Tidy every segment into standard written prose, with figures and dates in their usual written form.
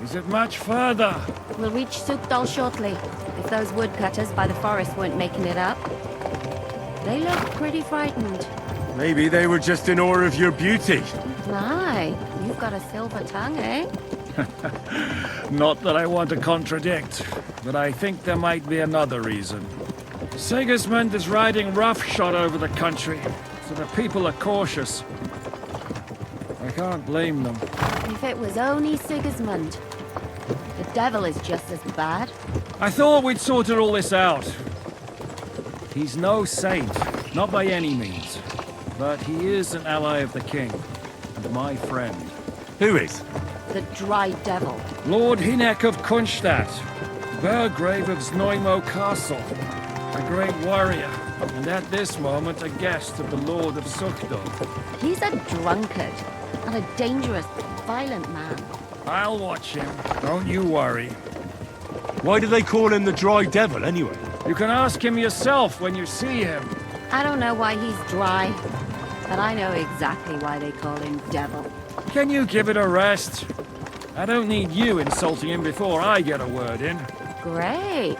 Is it much further? We'll reach Sukdal shortly, if those woodcutters by the forest weren't making it up. They look pretty frightened. Maybe they were just in awe of your beauty. My, you've got a silver tongue, eh? Not that I want to contradict, but I think there might be another reason. Sigismund is riding roughshod over the country, so the people are cautious. I can't blame them. If it was only Sigismund. The devil is just as bad. I thought we'd sorted all this out. He's no saint, not by any means. But he is an ally of the king, and my friend. Who is? The Dry Devil. Lord Hynek of Kunstadt, Burgrave of Znojmo Castle, a great warrior, and at this moment a guest of the Lord of Sukdal. He's a drunkard, and a dangerous, violent man. I'll watch him, don't you worry. Why do they call him the Dry Devil, anyway? You can ask him yourself when you see him. I don't know why he's dry, but I know exactly why they call him Devil. Can you give it a rest? I don't need you insulting him before I get a word in. Great.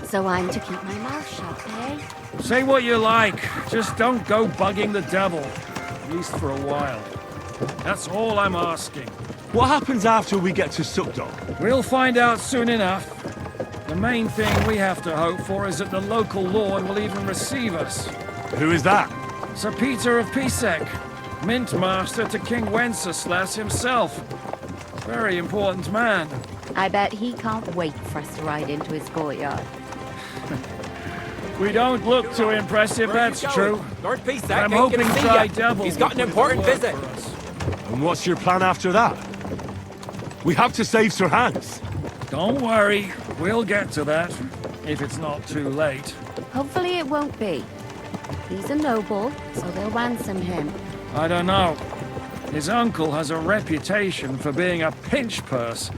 So I'm to keep my mouth shut, eh? Say what you like, just don't go bugging the devil. At least for a while. That's all I'm asking. What happens after we get to Sukdal? We'll find out soon enough. The main thing we have to hope for is that the local lord will even receive us. Who is that? Sir Peter of Pisek, Mint Master to King Wenceslas himself. Very important man. I bet he can't wait for us to ride into his courtyard. We don't look too impressive, that's true. Lord Pisek But I'm ain't hoping gonna see Dry ya. Devil He's got an will important work visit. for us. And what's your plan after that? We have to save Sir Hans. Don't worry, we'll get to that, if it's not too late. Hopefully it won't be. He's a noble, so they'll ransom him. I don't know. His uncle has a reputation for being a pinch purse.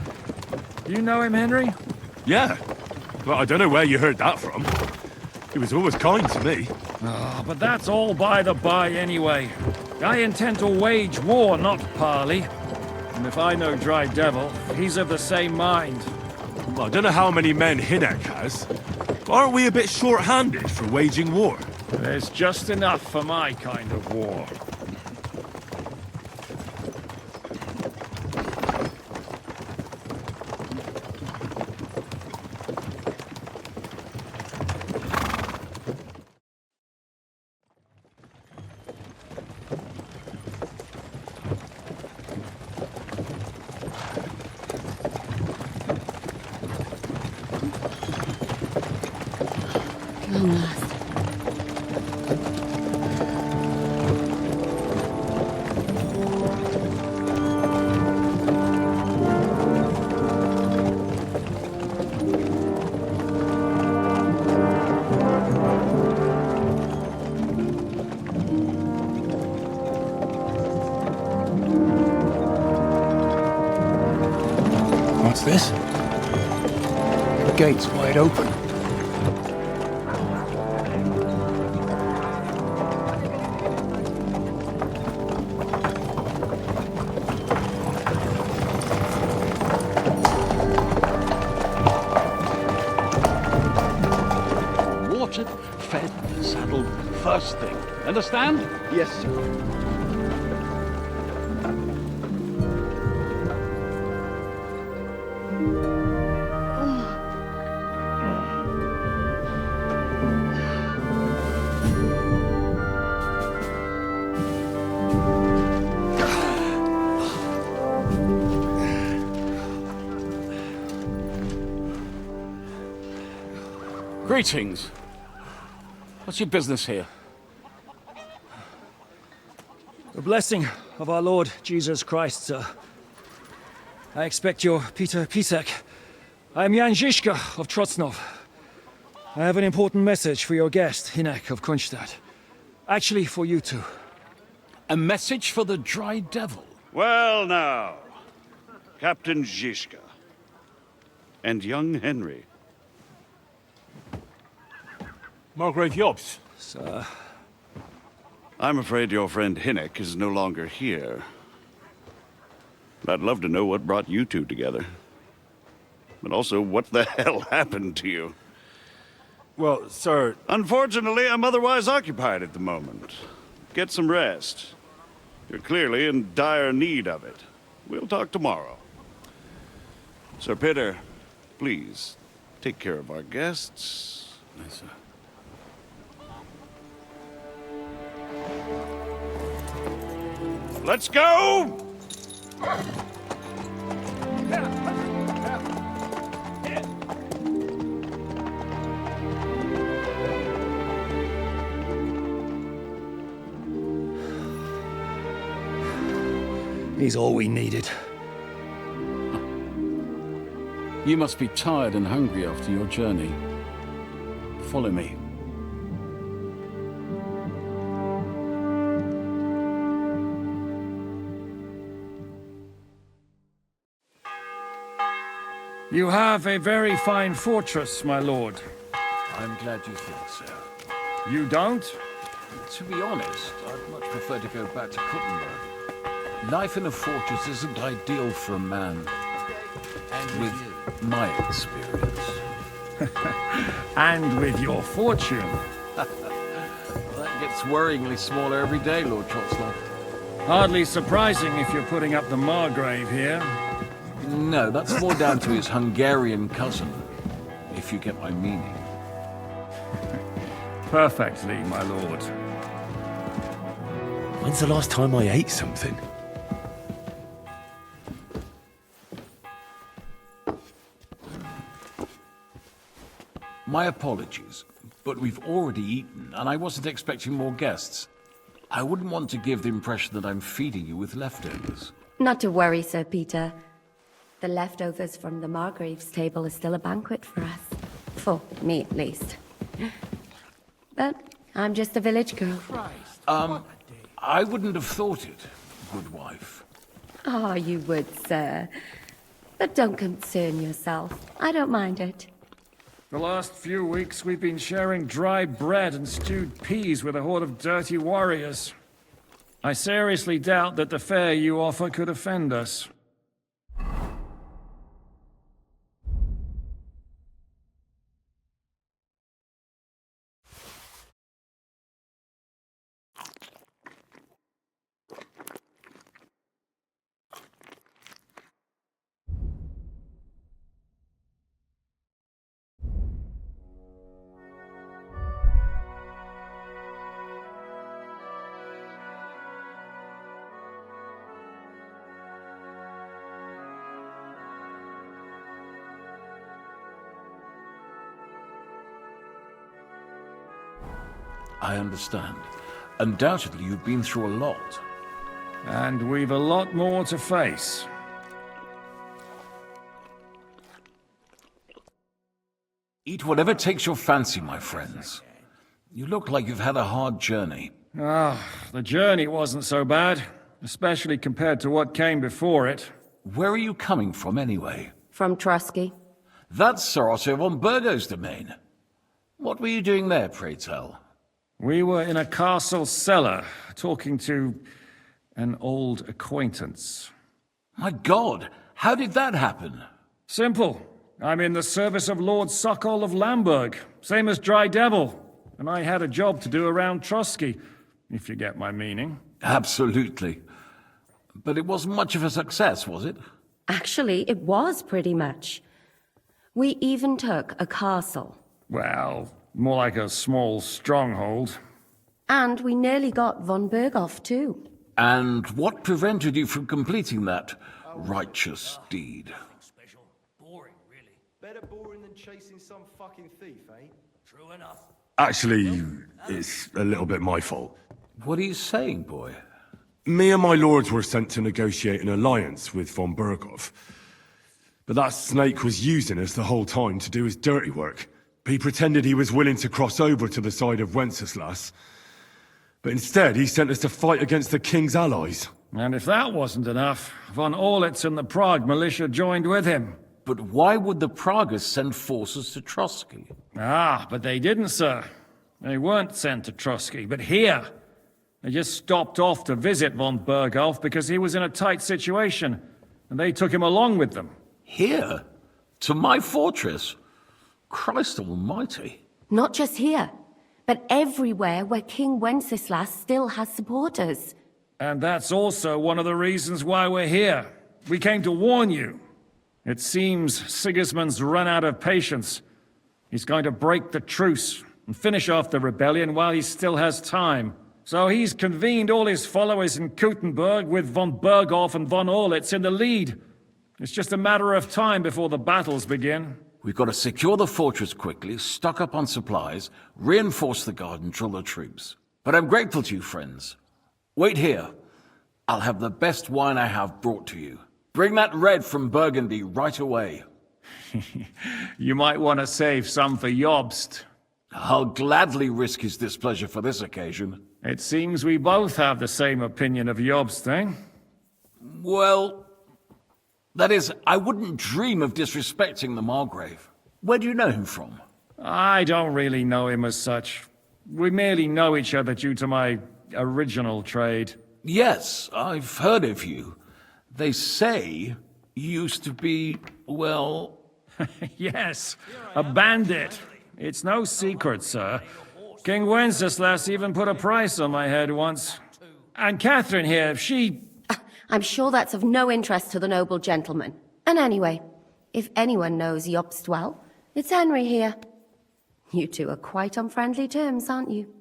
You know him, Henry? Yeah. Well, I don't know where you heard that from. He was always kind to me. Oh, but that's all by the by anyway. I intend to wage war, not parley. And if I know Dry Devil, he's of the same mind. Well, I don't know how many men Hynek has. But aren't we a bit short-handed for waging war? There's just enough for my kind of war. Come on. What's this? The gate's wide open. Watered, fed, saddled, first thing. Understand? Yes, sir. Greetings. What's your business here? The blessing of our Lord Jesus Christ, sir. I expect you're Peter Pisek. I am Jan Žižka of Trocnov. I have an important message for your guest, Hynek of Kunstadt. Actually, for you two. A message for the Dry Devil. Well now, Captain Žižka and young Henry. Margrave Jobs. Sir, I'm afraid your friend Hynek is no longer here. I'd love to know what brought you two together. But also, what the hell happened to you? Well, sir, Unfortunately, I'm otherwise occupied at the moment. Get some rest. You're clearly in dire need of it. We'll talk tomorrow. Sir Peter, please, take care of our guests. Yes, sir. Let's go! He's all we needed. You must be tired and hungry after your journey. Follow me. You have a very fine fortress, my lord. I'm glad you think so. You don't? To be honest, I'd much prefer to go back to Kuttenberg. Life in a fortress isn't ideal for a man with my experience. And with your fortune. That gets worryingly smaller every day, Lord Trotsloff. Hardly surprising if you're putting up the Margrave here. No, that's more down to his Hungarian cousin, if you get my meaning. Perfectly, my lord. when's the last time I ate something? My apologies, but we've already eaten, and I wasn't expecting more guests. I wouldn't want to give the impression that I'm feeding you with leftovers. Not to worry, Sir Peter. The leftovers from the Margrave's table are still a banquet for us. For me, at least. But I'm just a village girl. I wouldn't have thought it, good wife. Oh, you would, sir. But don't concern yourself. I don't mind it. The last few weeks we've been sharing dry bread and stewed peas with a horde of dirty warriors. I seriously doubt that the fare you offer could offend us. I understand. Undoubtedly, you've been through a lot. And we've a lot more to face. Eat whatever takes your fancy, my friends. You look like you've had a hard journey. The journey wasn't so bad, especially compared to what came before it. Where are you coming from, anyway? From Trusky. That's Sir Otto von Burgo's domain. What were you doing there, pray tell? We were in a castle cellar, talking to an old acquaintance. My God, how did that happen? Simple. I'm in the service of Lord Sokol of Lamberg, same as Dry Devil, and I had a job to do around Trusky, if you get my meaning. Absolutely. But it wasn't much of a success, was it? Actually, it was pretty much. We even took a castle. Well, more like a small stronghold. And we nearly got von Berghoff, too. And what prevented you from completing that righteous deed? Better boring than chasing some fucking thief, eh? True enough. Actually, it's a little bit my fault. What are you saying, boy? Me and my lords were sent to negotiate an alliance with von Berghoff. But that snake was using us the whole time to do his dirty work. He pretended he was willing to cross over to the side of Wenceslas. But instead, he sent us to fight against the king's allies. And if that wasn't enough, von Orlitz and the Prague militia joined with him. But why would the Praguers send forces to Trusky? But they didn't, sir. They weren't sent to Trusky, but here. They just stopped off to visit von Berghoff because he was in a tight situation. and they took him along with them. Here? To my fortress? Christ almighty. Not just here, but everywhere where King Wenceslas still has supporters. And that's also one of the reasons why we're here. We came to warn you. It seems Sigismund's run out of patience. He's going to break the truce and finish off the rebellion while he still has time. So he's convened all his followers in Kuttenberg with von Berghoff and von Orlitz in the lead. It's just a matter of time before the battles begin. We've got to secure the fortress quickly, stock up on supplies, reinforce the guard and drill the troops. But I'm grateful to you, friends. Wait here. I'll have the best wine I have brought to you. Bring that red from Burgundy right away. You might want to save some for Jobst. I'll gladly risk his displeasure for this occasion. It seems we both have the same opinion of Jobst, eh? Well, that is, I wouldn't dream of disrespecting the Margrave. Where do you know him from? I don't really know him as such. We merely know each other due to my original trade. Yes, I've heard of you. They say you used to be, well... Yes, a bandit. It's no secret, sir. King Wenceslas even put a price on my head once. And Catherine here, she... I'm sure that's of no interest to the noble gentleman. And anyway, if anyone knows Jobst well, it's Henry here. You two are quite on friendly terms, aren't you?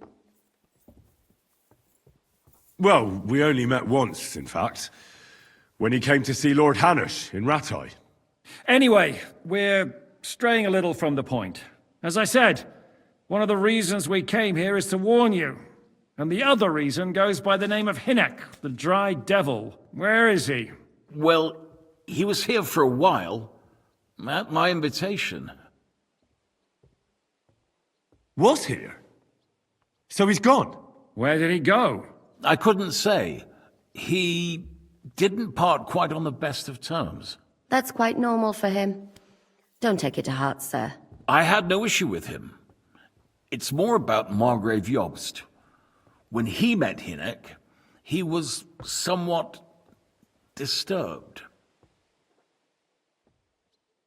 Well, we only met once, in fact. When he came to see Lord Hanush in Rattay. Anyway, we're straying a little from the point. As I said, one of the reasons we came here is to warn you. And the other reason goes by the name of Hynek, the Dry Devil. Where is he? Well, he was here for a while. At my invitation. Was here? So he's gone? Where did he go? I couldn't say. He didn't part quite on the best of terms. That's quite normal for him. Don't take it to heart, sir. I had no issue with him. It's more about Margrave Jobst. When he met Hynek, he was somewhat disturbed.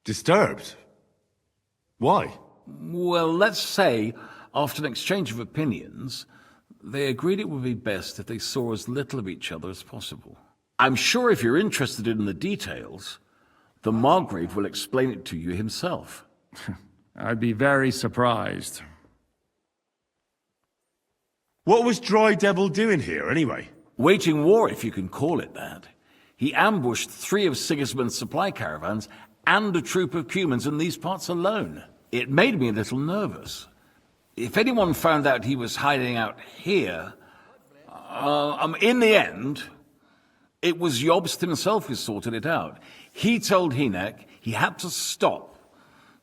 Disturbed? Why? Well, let's say, after an exchange of opinions, they agreed it would be best if they saw as little of each other as possible. I'm sure if you're interested in the details, the Margrave will explain it to you himself. I'd be very surprised. What was Dry Devil doing here, anyway? Waging war, if you can call it that. He ambushed 3 of Sigismund's supply caravans and a troop of Cumans in these parts alone. It made me a little nervous. If anyone found out he was hiding out here... in the end, it was Jobst himself who sorted it out. He told Hynek he had to stop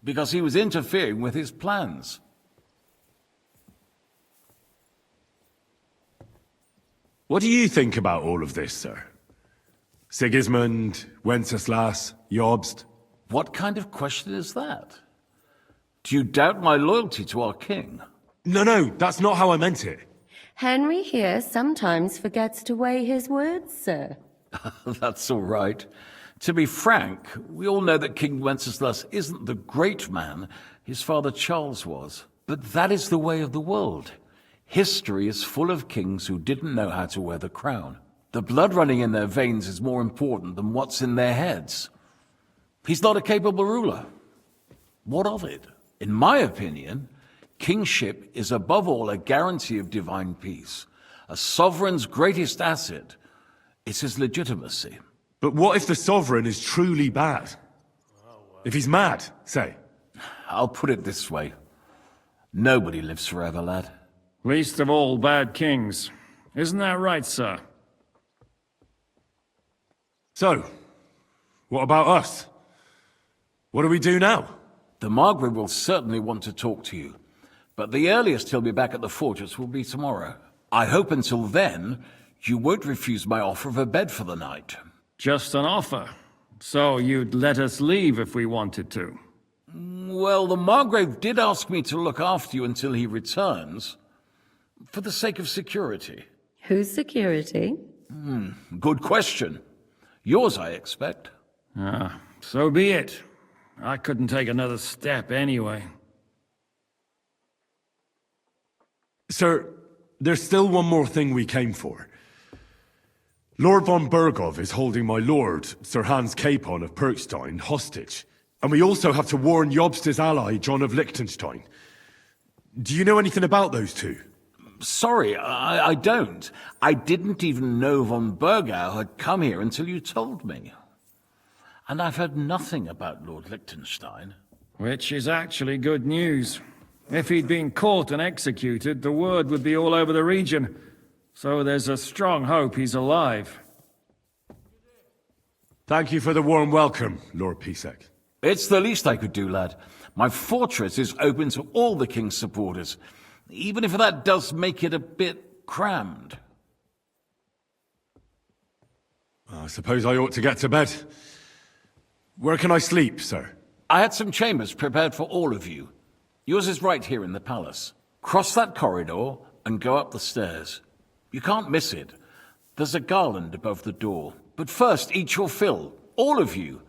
because he was interfering with his plans. What do you think about all of this, sir? Sigismund, Wenceslas, Jobst? What kind of question is that? Do you doubt my loyalty to our king? No, that's not how I meant it. Henry here sometimes forgets to weigh his words, sir. That's all right. To be frank, we all know that King Wenceslas isn't the great man his father Charles was. But that is the way of the world. History is full of kings who didn't know how to wear the crown. The blood running in their veins is more important than what's in their heads. He's not a capable ruler. What of it? In my opinion, kingship is above all a guarantee of divine peace. A sovereign's greatest asset is his legitimacy. But what if the sovereign is truly bad? If he's mad, say. I'll put it this way. Nobody lives forever, lad. Least of all bad kings. Isn't that right, sir? So, what about us? What do we do now? The Margrave will certainly want to talk to you, but the earliest he'll be back at the fortress will be tomorrow. I hope until then, you won't refuse my offer of a bed for the night. Just an offer. So you'd let us leave if we wanted to? Well, the Margrave did ask me to look after you until he returns, for the sake of security. Whose security? Good question. Yours, I expect. So be it. I couldn't take another step anyway. Sir, there's still one more thing we came for. Lord von Bergov is holding my lord, Sir Hans Capon of Perkstein, hostage. And we also have to warn Jobst's ally, John of Liechtenstein. Do you know anything about those two? Sorry, I don't. I didn't even know von Bergau had come here until you told me. And I've heard nothing about Lord Liechtenstein. Which is actually good news. If he'd been caught and executed, the word would be all over the region. So there's a strong hope he's alive. Thank you for the warm welcome, Lord Pisek. It's the least I could do, lad. My fortress is open to all the king's supporters, even if that does make it a bit crammed. I suppose I ought to get to bed. Where can I sleep, sir? I had some chambers prepared for all of you. Yours is right here in the palace. Cross that corridor and go up the stairs. You can't miss it. There's a garland above the door. But first, eat your fill. All of you.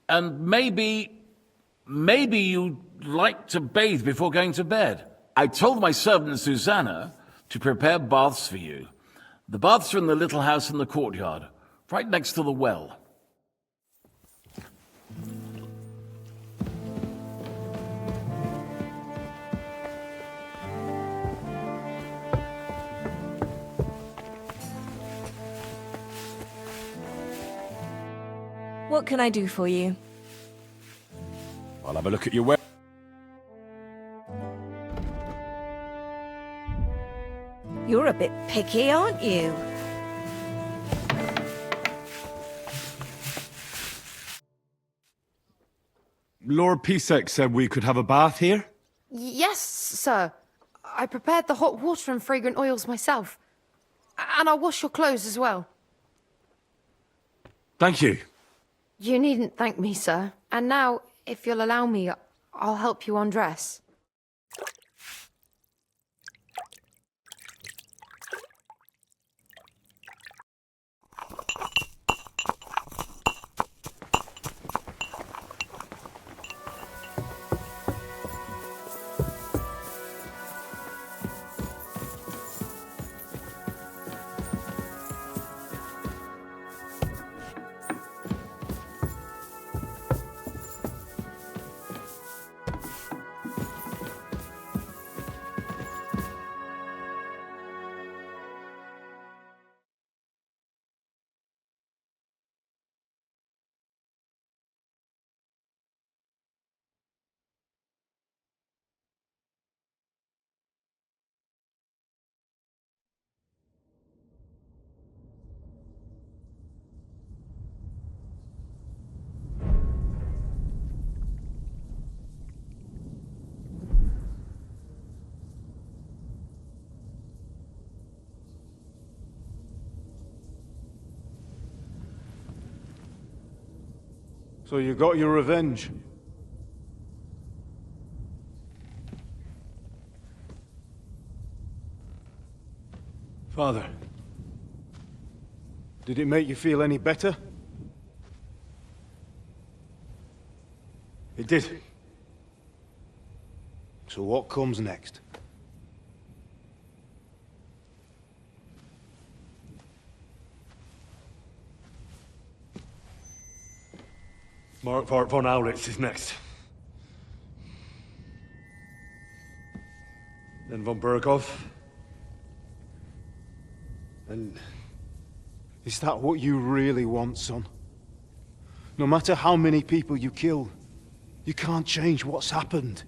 And maybe you'd like to bathe before going to bed. I told my servant Susanna to prepare baths for you. The baths are in the little house in the courtyard, right next to the well. What can I do for you? I'll have a look at your well. You're a bit picky, aren't you? Lord Pisek said we could have a bath here? Yes, sir. I prepared the hot water and fragrant oils myself. And I'll wash your clothes as well. Thank you. You needn't thank me, sir. And now, if you'll allow me, I'll help you undress. So you got your revenge? Father, did it make you feel any better? It did. So what comes next? Mark von Aulitz is next. Then von Bergov. And is that what you really want, son? No matter how many people you kill, you can't change what's happened.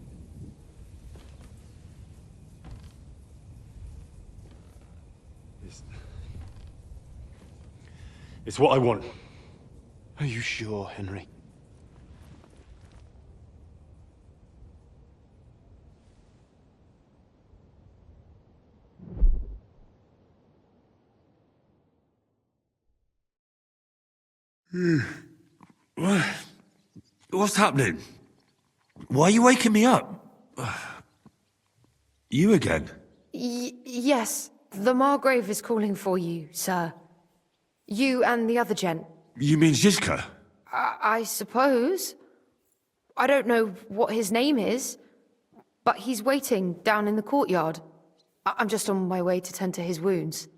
It's what I want. Are you sure, Henry? What's happening? Why are you waking me up? You again? Yes, the Margrave is calling for you, sir. You and the other gent. You mean Zizka? I suppose. I don't know what his name is, but he's waiting down in the courtyard. I'm just on my way to tend to his wounds.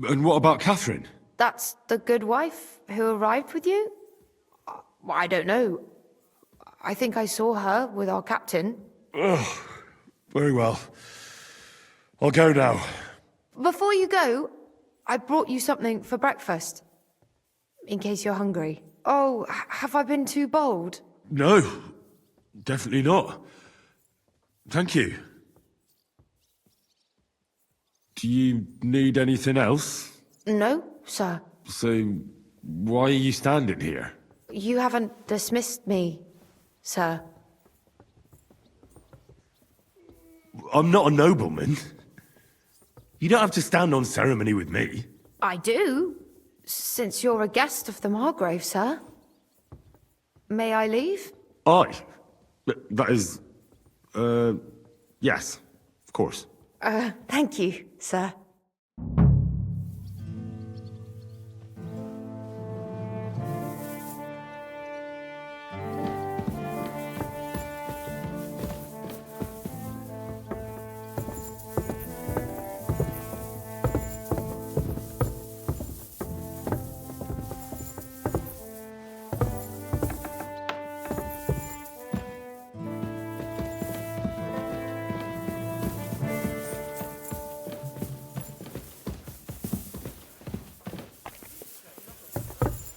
And what about Catherine? That's the good wife who arrived with you? I don't know. I think I saw her with our captain. Oh, very well. I'll go now. Before you go, I brought you something for breakfast. In case you're hungry. Oh, have I been too bold? No, definitely not. Thank you. Do you need anything else? No, sir. So, why are you standing here? You haven't dismissed me, sir. I'm not a nobleman. You don't have to stand on ceremony with me. I do, since you're a guest of the Margrave, sir. May I leave? That is... yes, of course. Thank you, sir.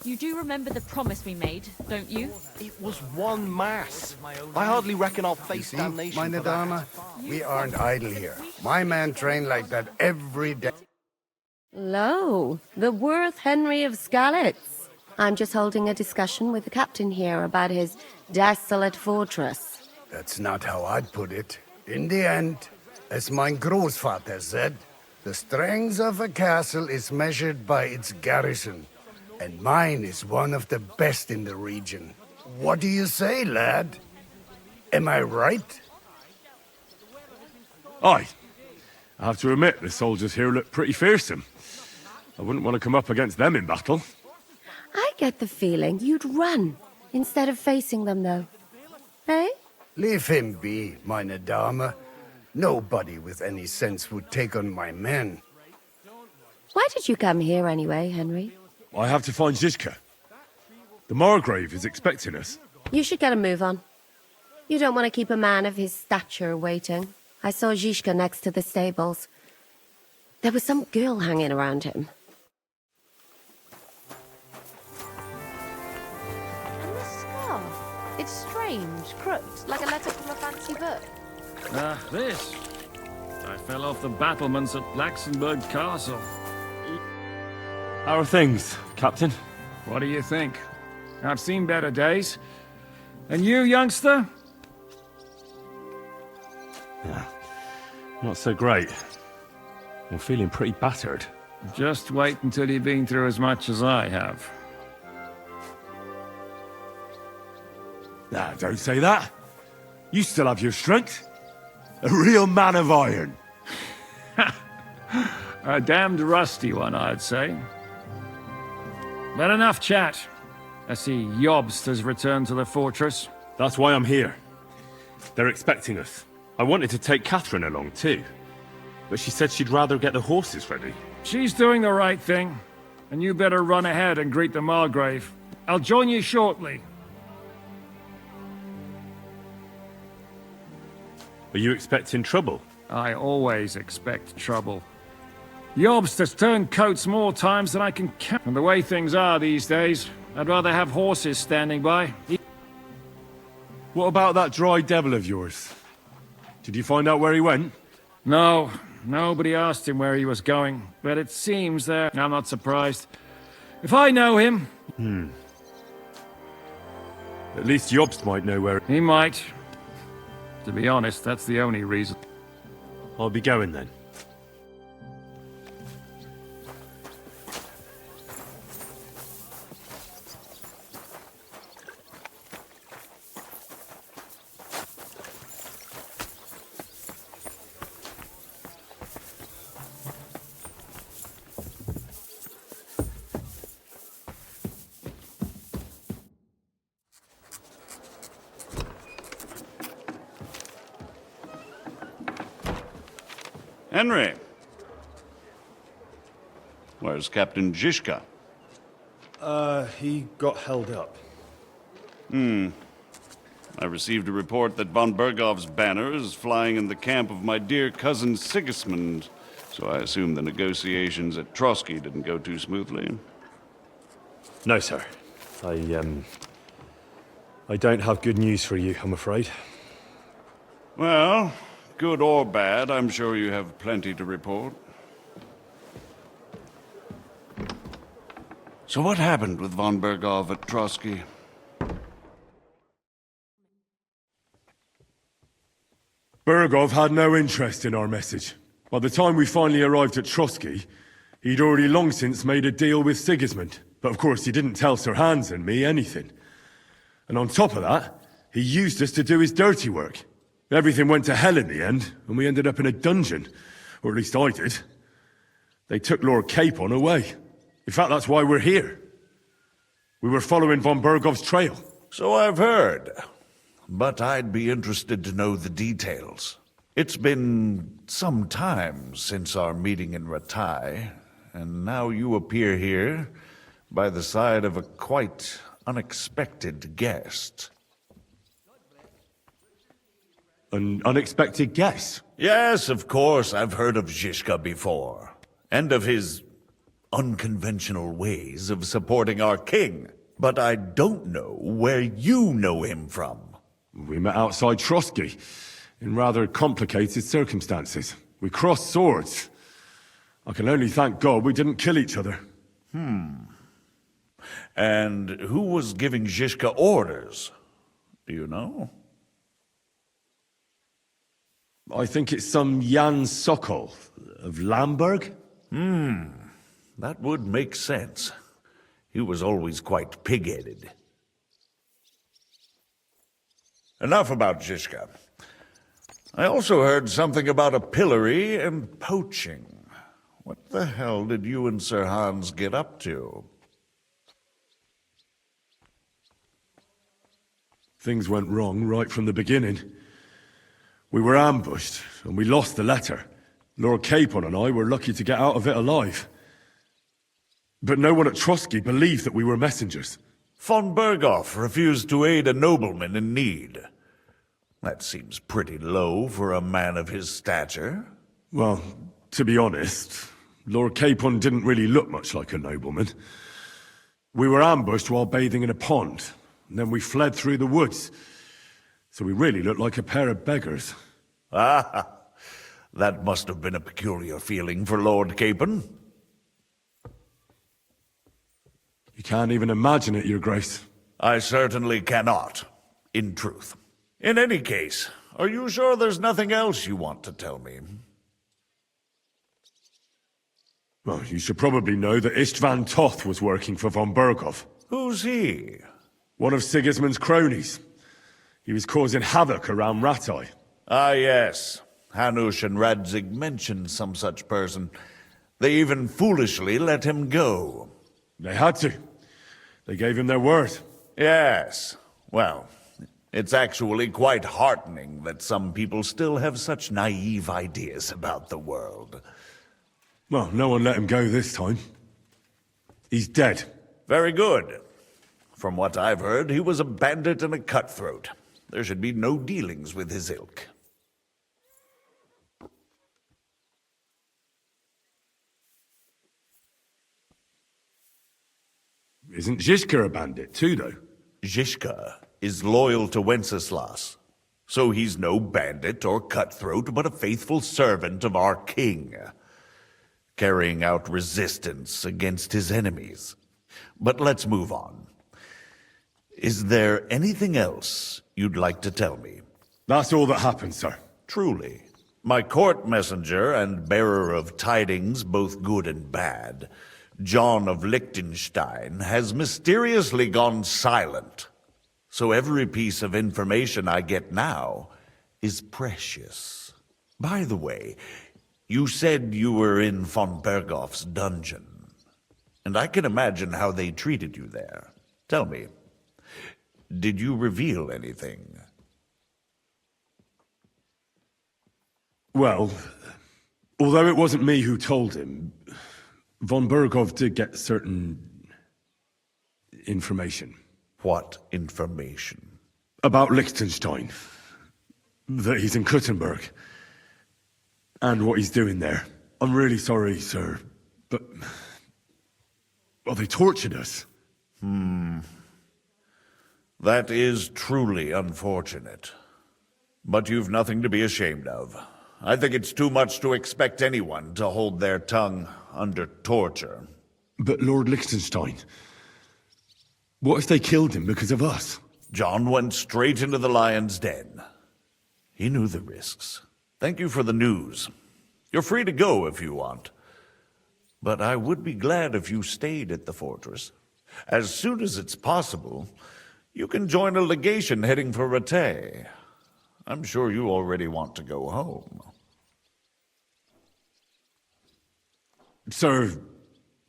You do remember the promise we made, don't you? It was one mass. I hardly reckon I'll face damnation Meine for that. Dame, we aren't idle here. My men train like that every day. Lo, the worth Henry of Skalitz. I'm just holding a discussion with the captain here about his desolate fortress. That's not how I'd put it. In the end, as mein Großvater said, the strength of a castle is measured by its garrison. And mine is one of the best in the region. What do you say, lad? Am I right? Aye. I have to admit, the soldiers here look pretty fearsome. I wouldn't want to come up against them in battle. I get the feeling you'd run instead of facing them, though. Eh? Leave him be, meine Dame. Nobody with any sense would take on my men. Why did you come here anyway, Henry? I have to find Zizka. The Margrave is expecting us. You should get a move on. You don't want to keep a man of his stature waiting. I saw Zizka next to the stables. There was some girl hanging around him. And the scarf? It's strange, crooked, like a letter from a fancy book. This. I fell off the battlements at Laxenburg Castle. How are things, Captain? What do you think? I've seen better days. And you, youngster? Yeah, not so great. I'm feeling pretty battered. Just wait until you've been through as much as I have. Nah, don't say that. You still have your strength. A real man of iron. A damned rusty one, I'd say. But enough chat. I see Jobst has returned to the fortress. That's why I'm here. They're expecting us. I wanted to take Catherine along too, but she said she'd rather get the horses ready. She's doing the right thing, and you better run ahead and greet the Margrave. I'll join you shortly. Are you expecting trouble? I always expect trouble. Jobst has turned coats more times than I can count. And the way things are these days, I'd rather have horses standing by. What about that dry devil of yours? Did you find out where he went? No, nobody asked him where he was going, but it seems that I'm not surprised. If I know him... At least Jobst might know where... He might. To be honest, that's the only reason. I'll be going then. Henry. Where's Captain Zizka? He got held up. I received a report that von Bergov's banner is flying in the camp of my dear cousin Sigismund, so I assume the negotiations at Trotsky didn't go too smoothly. No, sir. I don't have good news for you, I'm afraid. Well, good or bad, I'm sure you have plenty to report. So what happened with von Bergov at Trotsky? Bergov had no interest in our message. By the time we finally arrived at Trotsky, he'd already long since made a deal with Sigismund. But of course he didn't tell Sir Hans and me anything. And on top of that, he used us to do his dirty work. Everything went to hell in the end, and we ended up in a dungeon. Or at least I did. They took Lord Capon away. In fact, that's why we're here. We were following von Bergov's trail. So I've heard. But I'd be interested to know the details. It's been some time since our meeting in Ratai, and now you appear here by the side of a quite unexpected guest. An unexpected guest? Yes, of course, I've heard of Zizka before, and of his unconventional ways of supporting our king. But I don't know where you know him from. We met outside Trotsky, in rather complicated circumstances. We crossed swords. I can only thank God we didn't kill each other. And who was giving Zizka orders? Do you know? I think it's some Jan Sokol of Lamberg? That would make sense. He was always quite pig-headed. Enough about Zizka. I also heard something about a pillory and poaching. What the hell did you and Sir Hans get up to? Things went wrong right from the beginning. We were ambushed, and we lost the letter. Lord Capon and I were lucky to get out of it alive. But no one at Trotsky believed that we were messengers. Von Bergov refused to aid a nobleman in need. That seems pretty low for a man of his stature. Well, to be honest, Lord Capon didn't really look much like a nobleman. We were ambushed while bathing in a pond, and then we fled through the woods. So we really looked like a pair of beggars. Ah, that must have been a peculiar feeling for Lord Capon. You can't even imagine it, Your Grace. I certainly cannot, in truth. In any case, are you sure there's nothing else you want to tell me? Well, you should probably know that Istvan Toth was working for von Bergov. Who's he? One of Sigismund's cronies. He was causing havoc around Ratai. Ah, yes. Hanush and Radzig mentioned some such person. They even foolishly let him go. They had to. They gave him their word. Yes. Well, it's actually quite heartening that some people still have such naive ideas about the world. Well, no one let him go this time. He's dead. Very good. From what I've heard, he was a bandit and a cutthroat. There should be no dealings with his ilk. Isn't Zizka a bandit too, though? Zizka is loyal to Wenceslas, so he's no bandit or cutthroat, but a faithful servant of our king, carrying out resistance against his enemies. But let's move on. Is there anything else you'd like to tell me? That's all that happened, sir. Truly. My court messenger and bearer of tidings, both good and bad, John of Liechtenstein, has mysteriously gone silent. So every piece of information I get now is precious. By the way, you said you were in von Bergov's dungeon, and I can imagine how they treated you there. Tell me, did you reveal anything? Well, Although it wasn't me who told him, von Berghoff did get certain information. What information? About Liechtenstein. That he's in Kuttenberg. And what he's doing there. I'm really sorry, sir, but... well, they tortured us. That is truly unfortunate. But you've nothing to be ashamed of. I think it's too much to expect anyone to hold their tongue under torture. But Lord Liechtenstein... what if they killed him because of us? John went straight into the lion's den. He knew the risks. Thank you for the news. You're free to go if you want. But I would be glad if you stayed at the fortress. As soon as it's possible, you can join a legation heading for Rattay. I'm sure you already want to go home. Sir,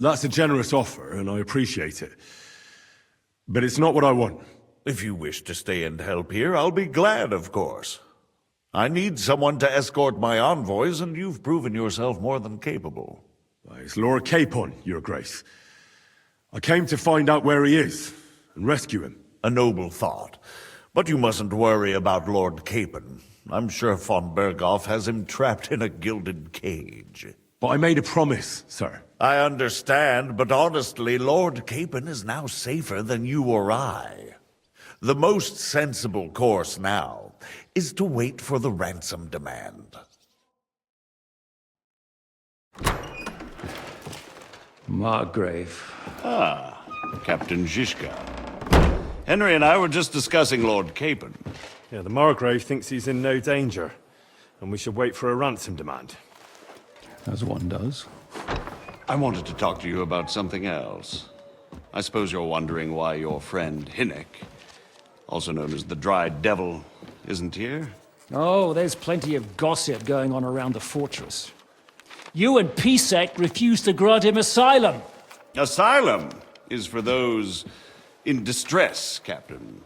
that's a generous offer, and I appreciate it. But it's not what I want. If you wish to stay and help here, I'll be glad, of course. I need someone to escort my envoys, and you've proven yourself more than capable. It's Lord Capon, Your Grace. I came to find out where he is, and rescue him. A noble thought. But you mustn't worry about Lord Capon. I'm sure von Berghoff has him trapped in a gilded cage. But I made a promise, sir. I understand, but honestly, Lord Capon is now safer than you or I. The most sensible course now is to wait for the ransom demand. Margrave. Ah, Captain Zizka. Henry and I were just discussing Lord Capon. Yeah, the Margrave thinks he's in no danger, and we should wait for a ransom demand. As one does. I wanted to talk to you about something else. I suppose you're wondering why your friend Hinnek, also known as the Dried Devil, isn't here? Oh, there's plenty of gossip going on around the fortress. You and Pisek refused to grant him asylum. Asylum is for those in distress, Captain.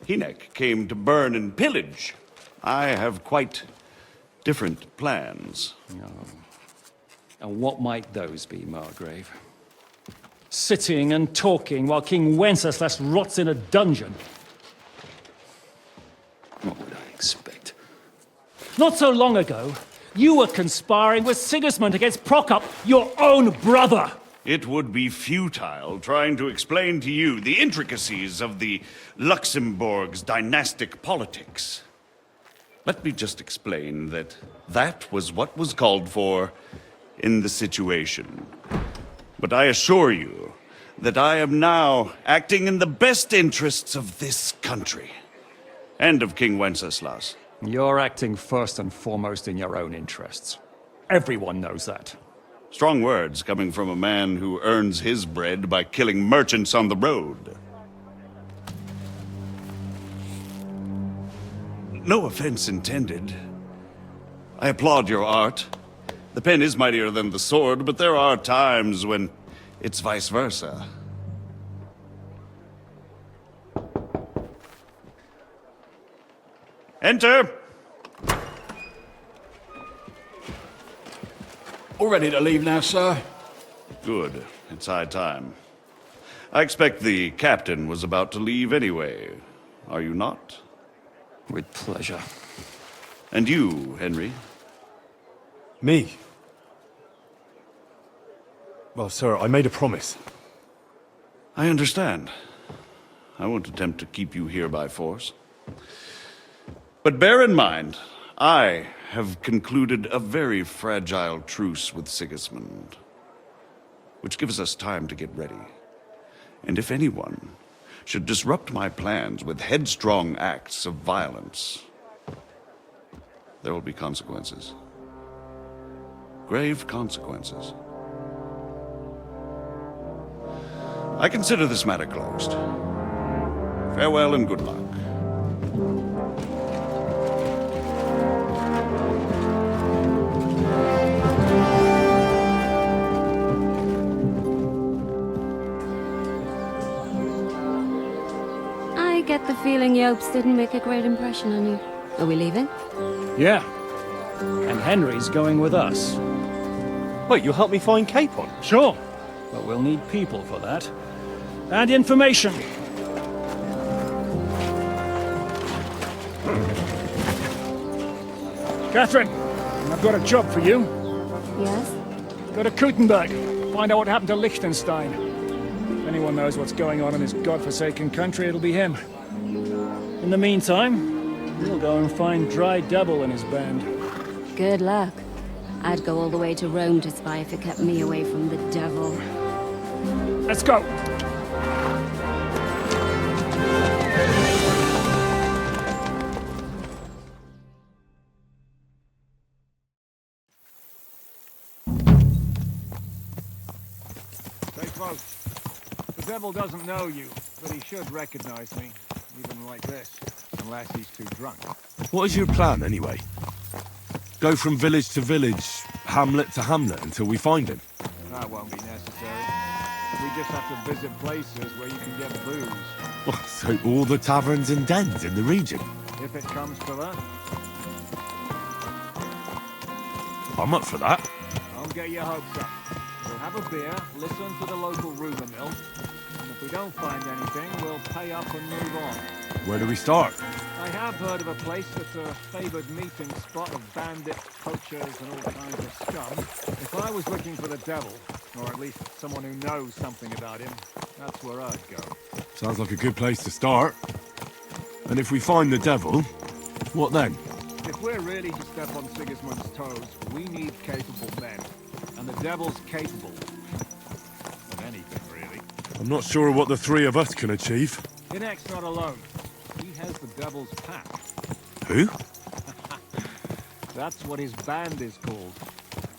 Hinnek came to burn and pillage. I have quite different plans. Oh. And what might those be, Margrave? Sitting and talking while King Wenceslas rots in a dungeon. What would I expect? Not so long ago, you were conspiring with Sigismund against Prokop, your own brother! It would be futile trying to explain to you the intricacies of the Luxembourg's dynastic politics. Let me just explain that that was what was called for in the situation. But I assure you that I am now acting in the best interests of this country and of King Wenceslas. You're acting first and foremost in your own interests. Everyone knows that. Strong words coming from a man who earns his bread by killing merchants on the road. No offense intended. I applaud your art. The pen is mightier than the sword, but there are times when it's vice versa. Enter! All ready to leave now, sir? Good. It's high time. I expect the captain was about to leave anyway. Are you not? With pleasure. And you, Henry? Me? Well, sir, I made a promise. I understand. I won't attempt to keep you here by force. But bear in mind, I have concluded a very fragile truce with Sigismund, which gives us time to get ready. And if anyone should disrupt my plans with headstrong acts of violence, there will be consequences. Grave consequences. I consider this matter closed. Farewell and good luck. I get the feeling Yopes didn't make a great impression on you. Are we leaving? Yeah. And Henry's going with us. Wait, you'll help me find Capon? Sure, but we'll need people for that. And information. Catherine, I've got a job for you. Yes? Go to Kuttenberg. Find out what happened to Liechtenstein. If anyone knows what's going on in this godforsaken country, it'll be him. In the meantime, we'll go and find Dry Devil and his band. Good luck. I'd go all the way to Rome to spy if it kept me away from the devil. Let's go! Stay close. The devil doesn't know you, but he should recognize me, even like this, unless he's too drunk. What is your plan, anyway? Go from village to village, hamlet to hamlet, until we find him? That won't be necessary. We just have to visit places where you can get booze. Oh, so all the taverns and dens in the region? If it comes to that. I'm up for that. Don't get your hopes up. We'll have a beer, listen to the local rumour mill, and if we don't find anything, we'll pay up and move on. Where do we start? I have heard of a place that's a favoured meeting spot of bandits, poachers, and all kinds of scum. If I was looking for the devil, or at least someone who knows something about him, that's where I'd go. Sounds like a good place to start. And if we find the devil, what then? If we're really to step on Sigismund's toes, we need capable men. And the devil's capable of anything, really. I'm not sure what the three of us can achieve. Inek's not alone. He has the devil's pack. Who? That's what his band is called.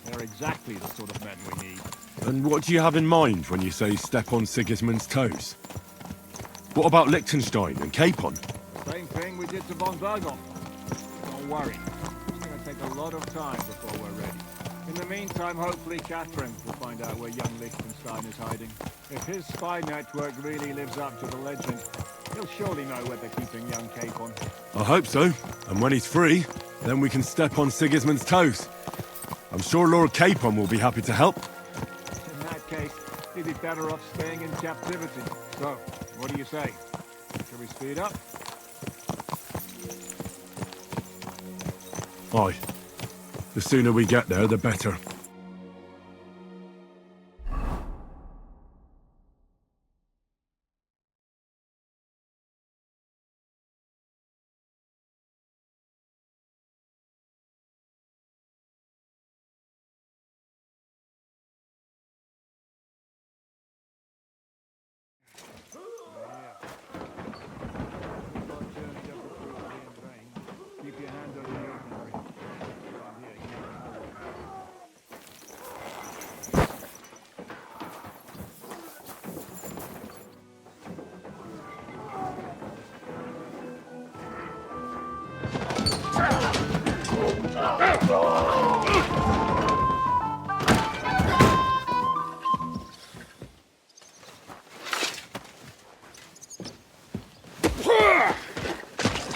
They're exactly the sort of men we need. And what do you have in mind when you say step on Sigismund's toes? What about Liechtenstein and Capon? Same thing we did to von Berghoff. Don't worry. It's going to take a lot of time before we're ready. In the meantime, hopefully Catherine will find out where young Liechtenstein is hiding. If his spy network really lives up to the legend, he'll surely know where they're keeping young Capon. I hope so. And when he's free, then we can step on Sigismund's toes. I'm sure Lord Capon will be happy to help. In that case, he'd be better off staying in captivity. So, what do you say? Shall we speed up? Aye. The sooner we get there, the better. Keep your hand on the ordinary.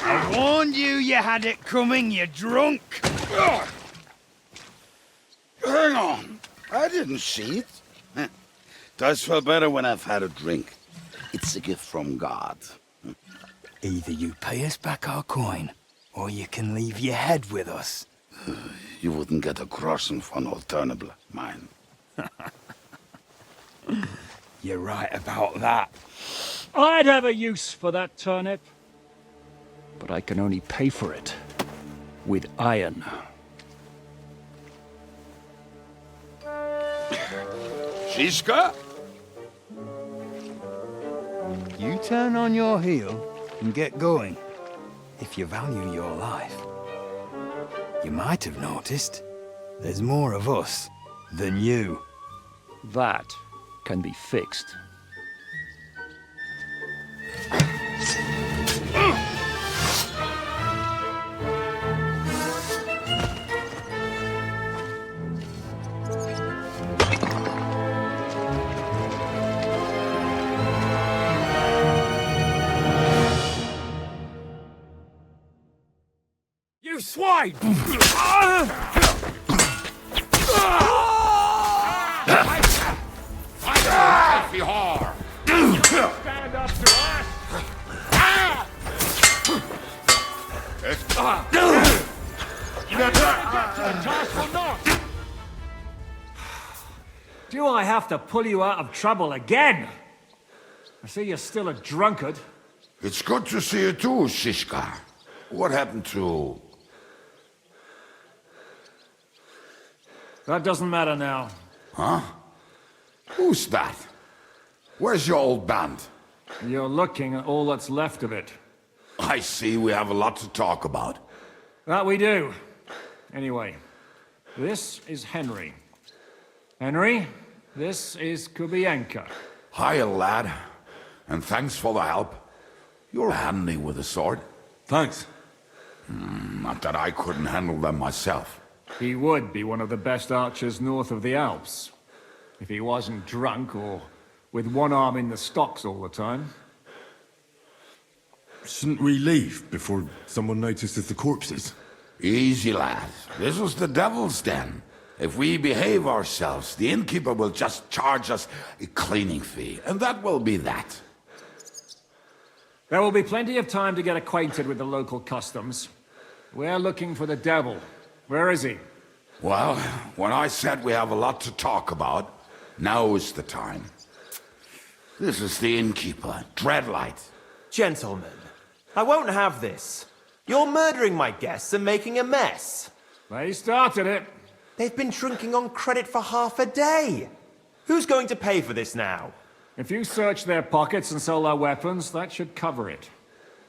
I warned you had it coming, you drunk! Hang on. I didn't see it. Does feel better when I've had a drink. It's a gift from God. Either you pay us back our coin, or you can leave your head with us. You wouldn't get a crossing for an alternative, mine. You're right about that. I'd have a use for that turnip. But I can only pay for it with iron. Shiska? You turn on your heel and get going. If you value your life. You might have noticed there's more of us than you. That can be fixed. You swine! task or not? Do I have to pull you out of trouble again? I see you're still a drunkard. It's good to see you too, Shishka. What happened to... That doesn't matter now. Huh? Who's that? Where's your old band? You're looking at all that's left of it. I see we have a lot to talk about. That we do. Anyway, this is Henry. Henry, this is Kubienka. Hiya, lad. And thanks for the help. You're handy with a sword. Thanks. Not that I couldn't handle them myself. He would be one of the best archers north of the Alps. If he wasn't drunk or with one arm in the stocks all the time. Shouldn't we leave before someone notices the corpses? Easy, lad. This was the devil's den. If we behave ourselves, the innkeeper will just charge us a cleaning fee, and that will be that. There will be plenty of time to get acquainted with the local customs. We're looking for the devil. Where is he? Well, when I said we have a lot to talk about, now is the time. This is the innkeeper, Dreadlight. Gentlemen, I won't have this. You're murdering my guests and making a mess. They started it. They've been drinking on credit for half a day. Who's going to pay for this now? If you search their pockets and sell their weapons, that should cover it.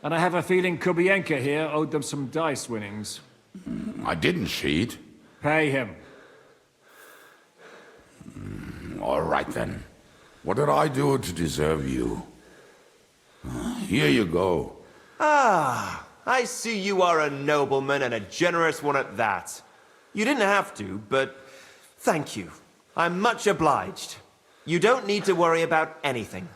And I have a feeling Kubienka here owed them some dice winnings. I didn't cheat. Pay him. All right then. What did I do to deserve you? Here you go. Ah, I see you are a nobleman and a generous one at that. You didn't have to, but thank you. I'm much obliged. You don't need to worry about anything.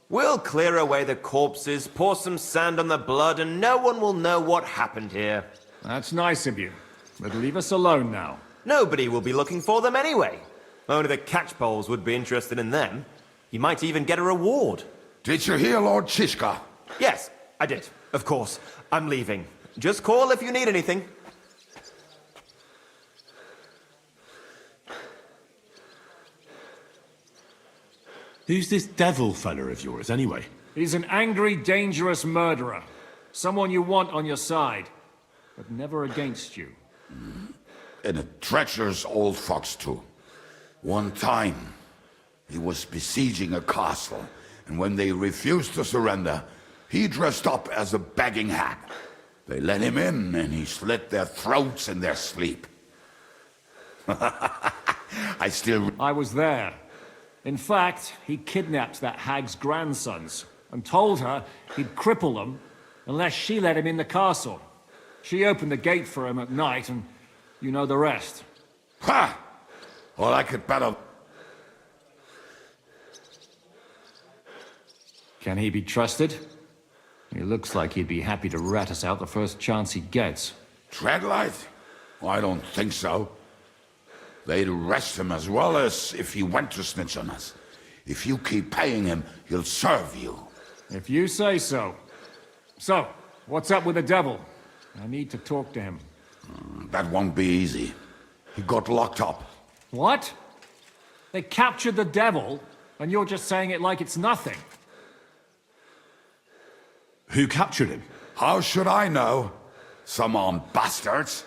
We'll clear away the corpses, pour some sand on the blood, and no one will know what happened here. That's nice of you, but leave us alone now. Nobody will be looking for them anyway. Only the catchpoles would be interested in them. You might even get a reward. Did you hear Lord Shishka? Yes, I did. Of course. I'm leaving. Just call if you need anything. Who's this devil fella of yours, anyway? He's an angry, dangerous murderer. Someone you want on your side, but never against you. And a treacherous old fox, too. One time, he was besieging a castle, and when they refused to surrender, he dressed up as a begging hag. They let him in, and he slit their throats in their sleep. I was there. In fact, he kidnapped that hag's grandsons and told her he'd cripple them unless she let him in the castle. She opened the gate for him at night, and you know the rest. Ha! Well, I could better... Can he be trusted? He looks like he'd be happy to rat us out the first chance he gets. Dreadlight? I don't think so. They'd arrest him as well as if he went to snitch on us. If you keep paying him, he'll serve you. If you say so. So, what's up with the devil? I need to talk to him. That won't be easy. He got locked up. What? They captured the devil, and you're just saying it like it's nothing. Who captured him? How should I know? Some armed bastards.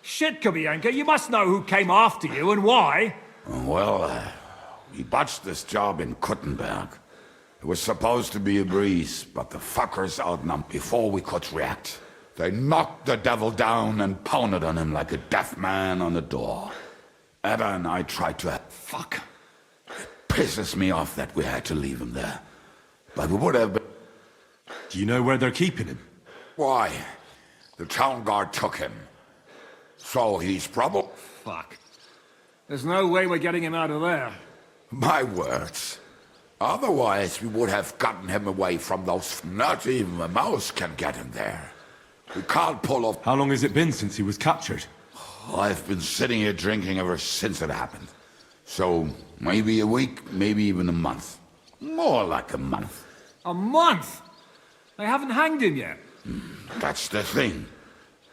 Shit, Kubienka, you must know who came after you and why. Well, we botched this job in Kuttenberg. It was supposed to be a breeze, but the fuckers outnumbered before we could react. They knocked the devil down and pounded on him like a deaf man on a door. Ada and I tried to... Fuck. It pisses me off that we had to leave him there. But we would have been... Do you know where they're keeping him? Why? The town guard took him. So he's probably... Fuck. There's no way we're getting him out of there. My words. Otherwise, we would have gotten him away from those... Not even a mouse can get him there. We can't pull off... How long has it been since he was captured? I've been sitting here drinking ever since it happened. So, maybe a week, maybe even a month. More like a month. A month? They haven't hanged him yet. That's the thing.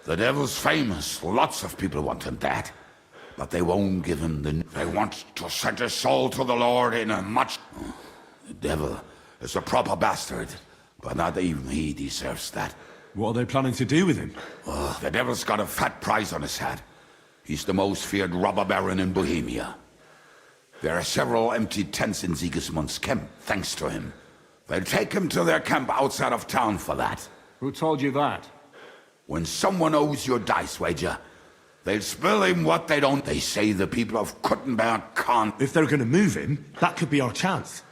The devil's famous. Lots of people want him dead. But they won't give him the... They want to send his soul to the Lord in a much... The devil is a proper bastard. But not even he deserves that. What are they planning to do with him? The devil's got a fat price on his head. He's the most feared robber baron in Bohemia. There are several empty tents in Sigismund's camp, thanks to him. They'll take him to their camp outside of town for that. Who told you that? When someone owes you a dice wager, they'll spill him what they don't. They say the people of Kuttenberg can't... If they're gonna move him, that could be our chance.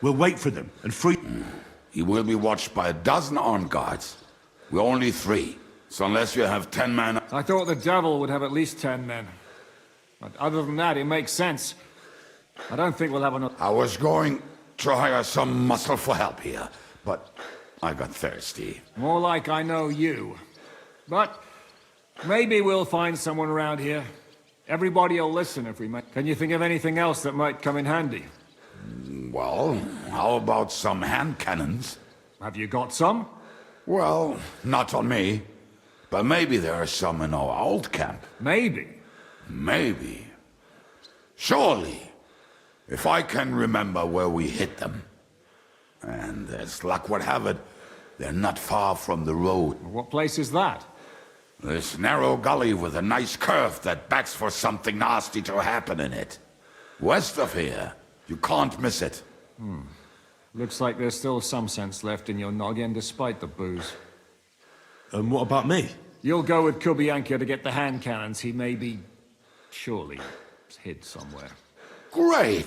We'll wait for them and free... He will be watched by a dozen armed guards. We're only 3. So unless you have 10 men... I thought the devil would have at least 10 men. But other than that, it makes sense. I don't think we'll have enough... I was going to hire some muscle for help here, but I got thirsty. More like I know you. But maybe we'll find someone around here. Everybody will listen if we make... Can you think of anything else that might come in handy? Well, how about some hand cannons? Have you got some? Well, not on me. But maybe there are some in our old camp. Maybe? Maybe. Surely. If I can remember where we hit them. And as luck would have it, they're not far from the road. What place is that? This narrow gully with a nice curve that backs for something nasty to happen in it. West of here. You can't miss it. Looks like there's still some sense left in your noggin despite the booze. And what about me? You'll go with Kubianka to get the hand cannons. He may be... surely hid somewhere. Great!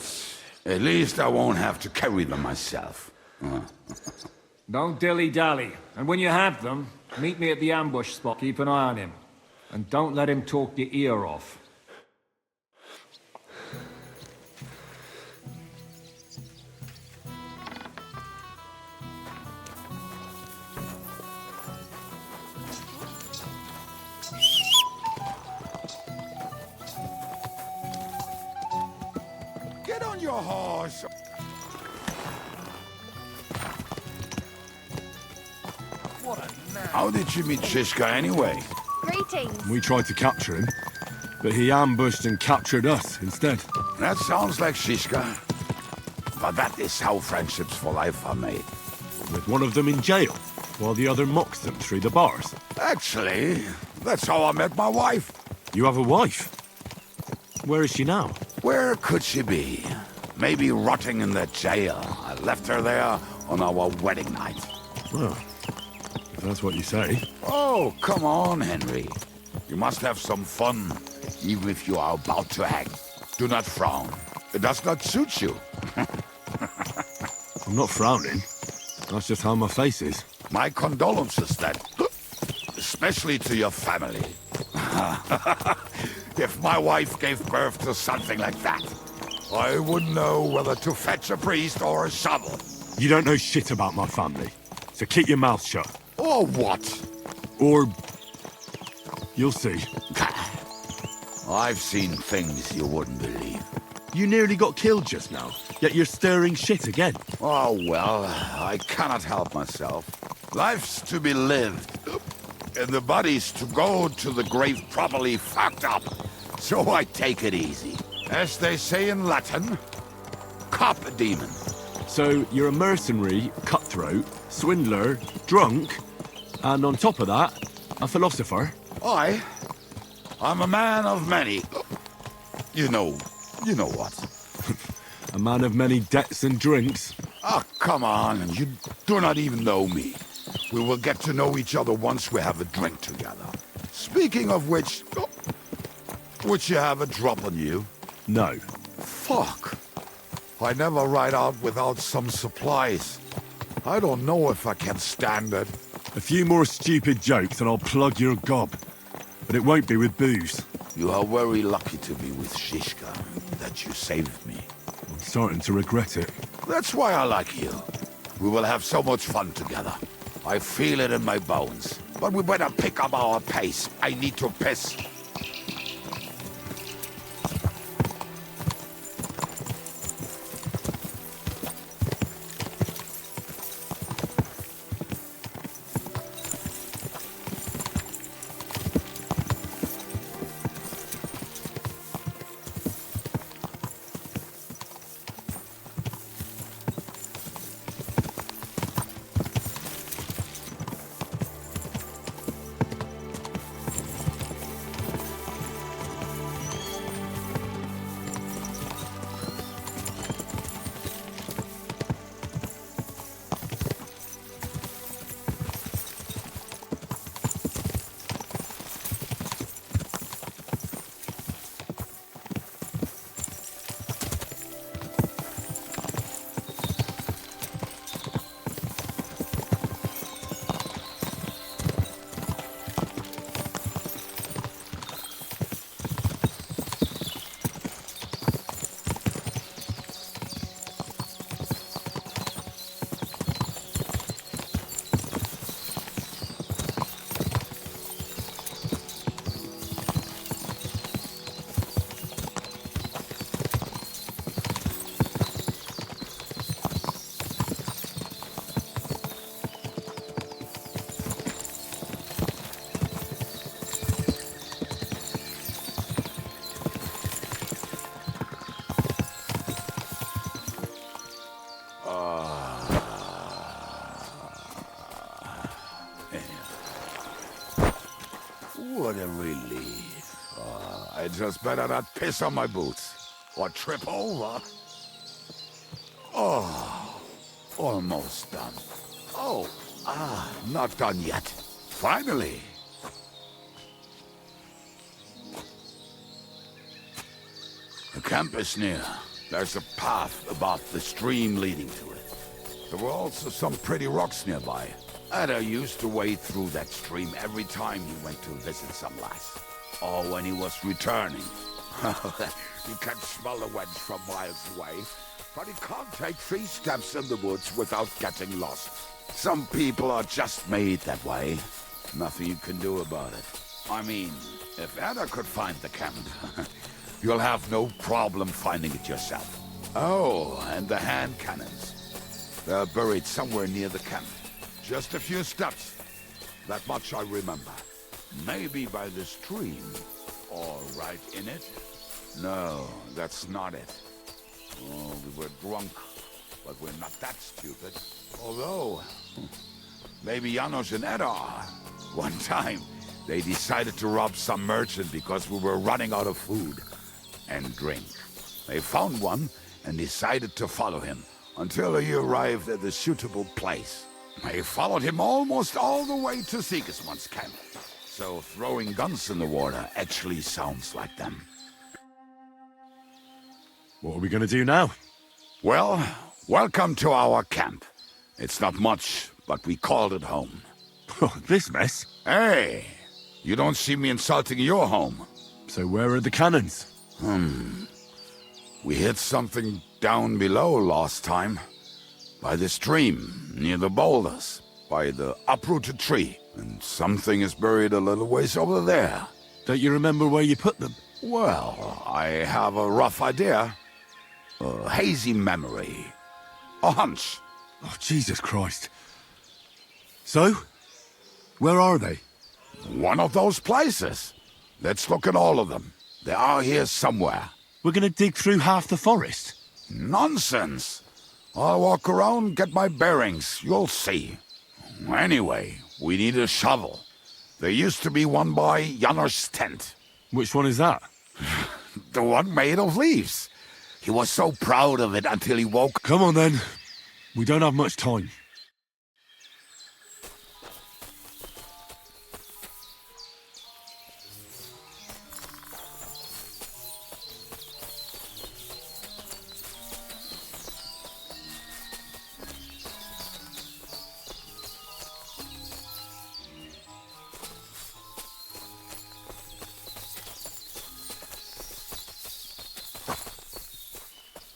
At least I won't have to carry them myself. Don't dilly-dally. And when you have them, meet me at the ambush spot. Keep an eye on him. And don't let him talk your ear off. Get on your horse! How did you meet Shishka anyway? Greetings. We tried to capture him, but he ambushed and captured us instead. That sounds like Shishka. But that is how friendships for life are made. With one of them in jail, while the other mocks them through the bars. Actually, that's how I met my wife. You have a wife? Where is she now? Where could she be? Maybe rotting in the jail. I left her there on our wedding night. Well, if that's what you say. Oh, come on, Henry. You must have some fun, even if you are about to hang. Do not frown. It does not suit you. I'm not frowning. That's just how my face is. My condolences, then. Especially to your family. If my wife gave birth to something like that, I wouldn't know whether to fetch a priest or a shovel. You don't know shit about my family, so keep your mouth shut. Or what? Or... you'll see. I've seen things you wouldn't believe. You nearly got killed just now, yet you're stirring shit again. Oh, well, I cannot help myself. Life's to be lived, and the body's to go to the grave properly fucked up. So I take it easy. As they say in Latin, cop a demon. So you're a mercenary, cutthroat, swindler, drunk, and on top of that, a philosopher? I'm a man of many... You know what. A man of many debts and drinks. Ah, come on, you do not even know me. We will get to know each other once we have a drink together. Speaking of which... would you have a drop on you? No. Fuck. I never ride out without some supplies. I don't know if I can stand it. A few more stupid jokes and I'll plug your gob. But it won't be with booze. You are very lucky to be with Shishka, that you saved me. I'm starting to regret it. That's why I like you. We will have so much fun together. I feel it in my bones. But we better pick up our pace. I need to piss. What a relief. I just better not piss on my boots. Or trip over. Oh, almost done. Oh, not done yet. Finally. The camp is near. There's a path above the stream leading to it. There were also some pretty rocks nearby. Ada used to wade through that stream every time he went to visit some lass. Or when he was returning. You can smell the wench from miles away, but he can't take 3 steps in the woods without getting lost. Some people are just made that way. Nothing you can do about it. I mean, if Ada could find the camp, you'll have no problem finding it yourself. Oh, and the hand cannons. They're buried somewhere near the camp. Just a few steps. That much I remember. Maybe by the stream. Or right in it. No, that's not it. Oh, we were drunk. But we're not that stupid. Although, maybe Janos and Eda are. One time, they decided to rob some merchant because we were running out of food and drink. They found one and decided to follow him until he arrived at a suitable place. They followed him almost all the way to Sigismund's camp. So throwing guns in the water actually sounds like them. What are we gonna do now? Well, welcome to our camp. It's not much, but we called it home. This mess? Hey, you don't see me insulting your home. So where are the cannons? We hit something down below last time. By the stream, near the boulders, by the uprooted tree. And something is buried a little ways over there. Don't you remember where you put them? Well, I have a rough idea. A hazy memory. A hunch. Oh, Jesus Christ. So? Where are they? One of those places. Let's look at all of them. They are here somewhere. We're gonna dig through half the forest? Nonsense. I'll walk around, get my bearings. You'll see. Anyway, we need a shovel. There used to be one by Janos' tent. Which one is that? The one made of leaves. He was so proud of it until he woke. Come on then. We don't have much time.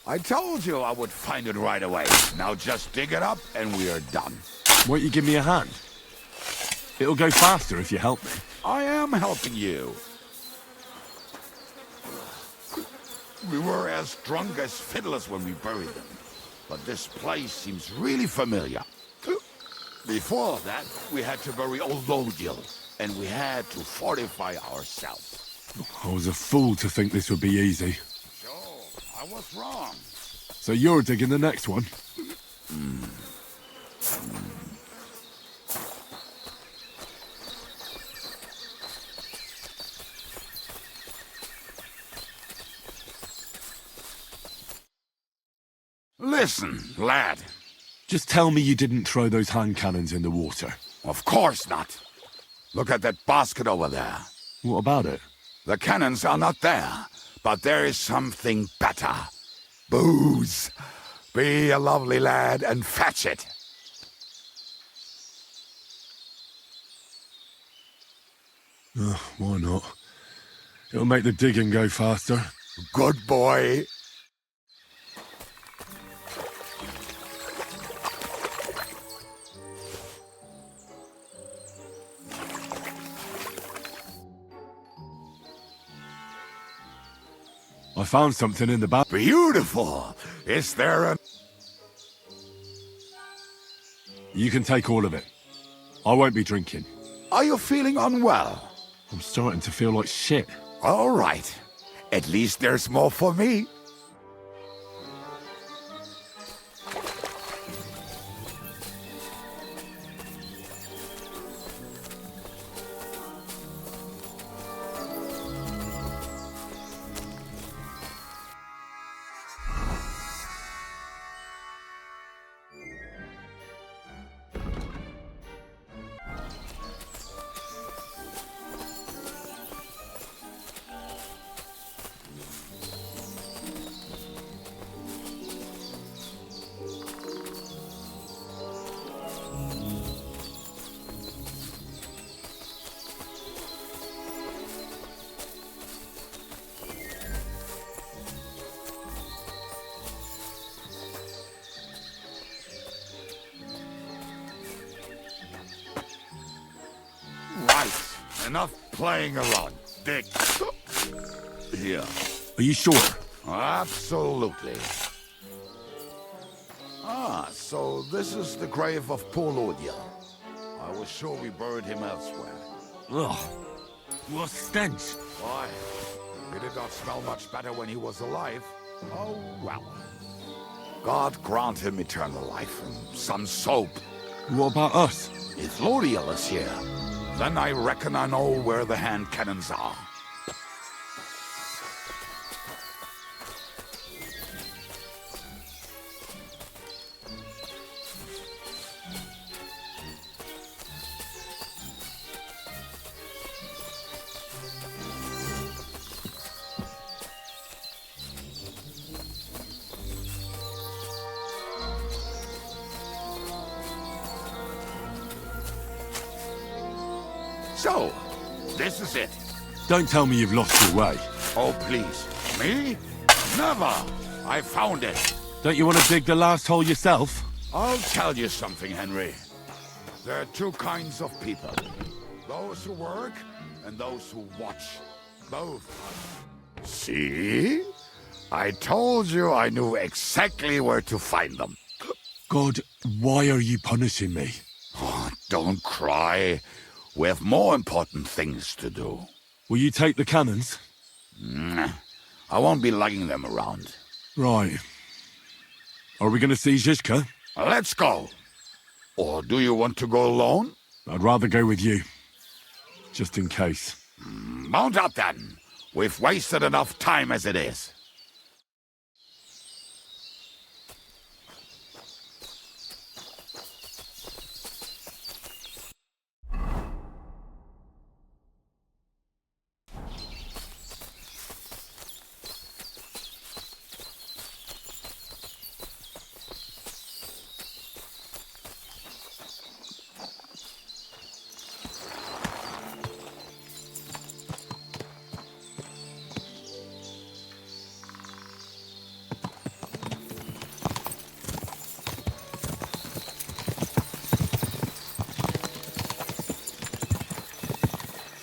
I told you I would find it right away. Now just dig it up and we are done. Won't you give me a hand? It'll go faster if you help me. I am helping you. We were as drunk as fiddlers when we buried them. But this place seems really familiar. Before that, we had to bury old Lodil, and we had to fortify ourselves. I was a fool to think this would be easy. I was wrong. So you're digging the next one? Listen, lad. Just tell me you didn't throw those hand cannons in the water. Of course not. Look at that basket over there. What about it? The cannons are not there. But there is something better. Booze. Be a lovely lad and fetch it. Why not? It'll make the digging go faster. Good boy. I found something in the back. Beautiful. Is there a... You can take all of it. I won't be drinking. Are you feeling unwell? I'm starting to feel like shit. All right. At least there's more for me. Enough playing around, Dick. Here. Are you sure? Absolutely. Ah, so this is the grave of poor Lord Yell. I was sure we buried him elsewhere. Ugh. What stench? Why? He did not smell much better when he was alive. Oh, well. God grant him eternal life and some soap. What about us? If Lodiel is here, then I reckon I know where the hand cannons are. So, this is it. Don't tell me you've lost your way. Oh, please. Me? Never! I found it. Don't you want to dig the last hole yourself? I'll tell you something, Henry. There are two kinds of people. Those who work and those who watch. Both. See? I told you I knew exactly where to find them. God, why are you punishing me? Oh, don't cry. We have more important things to do. Will you take the cannons? I won't be lugging them around. Right. Are we going to see Zizka? Let's go. Or do you want to go alone? I'd rather go with you. Just in case. Mount up then. We've wasted enough time as it is.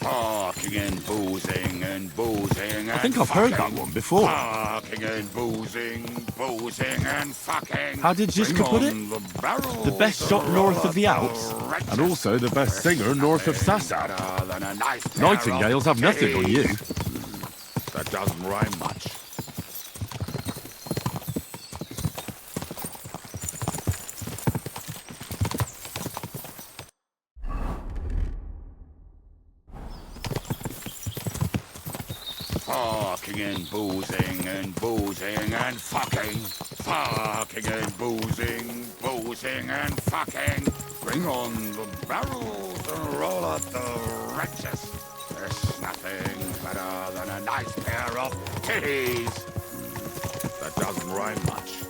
Talking and boozing and boozing. I think I've heard that one before. Talking and boozing and fucking. How did Zizka put it? The best shot north of the Alps, and also the best singer north of Sasau. Nightingales have nothing on you. That doesn't rhyme much. Fucking and boozing and fucking. Fucking and boozing and fucking. Bring on the barrels and roll out the wretches. There's nothing better than a nice pair of titties. That doesn't rhyme much.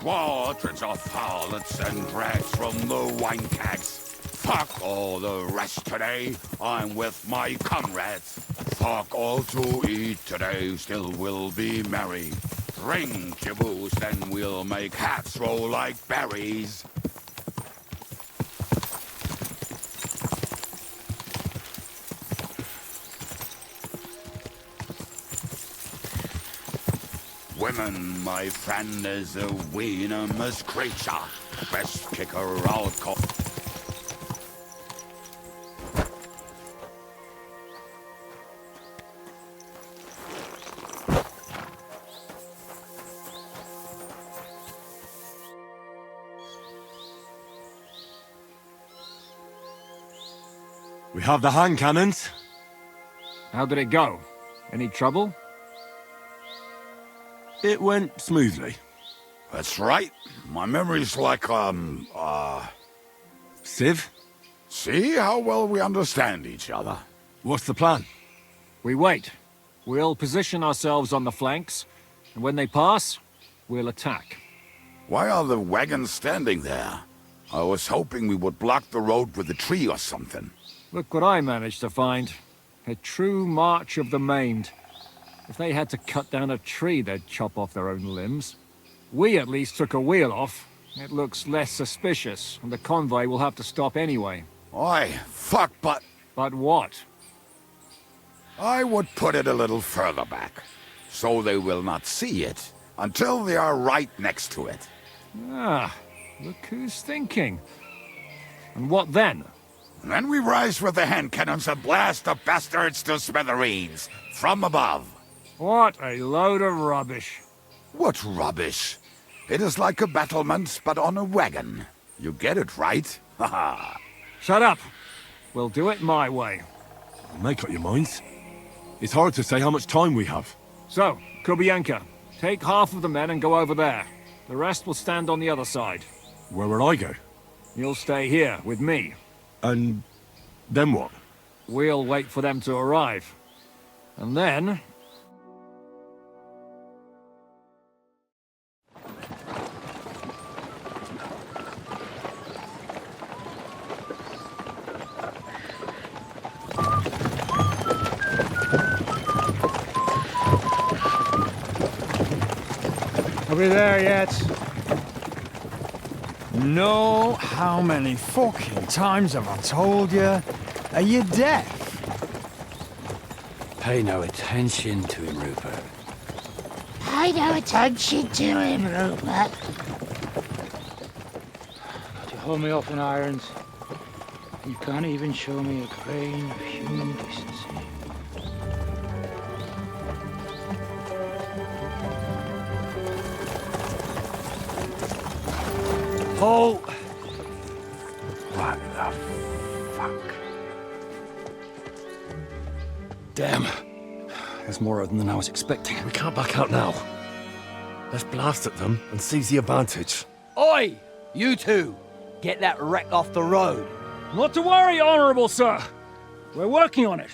Quadrants of harlots and drags from the wine kegs. Fuck all the rest today, I'm with my comrades. Fuck all to eat today, still we'll be merry. Drink your booze, then we'll make hats roll like berries. Women, my friend, is a venomous creature. Best kick her out. We have the hand cannons. How did it go? Any trouble? It went smoothly. That's right. My memory's like, Civ? See how well we understand each other. What's the plan? We wait. We'll position ourselves on the flanks, and when they pass, we'll attack. Why are the wagons standing there? I was hoping we would block the road with a tree or something. Look what I managed to find. A true march of the maimed. If they had to cut down a tree, they'd chop off their own limbs. We at least took a wheel off. It looks less suspicious, and the convoy will have to stop anyway. Oi, fuck, but... But what? I would put it a little further back, so they will not see it until they are right next to it. Ah, look who's thinking. And what then? Then we rise with the hand cannons and blast the bastards to smithereens, from above. What a load of rubbish. What rubbish? It is like a battlement, but on a wagon. You get it, right? Haha. Shut up. We'll do it my way. Make up your minds. It's hard to say how much time we have. So, Kubienka, take half of the men and go over there. The rest will stand on the other side. Where will I go? You'll stay here with me. And then what? We'll wait for them to arrive. And then... Are we there yet? No, how many fucking times have I told you? Are you deaf? Pay no attention to him, Rupert. Pay no attention to him, Rupert. You hold me up in irons. You can't even show me a grain of human decency. Oh! What the fuck? Damn. There's more of them than I was expecting. We can't back out now. Let's blast at them and seize the advantage. Oi! You two! Get that wreck off the road. Not to worry, Honorable Sir. We're working on it.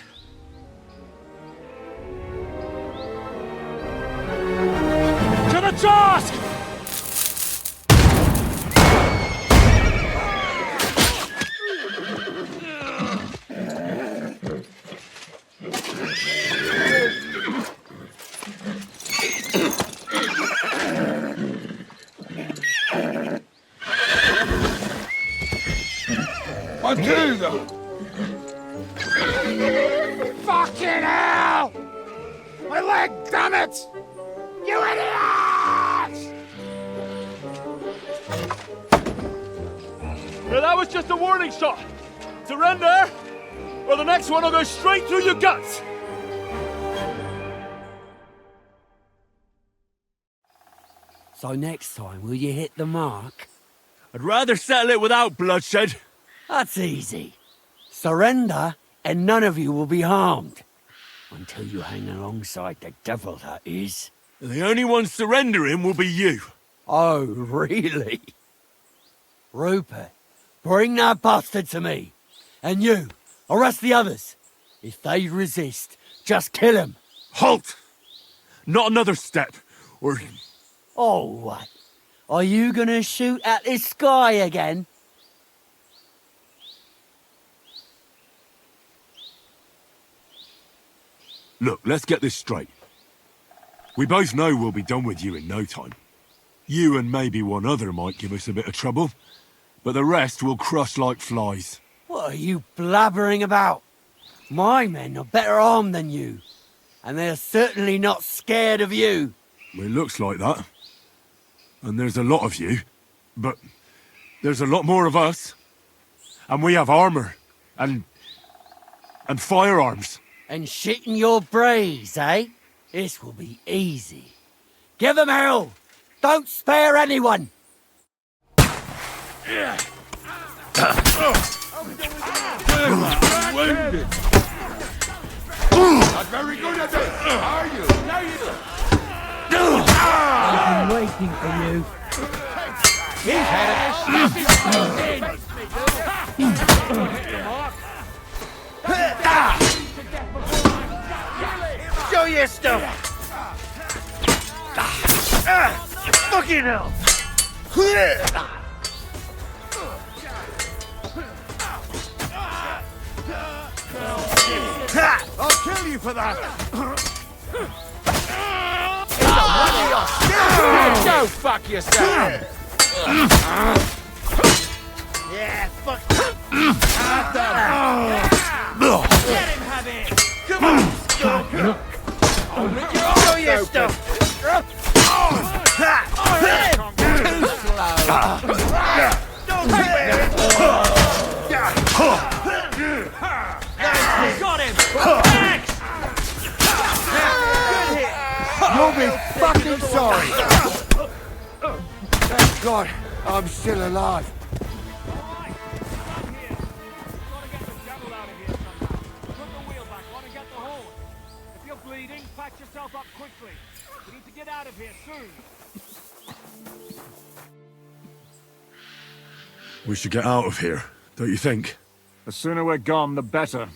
To the task! Undo them! Fucking hell! My leg, damn it! You idiots! Now that was just a warning shot. Surrender, or the next one will go straight through your guts. So next time, will you hit the mark? I'd rather settle it without bloodshed. That's easy. Surrender, and none of you will be harmed. Until you hang alongside the devil, that is. The only one surrendering will be you. Oh, really? Rupert, bring that bastard to me. And you, arrest the others. If they resist, just kill them. Halt! Not another step, or... Oh, what? Are you gonna shoot at the sky again? Look, let's get this straight. We both know we'll be done with you in no time. You and maybe one other might give us a bit of trouble, but the rest will crush like flies. What are you blabbering about? My men are better armed than you, and they're certainly not scared of you. Well, it looks like that. And there's a lot of you, but there's a lot more of us. And we have armor, and firearms. And shit in your brains, eh? This will be easy. Give them hell! Don't spare anyone! Wounded. Not very good at this, are you? I've been waiting for you. He's had it. Show your stuff. Fucking hell. I'll kill you for that! Go fuck yourself! Yeah, fuck. Let him have it! Come on! Show your stuff! Too slow! Don't keep it! Got him! Next! Good hit! You'll be fucking sorry! Thank God, I'm still alive. Patch yourself up quickly. We need to get out of here soon. We should get out of here, don't you think? The sooner we're gone, the better.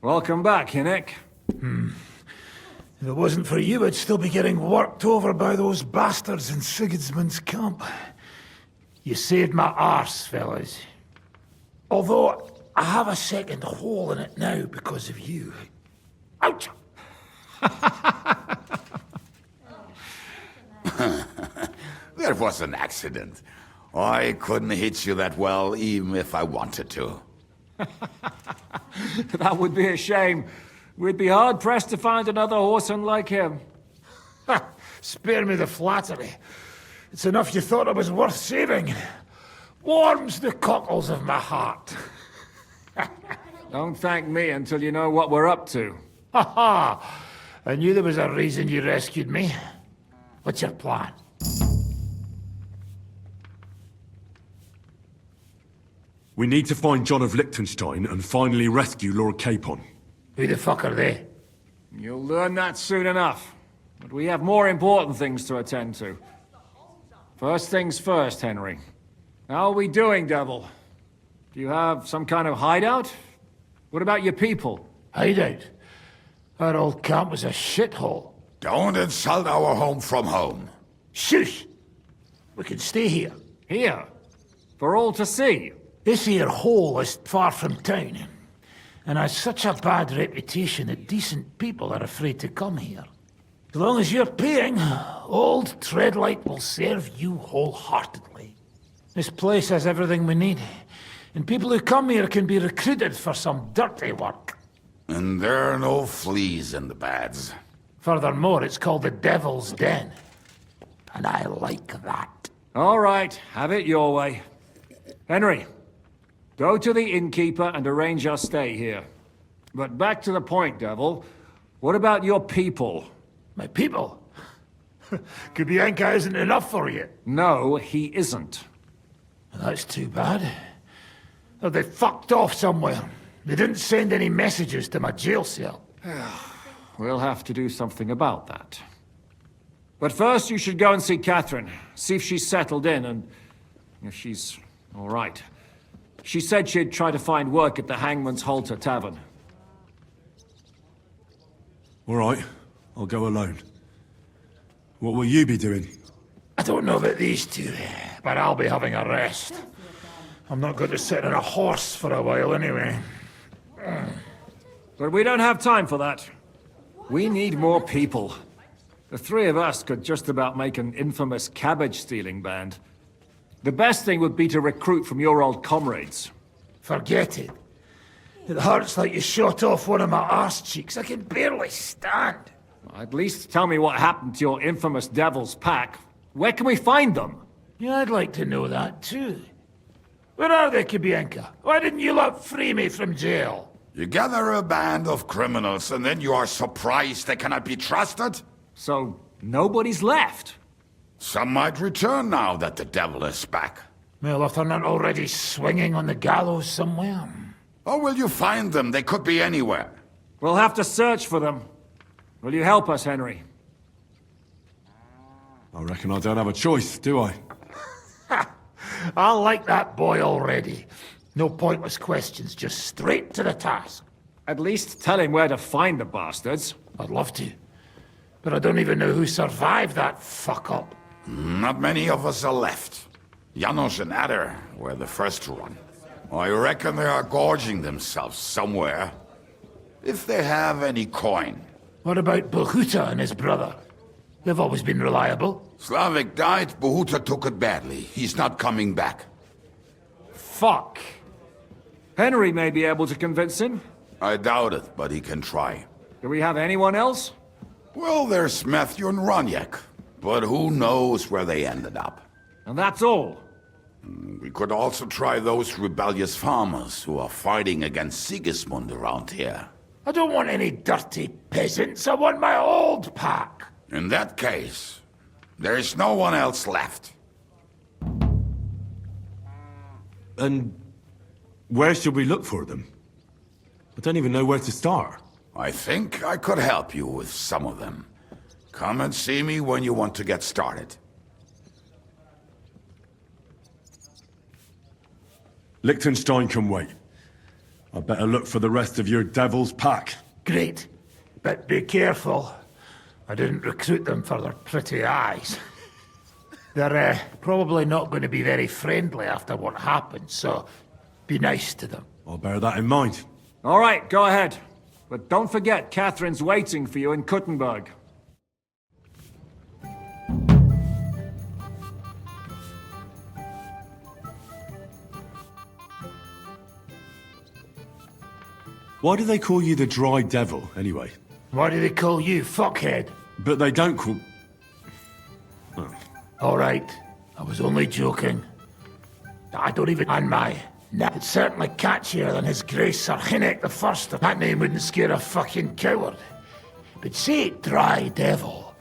Welcome back, Hinnick. If it wasn't for you, I'd still be getting worked over by those bastards in Sigismund's camp. You saved my arse, fellas. Although, I have a second hole in it now because of you. Ouch! There was an accident. I couldn't hit you that well, even if I wanted to. That would be a shame. We'd be hard-pressed to find another horseman like him. Spare me the flattery. It's enough you thought I was worth saving. Warms the cockles of my heart. Don't thank me until you know what we're up to. Ha ha! I knew there was a reason you rescued me. What's your plan? We need to find John of Liechtenstein and finally rescue Lord Capon. Who the fuck are they? You'll learn that soon enough. But we have more important things to attend to. First things first, Henry. How are we doing, Devil? Do you have some kind of hideout? What about your people? Hideout? Our old camp was a shithole. Don't insult our home from home. Shush! We can stay here. Here? For all to see? This here hole is far from town, and has such a bad reputation that decent people are afraid to come here. As long as you're paying, old Treadlight will serve you wholeheartedly. This place has everything we need, and people who come here can be recruited for some dirty work. And there are no fleas in the beds. Furthermore, it's called the Devil's Den, and I like that. All right, have it your way. Henry, go to the innkeeper and arrange our stay here. But back to the point, Devil. What about your people? My people? Kubienka isn't enough for you. No, he isn't. That's too bad. Oh, they fucked off somewhere. They didn't send any messages to my jail cell. We'll have to do something about that. But first you should go and see Catherine. See if she's settled in and if she's all right. She said she'd try to find work at the Hangman's Halter Tavern. All right, I'll go alone. What will you be doing? I don't know about these two, but I'll be having a rest. I'm not going to sit on a horse for a while anyway. But we don't have time for that. We need more people. The three of us could just about make an infamous cabbage-stealing band. The best thing would be to recruit from your old comrades. Forget it. It hurts like you shot off one of my arse cheeks. I can barely stand. At least tell me what happened to your infamous Devil's Pack. Where can we find them? Yeah, I'd like to know that too. Where are they, Kubienka? Why didn't you lot free me from jail? You gather a band of criminals and then you are surprised they cannot be trusted? So, nobody's left? Some might return now that the devil is back. Well, if they're not already swinging on the gallows somewhere. Or will you find them? They could be anywhere. We'll have to search for them. Will you help us, Henry? I reckon I don't have a choice, do I? I like that boy already. No pointless questions, just straight to the task. At least tell him where to find the bastards. I'd love to. But I don't even know who survived that fuck-up. Not many of us are left. Janos and Adder were the first to run. I reckon they are gorging themselves somewhere. If they have any coin. What about Bohuta and his brother? They've always been reliable. Slavik died, Bohuta took it badly. He's not coming back. Fuck. Henry may be able to convince him. I doubt it, but he can try. Do we have anyone else? Well, there's Matthew and Roniak, but who knows where they ended up. And that's all? We could also try those rebellious farmers who are fighting against Sigismund around here. I don't want any dirty peasants. I want my old pack. In that case, there's no one else left. And where should we look for them? I don't even know where to start. I think I could help you with some of them. Come and see me when you want to get started. Liechtenstein can wait. I better look for the rest of your devil's pack. Great. But be careful. I didn't recruit them for their pretty eyes. They're probably not going to be very friendly after what happened, so be nice to them. I'll bear that in mind. All right, go ahead. But don't forget, Catherine's waiting for you in Kuttenberg. Why do they call you the Dry Devil, anyway? Why do they call you fuckhead? But they don't call... Oh. All right, I was only joking. I don't even... And my... Nah, it's certainly catchier than His Grace Sir Hinnick the First. That name wouldn't scare a fucking coward. But say Dry Devil.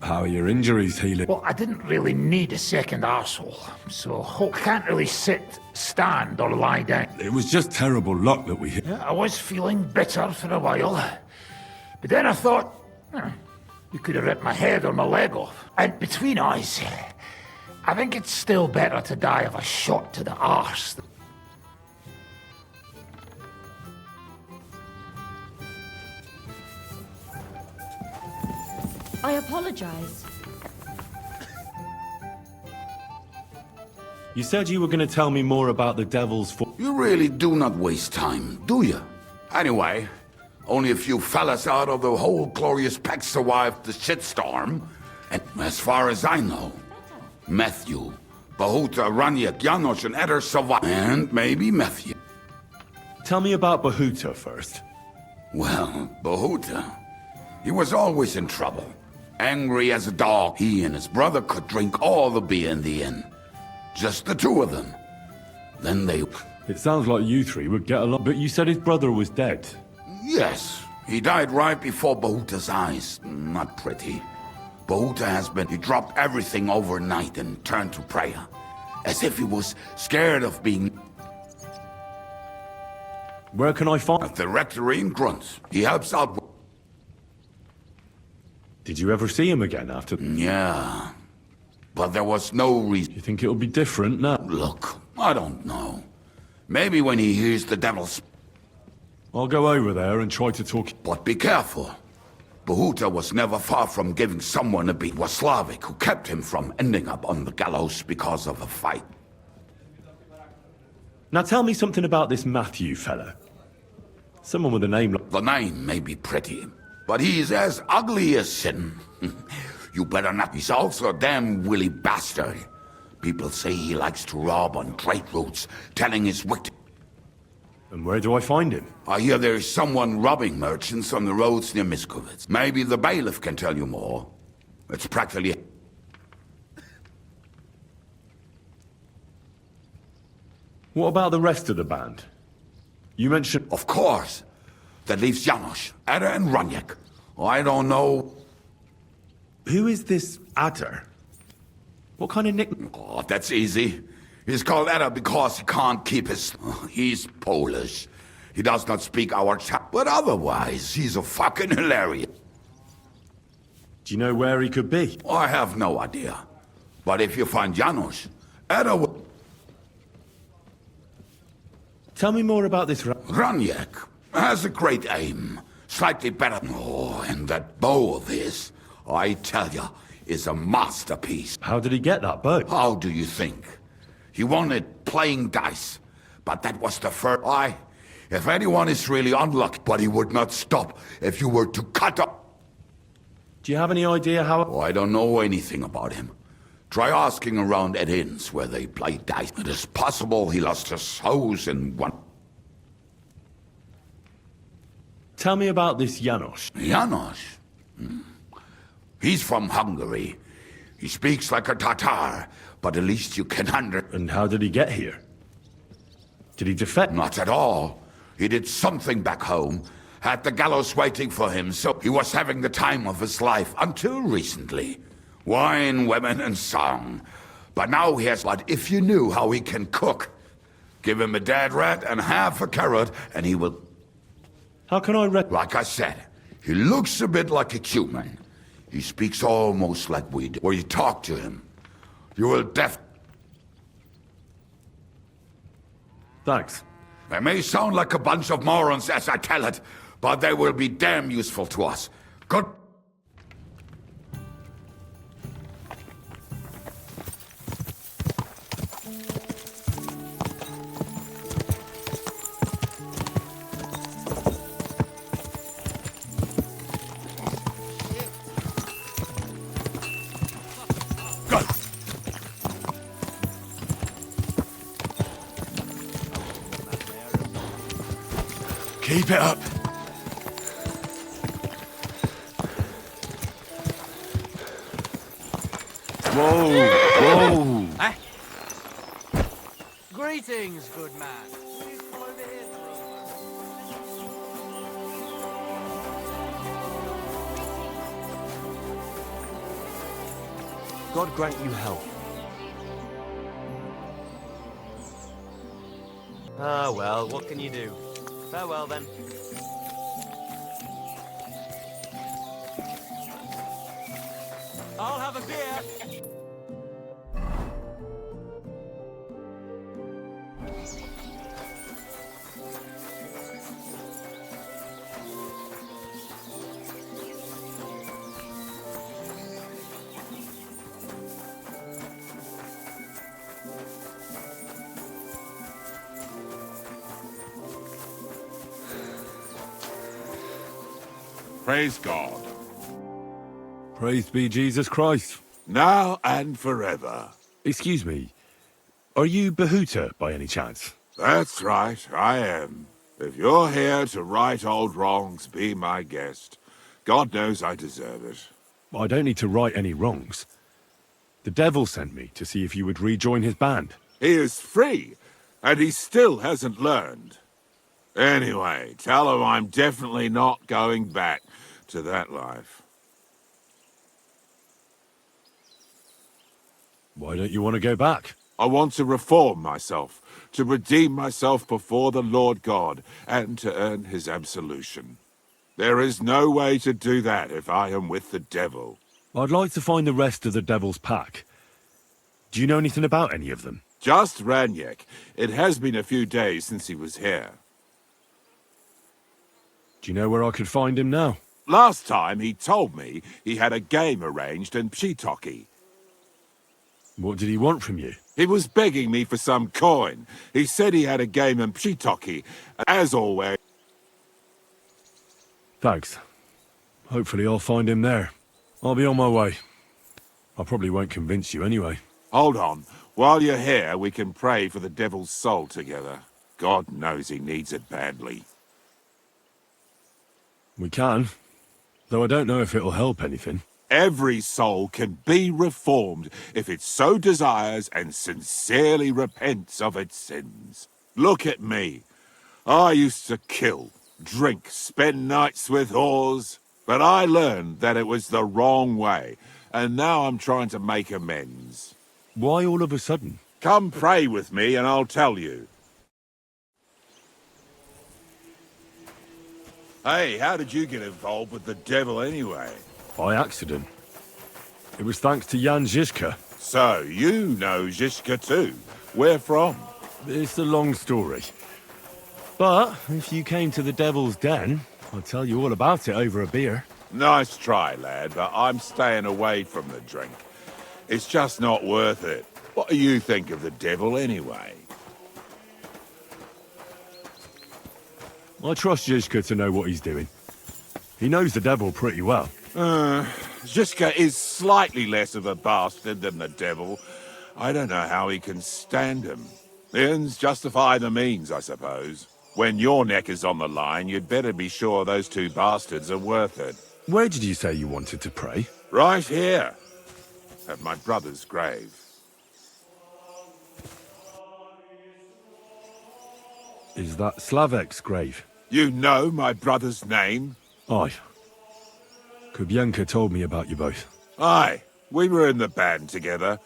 How are your injuries healing? Well, I didn't really need a second arsehole, so I can't really sit, stand, or lie down. It was just terrible luck that we hit. Yeah, I was feeling bitter for a while. But then I thought, you could have ripped my head or my leg off. And between us, I think it's still better to die of a shot to the arse. I apologize. You said you were going to tell me more about the Devil's Fort. You really do not waste time, do you? Anyway, only a few fellas out of the whole glorious pack survived the shitstorm. And as far as I know, Matthew, Bohuta, Raniak, Janos, and Eder survived. And maybe Matthew. Tell me about Bohuta first. Well, Bohuta, he was always in trouble. Angry as a dog, he and his brother could drink all the beer in the inn. Just the two of them. Then they... It sounds like you three would get along, but you said his brother was dead. Yes, he died right before Bohuta's eyes. Not pretty. Bohuta has been... He dropped everything overnight and turned to prayer. As if he was scared of being... Where can I find... At the rectory in Grunt. He helps out... Did you ever see him again after... Yeah. But there was no reason... You think it'll be different now? Look, I don't know. Maybe when he hears the devil's... I'll go over there and try to talk... But be careful. Bohuta was never far from giving someone a beat. It was Slavik who kept him from ending up on the gallows because of a fight. Now tell me something about this Matthew fella. Someone with a name like... The name may be pretty, but he's as ugly as sin. You better not. He's also a damn willy bastard. People say he likes to rob on trade routes, telling his victims. And where do I find him? I hear there is someone robbing merchants on the roads near Miskovitz. Maybe the bailiff can tell you more. It's practically... What about the rest of the band? You mentioned... Of course. That leaves Janos, Ada and Raniak. I don't know... Who is this Ada? What kind of nickname? Oh, that's easy. He's called Ada because he can't keep his... He's Polish. He does not speak our chat, but otherwise, he's a fucking hilarious. Do you know where he could be? I have no idea. But if you find Janos, Ada will... Tell me more about this... Raniak has a great aim. Slightly better... Oh, and that bow of his, I tell you, is a masterpiece. How did he get that bow? How do you think? He wanted playing dice, but that was the first. If anyone is really unlucky, but he would not stop if you were to cut up. Do you have any idea how... Oh, I don't know anything about him. Try asking around at inns where they play dice. It is possible he lost his hose in one... Tell me about this Janos. Janos? He's from Hungary. He speaks like a Tatar, but at least you can And how did he get here? Did he defect? Not at all. He did something back home. Had the gallows waiting for him, so he was having the time of his life until recently. Wine, women, and song. But now he has... But if you knew how he can cook, give him a dead rat and half a carrot, and he will... How can I Like I said, he looks a bit like a human. He speaks almost like we do. Where you talk to him, you will Thanks. They may sound like a bunch of morons as I tell it, but they will be damn useful to us. Good. Keep it up. Whoa, whoa. Greetings, good man. Please come over here God grant you health. Ah, well, what can you do? Farewell, then. I'll have a beer. Praise God. Praised be Jesus Christ. Now and forever. Excuse me. Are you Behuta by any chance? That's right, I am. If you're here to right old wrongs, be my guest. God knows I deserve it. I don't need to right any wrongs. The devil sent me to see if you would rejoin his band. He is free, and he still hasn't learned. Anyway, tell him I'm definitely not going back to that life. Why don't you want to go back? I want to reform myself, to redeem myself before the Lord God, and to earn his absolution. There is no way to do that if I am with the devil. I'd like to find the rest of the devil's pack. Do you know anything about any of them? Just Ranyek. It has been a few days since he was here. Do you know where I could find him now? Last time he told me he had a game arranged in Pshitoki. What did he want from you? He was begging me for some coin. He said he had a game in Pshitoki. As always... Thanks. Hopefully I'll find him there. I'll be on my way. I probably won't convince you anyway. Hold on. While you're here, we can pray for the devil's soul together. God knows he needs it badly. We can, though I don't know if it'll help anything. Every soul can be reformed if it so desires and sincerely repents of its sins. Look at me. I used to kill, drink, spend nights with whores, but I learned that it was the wrong way, and now I'm trying to make amends. Why all of a sudden? Come pray with me and I'll tell you. Hey, how did you get involved with the devil anyway? By accident. It was thanks to Jan Žižka. So, you know Žižka too. Where from? It's a long story. But if you came to the Devil's Den, I'll tell you all about it over a beer. Nice try, lad, but I'm staying away from the drink. It's just not worth it. What do you think of the devil, anyway? I trust Zizka to know what he's doing. He knows the devil pretty well. Zizka is slightly less of a bastard than the devil. I don't know how he can stand him. The ends justify the means, I suppose. When your neck is on the line, you'd better be sure those two bastards are worth it. Where did you say you wanted to pray? Right here, at my brother's grave. Is that Slavek's grave? You know my brother's name? Aye. Kubienka told me about you both. Aye, we were in the band together,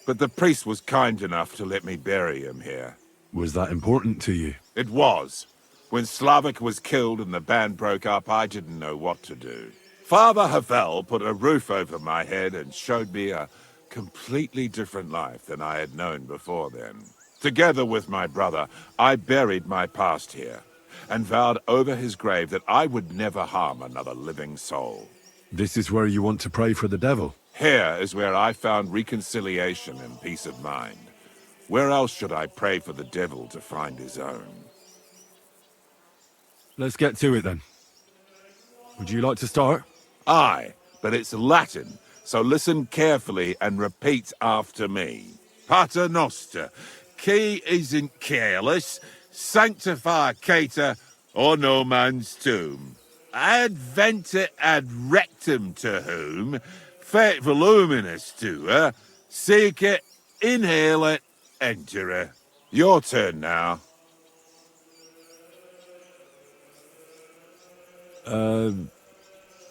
but the priest was kind enough to let me bury him here. Was that important to you? It was. When Slavik was killed and the band broke up, I didn't know what to do. Father Havel put a roof over my head and showed me a completely different life than I had known before then. Together with my brother, I buried my past here, and vowed over his grave that I would never harm another living soul. This is where you want to pray for the devil? Here is where I found reconciliation and peace of mind. Where else should I pray for the devil to find his own? Let's get to it then. Would you like to start? Aye, but it's Latin, so listen carefully and repeat after me. Pater Noster, qui isn't careless, sanctificata or no man's tomb. Adventure ad rectum to whom, fet voluminous to her, seek it, inhale it, enter her. Your turn now.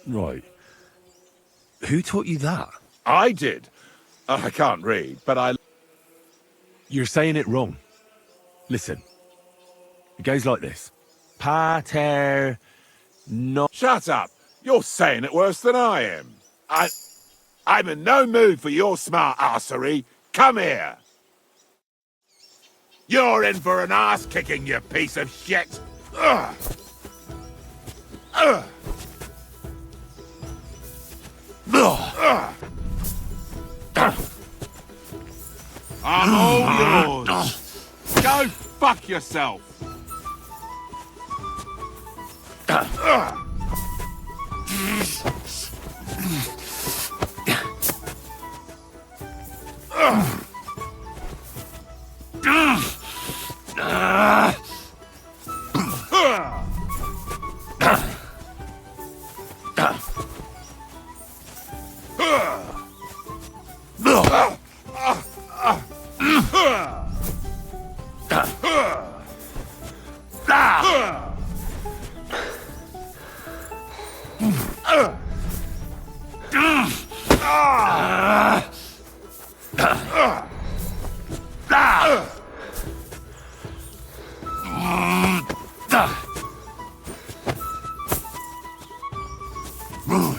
Right. Who taught you that? I did. I can't read, but I... You're saying it wrong. Listen. It goes like this. Pater... No... Shut up! You're saying it worse than I am. I'm in no mood for your smart arsery. Come here! You're in for an ass-kicking, you piece of shit! Ugh! Ugh! Ugh! I'm all yours! Go fuck yourself! Ugh!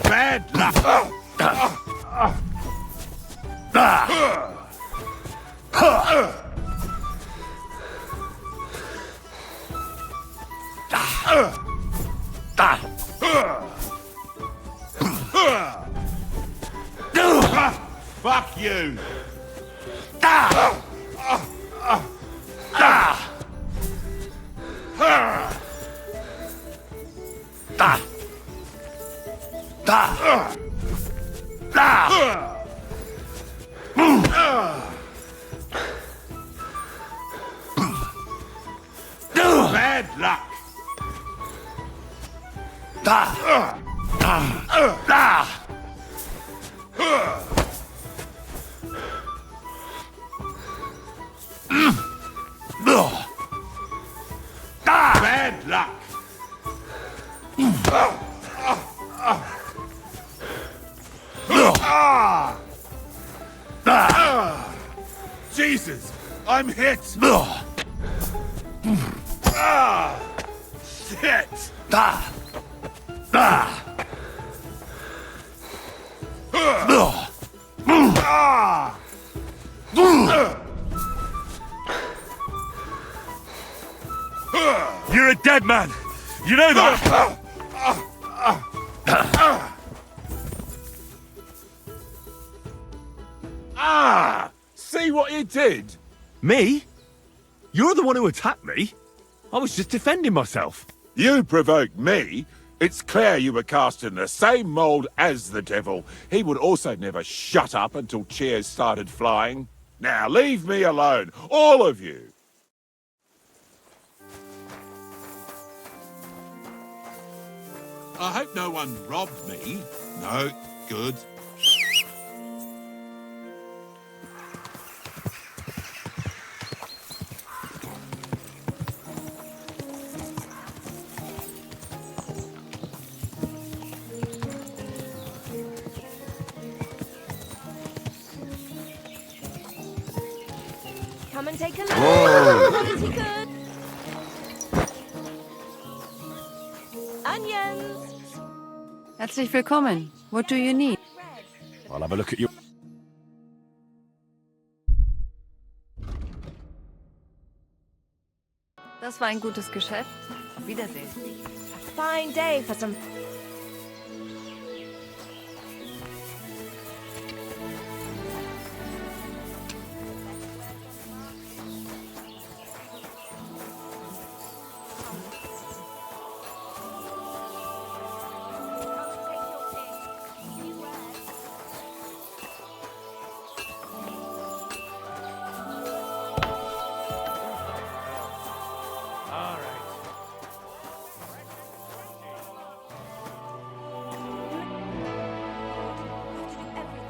Bad luck! Fuck you! Bad luck! Bad luck! Jesus! I'm hit! Shit! You're a dead man! You know that! see what you did? Me? You're the one who attacked me. I was just defending myself. You provoked me. It's clear you were cast in the same mould as the devil. He would also never shut up until cheers started flying. Now leave me alone, all of you. I hope no one robbed me. No, good. Come and take a look. Whoa. Hot as you could. Onions. Herzlich willkommen. What do you need? I'll have a look at you. Das war ein gutes Geschäft. Auf Wiedersehen. A fine day for some...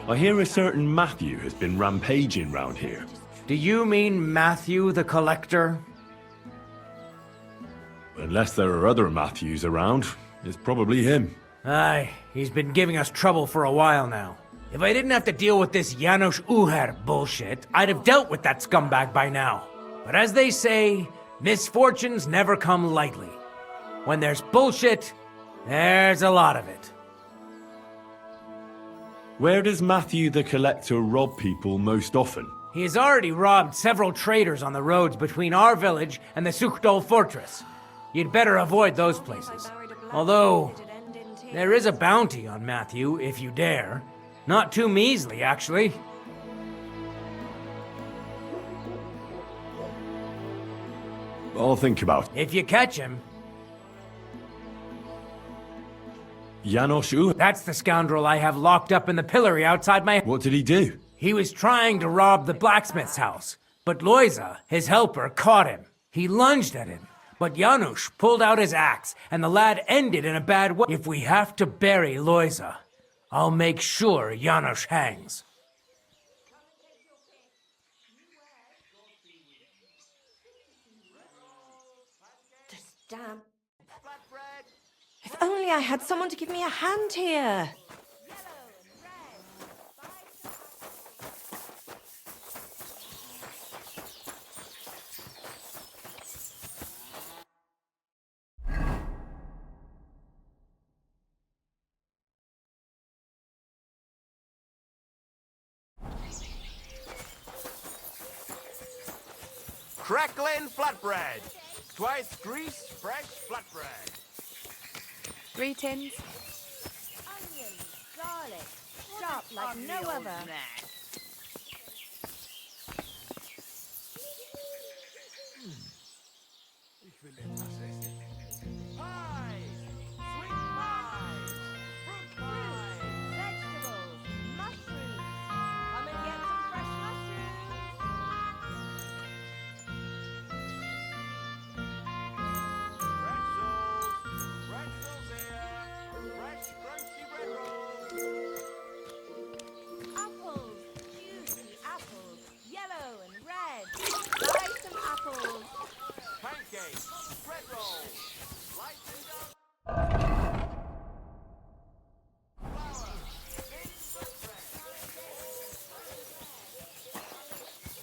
I hear a certain Matthew has been rampaging round here. Do you mean Matthew the Collector? Unless there are other Matthews around, it's probably him. Aye, he's been giving us trouble for a while now. If I didn't have to deal with this Janos Uher bullshit, I'd have dealt with that scumbag by now. But as they say, misfortunes never come lightly. When there's bullshit, there's a lot of it. Where does Matthew the Collector rob people most often? He has already robbed several traders on the roads between our village and the Sukhdol fortress. You'd better avoid those places. Although, there is a bounty on Matthew, if you dare. Not too measly, actually. I'll think about it. If you catch him... Janos Uher? That's the scoundrel I have locked up in the pillory outside my... What did he do? He was trying to rob the blacksmith's house, but Loisa, his helper, caught him. He lunged at him, but Janusz pulled out his axe, and the lad ended in a bad way. If we have to bury Loisa, I'll make sure Janusz hangs. Damn. If only I had someone to give me a hand here. Crackling flatbread. Twice greased, fresh flatbread. Greetings. Onions, garlic, sharp like no other.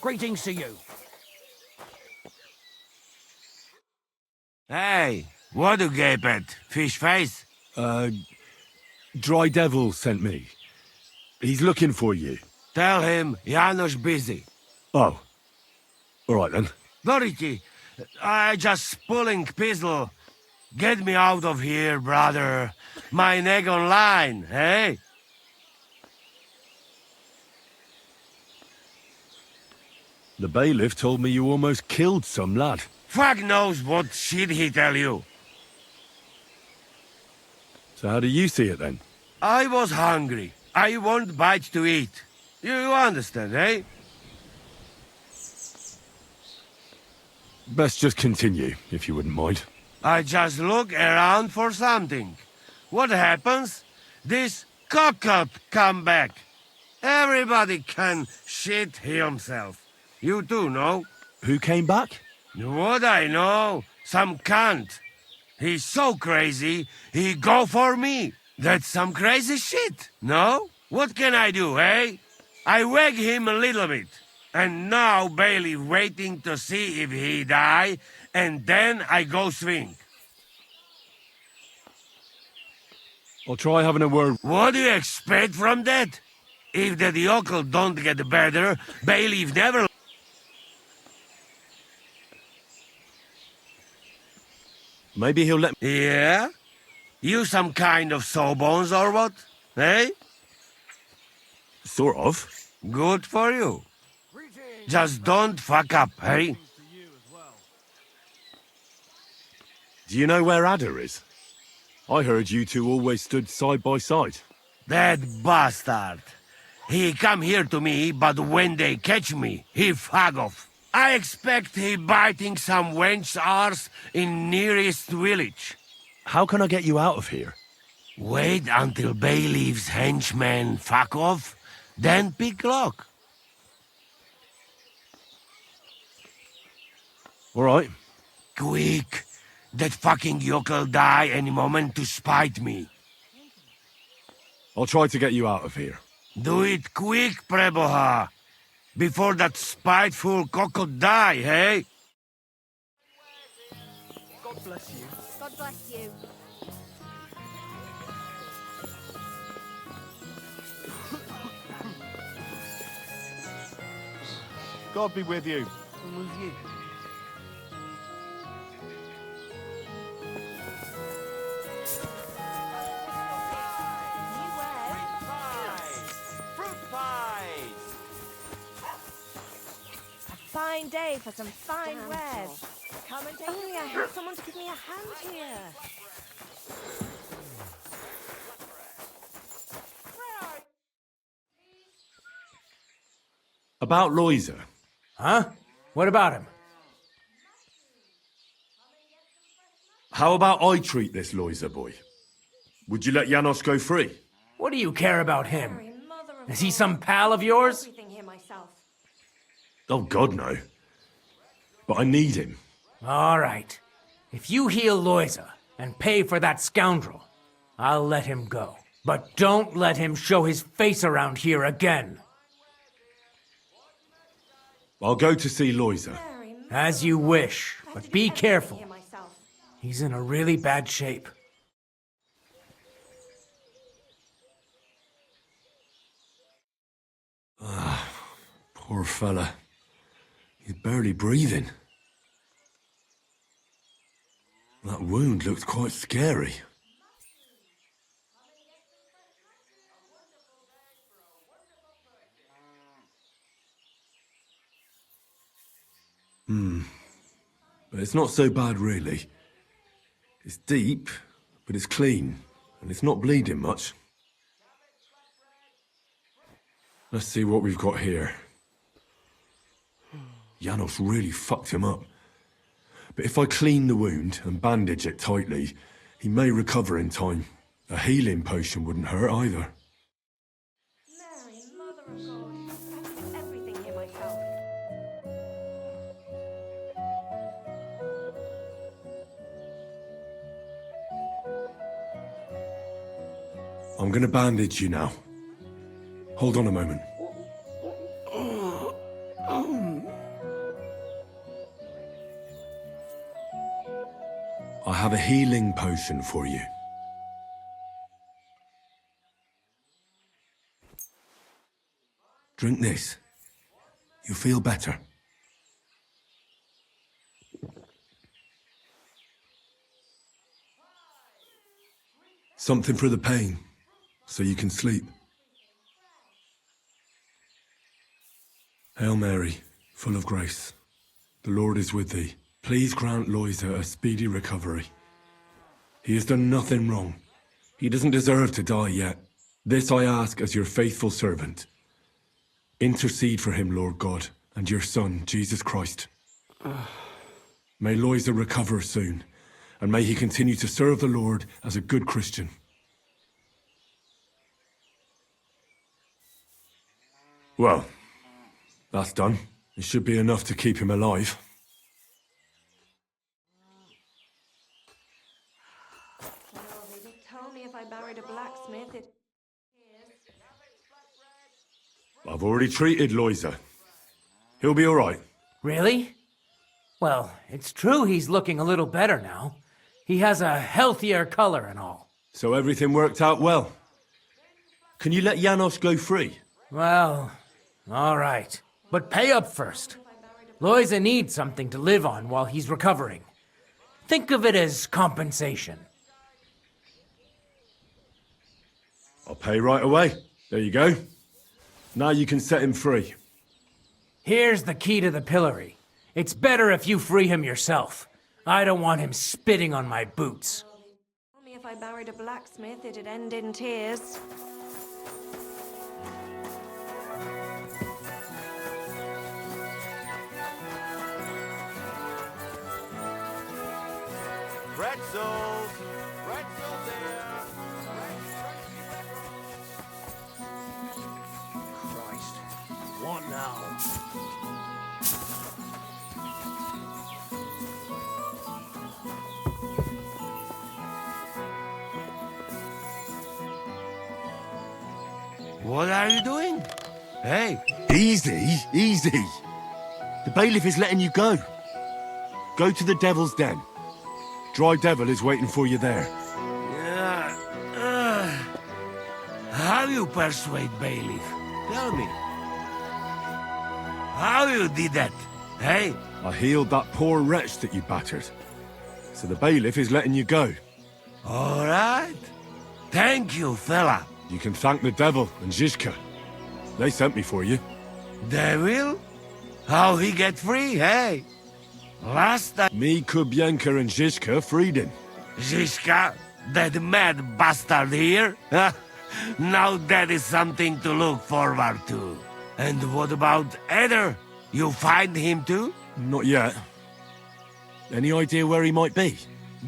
Greetings to you. Hey, what do Gambit? Fish face? Dry Devil sent me. He's looking for you. Tell him Janos busy. Oh. All right then. Dorothy, I just pulling pistol. Get me out of here, brother. My neck on line, hey? The bailiff told me you almost killed some lad. Fuck knows what shit he tell you. So how do you see it then? I was hungry. I want bite to eat. You understand, eh? Best just continue, if you wouldn't mind. I just look around for something. What happens? This cockle come back. Everybody can shit himself. You too, no? Who came back? What I know? Some cunt. He's so crazy, he go for me. That's some crazy shit, no? What can I do, eh? I wag him a little bit. And now Bailey waiting to see if he die, and then I go swing. I'll try having a word. What do you expect from that? If the yokel don't get better, Bailey never... Maybe he'll let me... Yeah? You some kind of sawbones or what? Eh? Sort of. Good for you. Just don't fuck up, eh? Do you know where Ada is? I heard you two always stood side by side. That bastard. He come here to me, but when they catch me, he fuck off. I expect he biting some wench's arse in nearest village. How can I get you out of here? Wait until Bailiff's henchmen fuck off, then pick lock. All right. Quick! That fucking yokel die any moment to spite me. I'll try to get you out of here. Do it quick, Preboha! Before that spiteful cockle die, hey? God bless you. God bless you. God be with you. And with you. Fine day for some fine wares. Come and take Only I had someone to give me a hand here. About Loiser. Huh? What about him? How about I treat this Loiser boy? Would you let Janos go free? What do you care about him? Is he some pal of yours? Everything here myself. Oh, God, no. But I need him. All right. If you heal Loiser and pay for that scoundrel, I'll let him go. But don't let him show his face around here again. I'll go to see Loiser. As you wish, but be careful. He's in a really bad shape. Ah, poor fella. He's barely breathing. That wound looked quite scary. But it's not so bad, really. It's deep, but it's clean, and it's not bleeding much. Let's see what we've got here. Janos really fucked him up. But if I clean the wound and bandage it tightly, he may recover in time. A healing potion wouldn't hurt either. Mary, Mother of God, I can do everything here myself. I'm gonna bandage you now. Hold on a moment. I have a healing potion for you. Drink this. You'll feel better. Something for the pain, so you can sleep. Hail Mary, Full of grace, the Lord is with thee. Please grant Loisa a speedy recovery. He has done nothing wrong. He doesn't deserve to die yet. This I ask as your faithful servant. Intercede for him, Lord God, and your Son, Jesus Christ. May Loisa recover soon, and may he continue to serve the Lord as a good Christian. Well, that's done. It should be enough to keep him alive. They told me if I married a blacksmith, it... I've already treated Loisa. He'll be all right. Really? Well, it's true he's looking a little better now. He has a healthier color and all. So everything worked out well. Can you let Janos go free? Well, all right. But pay up first. Loisa needs something to live on while he's recovering. Think of it as compensation. I'll pay right away. There you go. Now you can set him free. Here's the key to the pillory. It's better if you free him yourself. I don't want him spitting on my boots. Told me if I married a blacksmith, it'd end in tears. Pretzels! Pretzels there! Christ. What now? What are you doing? Hey! Easy, easy. The bailiff is letting you go. Go to the Devil's Den. Dry Devil is waiting for you there. How you persuade bailiff? Tell me. How you did that? Hey? I healed that poor wretch that you battered. So the bailiff is letting you go. All right. Thank you, fella. You can thank the devil and Zizka. They sent me for you. Devil? How he get free, hey? Last time... Me, Kubienka and Zizka freed him. Zizka? That mad bastard here? Now that is something to look forward to. And what about Eder? You find him too? Not yet. Any idea where he might be?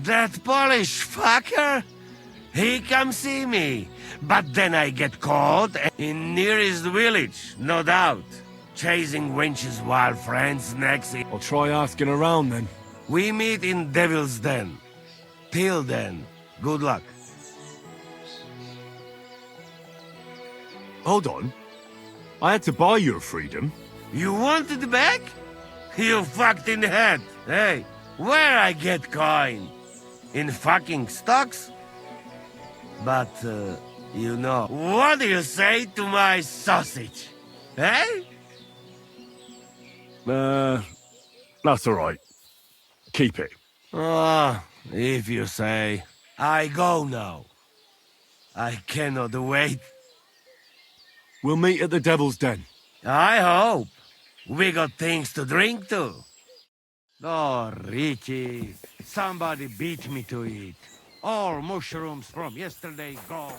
That Polish fucker? He come see me, but then I get caught in nearest village, no doubt. Chasing wenches while friends next. I'll try asking around then. We meet in Devil's Den. Till then, good luck. Hold on. I had to buy your freedom. You want it back? You fucked in the head. Hey, where I get coin? In fucking stocks? But, you know, what do you say to my sausage? Hey? That's all right. Keep it. If you say. I go now. I cannot wait. We'll meet at the Devil's Den. I hope. We got things to drink too. Oh, Richie, somebody beat me to it. All mushrooms from yesterday gone.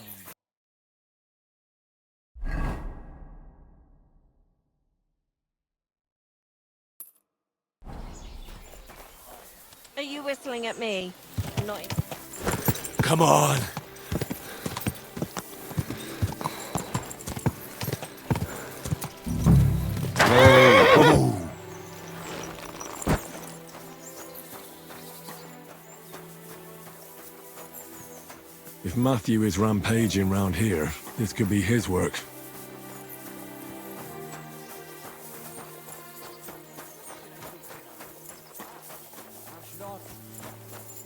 Are you whistling at me? Not... Come on. Oh. If Matthew is rampaging round here, this could be his work.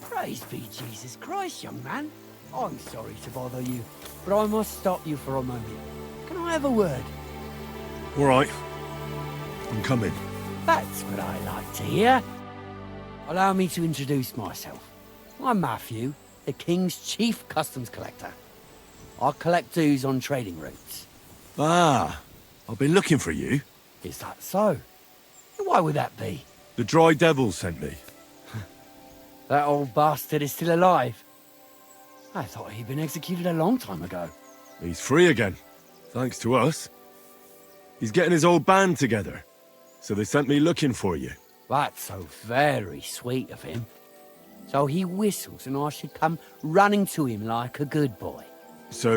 Praise be Jesus Christ, young man. I'm sorry to bother you, but I must stop you for a moment. Can I have a word? All right. I'm coming. That's what I like to hear. Allow me to introduce myself. I'm Matthew, the King's chief customs collector. I collect dues on trading routes. Ah, I've been looking for you. Is that so? Why would that be? The Dry Devil sent me. That old bastard is still alive. I thought he'd been executed a long time ago. He's free again, thanks to us. He's getting his old band together, so they sent me looking for you. That's so very sweet of him. So he whistles and I should come running to him like a good boy. So,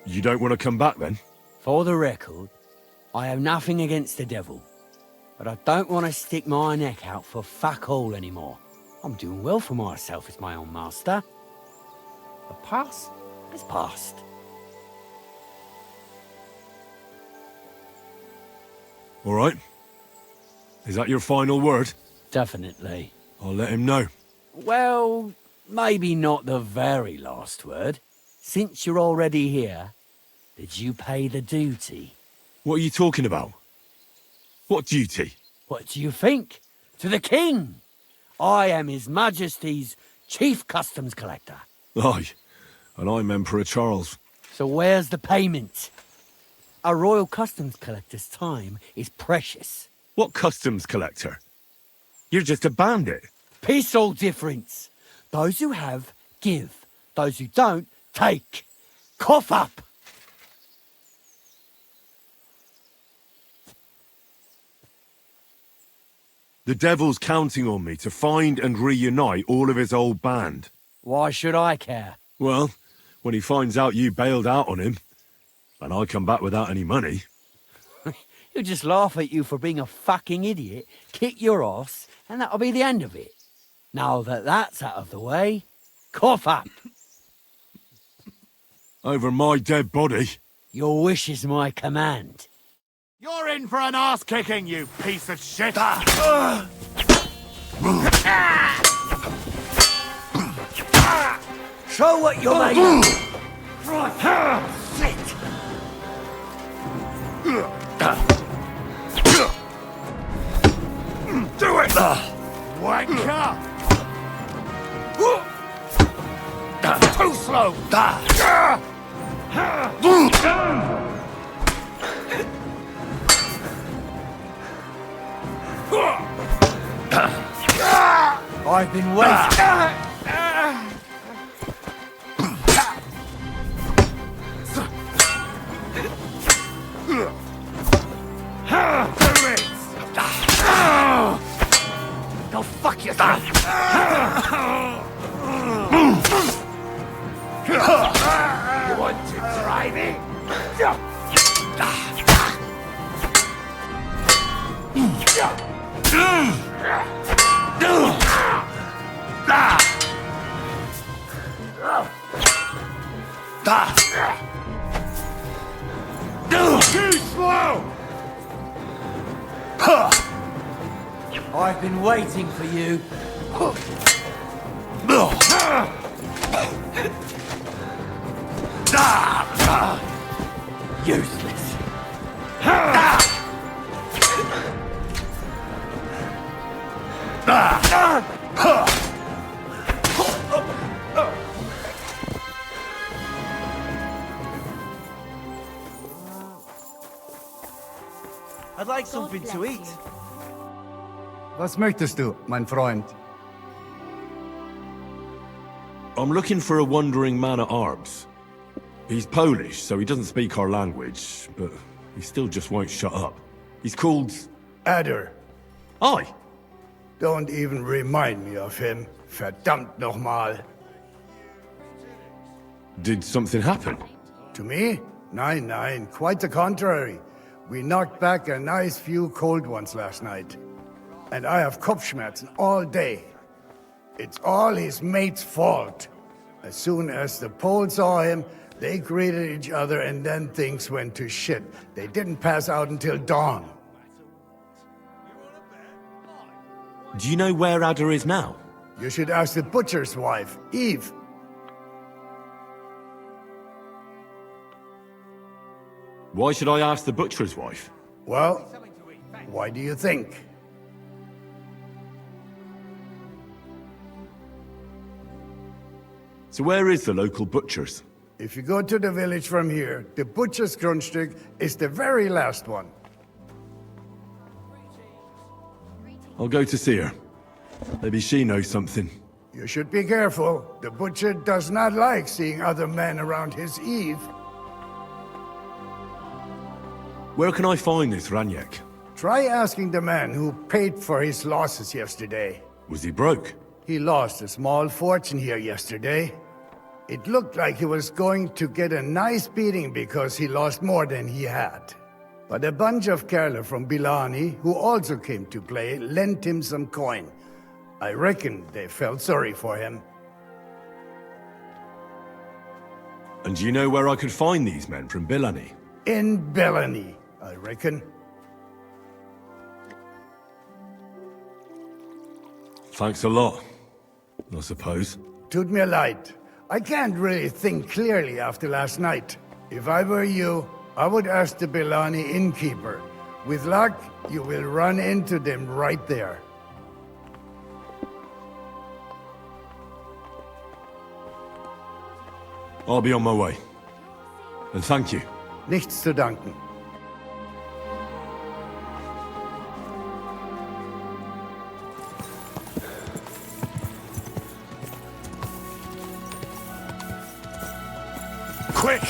you don't want to come back then? For the record, I have nothing against the devil, but I don't want to stick my neck out for fuck all anymore. I'm doing well for myself as my own master. The past is past. All right. Is that your final word? Definitely. I'll let him know. Well, maybe not the very last word. Since you're already here, did you pay the duty? What are you talking about? What duty? What do you think? To the king! I am His Majesty's Chief Customs Collector. Aye, and I'm Emperor Charles. So where's the payment? A royal customs collector's time is precious. What customs collector? You're just a bandit. Peace all difference. Those who have, give. Those who don't, take. Cough up! The devil's counting on me to find and reunite all of his old band. Why should I care? Well, when he finds out you bailed out on him, and I come back without any money... He'll just laugh at you for being a fucking idiot, kick your ass, and that'll be the end of it. Now that that's out of the way, cough up! Over my dead body. Your wish is my command. You're in for an ass-kicking, you piece of shit! Show what you're made of! Shit! Do it! Wanker! Too slow! I've been waiting. Go fuck yourself. You want to try me? Too slow! I've been waiting for you. Useless. I'd like something to eat. Was möchtest du, mein Freund? I'm looking for a wandering man at arms. He's Polish, so he doesn't speak our language, but he still just won't shut up. He's called... Adder. Aye. Don't even remind me of him. Verdammt nochmal. Did something happen? To me? Nein, nein, quite the contrary. We knocked back a nice few cold ones last night. And I have Kopfschmerzen all day. It's all his mate's fault. As soon as the Poles saw him, they greeted each other and then things went to shit. They didn't pass out until dawn. Do you know where Adder is now? You should ask the butcher's wife, Eve. Why should I ask the butcher's wife? Well, why do you think? So where is the local butcher's? If you go to the village from here, the butcher's Grundstück is the very last one. I'll go to see her. Maybe she knows something. You should be careful. The butcher does not like seeing other men around his Eve. Where can I find this Raniek? Try asking the man who paid for his losses yesterday. Was he broke? He lost a small fortune here yesterday. It looked like he was going to get a nice beating because he lost more than he had. But a bunch of Kerler from Bilani, who also came to play, lent him some coin. I reckon they felt sorry for him. And do you know where I could find these men from Bilani? In Bilani, I reckon. Thanks a lot, I suppose. Tut mir leid. I can't really think clearly after last night. If I were you, I would ask the Bilani innkeeper. With luck, you will run into them right there. I'll be on my way. And thank you. Nichts zu danken. Quick!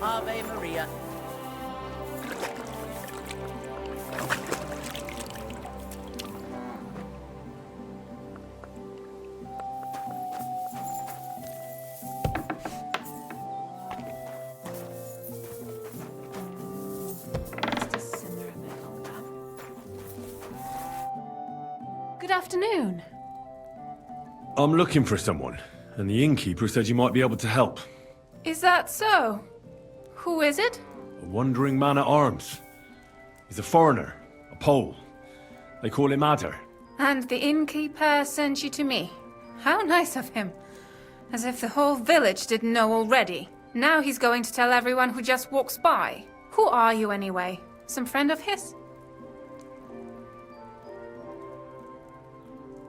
Ave Maria. Good afternoon. I'm looking for someone, and the innkeeper said you might be able to help. Is that so? Who is it? A wandering man at arms. He's a foreigner, a Pole. They call him Adder. And the innkeeper sent you to me. How nice of him. As if the whole village didn't know already. Now he's going to tell everyone who just walks by. Who are you anyway? Some friend of his?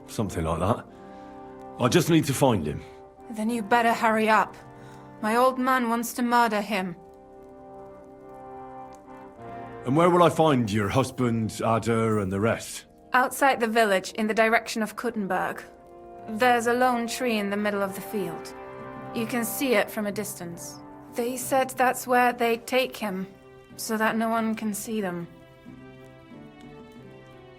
Something like that. I just need to find him. Then you better hurry up. My old man wants to murder him. And where will I find your husband, Adder, and the rest? Outside the village, in the direction of Kuttenberg. There's a lone tree in the middle of the field. You can see it from a distance. They said that's where they'd take him, so that no one can see them.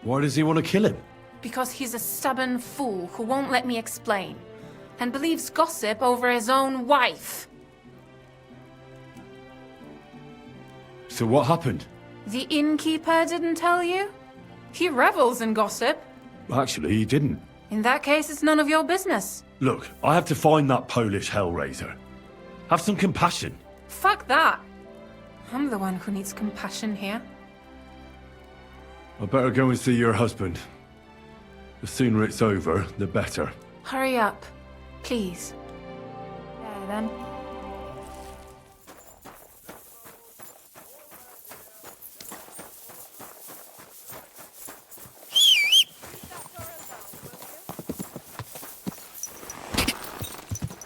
Why does he want to kill him? Because he's a stubborn fool who won't let me explain, and believes gossip over his own wife. So what happened? The innkeeper didn't tell you? He revels in gossip. Actually, he didn't. In that case, it's none of your business. Look, I have to find that Polish hellraiser. Have some compassion. Fuck that. I'm the one who needs compassion here. I better go and see your husband. The sooner it's over, the better. Hurry up, please. There then.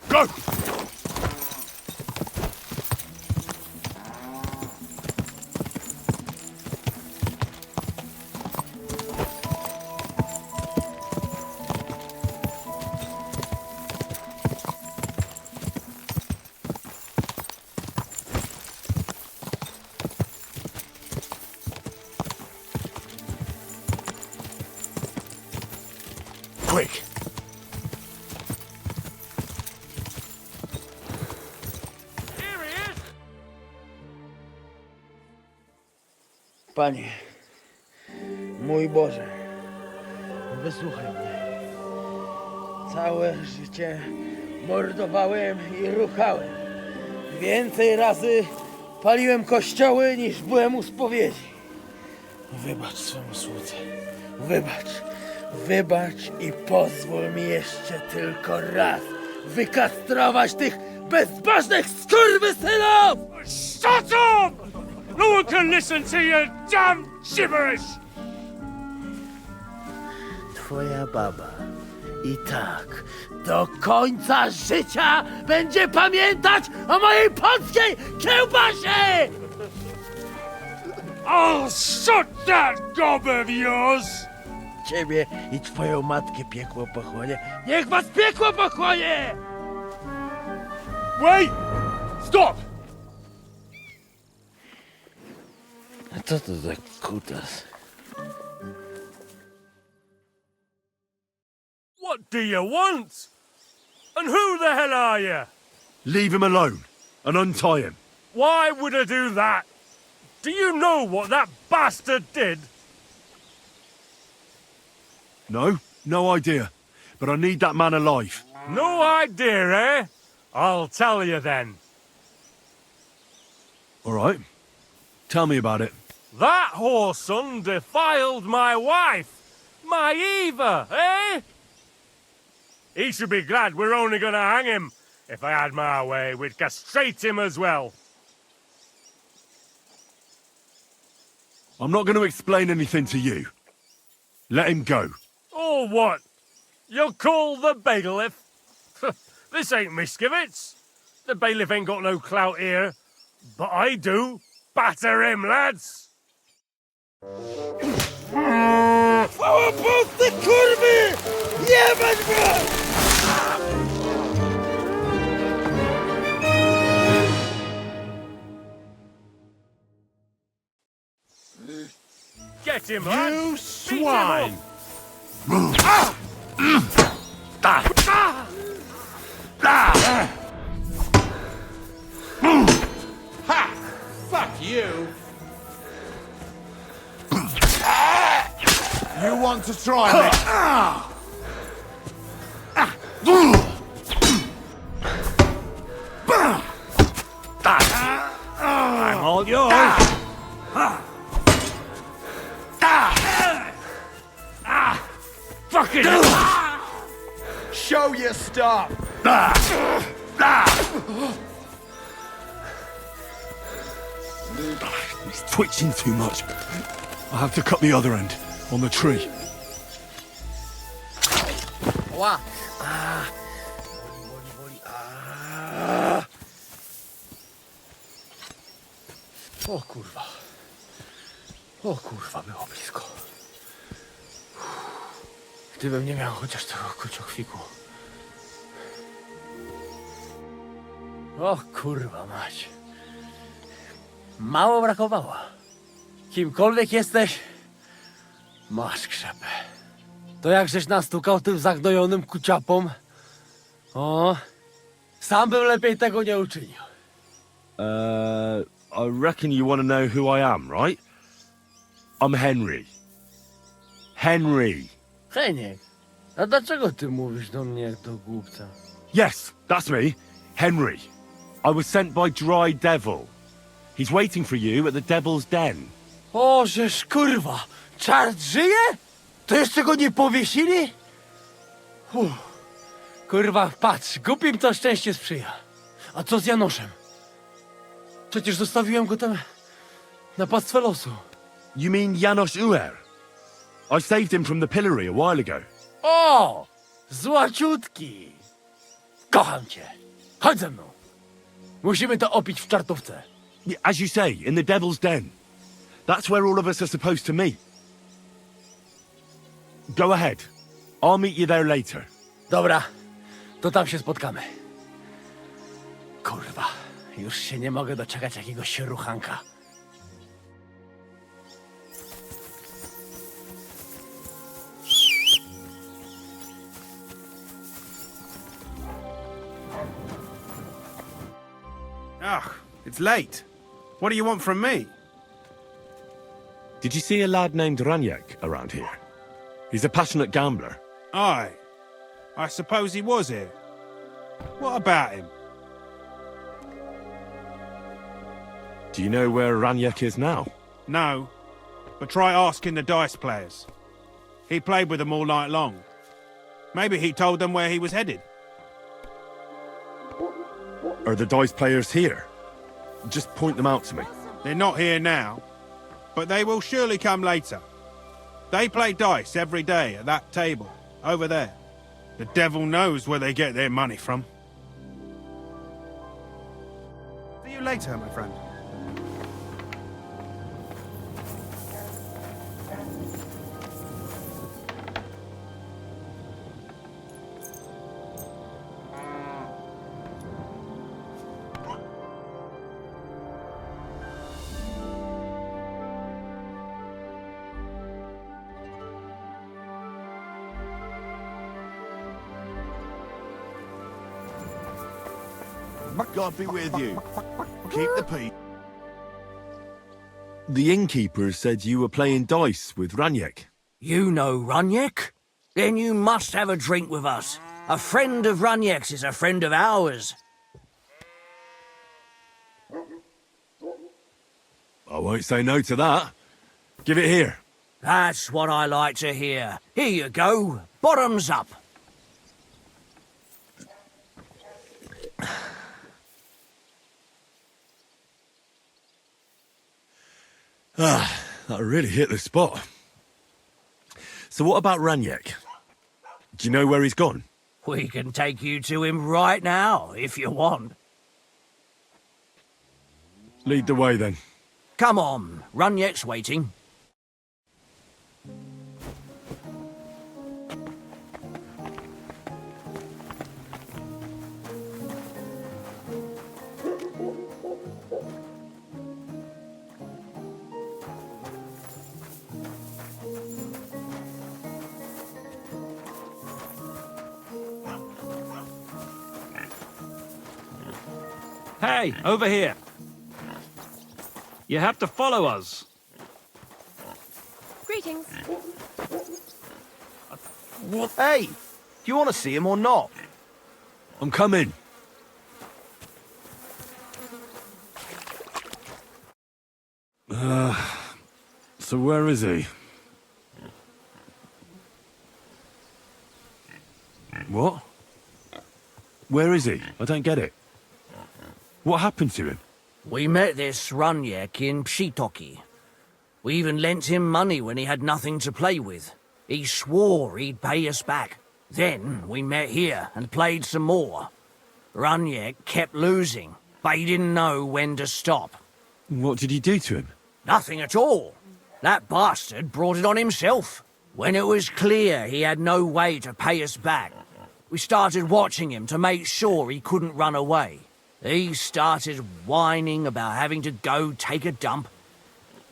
Go! Quick! Panie, mój Boże, wysłuchaj mnie. Całe życie mordowałem i ruchałem. Więcej razy paliłem kościoły, niż byłem u spowiedzi. Wybacz swemu słudze. Wybacz i pozwól mi jeszcze tylko raz wykastrować tych bezbożnych skurwysynów! Shut up! No one can listen to your damn gibberish! twoja baba. I tak, do końca życia będzie pamiętać o mojej polskiej kiełbasie! Oh, shut that gob of yours! Ciebie i twoją matkę piekło pochłonie. Niech was piekło pochłonie! Wait! Stop! A co to za kutas? What do you want? And who the hell are you? Leave him alone and untie him. Why would I do that? Do you know what that bastard did? No, no idea. But I need that man alive. No idea, eh? I'll tell you then. All right. Tell me about it. That whoreson defiled my wife, my Eva, eh? He should be glad we're only gonna hang him. If I had my way, we'd castrate him as well. I'm not going to explain anything to you. Let him go. Or what? You'll call the bailiff? This ain't Miskevitz. The bailiff ain't got no clout here. But I do. Batter him, lads! Chwała Polsce, kurwy! Jebać was! Get him, lads! You swine! Ha! Fuck you! You want to try me? I'm all yours! Fuck it! Show your stuff! He's twitching too much. I'll have to cut the other end, on the tree. Ła! O kurwa. O kurwa, było blisko. Gdybym nie miał chociaż tego kociokwiku. O kurwa mać. Mało brakowało. Kimkolwiek jesteś, masz krzepę. To jak żeś nastukał tym zagnojonym kuciapom? O, sam bym lepiej tego nie uczynił. I reckon you want to know who I am, right? I'm Henry. Henry. Heniek, a dlaczego ty mówisz do mnie jak do głupca? Yes, that's me. Henry. I was sent by Dry Devil. He's waiting for you at the Devil's Den. O, żeż kurwa, czart żyje? To jeszcze go nie powiesili? Kurwa, patrz, głupim to szczęście sprzyja. A co z Janoszem? Przecież zostawiłem go tam na pastwę losu. You mean Janos Uer? I saved him from the pillory a while ago. O! Złaciutki! Kocham cię. Chodź ze mną. Musimy to opić w czartówce. As you say, in the Devil's Den. That's where all of us are supposed to meet. Go ahead. I'll meet you there later. Dobra, to tam się spotkamy. Kurwa, już się nie mogę doczekać jakiegoś ruchanka. Ugh, it's late. What do you want from me? Did you see a lad named Raniak around here? He's a passionate gambler. Aye. I suppose he was here. What about him? Do you know where Raniak is now? No. But try asking the dice players. He played with them all night long. Maybe he told them where he was headed. Are the dice players here? Just point them out to me. They're not here now, but they will surely come later. They play dice every day at that table, over there. The devil knows where they get their money from. See you later, my friend. God be with you. Keep the peace. The innkeeper said you were playing dice with Raniek. You know Raniek? Then you must have a drink with us. A friend of Raniek's is a friend of ours. I won't say no to that. Give it here. That's what I like to hear. Here you go. Bottoms up. Ah, that really hit the spot. So what about Raniek? Do you know where he's gone? We can take you to him right now, if you want. Lead the way, then. Come on, Raniek's waiting. Hey, over here. You have to follow us. Greetings. What? Hey, do you want to see him or not? I'm coming. So where is he? What? Where is he? I don't get it. What happened to him? We met this Raniek in Pshitoki. We even lent him money when he had nothing to play with. He swore he'd pay us back. Then we met here and played some more. Raniek kept losing, but he didn't know when to stop. What did you do to him? Nothing at all. That bastard brought it on himself. When it was clear he had no way to pay us back, we started watching him to make sure he couldn't run away. He started whining about having to go take a dump.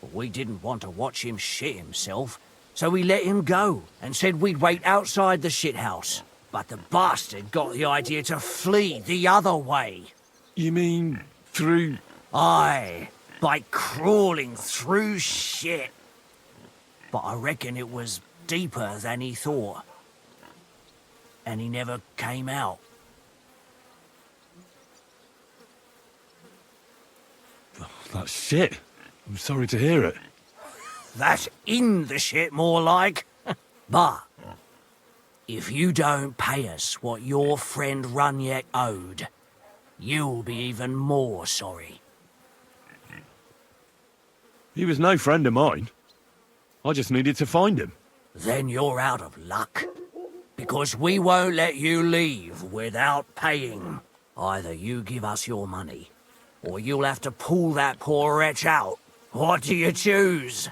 But we didn't want to watch him shit himself, so we let him go and said we'd wait outside the shithouse. But the bastard got the idea to flee the other way. You mean through... Aye, by crawling through shit. But I reckon it was deeper than he thought. And he never came out. That's shit. I'm sorry to hear it. That's in the shit, more like. But if you don't pay us what your friend Raniek owed, you'll be even more sorry. He was no friend of mine. I just needed to find him. Then you're out of luck. Because we won't let you leave without paying. Either you give us your money, or you'll have to pull that poor wretch out. What do you choose?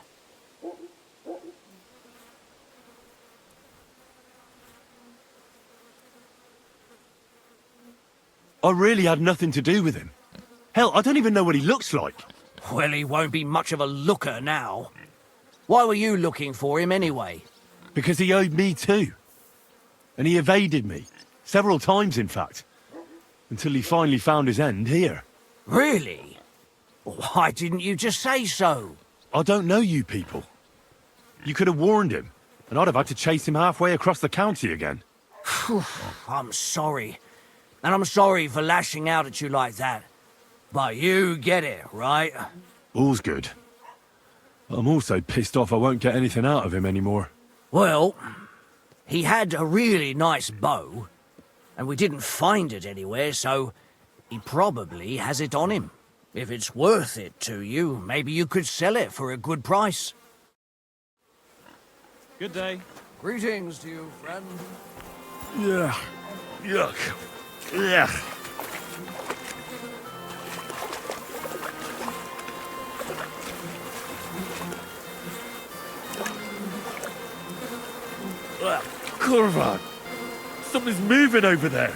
I really had nothing to do with him. Hell, I don't even know what he looks like. Well, he won't be much of a looker now. Why were you looking for him anyway? Because he owed me too. And he evaded me. Several times, in fact. Until he finally found his end here. Really? Why didn't you just say so? I don't know you people. You could have warned him, and I'd have had to chase him halfway across the county again. I'm sorry. And I'm sorry for lashing out at you like that. But you get it, right? All's good. I'm also pissed off I won't get anything out of him anymore. Well, he had a really nice bow, and we didn't find it anywhere, so he probably has it on him. If it's worth it to you, maybe you could sell it for a good price. Good day. Greetings to you, friend. Yeah. Yuck. Yeah. Kurva! Something's moving over there.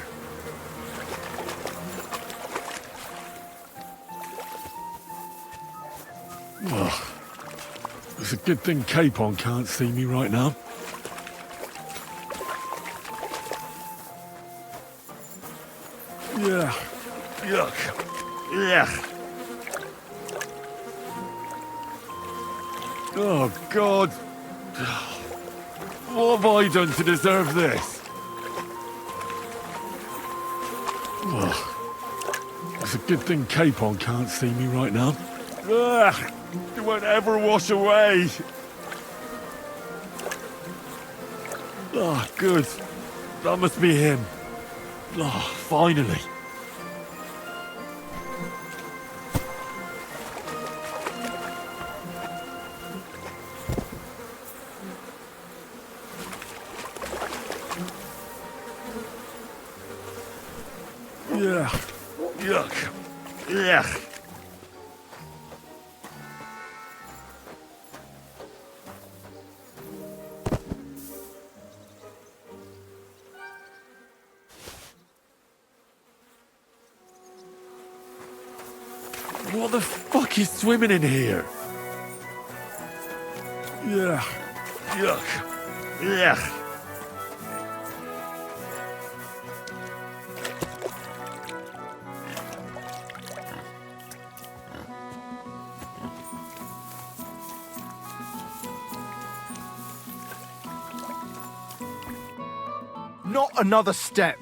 Ugh. It's a good thing Capon can't see me right now. Yeah. Yuck. Yeah. Oh, God. What have I done to deserve this? Ugh. It's a good thing Capon can't see me right now. Ugh. It won't ever wash away. Oh, good. That must be him. Oh, finally. Yeah. Yuck. Yeah. What the fuck is swimming in here? Yeah. Yuck. Yeah. Not another step.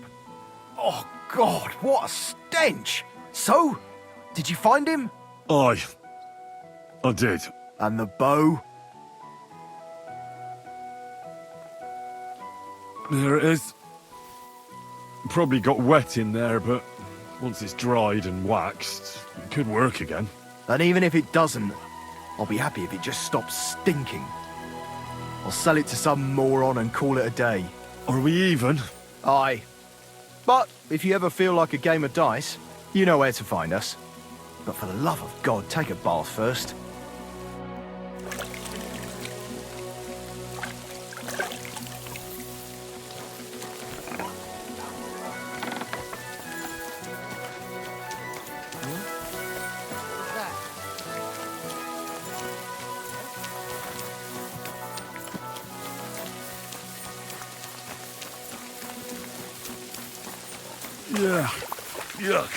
Oh, God, what a stench. So, did you find him? I did. And the bow? There it is. Probably got wet in there, but once it's dried and waxed, it could work again. And even if it doesn't, I'll be happy if it just stops stinking. I'll sell it to some moron and call it a day. Are we even? Aye. But if you ever feel like a game of dice, you know where to find us. But for the love of God, take a bath first. Yeah. Yuck.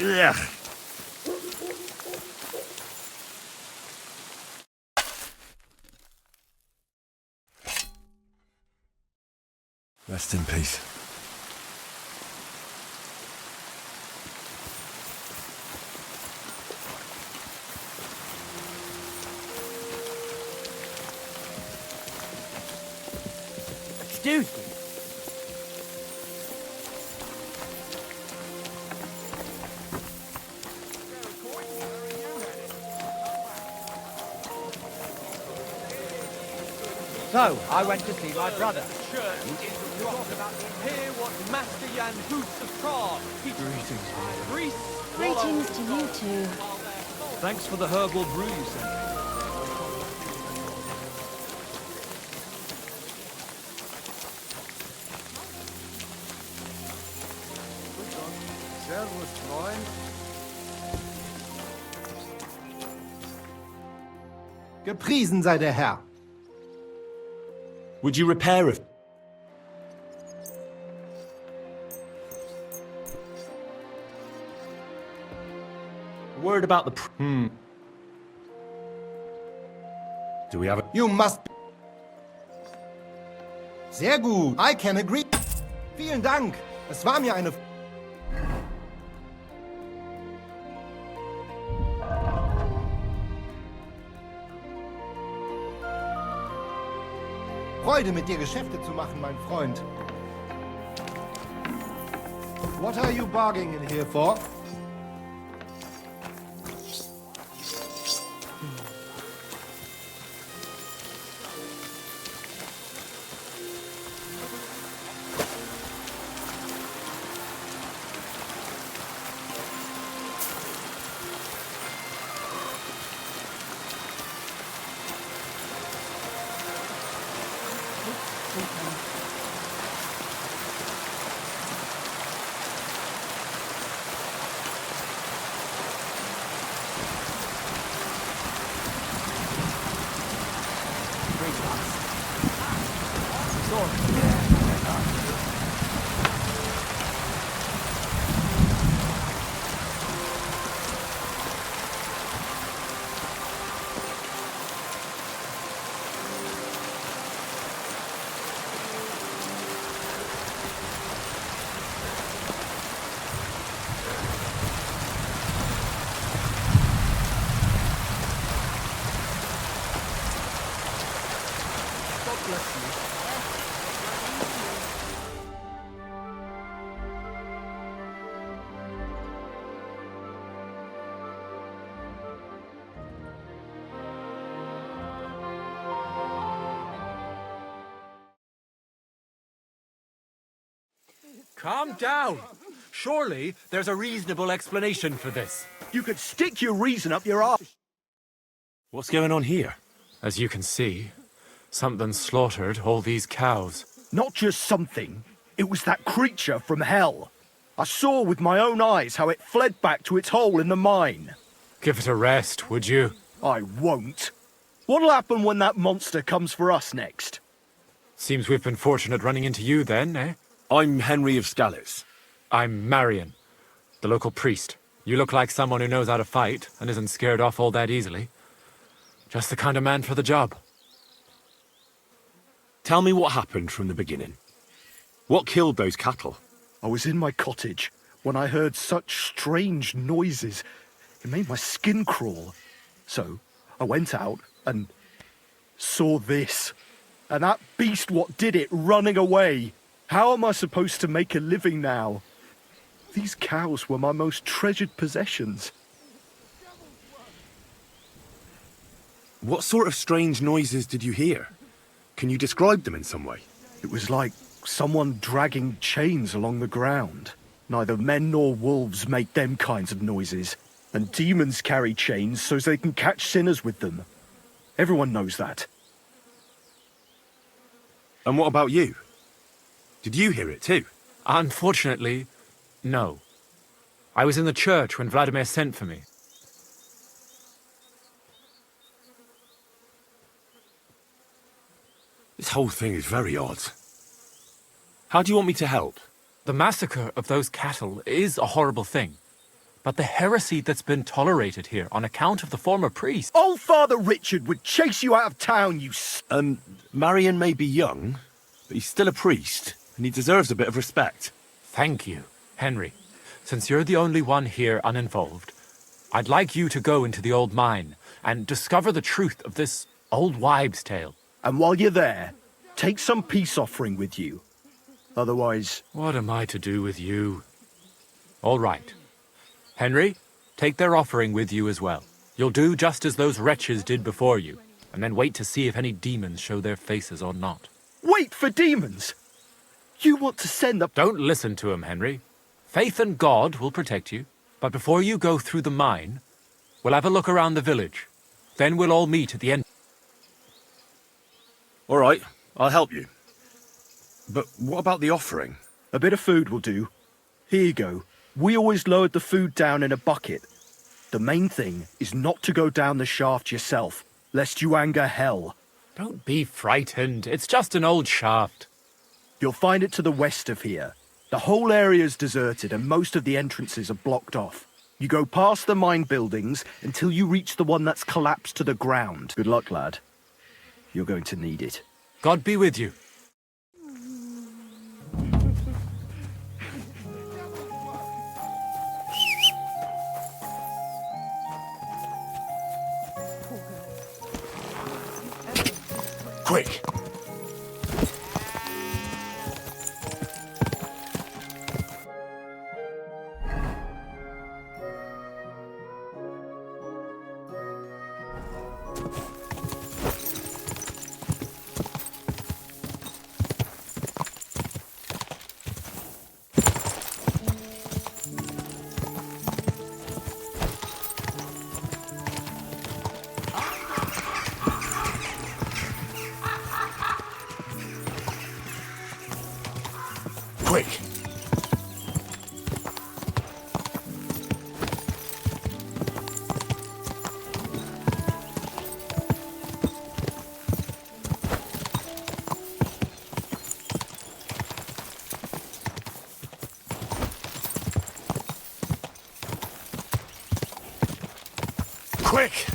Yeah. Rest in peace. Excuse me. So, I went to see my brother. Hear what Master Jan Hoots of Prague. Greetings to you too. Thanks for the herbal brew you sent me. Servus, Freund. Gepriesen sei der Herr. Would you repair a... Word about the... Do we have a... You must... Sehr gut. I can agree. Vielen Dank. Es war mir eine... Freude, mit dir Geschäfte zu machen, mein Freund. What are you bargaining in here for? Calm down. Surely there's a reasonable explanation for this. You could stick your reason up your arse. What's going on here? As you can see, something slaughtered all these cows. Not just something. It was that creature from hell. I saw with my own eyes how it fled back to its hole in the mine. Give it a rest, would you? I won't. What'll happen when that monster comes for us next? Seems we've been fortunate running into you then, eh? I'm Henry of Scallis. I'm Marion, the local priest. You look like someone who knows how to fight and isn't scared off all that easily. Just the kind of man for the job. Tell me what happened from the beginning. What killed those cattle? I was in my cottage when I heard such strange noises. It made my skin crawl. So I went out and saw this. And that beast what did it running away. How am I supposed to make a living now? These cows were my most treasured possessions. What sort of strange noises did you hear? Can you describe them in some way? It was like someone dragging chains along the ground. Neither men nor wolves make them kinds of noises. And demons carry chains so they can catch sinners with them. Everyone knows that. And what about you? Did you hear it too? Unfortunately, no. I was in the church when Vladimir sent for me. This whole thing is very odd. How do you want me to help? The massacre of those cattle is a horrible thing. But the heresy that's been tolerated here on account of the former priest... Old Father Richard would chase you out of town, you Marion may be young, but he's still a priest, and he deserves a bit of respect. Thank you, Henry. Since you're the only one here uninvolved, I'd like you to go into the old mine and discover the truth of this old wives' tale. And while you're there, take some peace offering with you. Otherwise... What am I to do with you? All right. Henry, take their offering with you as well. You'll do just as those wretches did before you, and then wait to see if any demons show their faces or not. Wait for demons? You want to send the... Don't listen to him, Henry. Faith in God will protect you. But before you go through the mine, we'll have a look around the village. Then we'll all meet at the end. All right, I'll help you. But what about the offering? A bit of food will do. Here you go. We always lowered the food down in a bucket. The main thing is not to go down the shaft yourself, lest you anger hell. Don't be frightened. It's just an old shaft. You'll find it to the west of here. The whole area's deserted and most of the entrances are blocked off. You go past the mine buildings until you reach the one that's collapsed to the ground. Good luck, lad. You're going to need it. God be with you. Quick! Quick! quick!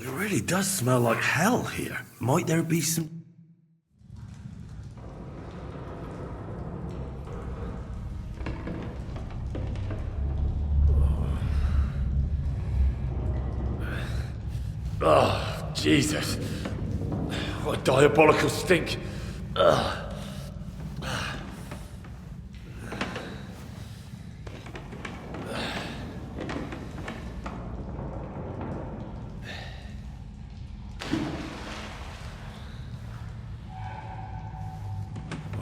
It really does smell like hell here. Might there be some... Oh, Jesus. What a diabolical stink. Ugh.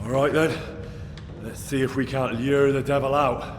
All right then. Let's see if we can't lure the devil out.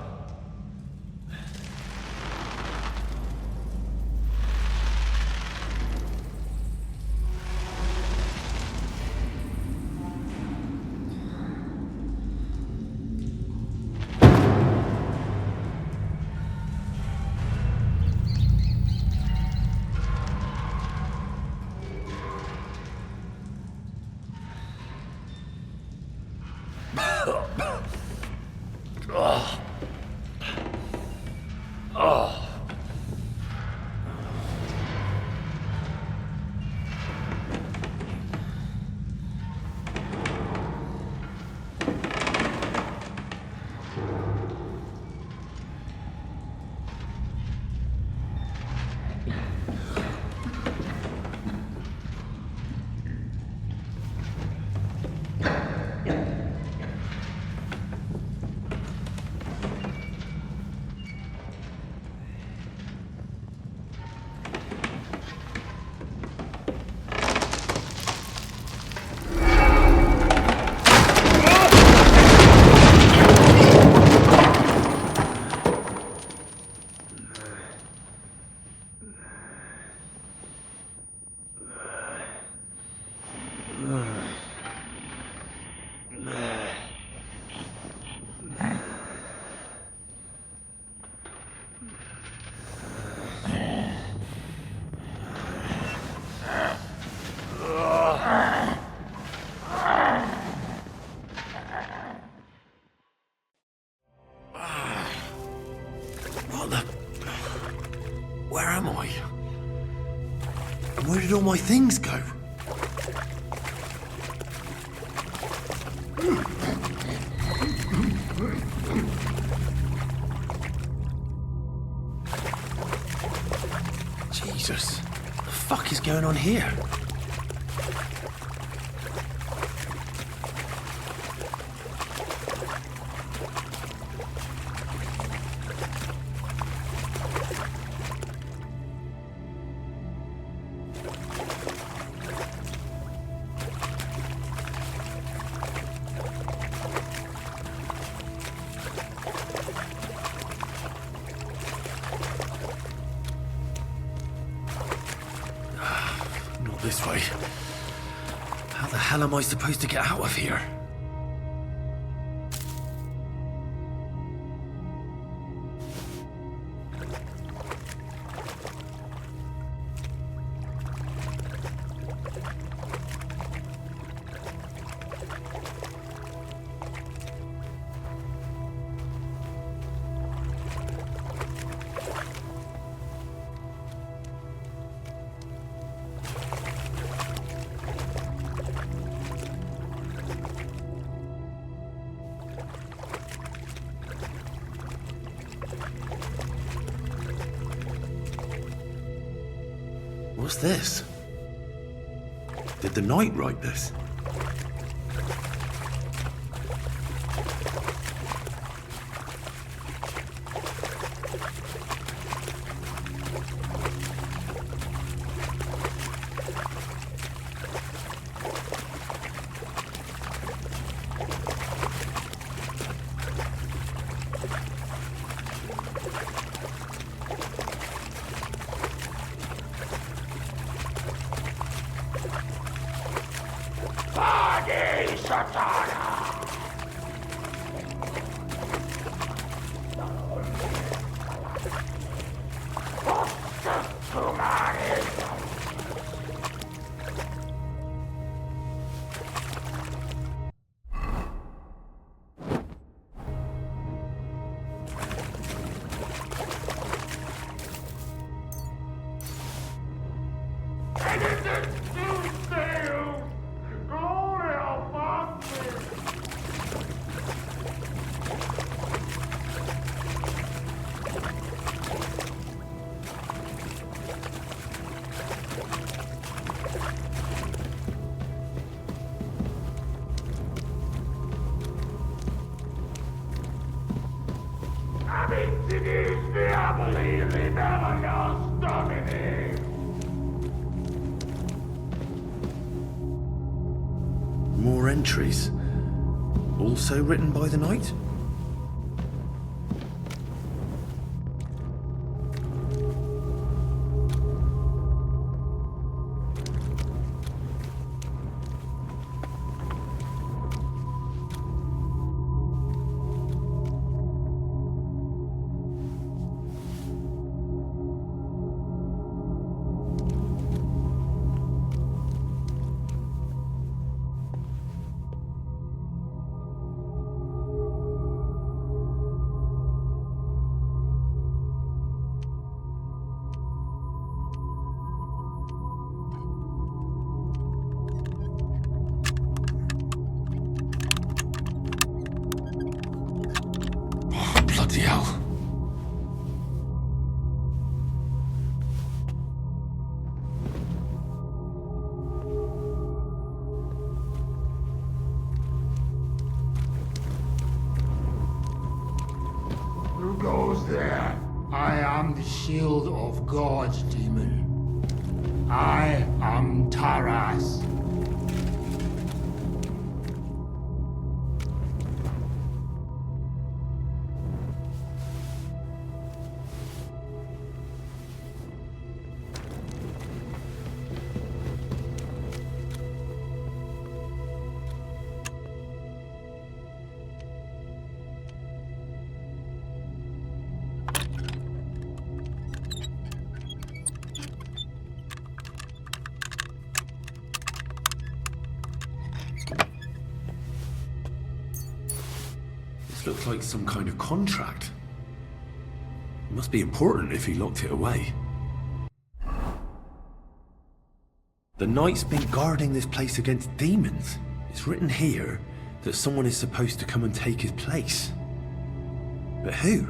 Where am I? And where did all my things go? Jesus, what the fuck is going on here? This way. How the hell am I supposed to get out of here? What's this? Did the knight write this? More entries. Also written by the knight? Bloody hell. Who goes there? I am the shield of God, demon. I am Taras. This looks like some kind of contract. It must be important if he locked it away. The knight's been guarding this place against demons. It's written here that someone is supposed to come and take his place. But who?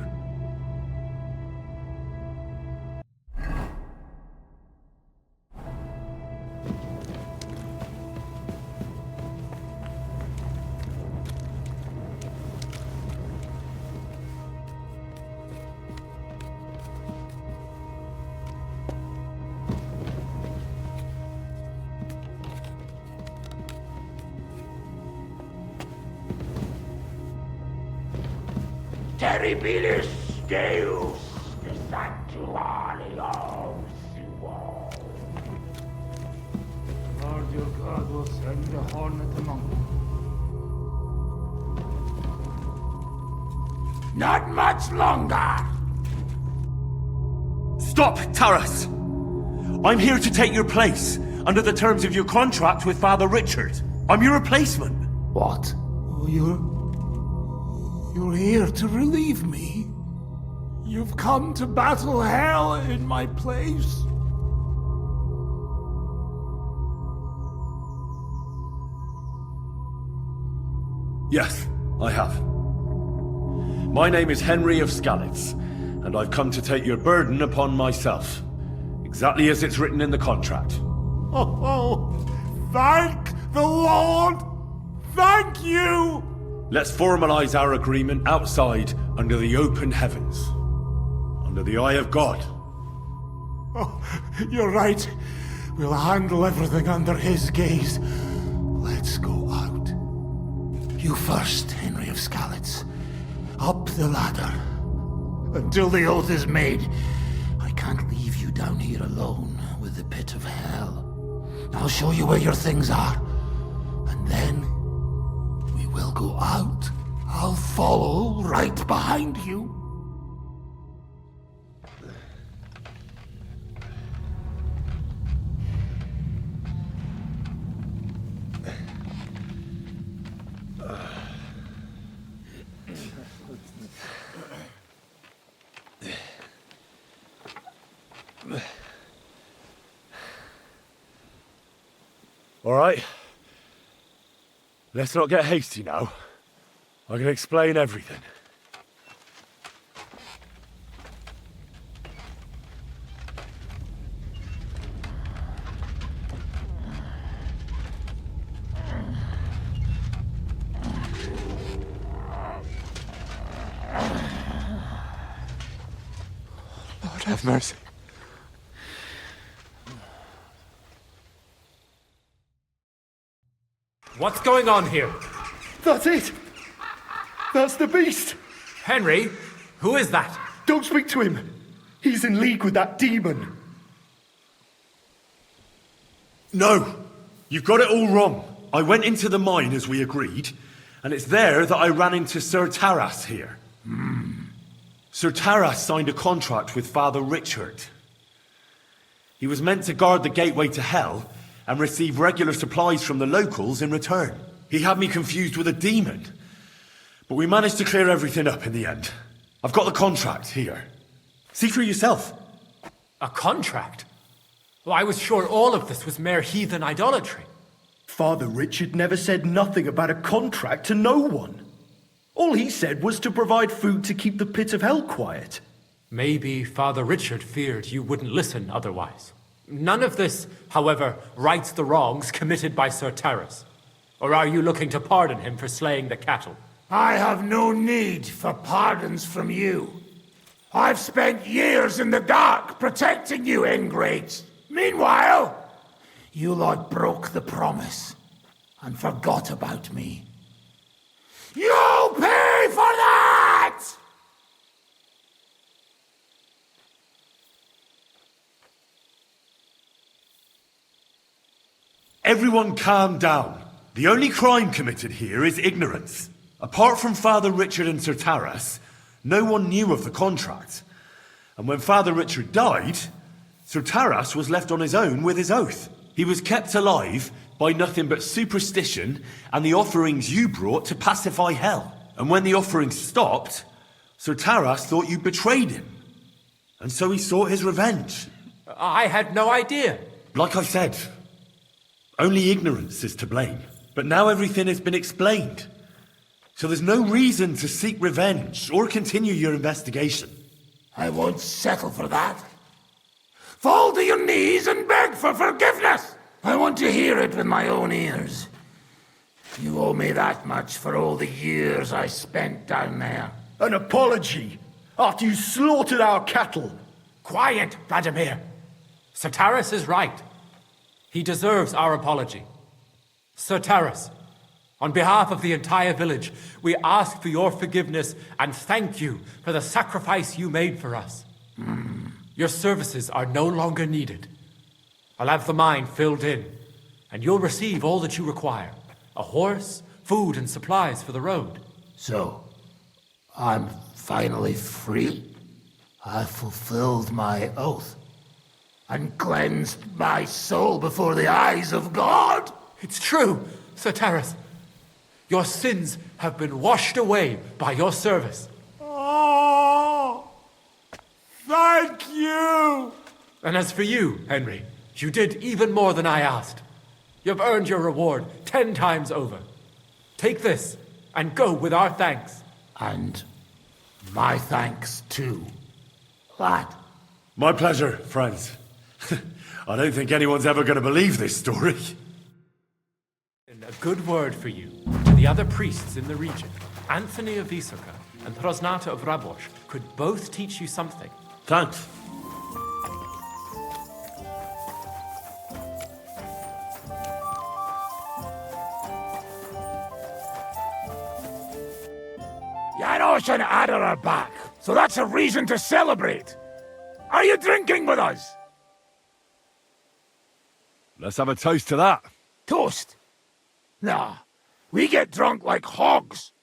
Terribilis Deus, the Sanctuarium Suo. Lord your God will send the hornet among you. Not much longer! Stop, Taras! I'm here to take your place, under the terms of your contract with Father Richard. I'm your replacement. What? Oh, You're here to relieve me? You've come to battle hell in my place? Yes, I have. My name is Henry of Skalitz, and I've come to take your burden upon myself. Exactly as it's written in the contract. Oh, thank the Lord! Thank you! Let's formalize our agreement outside, under the open heavens. Under the eye of God. Oh, you're right. We'll handle everything under his gaze. Let's go out. You first, Henry of Skalitz. Up the ladder. Until the oath is made, I can't leave you down here alone with the pit of hell. I'll show you where your things are. And then we will go out. I'll follow right behind you. All right. Let's not get hasty now. I can explain everything. Have mercy. What's going on here? That's it! That's the beast! Henry, who is that? Don't speak to him! He's in league with that demon! No! You've got it all wrong. I went into the mine as we agreed, and it's there that I ran into Sir Taras here. Sir Taras signed a contract with Father Richard. He was meant to guard the gateway to hell and receive regular supplies from the locals in return. He had me confused with a demon, but we managed to clear everything up in the end. I've got the contract here. See for yourself. A contract? Well, I was sure all of this was mere heathen idolatry. Father Richard never said nothing about a contract to no one. All he said was to provide food to keep the pit of hell quiet. Maybe Father Richard feared you wouldn't listen otherwise. None of this, however, rights the wrongs committed by Sir Taras. Or are you looking to pardon him for slaying the cattle? I have no need for pardons from you. I've spent years in the dark protecting you, ingrates. Meanwhile, you lot broke the promise and forgot about me. You'll pay for that! Everyone calm down. The only crime committed here is ignorance. Apart from Father Richard and Sir Taras, no one knew of the contract. And when Father Richard died, Sir Taras was left on his own with his oath. He was kept alive by nothing but superstition and the offerings you brought to pacify hell. And when the offerings stopped, Sir Taras thought you betrayed him. And so he sought his revenge. I had no idea. Like I said, only ignorance is to blame. But now everything has been explained. So there's no reason to seek revenge or continue your investigation. I won't settle for that. Fall to your knees and beg for forgiveness! I want to hear it with my own ears. You owe me that much for all the years I spent down there. An apology after you slaughtered our cattle. Quiet, Vladimir. Sir Taras is right. He deserves our apology. Sir Taras, on behalf of the entire village, we ask for your forgiveness and thank you for the sacrifice you made for us. Your services are no longer needed. I'll have the mine filled in, and you'll receive all that you require. A horse, food, and supplies for the road. So, I'm finally free. I fulfilled my oath and cleansed my soul before the eyes of God. It's true, Sir Taras. Your sins have been washed away by your service. Oh, thank you! And as for you, Henry, you did even more than I asked. You've earned your reward 10 times over. Take this and go with our thanks. And my thanks too, lad. My pleasure, friends. I don't think anyone's ever going to believe this story. And a good word for you to the other priests in the region. Anthony of Vysoka and Prosnata of Rabosh could both teach you something. Thanks. Janos and Ada are back, so that's a reason to celebrate. Are you drinking with us? Let's have a toast to that. Toast? Nah, we get drunk like hogs.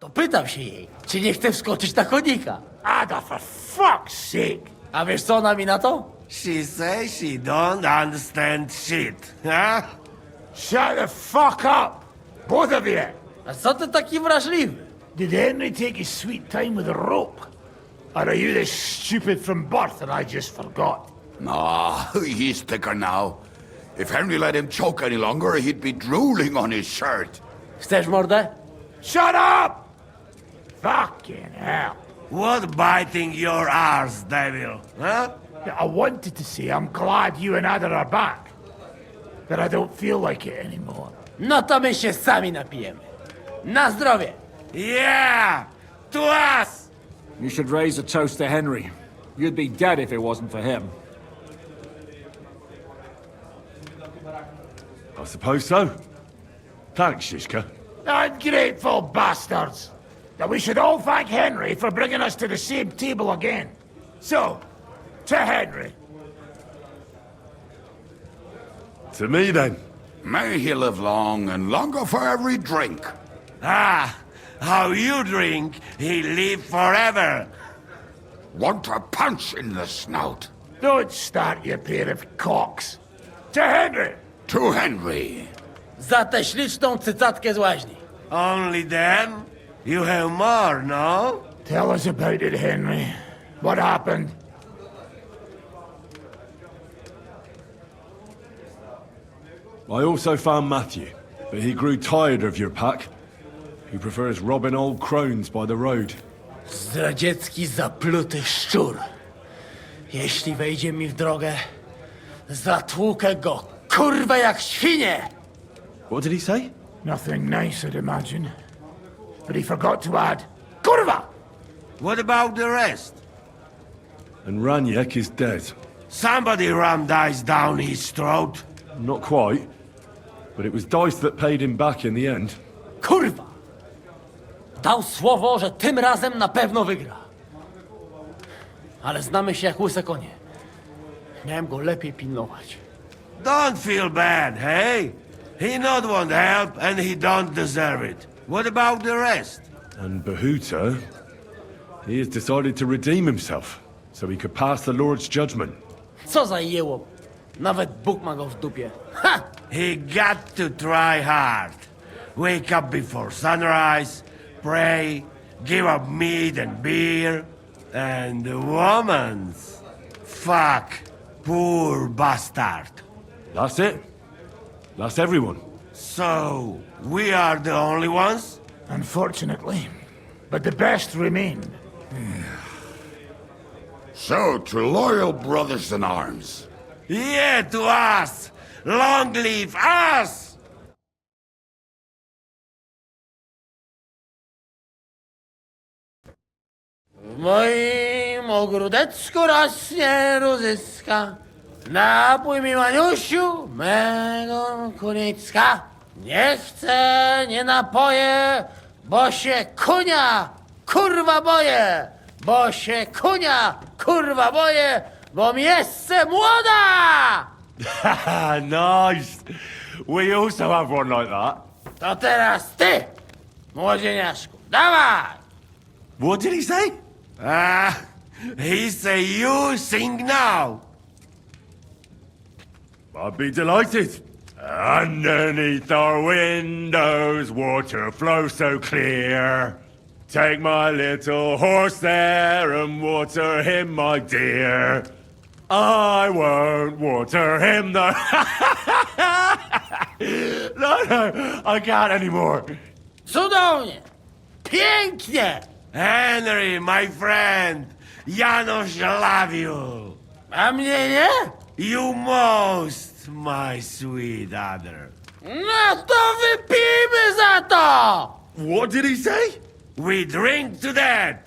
To pytam się jej, czy nie chce wskoczyć na konika. Ada, for fuck's sake! A wiesz co ona mi na to? She says she don't understand shit, huh? Shut the fuck up! Both of you! A co ty taki wrażliwy? Did Henry take his sweet time with a rope? Or are you this stupid from birth and I just forgot? Nah, he's thicker now. If Henry let him choke any longer, he'd be drooling on his shirt. Chcesz mordę? Shut up! Fucking hell. What biting your arse, devil, huh? I wanted to say I'm glad you and Ada are back. But I don't feel like it anymore. No to my się sami napijemy. Na zdrowie! Yeah! To us! You should raise a toast to Henry. You'd be dead if it wasn't for him. I suppose so. Thanks, Shishka. Ungrateful bastards! That we should all thank Henry for bringing us to the same table again. So, to Henry. To me, then. May he live long, and longer for every drink. Ah, how you drink, he live forever. Want a punch in the snout? Don't start, you pair of cocks. To Henry! To Henry. Za tę śliczną cycatkę z łaźni. Only them? You have more, no? Tell us about it, Henry. What happened? I also found Matthew, but he grew tired of your pack. He prefers robbing old crones by the road. Zdradziecki, zapluty szczur. Jeśli wejdzie mi w drogę, zatłukę go, kurwa, jak świnie! What did he say? Nothing nice, I'd imagine. But he forgot to add, Kurva! What about the rest? And Raniek is dead. Somebody rammed dice down his throat. Not quite. But it was Dice that paid him back in the end. Kurwa! Dał słowo, że tym razem na pewno wygra. Ale znamy się jak łyse konie. Miałem go lepiej pilnować. Don't feel bad, hey? He not want help, and he don't deserve it. What about the rest? And Bahuta, he has decided to redeem himself, so he could pass the Lord's judgment. Co za jełop. Nawet Bóg ma go w dupie. Ha! He got to try hard. Wake up before sunrise, pray, give up meat and beer, and the woman's. Fuck, poor bastard. That's it. That's everyone. So, we are the only ones? Unfortunately. But the best remain. So, to loyal brothers in arms. Yeah, to us! Long live us! W moim ogródecku rośnie rózyska. Napój mi, Maniusiu, mego kunicka. Nie chcę, nie napoję, bo się kunia, kurwa boję. Bo się kunia, kurwa boję, bo mi jeszcze młoda! Nice. We also have one like that. To teraz ty, młodzieniaszku, dawaj! What did he say? He say you sing now. I'd be delighted. Underneath our windows, water flows so clear. Take my little horse there and water him, my dear. I won't water him, though. No, I can't anymore. Cudownie! Pięknie! Henry, my friend, Janos love you. A mnie nie? You most, my sweet other. No to wypijmy za to! What did he say? We drink to that.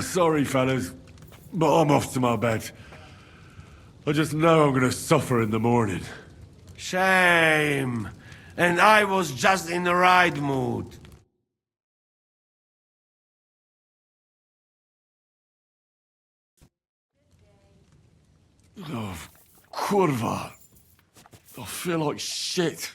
Sorry, fellas, but I'm off to my bed. I just know I'm gonna suffer in the morning. Shame. And I was just in the right mood. Oh, kurwa. I feel like shit.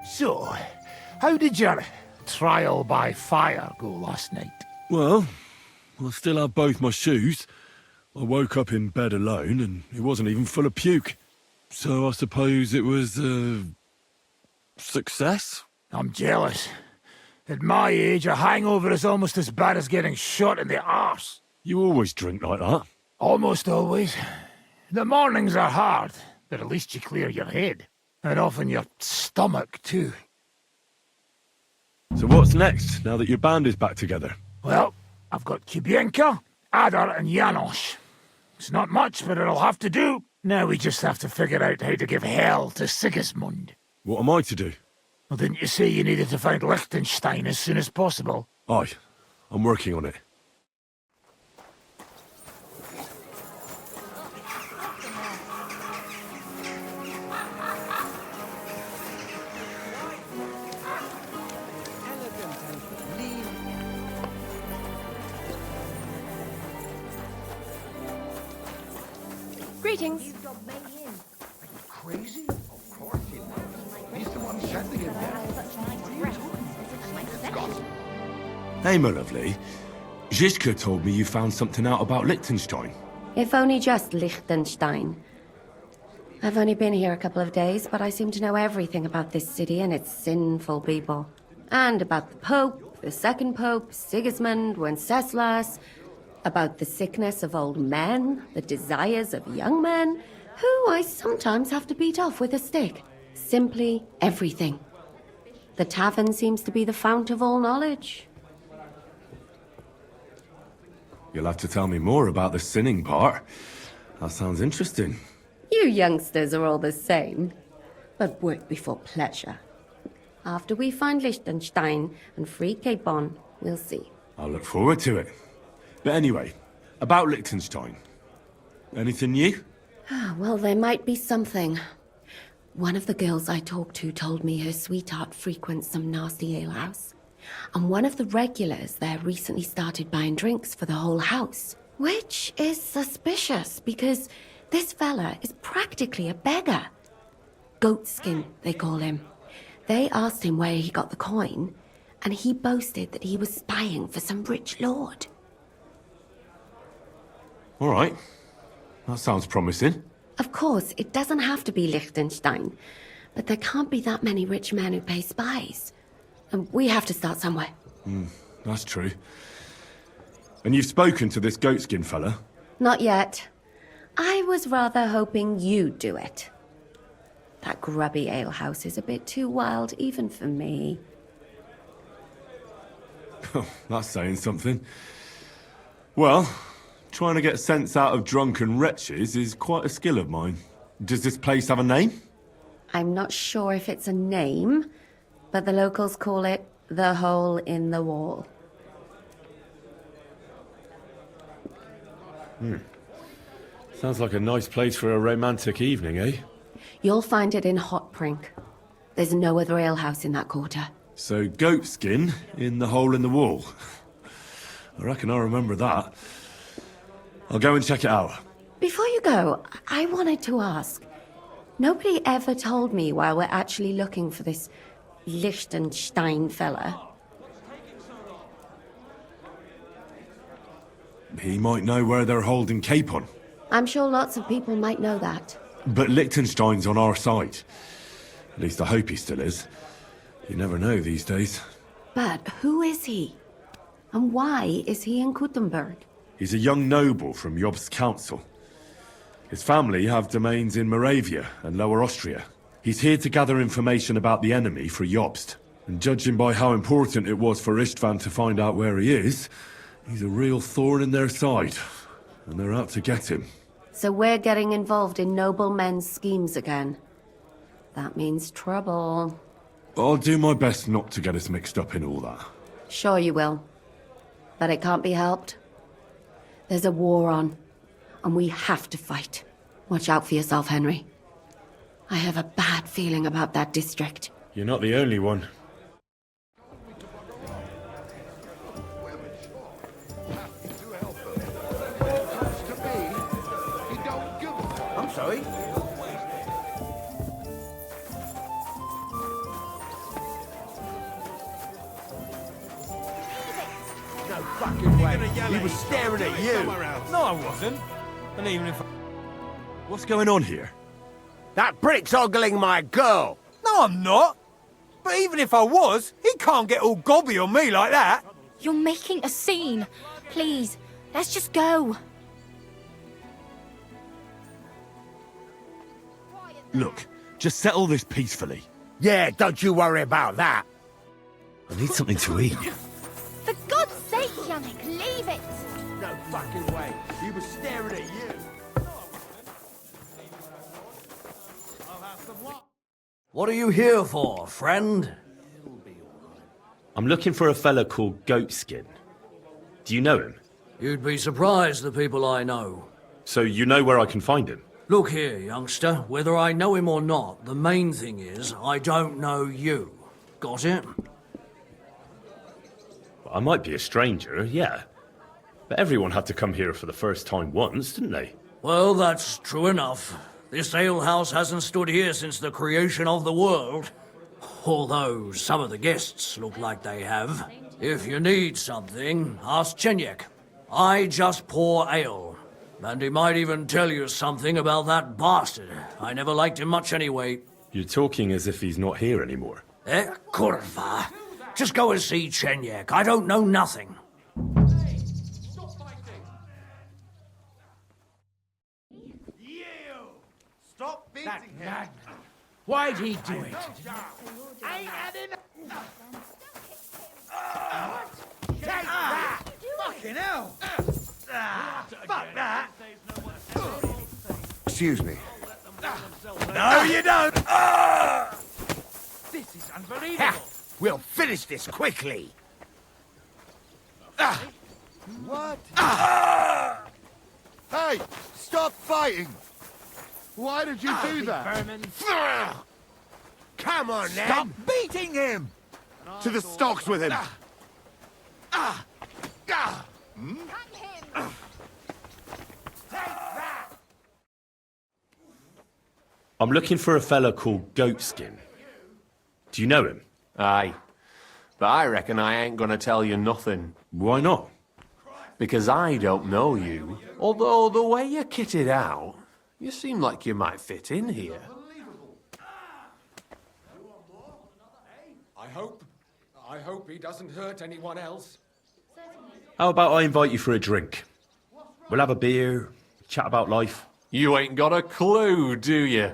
So, how did your trial by fire go last night? Well, I still have both my shoes. I woke up in bed alone, and it wasn't even full of puke. So I suppose it was a success? I'm jealous. At my age, a hangover is almost as bad as getting shot in the arse. You always drink like that? Almost always. The mornings are hard, but at least you clear your head. And often your stomach, too. So what's next, now that your band is back together? Well, I've got Kubienka, Adar, and Janos. It's not much, but it'll have to do. Now we just have to figure out how to give hell to Sigismund. What am I to do? Well, didn't you say you needed to find Liechtenstein as soon as possible? Aye, I'm working on it. Greetings. Crazy? Of course he was. He's the one sending him there. Hey, my lovely. Zizka told me you found something out about Liechtenstein. If only just Liechtenstein. I've only been here a couple of days, but I seem to know everything about this city and its sinful people. And about the Pope, the second Pope, Sigismund, Wenceslas, about the sickness of old men, the desires of young men, who I sometimes have to beat off with a stick. Simply everything. The tavern seems to be the fount of all knowledge. You'll have to tell me more about the sinning part. That sounds interesting. You youngsters are all the same. But work before pleasure. After we find Liechtenstein and free Cape Bon, we'll see. I'll look forward to it. But anyway, about Liechtenstein. Anything new? Well, there might be something. One of the girls I talked to told me her sweetheart frequents some nasty alehouse. And one of the regulars there recently started buying drinks for the whole house. Which is suspicious, because this fella is practically a beggar. Goatskin, they call him. They asked him where he got the coin, and he boasted that he was spying for some rich lord. All right. That sounds promising. Of course, it doesn't have to be Liechtenstein, but there can't be that many rich men who pay spies. And we have to start somewhere. That's true. And you've spoken to this goatskin fella? Not yet. I was rather hoping you'd do it. That grubby alehouse is a bit too wild, even for me. That's saying something. Well, trying to get sense out of drunken wretches is quite a skill of mine. Does this place have a name? I'm not sure if it's a name, but the locals call it the Hole in the Wall. Sounds like a nice place for a romantic evening, eh? You'll find it in Hotprink. There's no other alehouse in that quarter. So, goatskin in the hole in the wall. I reckon I remember that. I'll go and check it out. Before you go, I wanted to ask. Nobody ever told me why we're actually looking for this Liechtenstein fella. He might know where they're holding Capon. I'm sure lots of people might know that. But Liechtenstein's on our side. At least I hope he still is. You never know these days. But who is he? And why is he in Kuttenberg? He's a young noble from Jobst's council. His family have domains in Moravia and Lower Austria. He's here to gather information about the enemy for Jobst. And judging by how important it was for Istvan to find out where he is, he's a real thorn in their side. And they're out to get him. So we're getting involved in noblemen's schemes again. That means trouble. I'll do my best not to get us mixed up in all that. Sure you will. But it can't be helped. There's a war on, and we have to fight. Watch out for yourself, Henry. I have a bad feeling about that district. You're not the only one. I'm sorry? No fucking way. He was staring at you. No, I wasn't. And even if What's going on here? That prick's ogling my girl. No, I'm not. But even if I was, he can't get all gobby on me like that. You're making a scene. Please, let's just go. Look, just settle this peacefully. Yeah, don't you worry about that. I need something to eat. For God's sake, Yannick, leave it! No fucking way. He was staring at you. What are you here for, friend? I'm looking for a fella called Goatskin. Do you know him? You'd be surprised the people I know. So you know where I can find him? Look here, youngster. Whether I know him or not, the main thing is I don't know you. Got it? I might be a stranger, yeah. But everyone had to come here for the first time once, didn't they? Well, that's true enough. This alehouse hasn't stood here since the creation of the world. Although some of the guests look like they have. If you need something, ask Chenyek. I just pour ale. And he might even tell you something about that bastard. I never liked him much anyway. You're talking as if he's not here anymore. Kurva. Just go and see Chenyek. I don't know nothing. Stop beating him. Why'd he do it? Ain't had enough. Take that! Fucking hell! Fuck that! Excuse me. No, you don't! This is unbelievable! We'll finish this quickly! What? Hey, stop fighting! Why did you do that? Come on, then! Stop beating him! To the stocks with him. I'm looking for a fella called Goatskin. Do you know him? Aye. But I reckon I ain't gonna tell you nothing. Why not? Because I don't know you. Although the way you're kitted out, you seem like you might fit in here. I hope he doesn't hurt anyone else. How about I invite you for a drink? We'll have a beer, chat about life. You ain't got a clue, do you?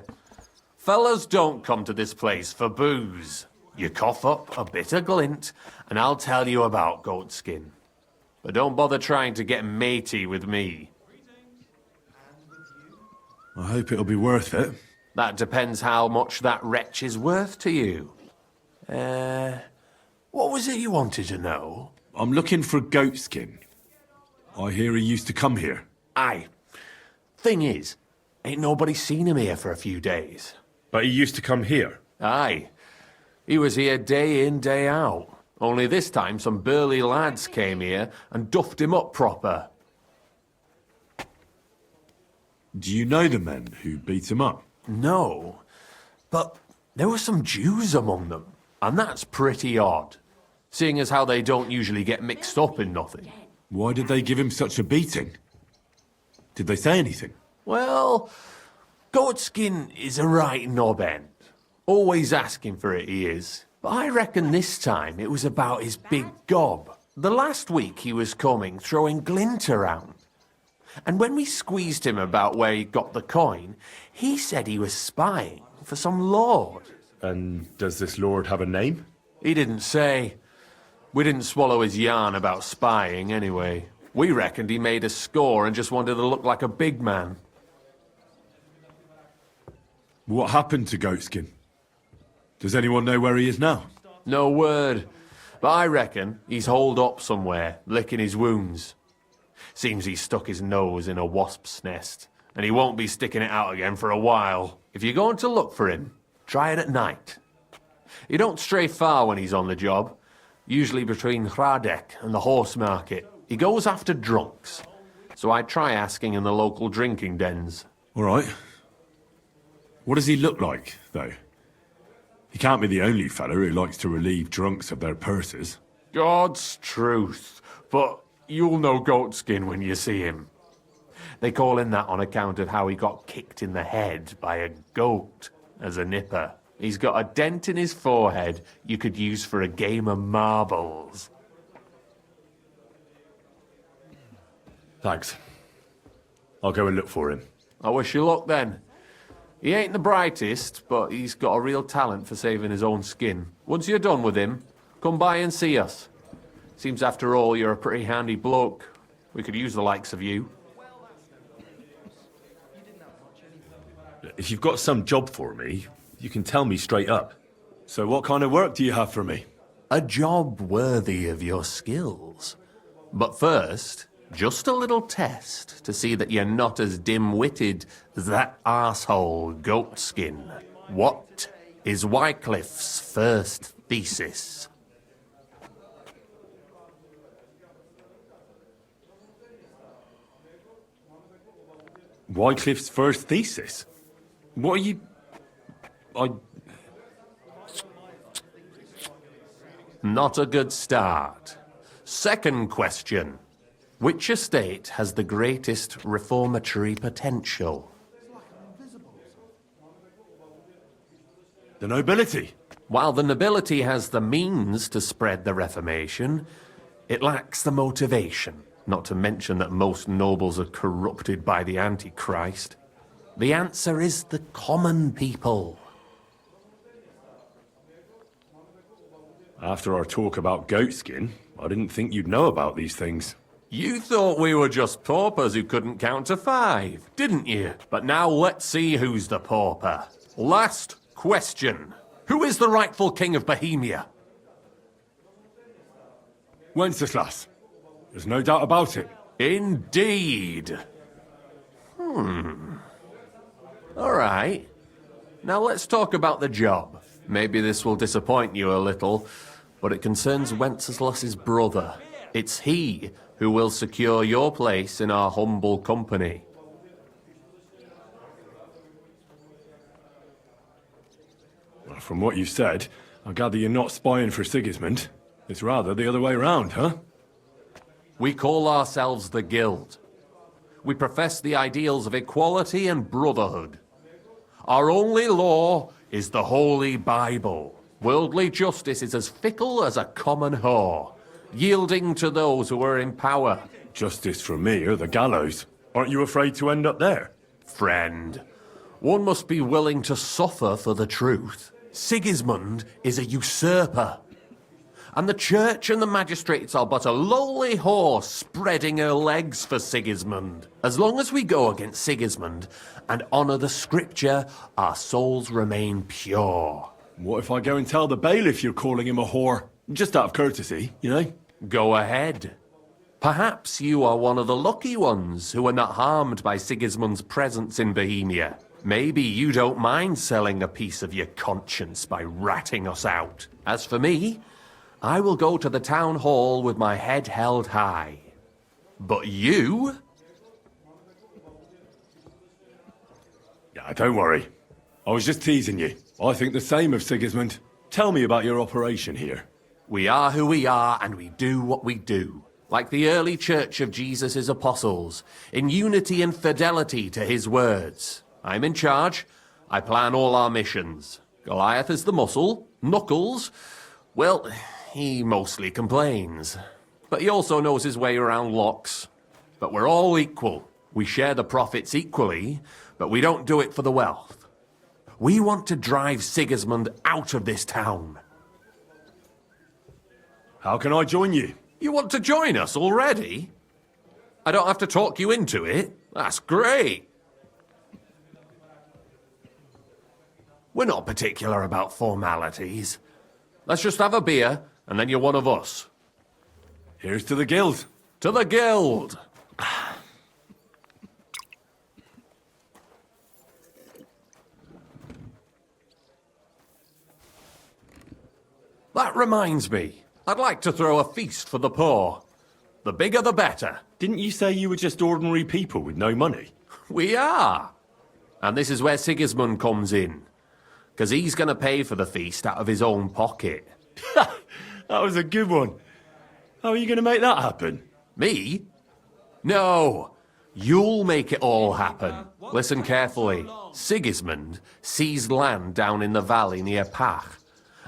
Fellas don't come to this place for booze. You cough up a bit of glint, and I'll tell you about Goatskin. But don't bother trying to get matey with me. I hope it'll be worth it. That depends how much that wretch is worth to you. What was it you wanted to know? I'm looking for Goatskin. I hear he used to come here. Aye. Thing is, ain't nobody seen him here for a few days. But he used to come here? Aye. He was here day in, day out. Only this time some burly lads came here and duffed him up proper. Do you know the men who beat him up? No. But there were some Jews among them, and that's pretty odd. Seeing as how they don't usually get mixed up in nothing. Why did they give him such a beating? Did they say anything? Well, Goatskin is a right knob end. Always asking for it, he is. But I reckon this time it was about his big gob. The last week he was coming, throwing glint around. And when we squeezed him about where he got the coin, he said he was spying for some lord. And does this lord have a name? He didn't say. We didn't swallow his yarn about spying, anyway. We reckoned he made a score and just wanted to look like a big man. What happened to Goatskin? Does anyone know where he is now? No word. But I reckon he's holed up somewhere, licking his wounds. Seems he stuck his nose in a wasp's nest, and he won't be sticking it out again for a while. If you're going to look for him, try it at night. He don't stray far when he's on the job. Usually between Hradek and the horse market. He goes after drunks. So I try asking in the local drinking dens. All right. What does he look like, though? He can't be the only fella who likes to relieve drunks of their purses. God's truth. But you'll know Goatskin when you see him. They call him that on account of how he got kicked in the head by a goat as a nipper. He's got a dent in his forehead you could use for a game of marbles. Thanks. I'll go and look for him. I wish you luck then. He ain't the brightest, but he's got a real talent for saving his own skin. Once you're done with him, come by and see us. Seems after all you're a pretty handy bloke. We could use the likes of you. If you've got some job for me, you can tell me straight up. So what kind of work do you have for me? A job worthy of your skills. But first, just a little test to see that you're not as dim-witted as that arsehole Goatskin. What is Wycliffe's first thesis? Wycliffe's first thesis? What are you... Not a good start. Second question. Which estate has the greatest reformatory potential? The nobility. While the nobility has the means to spread the Reformation, it lacks the motivation, not to mention that most nobles are corrupted by the Antichrist. The answer is the common people. After our talk about goatskin, I didn't think you'd know about these things. You thought we were just paupers who couldn't count to 5, didn't you? But now let's see who's the pauper. Last question. Who is the rightful king of Bohemia? Wenceslas. There's no doubt about it. Indeed. All right. Now let's talk about the job. Maybe this will disappoint you a little, but it concerns Wenceslas's brother. It's he who will secure your place in our humble company. Well, from what you've said, I gather you're not spying for Sigismund. It's rather the other way around, huh? We call ourselves the Guild. We profess the ideals of equality and brotherhood. Our only law is the Holy Bible. Worldly justice is as fickle as a common whore, yielding to those who are in power. Justice for me or the gallows. Aren't you afraid to end up there? Friend, one must be willing to suffer for the truth. Sigismund is a usurper. And the church and the magistrates are but a lowly whore spreading her legs for Sigismund. As long as we go against Sigismund and honour the scripture, our souls remain pure. What if I go and tell the bailiff you're calling him a whore? Just out of courtesy, you know? Go ahead. Perhaps you are one of the lucky ones who are not harmed by Sigismund's presence in Bohemia. Maybe you don't mind selling a piece of your conscience by ratting us out. As for me, I will go to the town hall with my head held high. But you? Yeah, don't worry. I was just teasing you. I think the same of Sigismund. Tell me about your operation here. We are who we are, and we do what we do. Like the early church of Jesus' apostles, in unity and fidelity to his words. I'm in charge. I plan all our missions. Goliath is the muscle. Knuckles, well, he mostly complains. But he also knows his way around locks. But we're all equal. We share the profits equally, but we don't do it for the wealth. We want to drive Sigismund out of this town. How can I join you? You want to join us already? I don't have to talk you into it. That's great. We're not particular about formalities. Let's just have a beer, and then you're one of us. Here's to the Guild. To the Guild! That reminds me. I'd like to throw a feast for the poor. The bigger the better. Didn't you say you were just ordinary people with no money? We are. And this is where Sigismund comes in. Because he's going to pay for the feast out of his own pocket. That was a good one. How are you going to make that happen? Me? No. You'll make it all happen. Listen carefully. Sigismund seized land down in the valley near Pach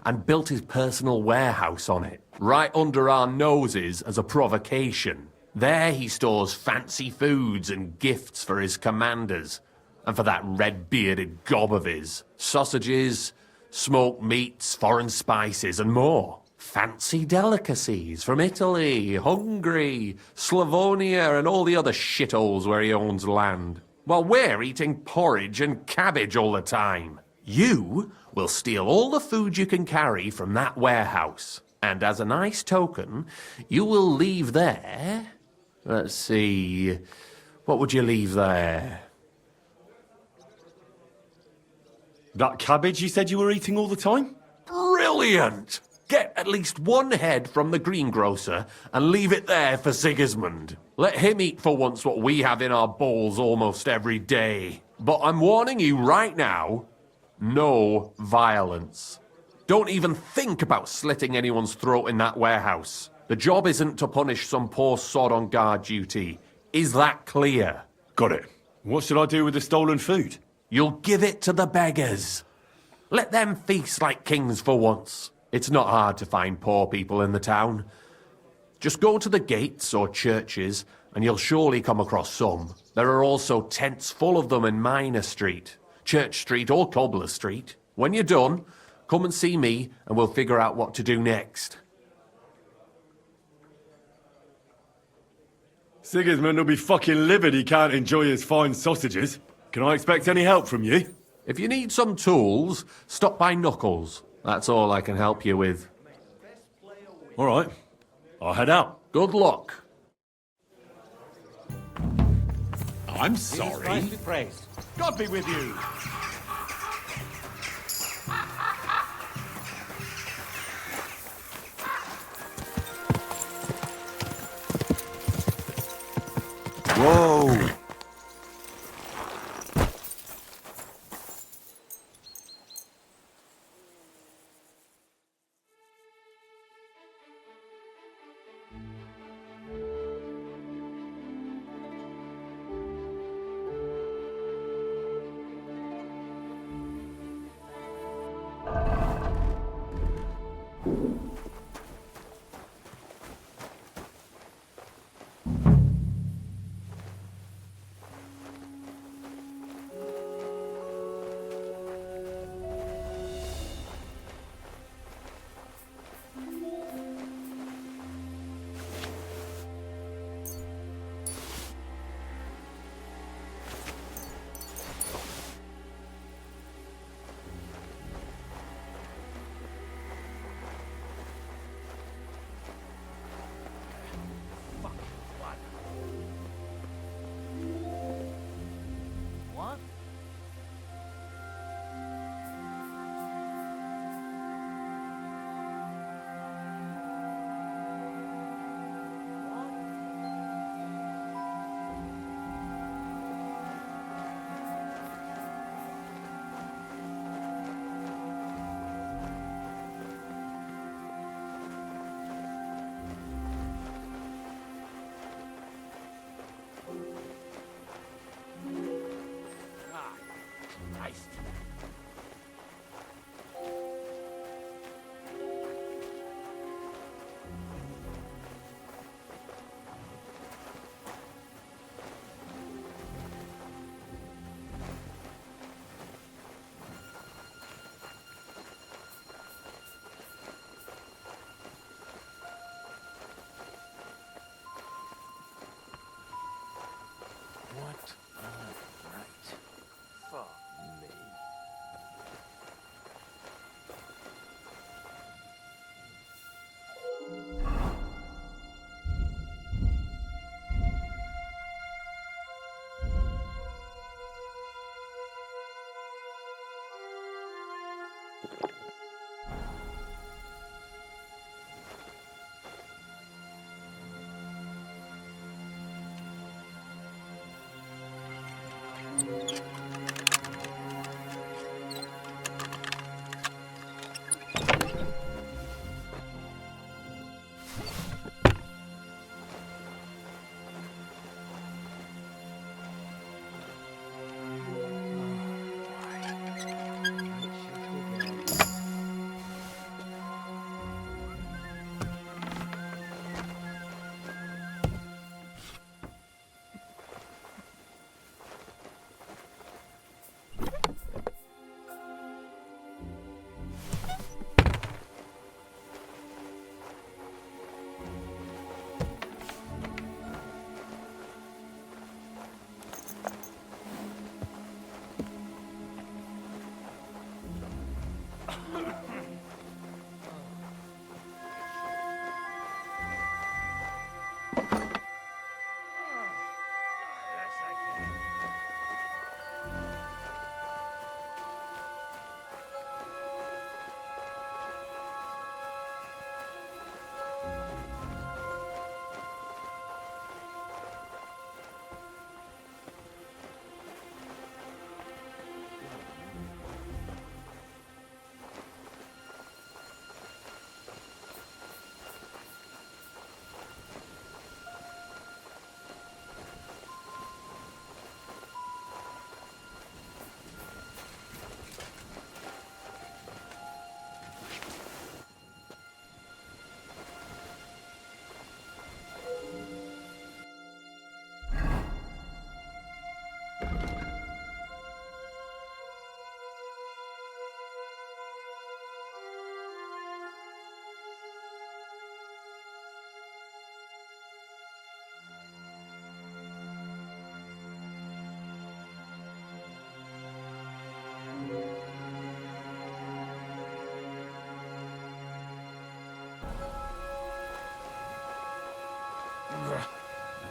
and built his personal warehouse on it, right under our noses as a provocation. There he stores fancy foods and gifts for his commanders. And for that red-bearded gob of his, sausages, smoked meats, foreign spices, and more. Fancy delicacies from Italy, Hungary, Slavonia, and all the other shitholes where he owns land. While we're eating porridge and cabbage all the time. You will steal all the food you can carry from that warehouse. And as a nice token, you will leave there... Let's see... What would you leave there? That cabbage you said you were eating all the time? Brilliant! Get at least one head from the greengrocer and leave it there for Sigismund. Let him eat for once what we have in our bowls almost every day. But I'm warning you right now, no violence. Don't even think about slitting anyone's throat in that warehouse. The job isn't to punish some poor sod on guard duty. Is that clear? Got it. What should I do with the stolen food? You'll give it to the beggars. Let them feast like kings for once. It's not hard to find poor people in the town. Just go to the gates or churches, and you'll surely come across some. There are also tents full of them in Minor Street, Church Street or Cobbler Street. When you're done, come and see me, and we'll figure out what to do next. Sigismund will be fucking livid he can't enjoy his fine sausages. Can I expect any help from you? If you need some tools, stop by Knuckles. That's all I can help you with. All right. I'll head out. Good luck. I'm sorry. God be with you. Whoa!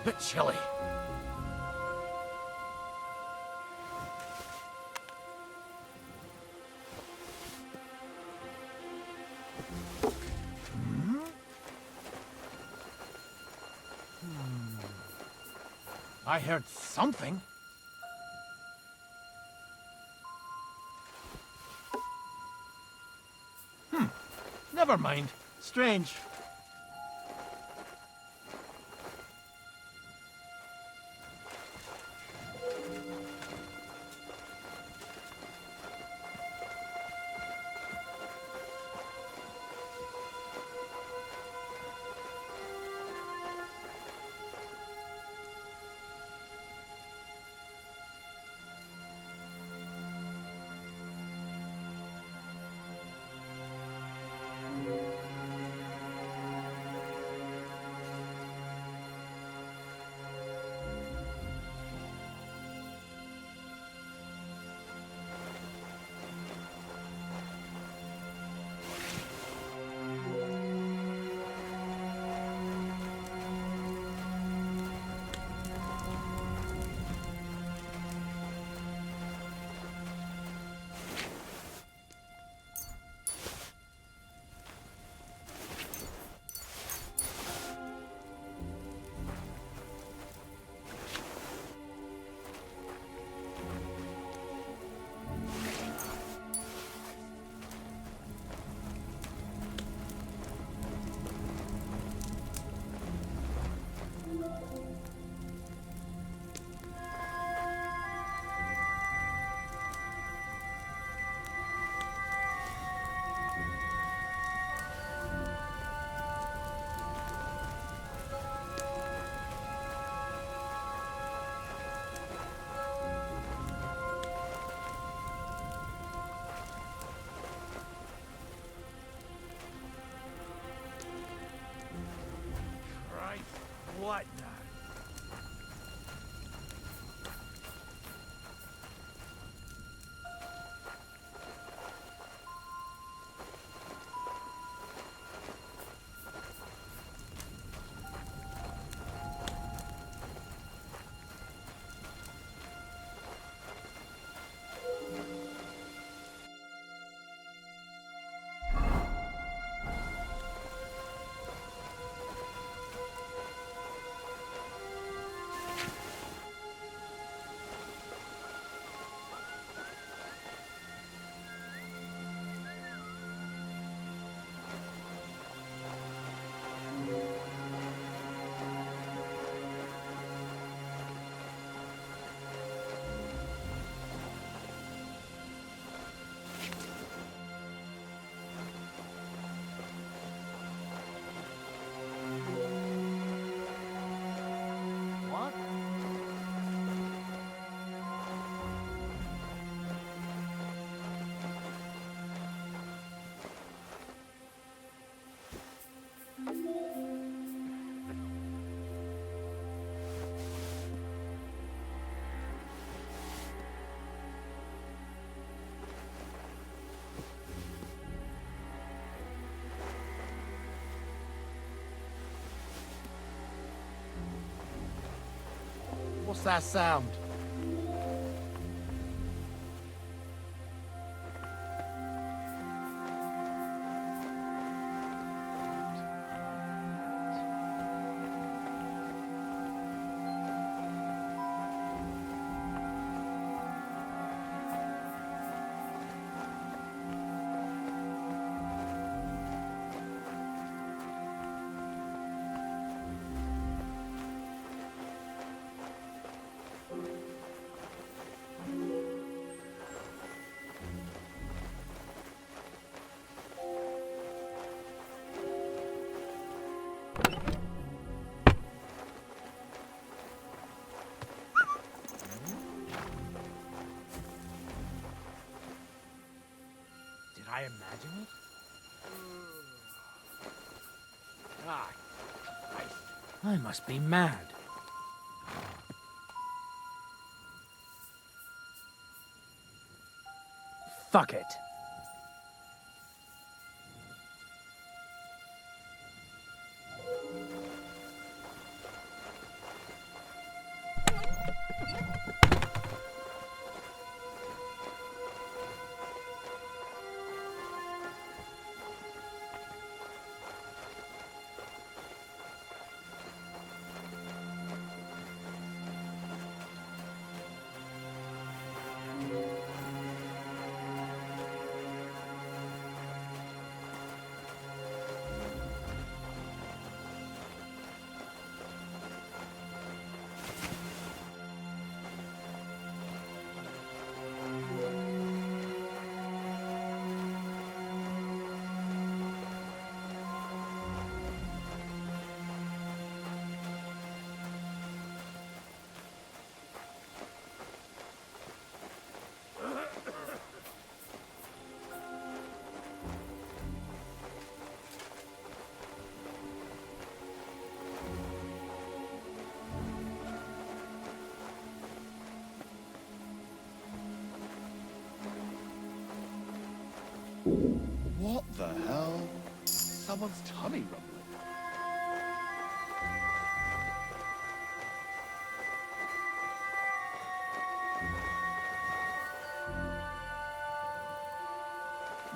Bit chilly. I heard something. Never mind. Strange. What the? What's that sound? I imagine it? Ah, Christ. I must be mad. Fuck it. What the hell? Someone's tummy rumbling.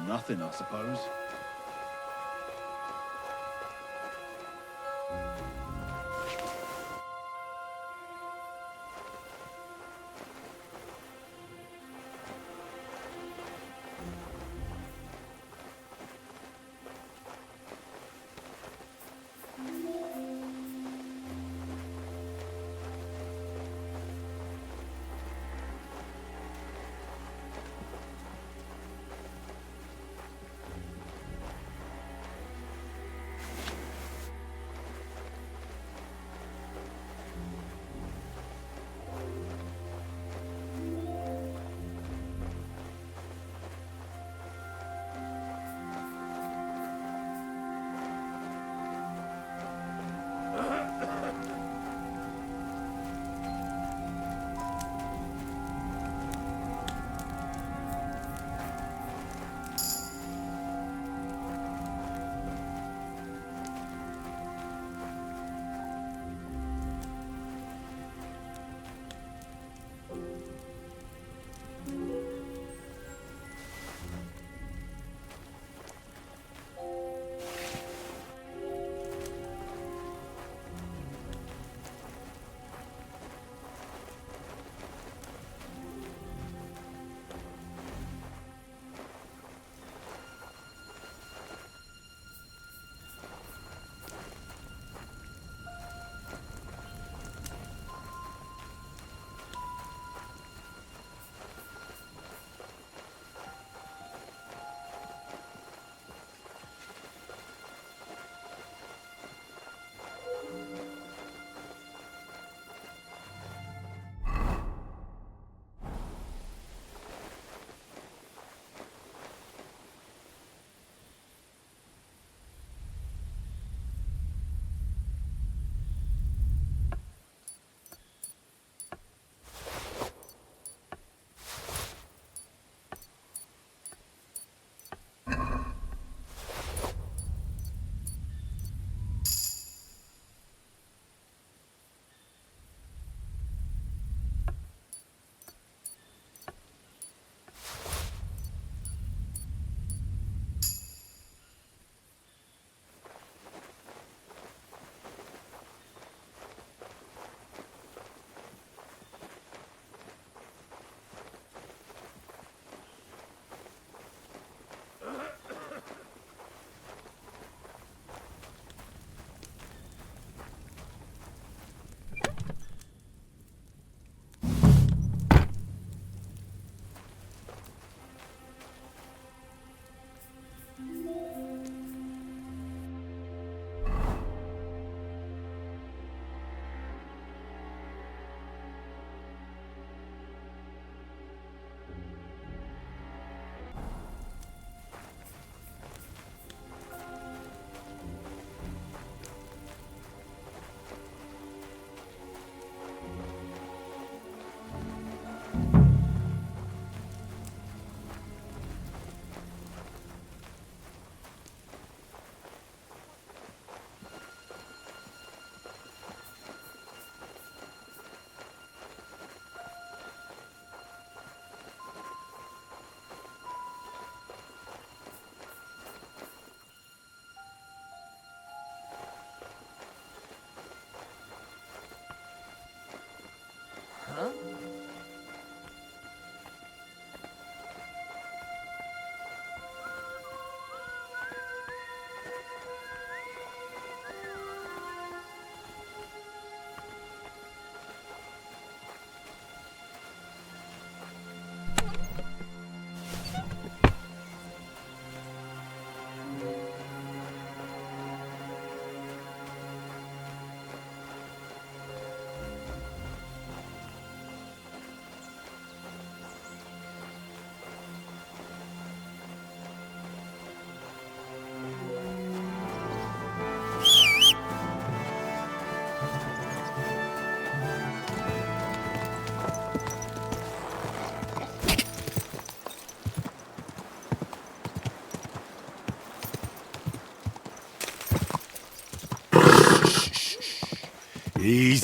Nothing, I suppose.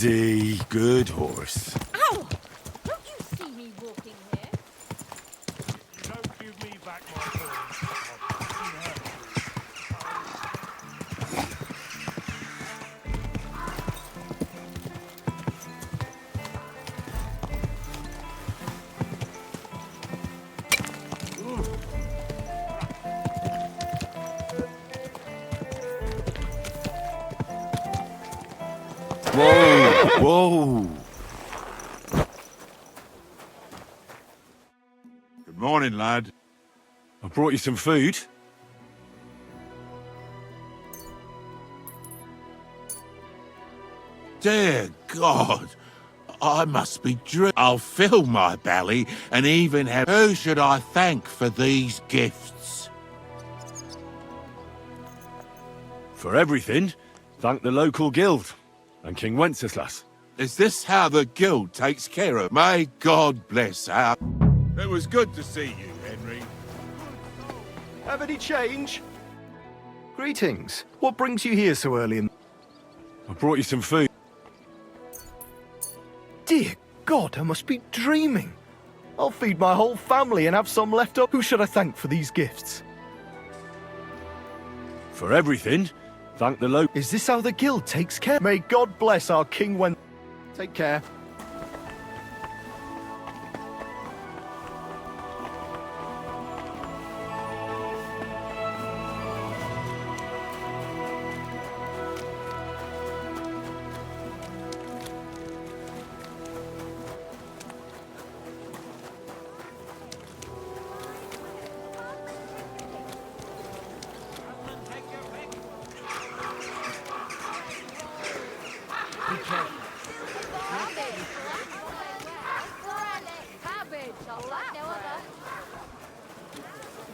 Easy, good horse. Ow! Don't you see me walking here? Don't give me back my horse. Whoa, whoa. Good morning, lad. I brought you some food. Dear God, I must be I'll fill my belly and even have... Who should I thank for these gifts? For everything, thank the local guild and King Wenceslas. Is this how the guild takes care of? May God bless our... It was good to see you, Henry. Have any change? Greetings. What brings you here so early in... I brought you some food. Dear God, I must be dreaming. I'll feed my whole family and have some left up. Who should I thank for these gifts? For everything, thank the local... Is this how the guild takes care? May God bless our King when... Take care.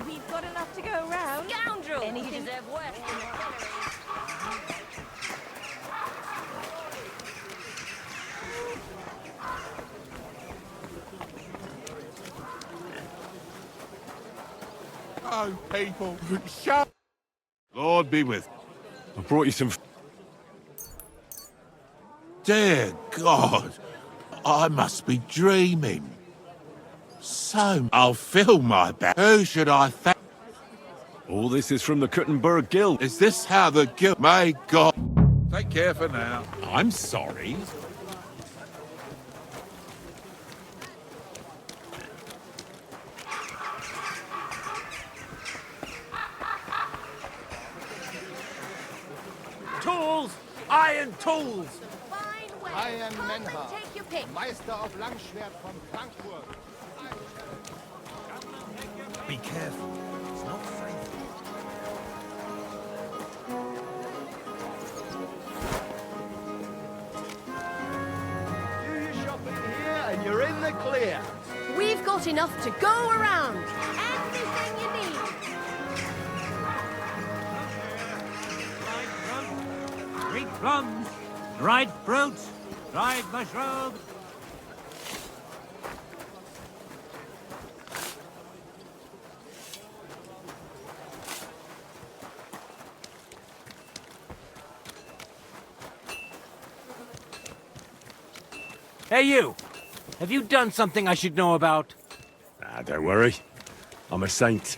We've got enough to go around. Scoundrel! You deserve worse than your Oh, people, shut... Lord be with... I brought you some... Dear God, I must be dreaming. So, I'll fill my belly. Who should I thank? All this is from the Kuttenberg guild. Is this how the guild... May God... Take care for now. I'm sorry. Tools! Iron tools! Iron Menha. Take your pick. Meister auf Langschwert von Frankfurt. Be careful. It's not safe. Do your shopping here and you're in the clear. We've got enough to go around. Everything you need. Sweet plums, dried fruits, dried mushrooms. Hey, you! Have you done something I should know about? Ah, don't worry. I'm a saint.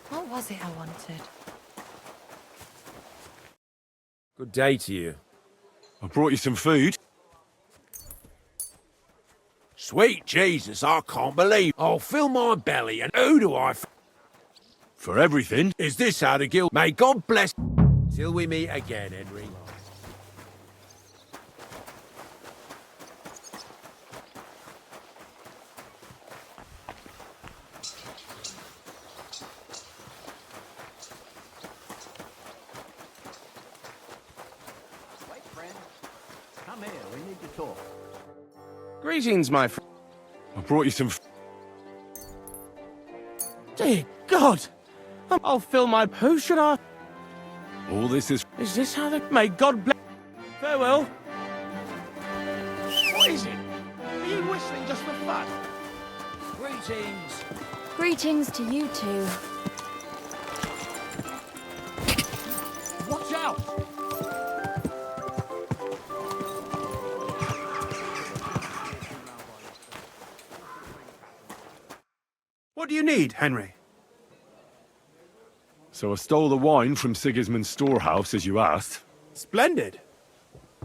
What was it I wanted? Good day to you. I brought you some food. Sweet Jesus, I can't believe I'll fill my belly and who do I... For everything. Is this how the guild... May God bless... Till we meet again, Henry. Wait, friend. Come here, we need to talk. Greetings, my friend. I brought you some... Dear God! I'll fill my... Who should I... All this is... Is this how the... May God bless... Farewell. What is it? Are you whistling just for fun? Greetings. Greetings to you two. out! What do you need, Henry? So I stole the wine from Sigismund's storehouse, as you asked. Splendid.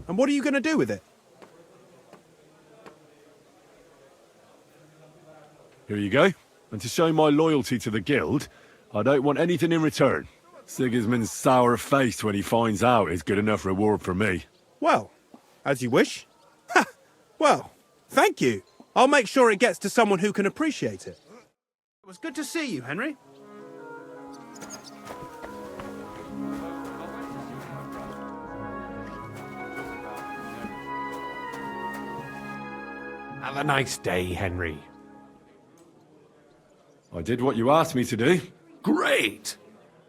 And what are you going to do with it? Here you go. And to show my loyalty to the guild, I don't want anything in return. Sigismund's sour face when he finds out is good enough reward for me. Well, as you wish. Ha! Well, thank you. I'll make sure it gets to someone who can appreciate it. It was good to see you, Henry. Have a nice day, Henry. I did what you asked me to do. Great!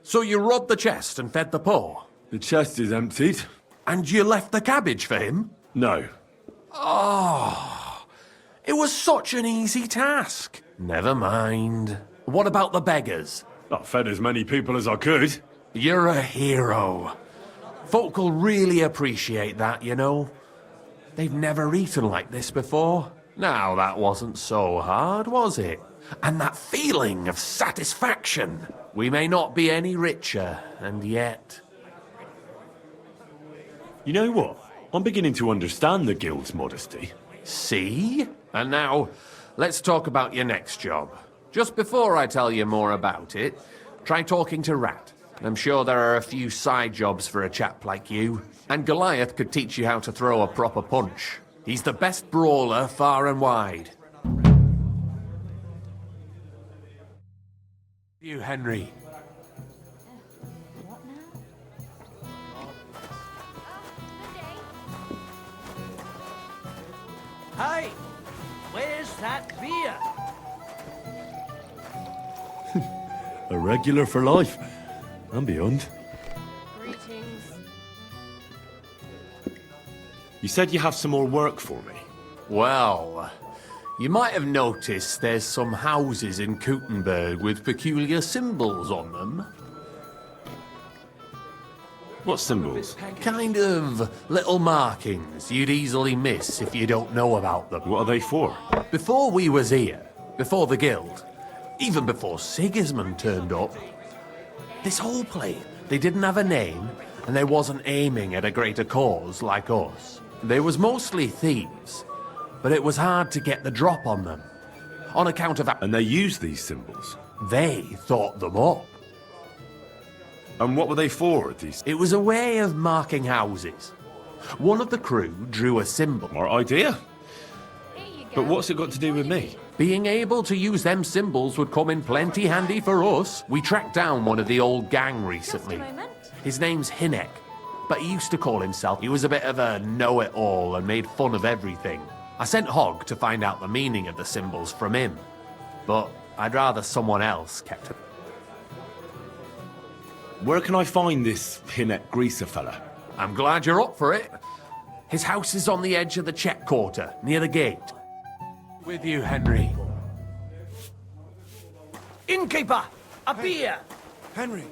So you robbed the chest and fed the poor? The chest is emptied. And you left the cabbage for him? No. Oh, it was such an easy task. Never mind. What about the beggars? I fed as many people as I could. You're a hero. Folk will really appreciate that, you know. They've never eaten like this before. Now, that wasn't so hard, was it? And that feeling of satisfaction. We may not be any richer, and yet... You know what? I'm beginning to understand the guild's modesty. See? And now, let's talk about your next job. Just before I tell you more about it, try talking to Rat. I'm sure there are a few side jobs for a chap like you. And Goliath could teach you how to throw a proper punch. He's the best brawler far and wide. You, Henry. Hey, where's that beer? A regular for life. And beyond. Greetings. You said you have some more work for me. Well, you might have noticed there's some houses in Kuttenberg with peculiar symbols on them. What symbols? Kind of little markings you'd easily miss if you don't know about them. What are they for? Before we was here, before the guild, even before Sigismund turned up, this whole place, they didn't have a name, and they wasn't aiming at a greater cause like us. They was mostly thieves, but it was hard to get the drop on them, on account of... And they used these symbols? They thought them up. And what were they for, these? It was a way of marking houses. One of the crew drew a symbol. Our idea? But what's it got to do with me? Being able to use them symbols would come in plenty handy for us. We tracked down one of the old gang recently. His name's Hinek, but he used to call himself. He was a bit of a know-it-all and made fun of everything. I sent Hogg to find out the meaning of the symbols from him, but I'd rather someone else kept it. Where can I find this Hinek Greaser fella? I'm glad you're up for it. His house is on the edge of the check quarter, near the gate. With you, Henry. Innkeeper, a beer! Henry,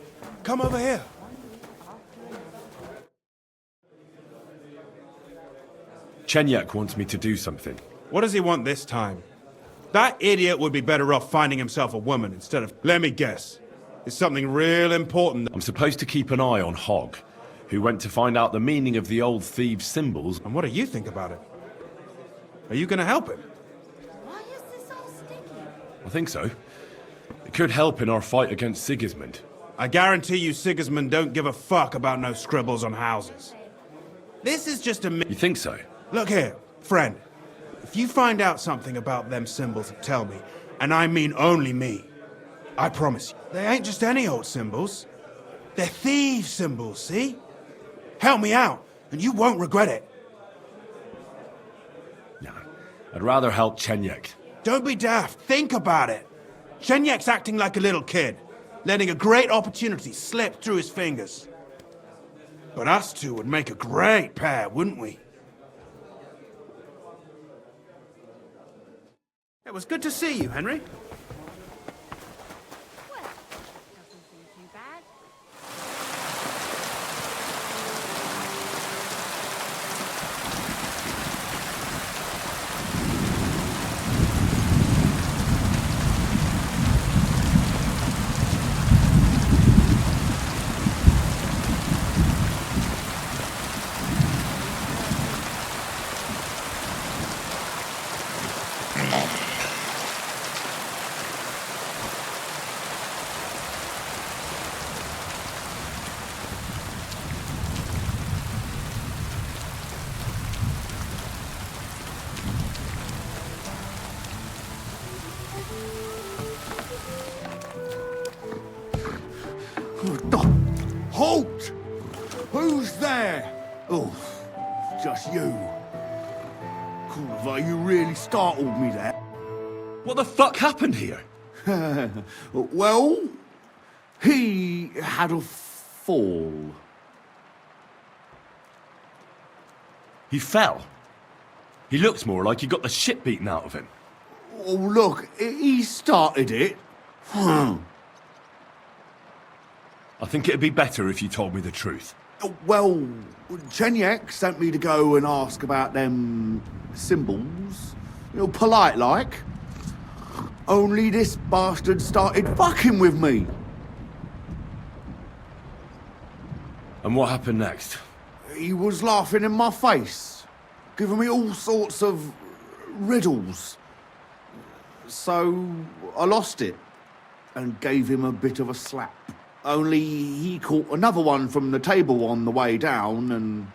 come over here. Chenyak wants me to do something. What does he want this time? That idiot would be better off finding himself a woman instead of... Let me guess. It's something real important. I'm supposed to keep an eye on Hogg, who went to find out the meaning of the old thieves' symbols. And what do you think about it? Are you going to help him? Why is this all sticky? I think so. It could help in our fight against Sigismund. I guarantee you Sigismund don't give a fuck about no scribbles on houses. This is just a... You think so? Look here, friend. If you find out something about them symbols, tell me. And I mean only me. I promise you. They ain't just any old symbols. They're thieves' symbols, see? Help me out, and you won't regret it. No, I'd rather help Chenyak. Don't be daft. Think about it. Chenyak's acting like a little kid, letting a great opportunity slip through his fingers. But us two would make a great pair, wouldn't we? It was good to see you, Henry. Well, doesn't seem too bad. just you. Culver, you really startled me there. What the fuck happened here? Well, he had a fall. He fell? He looks more like he got the shit beaten out of him. Oh, look, he started it. I think it'd be better if you told me the truth. Well, Chenyek sent me to go and ask about them symbols. You know, polite like. Only this bastard started fucking with me. And what happened next? He was laughing in my face, giving me all sorts of riddles. So I lost it and gave him a bit of a slap. Only he caught another one from the table on the way down and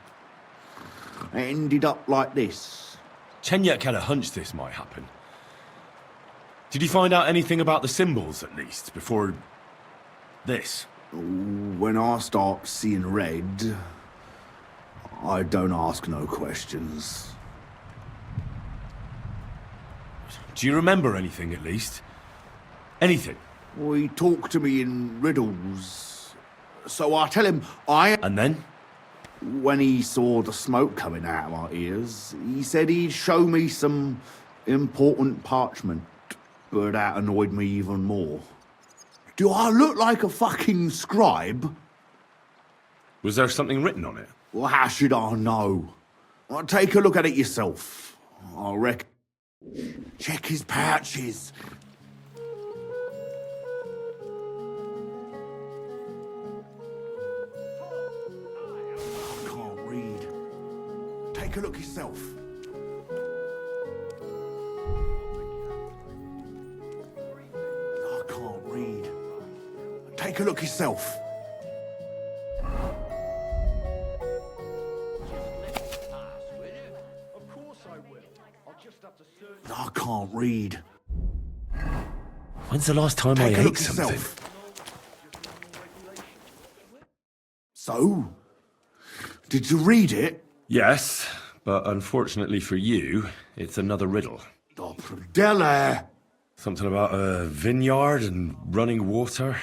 it ended up like this. Chenyek had a hunch this might happen. Did you find out anything about the symbols, at least, before this? When I start seeing red, I don't ask no questions. Do you remember anything, at least? Anything? Well, he talked to me in riddles. So I tell him And then? When he saw the smoke coming out of my ears, he said he'd show me some important parchment. But that annoyed me even more. Do I look like a fucking scribe? Was there something written on it? Well, how should I know? Well, take a look at it yourself. I reckon. Check his pouches. I can't read. Take a look yourself. I can't read. Take a look yourself. I can't read. When's the last time I ate something? So? Did you read it? Yes, but unfortunately for you, it's another riddle. Oh, Dele! Something about a vineyard and running water.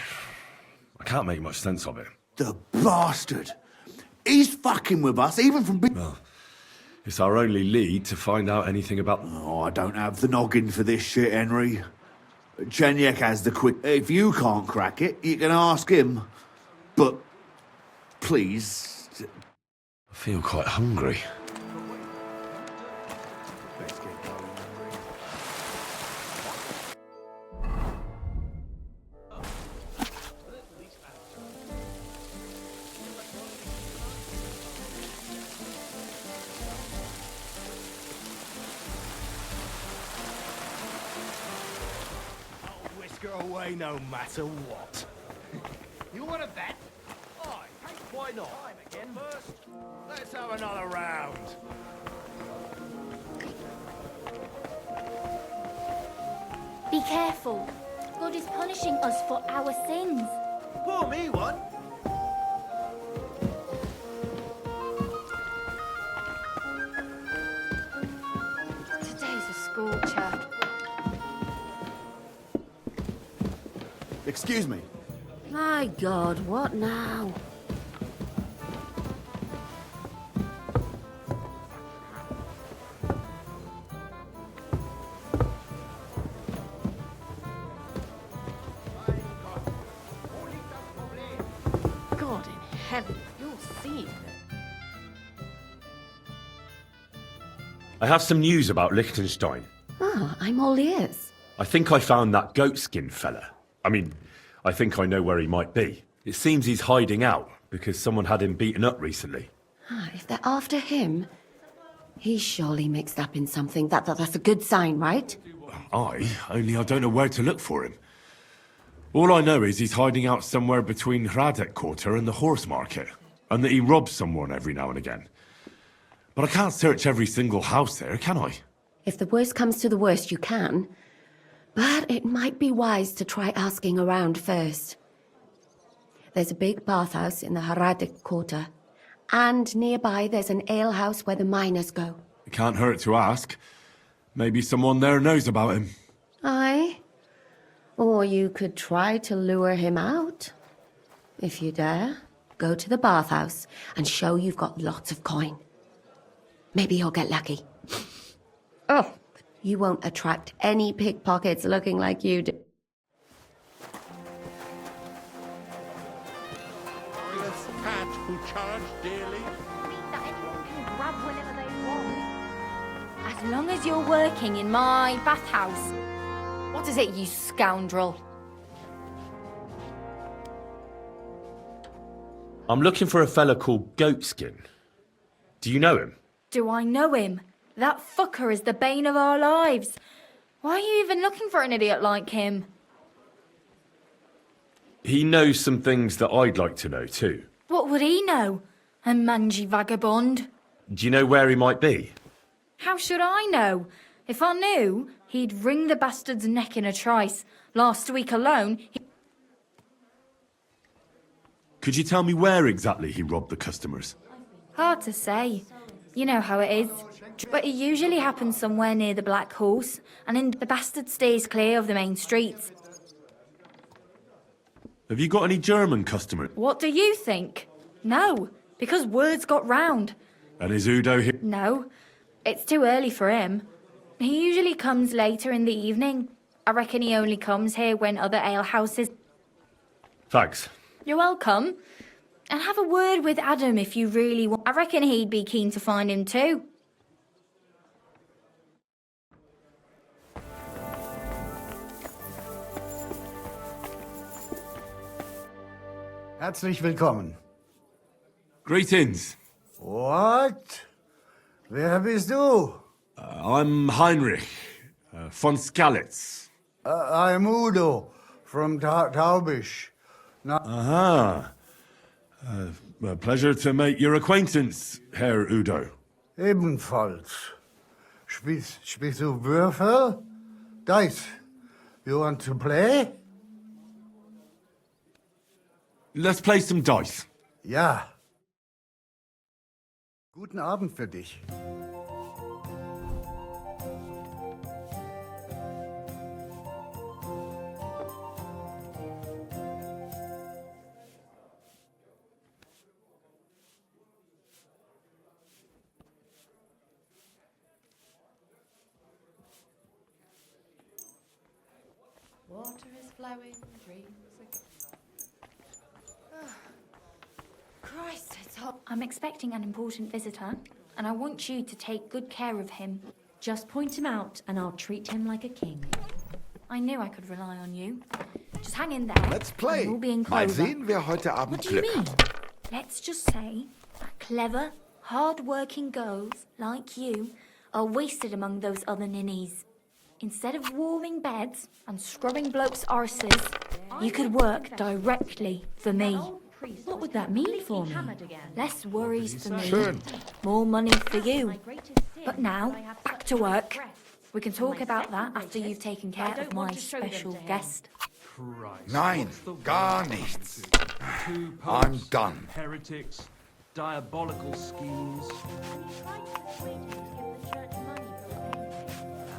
I can't make much sense of it. The bastard! He's fucking with us, even from big... Well, it's our only lead to find out anything about... Oh, I don't have the noggin for this shit, Henry. Chenyek has the quick... If you can't crack it, you can ask him. But, please... I feel quite hungry. Go away no matter what. You want to bet? Aye, why not? Time again first. Let's have another round. Be careful. God is punishing us for our sins. Pour me one. Today's a scorcher. Excuse me. My God, what now? God in heaven, you'll see. I have some news about Liechtenstein. Oh, I'm all ears. I think I found that goatskin fella. I think I know where he might be. It seems he's hiding out, because someone had him beaten up recently. If they're after him, he's surely mixed up in something. That's a good sign, right? Only I don't know where to look for him. All I know is he's hiding out somewhere between Hradec Quarter and the horse market, and that he robs someone every now and again. But I can't search every single house there, can I? If the worst comes to the worst, you can. But it might be wise to try asking around first. There's a big bathhouse in the Hradec Quarter, And nearby there's an alehouse where the miners go. It can't hurt to ask. Maybe someone there knows about him. Aye. Or you could try to lure him out. If you dare, go to the bathhouse and show you've got lots of coin. Maybe you'll get lucky. Oh, you won't attract any pickpockets looking like you do. This cat who charge dearly. That anyone can grab whenever they want. As long as you're working in my bathhouse. What is it, you scoundrel? I'm looking for a fella called Goatskin. Do you know him? Do I know him? That fucker is the bane of our lives. Why are you even looking for an idiot like him? He knows some things that I'd like to know too. What would he know? A mangy vagabond? Do you know where he might be? How should I know? If I knew, he'd wring the bastard's neck in a trice. Last week alone, Could you tell me where exactly he robbed the customers? Hard to say. You know how it is. But it usually happens somewhere near the Black Horse, and the bastard stays clear of the main streets. Have you got any German customers? What do you think? No, because words got round. And is Udo here? No, it's too early for him. He usually comes later in the evening. I reckon he only comes here when other alehouses... Thanks. You're welcome. And have a word with Adam if you really want. I reckon he'd be keen to find him too. Herzlich willkommen. Greetings. What? Wer bist du? I'm Heinrich, von Skalitz. I'm Udo, from Taubisch. Aha. A pleasure to make your acquaintance, Herr Udo. Ebenfalls. Spielst du Würfel? Dice. You want to play? Let's play some dice. Ja. Guten Abend für dich. Water is flowing, dreams are... Christ, it's hot. I'm expecting an important visitor, and I want you to take good care of him. Just point him out, and I'll treat him like a king. I knew I could rely on you. Just hang in there. Let's play. We'll be in Mal clover. sehen, wer heute Abend What do you Glück mean? hat. Let's just say that clever, hard-working girls like you are wasted among those other ninnies. Instead of warming beds and scrubbing blokes' arses, you could work directly for me. What would that mean for me? Less worries for me. Schön. More money for you. But now, back to work. We can talk about that after you've taken care of my special guest. Nein, gar nichts. I'm done. Heretics, diabolical schemes.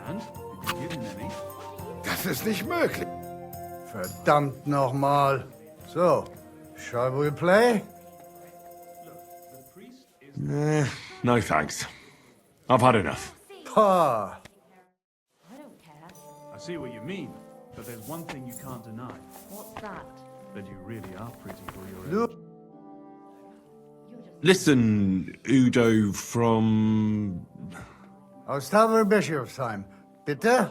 And? Did you give him any? Das ist nicht möglich. Verdammt nochmal. So, shall we play? No thanks. I've had enough. Pa. I see what you mean, but there's one thing you can't deny. What's that? That you really are pretty for your Look. age. Listen, Udo from... Aus Taverbischofsheim. Bitte?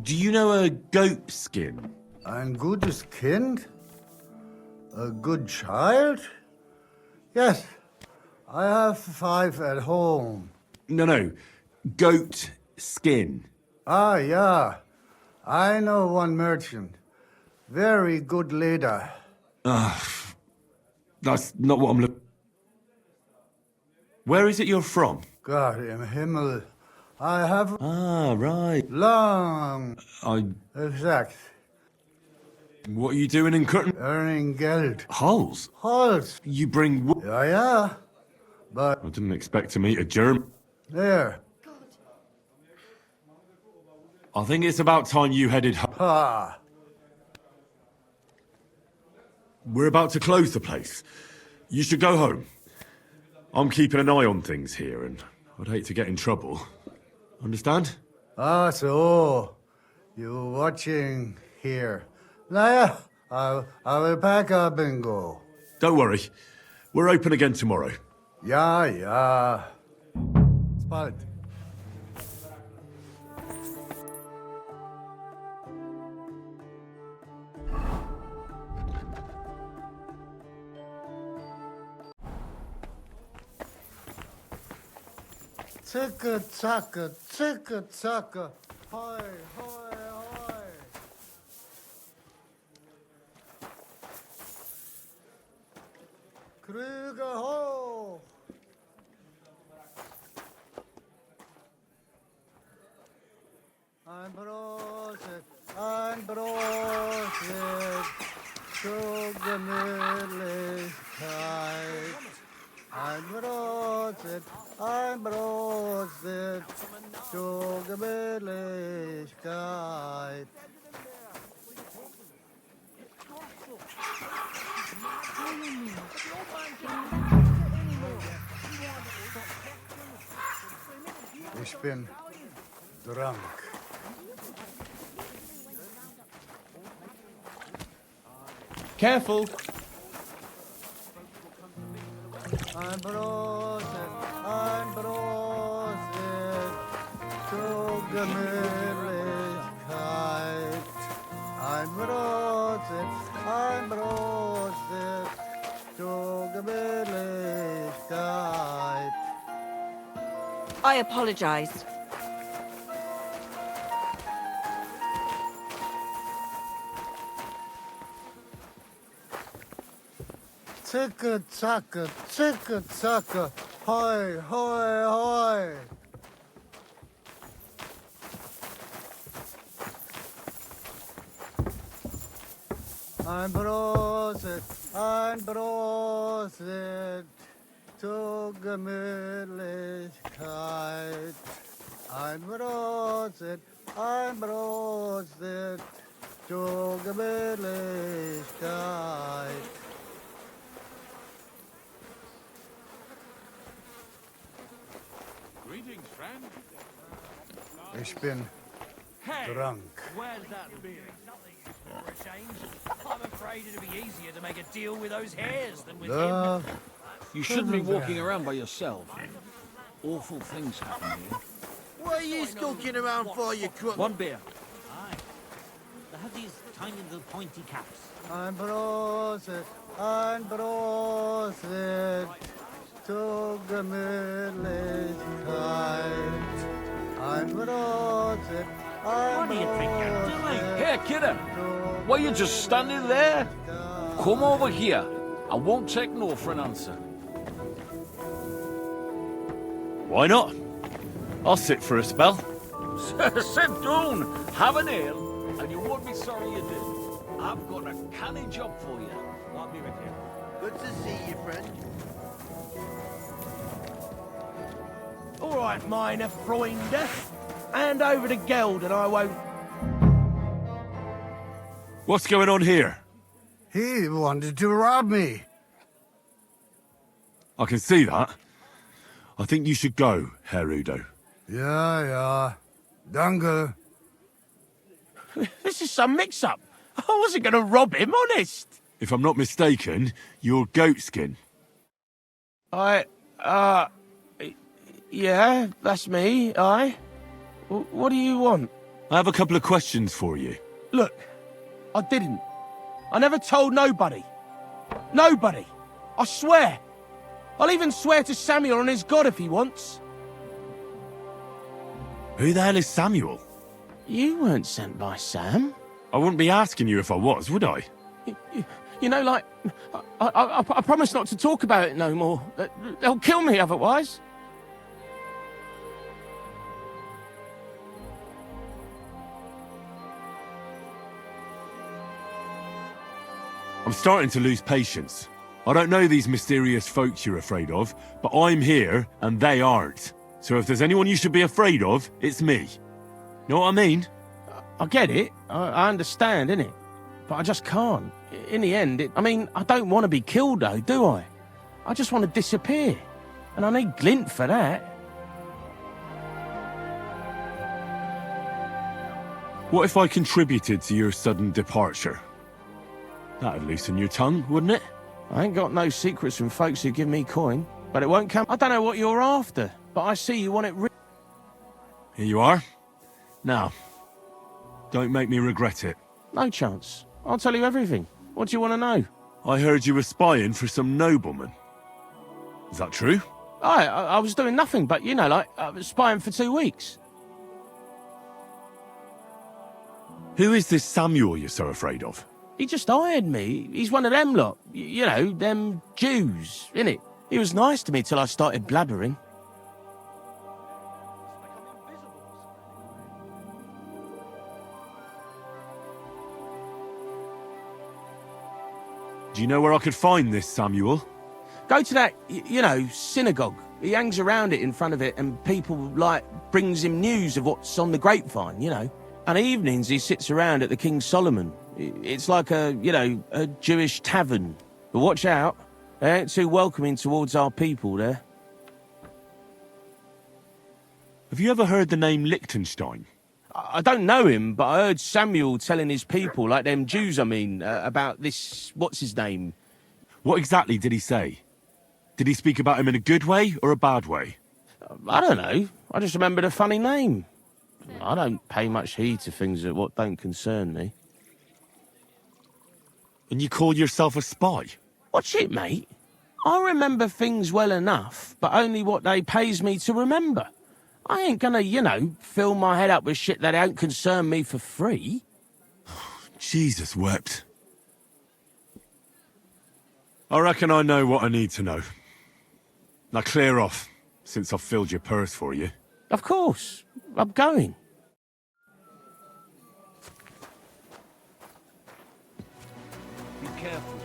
Do you know a goat skin? Ein gutes Kind? A good child? Yes, I have 5 at home. No. Goat skin. Ah, yeah. I know one merchant. Very good leader. That's not what I'm looking... Where is it you're from? Gott im Himmel. I have Ah, right. long. I... Exact. What are you doing in Kuttenberg? Earning Geld. Holes? Holes. You bring wood? Yeah. But... I didn't expect to meet a German. There. I think it's about time you headed home. Ah. We're about to close the place. You should go home. I'm keeping an eye on things here, and I'd hate to get in trouble. Understand? Ah, so you watching here. Now, I will pack up and go. Don't worry. We're open again tomorrow. Ja. Spalt. Zacka, zacka, zacka, zacka. Hoi, hoi, hoi. Krüger hoch. Ein Brot, zur Gemütlichkeit. Ein Brot, zur Gemütlichkeit. Ich bin drunk. Careful. Ein Brot, zur Gemütlichkeit. Ein Brot, zur Gemütlichkeit. I apologize. Zicke, zacke, zicke, zacke. Hoi, hoi, hoi. Ein Prosit zur Gemütlichkeit. Ein Prosit zur Gemütlichkeit. Greetings, friend. Ich bin drunk. Where's that beer? For a change. I'm afraid it'd be easier to make a deal with those hares than with him. You shouldn't be walking around by yourself. Awful things happen here. What are you skulking around for, you crook? One beer. Aye. They have these tiny little pointy caps. Ein Prosit zur Gemütlichkeit. Ein Prosit, What do you think you're doing? Here, kidder. Why are you just standing there? Come over here. I won't take no for an answer. Why not? I'll sit for a spell. Sit down. Have an ale, and you won't be sorry you did. I've got a canny job for you. I'll be with you. Good to see you, friend. All right, minor Freunde. Hand over the geld and I won't... What's going on here? He wanted to rob me. I can see that. I think you should go, Herr Udo. Ja. Danke. This is some mix-up. I wasn't going to rob him, honest. If I'm not mistaken, you're Goatskin. Yeah, that's me, aye. What do you want? I have a couple of questions for you. Look, I didn't. I never told nobody. Nobody. I swear. I'll even swear to Samuel on his god if he wants. Who the hell is Samuel? You weren't sent by Sam. I wouldn't be asking you if I was, would I? You know, like, I promise not to talk about it no more. They'll kill me otherwise. I'm starting to lose patience. I don't know these mysterious folks you're afraid of, but I'm here and they aren't. So if there's anyone you should be afraid of, it's me. Know what I mean? I get it. I understand, innit? But I just can't. In the end, I don't want to be killed, though, do I? I just want to disappear. And I need Glint for that. What if I contributed to your sudden departure? That'd loosen your tongue, wouldn't it? I ain't got no secrets from folks who give me coin, but it won't come. I don't know what you're after, but I see you want it. Here you are. Now, don't make me regret it. No chance. I'll tell you everything. What do you want to know? I heard you were spying for some nobleman. Is that true? I was doing nothing but, I was spying for 2 weeks. Who is this Samuel you're so afraid of? He just hired me. He's one of them lot. Them Jews, innit? He was nice to me till I started blabbering. Do you know where I could find this Samuel? Go to that, synagogue. He hangs around it in front of it and people, brings him news of what's on the grapevine, And evenings he sits around at the King Solomon. It's like a Jewish tavern. But watch out, they ain't too welcoming towards our people there. Have you ever heard the name Liechtenstein? I don't know him, but I heard Samuel telling his people, like them Jews, about this, what's his name? What exactly did he say? Did he speak about him in a good way or a bad way? I don't know. I just remembered a funny name. I don't pay much heed to things that what don't concern me. And you call yourself a spy? Watch it, mate. I remember things well enough, but only what they pays me to remember. I ain't gonna, fill my head up with shit that don't concern me for free. Jesus wept. I reckon I know what I need to know. Now clear off, since I've filled your purse for you. Of course. I'm going. Be careful.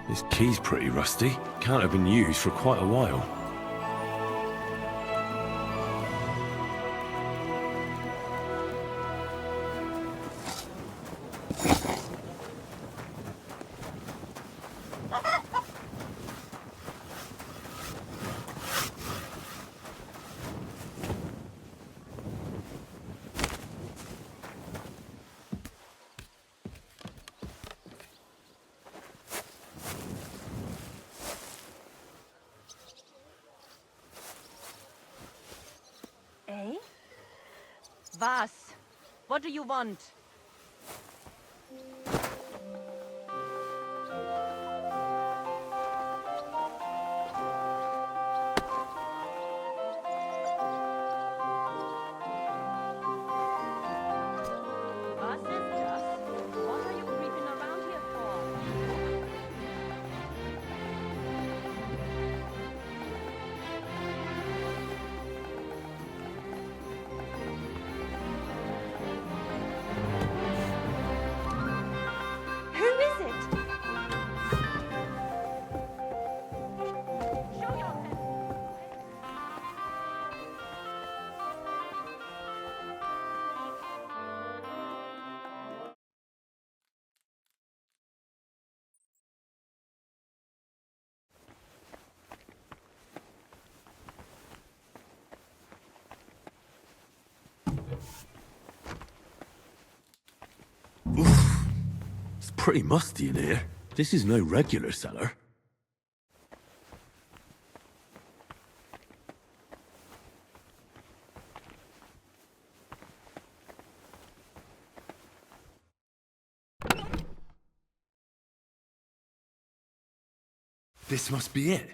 This key's pretty rusty. Can't have been used for quite a while. Was? What do you want? Was ist das? What are you creeping around here for? Oof. It's pretty musty in here. This is no regular cellar. This must be it.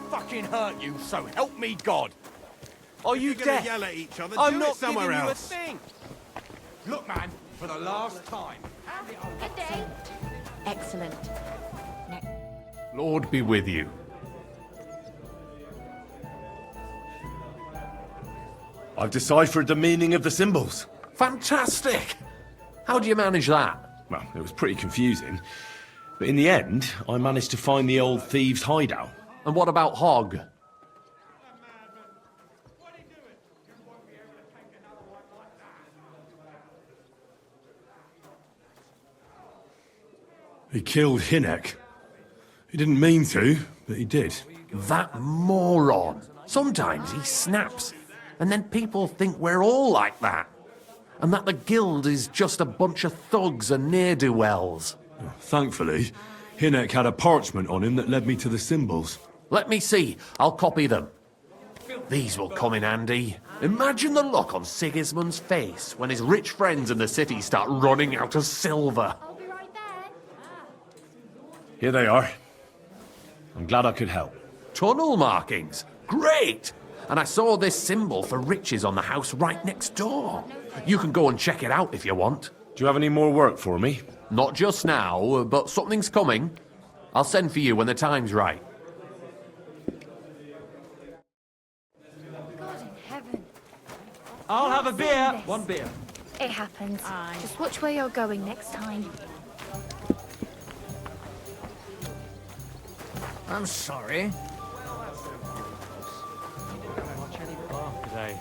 Fucking hurt you, so help me God. Are you gonna deaf? yell at each other, I'm do not it somewhere giving else. You a thing. Look, man, for the last time. Good day. Excellent. Lord be with you. I've deciphered the meaning of the symbols. Fantastic! How do you manage that? Well, it was pretty confusing. But in the end, I managed to find the old thieves' hideout. And what about Hogg? He killed Hinek. He didn't mean to, but he did. That moron. Sometimes he snaps, and then people think we're all like that. And that the guild is just a bunch of thugs and ne'er-do-wells. Thankfully, Hinek had a parchment on him that led me to the symbols. Let me see. I'll copy them. These will come in handy. Imagine the look on Sigismund's face when his rich friends in the city start running out of silver. I'll be right there. Here they are. I'm glad I could help. Tunnel markings. Great! And I saw this symbol for riches on the house right next door. You can go and check it out if you want. Do you have any more work for me? Not just now, but something's coming. I'll send for you when the time's right. God in heaven. I'll have a beer. This. One beer. It happens. Just watch where you're going next time. I'm sorry. Today.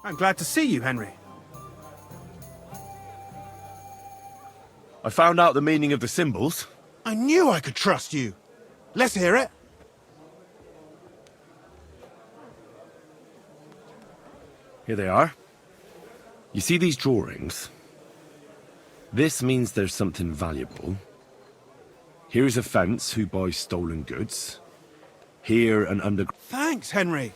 I'm glad to see you, Henry. I found out the meaning of the symbols. I knew I could trust you. Let's hear it. Here they are. You see these drawings? This means there's something valuable. Here's a fence who buys stolen goods. Here an underground... Thanks, Henry.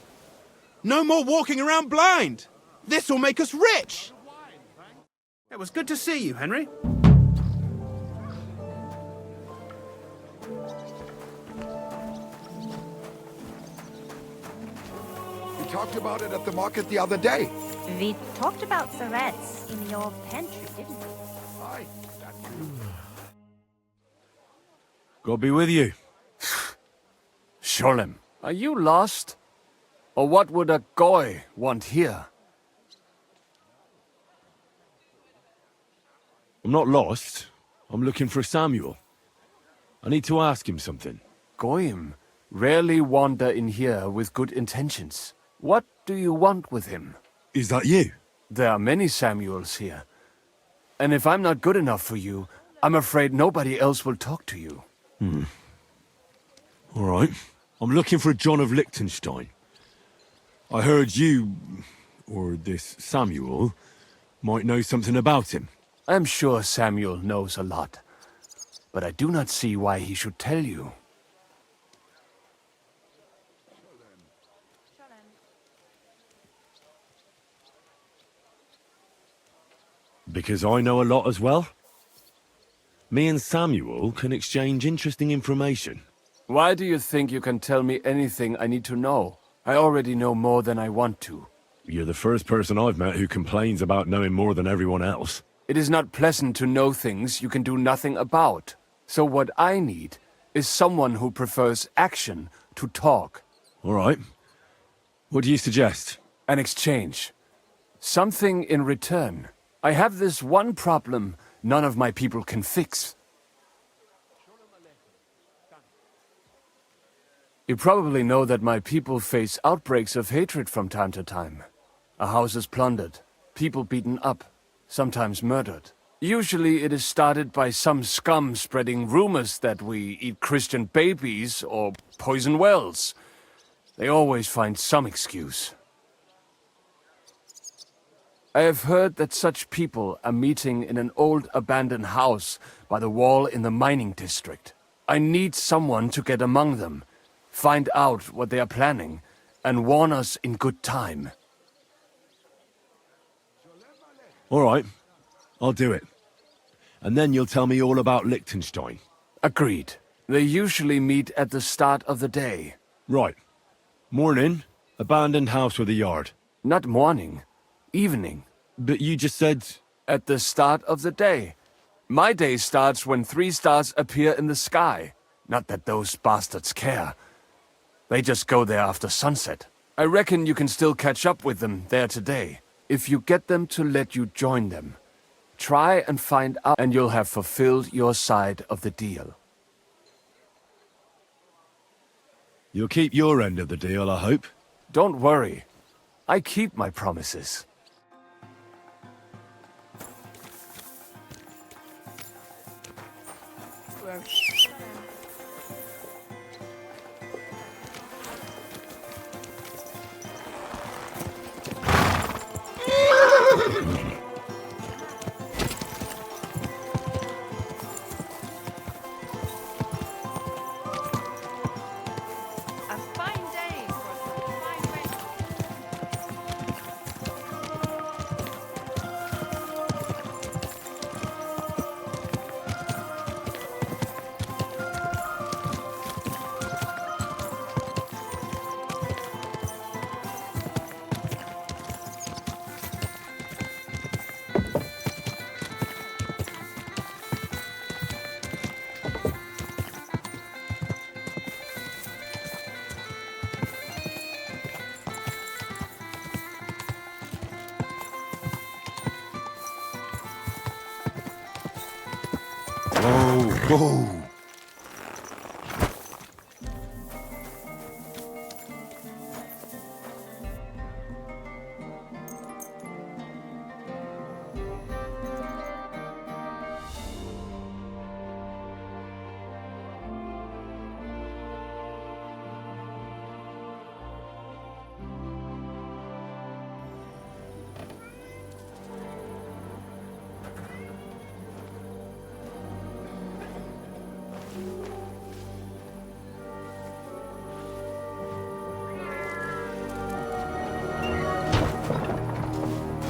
No more walking around blind. This will make us rich. It was good to see you, Henry. We talked about it at the market the other day. We talked about cigarettes in your pantry, didn't we? Aye, that too. God be with you. Sholem, are you lost? Or what would a goy want here? I'm not lost. I'm looking for Samuel. I need to ask him something. Goyim rarely wander in here with good intentions. What do you want with him? Is that you? There are many Samuels here. And if I'm not good enough for you, I'm afraid nobody else will talk to you. All right. I'm looking for John of Liechtenstein. I heard you, or this Samuel, might know something about him. I'm sure Samuel knows a lot, but I do not see why he should tell you. Because I know a lot as well. Me and Samuel can exchange interesting information. Why do you think you can tell me anything I need to know? I already know more than I want to. You're the first person I've met who complains about knowing more than everyone else. It is not pleasant to know things you can do nothing about. So what I need is someone who prefers action to talk. All right. What do you suggest? An exchange. Something in return. I have this one problem none of my people can fix. You probably know that my people face outbreaks of hatred from time to time. A house is plundered, people beaten up, sometimes murdered. Usually it is started by some scum spreading rumors that we eat Christian babies or poison wells. They always find some excuse. I have heard that such people are meeting in an old abandoned house by the wall in the mining district. I need someone to get among them, find out what they are planning, and warn us in good time. All right. I'll do it. And then you'll tell me all about Liechtenstein. Agreed. They usually meet at the start of the day. Right. Morning, abandoned house with a yard. Not morning. Evening. But you just said... At the start of the day. My day starts when 3 stars appear in the sky. Not that those bastards care. They just go there after sunset. I reckon you can still catch up with them there today. If you get them to let you join them. Try and find out, and you'll have fulfilled your side of the deal. You'll keep your end of the deal, I hope. Don't worry. I keep my promises. Go!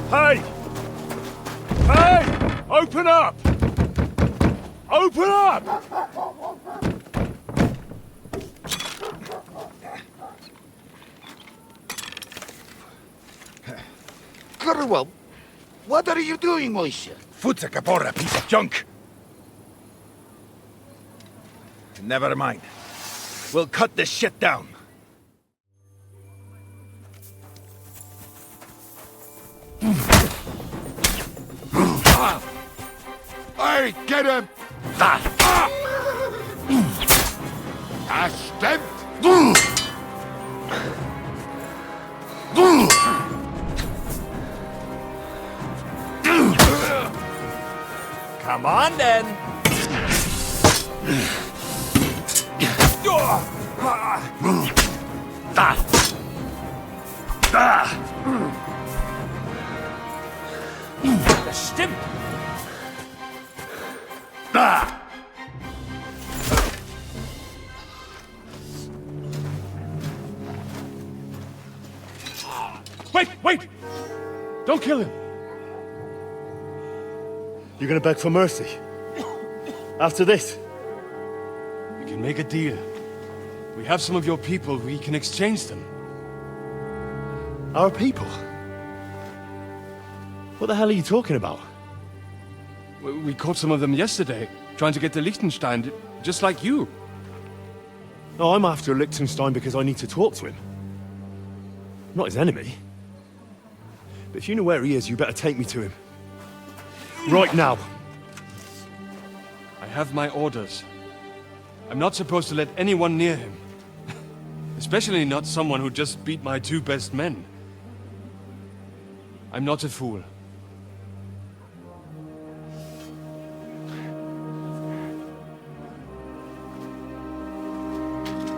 Hey! Hey! Open up! Open up! Underworld, what are you doing, Moisha? Futsa Kapora, piece of junk! Never mind. We'll cut this shit down. Hey, get him! Stimmt! Come on, then. Stimmt! Wait! Don't kill him! You're gonna beg for mercy? After this? We can make a deal. We have some of your people, we can exchange them. Our people? What the hell are you talking about? We caught some of them yesterday, trying to get to Liechtenstein, just like you. No, I'm after Liechtenstein because I need to talk to him. I'm not his enemy. But if you know where he is, you better take me to him. Right now. I have my orders. I'm not supposed to let anyone near him. Especially not someone who just beat my 2 best men. I'm not a fool.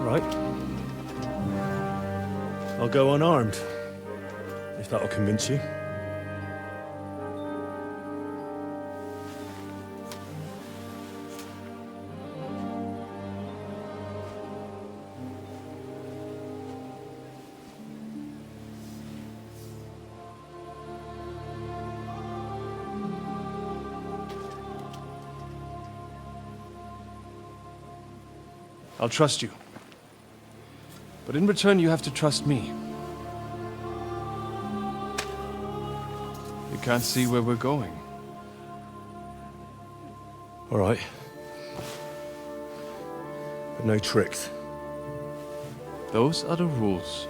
Right. I'll go unarmed, if that'll convince you. I'll trust you. But in return, you have to trust me. You can't see where we're going. All right. But no tricks. Those are the rules.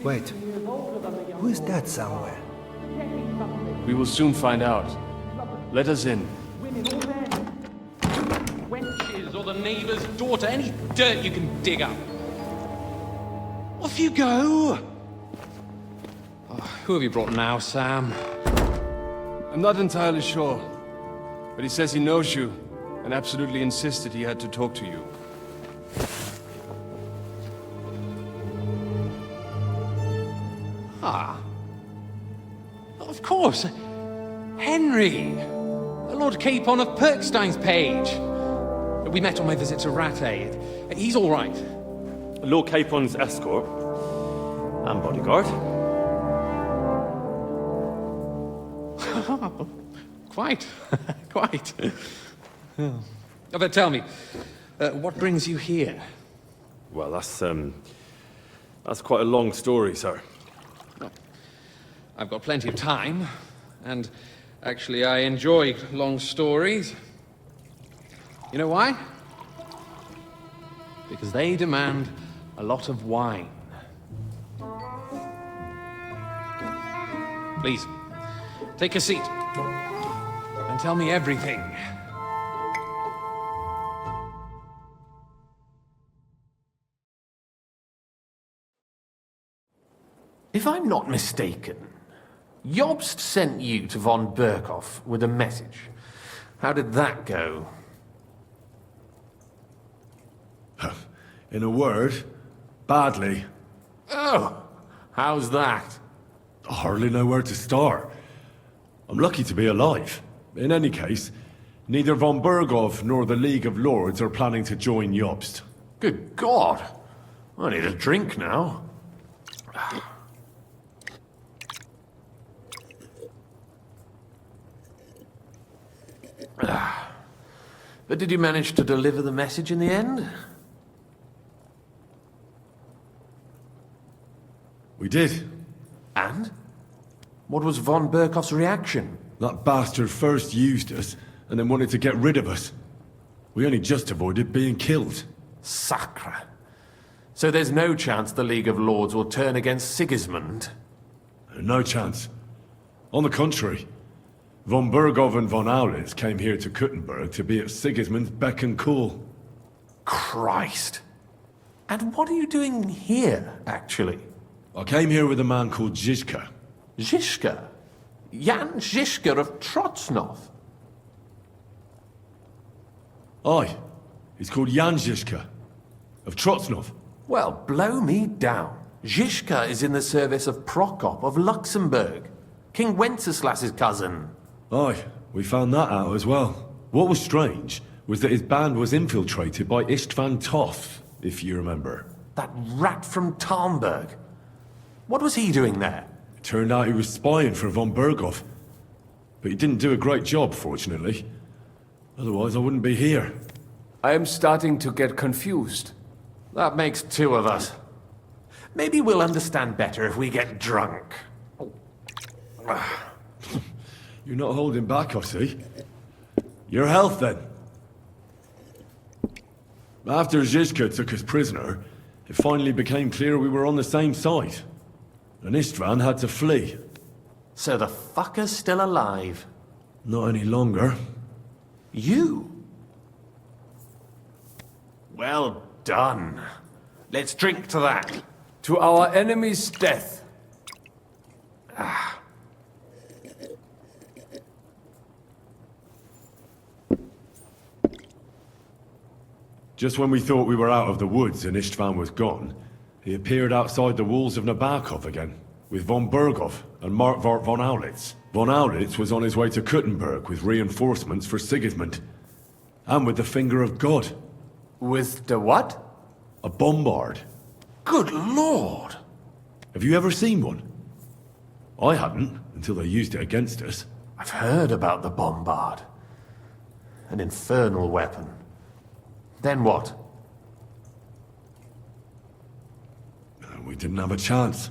Wait, who is that somewhere? We will soon find out. Let us in. Wenches or the neighbour's daughter, any dirt you can dig up. Off you go! Oh, who have you brought now, Sam? I'm not entirely sure. But he says he knows you, and absolutely insisted he had to talk to you. Ah. Of course. Henry. Lord Capon of Perkstein's page. We met on my visit to Rattay. He's all right. Lord Capon's escort. And bodyguard. Quite. Quite. Oh, but tell me, what brings you here? Well, that's quite a long story, sir. I've got plenty of time, and actually I enjoy long stories. You know why? Because they demand a lot of wine. Please, take a seat, and tell me everything. If I'm not mistaken, Jobst sent you to von Berkhoff with a message. How did that go? In a word, badly. Oh, how's that? I hardly know where to start. I'm lucky to be alive. In any case, neither von Berkhoff nor the League of Lords are planning to join Jobst. Good God! I need a drink now. But did you manage to deliver the message in the end? We did. And? What was von Berkhoff's reaction? That bastard first used us, and then wanted to get rid of us. We only just avoided being killed. Sacre. So there's no chance the League of Lords will turn against Sigismund? No chance. On the contrary. Von Berkhoff and von Aulitz came here to Kuttenberg to be at Sigismund's beck and call. Christ. And what are you doing here, actually? I came here with a man called Zizka. Zizka? Jan Zizka of Trotznov? Aye. He's called Jan Zizka. Of Trotznov. Well, blow me down. Zizka is in the service of Prokop of Luxembourg, King Wenceslas's cousin. Aye, we found that out as well. What was strange was that his band was infiltrated by Istvan Toth, if you remember. That rat from Kuttenberg. What was he doing there? It turned out he was spying for von Berghoff. But he didn't do a great job, fortunately. Otherwise, I wouldn't be here. I am starting to get confused. That makes two of us. Maybe we'll understand better if we get drunk. You're not holding back, I see. Your health, then. After Zizka took us prisoner, it finally became clear we were on the same side. And Istvan had to flee. So the fucker's still alive? Not any longer. You? Well done. Let's drink to that. To our enemy's death. Just when we thought we were out of the woods and Istvan was gone, he appeared outside the walls of Nabokov again, with von Berghoff and Markvart von Aulitz. Von Aulitz was on his way to Kuttenberg with reinforcements for Sigismund. And with the finger of God. With the what? A bombard. Good lord! Have you ever seen one? I hadn't, until they used it against us. I've heard about the bombard. An infernal weapon. Then what? We didn't have a chance.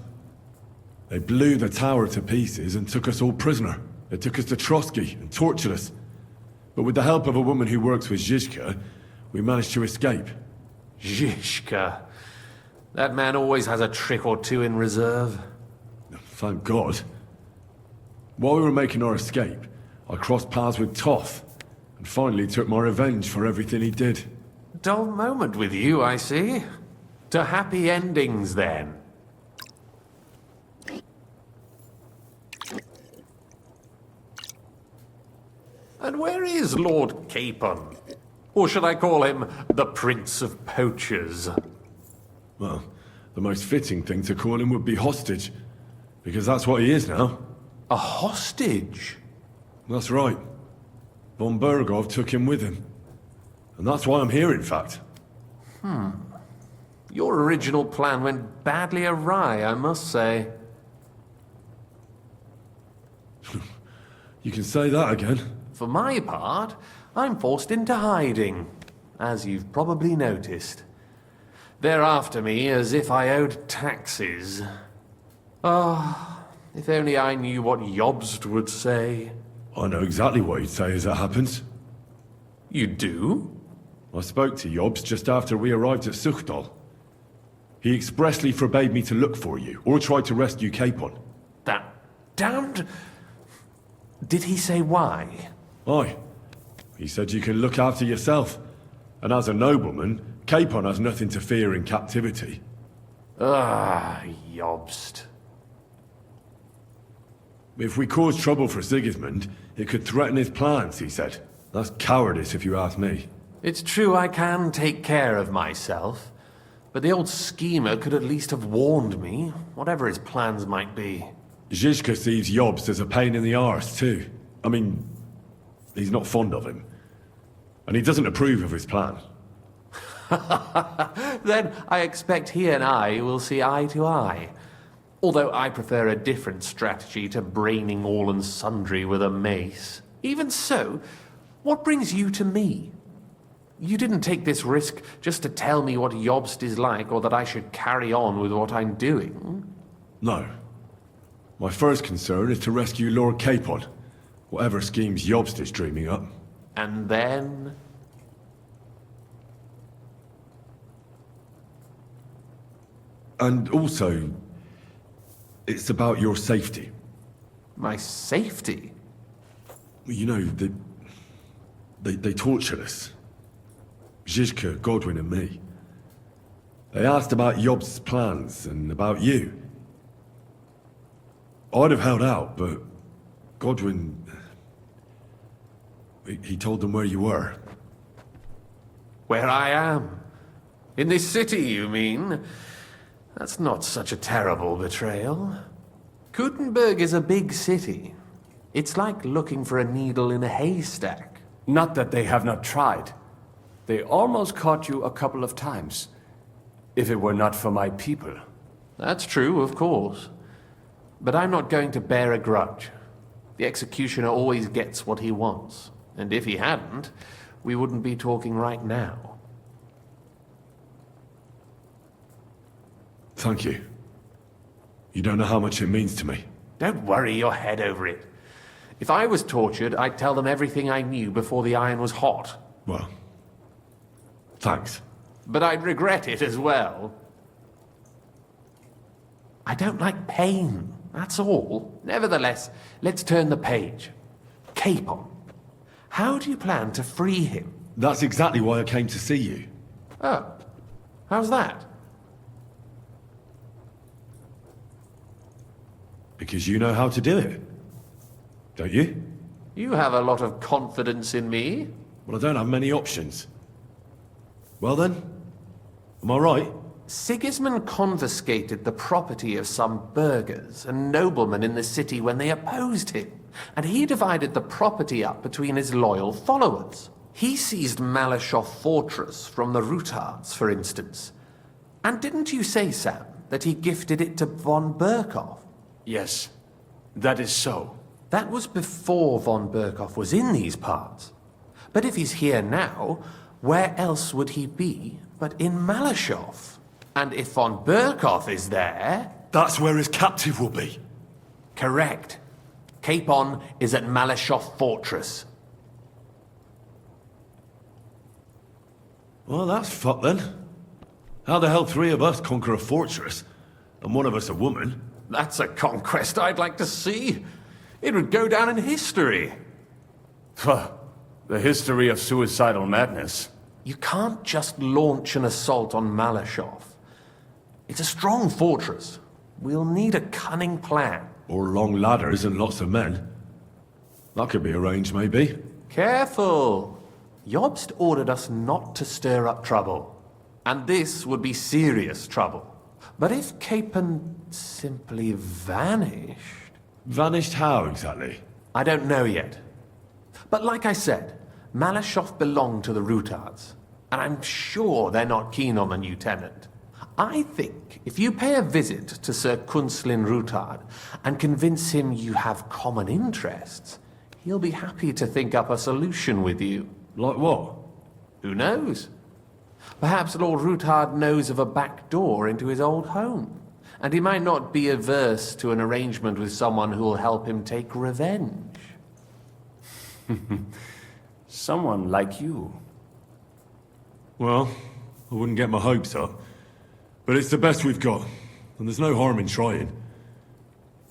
They blew the tower to pieces and took us all prisoner. They took us to Trotsky and tortured us. But with the help of a woman who works with Zizka, we managed to escape. Zizka. That man always has a trick or two in reserve. Thank God. While we were making our escape, I crossed paths with Toth, and finally took my revenge for everything he did. Dull moment with you, I see. To happy endings, then. And where is Lord Capon? Or should I call him the Prince of Poachers? Well, the most fitting thing to call him would be hostage, because that's what he is now. A hostage? That's right. Von Berghoff took him with him. And that's why I'm here, in fact. Your original plan went badly awry, I must say. You can say that again. For my part, I'm forced into hiding, as you've probably noticed. They're after me as if I owed taxes. Ah, if only I knew what Jobst would say. I know exactly what he'd say as it happens. You do? I spoke to Jobst just after we arrived at Suchdal. He expressly forbade me to look for you, or try to rescue Capon. That damned... Did he say why? Aye. He said you can look after yourself. And as a nobleman, Capon has nothing to fear in captivity. Ah, Jobst. If we cause trouble for Sigismund, it could threaten his plans, he said. That's cowardice if you ask me. It's true I can take care of myself, but the old schemer could at least have warned me, whatever his plans might be. Zizka sees Jobst as a pain in the arse, too. I mean, he's not fond of him. And he doesn't approve of his plan. Then I expect he and I will see eye to eye. Although I prefer a different strategy to braining all and sundry with a mace. Even so, what brings you to me? You didn't take this risk just to tell me what Jobst is like, or that I should carry on with what I'm doing. No. My first concern is to rescue Lord Capon, whatever schemes Jobst is dreaming up. And then... And also, it's about your safety. My safety? You know, they tortured us. Zizka, Godwin and me. They asked about Jobst's plans and about you. I'd have held out, but Godwin... He told them where you were. Where I am? In this city, you mean? That's not such a terrible betrayal. Kuttenberg is a big city. It's like looking for a needle in a haystack. Not that they have not tried. They almost caught you a couple of times. If it were not for my people. That's true, of course. But I'm not going to bear a grudge. The executioner always gets what he wants. And if he hadn't, we wouldn't be talking right now. Thank you. You don't know how much it means to me. Don't worry your head over it. If I was tortured, I'd tell them everything I knew before the iron was hot. Well, thanks. But I'd regret it as well. I don't like pain, that's all. Nevertheless, let's turn the page. Capon. How do you plan to free him? That's exactly why I came to see you. Oh, how's that? Because you know how to do it. Don't you? You have a lot of confidence in me. Well, I don't have many options. Well then, am I right? Sigismund confiscated the property of some burghers and noblemen in the city when they opposed him, and he divided the property up between his loyal followers. He seized Malyshoff Fortress from the Rutards, for instance. And didn't you say, Sam, that he gifted it to von Berkhoff? Yes, that is so. That was before von Berkhoff was in these parts. But if he's here now, where else would he be but in Malyshoff? And if von Berkhoff is there... That's where his captive will be. Correct. Capon is at Malyshoff Fortress. Well, that's fucked then. How the hell three of us conquer a fortress, and one of us a woman? That's a conquest I'd like to see. It would go down in history. The history of suicidal madness. You can't just launch an assault on Malyshoff. It's a strong fortress. We'll need a cunning plan. Or long ladders and lots of men. That could be arranged, maybe. Careful! Jobst ordered us not to stir up trouble. And this would be serious trouble. But if Capon simply vanished... Vanished how, exactly? I don't know yet. But like I said, Malyshoff belonged to the Rutards. And I'm sure they're not keen on the new tenant. I think if you pay a visit to Sir Kunslin Rutard and convince him you have common interests, he'll be happy to think up a solution with you. Like what? Who knows? Perhaps Lord Rutard knows of a back door into his old home, and he might not be averse to an arrangement with someone who'll help him take revenge. Someone like you. Well, I wouldn't get my hopes up. But it's the best we've got, and there's no harm in trying.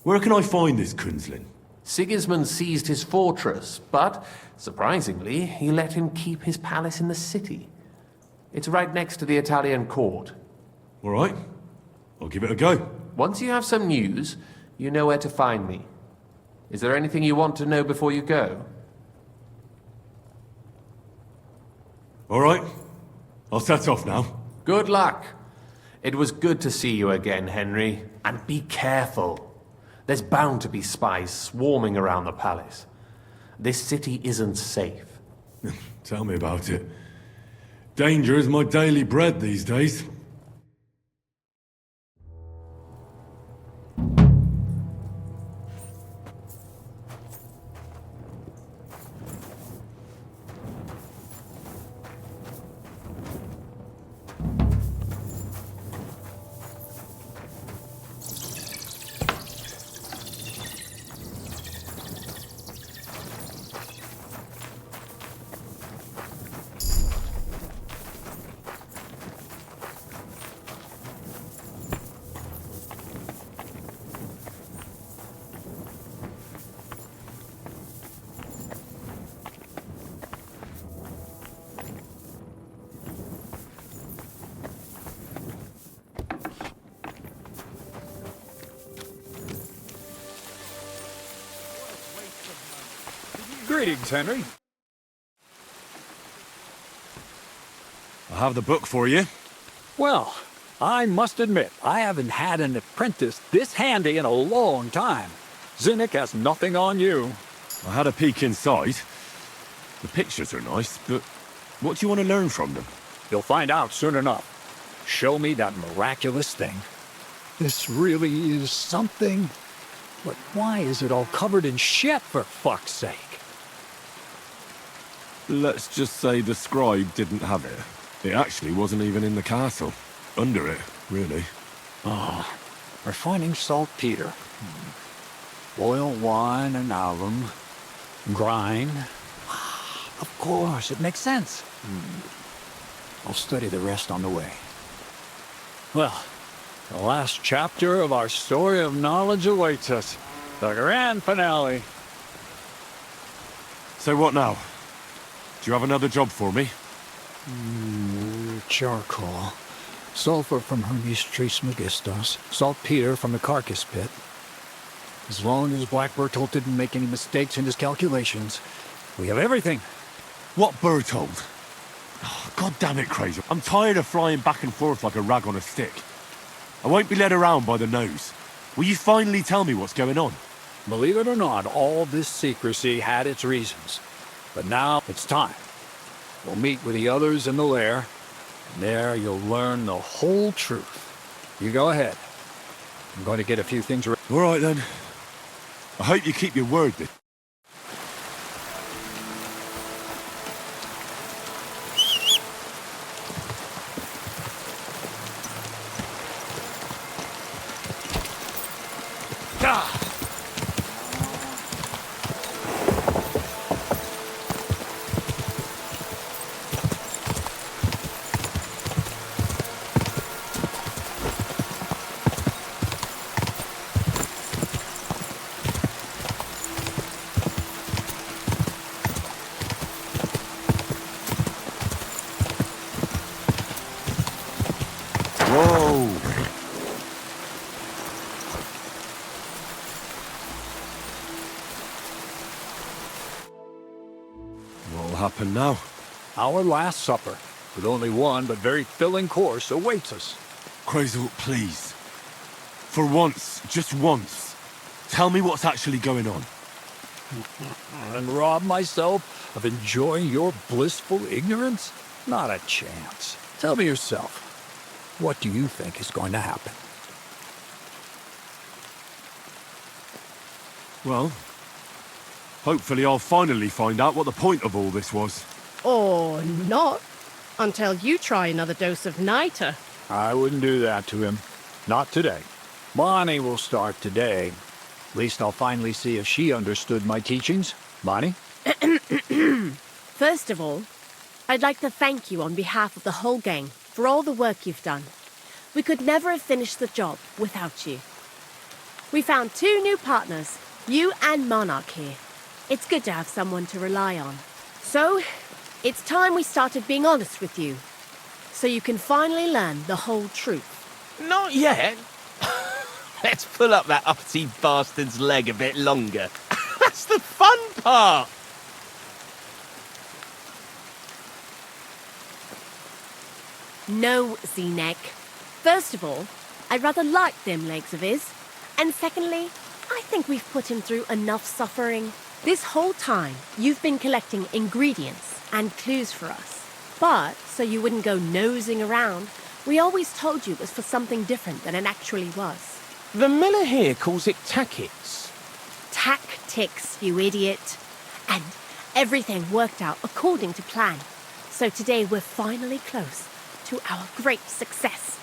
Where can I find this Kunslin? Sigismund seized his fortress, but, surprisingly, he let him keep his palace in the city. It's right next to the Italian court. All right. I'll give it a go. Once you have some news, you know where to find me. Is there anything you want to know before you go? All right. I'll set off now. Good luck. It was good to see you again, Henry. And be careful. There's bound to be spies swarming around the palace. This city isn't safe. Tell me about it. Danger is my daily bread these days. Greetings, Henry. I have the book for you. Well, I must admit, I haven't had an apprentice this handy in a long time. Zinnik has nothing on you. I had a peek inside. The pictures are nice, but What do you want to learn from them? You'll find out soon enough. Show me that miraculous thing. This really is something. But why is it all covered in shit, for fuck's sake? Let's just say the scribe didn't have it. It actually wasn't even in the castle. Under it, really. Oh, refining saltpeter. Boil wine and alum. Grind. Of course, it makes sense. I'll study the rest on the way. Well, the last chapter of our story of knowledge awaits us. The grand finale. So what now? Do you have another job for me? Charcoal. Sulfur from Hermes Trismegistus. Saltpeter from the carcass pit. As long as Black Bertolt didn't make any mistakes in his calculations, we have everything. What Bertolt? Oh, God damn it, Crazy. I'm tired of flying back and forth like a rag on a stick. I won't be led around by the nose. Will you finally tell me what's going on? Believe it or not, all this secrecy had its reasons. But now it's time. We'll meet with the others in the lair. And there you'll learn the whole truth. You go ahead. I'm going to get a few things ready. All right, then. I hope you keep your word, then. Happen now? Our last supper, with only one but very filling course, awaits us. Crazel, please. For once, just once, tell me what's actually going on. And rob myself of enjoying your blissful ignorance? Not a chance. Tell me yourself, what do you think is going to happen? Well, hopefully I'll finally find out what the point of all this was. Or not. Until you try another dose of niter. I wouldn't do that to him. Not today. Bonnie will start today. At least I'll finally see if she understood my teachings. Bonnie? First of all, I'd like to thank you on behalf of the whole gang for all the work you've done. We could never have finished the job without you. We found 2 new partners, you and Monarch here. It's good to have someone to rely on. So, it's time we started being honest with you. So you can finally learn the whole truth. Not yet. Let's pull up that uppity bastard's leg a bit longer. That's the fun part. No, Z-Neck. First of all, I rather like them legs of his. And secondly, I think we've put him through enough suffering. This whole time, you've been collecting ingredients and clues for us. But, so you wouldn't go nosing around, we always told you it was for something different than it actually was. The miller here calls it tackets. Tactics, you idiot. And everything worked out according to plan. So today we're finally close to our great success.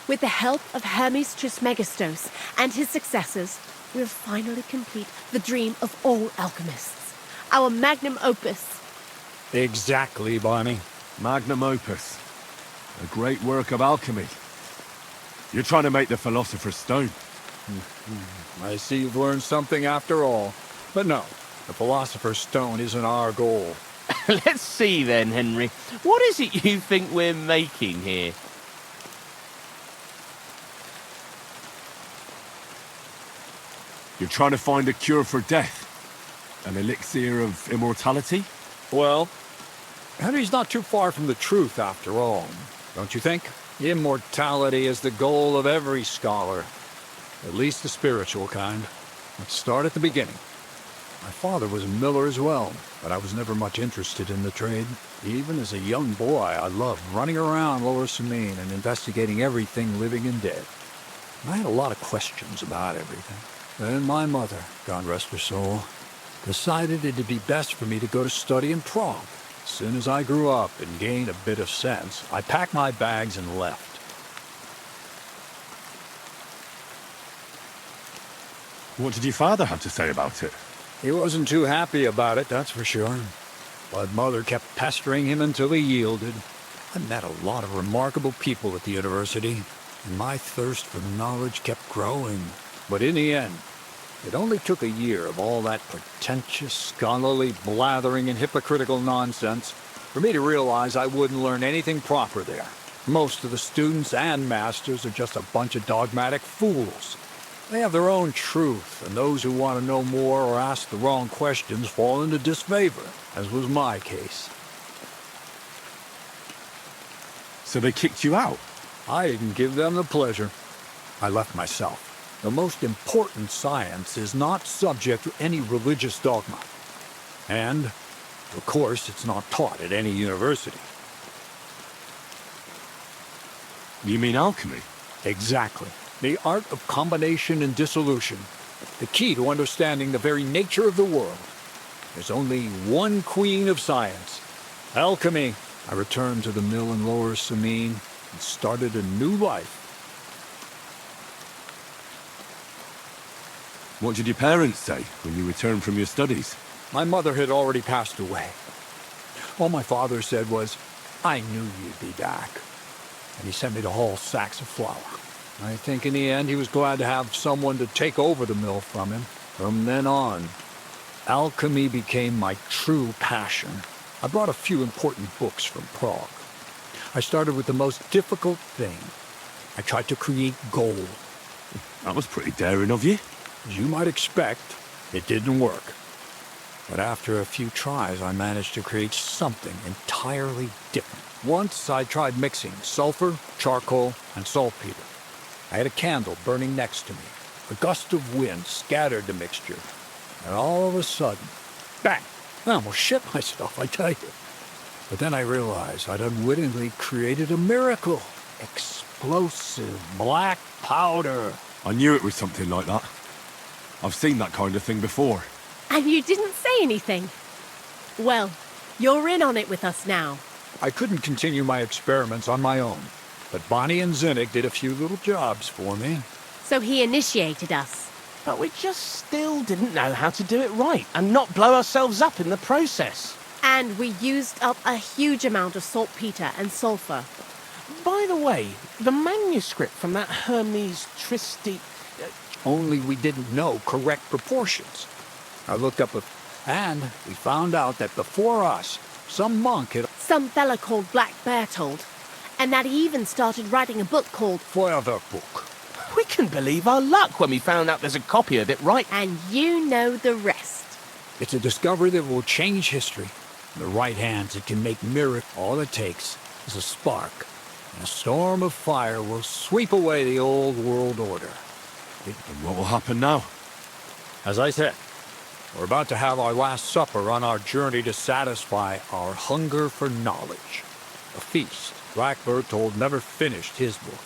With the help of Hermes Trismegistus and his successors, we'll finally complete the dream of all alchemists. Our magnum opus. Exactly, Bonnie. Magnum opus. A great work of alchemy. You're trying to make the Philosopher's Stone. I see you've learned something after all. But no, the Philosopher's Stone isn't our goal. Let's see then, Henry. What is it you think we're making here? You're trying to find a cure for death? An elixir of immortality? Well, Henry's not too far from the truth after all, don't you think? Immortality is the goal of every scholar. At least the spiritual kind. Let's start at the beginning. My father was a miller as well, but I was never much interested in the trade. Even as a young boy, I loved running around Lower Samine and investigating everything living and dead. I had a lot of questions about everything. Then my mother, God rest her soul, decided it'd be best for me to go to study in Prague. As soon as I grew up and gained a bit of sense, I packed my bags and left. What did your father have to say about it? He wasn't too happy about it, that's for sure. But Mother kept pestering him until he yielded. I met a lot of remarkable people at the university, and my thirst for knowledge kept growing. But in the end, it only took a year of all that pretentious, scholarly blathering and hypocritical nonsense for me to realize I wouldn't learn anything proper there. Most of the students and masters are just a bunch of dogmatic fools. They have their own truth, and those who want to know more or ask the wrong questions fall into disfavor, as was my case. So they kicked you out? I didn't give them the pleasure. I left myself. The most important science is not subject to any religious dogma. And, of course, it's not taught at any university. You mean alchemy? Exactly. The art of combination and dissolution. The key to understanding the very nature of the world. There's only one queen of science. Alchemy. I returned to the mill in Lower Samine and started a new life. What did your parents say when you returned from your studies? My mother had already passed away. All my father said was, "I knew you'd be back." And he sent me to haul sacks of flour. I think in the end he was glad to have someone to take over the mill from him. From then on, alchemy became my true passion. I brought a few important books from Prague. I started with the most difficult thing. I tried to create gold. That was pretty daring of you. As you might expect, it didn't work. But after a few tries, I managed to create something entirely different. Once I tried mixing sulfur, charcoal, and saltpeter. I had a candle burning next to me. A gust of wind scattered the mixture. And all of a sudden, bang! I almost shit myself, I tell you. But then I realized I'd unwittingly created a miracle. Explosive black powder. I knew it was something like that. I've seen that kind of thing before. And you didn't say anything? Well, you're in on it with us now. I couldn't continue my experiments on my own. But Bonnie and Zinnik did a few little jobs for me. So he initiated us. But we just still didn't know how to do it right and not blow ourselves up in the process. And we used up a huge amount of saltpeter and sulfur. By the way, the manuscript from that Hermes Tristi... Only we didn't know correct proportions. I looked up and we found out that before us, some monk had... Some fella called Black Bertold. And that he even started writing a book called Feuerwerkbuch. We couldn't believe our luck when we found out there's a copy of it right. And you know the rest. It's a discovery that will change history. In the right hands, it can make miracles. All it takes is a spark. And a storm of fire will sweep away the old world order. And what will happen now? As I said, we're about to have our last supper on our journey to satisfy our hunger for knowledge. A feast. Black Bertold never finished his book,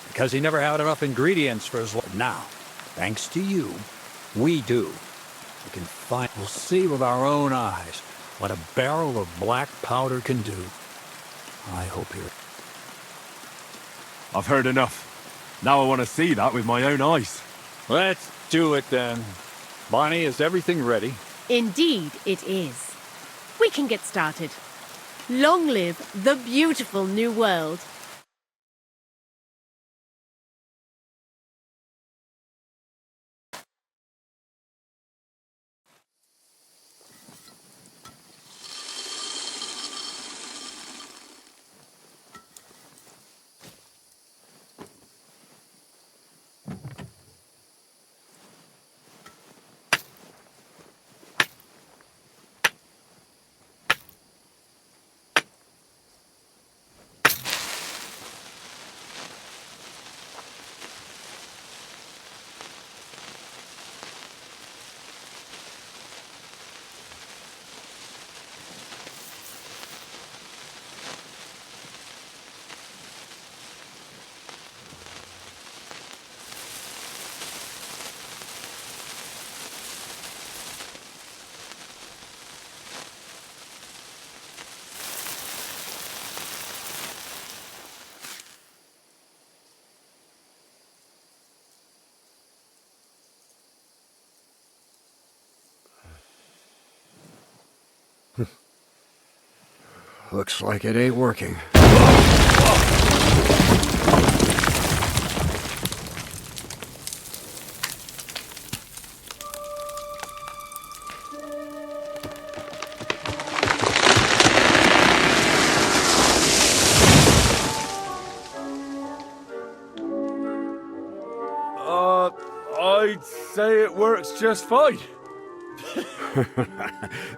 because he never had enough ingredients for his life. Now, thanks to you, we do. We can find, we'll see with our own eyes what a barrel of black powder can do. I hope you're... I've heard enough. Now I want to see that with my own eyes. Let's do it then. Bonnie, is everything ready? Indeed it is. We can get started. Long live the beautiful new world. Looks like it ain't working. I'd say it works just fine.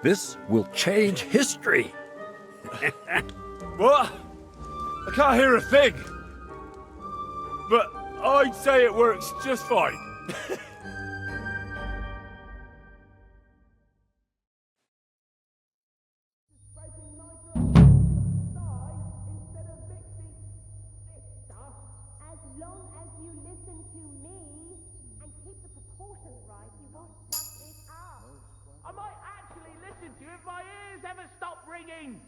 This will change history. What? I can't hear a thing. But I'd say it works just fine. As long as you listen to me and keep the proportions right, you won't stuff it up. I might actually listen to you if my ears ever stop ringing.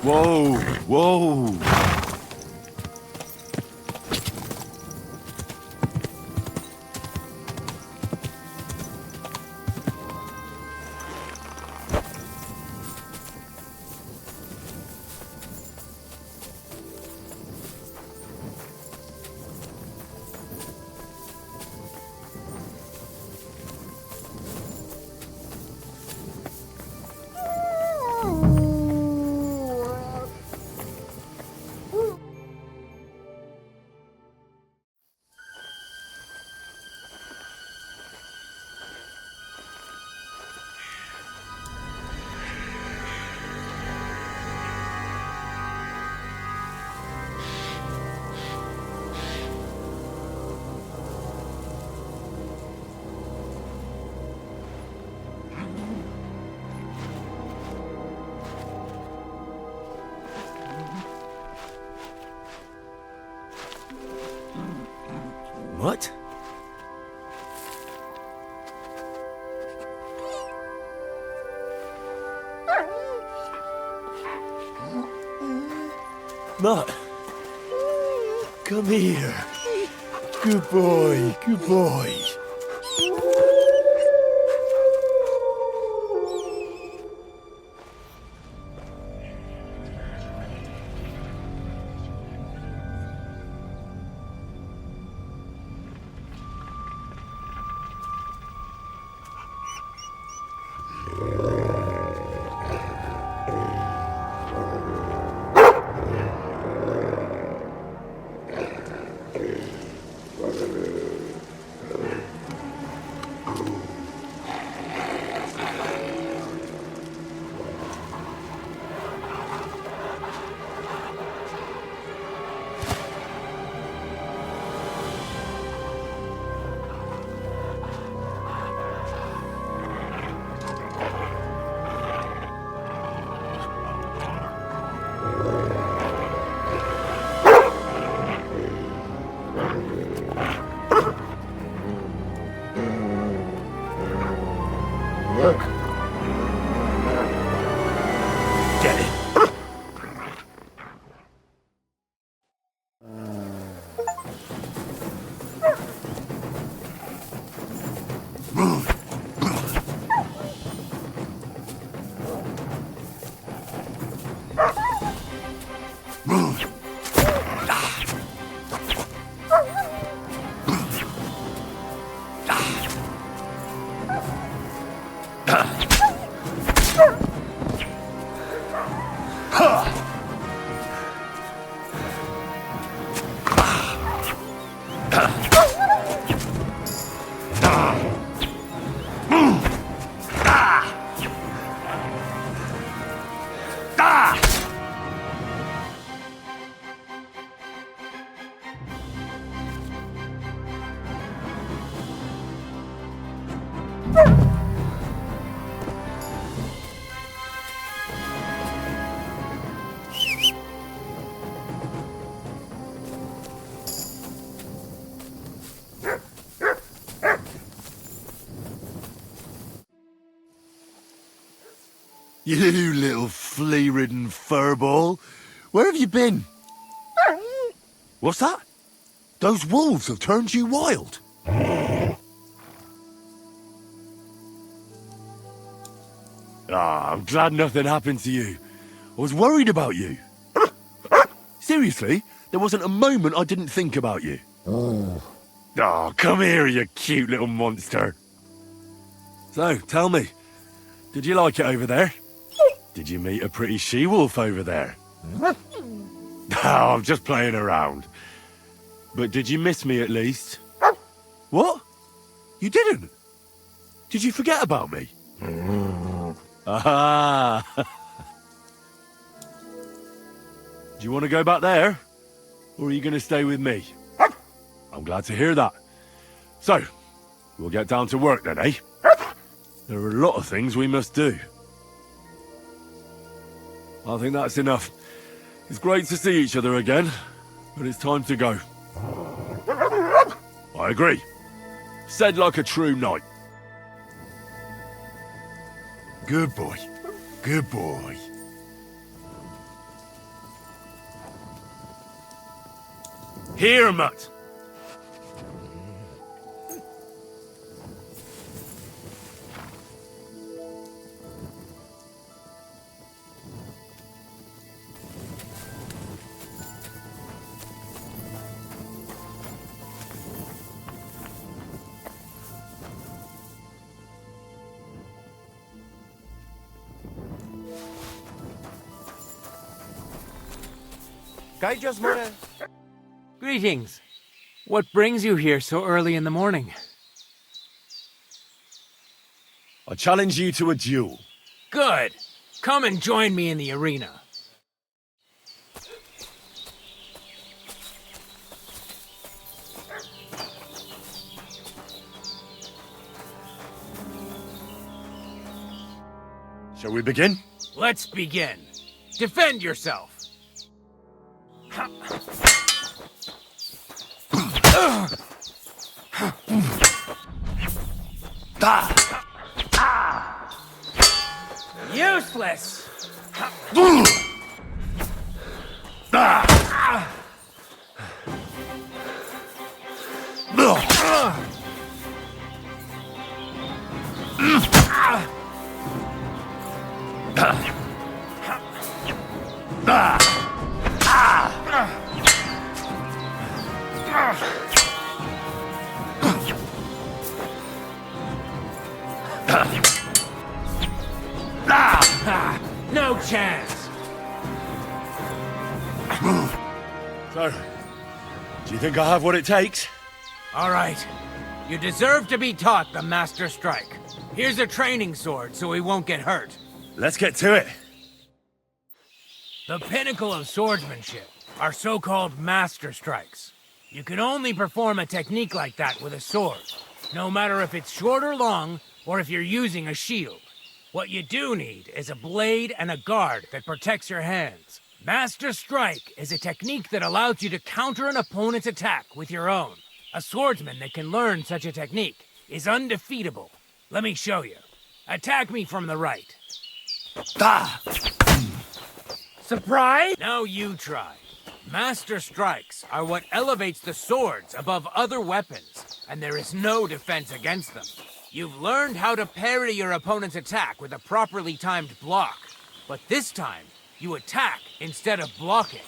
Whoa, whoa. What? Mutt, come here. Good boy, good boy. Get it. You little flea-ridden furball. Where have you been? What's that? Those wolves have turned you wild. Ah, I'm glad nothing happened to you. I was worried about you. Seriously, there wasn't a moment I didn't think about you. Oh, come here, you cute little monster. So, tell me, did you like it over there? Did you meet a pretty she-wolf over there? Oh, I'm just playing around. But did you miss me at least? What? You didn't? Did you forget about me? Ah. Do you want to go back there? Or are you going to stay with me? I'm glad to hear that. So, we'll get down to work then, eh? There are a lot of things we must do. I think that's enough. It's great to see each other again, but it's time to go. I agree. Said like a true knight. Good boy. Good boy. Here, Mutt. Greetings. What brings you here so early in the morning? I challenge you to a duel. Good. Come and join me in the arena. Shall we begin? Let's begin. Defend yourself. Useless! No chance! So, do you think I have what it takes? All right. You deserve to be taught the Master Strike. Here's a training sword so he won't get hurt. Let's get to it. The pinnacle of swordsmanship are so-called Master Strikes. You can only perform a technique like that with a sword, no matter if it's short or long, or if you're using a shield. What you do need is a blade and a guard that protects your hands. Master Strike is a technique that allows you to counter an opponent's attack with your own. A swordsman that can learn such a technique is undefeatable. Let me show you. Attack me from the right. Surprise? Now you try. Master Strikes are what elevates the swords above other weapons, and there is no defense against them. You've learned how to parry your opponent's attack with a properly timed block, but this time, you attack instead of blocking.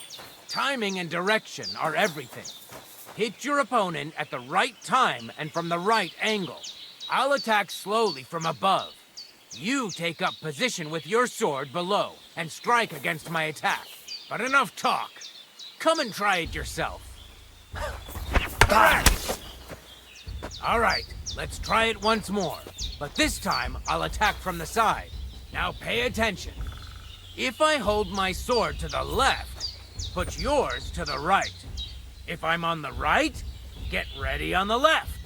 Timing and direction are everything. Hit your opponent at the right time and from the right angle. I'll attack slowly from above. You take up position with your sword below and strike against my attack. But enough talk. Come and try it yourself. All right, let's try it once more. But this time, I'll attack from the side. Now pay attention. If I hold my sword to the left, put yours to the right. If I'm on the right, get ready on the left.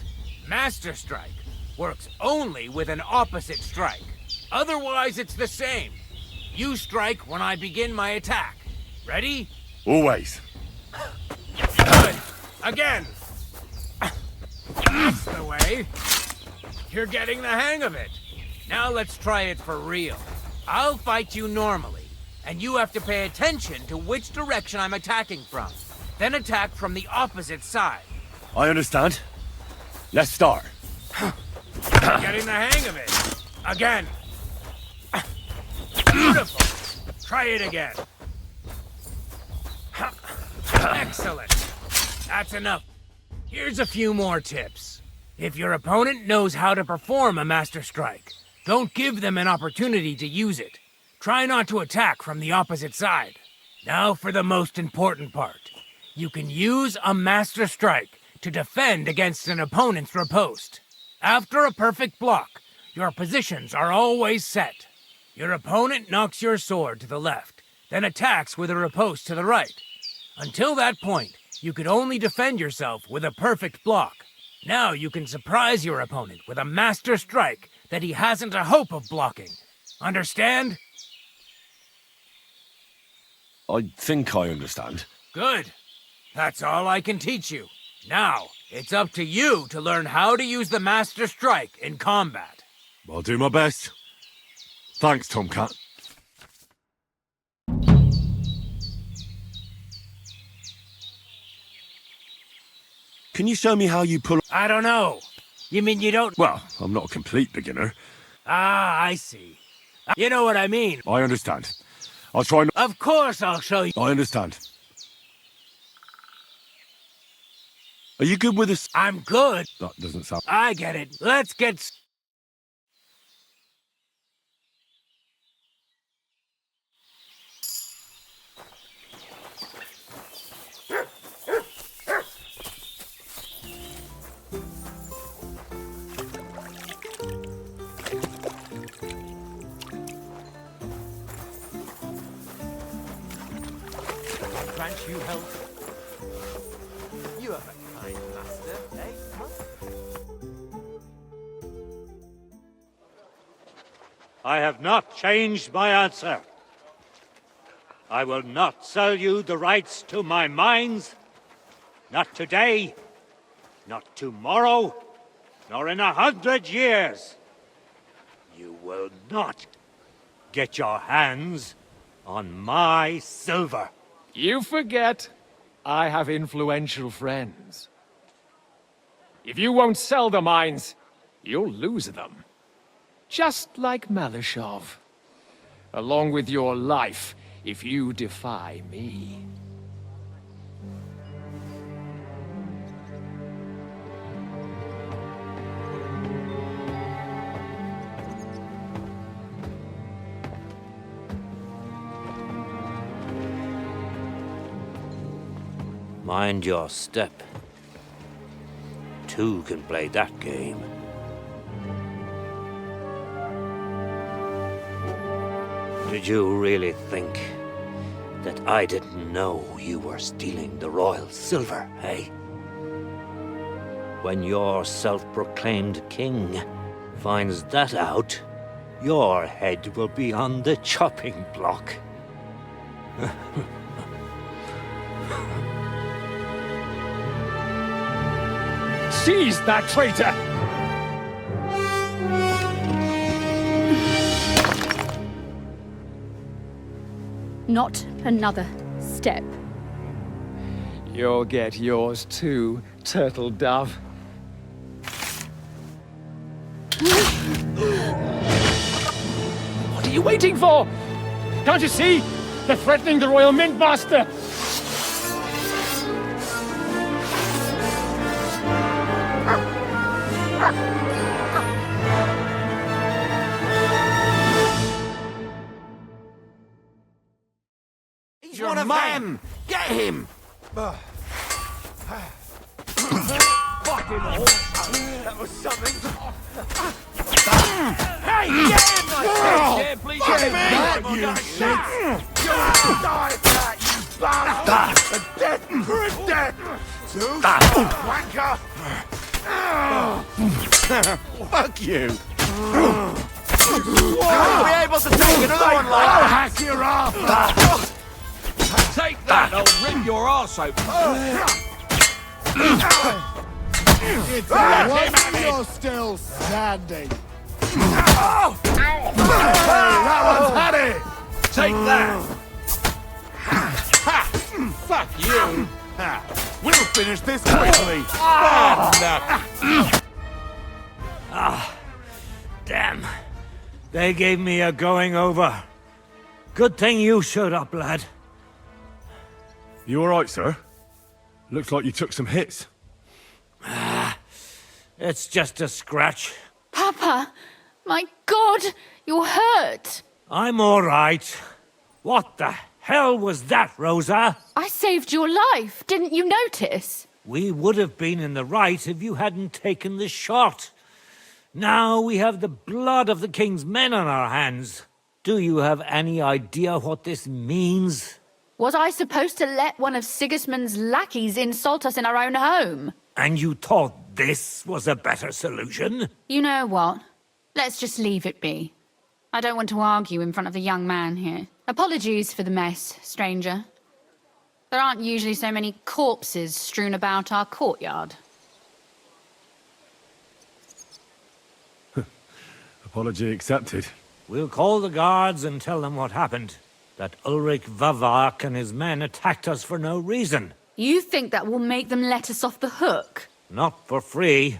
Master Strike works only with an opposite strike. Otherwise, it's the same. You strike when I begin my attack. Ready? Always. Good. Again. That's the way. You're getting the hang of it. Now let's try it for real. I'll fight you normally, and you have to pay attention to which direction I'm attacking from. Then attack from the opposite side. I understand. Let's start. Getting the hang of it. Again. Beautiful. Try it again. Excellent. That's enough. Here's a few more tips. If your opponent knows how to perform a master strike, don't give them an opportunity to use it. Try not to attack from the opposite side. Now for the most important part. You can use a master strike to defend against an opponent's riposte. After a perfect block, your positions are always set. Your opponent knocks your sword to the left, then attacks with a riposte to the right. Until that point, you could only defend yourself with a perfect block. Now you can surprise your opponent with a master strike that he hasn't a hope of blocking. Understand? I think I understand. Good. That's all I can teach you. Now, it's up to you to learn how to use the master strike in combat. I'll do my best. Thanks, Tomcat. Can you show me how you pull... I don't know. You mean you don't... Well, I'm not a complete beginner. Ah, I see. You know what I mean. I understand. I'll try... Of course I'll show you. I understand. Are you good with this? I'm good. That doesn't sound... I get it. Let's get... Grant you health. You have a kind master, eh, monk? I have not changed my answer. I will not sell you the rights to my mines. Not today, not tomorrow, nor in 100 years. You will not get your hands on my silver. You forget, I have influential friends. If you won't sell the mines, you'll lose them. Just like Malishov. Along with your life, if you defy me. Mind your step. Two can play that game. Did you really think that I didn't know you were stealing the royal silver, eh? When your self-proclaimed king finds that out, your head will be on the chopping block. Seize that traitor! Not another step. You'll get yours too, turtle dove. What are you waiting for? Can't you see? They're threatening the Royal Mint Master! He's one of them! Get him! Fucking horse! That was something! Hey, get him! Yeah, please Fuck get me! him! You shit! You'll die for that, you bastard! A death for a death! Zeus! Wanker! Fuck you! You'll be able to take another one like I'll that! hack your ass! Take that, I'll rip your arse open! It's a wonder you're still standing! That one's had it! Take that! Ha! Fuck you! Ha. We'll finish this quickly! Bad luck! Damn. They gave me a going over. Good thing you showed up, lad. You alright, sir? Looks like you took some hits. It's just a scratch. Papa! My God! You're hurt! I'm alright. What the hell was that, Rosa? I saved your life. Didn't you notice? We would have been in the right if you hadn't taken the shot. Now we have the blood of the king's men on our hands. Do you have any idea what this means? Was I supposed to let one of Sigismund's lackeys insult us in our own home? And you thought this was a better solution? You know what? Let's just leave it be. I don't want to argue in front of the young man here. Apologies for the mess, stranger. There aren't usually so many corpses strewn about our courtyard. Apology accepted. We'll call the guards and tell them what happened. That Ulrich Vavak and his men attacked us for no reason. You think that will make them let us off the hook? Not for free.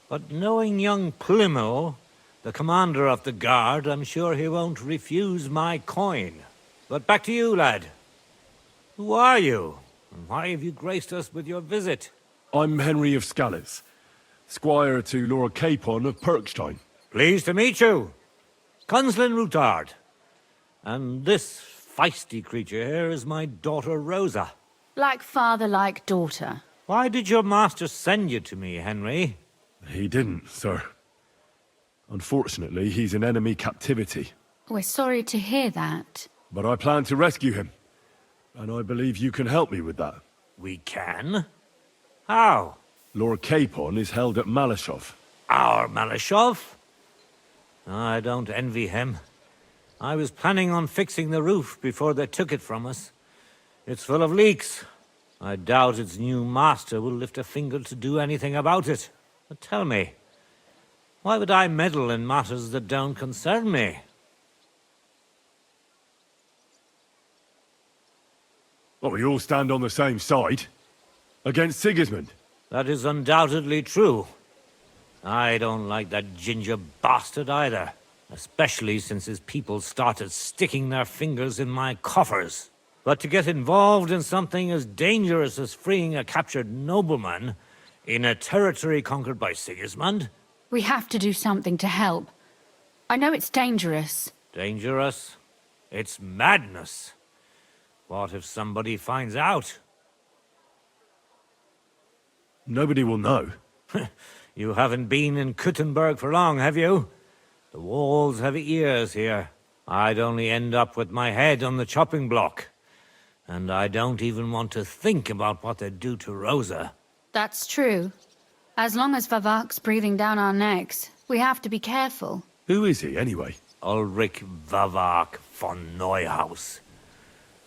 But knowing young Plymouth, the commander of the guard, I'm sure he won't refuse my coin. But back to you, lad. Who are you? And why have you graced us with your visit? I'm Henry of Scales, squire to Lord Capon of Perkstein. Pleased to meet you. Conslin Routard. And this feisty creature here is my daughter Rosa. Like father, like daughter. Why did your master send you to me, Henry? He didn't, sir. Unfortunately, he's in enemy captivity. We're sorry to hear that. But I plan to rescue him. And I believe you can help me with that. We can? How? Lord Capon is held at Malashov. Our Malashov? I don't envy him. I was planning on fixing the roof before they took it from us. It's full of leaks. I doubt its new master will lift a finger to do anything about it. But tell me, why would I meddle in matters that don't concern me? Well, we all stand on the same side. Against Sigismund. That is undoubtedly true. I don't like that ginger bastard either. Especially since his people started sticking their fingers in my coffers. But to get involved in something as dangerous as freeing a captured nobleman in a territory conquered by Sigismund? We have to do something to help. I know it's dangerous. Dangerous? It's madness. What if somebody finds out? Nobody will know. You haven't been in Kuttenberg for long, have you? The walls have ears here. I'd only end up with my head on the chopping block. And I don't even want to think about what they'd do to Rosa. That's true. As long as Vavak's breathing down our necks, we have to be careful. Who is he, anyway? Ulrich Vavak von Neuhaus.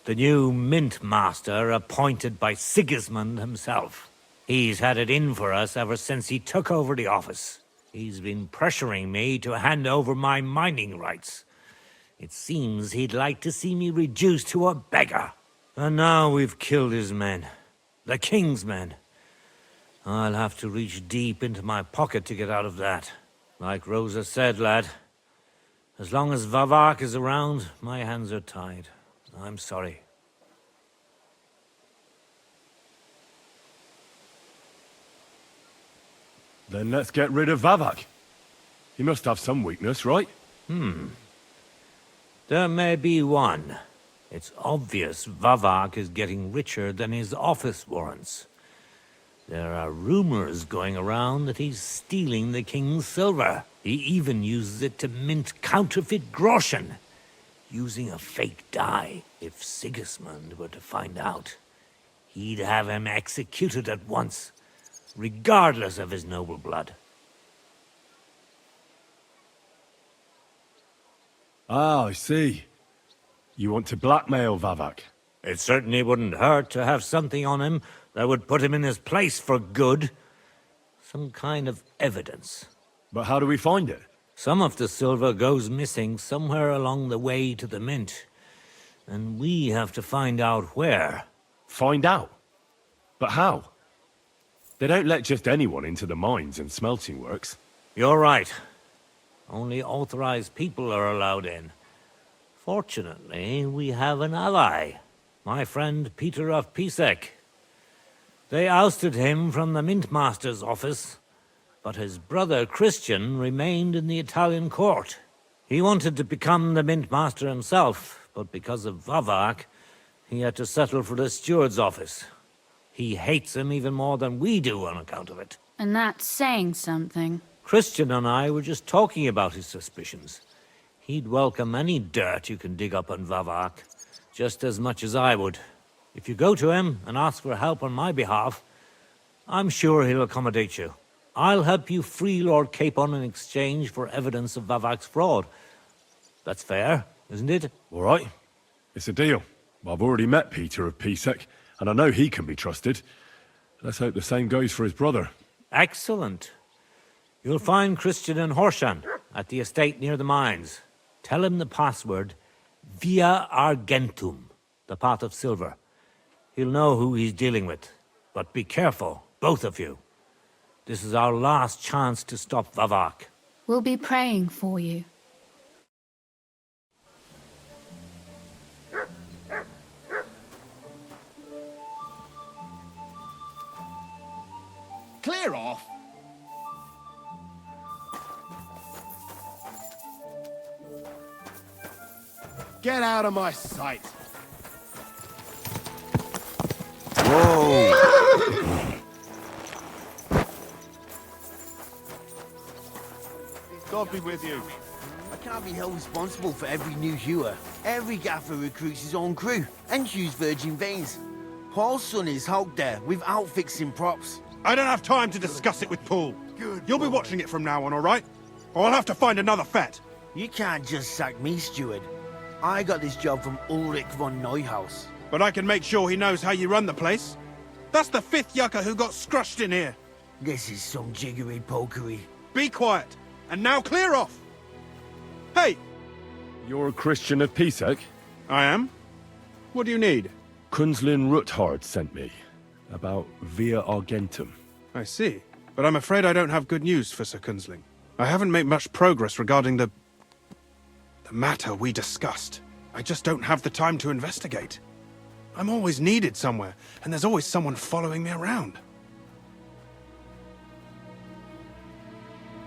The new mint master appointed by Sigismund himself. He's had it in for us ever since he took over the office. He's been pressuring me to hand over my mining rights. It seems he'd like to see me reduced to a beggar. And now we've killed his men. The king's men. I'll have to reach deep into my pocket to get out of that. Like Rosa said, lad, as long as Vavak is around, my hands are tied. I'm sorry. Then let's get rid of Vavak. He must have some weakness, right? There may be one. It's obvious Vavak is getting richer than his office warrants. There are rumors going around that he's stealing the king's silver. He even uses it to mint counterfeit groschen, using a fake die. If Sigismund were to find out, he'd have him executed at once, regardless of his noble blood. Ah, I see. You want to blackmail Vavak? It certainly wouldn't hurt to have something on him that would put him in his place for good. Some kind of evidence. But how do we find it? Some of the silver goes missing somewhere along the way to the mint. And we have to find out where. Find out? But how? They don't let just anyone into the mines and smelting works. You're right. Only authorized people are allowed in. Fortunately, we have an ally. My friend Peter of Pisek. They ousted him from the Mintmaster's office, but his brother Christian remained in the Italian court. He wanted to become the Mintmaster himself, but because of Vavak, he had to settle for the steward's office. He hates him even more than we do on account of it. And that's saying something. Christian and I were just talking about his suspicions. He'd welcome any dirt you can dig up on Vavak, just as much as I would. If you go to him and ask for help on my behalf, I'm sure he'll accommodate you. I'll help you free Lord Capon in exchange for evidence of Vavak's fraud. That's fair, isn't it? All right. It's a deal. I've already met Peter of Pisek, and I know he can be trusted. Let's hope the same goes for his brother. Excellent. You'll find Christian and Horshan at the estate near the mines. Tell him the password, via Argentum, the pot of silver. He'll know who he's dealing with. But be careful, both of you. This is our last chance to stop Vavak. We'll be praying for you. Clear off! Get out of my sight! Whoa! God be with you. I can't be held responsible for every new hewer. Every gaffer recruits his own crew and chews virgin veins. Paul's son is out there without fixing props. I don't have time to discuss it with Paul. You'll be watching it from now on, all right? Or I'll have to find another fet. You can't just sack me, steward. I got this job from Ulrich von Neuhaus. But I can make sure he knows how you run the place. That's the 5th yucca who got scrushed in here. This is some jiggery pokery. Be quiet, and now clear off. Hey! You're a Christian of Pisek? I am. What do you need? Kunzlin Ruthard sent me. About via Argentum. I see. But I'm afraid I don't have good news for Sir Kunzling. I haven't made much progress regarding the matter we discussed. I just don't have the time to investigate. I'm always needed somewhere, and there's always someone following me around.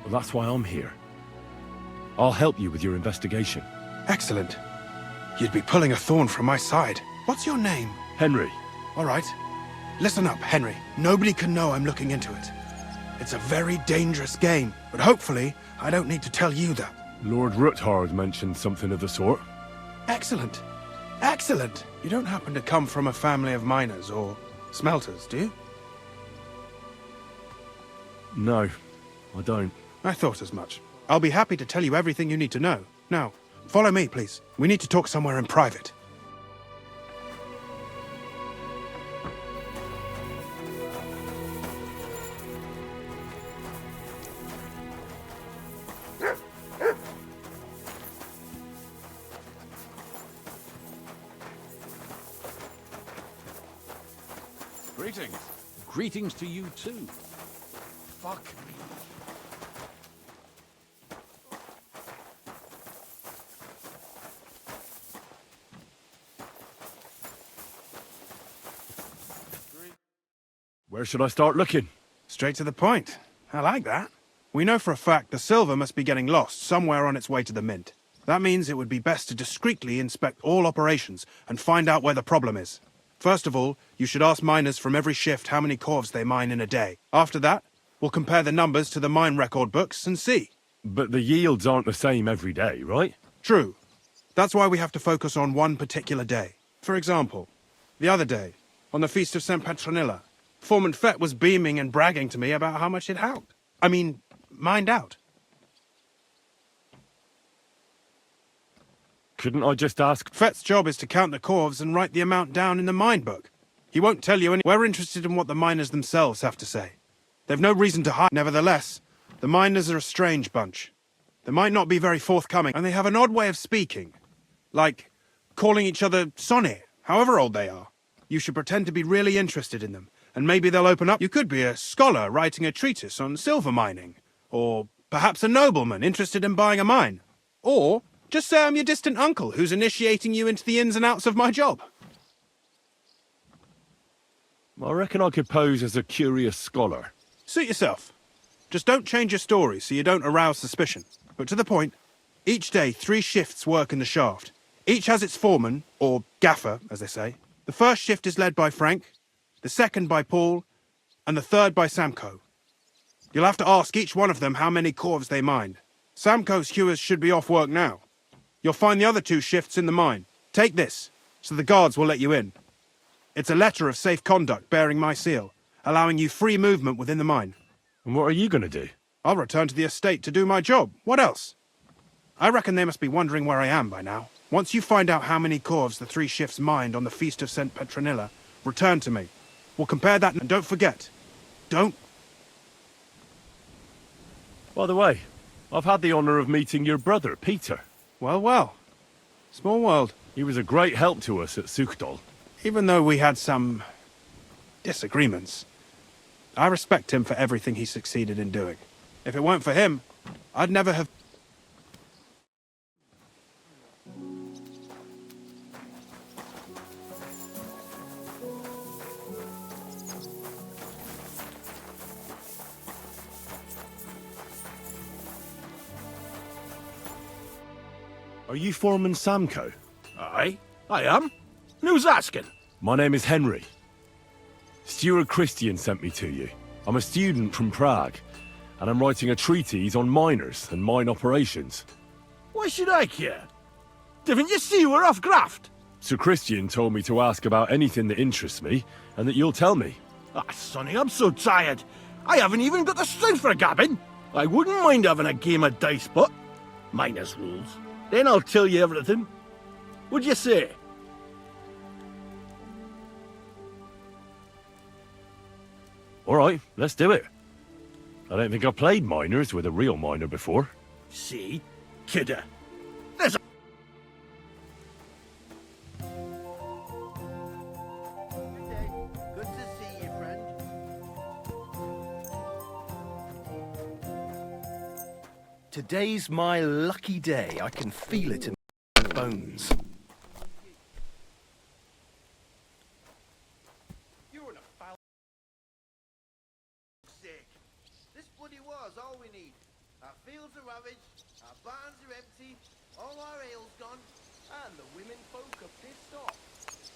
Well, that's why I'm here. I'll help you with your investigation. Excellent. You'd be pulling a thorn from my side. What's your name? Henry. All right. Listen up, Henry. Nobody can know I'm looking into it. It's a very dangerous game, but hopefully I don't need to tell you that. Lord Ruthard mentioned something of the sort. Excellent. Excellent. You don't happen to come from a family of miners or smelters, do you? No, I don't. I thought as much. I'll be happy to tell you everything you need to know. Now, follow me, please. We need to talk somewhere in private. Greetings. Greetings to you too. Fuck me. Where should I start looking? Straight to the point. I like that. We know for a fact the silver must be getting lost somewhere on its way to the mint. That means it would be best to discreetly inspect all operations and find out where the problem is. First of all, you should ask miners from every shift how many corves they mine in a day. After that, we'll compare the numbers to the mine record books and see. But the yields aren't the same every day, right? True. That's why we have to focus on one particular day. For example, the other day, on the Feast of St. Petronilla, Foreman Fett was beaming and bragging to me about how much it helped. Mined out. Couldn't I just ask? Fett's job is to count the corves and write the amount down in the mine book. He won't tell you any. We're interested in what the miners themselves have to say. They've no reason to hide. Nevertheless, the miners are a strange bunch. They might not be very forthcoming, and they have an odd way of speaking. Like calling each other Sonny, however old they are. You should pretend to be really interested in them, and maybe they'll open up. You could be a scholar writing a treatise on silver mining, or perhaps a nobleman interested in buying a mine. Or just say I'm your distant uncle who's initiating you into the ins and outs of my job. I reckon I could pose as a curious scholar. Suit yourself. Just don't change your story so you don't arouse suspicion. But to the point, each day 3 shifts work in the shaft. Each has its foreman, or gaffer, as they say. The first shift is led by Frank, the second by Paul, and the third by Samko. You'll have to ask each one of them how many corves they mine. Samko's hewers should be off work now. You'll find the other 2 shifts in the mine. Take this, so the guards will let you in. It's a letter of safe conduct bearing my seal, allowing you free movement within the mine. And what are you going to do? I'll return to the estate to do my job. What else? I reckon they must be wondering where I am by now. Once you find out how many corves the 3 shifts mined on the Feast of St. Petronilla, return to me. We'll compare that, and don't forget. Don't... By the way, I've had the honour of meeting your brother, Peter. Well, well. Small world. He was a great help to us at Sukdal. Even though we had some disagreements, I respect him for everything he succeeded in doing. If it weren't for him, I'd never have... Are you Foreman Samko? Aye, I am. Who's asking? My name is Henry. Steward Christian sent me to you. I'm a student from Prague, and I'm writing a treatise on miners and mine operations. Why should I care? Didn't you see we're off graft? Sir Christian told me to ask about anything that interests me, and that you'll tell me. Ah, Sonny, I'm so tired. I haven't even got the strength for gabbing. I wouldn't mind having a game of dice, but miners' rules. Then I'll tell you everything. What'd you say? All right, let's do it. I don't think I've played miners with a real miner before. See? Kidder. There's a... Good to see you, friend. Today's my lucky day. I can feel it in my bones. This bloody war's all we need. Our fields are ravaged, our barns are empty, all our ale's gone, and the women folk are pissed off.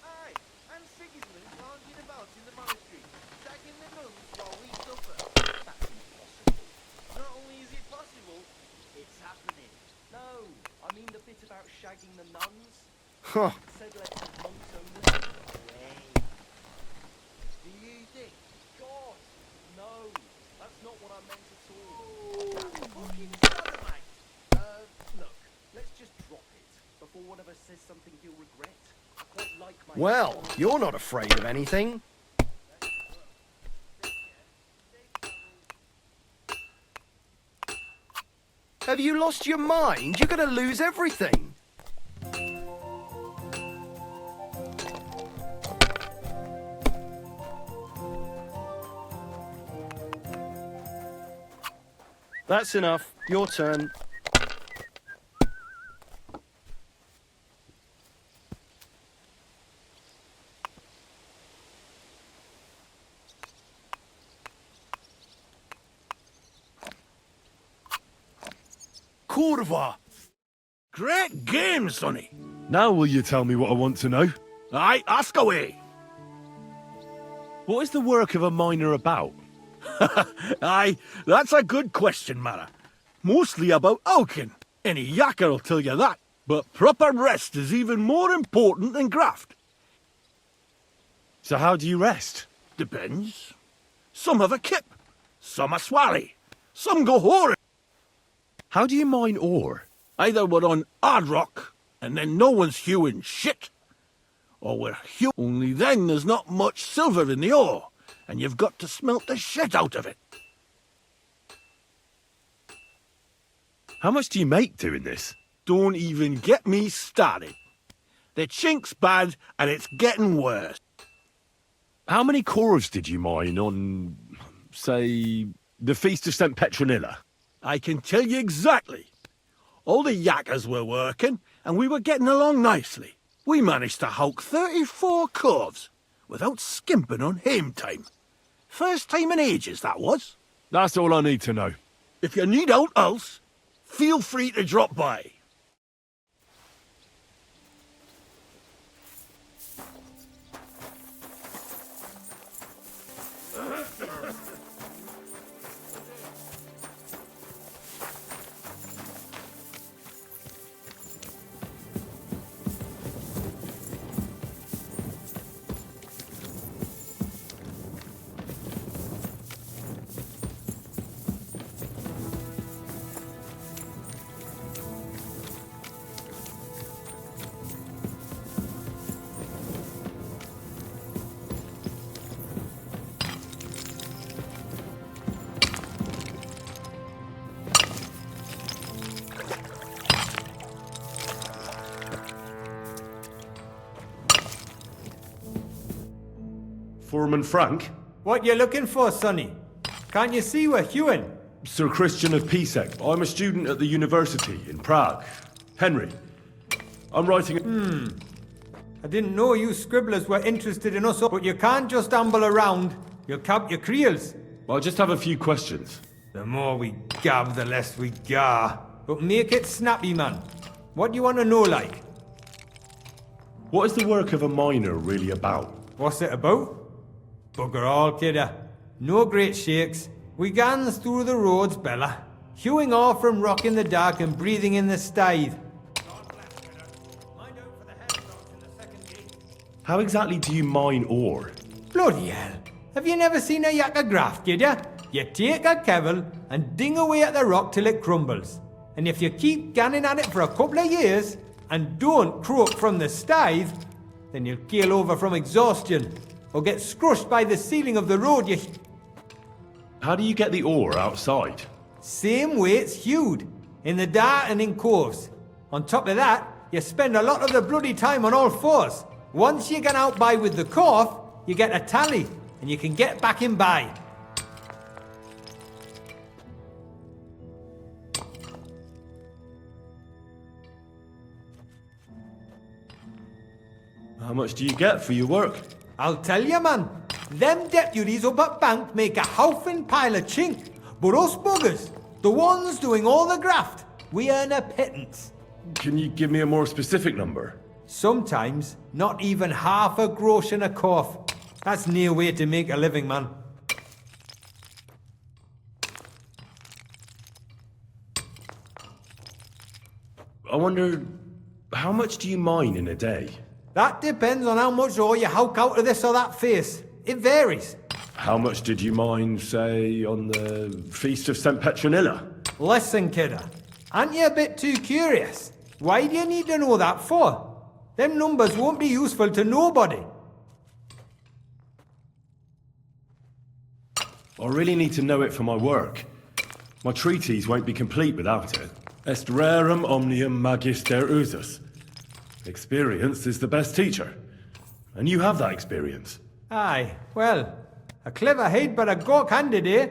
Aye, and Sigismund's lounging about in the monastery, shagging the nuns while we suffer. That's impossible. Not only is it possible, it's happening. No, I mean the bit about shagging the nuns. Huh. Said let the monks only. Wait. Do you think? God, no. That's not what I meant at all. That's fucking sodomite. Look, let's just drop it before one of us says something you'll regret. I quite like my... Well, you're not afraid of anything. Have you lost your mind? You're gonna lose everything. That's enough. Your turn. Kurva! Great game, Sonny. Now will you tell me what I want to know? Aye, ask away. What is the work of a miner about? Aye, that's a good question, Mara. Mostly about Alkin. Any yakker'll tell you that. But proper rest is even more important than graft. So how do you rest? Depends. Some have a kip. Some a swally. Some go whoring. How do you mine ore? Either we're on hard rock, and then no one's hewing shit. Or we're hewing, only then there's not much silver in the ore, and you've got to smelt the shit out of it. How much do you make doing this? Don't even get me started. The chink's bad, and it's getting worse. How many cores did you mine on, say, the Feast of St. Petronilla? I can tell you exactly. All the yakkers were working, and we were getting along nicely. We managed to hulk 34 corves, without skimping on hame time. First time in ages, that was. That's all I need to know. If you need aught else, feel free to drop by. Foreman Frank? What you looking for, Sonny? Can't you see we're hewing? Sir Christian of Pisek. I'm a student at the university in Prague. Henry. I'm writing... I didn't know you scribblers were interested in us, but you can't just amble around. You'll cap your creels. I just have a few questions. The more we gab, the less we gar. But make it snappy, man. What do you want to know, like? What is the work of a miner really about? What's it about? Bugger all, kidder. No great shakes. We gans through the roads, Bella. Hewing off from rock in the dark and breathing in the stithe. How exactly do you mine ore? Bloody hell. Have you never seen a yakker graft, kid ya? You take a kevel and ding away at the rock till it crumbles. And if you keep ganning at it for a couple of years and don't croak from the stithe, then you'll keel over from exhaustion or get scrushed by the ceiling of the road you... How do you get the ore outside? Same way it's hewed, in the dark and in coves. On top of that, you spend a lot of the bloody time on all fours. Once you get out by with the corf, you get a tally, and you can get back in by. How much do you get for your work? I'll tell you, man. Them deputies up at bank make a howfing pile of chink. But us buggers, the ones doing all the graft, we earn a pittance. Can you give me a more specific number? Sometimes, not even half a grosh in a corf. That's near way to make a living, man. I wonder, how much do you mine in a day? That depends on how much ore you howk out of this or that face. It varies. How much did you mine, say, on the Feast of St. Petronilla? Listen, kidder. Aren't you a bit too curious? Why do you need to know that for? Them numbers won't be useful to nobody. I really need to know it for my work. My treatise won't be complete without it. Est rerum omnium magister usus. Experience is the best teacher. And you have that experience. Aye, well, a clever head but a gawk-handed, eh?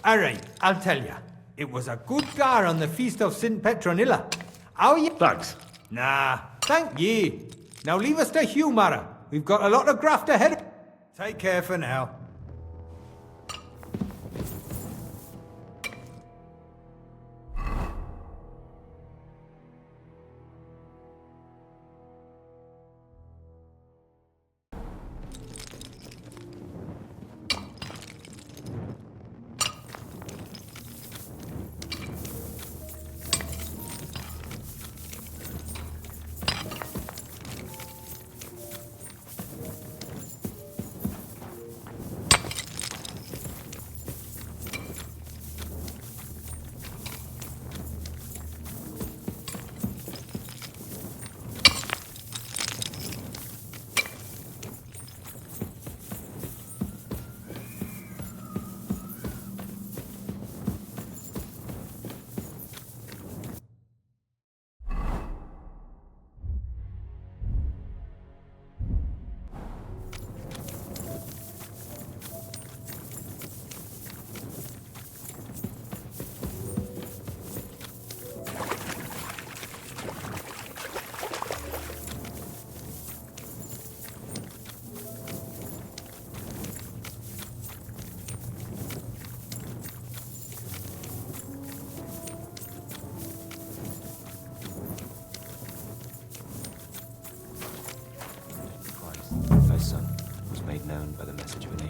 Alright, I'll tell ya. It was a good gar on the Feast of St. Petronilla. How you... Thanks. Nah, thank ye. Now leave us to humour. We've got a lot of graft ahead. Take care for now.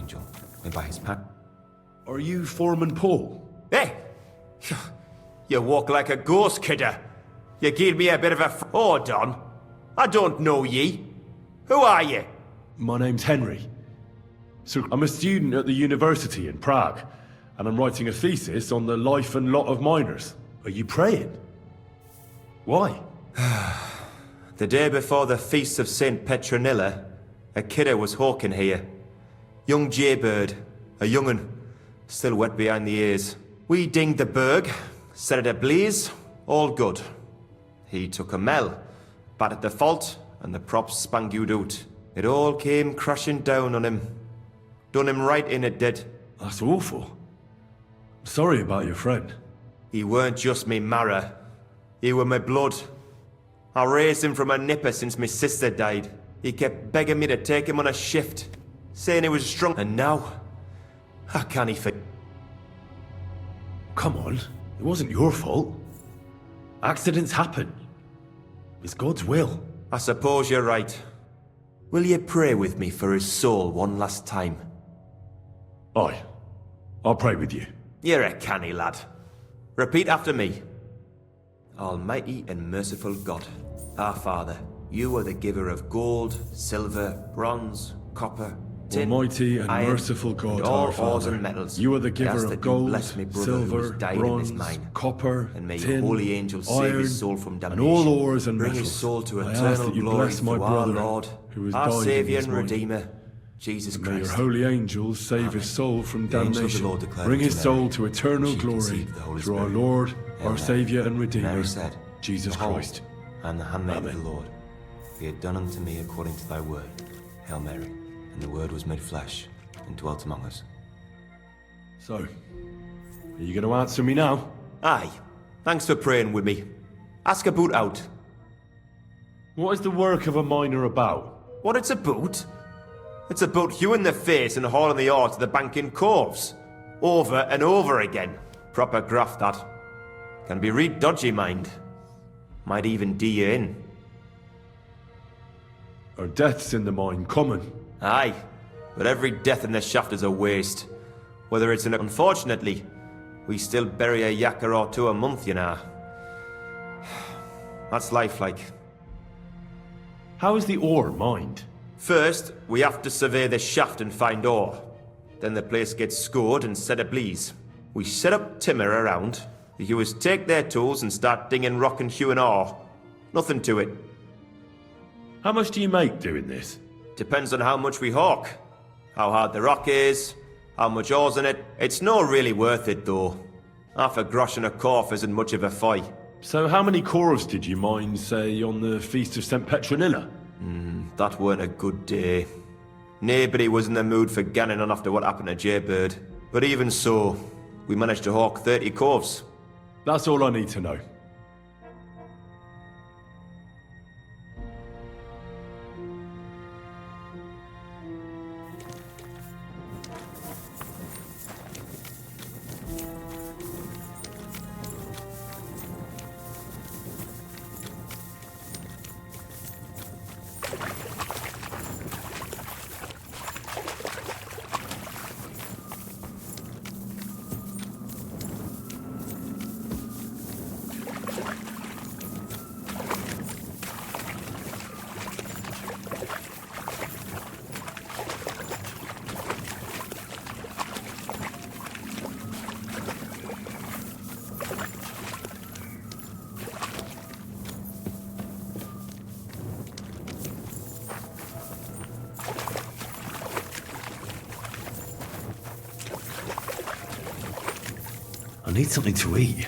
archangel, and by his pact. Are you Foreman Paul? Hey! You walk like a ghost, kidder. You gave me a bit of a hold on. I don't know ye. Who are you? My name's Henry. So I'm a student at the university in Prague, and I'm writing a thesis on the life and lot of miners. Are you praying? Why? The day before the feast of St. Petronilla, a kidder was hawking here. Young jaybird, a young'un, still wet behind the ears. We dinged the berg, set it ablaze, all good. He took a mell, battered the fault, and the props spangued out. It all came crashing down on him. Done him right in it did. That's awful. Sorry about your friend. He weren't just me marrow. He were my blood. I raised him from a nipper since my sister died. He kept begging me to take him on a shift, saying he was strong. And now, how can he fit? Come on, it wasn't your fault. Accidents happen. It's God's will. I suppose you're right. Will you pray with me for his soul one last time? Aye. I'll pray with you. You're a canny lad. Repeat after me. Almighty and merciful God, our Father, you are the giver of gold, silver, bronze, copper, tin, Almighty and iron, merciful God, and all our Father, and metals. you are the I giver ask of that you gold, bless me brother who silver, has died in this bronze, mine, copper, and may tin, your holy angels save iron, his soul from and damnation. all ores and Bring metals. his soul to I ask eternal that you glory bless my through our brother, Lord, who has our died in Saviour this and mine. Redeemer, Jesus May your Christ. holy angels save Amen. his soul from The angels of the damnation. Lord declare Bring unto his Mary, soul to eternal she glory conceived the Holy through our Spirit. Lord, Hail our Mary. Saviour and Redeemer, Mary said, Jesus Behold, Christ. I am the handmaid of Amen. the Lord. Be it done unto me according to thy word. Hail Mary. And the word was made flesh and dwelt among us. So, are you going to answer me now? Aye. Thanks for praying with me. Ask about out. What is the work of a miner about? What it's about? It's about hewing the face and hauling the ore to the banking coves. Over and over again. Proper graft, that. Can be real dodgy, mind. Might even do you in. Are deaths in the mine common? Aye. But every death in the shaft is a waste. Whether it's an... Unfortunately, we still bury a yakker or two a month, you know. That's life, like. How is the ore mined? First, we have to survey the shaft and find ore. Then the place gets scored and set ablaze. We set up timber around. The hewers take their tools and start dinging rock and hewing ore. Nothing to it. How much do you make doing this? Depends on how much we hawk. How hard the rock is, how much ore's in it. It's not really worth it, though. Half a grosh and a corf isn't much of a fight. So how many corves did you mine, say, on the Feast of St. Petronilla? That weren't a good day. Nobody was in the mood for ganning on after what happened to Jaybird. But even so, we managed to hawk 30 corves. That's all I need to know. I need something to eat.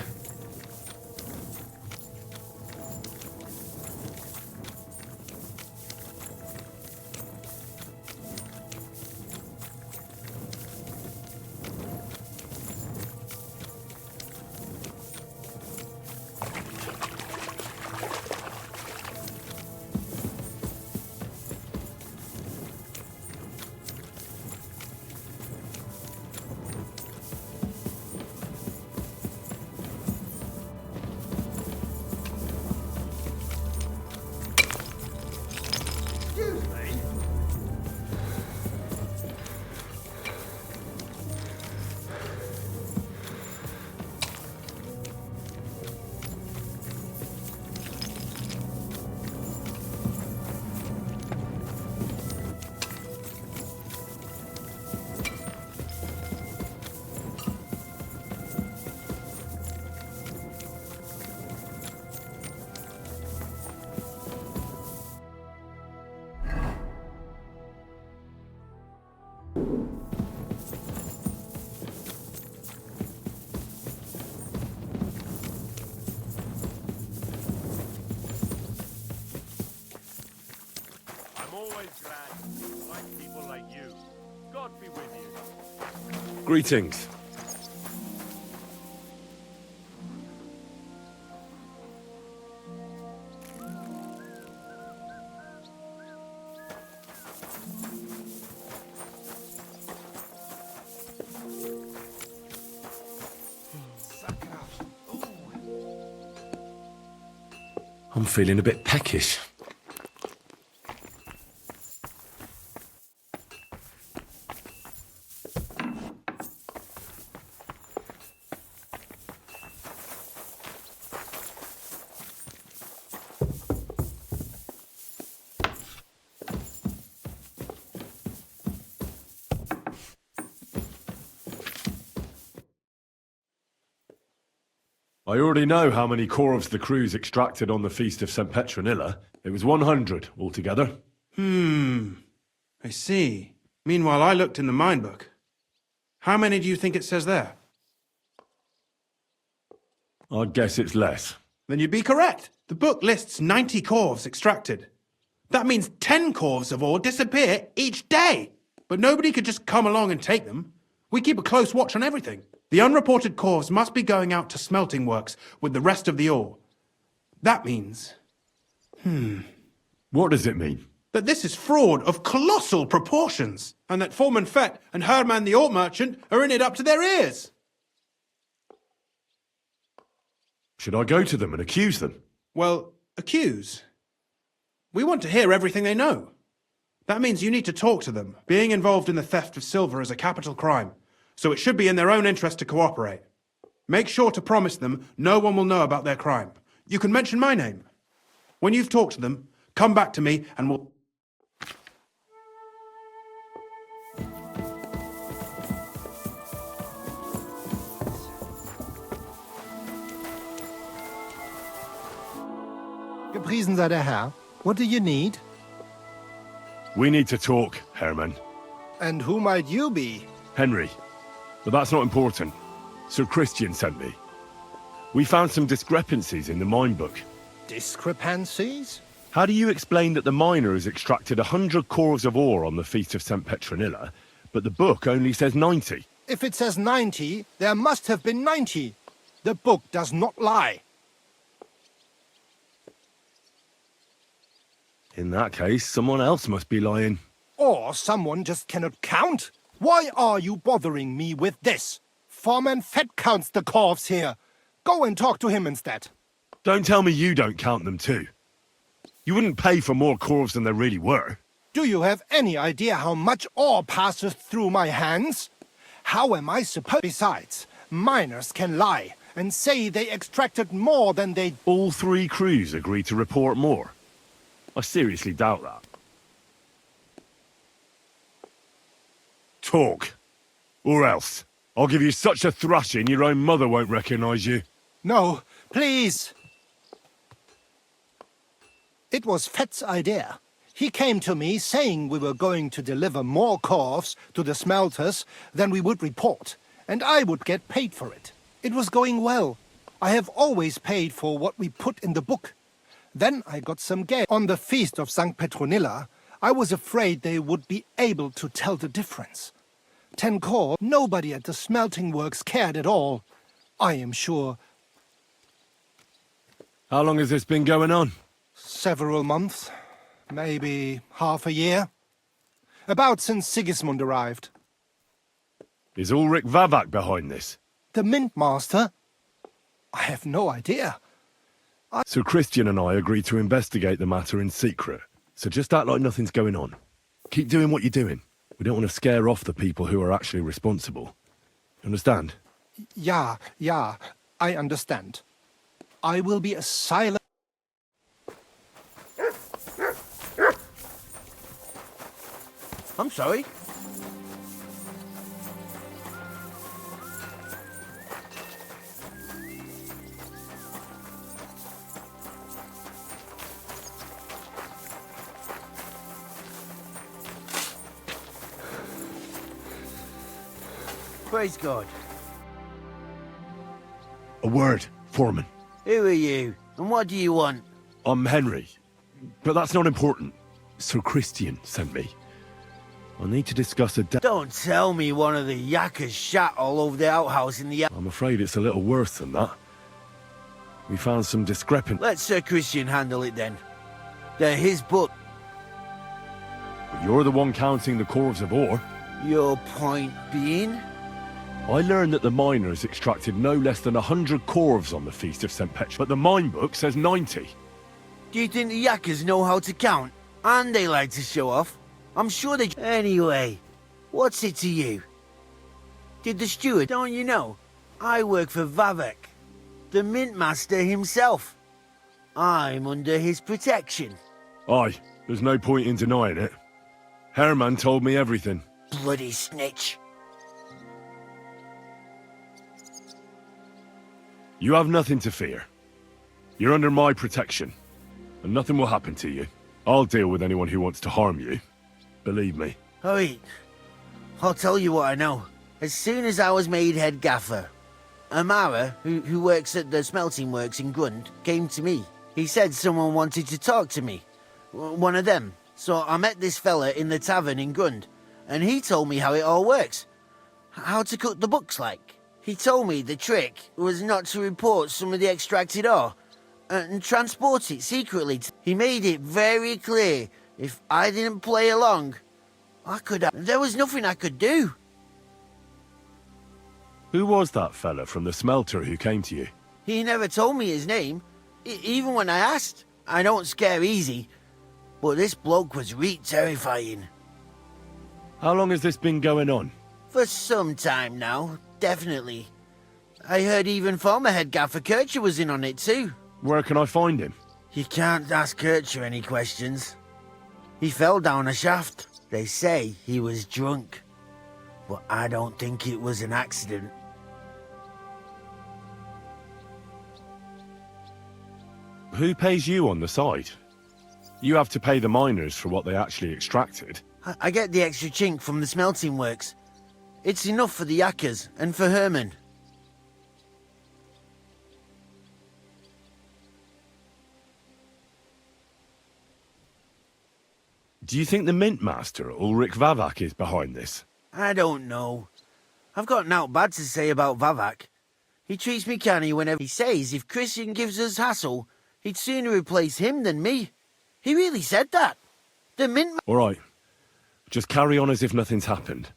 God be with you. Greetings. I'm feeling a bit peckish. I already know how many corvs the crews extracted on the Feast of St. Petronilla. It was 100 altogether. I see. Meanwhile, I looked in the mine book. How many do you think it says there? I'd guess it's less. Then you'd be correct. The book lists 90 corvs extracted. That means 10 corvs of ore disappear each day. But nobody could just come along and take them. We keep a close watch on everything. The unreported corvs must be going out to smelting works with the rest of the ore. That means... What does it mean? That this is fraud of colossal proportions, and that Foreman Fett and Herman the ore merchant are in it up to their ears. Should I go to them and accuse them? Well, accuse? We want to hear everything they know. That means you need to talk to them. Being involved in the theft of silver is a capital crime, so it should be in their own interest to cooperate. Make sure to promise them no one will know about their crime. You can mention my name. When you've talked to them, come back to me and we'll... Gepriesen sei der Herr. What do you need? We need to talk, Herman. And who might you be? Henry. But that's not important. Sir Christian sent me. We found some discrepancies in the mine book. Discrepancies? How do you explain that the miners extracted 100 corvs of ore on the Feast of St. Petronilla, but the book only says 90? If it says 90, there must have been 90. The book does not lie. In that case, someone else must be lying. Or someone just cannot count. Why are you bothering me with this? Foreman Fett counts the corvs here. Go and talk to him instead. Don't tell me you don't count them too. You wouldn't pay for more corvs than there really were. Do you have any idea how much ore passes through my hands? How am I supposed... Besides, miners can lie and say they extracted more than they... All three crews agreed to report more. I seriously doubt that. Talk. Or else. I'll give you such a thrashing your own mother won't recognize you. No, please. It was Fett's idea. He came to me saying we were going to deliver more corvs to the smelters than we would report, and I would get paid for it. It was going well. I have always paid for what we put in the book. Then I got some gay. On the Feast of St. Petronilla, I was afraid they would be able to tell the difference. 10 corvs, nobody at the smelting works cared at all. I am sure. How long has this been going on? Several months. Maybe half a year. About since Sigismund arrived. Is Ulrich Vavak behind this? The Mint Master? I have no idea. Sir Christian and I agreed to investigate the matter in secret, so just act like nothing's going on. Keep doing what you're doing. We don't want to scare off the people who are actually responsible. Understand? Yeah, I understand. I will be a silent... I'm sorry. Praise God. A word, Foreman. Who are you, and what do you want? I'm Henry, but that's not important. Sir Christian sent me. I need to discuss a Don't tell me one of the yakkers shat all over the outhouse in the... I'm afraid it's a little worse than that. We found some discrepancy. Let Sir Christian handle it then. They're his book. But you're the one counting the corves of ore. Your point being? I learned that the miners extracted no less than 100 corves on the Feast of St. Petra, but the mine book says 90. Do you think the yakkers know how to count? And they like to show off? I'm sure they... Anyway, what's it to you? Did the steward... Don't you know? I work for Vavek, the mint master himself. I'm under his protection. Aye, there's no point in denying it. Herman told me everything. Bloody snitch. You have nothing to fear. You're under my protection, and nothing will happen to you. I'll deal with anyone who wants to harm you. Believe me. Oh, wait. I'll tell you what I know. As soon as I was made head gaffer, Amara, who works at the smelting works in Grund, came to me. He said someone wanted to talk to me. One of them. So I met this fella in the tavern in Grund, and he told me how it all works. How to cut the books like. He told me the trick was not to report some of the extracted ore and transport it secretly. He made it very clear if I didn't play along, there was nothing I could do. Who was that fella from the smelter who came to you? He never told me his name, even when I asked. I don't scare easy, but this bloke was terrifying. How long has this been going on? For some time now, definitely. I heard even former head gaffer Kircher was in on it too. Where can I find him? You can't ask Kircher any questions. He fell down a shaft. They say he was drunk, but I don't think it was an accident. Who pays you on the side? You have to pay the miners for what they actually extracted. I get the extra chink from the smelting works. It's enough for the yakkers and for Herman. Do you think the mint master, Ulrich Vavak, is behind this? I don't know. I've got naught bad to say about Vavak. He treats me canny whenever he says if Christian gives us hassle, he'd sooner replace him than me. He really said that. The mint... All right. Just carry on as if nothing's happened.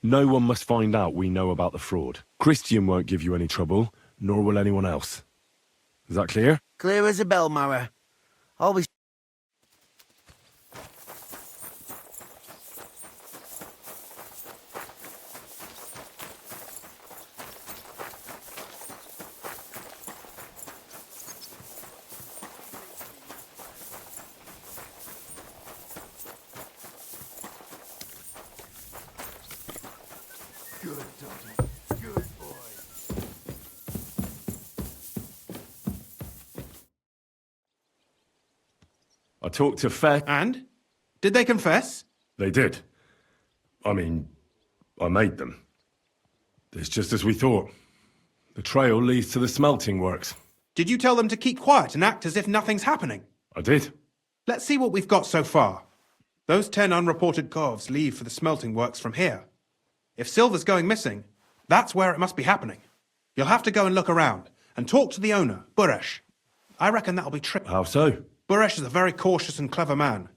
No one must find out we know about the fraud. Christian won't give you any trouble, nor will anyone else. Is that clear? Clear as a bell, Mara. I'll be... Good, Dottie. Good boy. I talked to Fett. And? Did they confess? They did. I mean, I made them. It's just as we thought. The trail leads to the smelting works. Did you tell them to keep quiet and act as if nothing's happening? I did. Let's see what we've got so far. Those 10 unreported corves leave for the smelting works from here. If silver's going missing, that's where it must be happening. You'll have to go and look around and talk to the owner, Buresh. I reckon that'll be tricky. How so? Buresh is a very cautious and clever man.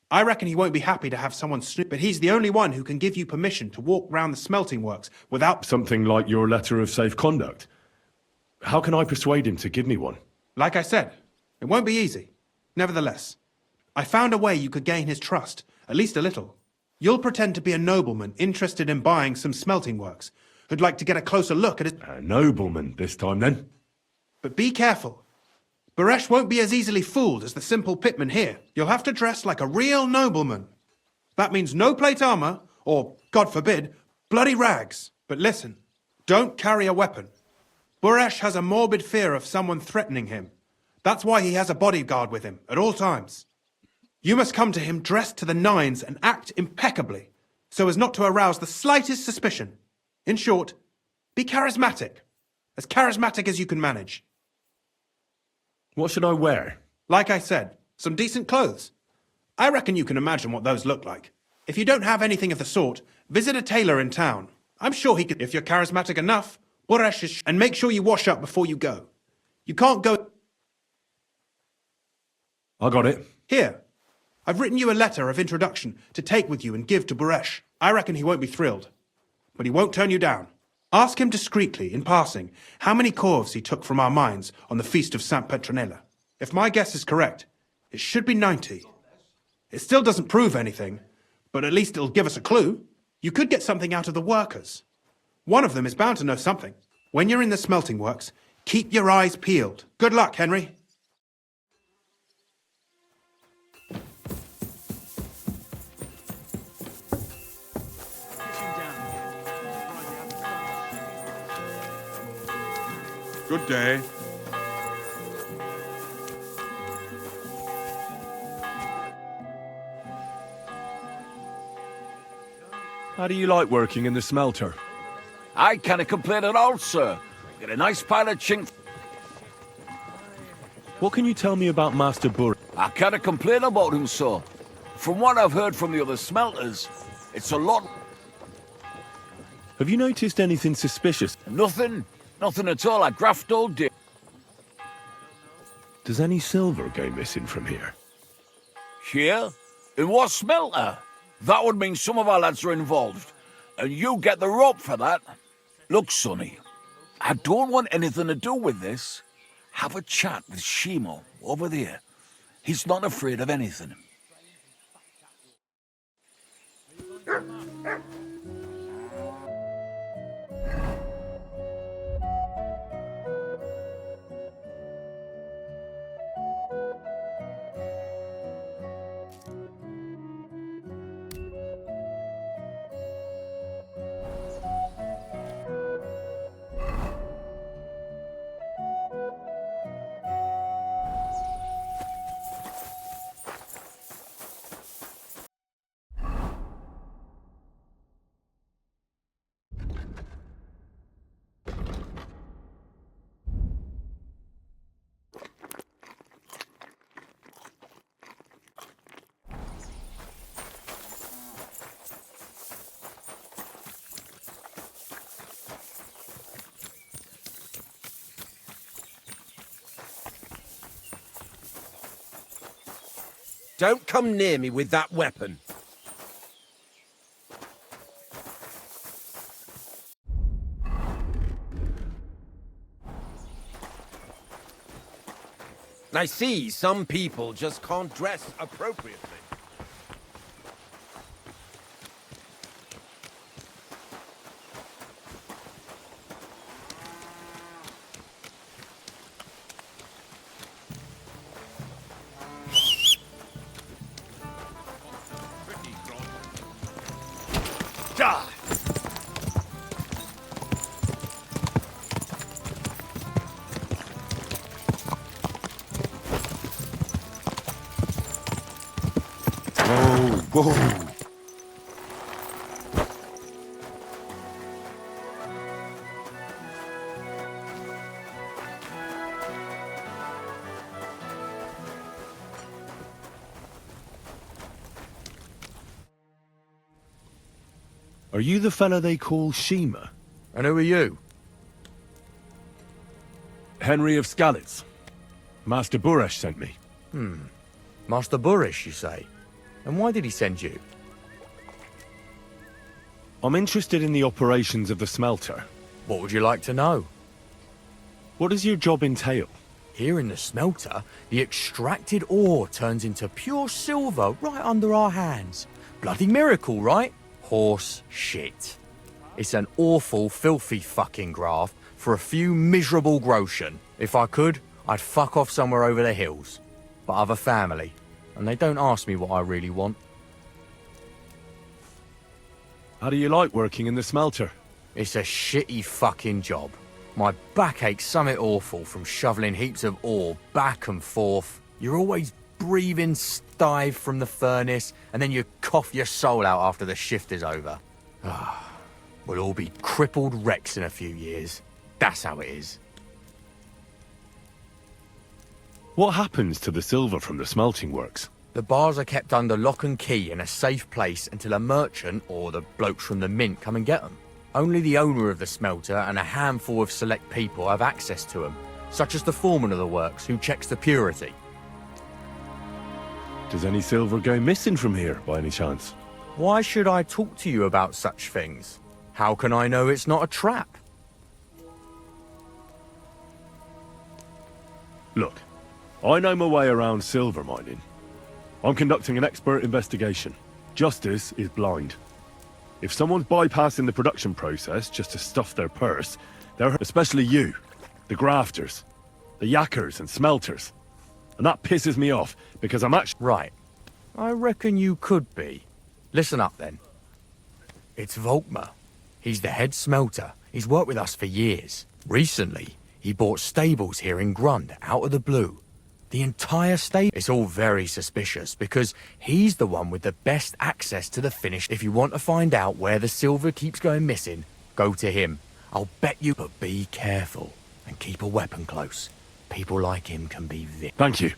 I reckon he won't be happy to have someone snoop, but he's the only one who can give you permission to walk round the smelting works without... Something like your letter of safe conduct. How can I persuade him to give me one? Like I said, it won't be easy. Nevertheless, I found a way you could gain his trust, at least a little. You'll pretend to be a nobleman interested in buying some smelting works, who'd like to get a closer look at his... A nobleman this time, then? But be careful. Buresh won't be as easily fooled as the simple pitman here. You'll have to dress like a real nobleman. That means no plate armor, or, God forbid, bloody rags. But listen, don't carry a weapon. Buresh has a morbid fear of someone threatening him. That's why he has a bodyguard with him at all times. You must come to him dressed to the nines and act impeccably, so as not to arouse the slightest suspicion. In short, be charismatic as you can manage. What should I wear? Like I said, some decent clothes. I reckon you can imagine what those look like. If you don't have anything of the sort, visit a tailor in town. I'm sure he could, if you're charismatic enough. And make sure you wash up before you go. You can't go... I got it. Here. I've written you a letter of introduction to take with you and give to Buresh. I reckon he won't be thrilled. But he won't turn you down. Ask him discreetly, in passing, how many corves he took from our mines on the feast of Saint Petronilla. If my guess is correct, it should be 90. It still doesn't prove anything, but at least it'll give us a clue. You could get something out of the workers. One of them is bound to know something. When you're in the smelting works, keep your eyes peeled. Good luck, Henry. Good day. How do you like working in the smelter? I can't complain at all, sir. Get a nice pile of chink. What can you tell me about Master Burr? I can't complain about him, sir. From what I've heard from the other smelters, it's a lot. Have you noticed anything suspicious? Nothing. Nothing at all. I graft all day. Does any silver go missing from here? Here? In what smelter? That would mean some of our lads are involved. And you get the rope for that. Look, Sonny, I don't want anything to do with this. Have a chat with Shimo over there. He's not afraid of anything. Don't come near me with that weapon. I see some people just can't dress appropriately. Whoa. Are you the fella they call Shima? And who are you? Henry of Skalitz. Master Buresh sent me. Master Buresh, you say? And why did he send you? I'm interested in the operations of the smelter. What would you like to know? What does your job entail? Here in the smelter, the extracted ore turns into pure silver right under our hands. Bloody miracle, right? Horse shit. It's an awful, filthy fucking graft for a few miserable groschen. If I could, I'd fuck off somewhere over the hills. But I've a family, and they don't ask me what I really want. How do you like working in the smelter? It's a shitty fucking job. My back aches something awful from shoveling heaps of ore back and forth. You're always breathing stive from the furnace, and then you cough your soul out after the shift is over. We'll all be crippled wrecks in a few years. That's how it is. What happens to the silver from the smelting works? The bars are kept under lock and key in a safe place until a merchant or the blokes from the mint come and get them. Only the owner of the smelter and a handful of select people have access to them, such as the foreman of the works who checks the purity. Does any silver go missing from here, by any chance? Why should I talk to you about such things? How can I know it's not a trap? Look, I know my way around silver mining. I'm conducting an expert investigation. Justice is blind. If someone's bypassing the production process just to stuff their purse, they're especially you, the grafters, the yackers and smelters. And that pisses me off, because I'm actually... Right. I reckon you could be. Listen up, then. It's Volkmar. He's the head smelter. He's worked with us for years. Recently, he bought stables here in Grund, out of the blue. The entire stable. It's all very suspicious, because he's the one with the best access to the finish. If you want to find out where the silver keeps going missing, go to him. I'll bet you... But be careful, and keep a weapon close. People like him can be Thank you.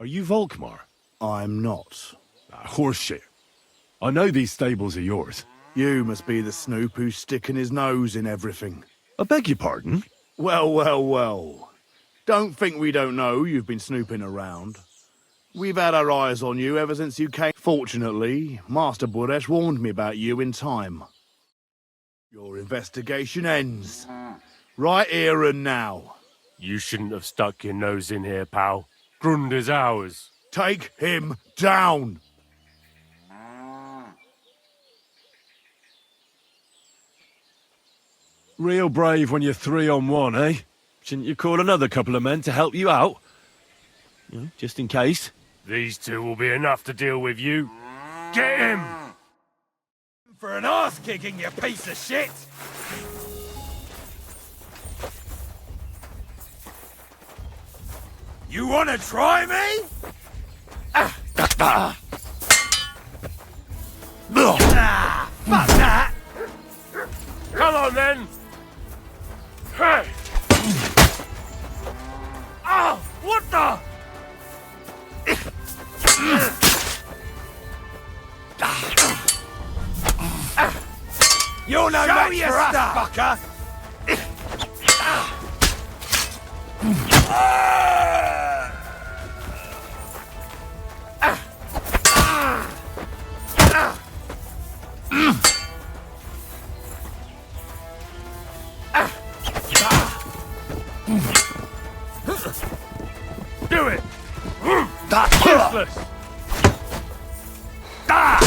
Are you Volkmar? I'm not. Horseshit. I know these stables are yours. You must be the snoop who's sticking his nose in everything. I beg your pardon? Well, well, well. Don't think we don't know you've been snooping around. We've had our eyes on you ever since you came. Fortunately, Master Buresh warned me about you in time. Your investigation ends. Right here and now. You shouldn't have stuck your nose in here, pal. Grund is ours. Take him down! Real brave when you're 3 on 1, eh? Shouldn't you call another couple of men to help you out? You know, just in case. These two will be enough to deal with you. Get him! For an arse-kicking, you piece of shit! You wanna try me? Fuck that! Come on, then! Hey! Oh, what the? You're no match for us, fucker! Do it! That's useless! Ha!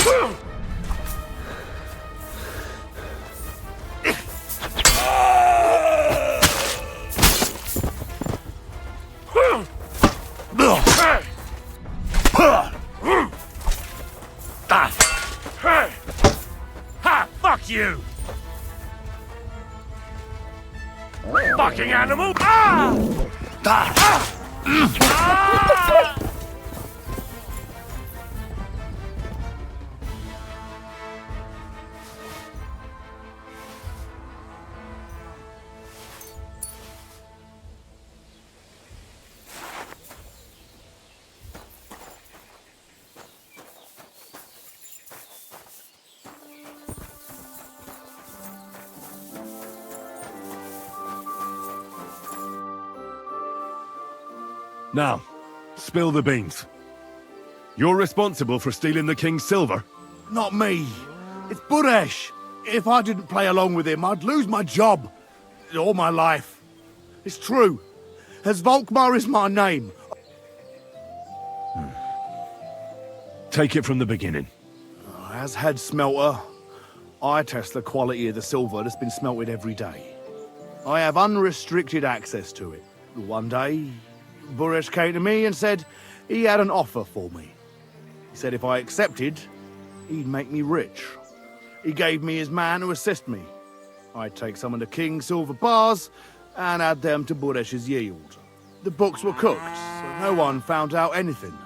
Fuck you! Fucking animal! Ah! Now, spill the beans. You're responsible for stealing the king's silver? Not me. It's Buresh. If I didn't play along with him, I'd lose my job. All my life. It's true. As Volkmar is my name. Take it from the beginning. As head smelter, I test the quality of the silver that's been smelted every day. I have unrestricted access to it. One day, Buresh came to me and said he had an offer for me. He said if I accepted, he'd make me rich. He gave me his man to assist me. I'd take some of the king's silver bars and add them to Buresh's yield. The books were cooked, so no one found out anything.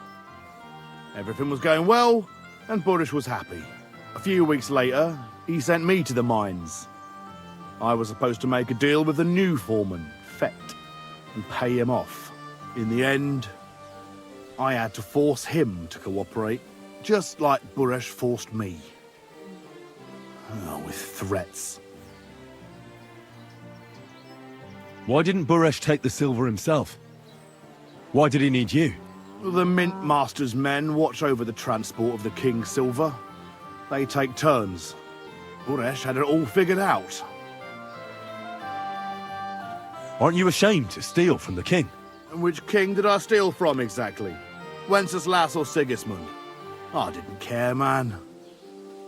Everything was going well, and Buresh was happy. A few weeks later, he sent me to the mines. I was supposed to make a deal with the new foreman, Fett, and pay him off. In the end, I had to force him to cooperate, just like Buresh forced me. Oh, with threats. Why didn't Buresh take the silver himself? Why did he need you? The Mint Master's men watch over the transport of the king's silver. They take turns. Buresh had it all figured out. Aren't you ashamed to steal from the king? And which king did I steal from exactly? Wenceslas or Sigismund? I didn't care, man.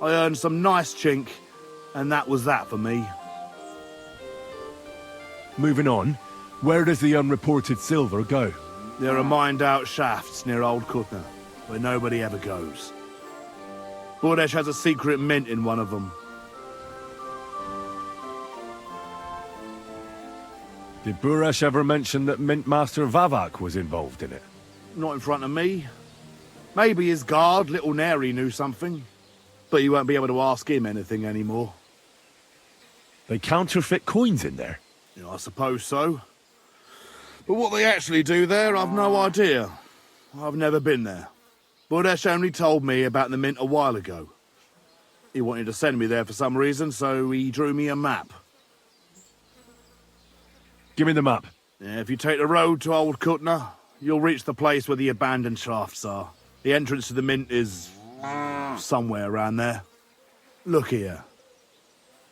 I earned some nice chink, and that was that for me. Moving on, where does the unreported silver go? There are mined-out shafts near Old Kutna, where nobody ever goes. Buresh has a secret mint in one of them. Did Buresh ever mention that Mint Master Vavak was involved in it? Not in front of me. Maybe his guard, Little Neri, knew something. But you won't be able to ask him anything anymore. They counterfeit coins in there? Yeah, I suppose so. But what they actually do there, I've no idea. I've never been there. Buresh only told me about the mint a while ago. He wanted to send me there for some reason, so he drew me a map. Give me the map. Yeah, if you take the road to Old Kutna, you'll reach the place where the abandoned shafts are. The entrance to the mint is somewhere around there. Look here.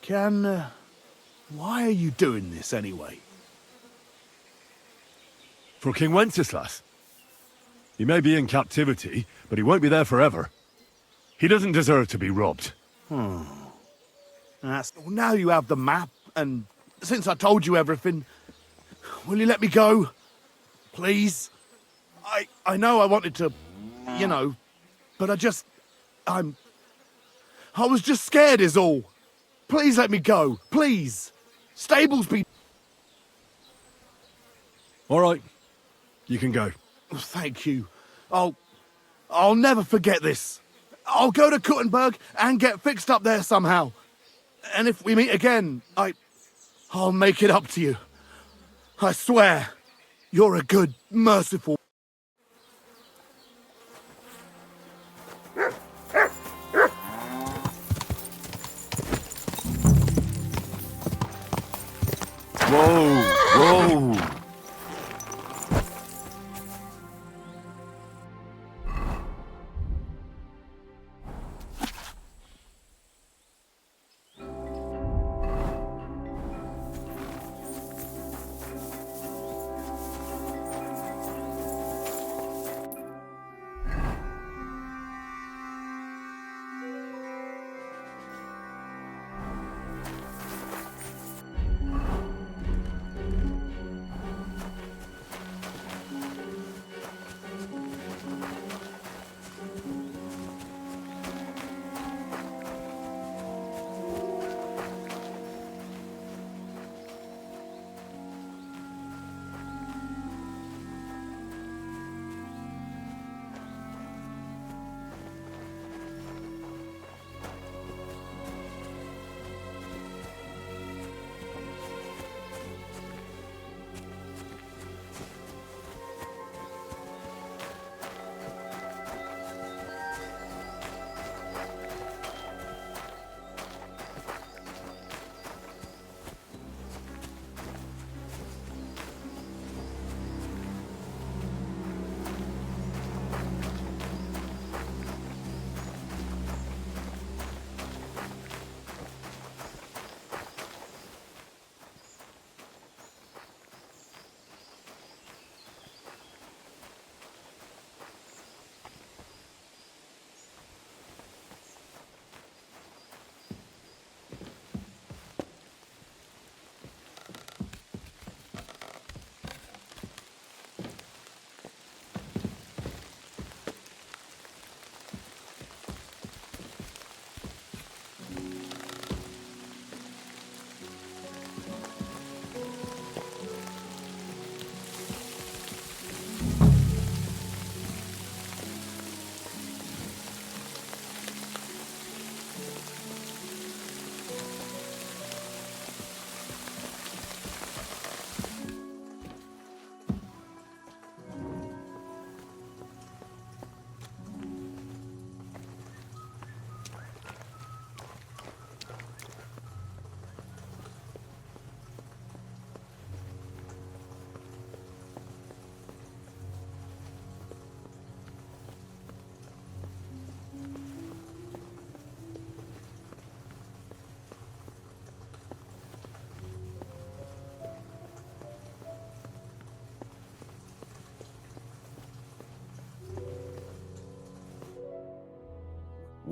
Why are you doing this anyway? For King Wenceslas. He may be in captivity, but he won't be there forever. He doesn't deserve to be robbed. Now you have the map, and since I told you everything, will you let me go? Please? I know I wanted to, but I was just scared is all. Please let me go, please. Stables be... All right, you can go. Thank you. I'll never forget this. I'll go to Kuttenberg and get fixed up there somehow. And if we meet again, I'll make it up to you. I swear, you're a good, merciful... Whoa, whoa.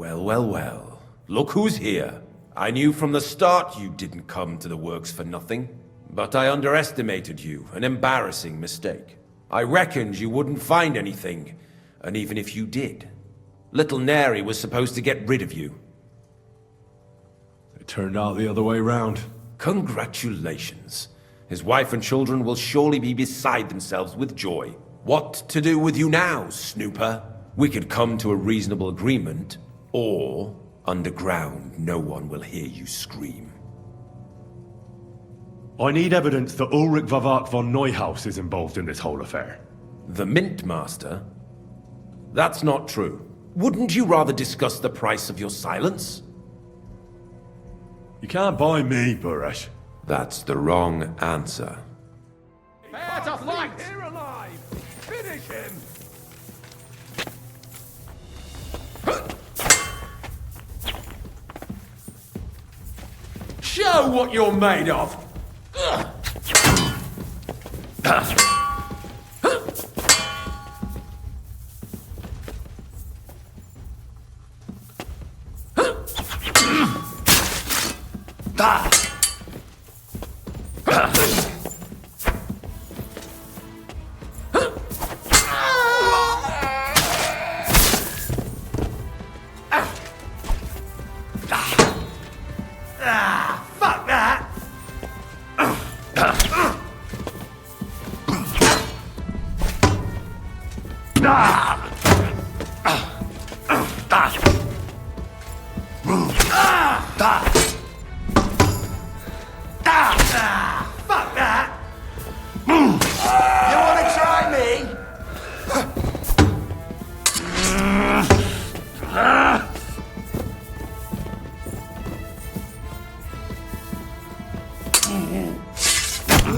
Well, well, well. Look who's here. I knew from the start you didn't come to the works for nothing. But I underestimated you, an embarrassing mistake. I reckoned you wouldn't find anything, and even if you did, little Neri was supposed to get rid of you. It turned out the other way round. Congratulations. His wife and children will surely be beside themselves with joy. What to do with you now, snooper? We could come to a reasonable agreement, or underground no one will hear you scream. I need evidence that Ulrich Vavak von Neuhaus is involved in this whole affair. The Mint Master? That's not true. Wouldn't you rather discuss the price of your silence? You can't buy me, Buresh. That's the wrong answer. Put off light! Here alive! Finish him! Show what you're made of! Fuck that! Fuck that! You wanna try me?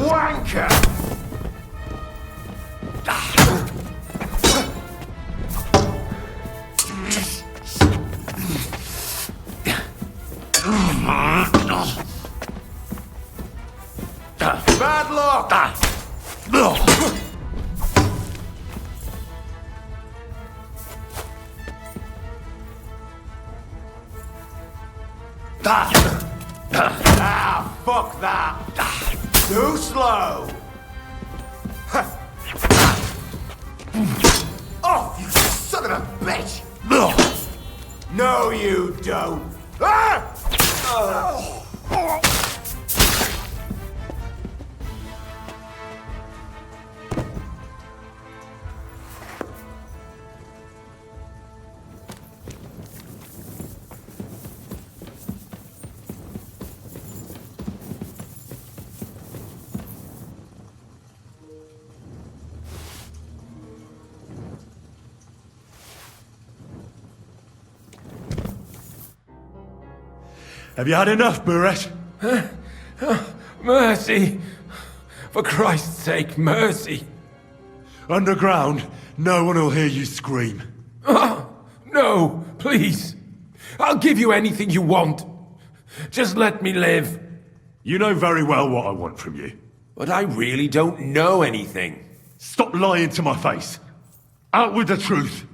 Wanker! Bad luck! Ah, fuck that! Too slow! Oh, you son of a bitch! No, you don't! Ah! Have you had enough, Buresh? Mercy! For Christ's sake, mercy! Underground, no one will hear you scream. No, please! I'll give you anything you want. Just let me live. You know very well what I want from you. But I really don't know anything. Stop lying to my face. Out with the truth.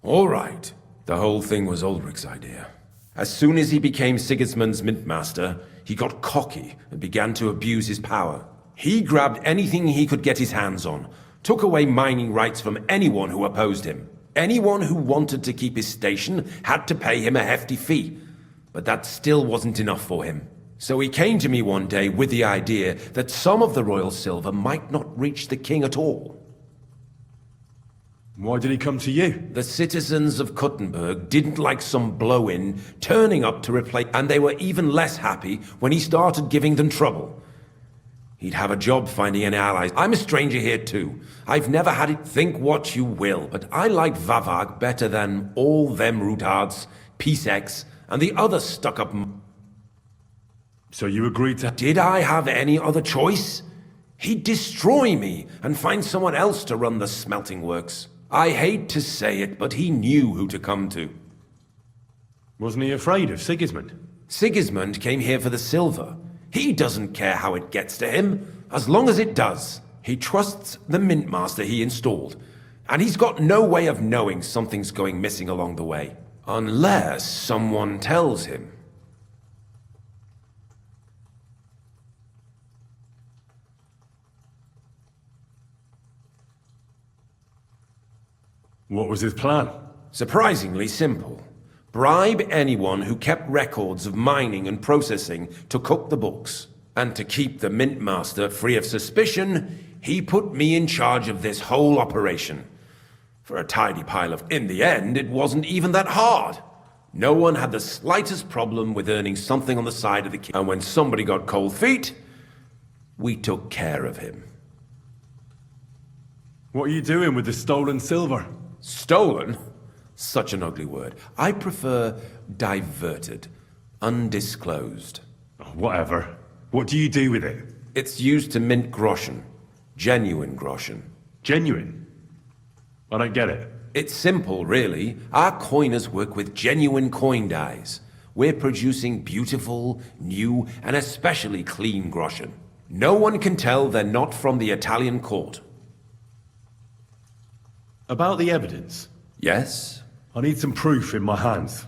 All right. The whole thing was Ulrich's idea. As soon as he became Sigismund's Mint Master, he got cocky and began to abuse his power. He grabbed anything he could get his hands on, took away mining rights from anyone who opposed him. Anyone who wanted to keep his station had to pay him a hefty fee. But that still wasn't enough for him. So he came to me one day with the idea that some of the royal silver might not reach the king at all. Why did he come to you? The citizens of Kuttenberg didn't like some blow-in turning up to replace, and they were even less happy when he started giving them trouble. He'd have a job finding any allies. I'm a stranger here too. I've never had it. Think what you will, but I like Vavag better than all them Rutards, Peace-X, and the other stuck-up... So you agreed to... Did I have any other choice? He'd destroy me and find someone else to run the smelting works. I hate to say it, but he knew who to come to. Wasn't he afraid of Sigismund? Sigismund came here for the silver. He doesn't care how it gets to him, as long as it does. He trusts the Mint Master he installed, And he's got no way of knowing something's going missing along the way. Unless someone tells him. What was his plan? Surprisingly simple. Bribe anyone who kept records of mining and processing to cook the books. And to keep the Mint Master free of suspicion, he put me in charge of this whole operation. For a tidy pile of... In the end, it wasn't even that hard. No one had the slightest problem with earning something on the side of the key. And when somebody got cold feet, we took care of him. What are you doing with the stolen silver? Stolen? Such an ugly word. I prefer diverted. Undisclosed. Whatever. What do you do with it? It's used to mint groschen. Genuine groschen. Genuine? I don't get it. It's simple, really. Our coiners work with genuine coin dies. We're producing beautiful, new, and especially clean groschen. No one can tell they're not from the Italian court. About the evidence? Yes? I need some proof in my hands.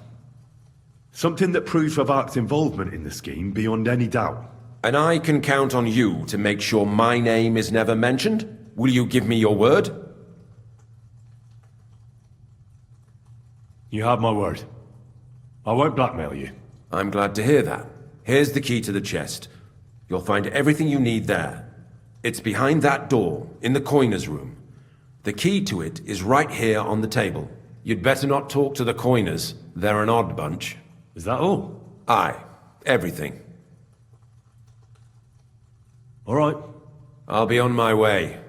Something that proves Ravak's involvement in the scheme beyond any doubt. And I can count on you to make sure my name is never mentioned? Will you give me your word? You have my word. I won't blackmail you. I'm glad to hear that. Here's the key to the chest. You'll find everything you need there. It's behind that door, in the coiner's room. The key to it is right here on the table. You'd better not talk to the coiners. They're an odd bunch. Is that all? Aye. Everything. All right. I'll be on my way.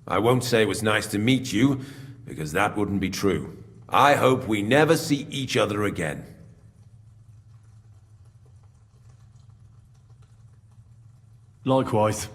I won't say it was nice to meet you, because that wouldn't be true. I hope we never see each other again. Likewise.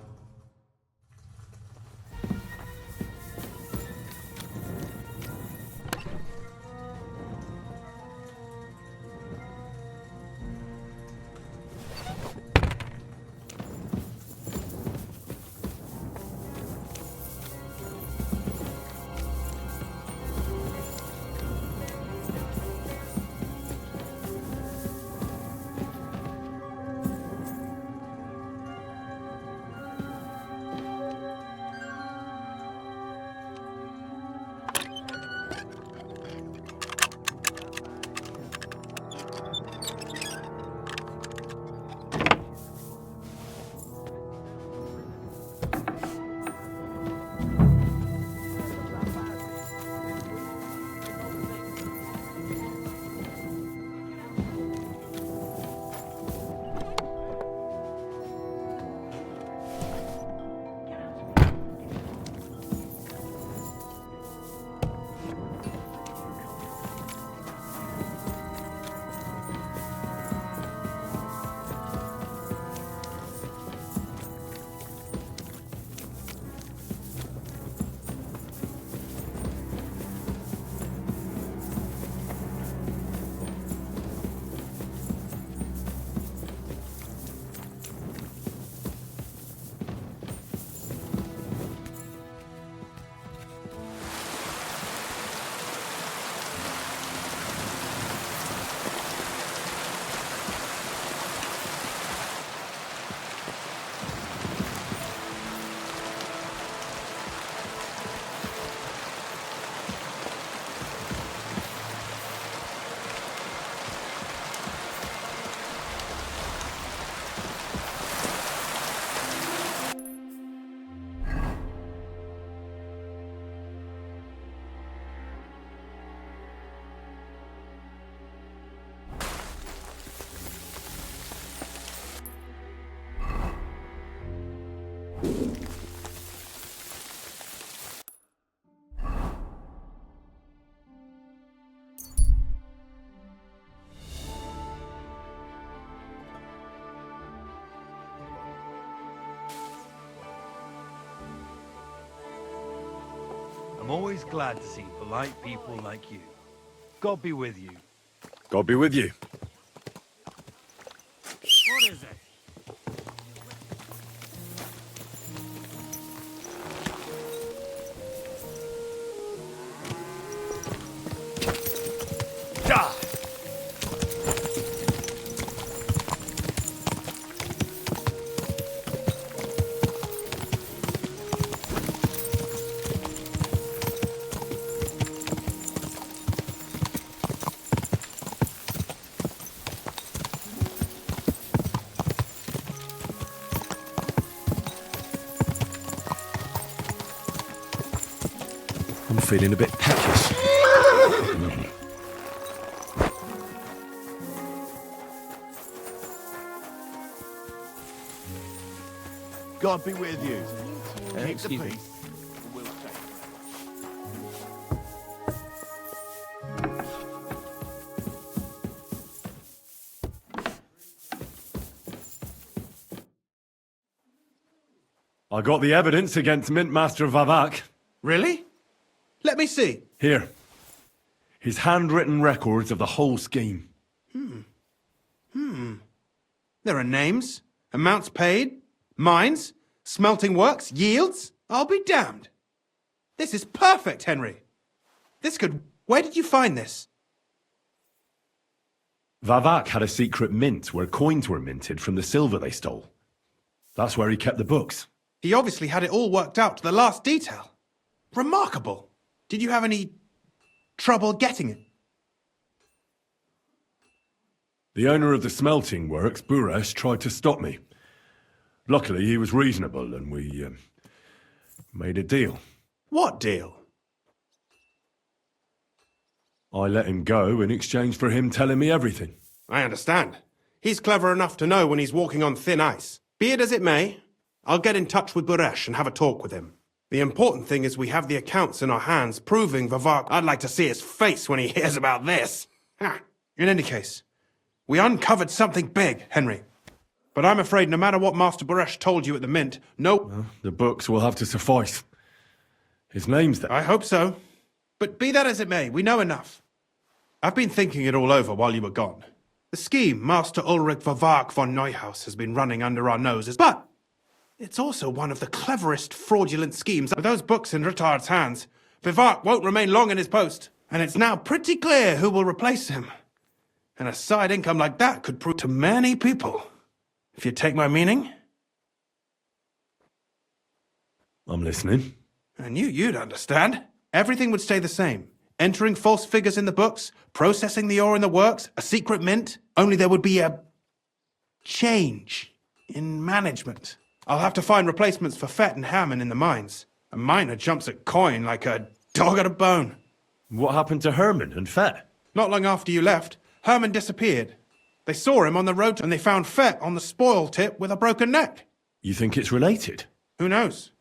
I'm always glad to see polite people like you. God be with you. God be with you. What is it? feeling a bit peckish. God be with you. Keep the Excuse me. peace. We'll take I got the evidence against Mint Master Vavak. Really? Let me see. Here. His handwritten records of the whole scheme. There are names, amounts paid, mines, smelting works, yields. I'll be damned. This is perfect, Henry. This could... Where did you find this? Vavak had a secret mint where coins were minted from the silver they stole. That's where he kept the books. He obviously had it all worked out to the last detail. Remarkable. Did you have any trouble getting it? The owner of the smelting works, Buresh, tried to stop me. Luckily, he was reasonable and we made a deal. What deal? I let him go in exchange for him telling me everything. I understand. He's clever enough to know when he's walking on thin ice. Be it as it may, I'll get in touch with Buresh and have a talk with him. The important thing is we have the accounts in our hands proving Vavak... I'd like to see his face when he hears about this. In any case, we uncovered something big, Henry. But I'm afraid no matter what Master Buresh told you at the Mint, Well, the books will have to suffice. His name's there. I hope so. But be that as it may, we know enough. I've been thinking it all over while you were gone. The scheme Master Ulrich Vavak von Neuhaus has been running under our noses, but it's also one of the cleverest fraudulent schemes. With those books in Rittard's hands, Vavak won't remain long in his post, and it's now pretty clear who will replace him. And a side income like that could prove to many people. If you take my meaning? I'm listening. I knew you'd understand. Everything would stay the same. Entering false figures in the books, processing the ore in the works, a secret mint. Only there would be a change in management. I'll have to find replacements for Fett and Hammond in the mines. A miner jumps at coin like a dog at a bone. What happened to Herman and Fett? Not long after you left, Herman disappeared. They saw him on the road and they found Fett on the spoil tip with a broken neck. You think it's related? Who knows?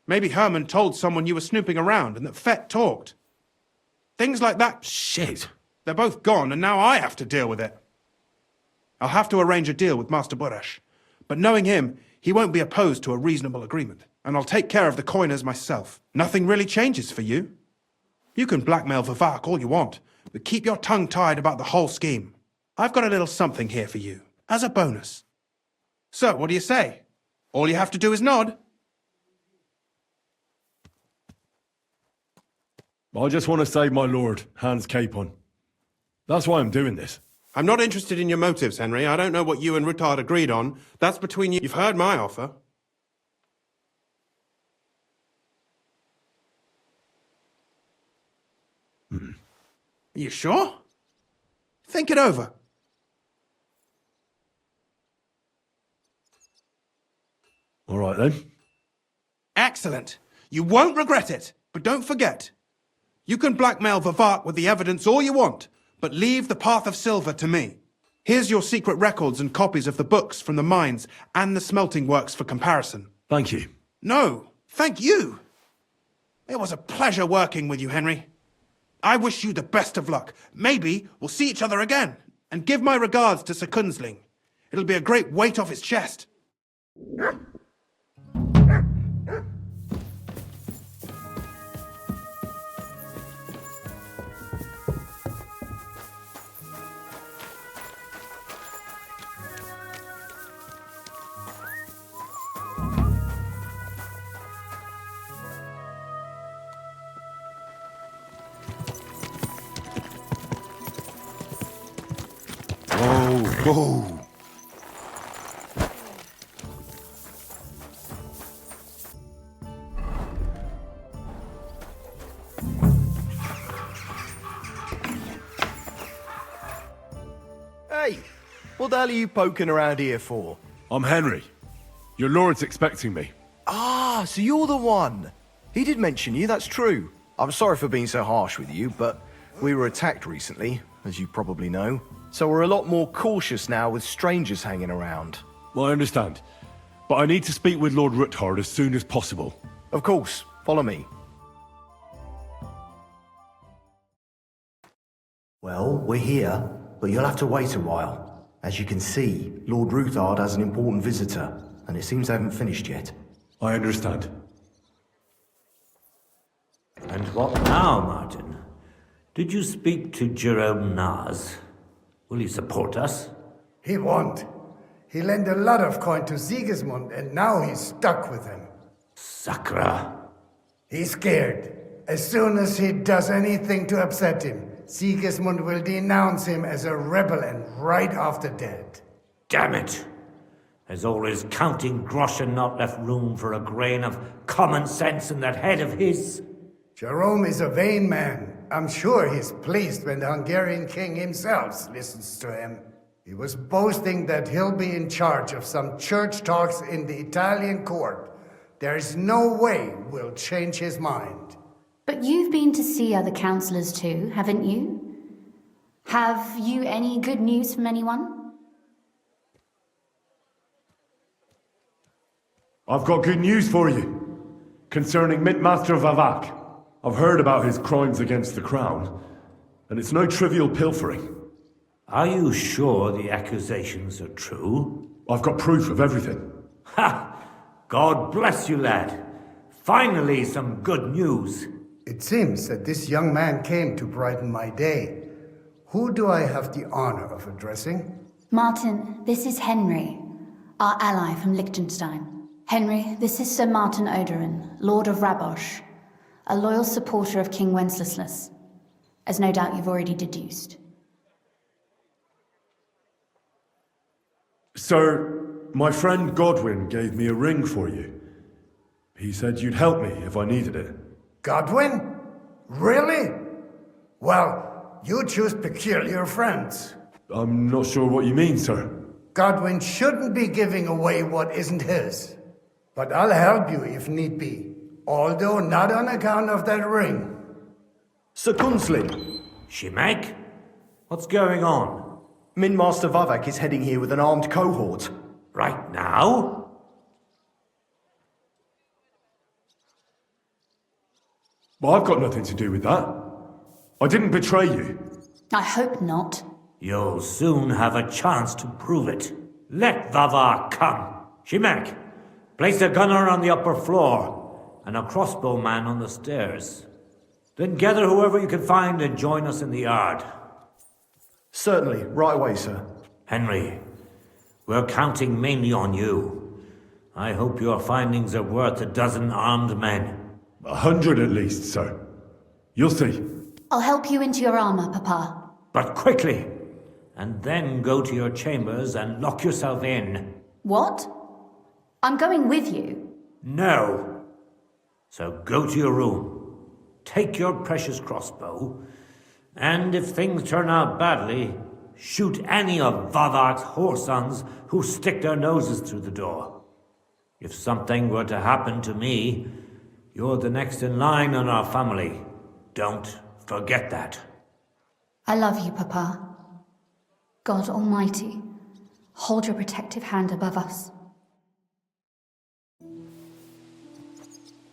Maybe Herman told someone you were snooping around and that Fett talked. Things like that. Shit. They're both gone and now I have to deal with it. I'll have to arrange a deal with Master Buresh. But knowing him, he won't be opposed to a reasonable agreement. And I'll take care of the coiners myself. Nothing really changes for you. You can blackmail Vavak all you want, but keep your tongue tied about the whole scheme. I've got a little something here for you, as a bonus. So, what do you say? All you have to do is nod. I just want to save my lord, Hans Capon. That's why I'm doing this. I'm not interested in your motives, Henry. I don't know what you and Rittard agreed on. That's between you. You've heard my offer. Are you sure? Think it over. All right, then. Excellent. You won't regret it. But don't forget, you can blackmail Vavak with the evidence all you want, but leave the path of silver to me. Here's your secret records and copies of the books from the mines and the smelting works for comparison. Thank you. No, thank you. It was a pleasure working with you, Henry. I wish you the best of luck. Maybe we'll see each other again. And give my regards to Sir Kunzling. It'll be a great weight off his chest. Whoa. Hey, what the hell are you poking around here for? I'm Henry. Your lord's expecting me. Ah, so you're the one. He did mention you, that's true. I'm sorry for being so harsh with you, but we were attacked recently, as you probably know. So we're a lot more cautious now with strangers hanging around. Well, I understand. But I need to speak with Lord Ruthard as soon as possible. Of course. Follow me. Well, we're here, but you'll have to wait a while. As you can see, Lord Ruthard has an important visitor, and it seems they haven't finished yet. I understand. And what now, Martin? Did you speak to Jerome Naz? Will he support us? He won't. He lent a lot of coin to Sigismund, and now he's stuck with him. Sakra. He's scared. As soon as he does anything to upset him, Sigismund will denounce him as a rebel and right after dead. Damn it! Has all his counting groschen not left room for a grain of common sense in that head of his? Jerome is a vain man. I'm sure he's pleased when the Hungarian king himself listens to him. He was boasting that he'll be in charge of some church talks in the Italian court. There's no way we'll change his mind. But you've been to see other councillors too, haven't you? Have you any good news from anyone? I've got good news for you. Concerning Mintmaster Vavak. I've heard about his crimes against the crown, and it's no trivial pilfering. Are you sure the accusations are true? I've got proof of everything. Ha! God bless you, lad. Finally, some good news. It seems that this young man came to brighten my day. Who do I have the honor of addressing? Martin, this is Henry, our ally from Liechtenstein. Henry, this is Sir Martin Oderin, Lord of Rabosh, a loyal supporter of King Wenceslas, as no doubt you've already deduced. Sir, my friend Godwin gave me a ring for you. He said you'd help me if I needed it. Godwin? Really? Well, you choose peculiar friends. I'm not sure what you mean, sir. Godwin shouldn't be giving away what isn't his. But I'll help you if need be. Although not on account of that ring. Sir Gunslin. Shimek? What's going on? Minmaster Vavak is heading here with an armed cohort. Right now? Well, I've got nothing to do with that. I didn't betray you. I hope not. You'll soon have a chance to prove it. Let Vavar come. Shimek, place a gunner on the upper floor and a crossbowman on the stairs. Then gather whoever you can find and join us in the yard. Certainly, right away, sir. Henry, we're counting mainly on you. I hope your findings are worth 12 armed men. 100 at least, sir. You'll see. I'll help you into your armor, Papa. But quickly! And then go to your chambers and lock yourself in. What? I'm going with you. No. So go to your room, take your precious crossbow, and if things turn out badly, shoot any of Vavark's whoresons who stick their noses through the door. If something were to happen to me, you're the next in line in our family. Don't forget that. I love you, Papa. God Almighty, hold your protective hand above us.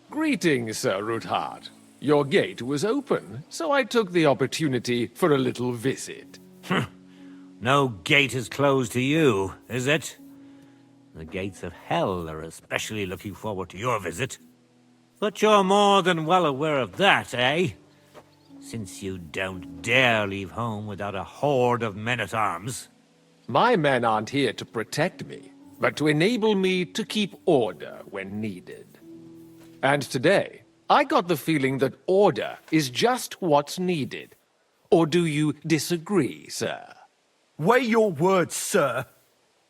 Greetings, Sir Ruthard. Your gate was open, so I took the opportunity for a little visit. No gate is closed to you, is it? The gates of hell are especially looking forward to your visit. But you're more than well aware of that, eh? Since you don't dare leave home without a horde of men-at-arms. My men aren't here to protect me, but to enable me to keep order when needed. And today, I got the feeling that order is just what's needed. Or do you disagree, sir? Weigh your words, sir.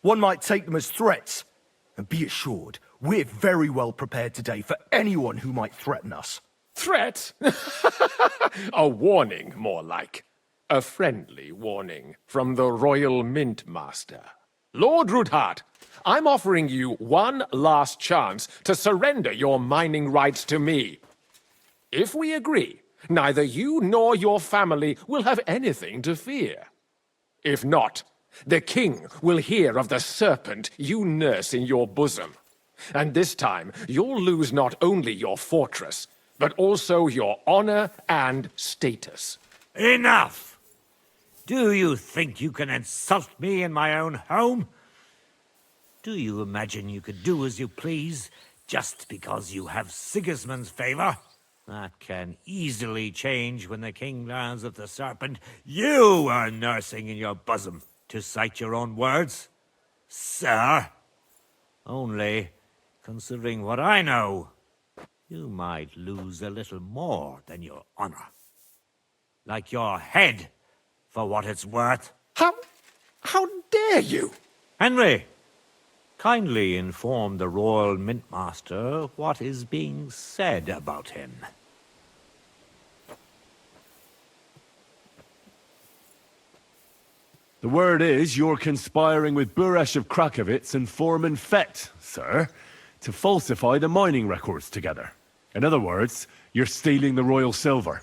One might take them as threats. And be assured, we're very well prepared today for anyone who might threaten us. Threat? A warning, more like. A friendly warning from the Royal Mint Master. Lord Ruthard, I'm offering you one last chance to surrender your mining rights to me. If we agree, neither you nor your family will have anything to fear. If not, the king will hear of the serpent you nurse in your bosom. And this time, you'll lose not only your fortress, but also your honor and status. Enough! Do you think you can insult me in my own home? Do you imagine you could do as you please just because you have Sigismund's favor? That can easily change when the king learns of the serpent you are nursing in your bosom, to cite your own words, sir. Only, considering what I know, you might lose a little more than your honor. Like your head, for what it's worth. How dare you? Henry, kindly inform the Royal Mintmaster what is being said about him. The word is you're conspiring with Buresh of Krakowitz and Foreman Fett, sir, to falsify the mining records together. In other words, you're stealing the royal silver.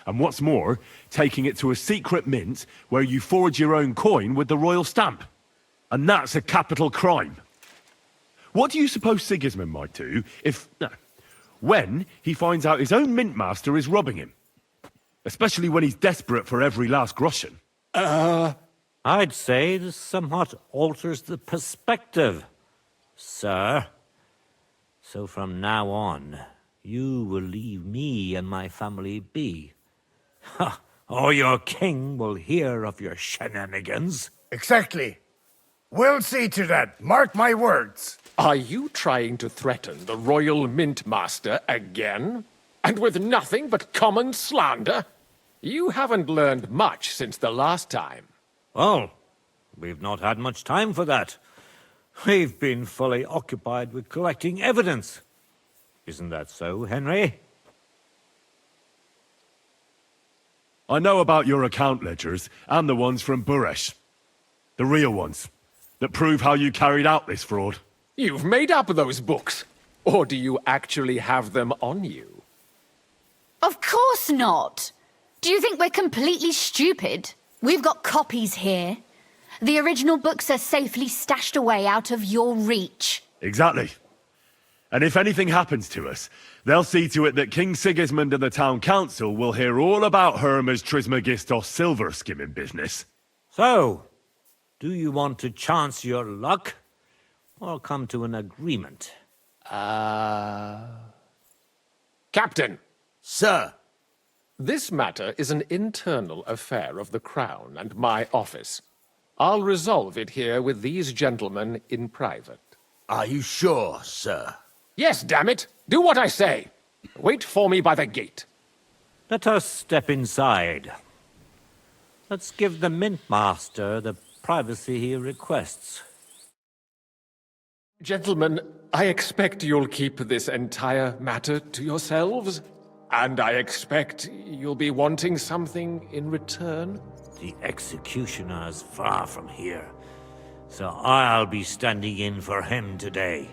And what's more, taking it to a secret mint where you forge your own coin with the royal stamp. And that's a capital crime. What do you suppose Sigismund might do when he finds out his own mint master is robbing him? Especially when he's desperate for every last groschen. I'd say this somewhat alters the perspective, sir. So from now on, you will leave me and my family be. Or your king will hear of your shenanigans. Exactly. We'll see to that. Mark my words. Are you trying to threaten the Royal Mint Master again? And with nothing but common slander? You haven't learned much since the last time. Well, we've not had much time for that. We've been fully occupied with collecting evidence. Isn't that so, Henry? I know about your account ledgers and the ones from Buresh. The real ones, that prove how you carried out this fraud. You've made up those books. Or do you actually have them on you? Of course not. Do you think we're completely stupid? We've got copies here. The original books are safely stashed away out of your reach. Exactly. And if anything happens to us, they'll see to it that King Sigismund and the town council will hear all about Hermes Trismegistos silver skimming business. So, do you want to chance your luck, or come to an agreement? Captain! Sir! This matter is an internal affair of the Crown and my office. I'll resolve it here with these gentlemen in private. Are you sure, sir? Yes, damn it! Do what I say! Wait for me by the gate. Let us step inside. Let's give the Mint Master the privacy he requests. Gentlemen, I expect you'll keep this entire matter to yourselves. And I expect you'll be wanting something in return? The executioner is far from here, so I'll be standing in for him today.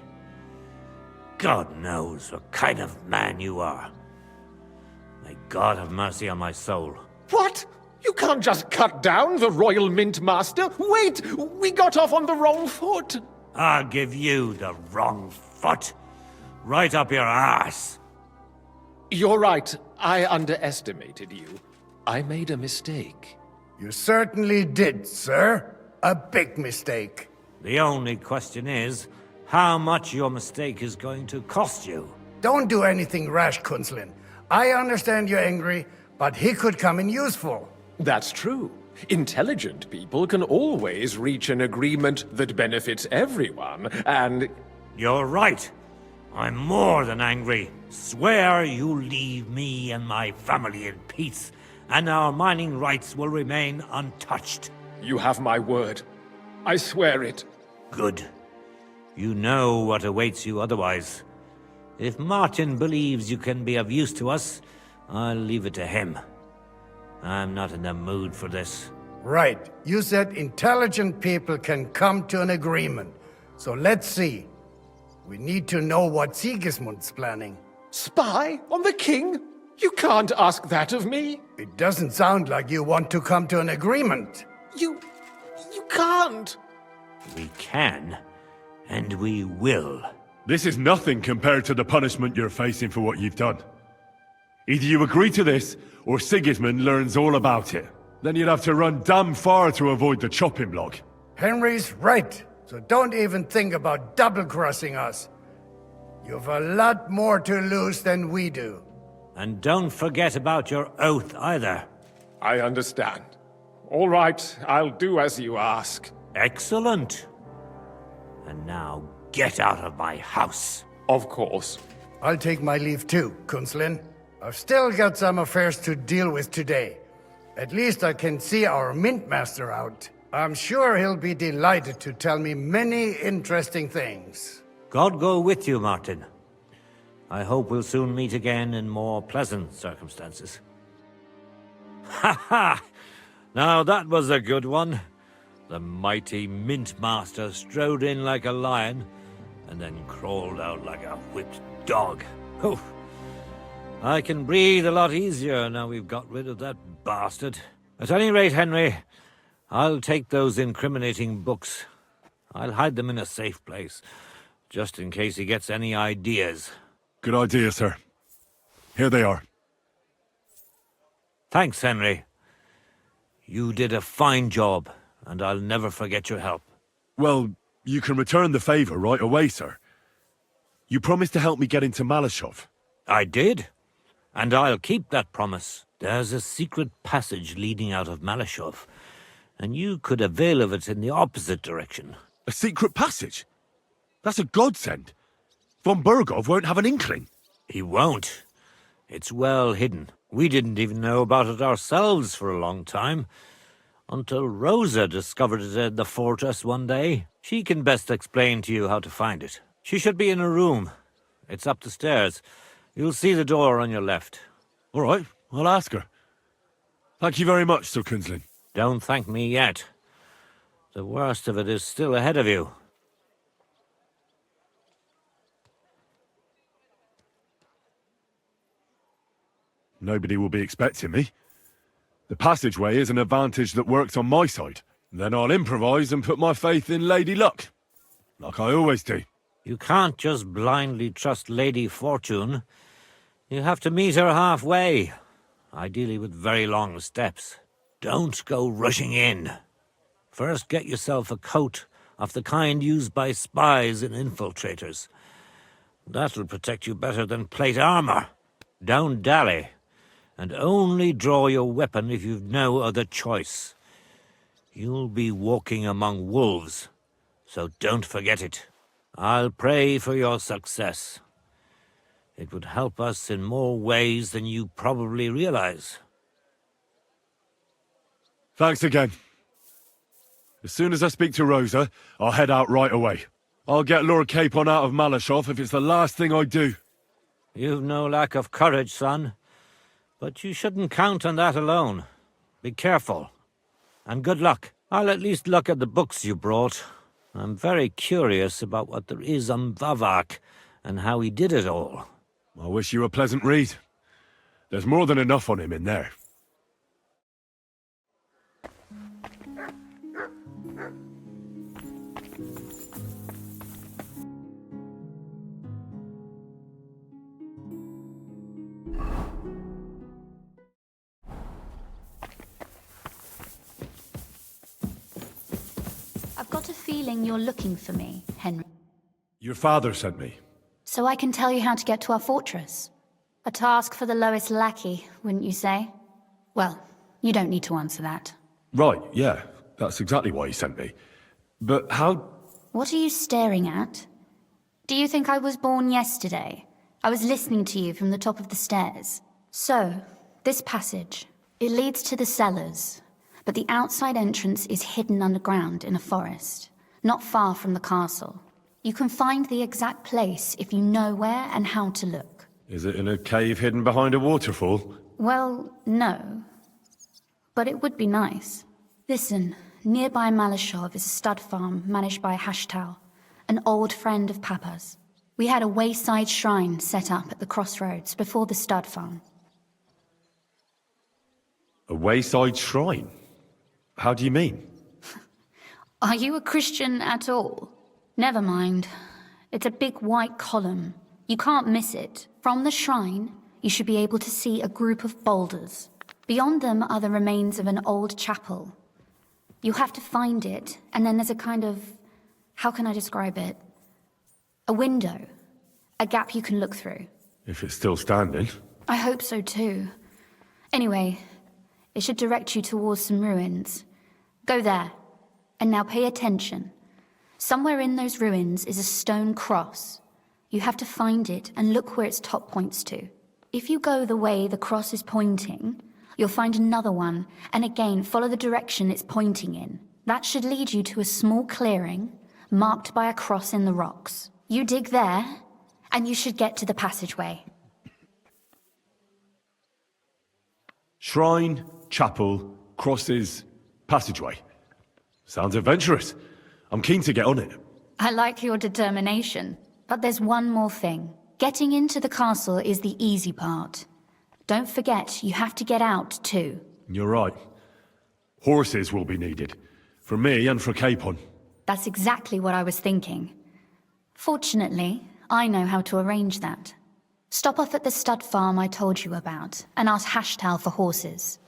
God knows what kind of man you are. May God have mercy on my soul. What? You can't just cut down the Royal Mint Master? Wait! We got off on the wrong foot! I'll give you the wrong foot. Right up your ass. You're right. I underestimated you. I made a mistake. You certainly did, sir. A big mistake. The only question is, how much your mistake is going to cost you. Don't do anything rash, Kunzlin. I understand you're angry, but he could come in useful. That's true. Intelligent people can always reach an agreement that benefits everyone, and... You're right. I'm more than angry. Swear you'll leave me and my family in peace, and our mining rights will remain untouched. You have my word. I swear it. Good. You know what awaits you otherwise. If Martin believes you can be of use to us, I'll leave it to him. I'm not in the mood for this. Right. You said intelligent people can come to an agreement. So let's see. We need to know what Sigismund's planning. Spy on the king? You can't ask that of me. It doesn't sound like you want to come to an agreement. You can't. We can, and we will. This is nothing compared to the punishment you're facing for what you've done. Either you agree to this, or Sigismund learns all about it. Then you'd have to run damn far to avoid the chopping block. Henry's right, so don't even think about double-crossing us. You've a lot more to lose than we do. And don't forget about your oath either. I understand. All right, I'll do as you ask. Excellent. And now get out of my house. Of course. I'll take my leave too, Kunslin. I've still got some affairs to deal with today. At least I can see our Mint Master out. I'm sure he'll be delighted to tell me many interesting things. God go with you, Martin. I hope we'll soon meet again in more pleasant circumstances. Ha ha! Now that was a good one. The mighty Mint Master strode in like a lion, and then crawled out like a whipped dog. Oof. I can breathe a lot easier now we've got rid of that bastard. At any rate, Henry, I'll take those incriminating books. I'll hide them in a safe place, just in case he gets any ideas. Good idea, sir. Here they are. Thanks, Henry. You did a fine job, and I'll never forget your help. Well, you can return the favor right away, sir. You promised to help me get into Malashov. I did, and I'll keep that promise. There's a secret passage leading out of Malashov, and you could avail of it in the opposite direction. A secret passage? That's a godsend. Von Bergov won't have an inkling. He won't. It's well hidden. We didn't even know about it ourselves for a long time, until Rosa discovered it in the fortress one day. She can best explain to you how to find it. She should be in a room. It's up the stairs. You'll see the door on your left. All right, I'll ask her. Thank you very much, Sir Kunslin. Don't thank me yet. The worst of it is still ahead of you. Nobody will be expecting me. The passageway is an advantage that works on my side. Then I'll improvise and put my faith in Lady Luck. Like I always do. You can't just blindly trust Lady Fortune. You have to meet her halfway, ideally with very long steps. Don't go rushing in. First get yourself a coat of the kind used by spies and infiltrators. That'll protect you better than plate armor. Don't dally, and only draw your weapon if you've no other choice. You'll be walking among wolves, so don't forget it. I'll pray for your success. It would help us in more ways than you probably realize. Thanks again. As soon as I speak to Rosa, I'll head out right away. I'll get Lord Capon out of Malashov if it's the last thing I do. You've no lack of courage, son. But you shouldn't count on that alone. Be careful. And good luck. I'll at least look at the books you brought. I'm very curious about what there is on Vavak and how he did it all. I wish you a pleasant read. There's more than enough on him in there. I've got a feeling you're looking for me, Henry. Your father sent me. So I can tell you how to get to our fortress. A task for the lowest lackey, wouldn't you say? Well, you don't need to answer that. Right, yeah. That's exactly why he sent me. But how... What are you staring at? Do you think I was born yesterday? I was listening to you from the top of the stairs. So, this passage, it leads to the cellars, but the outside entrance is hidden underground in a forest, not far from the castle. You can find the exact place if you know where and how to look. Is it in a cave hidden behind a waterfall? Well, no. But it would be nice. Listen, nearby Malashov is a stud farm managed by Hashtal, an old friend of Papa's. We had a wayside shrine set up at the crossroads before the stud farm. A wayside shrine? How do you mean? Are you a Christian at all? Never mind. It's a big white column. You can't miss it. From the shrine, you should be able to see a group of boulders. Beyond them are the remains of an old chapel. You have to find it, and then there's a kind of... how can I describe it? A window. A gap you can look through. If it's still standing. I hope so too. Anyway, it should direct you towards some ruins. Go there. And now pay attention. Somewhere in those ruins is a stone cross. You have to find it and look where its top points to. If you go the way the cross is pointing, you'll find another one, and again follow the direction it's pointing in. That should lead you to a small clearing, marked by a cross in the rocks. You dig there, and you should get to the passageway. Shrine, chapel, crosses, passageway. Sounds adventurous. I'm keen to get on it. I like your determination, but there's one more thing. Getting into the castle is the easy part. Don't forget, you have to get out too. You're right. Horses will be needed. For me and for Capon. That's exactly what I was thinking. Fortunately, I know how to arrange that. Stop off at the stud farm I told you about, and ask Hashtal for horses.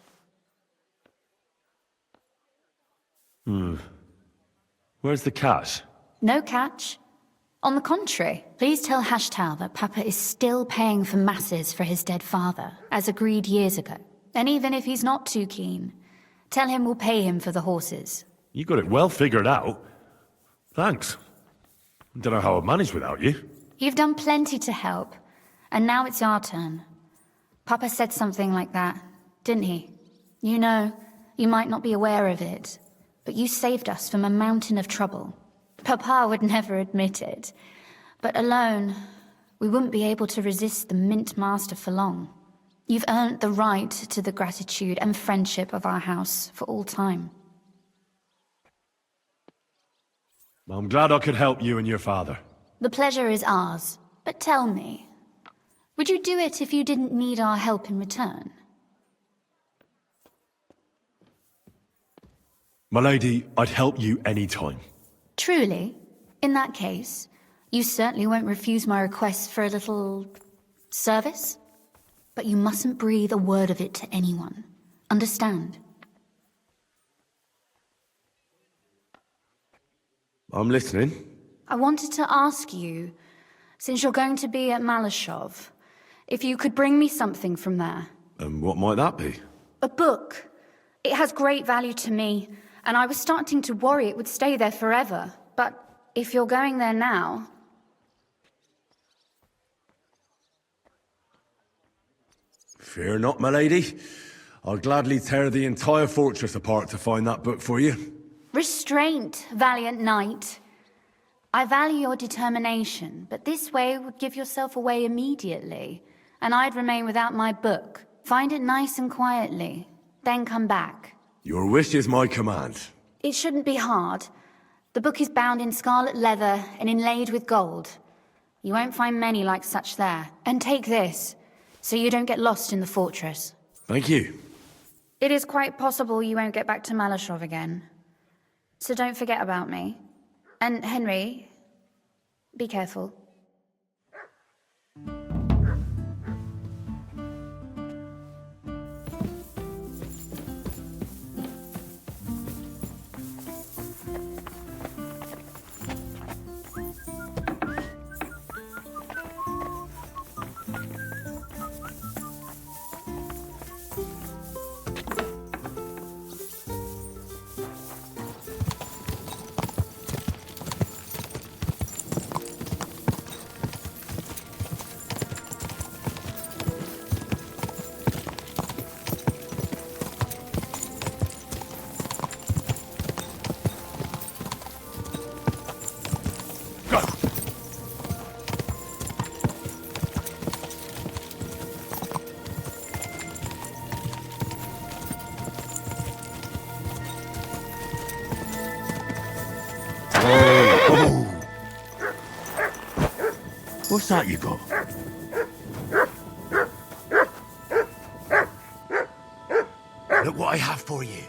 Where's the cash? No catch. On the contrary, please tell Hashtal that Papa is still paying for masses for his dead father, as agreed years ago. And even if he's not too keen, tell him we'll pay him for the horses. You got it well figured out. Thanks. Don't know how I'd manage without you. You've done plenty to help, and now it's our turn. Papa said something like that, didn't he? You know, you might not be aware of it, but you saved us from a mountain of trouble. Papa would never admit it, but alone, we wouldn't be able to resist the Mint Master for long. You've earned the right to the gratitude and friendship of our house for all time. I'm glad I could help you and your father. The pleasure is ours, but tell me, would you do it if you didn't need our help in return? My lady, I'd help you any time. Truly? In that case, you certainly won't refuse my request for a little... service? But you mustn't breathe a word of it to anyone. Understand? I'm listening. I wanted to ask you, since you're going to be at Malashov, if you could bring me something from there. And what might that be? A book. It has great value to me, and I was starting to worry it would stay there forever. But if you're going there now... Fear not, my lady. I'll gladly tear the entire fortress apart to find that book for you. Restraint, valiant knight. I value your determination, but this way would give yourself away immediately, and I'd remain without my book. Find it nice and quietly, then come back. Your wish is my command. It shouldn't be hard. The book is bound in scarlet leather and inlaid with gold. You won't find many like such there. And take this, so you don't get lost in the fortress. Thank you. It is quite possible you won't get back to Malashov again. So don't forget about me. And Henry, be careful. What's that you got? Look what I have for you.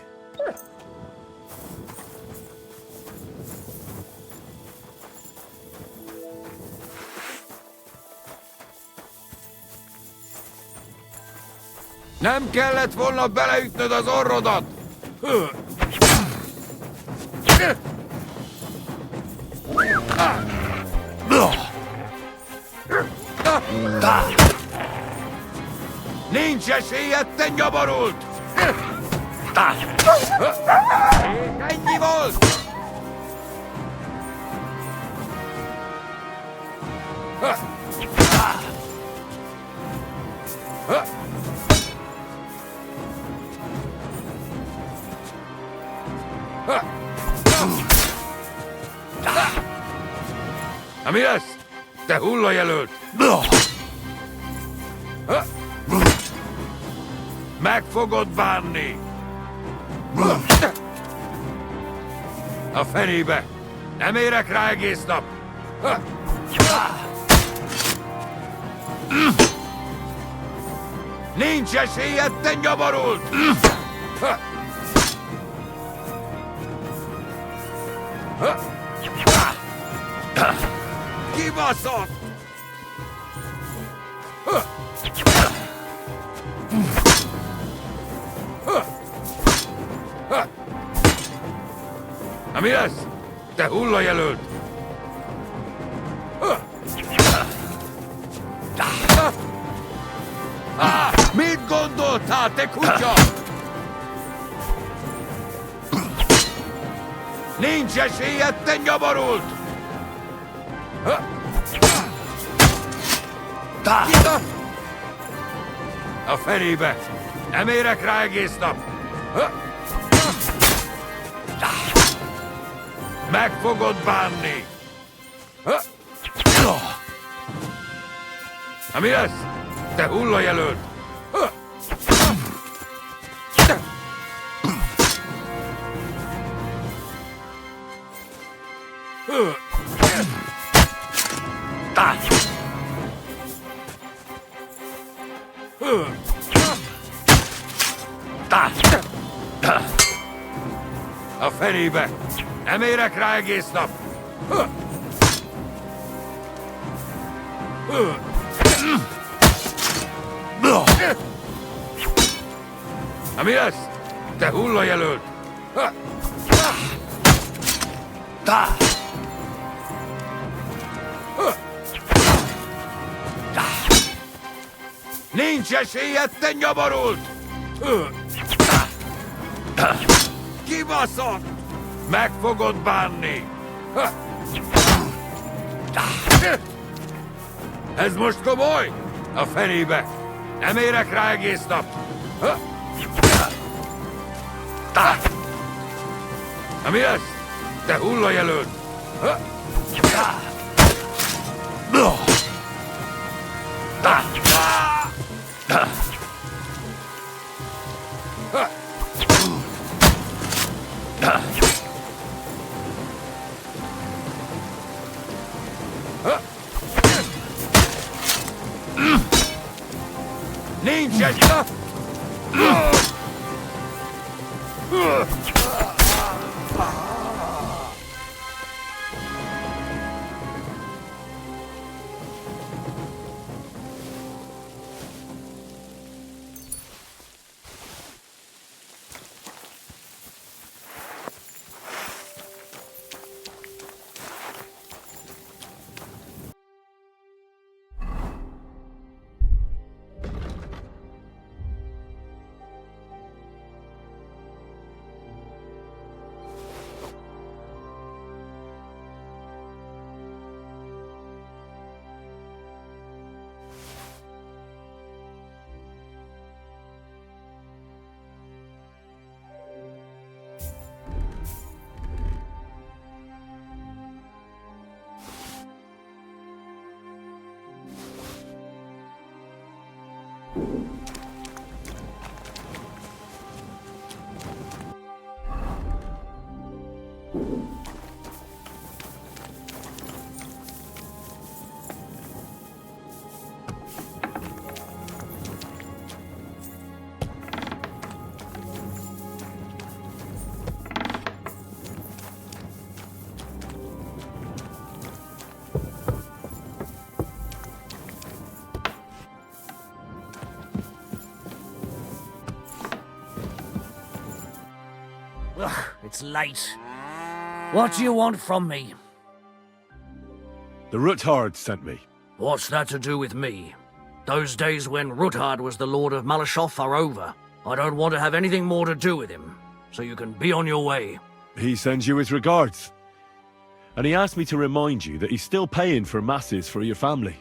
Nem kellett volna beleütnöd az orrodat! Nincs esélyed, te nyaborult! Ennyi volt! Na mi lesz? Te hullajelölt! Meg fogod bánni! A fenébe! Nem érek rá egész nap! Nincs esélyed, te nyaborult! Kibaszott! Na mi lesz? Te hullajelölt! Mit gondoltál, te kutya? Nincs esélyed, te nyaborult! A fenébe! Nem érek rá egész nap! Meg fogod bánni! Na mi lesz? Te hullajelölt! A fenébe! Nem érek rá egész nap! Na mi lesz? Te hullajelölt! Nincs esélyed, te nyaborult! Kibaszott! Meg fogod bánni! Ez most komoly? A fenébe! Nem érek rá egész nap! Na mi lesz? Te hullajelölt! Nincs egy... It's late. What do you want from me? The Ruthard sent me. What's that to do with me? Those days when Ruthard was the Lord of Malashoff are over. I don't want to have anything more to do with him, so you can be on your way. He sends you his regards. And he asked me to remind you that he's still paying for masses for your family,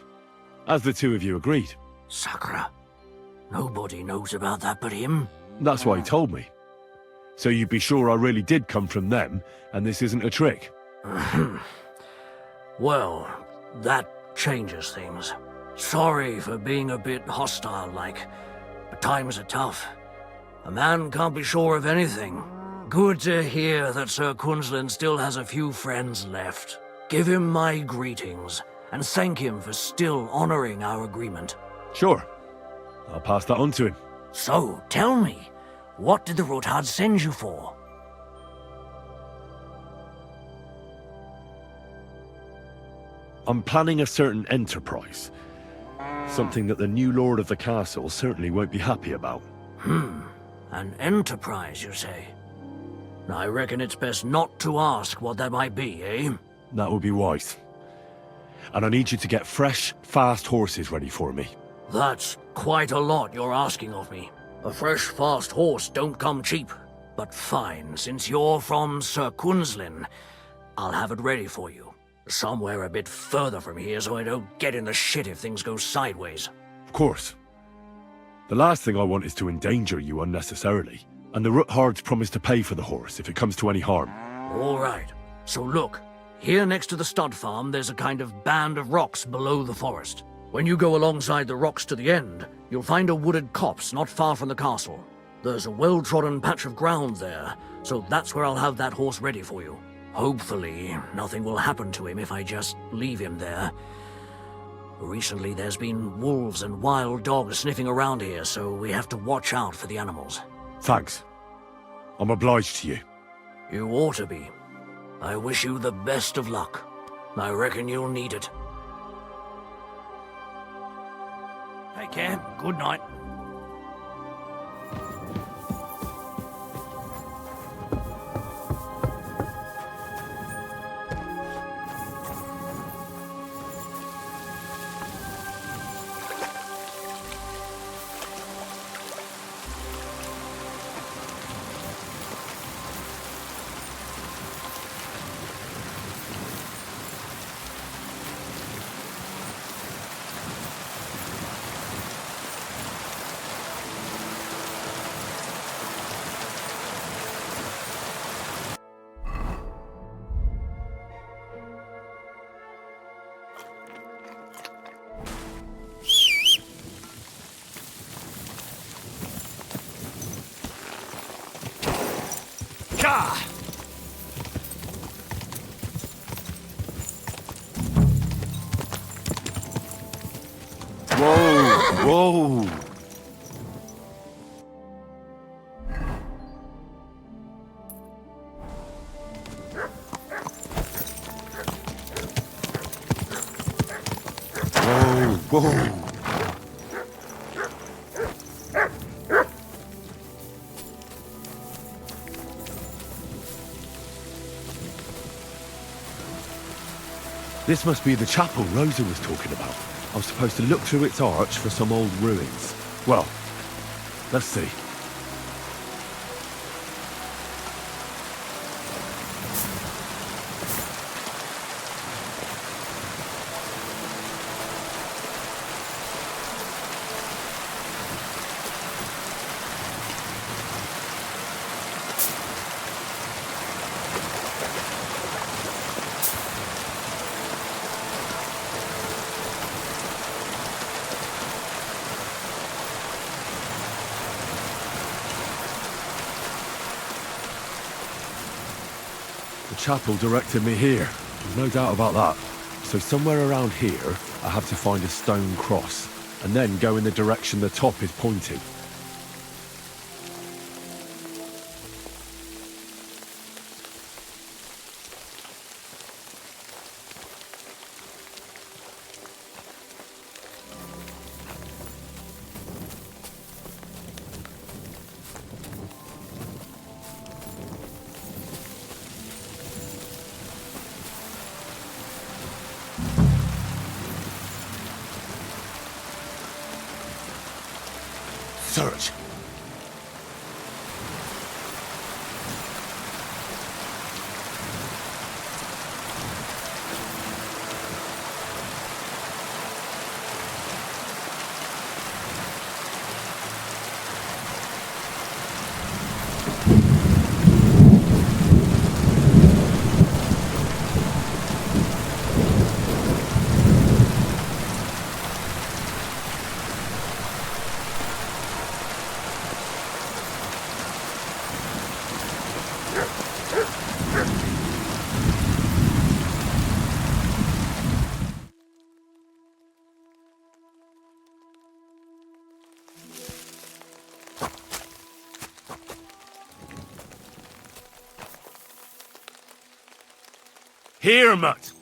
as the two of you agreed. Sakura. Nobody knows about that but him. That's why he told me. So you'd be sure I really did come from them, and this isn't a trick. Well, that changes things. Sorry for being a bit hostile-like, but times are tough. A man can't be sure of anything. Good to hear that Sir Quinlan still has a few friends left. Give him my greetings, and thank him for still honoring our agreement. Sure. I'll pass that on to him. So, tell me, what did the Ruthard send you for? I'm planning a certain enterprise. Something that the new lord of the castle certainly won't be happy about. An enterprise, you say? I reckon it's best not to ask what that might be, eh? That would be wise. And I need you to get fresh, fast horses ready for me. That's quite a lot you're asking of me. A fresh, fast horse don't come cheap. But fine, since you're from Sir Quinlan, I'll have it ready for you. Somewhere a bit further from here so I don't get in the shit if things go sideways. Of course. The last thing I want is to endanger you unnecessarily. And the Ruthards promise to pay for the horse if it comes to any harm. All right. So look, here next to the stud farm there's a kind of band of rocks below the forest. When you go alongside the rocks to the end, you'll find a wooded copse not far from the castle. There's a well-trodden patch of ground there, so that's where I'll have that horse ready for you. Hopefully, nothing will happen to him if I just leave him there. Recently, there's been wolves and wild dogs sniffing around here, so we have to watch out for the animals. Thanks. I'm obliged to you. You ought to be. I wish you the best of luck. I reckon you'll need it. Take care. Good night. Whoa! Whoa! This must be the chapel Rosa was talking about. I was supposed to look through its arch for some old ruins. Well, let's see. The chapel directed me here. There's no doubt about that. So somewhere around here, I have to find a stone cross, and then go in the direction the top is pointing. search. Here, Mutt.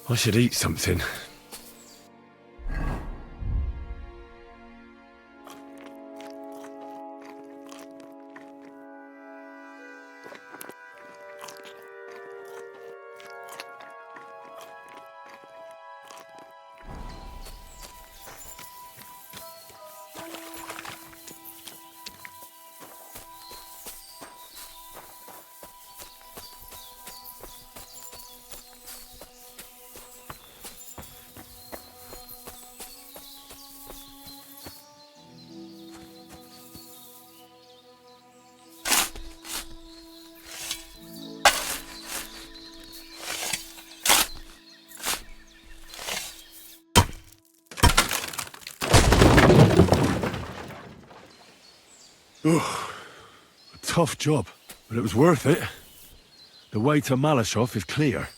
I should eat something. Ugh, a tough job, but it was worth it. The way to Malashov is clear.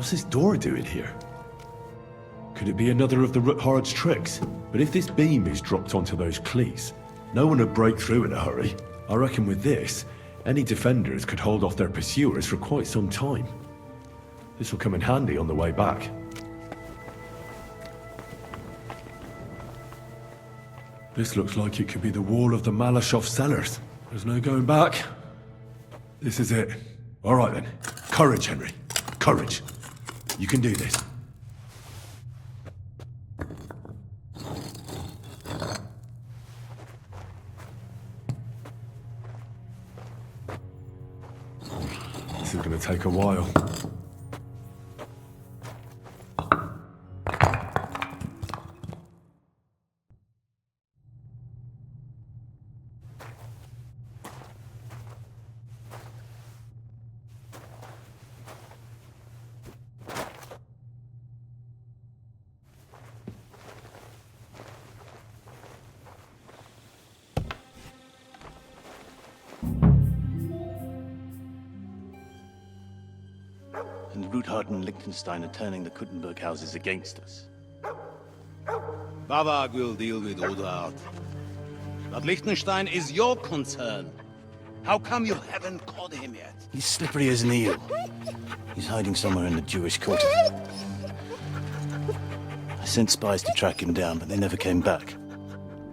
What's this door doing here? Could it be another of the Ruthard's tricks? But if this beam is dropped onto those cleats, no one would break through in a hurry. I reckon with this, any defenders could hold off their pursuers for quite some time. This will come in handy on the way back. This looks like it could be the wall of the Malashov cellars. There's no going back. This is it. All right then. Courage, Henry. Courage. You can do this. This is going to take a while. And Ruthard and Liechtenstein are turning the Kuttenberg houses against us. Bavag will deal with Ruthard. But Liechtenstein is your concern. How come you haven't caught him yet? He's slippery as an eel. He's hiding somewhere in the Jewish quarter. I sent spies to track him down, but they never came back.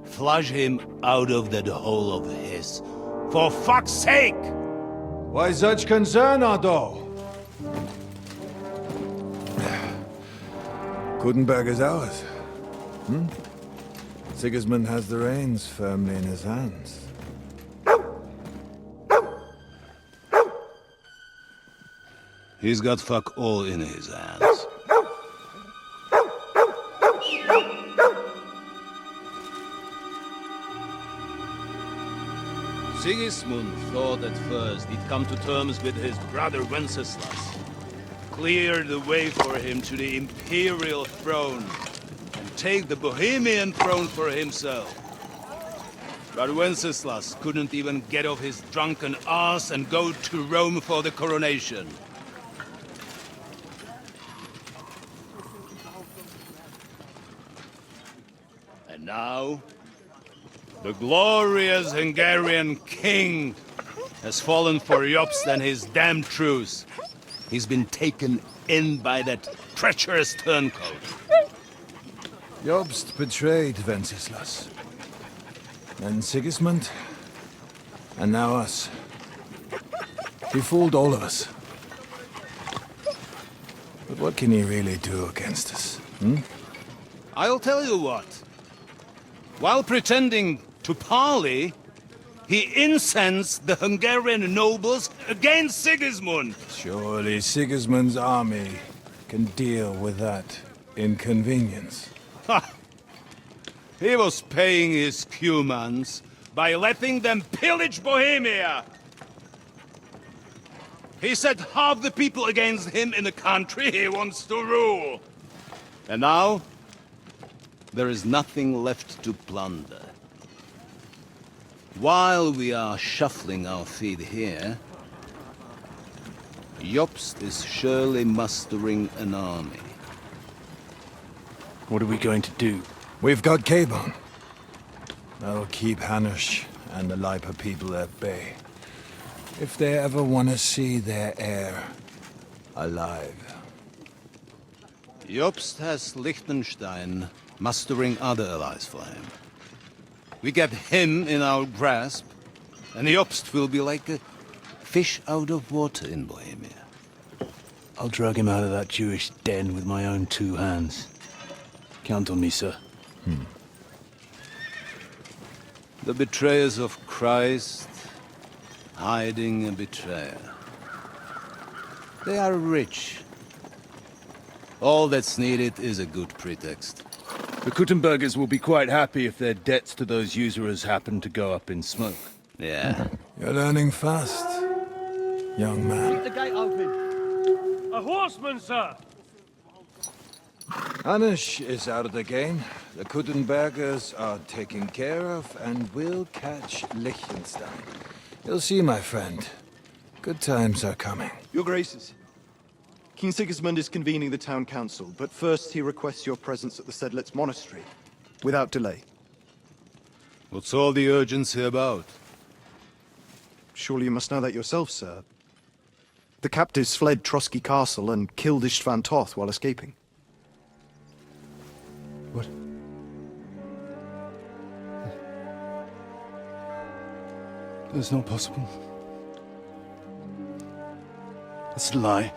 Flush him out of that hole of his. For fuck's sake! Why such concern, Otto? Kuttenberg is ours. Sigismund has the reins firmly in his hands. He's got fuck all in his hands. Sigismund thought at first he'd come to terms with his brother Wenceslas, clear the way for him to the imperial throne, and take the Bohemian throne for himself. But Wenceslas couldn't even get off his drunken ass and go to Rome for the coronation. And now, the glorious Hungarian king has fallen for Jobst and his damned truce. He's been taken in by that treacherous turncoat. Jobst betrayed Wenceslas. Then Sigismund. And now us. He fooled all of us. But what can he really do against us, I'll tell you what. While pretending to parley, he incensed the Hungarian nobles against Sigismund. Surely Sigismund's army can deal with that inconvenience. Ha! He was paying his Cumans by letting them pillage Bohemia. He set half the people against him in the country he wants to rule. And now, there is nothing left to plunder. While we are shuffling our feet here, Jobst is surely mustering an army. What are we going to do? We've got Cabon. That'll keep Hanush and the Lipa people at bay. If they ever want to see their heir alive. Jobst has Liechtenstein mustering other allies for him. We get him in our grasp, and Jobst will be like a fish out of water in Bohemia. I'll drag him out of that Jewish den with my own 2 hands. Count on me, sir. The betrayers of Christ, hiding a betrayer. They are rich. All that's needed is a good pretext. The Kuttenbergers will be quite happy if their debts to those usurers happen to go up in smoke. Yeah. You're learning fast, young man. Keep the gate open. A horseman, sir! Hanush is out of the game. The Kuttenbergers are taken care of, and we'll catch Liechtenstein. You'll see, my friend. Good times are coming. Your Graces, King Sigismund is convening the town council, but first he requests your presence at the Sedlitz monastery, without delay. What's all the urgency about? Surely you must know that yourself, sir. The captives fled Trotsky Castle and killed Istvan Toth while escaping. What? That's not possible. That's a lie.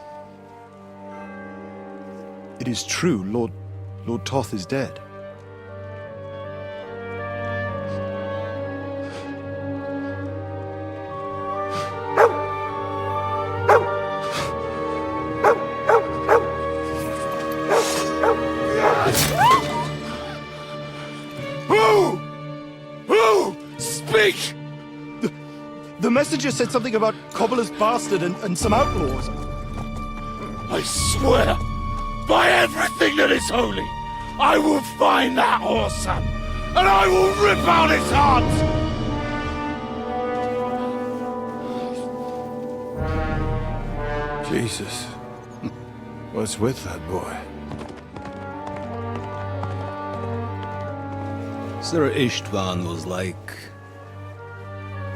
It is true, Lord Toth is dead. Who? Speak! The messenger said something about Cobbler's bastard and some outlaws. I swear, by everything that is holy, I will find that whoreson, and I will rip out his heart! Jesus. What's with that boy? Sir Istvan was like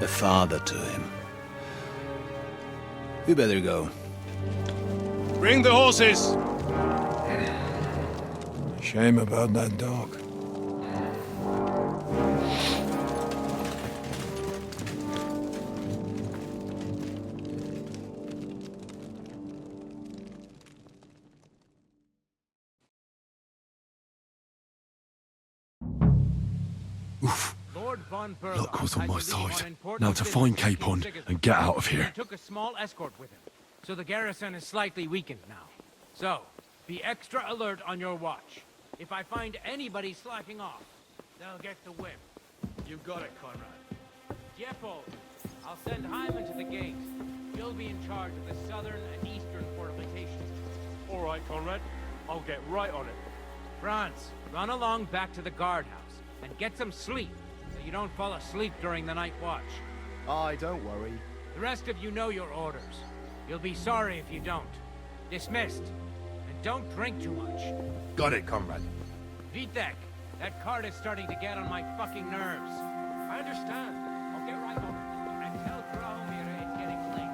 a father to him. We better go. Bring the horses! Shame about that dog. Luck was on my side. Now to find Capon and get out of here. He took a small escort with him, so the garrison is slightly weakened now. So, be extra alert on your watch. If I find anybody slacking off, they'll get the whip. You got it, Conrad. Jeppo, I'll send Hyman to the gate. You'll be in charge of the southern and eastern fortifications. All right, Conrad. I'll get right on it. Franz, run along back to the guardhouse and get some sleep so you don't fall asleep during the night watch. Aye, don't worry. The rest of you know your orders. You'll be sorry if you don't. Dismissed. And don't drink too much. Got it, comrade. Vitek, that card is starting to get on my fucking nerves. I understand. I'll get right on it. And tell Drahomir it's getting late.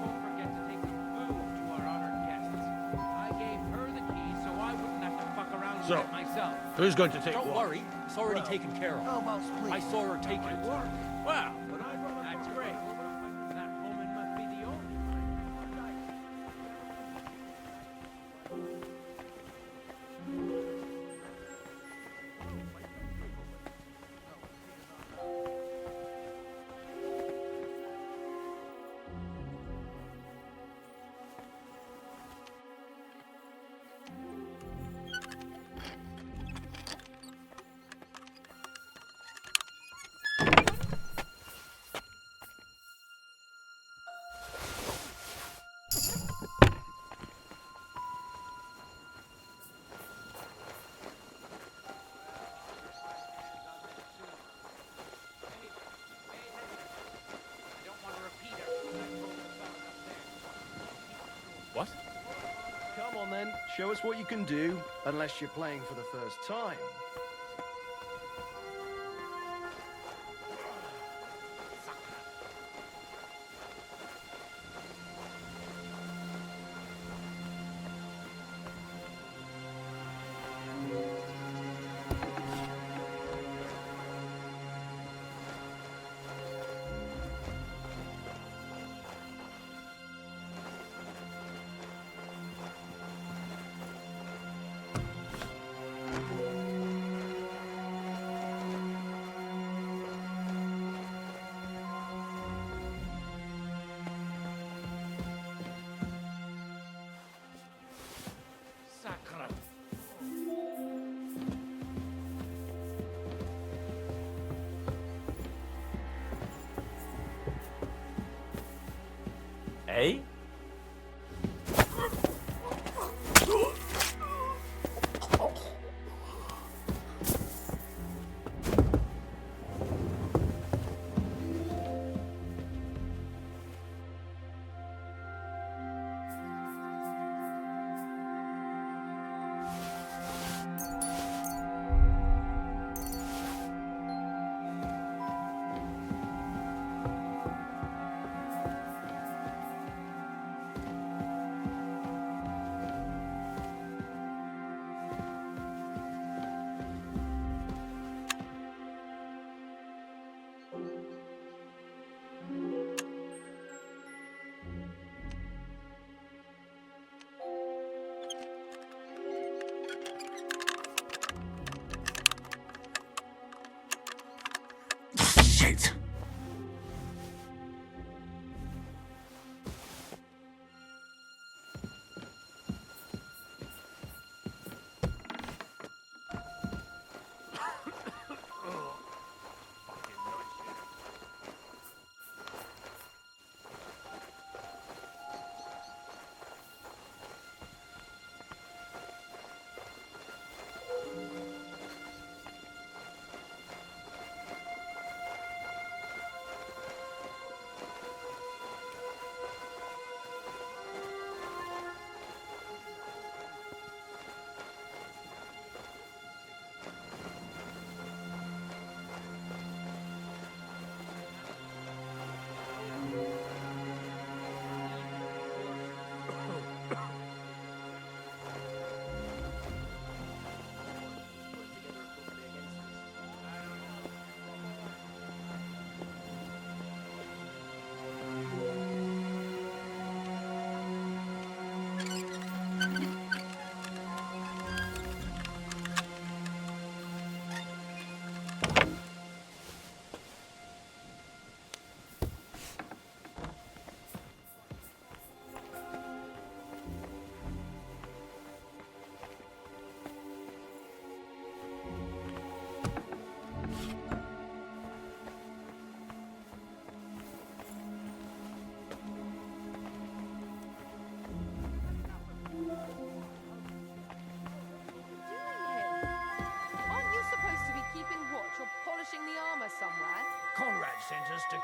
Don't forget to take some food to our honored guests. I gave her the keys so I wouldn't have to fuck around with it myself. Who's going to take Don't what? worry, it's already taken care of. How about sleep? I saw her take it. Well, that's great. That woman must be the only one. What? Come on then, show us what you can do, unless you're playing for the first time. Eh?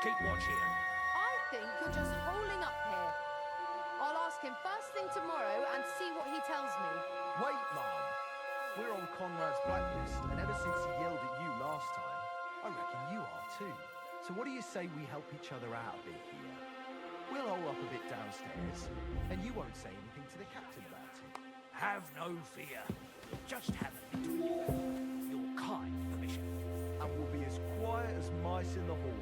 keep watch here. I think you're just holding up here. I'll ask him first thing tomorrow and see what he tells me. Wait, Mom. We're on Conrad's blacklist, and ever since he yelled at you last time, I reckon you are too. So what do you say we help each other out a bit here? We'll hole up a bit downstairs, and you won't say anything to the captain about it. Have no fear. Just have a little your kind permission. And we'll be as quiet as mice in the hall.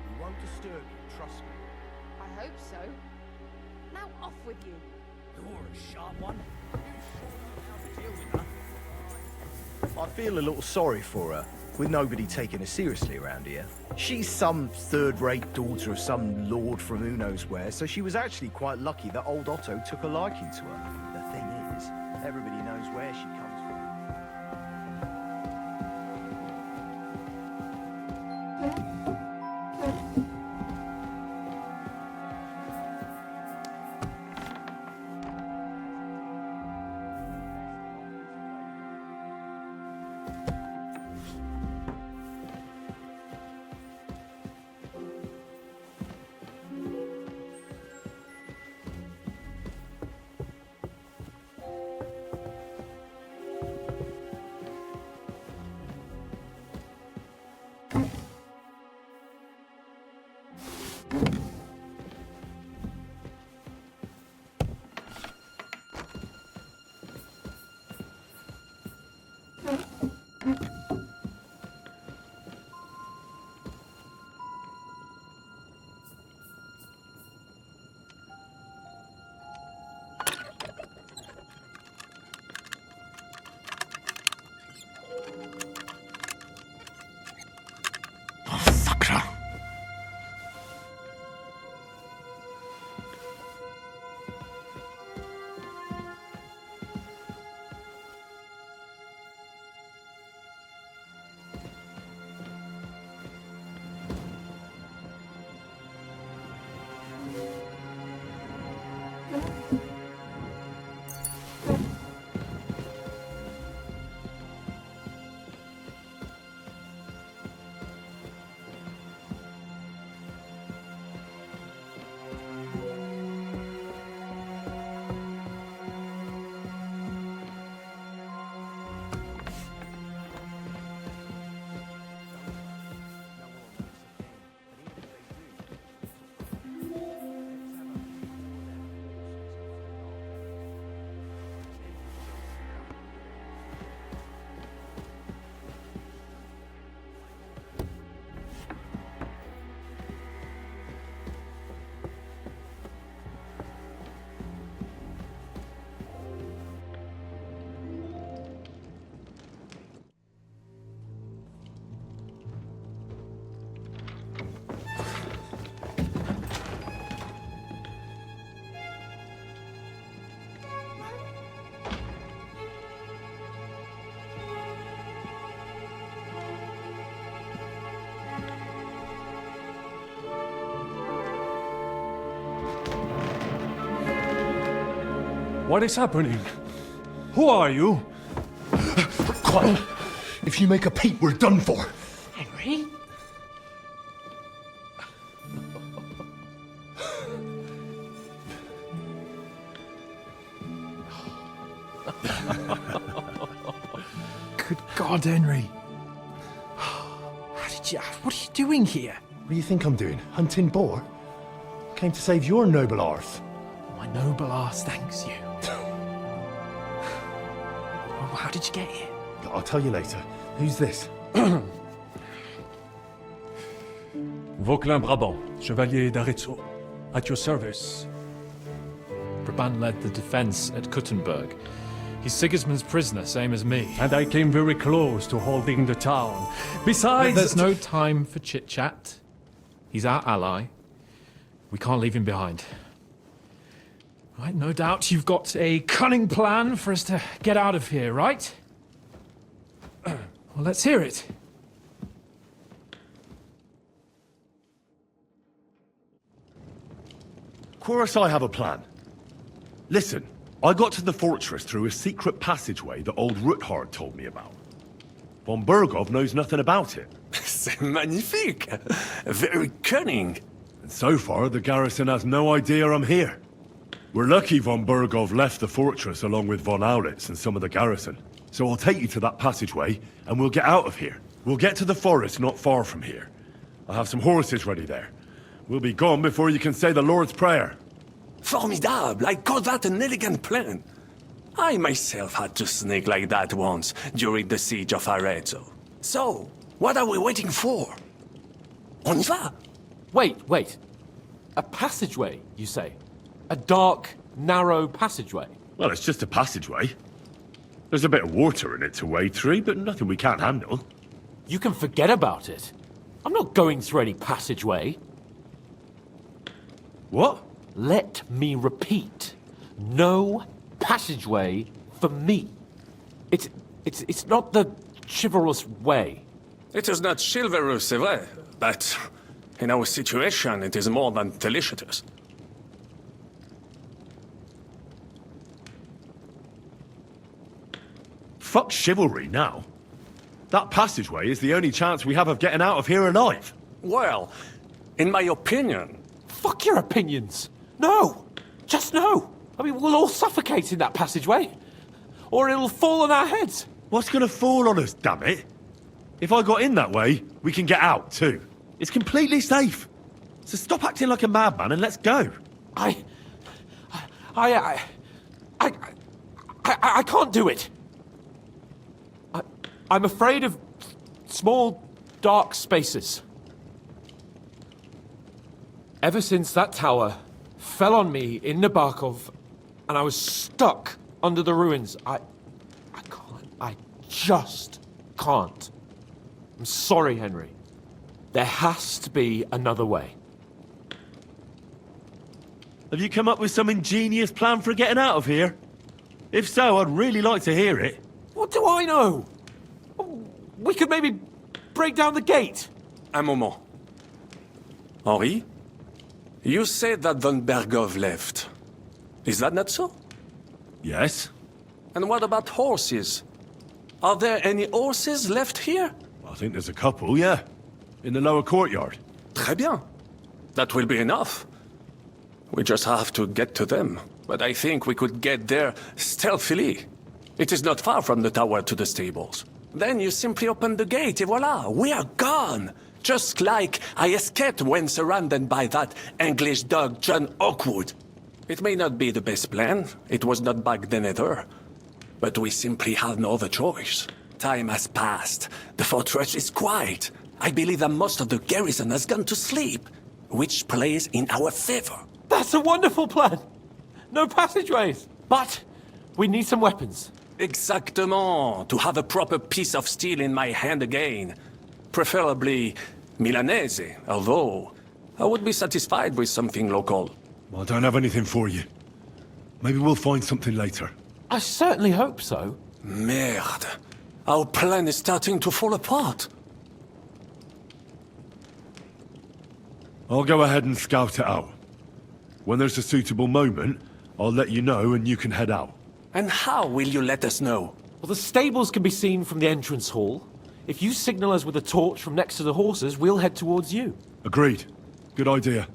We won't disturb you, trust me. I hope so. Now off with you. You're a sharp one. You sure know how to deal with her. I feel a little sorry for her, with nobody taking her seriously around here. She's some third-rate daughter of some lord from who knows where, so she was actually quite lucky that old Otto took a liking to her. The thing is, everybody knows where she comes from. What is happening? Who are you? Quill, if you make a peep, we're done for. Henry? Good God, Henry. How did you... What are you doing here? What do you think I'm doing? Hunting boar? I came to save your noble arse. My noble arse thanks you. Well, how did you get here? I'll tell you later. Who's this? Vauquelin-Brabant, Chevalier d'Arezzo. At your service. Brabant led the defense at Kuttenberg. He's Sigismund's prisoner, same as me. And I came very close to holding the town. Besides... There's no time for chit-chat. He's our ally. We can't leave him behind. Right, no doubt you've got a cunning plan for us to get out of here, right? Well, let's hear it. Of course I have a plan. Listen, I got to the fortress through a secret passageway that old Ruthard told me about. Von Bergov knows nothing about it. C'est magnifique. Very cunning. And so far, the garrison has no idea I'm here. We're lucky von Bergov left the fortress along with von Aulitz and some of the garrison. So I'll take you to that passageway, and we'll get out of here. We'll get to the forest not far from here. I'll have some horses ready there. We'll be gone before you can say the Lord's Prayer. Formidable. I call that an elegant plan. I myself had to sneak like that once during the siege of Arezzo. So, what are we waiting for? On y va? Wait. A passageway, you say? A dark, narrow passageway? Well, it's just a passageway. There's a bit of water in it to wade through, but nothing we can't handle. You can forget about it. I'm not going through any passageway. What? Let me repeat. No passageway for me. It's not the chivalrous way. It is not chivalrous, c'est vrai, but in our situation, it is more than delicious. Fuck chivalry now. That passageway is the only chance we have of getting out of here alive. Well, in my opinion... Fuck your opinions. No. Just no. I mean, we'll all suffocate in that passageway. Or it'll fall on our heads. What's gonna fall on us, damn it? If I got in that way, we can get out, too. It's completely safe. So stop acting like a madman and let's go. I can't do it. I'm afraid of small, dark spaces. Ever since that tower fell on me in Nabokov, and I was stuck under the ruins, I just can't. I'm sorry, Henry. There has to be another way. Have you come up with some ingenious plan for getting out of here? If so, I'd really like to hear it. What do I know? We could maybe break down the gate. Un moment. Henri? You said that von Bergov left. Is that not so? Yes. And what about horses? Are there any horses left here? I think there's a couple, yeah. In the lower courtyard. Très bien. That will be enough. We just have to get to them. But I think we could get there stealthily. It is not far from the tower to the stables. Then you simply open the gate, et voila, we are gone! Just like I escaped when surrounded by that English dog John Oakwood. It may not be the best plan, it was not back then either. But we simply have no other choice. Time has passed, the fortress is quiet. I believe that most of the garrison has gone to sleep, which plays in our favor. That's a wonderful plan! No passageways! But we need some weapons. Exactement, to have a proper piece of steel in my hand again. Preferably Milanese, although I would be satisfied with something local. I don't have anything for you. Maybe we'll find something later. I certainly hope so. Merde. Our plan is starting to fall apart. I'll go ahead and scout it out. When there's a suitable moment, I'll let you know and you can head out. And how will you let us know? Well, the stables can be seen from the entrance hall. If you signal us with a torch from next to the horses, we'll head towards you. Agreed. Good idea.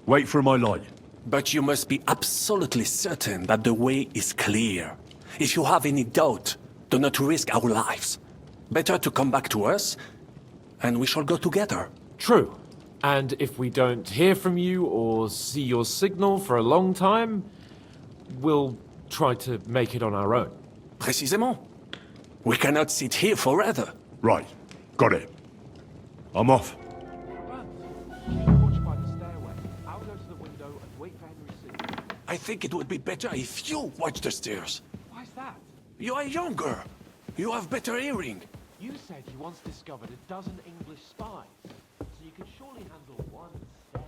Wait for my light. But you must be absolutely certain that the way is clear. If you have any doubt, do not risk our lives. Better to come back to us, and we shall go together. True. And if we don't hear from you or see your signal for a long time, we'll try to make it on our own. Précisément. We cannot sit here forever. Right. Got it. I'm off. I think it would be better if you watch the stairs. Why's that? You are younger. You have better hearing. You said you once discovered a dozen English spies, so you can surely handle one stairway.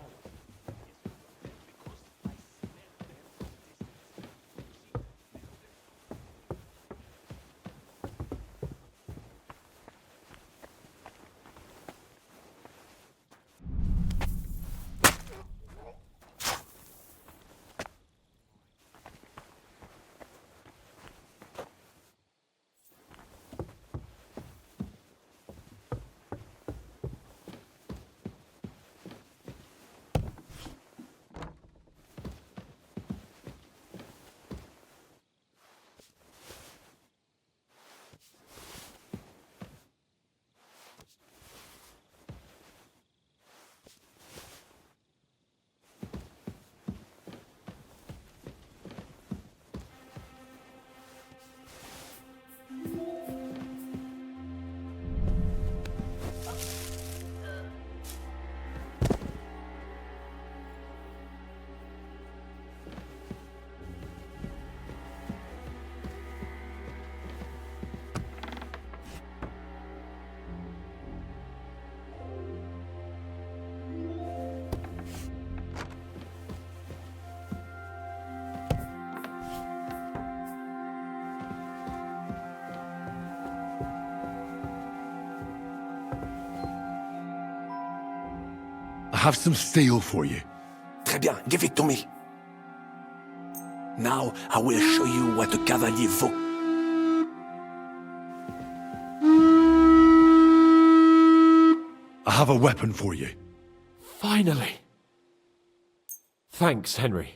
have some steel for you. Très bien, give it to me. Now I will show you what a cavalier vaut. I have a weapon for you. Finally. Thanks, Henry.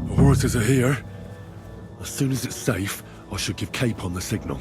The horses are here. As soon as it's safe, I should give Cape on the signal.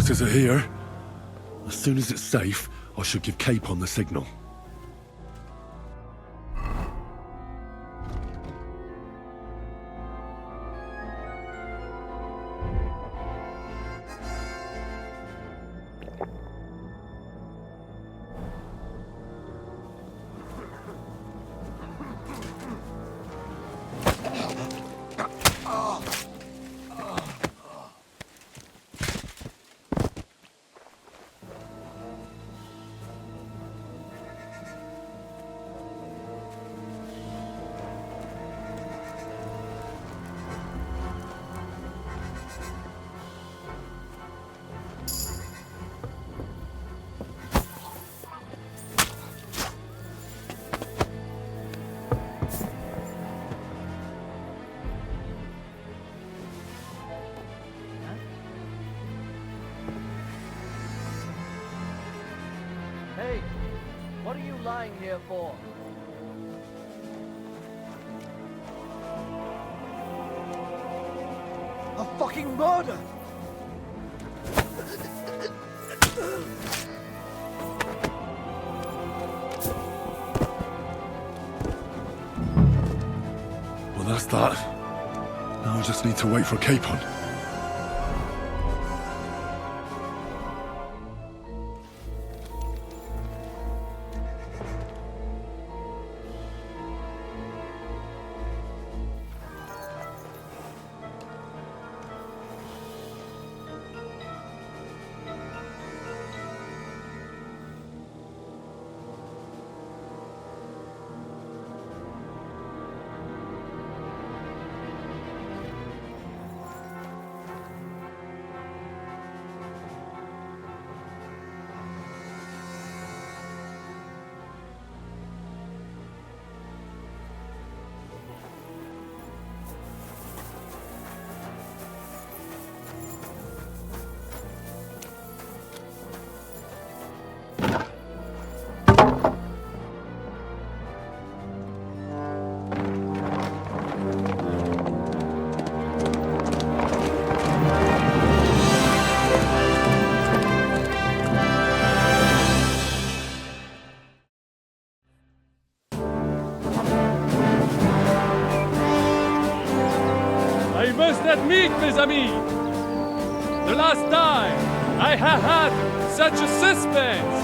headquarters are here. As soon as it's safe, I should give Capon the signal. Hey, what are you lying here for? A fucking murder! Well, that's that. Now I just need to wait for Capon. I must admit, mes amis, the last time I have had such a suspense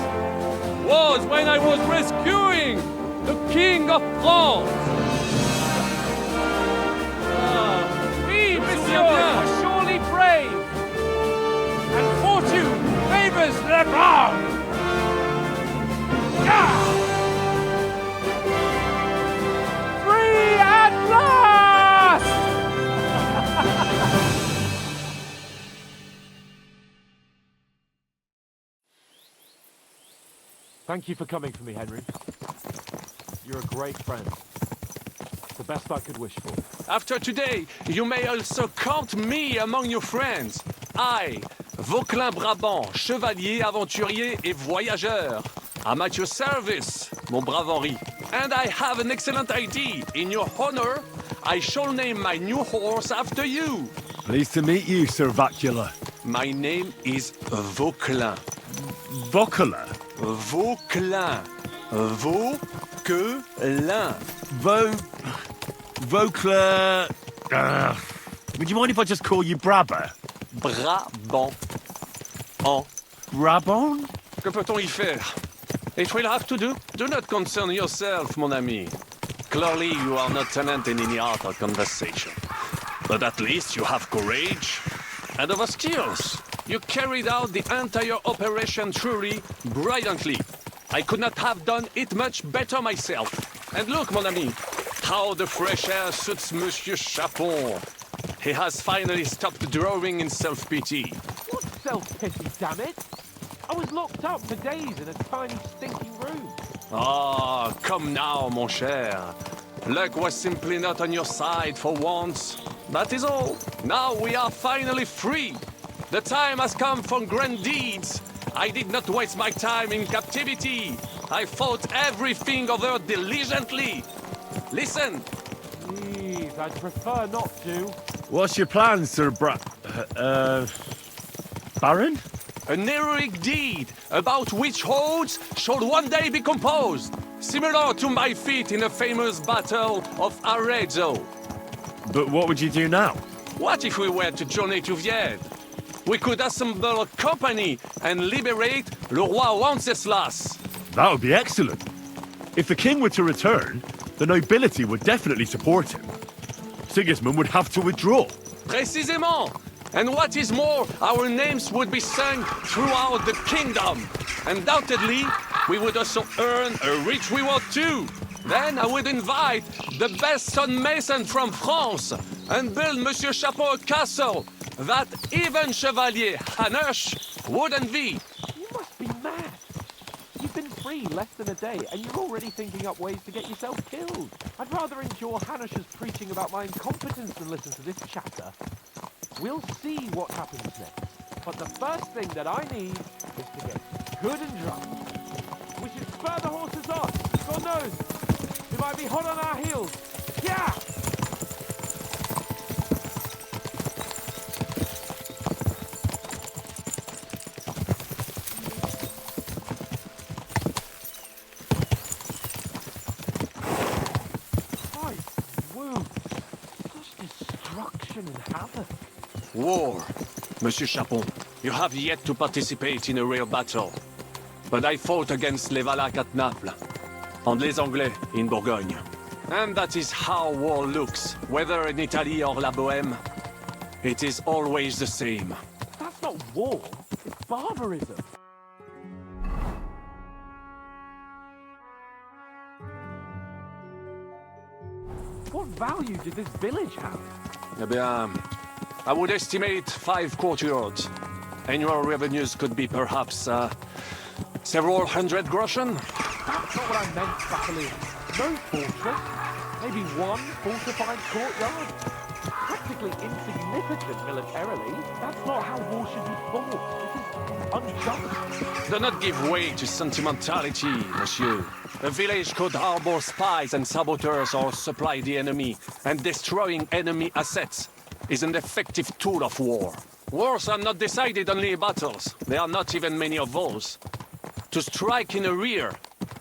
was when I was rescuing the King of France. We, monsieur, are surely brave, and fortune favors the brave. Free at last! Thank you for coming for me, Henry. You're a great friend. The best I could wish for. After today, you may also count me among your friends. I, Vauquelin Brabant, chevalier, aventurier et voyageur. I'm at your service, mon brave Henri. And I have an excellent idea. In your honor, I shall name my new horse after you. Pleased to meet you, Sir Vacula. My name is Vauquelin. Vauquelin? Vauquelin. Vauquelin. Vauquelin... would you mind if I just call you Brabber? Brabant. En. Brabant? Que peut-on y faire? It will have to do. Do not concern yourself, mon ami. Clearly, you are not talent in any art or conversation. But at least you have courage and other skills. You carried out the entire operation truly brilliantly. I could not have done it much better myself. And look, mon ami, how the fresh air suits Monsieur Chapon. He has finally stopped drawing in self-pity. What self-pity, damn it? I was locked up for days in a tiny, stinking room. Ah, come now, mon cher. Luck was simply not on your side for once. That is all. Now we are finally free. The time has come for grand deeds. I did not waste my time in captivity. I fought everything over diligently. Listen. Please, I'd prefer not to. What's your plan, Sir Baron? An heroic deed about which odes shall one day be composed, similar to my feat in the famous Battle of Arezzo. But what would you do now? What if we were to journey to Vienne? We could assemble a company and liberate Le Roi Wenceslas. That would be excellent. If the king were to return, the nobility would definitely support him. Sigismund would have to withdraw. Précisément! And what is more, our names would be sung throughout the kingdom. Undoubtedly, we would also earn a rich reward too. Then I would invite the best stonemason from France and build Monsieur Chapeau a castle that even Chevalier Hanush would envy. You must be mad. You've been free less than a day, and you're already thinking up ways to get yourself killed. I'd rather endure Hanush's preaching about my incompetence than listen to this chatter. We'll see what happens next. But the first thing that I need is to get good and drunk. We should spur the horses on. God knows, we might be hot on our heels. Yeah! War. Monsieur Chapon, you have yet to participate in a real battle. But I fought against les Valaques at Naples, and les Anglais in Bourgogne. And that is how war looks, whether in Italy or La Bohème. It is always the same. That's not war, it's barbarism. What value did this village have? Eh bien, I would estimate 5 courtyards. Annual revenues could be perhaps, several hundred groschen. That's not what I meant, Battalion. No fortress. Maybe one fortified courtyard. Practically insignificant militarily. That's not how war should be fought. This is unjust. Do not give way to sentimentality, monsieur. A village could harbor spies and saboteurs or supply the enemy, and destroying enemy assets is an effective tool of war. Wars are not decided only in battles. There are not even many of those. To strike in the rear,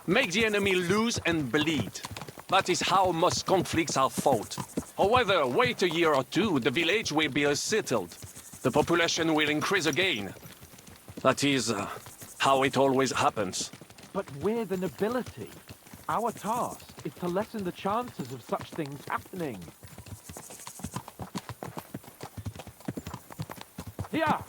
make the enemy lose and bleed. That is how most conflicts are fought. However, wait a year or two, the village will be settled. The population will increase again. That is how it always happens. But we're the nobility. Our task is to lessen the chances of such things happening. Here!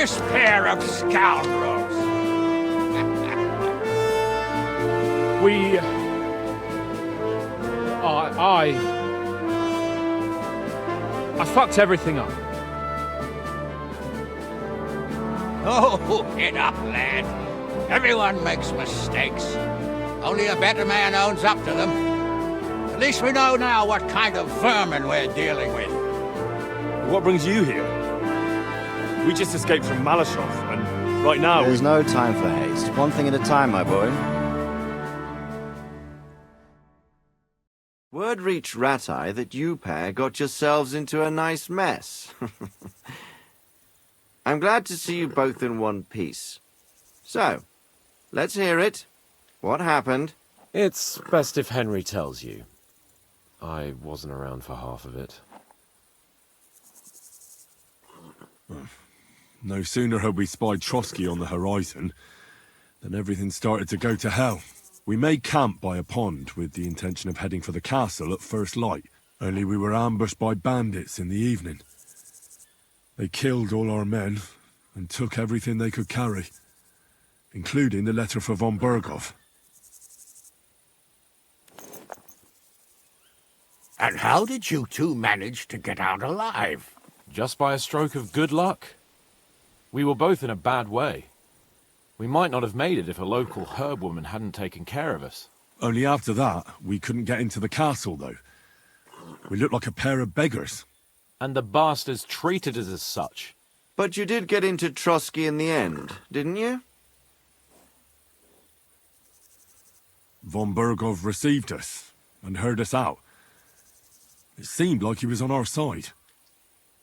this pair of scoundrels. I fucked everything up. Oh, get up, lad. Everyone makes mistakes. Only a better man owns up to them. At least we know now what kind of vermin we're dealing with. What brings you here? We just escaped from Malashov, and right now... There's no time for haste. One thing at a time, my boy. Word reached Ratai that you pair got yourselves into a nice mess. I'm glad to see you both in one piece. So, let's hear it. What happened? It's best if Henry tells you. I wasn't around for half of it. No sooner had we spied Trotsky on the horizon than everything started to go to hell. We made camp by a pond with the intention of heading for the castle at first light, only we were ambushed by bandits in the evening. They killed all our men and took everything they could carry, including the letter for von Berghoff. And how did you two manage to get out alive? Just by a stroke of good luck. We were both in a bad way. We might not have made it if a local herb woman hadn't taken care of us. Only after that, we couldn't get into the castle, though. We looked like a pair of beggars. And the bastards treated us as such. But you did get into Trotsky in the end, didn't you? Von Berghoff received us and heard us out. It seemed like he was on our side.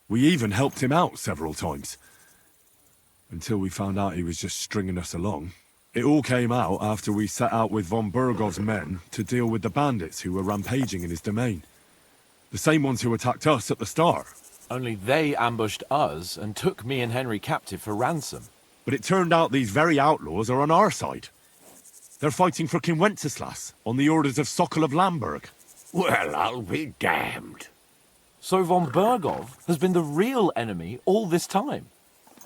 We even helped him out several times. Until we found out he was just stringing us along. It all came out after we set out with von Berghoff's men to deal with the bandits who were rampaging in his domain. The same ones who attacked us at the start. Only they ambushed us and took me and Henry captive for ransom. But it turned out these very outlaws are on our side. They're fighting for King Wenceslas on the orders of Sokol of Lamberg. Well, I'll be damned. So von Berghoff has been the real enemy all this time.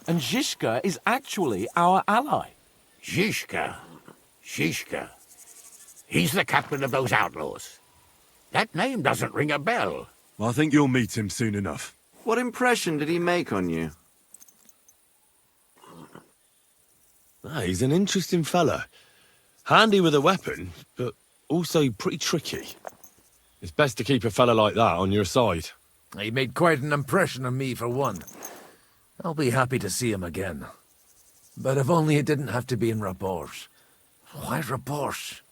And Zizka is actually our ally. Zizka? Zizka? He's the captain of those outlaws. That name doesn't ring a bell. Well, I think you'll meet him soon enough. What impression did he make on you? He's an interesting fella. Handy with a weapon, but also pretty tricky. It's best to keep a fella like that on your side. He made quite an impression on me, for one. I'll be happy to see him again. But if only it didn't have to be in Rabosh. Why Rabosh?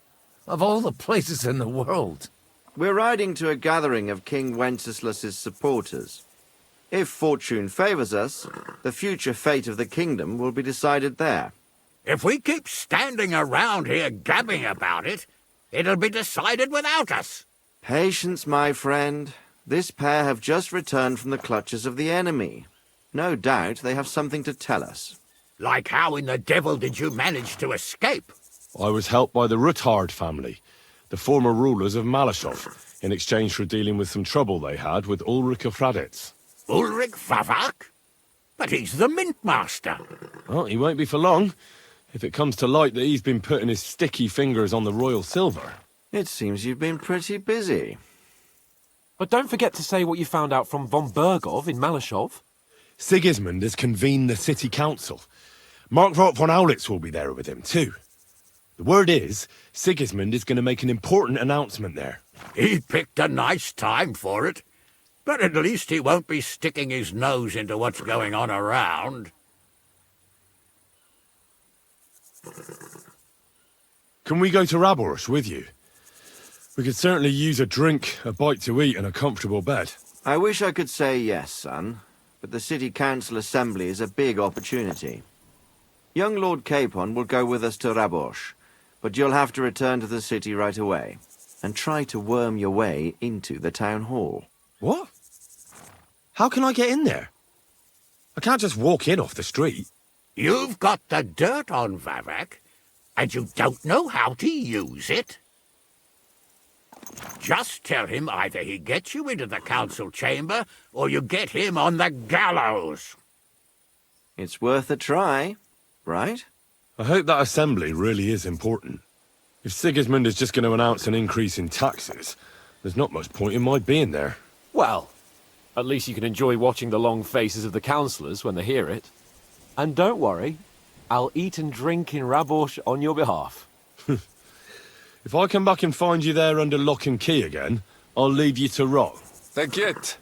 Of all the places in the world. We're riding to a gathering of King Wenceslas's supporters. If fortune favors us, the future fate of the kingdom will be decided there. If we keep standing around here gabbing about it, it'll be decided without us. Patience, my friend. This pair have just returned from the clutches of the enemy. No doubt they have something to tell us. Like how in the devil did you manage to escape? I was helped by the Ruthard family, the former rulers of Malashov, in exchange for dealing with some trouble they had with Ulrich of Raditz. Ulrich Favak? But he's the mint master. Well, he won't be for long, if it comes to light that he's been putting his sticky fingers on the royal silver. It seems you've been pretty busy. But don't forget to say what you found out from von Berghoff in Malashov. Sigismund has convened the city council. Markvart von Aulitz will be there with him, too. The word is, Sigismund is going to make an important announcement there. He picked a nice time for it. But at least he won't be sticking his nose into what's going on around. Can we go to Rabosh with you? We could certainly use a drink, a bite to eat, and a comfortable bed. I wish I could say yes, son, but the city council assembly is a big opportunity. Young Lord Capon will go with us to Rabosh, but you'll have to return to the city right away, and try to worm your way into the town hall. What? How can I get in there? I can't just walk in off the street. You've got the dirt on Vavak, and you don't know how to use it? Just tell him either he gets you into the council chamber, or you get him on the gallows. It's worth a try, right? I hope that assembly really is important. If Sigismund is just going to announce an increase in taxes, there's not much point in my being there. Well, at least you can enjoy watching the long faces of the councillors when they hear it. And don't worry, I'll eat and drink in Rabosh on your behalf. If I come back and find you there under lock and key again, I'll leave you to rot. Take it.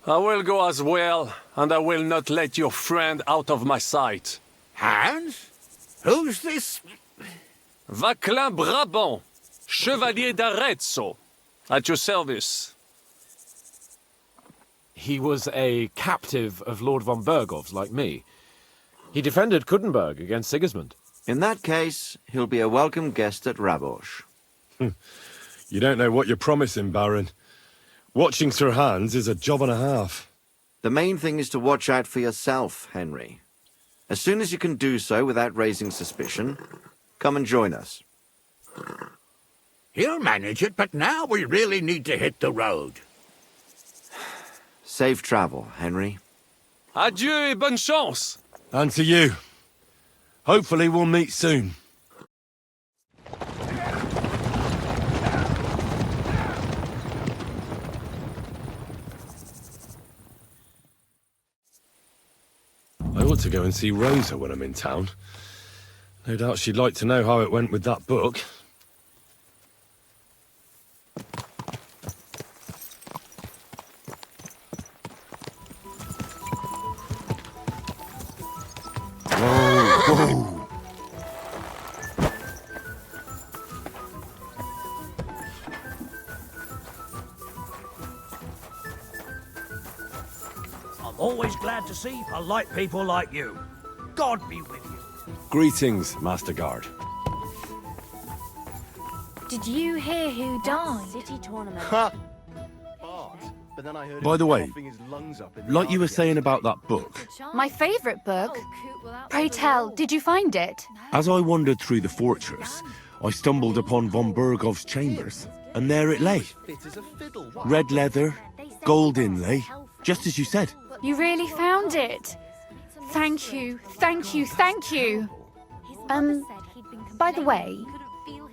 I will go as well, and I will not let your friend out of my sight. Hans? Who's this? Vaclin Brabant, Chevalier d'Arezzo, at your service. He was a captive of Lord von Berghoff's, like me. He defended Kuttenberg against Sigismund. In that case, he'll be a welcome guest at Rabosh. You don't know what you're promising, Baron. Watching Sir Hans is a job and a half. The main thing is to watch out for yourself, Henry. As soon as you can do so without raising suspicion, come and join us. He'll manage it, but now we really need to hit the road. Safe travel, Henry. Adieu et bonne chance. And to you. Hopefully we'll meet soon. I ought to go and see Rosa when I'm in town. No doubt she'd like to know how it went with that book. Whoa! I'm always glad to see polite people like you. God be with you. Greetings, Master Guard. Did you hear who died? City tournament. But then I heard By him the way, coughing his lungs up in the like you were yard saying about that book, My favourite book. Pray tell, did you find it? as I wandered through the fortress, I stumbled upon von Bergov's chambers, and there it lay. Fit as a fiddle. Red leather, gold inlay, just as you said. You really found it. Thank you, thank you, thank you. By the way,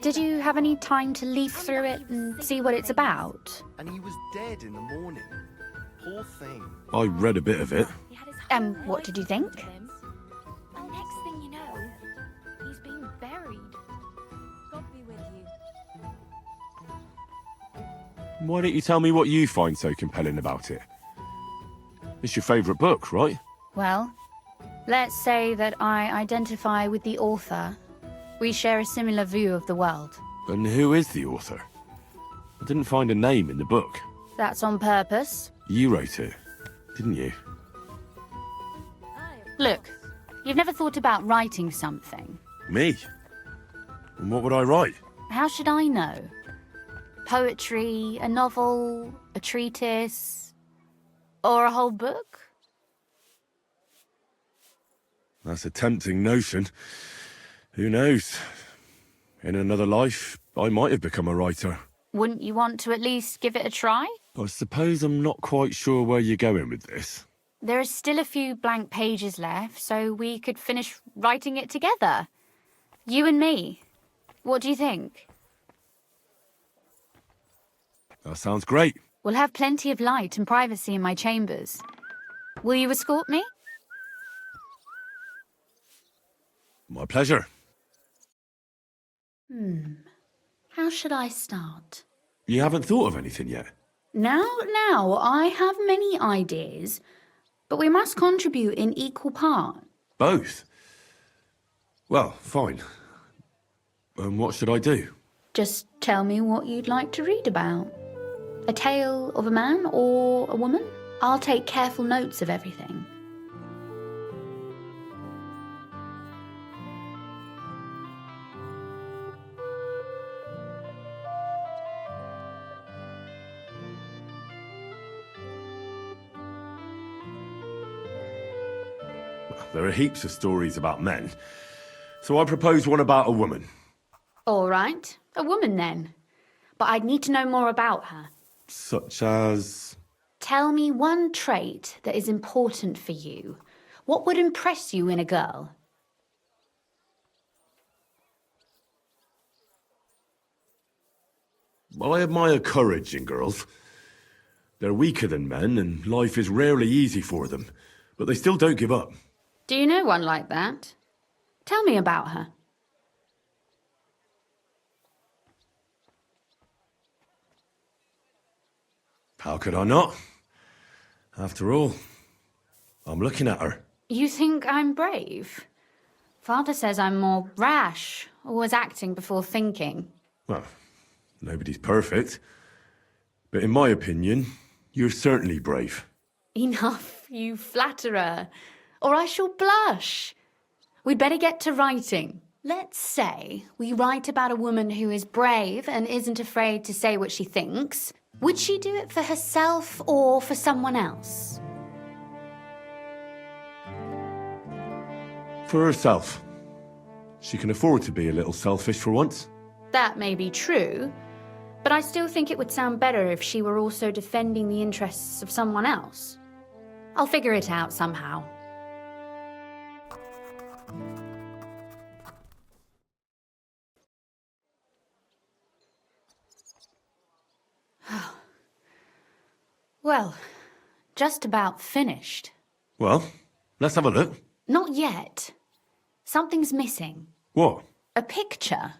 did you have any time to leaf through it and see what it's about? And he was dead in the morning. Poor thing. I read a bit of it. What did you think? And next thing you know, he's been buried. God be with you. Why don't you tell me what you find so compelling about it? It's your favourite book, right? Well, let's say that I identify with the author. We share a similar view of the world. And who is the author? I didn't find a name in the book. That's on purpose. You wrote it, didn't you? Look, you've never thought about writing something. Me? And what would I write? How should I know? Poetry, a novel, a treatise, or a whole book? That's a tempting notion. Who knows? In another life, I might have become a writer. Wouldn't you want to at least give it a try? I suppose I'm not quite sure where you're going with this. There are still a few blank pages left, so we could finish writing it together. You and me. What do you think? That sounds great. We'll have plenty of light and privacy in my chambers. Will you escort me? My pleasure. How should I start? You haven't thought of anything yet? Now, I have many ideas, but we must contribute in equal part. Both? Well, fine. What should I do? Just tell me what you'd like to read about. A tale of a man or a woman? I'll take careful notes of everything. There are heaps of stories about men, so I propose one about a woman. All right, a woman then. But I'd need to know more about her. Such as... Tell me one trait that is important for you. What would impress you in a girl? I admire courage in girls. They're weaker than men, and life is rarely easy for them, but they still don't give up. Do you know one like that? Tell me about her. How could I not? After all, I'm looking at her. You think I'm brave? Father says I'm more rash, always acting before thinking. Well, nobody's perfect. But in my opinion, you're certainly brave. Enough, you flatterer, or I shall blush. We'd better get to writing. Let's say we write about a woman who is brave and isn't afraid to say what she thinks. Would she do it for herself or for someone else? For herself. She can afford to be a little selfish for once. That may be true, but I still think it would sound better if she were also defending the interests of someone else. I'll figure it out somehow. Well, just about finished. Well, let's have a look. Not yet. Something's missing. What? A picture.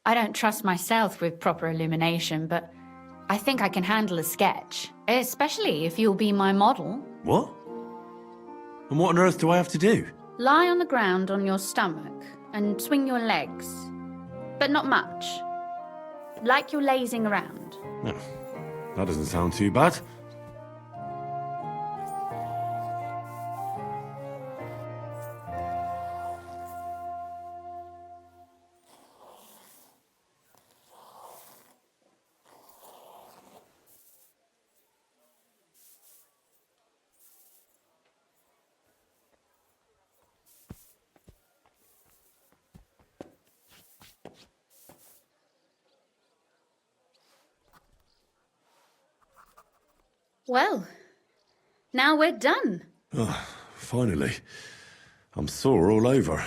I don't trust myself with proper illumination, but I think I can handle a sketch, especially if you'll be my model. What? And what on earth do I have to do? Lie on the ground on your stomach and swing your legs, but not much. Like you're lazing around. Oh, that doesn't sound too bad. Well, now we're done. Oh, finally. I'm sore all over.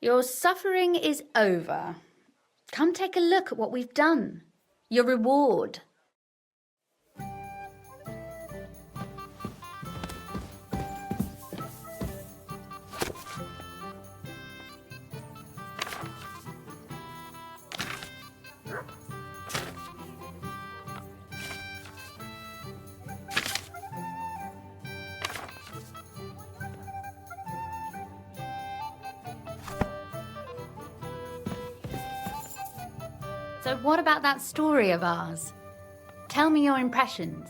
Your suffering is over. Come take a look at what we've done. Your reward. So what about that story of ours? Tell me your impressions.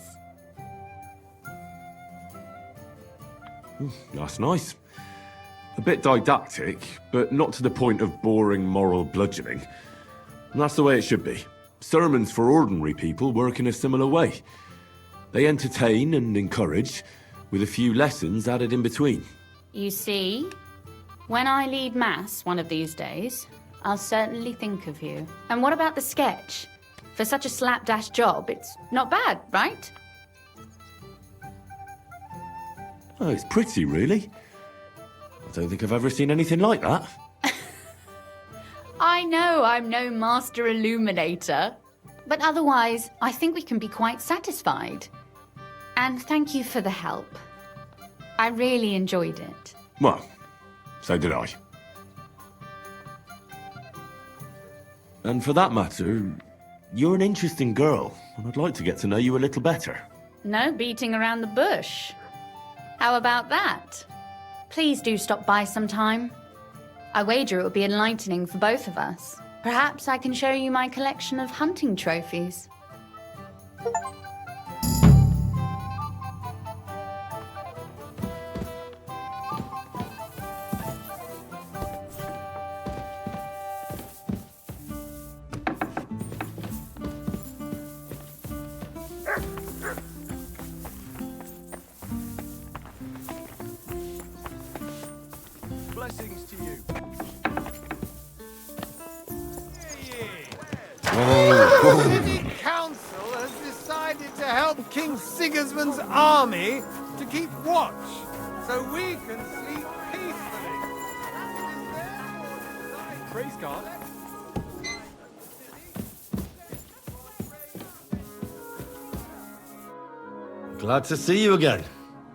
That's nice. A bit didactic, but not to the point of boring moral bludgeoning. And that's the way it should be. Sermons for ordinary people work in a similar way. They entertain and encourage, with a few lessons added in between. You see, when I lead Mass one of these days, I'll certainly think of you. And what about the sketch? For such a slapdash job, it's not bad, right? Oh, it's pretty, really. I don't think I've ever seen anything like that. I know I'm no master illuminator, but otherwise, I think we can be quite satisfied. And thank you for the help. I really enjoyed it. Well, so did I. And for that matter, you're an interesting girl, and I'd like to get to know you a little better. No beating around the bush. How about that? Please do stop by sometime. I wager it will be enlightening for both of us. Perhaps I can show you my collection of hunting trophies. Blessings to you. Whoa. The City Council has decided to help King Sigismund's army to keep watch, so we can sleep peacefully. Praise God. Glad to see you again.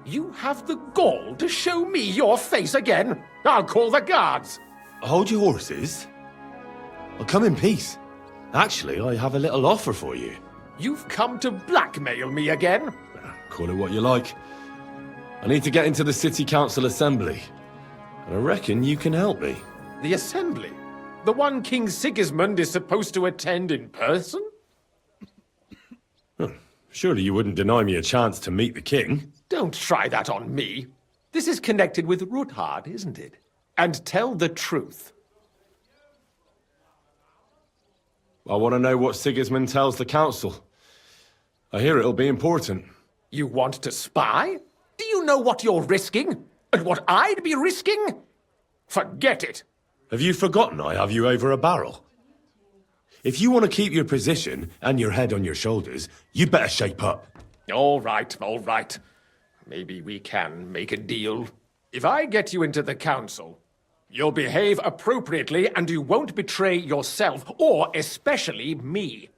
You have the gall to show me your face again? I'll call the guards. Hold your horses. I'll come in peace. Actually, I have a little offer for you. You've come to blackmail me again? Call it what you like. I need to get into the City Council Assembly. And I reckon you can help me. The Assembly? The one King Sigismund is supposed to attend in person? Surely you wouldn't deny me a chance to meet the king. Don't try that on me. This is connected with Ruthard, isn't it? And tell the truth. I want to know what Sigismund tells the council. I hear it'll be important. You want to spy? Do you know what you're risking? And what I'd be risking? Forget it. Have you forgotten I have you over a barrel? If you want to keep your position and your head on your shoulders, you better shape up. All right, all right. Maybe we can make a deal. If I get you into the council, you'll behave appropriately and you won't betray yourself, or especially me.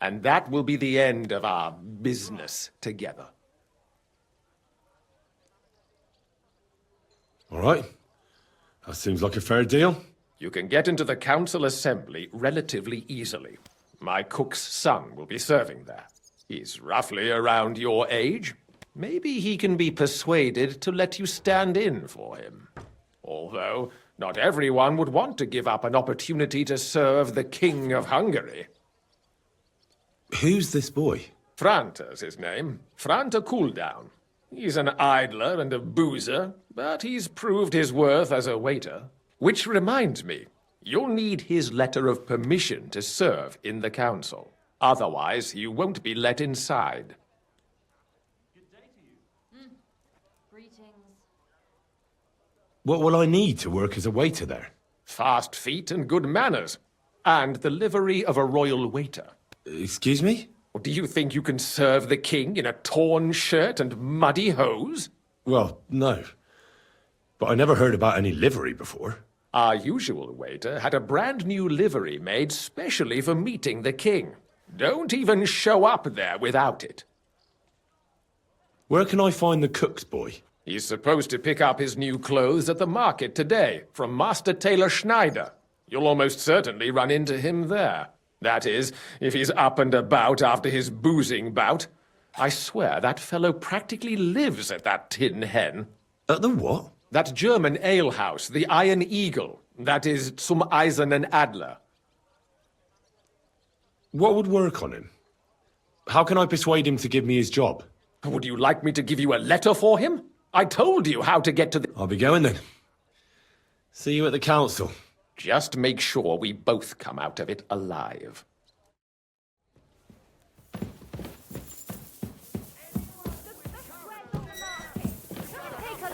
And that will be the end of our business together. All right. That seems like a fair deal. You can get into the council assembly relatively easily. My cook's son will be serving there. He's roughly around your age. Maybe he can be persuaded to let you stand in for him. Although, not everyone would want to give up an opportunity to serve the King of Hungary. Who's this boy? Franta's his name. Franta Cooldown. He's an idler and a boozer, but he's proved his worth as a waiter. Which reminds me, you'll need his letter of permission to serve in the council. Otherwise, you won't be let inside. What will I need to work as a waiter there? Fast feet and good manners. And the livery of a royal waiter. Excuse me? Do you think you can serve the king in a torn shirt and muddy hose? Well, no. But I never heard about any livery before. Our usual waiter had a brand new livery made specially for meeting the king. Don't even show up there without it. Where can I find the cook's boy? He's supposed to pick up his new clothes at the market today from Master Tailor Schneider. You'll almost certainly run into him there. That is, if he's up and about after his boozing bout. I swear that fellow practically lives at that Tin Hen. At the what? That German alehouse, the Iron Eagle. That is Zum Eisernen Adler. What would work on him? How can I persuade him to give me his job? Would you like me to give you a letter for him? I told you how to get to the... I'll be going then. See you at the council. Just make sure we both come out of it alive.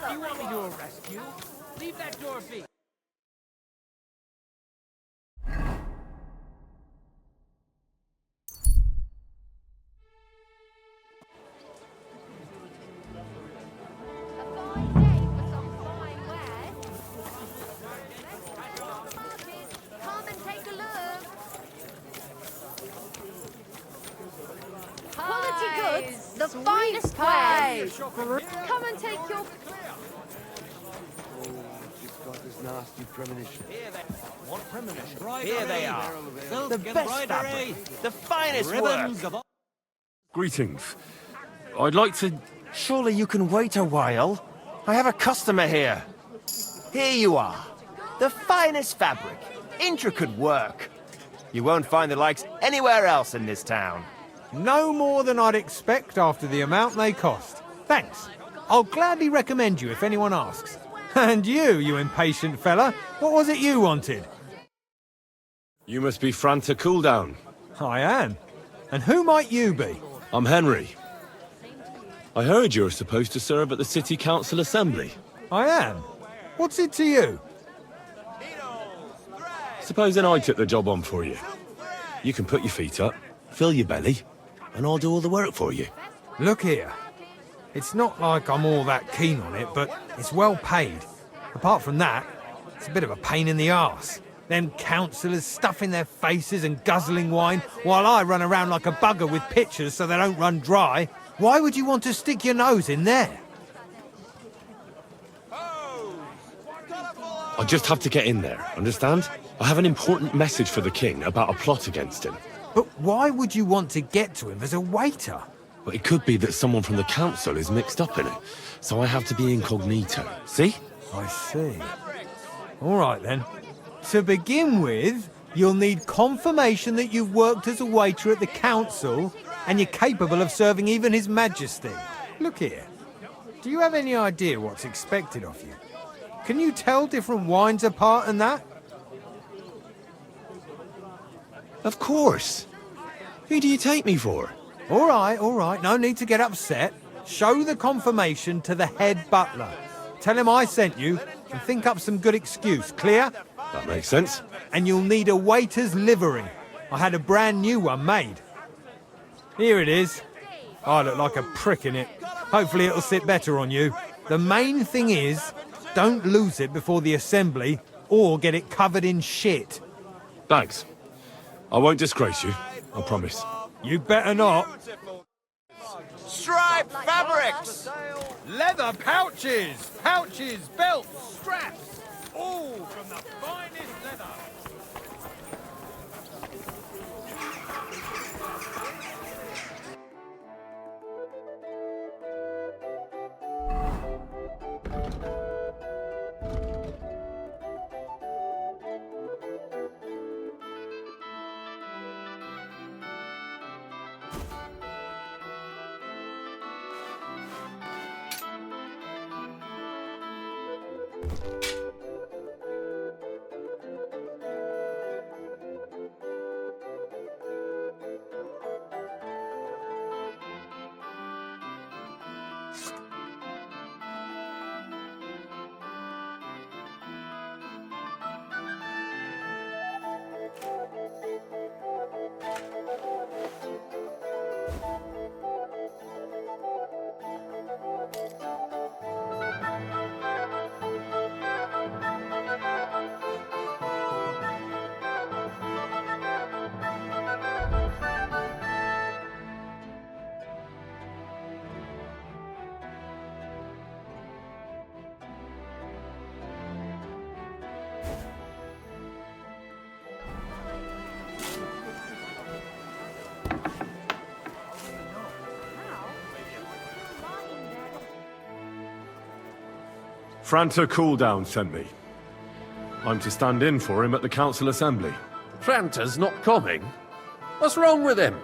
You want me to arrest you? Leave that door be. The finest wares! Come and take your... Just got this nasty premonition. What premonition? Here they are. The best fabric. The finest work. Greetings. I'd like to... Surely you can wait a while. I have a customer here. Here you are. The finest fabric. Intricate work. You won't find the likes anywhere else in this town. No more than I'd expect after the amount they cost. Thanks. I'll gladly recommend you if anyone asks. And you impatient fella, what was it you wanted? You must be Franta Cooldown. I am. And who might you be? I'm Henry. I heard you're supposed to serve at the City Council Assembly. I am. What's it to you? Supposing I took the job on for you. You can put your feet up, fill your belly, and I'll do all the work for you. Look here. It's not like I'm all that keen on it, but it's well paid. Apart from that, it's a bit of a pain in the arse. Them councillors stuffing their faces and guzzling wine, while I run around like a bugger with pitchers so they don't run dry. Why would you want to stick your nose in there? I just have to get in there, understand? I have an important message for the king about a plot against him. But why would you want to get to him as a waiter? Well, it could be that someone from the council is mixed up in it, so I have to be incognito. See? I see. All right, then. To begin with, you'll need confirmation that you've worked as a waiter at the council and you're capable of serving even His Majesty. Look here. Do you have any idea what's expected of you? Can you tell different wines apart and that? Of course. Who do you take me for? All right, no need to get upset. Show the confirmation to the head butler. Tell him I sent you, and think up some good excuse, clear? That makes sense. And you'll need a waiter's livery. I had a brand new one made. Here it is. I look like a prick in it. Hopefully it'll sit better on you. The main thing is, don't lose it before the assembly, or get it covered in shit. Thanks. I won't disgrace you, I promise. You better not. Striped fabrics! Leather pouches, belts, straps, all from the finest leather. Franta Cooldown sent me. I'm to stand in for him at the council assembly. Franta's not coming? What's wrong with him?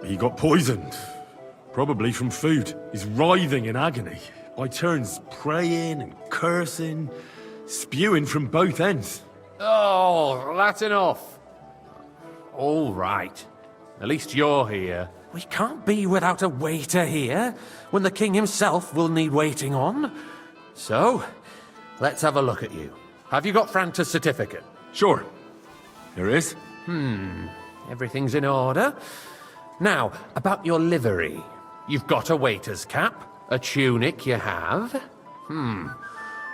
He got poisoned. Probably from food. He's writhing in agony. By turns praying and cursing, spewing from both ends. Oh, that's enough. All right. At least you're here. We can't be without a waiter here, when the king himself will need waiting on. So, let's have a look at you. Have you got Franta's certificate? Sure. Here it is. Everything's in order. Now, about your livery. You've got a waiter's cap, a tunic you have.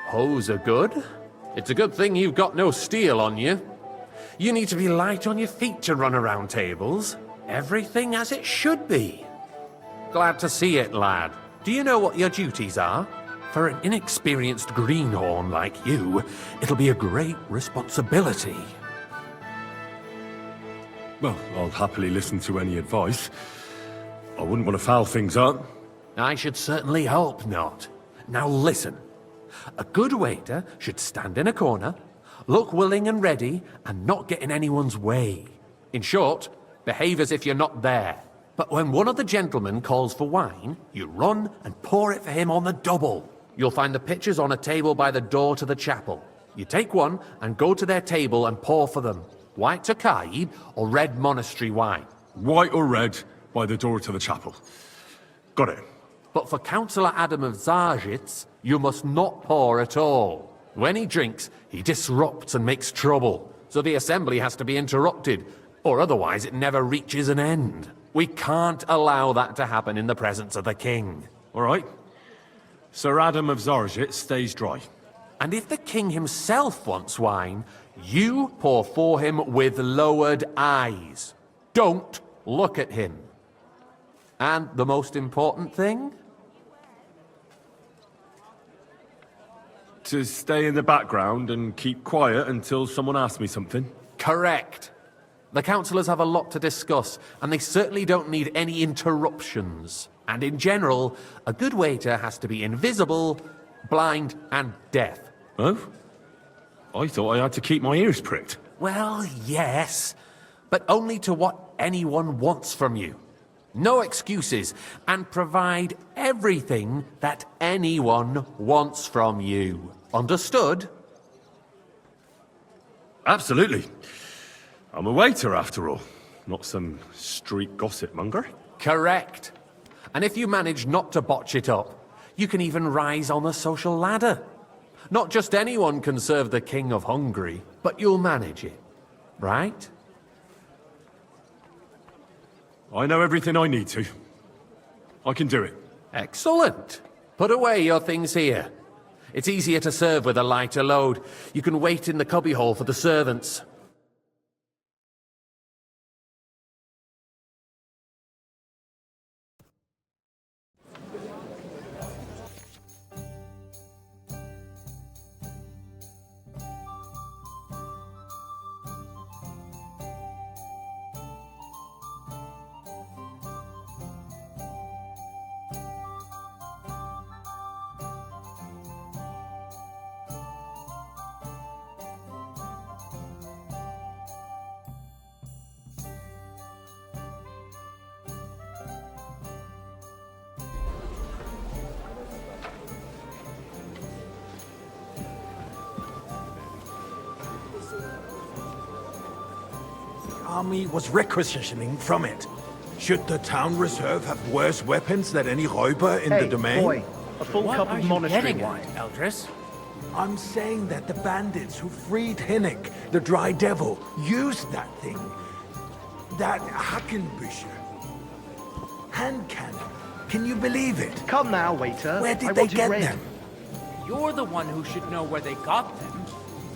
Hose are good. It's a good thing you've got no steel on you. You need to be light on your feet to run around tables. Everything as it should be. Glad to see it, lad. Do you know what your duties are? For an inexperienced greenhorn like you, it'll be a great responsibility. Well, I'll happily listen to any advice. I wouldn't want to foul things up. I should certainly hope not. Now listen. A good waiter should stand in a corner, look willing and ready, and not get in anyone's way. In short, behave as if you're not there. But when one of the gentlemen calls for wine, you run and pour it for him on the double. You'll find the pitchers on a table by the door to the chapel. You take one and go to their table and pour for them. White Tokaid or red monastery wine. White or red by the door to the chapel. Got it. But for Councillor Adam of Zarzhitz, you must not pour at all. When he drinks, he disrupts and makes trouble. So the assembly has to be interrupted, or otherwise it never reaches an end. We can't allow that to happen in the presence of the king. All right. Sir Adam of Zarzhitz stays dry. And if the king himself wants wine, you pour for him with lowered eyes. Don't look at him. And the most important thing? To stay in the background and keep quiet until someone asks me something? Correct. The councillors have a lot to discuss, and they certainly don't need any interruptions. And in general, a good waiter has to be invisible, blind, and deaf. Oh? I thought I had to keep my ears pricked. Well, yes, but only to what anyone wants from you. No excuses, and provide everything that anyone wants from you. Understood? Absolutely. I'm a waiter, after all. Not some street gossip monger. Correct. And if you manage not to botch it up, you can even rise on the social ladder. Not just anyone can serve the King of Hungary, but you'll manage it. Right? I know everything I need to. I can do it. Excellent. Put away your things here. It's easier to serve with a lighter load. You can wait in the cubbyhole for the servants. Army was requisitioning from it. Should the town reserve have worse weapons than any Räuber in the domain? Boy, a full cup of monastery wine. Eldris? I'm saying that the bandits who freed Hinnick, the Dry Devil, used that thing. That Hackenbücher. Hand cannon. Can you believe it? Come now, waiter. Where did they get them? You're the one who should know where they got them,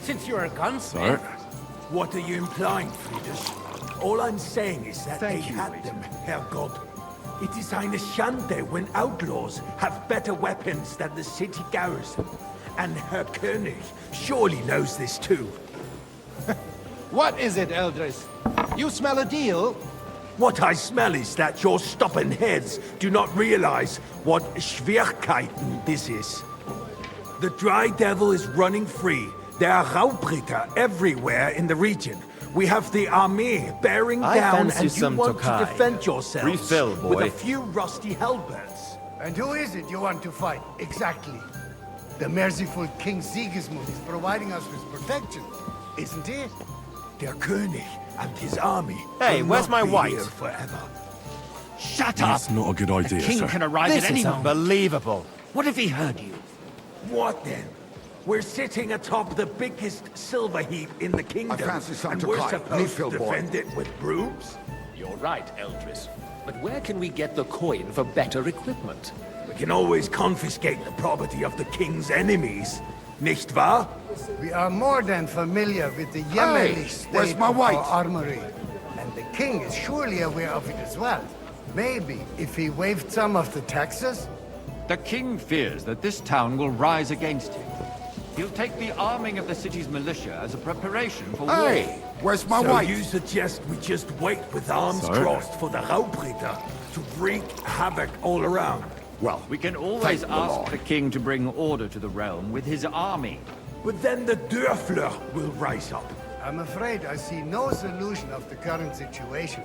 since you're a gunsmith. What are you implying, Friedrich? All I'm saying is that Thank they you, had waiter. them, Herrgott. It is eine Schande when outlaws have better weapons than the city garrison. And Herr König surely knows this too. What is it, Eldris? You smell a deal? What I smell is that your stubborn heads do not realize what Schwierigkeiten this is. The Dry Devil is running free. There are Raubritter everywhere in the region. We have the army bearing down, and you want to defend yourselves Refill, boy. with a few rusty halberds. And who is it you want to fight, exactly? The merciful King Sigismund is providing us with protection, isn't he? Der König and his army. Hey, will where's not my be white? here forever. Shut up! That's not a good idea, The king sir. can arrive This at any is moment. unbelievable. What if he heard you? What then? We're sitting atop the biggest silver heap in the kingdom, fancy some and to we're cry. supposed to Refill, boy. defend it with brooms? You're right, Eldris. But where can we get the coin for better equipment? We can always confiscate the property of the king's enemies, nicht wahr? We are more than familiar with the Yemeni where's state my of white? our armory. And the king is surely aware of it as well. Maybe if he waived some of the taxes? The king fears that this town will rise against him. He'll take the arming of the city's militia as a preparation for war. Where's my So white? you suggest we just wait with arms Sorry? crossed for the Raubritter to wreak havoc all around? Well, We can always Thank the ask Lord. the king to bring order to the realm with his army. But then the Dörfler will rise up. I'm afraid I see no solution of the current situation.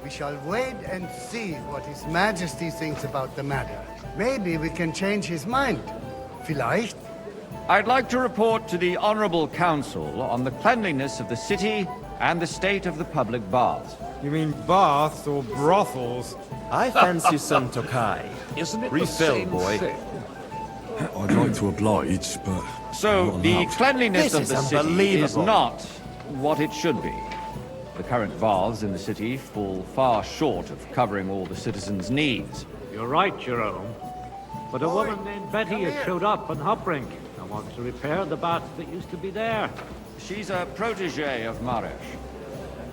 We shall wait and see what His Majesty thinks about the matter. Maybe we can change his mind. Vielleicht? I'd like to report to the Honorable Council on the cleanliness of the city and the state of the public baths. You mean baths or brothels? I fancy some Tokai. Isn't it the Refill, same boy. thing? I'd like to oblige, but... So, not the allowed. cleanliness This of is the city is unbelievable. not what it should be. The current baths in the city fall far short of covering all the citizens' needs. You're right, Jerome. But a woman named Betty has showed up on Hopbrink and wants to repair the baths that used to be there. She's a protege of Maresh.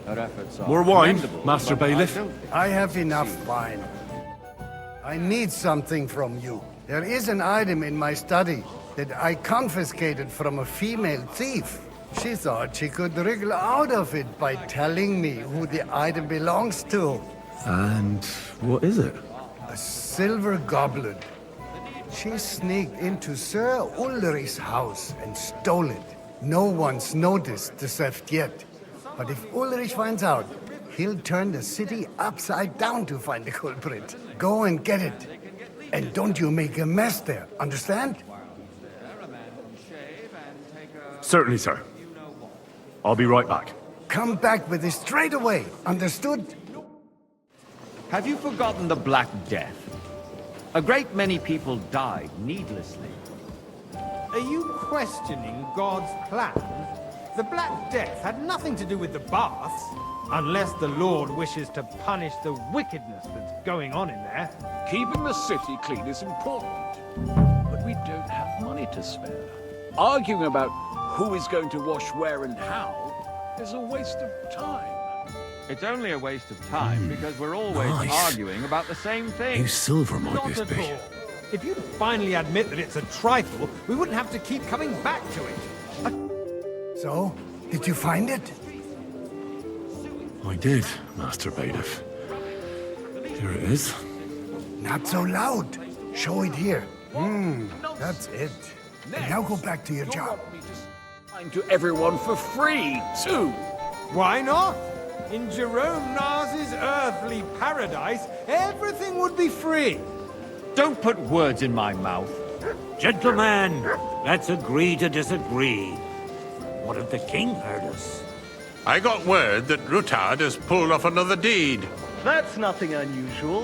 Her efforts are More wine, commendable, Master but Bailiff? I don't think I have enough wine. I need something from you. There is an item in my study that I confiscated from a female thief. She thought she could wriggle out of it by telling me who the item belongs to. And what is it? A silver goblet. She sneaked into Sir Ulrich's house and stole it. No one's noticed the theft yet. But if Ulrich finds out, he'll turn the city upside down to find the culprit. Go and get it. And don't you make a mess there, understand? Certainly, sir. I'll be right back. Come back with it straight away. Understood? Have you forgotten the Black Death? A great many people died needlessly. Are you questioning God's plan? The Black Death had nothing to do with the baths, unless the Lord wishes to punish the wickedness that's going on in there. Keeping the city clean is important, but we don't have money to spare. Arguing about who is going to wash where and how is a waste of time. It's only a waste of time because we're always arguing about the same thing. silver Not at all. If you'd finally admit that it's a trifle, we wouldn't have to keep coming back to it. So, did you find it? I did, Master Bailiff. Here it is. Not so loud. Show it here. That's it. And now go back to your job. To everyone for free, too. Why not? In Jerome Nas's earthly paradise, everything would be free. Don't put words in my mouth. Gentlemen, let's agree to disagree. What if the king heard us? I got word that Rutard has pulled off another deed. That's nothing unusual.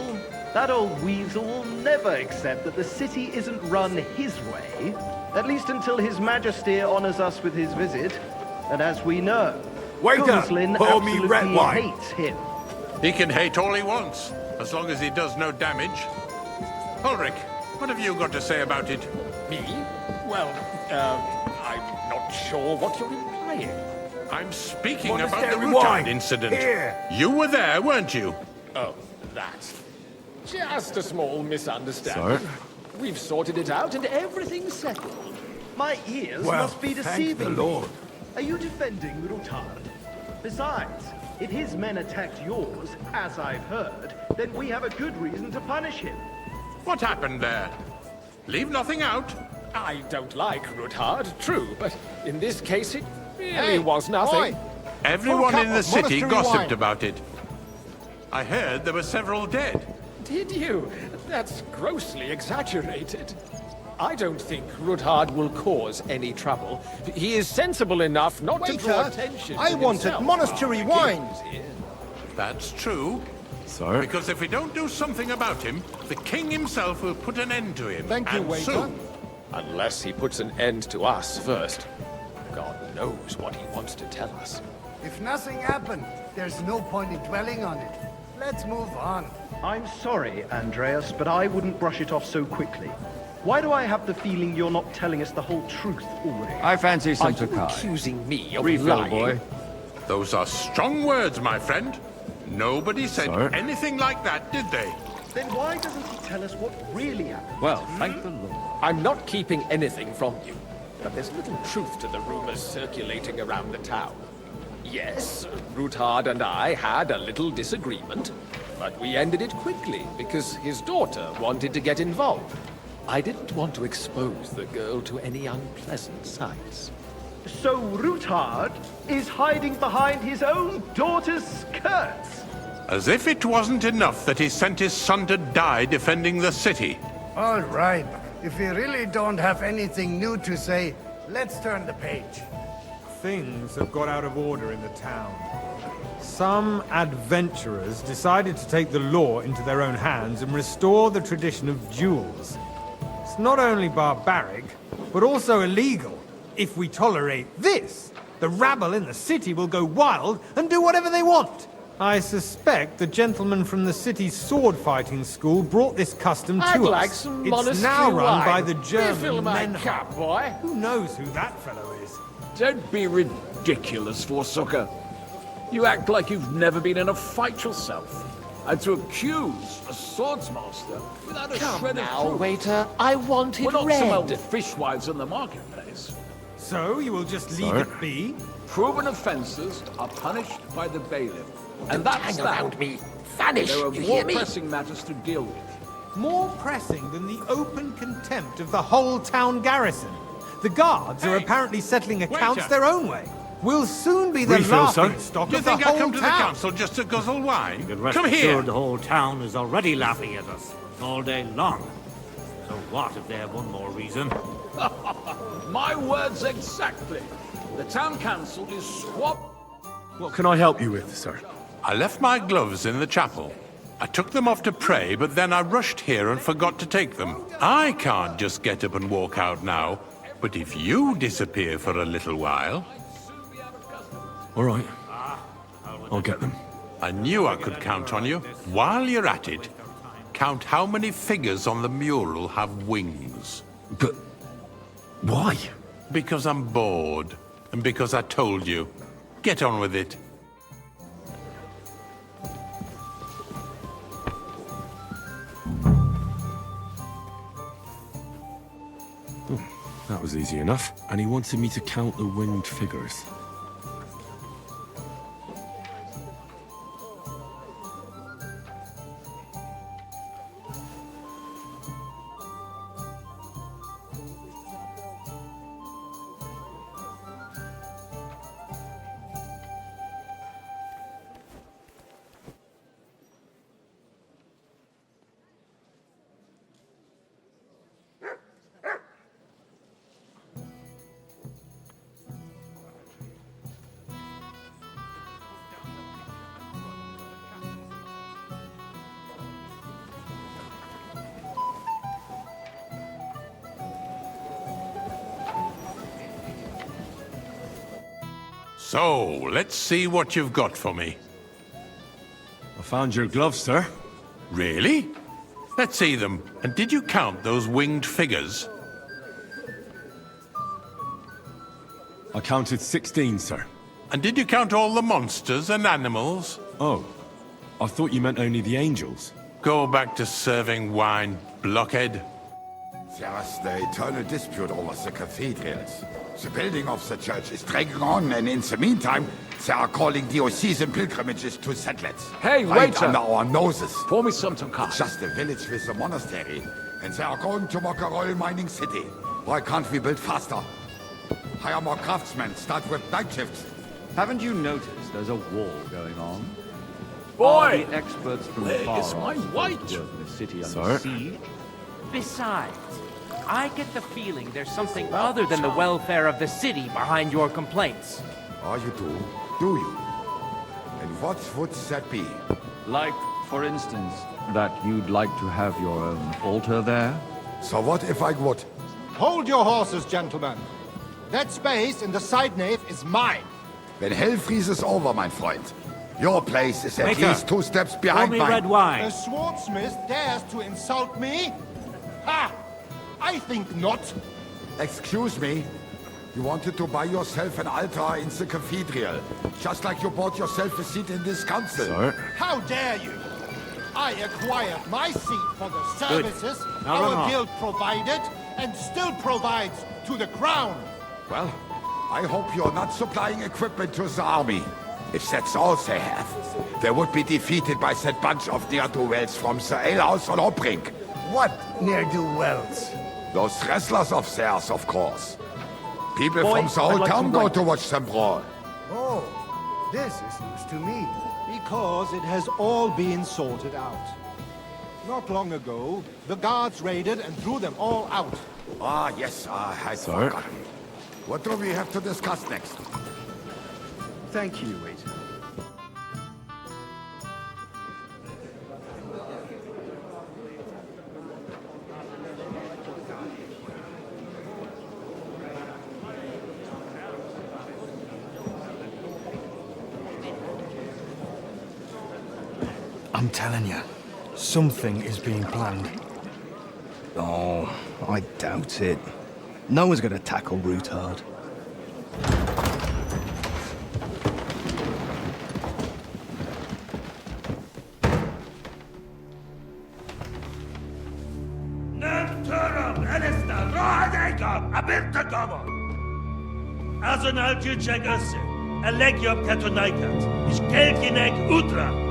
That old weasel will never accept that the city isn't run his way, at least until His Majesty honors us with his visit. And as we know, Waiter, Gunslin pour me absolutely red wine. hates him. He can hate all he wants, as long as he does no damage. Ulrich, what have you got to say about it? Me? Well, I'm not sure what you're implying. I'm speaking about the Monastery Rutard wine. incident. Here. You were there, weren't you? Oh, that. Just a small misunderstanding. Sir? We've sorted it out and everything's settled. My ears Well, must be thank deceiving the me. Lord. Are you defending Rutard? Besides, if his men attacked yours, as I've heard, then we have a good reason to punish him. What happened there? Leave nothing out. I don't like Rutard, true, but in this case it really was nothing. Everyone in the city monastery gossiped wine. about it. I heard there were several dead. Did you? That's grossly exaggerated. I don't think Rutard will cause any trouble. He is sensible enough not to draw Waiter, attention I to wanted himself. monastery The wine. king's here. That's true. Sir? Because if we don't do something about him, the king himself will put an end to him. Thank you, and waiter. soon. Unless he puts an end to us first. God knows what he wants to tell us. If nothing happened, there's no point in dwelling on it. Let's move on. I'm sorry, Andreas, but I wouldn't brush it off so quickly. Why do I have the feeling you're not telling us the whole truth, Ulrich? I fancy some Are you Takai. accusing me of Refill, lying? boy. Those are strong words, my friend. Nobody said Sir? anything like that, did they? Then why doesn't he tell us what really happened? Well, thank the Lord. I'm not keeping anything from you, but there's little truth to the rumors circulating around the town. Yes, Rutard and I had a little disagreement, but we ended it quickly because his daughter wanted to get involved. I didn't want to expose the girl to any unpleasant sights. So Rutard is hiding behind his own daughter's skirts? As if it wasn't enough that he sent his son to die defending the city. All right. If we really don't have anything new to say, let's turn the page. Things have got out of order in the town. Some adventurers decided to take the law into their own hands and restore the tradition of duels. It's not only barbaric, but also illegal. If we tolerate this, the rabble in the city will go wild and do whatever they want. I suspect the gentleman from the city's sword-fighting school brought this custom to I'd us. like some It's monastery now run wine. by the Refill German my men. cup, boy. Who knows who that fellow is? Don't be ridiculous, Forsucker. You act like you've never been in a fight yourself. And to accuse a swordsmaster without a Come shred now, of proof. waiter. I want it We're not some old red. fishwives in the marketplace. So you will just leave Sir? it be? Proven offences are punished by the bailiff. And that's hang that. around me. Vanish, There are you more hear me? pressing matters to deal with. More pressing than the open contempt of the whole town garrison. The guards are apparently settling accounts waiter. their own way. We'll soon be the Refill, sir. laughing stock Do you of the think I whole come to the town. council just to guzzle wine? You can rest Come assured here. the whole town is already laughing at us all day long. So what if they have one more reason? My words exactly. The town council is swap. What can I help you with, sir? I left my gloves in the chapel. I took them off to pray, but then I rushed here and forgot to take them. I can't just get up and walk out now, but if you disappear for a little while... All right. I'll get them. I knew I could count on you. While you're at it, count how many figures on the mural have wings. But... why? Because I'm bored, and because I told you. Get on with it. That was easy enough. And he wanted me to count the winged figures. So, let's see what you've got for me. I found your gloves, sir. Really? Let's see them. And did you count those winged figures? I counted 16, sir. And did you count all the monsters and animals? Oh, I thought you meant only the angels. Go back to serving wine, blockhead. There's the eternal dispute over the cathedrals. The building of the church is dragging on, and in the meantime, they are calling diocesan pilgrimages to settlers. Hey, right waiter! under our noses. Pour me some car. It's just a village with a monastery, and they are going to make a royal mining city. Why can't we build faster? Hire more craftsmen, start with night shifts. Haven't you noticed there's a war going on? Boy! Are the experts from Where far is my off white? supposed to work in the city Sir? under siege? Besides, I get the feeling there's something other than the welfare of the city behind your complaints. Oh, you do you? And what would that be? Like, for instance, that you'd like to have your own altar there? So what if I would? Hold your horses, gentlemen. That space in the side nave is mine. When hell freezes over, my friend, your place is at Waiter, least 2 steps behind pour me mine. red wine. A swordsmith dares to insult me? Ha! I think not. Excuse me? You wanted to buy yourself an altar in the cathedral, just like you bought yourself a seat in this council. Sir? How dare you? I acquired my seat for the Good. services Now run our off. guild provided and still provides to the crown. Well, I hope you're not supplying equipment to the army. If that's all they have, they would be defeated by that bunch of ne'er-do-wells from the alehouse on Hopbrink. What ne'er-do-wells? Those wrestlers of theirs, of course. People Boy, from the whole I'd like town some go white. to watch them brawl. Oh, this is news to me. Because it has all been sorted out. Not long ago, the guards raided and threw them all out. Ah, yes, I'd forgotten. What do we have to discuss next? Thank you, waiter. I'm telling you, something is being planned. Oh, I doubt it. No one's gonna tackle Rootard. Azon algyűjtsek össze, a legjobb katonákat, és keljenek útra!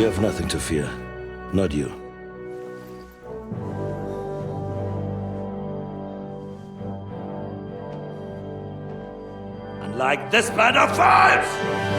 You have nothing to fear. Not you. And like this man of falls!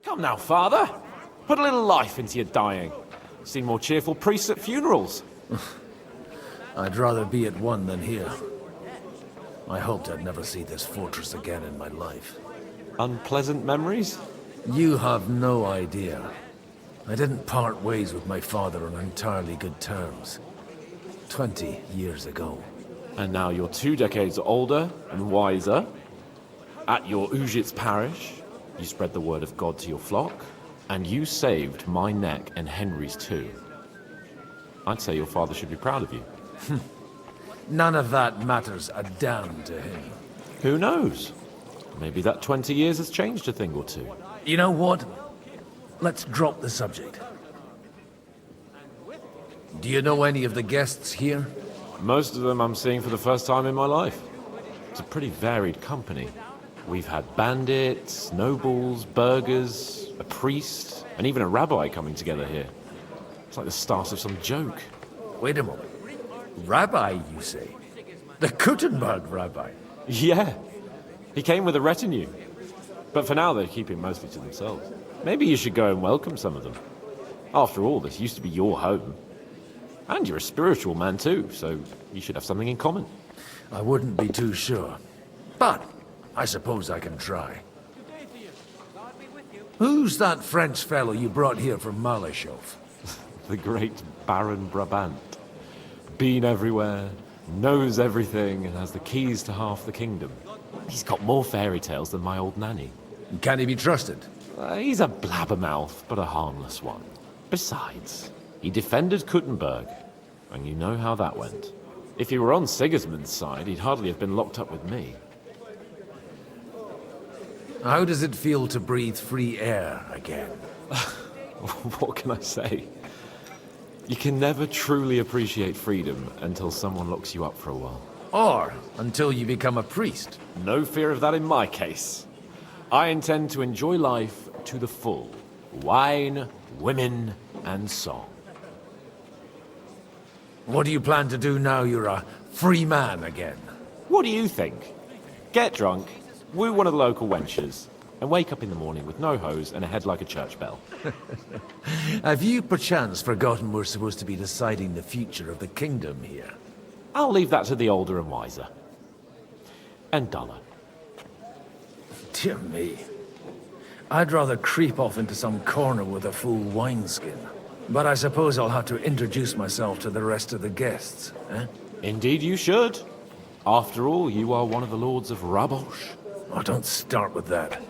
Come now, father. Put a little life into your dying. Seen more cheerful priests at funerals. I'd rather be at one than here. I hoped I'd never see this fortress again in my life. Unpleasant memories? You have no idea. I didn't part ways with my father on entirely good terms. 20 years ago. And now you're 2 decades older and wiser. At your Ujit's parish, you spread the word of God to your flock, and you saved my neck and Henry's too. I'd say your father should be proud of you. None of that matters a damn to him. Who knows? Maybe that 20 years has changed a thing or two. You know what? Let's drop the subject. Do you know any of the guests here? Most of them I'm seeing for the first time in my life. It's a pretty varied company. We've had bandits, nobles, burghers, a priest, and even a rabbi coming together here. It's like the start of some joke. Wait a moment. Rabbi, you say? The Kuttenberg rabbi? Yeah. He came with a retinue. But for now, they're keeping mostly to themselves. Maybe you should go and welcome some of them. After all, this used to be your home. And you're a spiritual man too, so you should have something in common. I wouldn't be too sure. But I suppose I can try. Who's that French fellow you brought here from Malachov? The great Baron Brabant. Been everywhere, knows everything, and has the keys to half the kingdom. He's got more fairy tales than my old nanny. Can he be trusted? He's a blabbermouth, but a harmless one. Besides, he defended Kuttenberg, and you know how that went. If he were on Sigismund's side, he'd hardly have been locked up with me. How does it feel to breathe free air again? What can I say? You can never truly appreciate freedom until someone locks you up for a while. Or until you become a priest. No fear of that in my case. I intend to enjoy life to the full. Wine, women, and song. What do you plan to do now you're a free man again? What do you think? Get drunk, woo one of the local wenches, and wake up in the morning with no hose and a head like a church bell. Have you perchance forgotten we're supposed to be deciding the future of the kingdom here? I'll leave that to the older and wiser. And duller. Dear me. I'd rather creep off into some corner with a full wineskin. But I suppose I'll have to introduce myself to the rest of the guests, eh? Indeed you should. After all, you are one of the lords of Rabosh. Oh, don't start with that.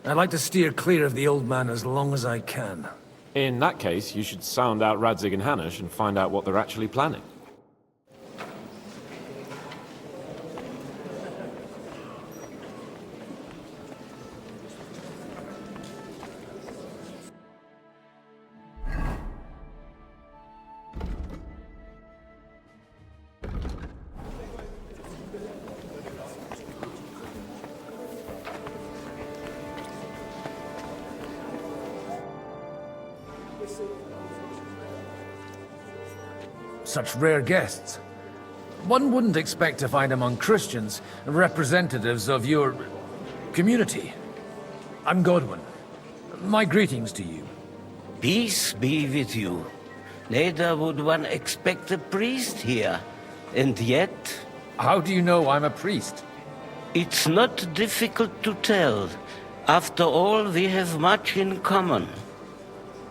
I'd like to steer clear of the old man as long as I can. In that case, you should sound out Radzig and Hanush and find out what they're actually planning. Such rare guests. One wouldn't expect to find among Christians representatives of your community. I'm Godwin. My greetings to you. Peace be with you. Neither would one expect a priest here. And yet... How do you know I'm a priest? It's not difficult to tell. After all, we have much in common.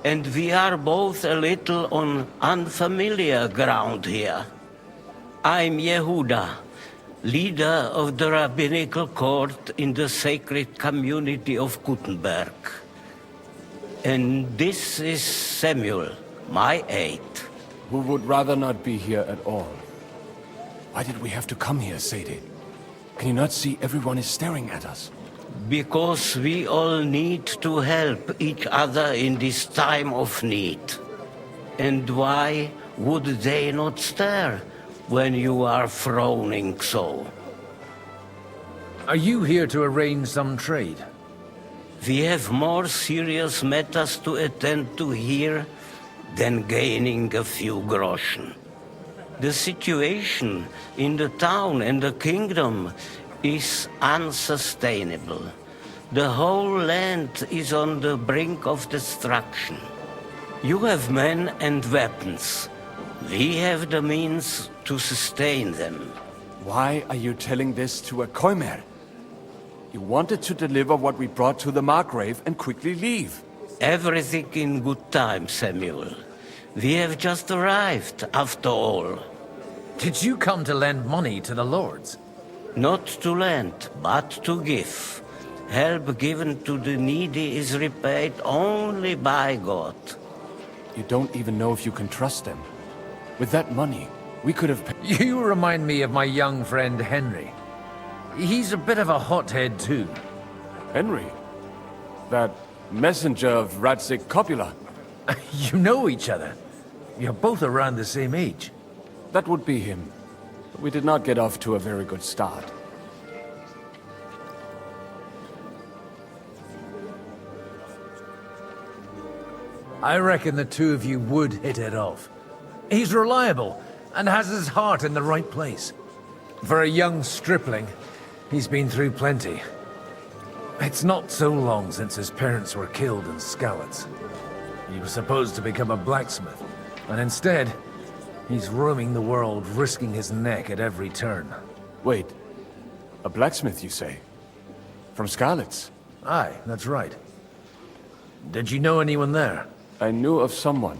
and we are both a little on unfamiliar ground here. I'm Yehuda, leader of the rabbinical court in the sacred community of Kuttenberg. And this is Samuel, my aide. Who would rather not be here at all. Why did we have to come here, Sadie? Can you not see everyone is staring at us? Because we all need to help each other in this time of need. And why would they not stare when you are frowning so? Are you here to arrange some trade? We have more serious matters to attend to here than gaining a few groschen. The situation in the town and the kingdom is unsustainable. The whole land is on the brink of destruction. You have men and weapons. We have the means to sustain them. Why are you telling this to a Koimer? You wanted to deliver what we brought to the Margrave and quickly leave. Everything in good time, Samuel. We have just arrived, after all. Did you come to lend money to the lords? Not to lend, but to give. Help given to the needy is repaid only by God. You don't even know if you can trust them. With that money, we could have... You remind me of my young friend Henry. He's a bit of a hothead too. Henry? That messenger of Radzig Copula? You know each other. You're both around the same age. That would be him. But we did not get off to a very good start. I reckon the two of you would hit it off. He's reliable and has his heart in the right place. For a young stripling, he's been through plenty. It's not so long since his parents were killed in Skalitz. He was supposed to become a blacksmith, and instead, he's roaming the world, risking his neck at every turn. Wait, a blacksmith, you say? From Skalitz? Aye, that's right. Did you know anyone there? I knew of someone.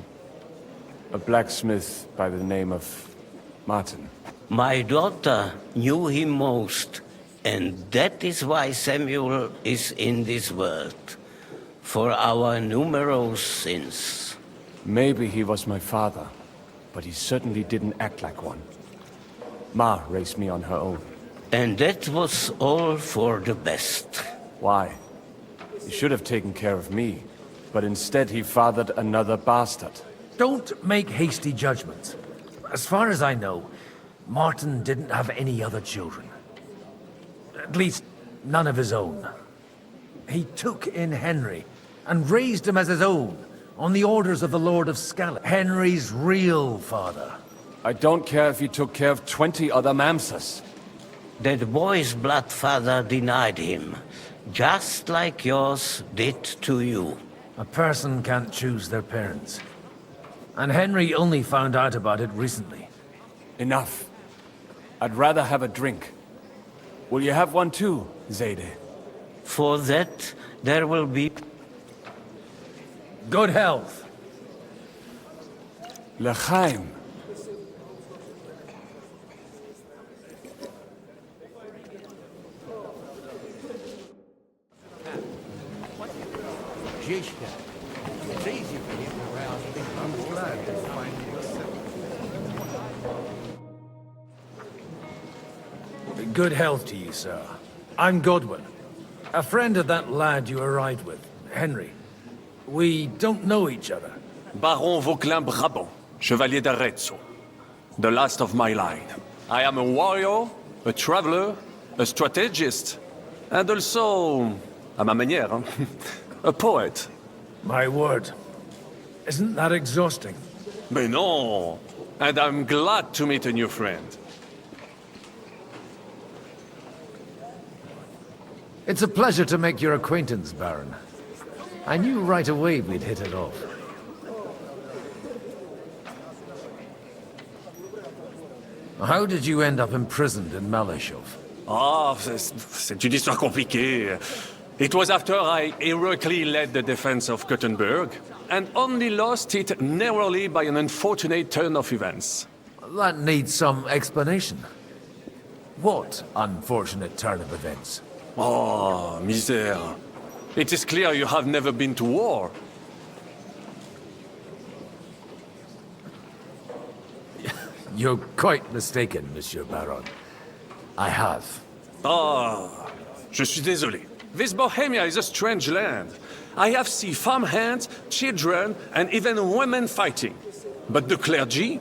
A blacksmith by the name of Martin. My daughter knew him most, and that is why Samuel is in this world. For our numerous sins. Maybe he was my father, but he certainly didn't act like one. Ma raised me on her own. And that was all for the best. Why? He should have taken care of me, but instead he fathered another bastard. Don't make hasty judgments. As far as I know, Martin didn't have any other children. At least, none of his own. He took in Henry and raised him as his own, on the orders of the Lord of Skalitz, Henry's real father. I don't care if he took care of 20 other mamsas. That boy's blood father denied him, just like yours did to you. A person can't choose their parents. And Henry only found out about it recently. Enough. I'd rather have a drink. Will you have one too, Zayde? For that, there will be... Good health. L'chaim. It's easy for him to rouse people. I'm glad to find you accepted. Good health to you, sir. I'm Godwin. A friend of that lad you arrived with, Henry. We don't know each other. Baron Vauquelin-Brabant, Chevalier d'Arezzo. The last of my line. I am a warrior, a traveler, a strategist, and also, à ma manière, a poet. My word. Isn't that exhausting? Mais non! And I'm glad to meet a new friend. It's a pleasure to make your acquaintance, Baron. I knew right away we'd hit it off. How did you end up imprisoned in Malashov? Ah, c'est une histoire compliquée. It was after I heroically led the defense of Kuttenberg, and only lost it narrowly by an unfortunate turn of events. That needs some explanation. What unfortunate turn of events? Oh, misère. It is clear you have never been to war. You're quite mistaken, Monsieur Baron. I have. Ah, je suis désolé. This Bohemia is a strange land. I have seen farmhands, children, and even women fighting. But the clergy?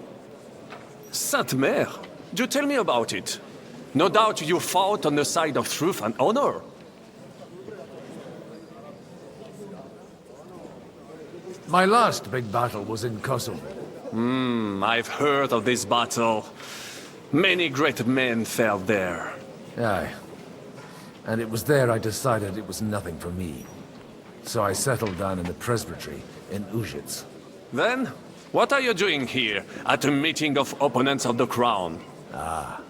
Sainte Mère, do tell me about it. No doubt you fought on the side of truth and honor. My last big battle was in Kosovo. I've heard of this battle. Many great men fell there. Aye. And it was there I decided it was nothing for me. So I settled down in the presbytery in Ujits. Then, what are you doing here, at a meeting of opponents of the crown? Ah,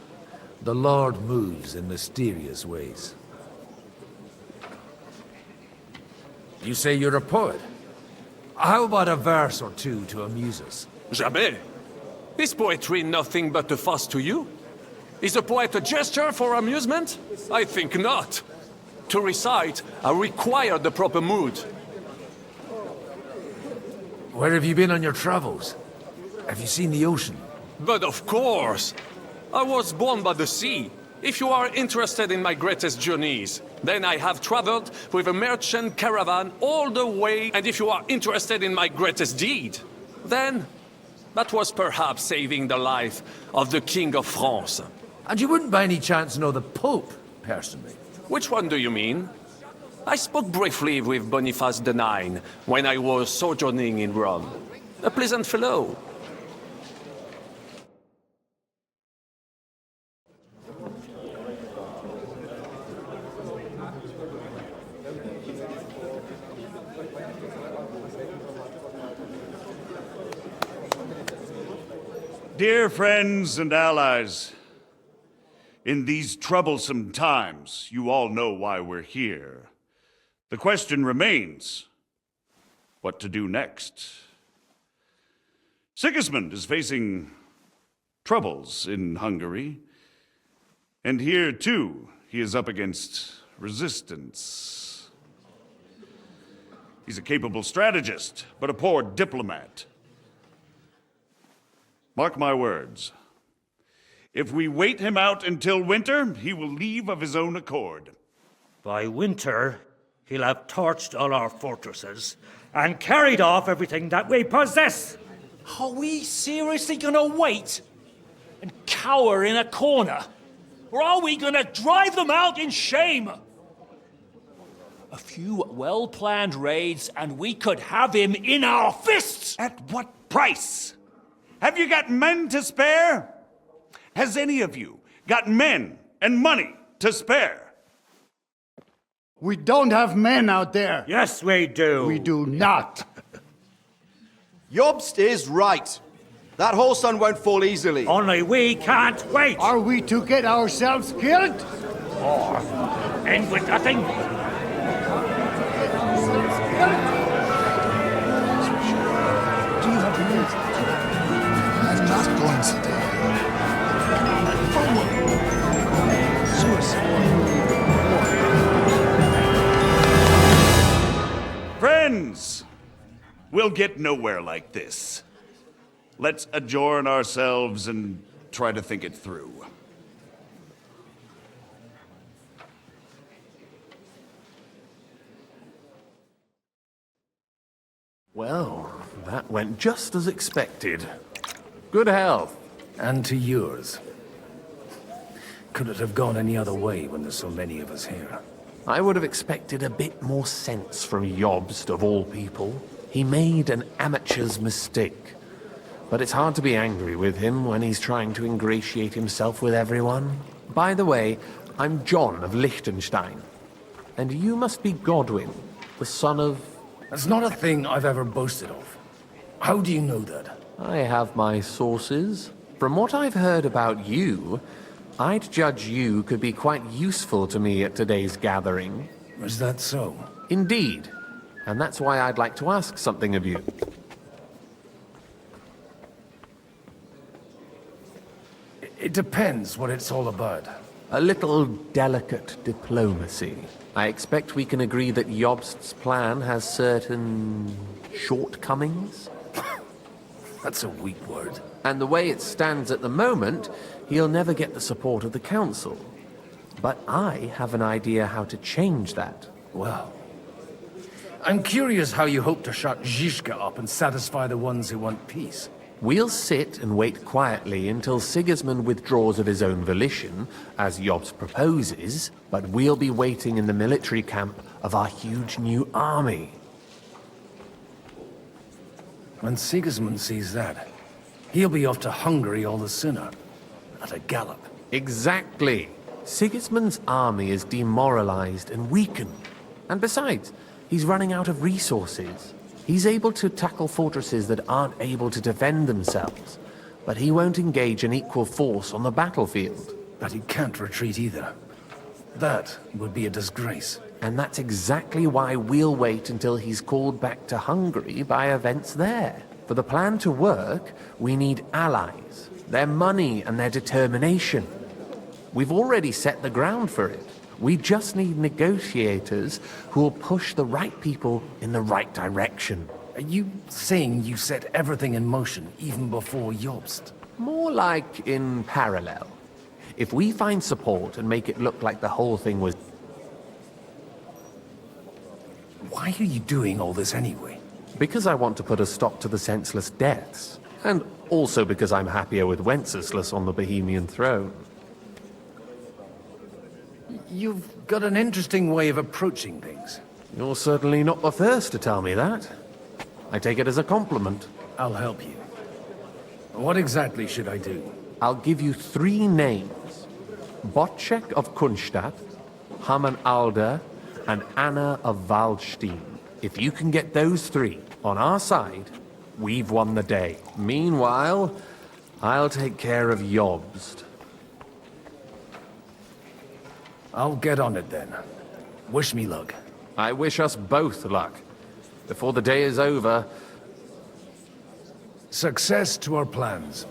the Lord moves in mysterious ways. You say you're a poet? How about a verse or two to amuse us? Jamais. Is poetry nothing but a fuss to you? Is a poet a gesture for amusement? I think not. To recite, I require the proper mood. Where have you been on your travels? Have you seen the ocean? But of course! I was born by the sea. If you are interested in my greatest journeys, then I have traveled with a merchant caravan all the way, and if you are interested in my greatest deed, then that was perhaps saving the life of the King of France. And you wouldn't by any chance know the Pope, personally? Which one do you mean? I spoke briefly with Boniface IX when I was sojourning in Rome. A pleasant fellow. Dear friends and allies, in these troublesome times, you all know why we're here. The question remains, what to do next? Sigismund is facing troubles in Hungary, and here, too, he is up against resistance. He's a capable strategist, but a poor diplomat. Mark my words. If we wait him out until winter, he will leave of his own accord. By winter, he'll have torched all our fortresses and carried off everything that we possess. Are we seriously gonna wait and cower in a corner? Or are we gonna drive them out in shame? A few well-planned raids and we could have him in our fists! At what price? Have you got men to spare? Has any of you got men and money to spare? We don't have men out there. Yes, we do. We do not. Jobst is right. That whole sun won't fall easily. Only we can't wait. Are we to get ourselves killed? Or end with nothing? I'm not going to die. Friends, we'll get nowhere like this. Let's adjourn ourselves and try to think it through. Well, that went just as expected. Good health. And to yours. Could it have gone any other way when there's so many of us here? I would have expected a bit more sense from Jobst, of all people. He made an amateur's mistake. But it's hard to be angry with him when he's trying to ingratiate himself with everyone. By the way, I'm John of Liechtenstein. And you must be Godwin, the son of... That's not a thing I've ever boasted of. How do you know that? I have my sources. From what I've heard about you, I'd judge you could be quite useful to me at today's gathering. Is that so? Indeed. And that's why I'd like to ask something of you. It depends what it's all about. A little delicate diplomacy. I expect we can agree that Jobst's plan has certain shortcomings? That's a weak word. And the way it stands at the moment, he'll never get the support of the council. But I have an idea how to change that. Well, I'm curious how you hope to shut Zizka up and satisfy the ones who want peace. We'll sit and wait quietly until Sigismund withdraws of his own volition, as Jobst proposes, but we'll be waiting in the military camp of our huge new army. When Sigismund sees that, he'll be off to Hungary all the sooner. At a gallop. Exactly. Sigismund's army is demoralized and weakened. And besides, he's running out of resources. He's able to tackle fortresses that aren't able to defend themselves, but he won't engage in equal force on the battlefield. But he can't retreat either. That would be a disgrace. And that's exactly why we'll wait until he's called back to Hungary by events there. For the plan to work, we need allies, their money and their determination. We've already set the ground for it. We just need negotiators who will push the right people in the right direction. Are you saying you set everything in motion even before Jobst? More like in parallel. If we find support and make it look like the whole thing was... Why are you doing all this anyway? Because I want to put a stop to the senseless deaths. And also because I'm happier with Wenceslas on the Bohemian throne. You've got an interesting way of approaching things. You're certainly not the first to tell me that. I take it as a compliment. I'll help you. What exactly should I do? I'll give you 3 names. Bocek of Kunstadt, Hamann Alder, and Anna of Waldstein. If you can get those 3 on our side, we've won the day. Meanwhile, I'll take care of Jobst. I'll get on it then. Wish me luck. I wish us both luck. Before the day is over... Success to our plans.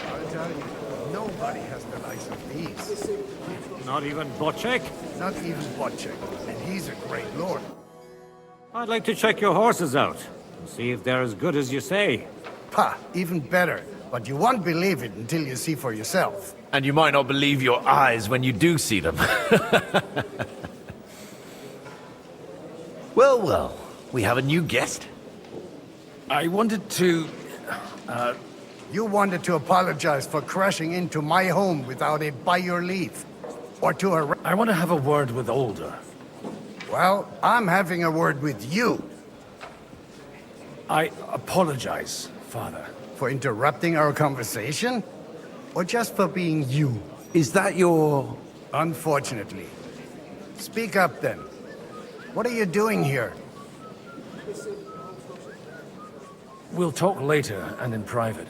I'll tell you, nobody has the likes of these. Not even Bocek? Not even Bocek, and he's a great lord. I'd like to check your horses out and see if they're as good as you say. Pah, even better. But you won't believe it until you see for yourself. And you might not believe your eyes when you do see them. Well, well, we have a new guest. I wanted to... You wanted to apologize for crashing into my home without it by your leave. Or to arrest... I want to have a word with Older. Well, I'm having a word with you. I apologize, Father. For interrupting our conversation? Or just for being you? Is that your... Unfortunately. Speak up then. What are you doing here? We'll talk later and in private.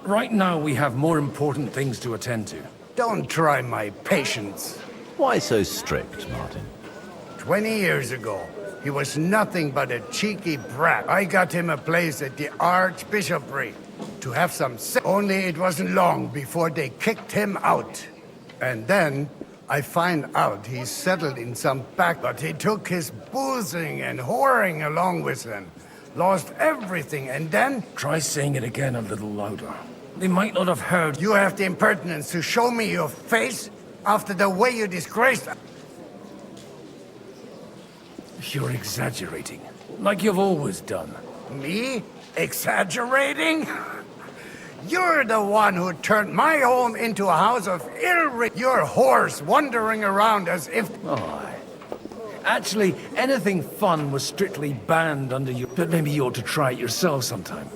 Right now we have more important things to attend to. Don't try my patience. Why so strict, Martin? 20 years ago, he was nothing but a cheeky brat. I got him a place at the Archbishopric to have some sex. Only it wasn't long before they kicked him out. And then I find out he's settled in some back, but he took his boozing and whoring along with him. Lost everything, and then... Try saying it again a little louder. They might not have heard. You have the impertinence to show me your face after the way you disgraced... You're exaggerating, like you've always done. Me? Exaggerating? You're the one who turned my home into a house of your horse wandering around as if... Oh, actually, anything fun was strictly banned under you. But maybe you ought to try it yourself sometime.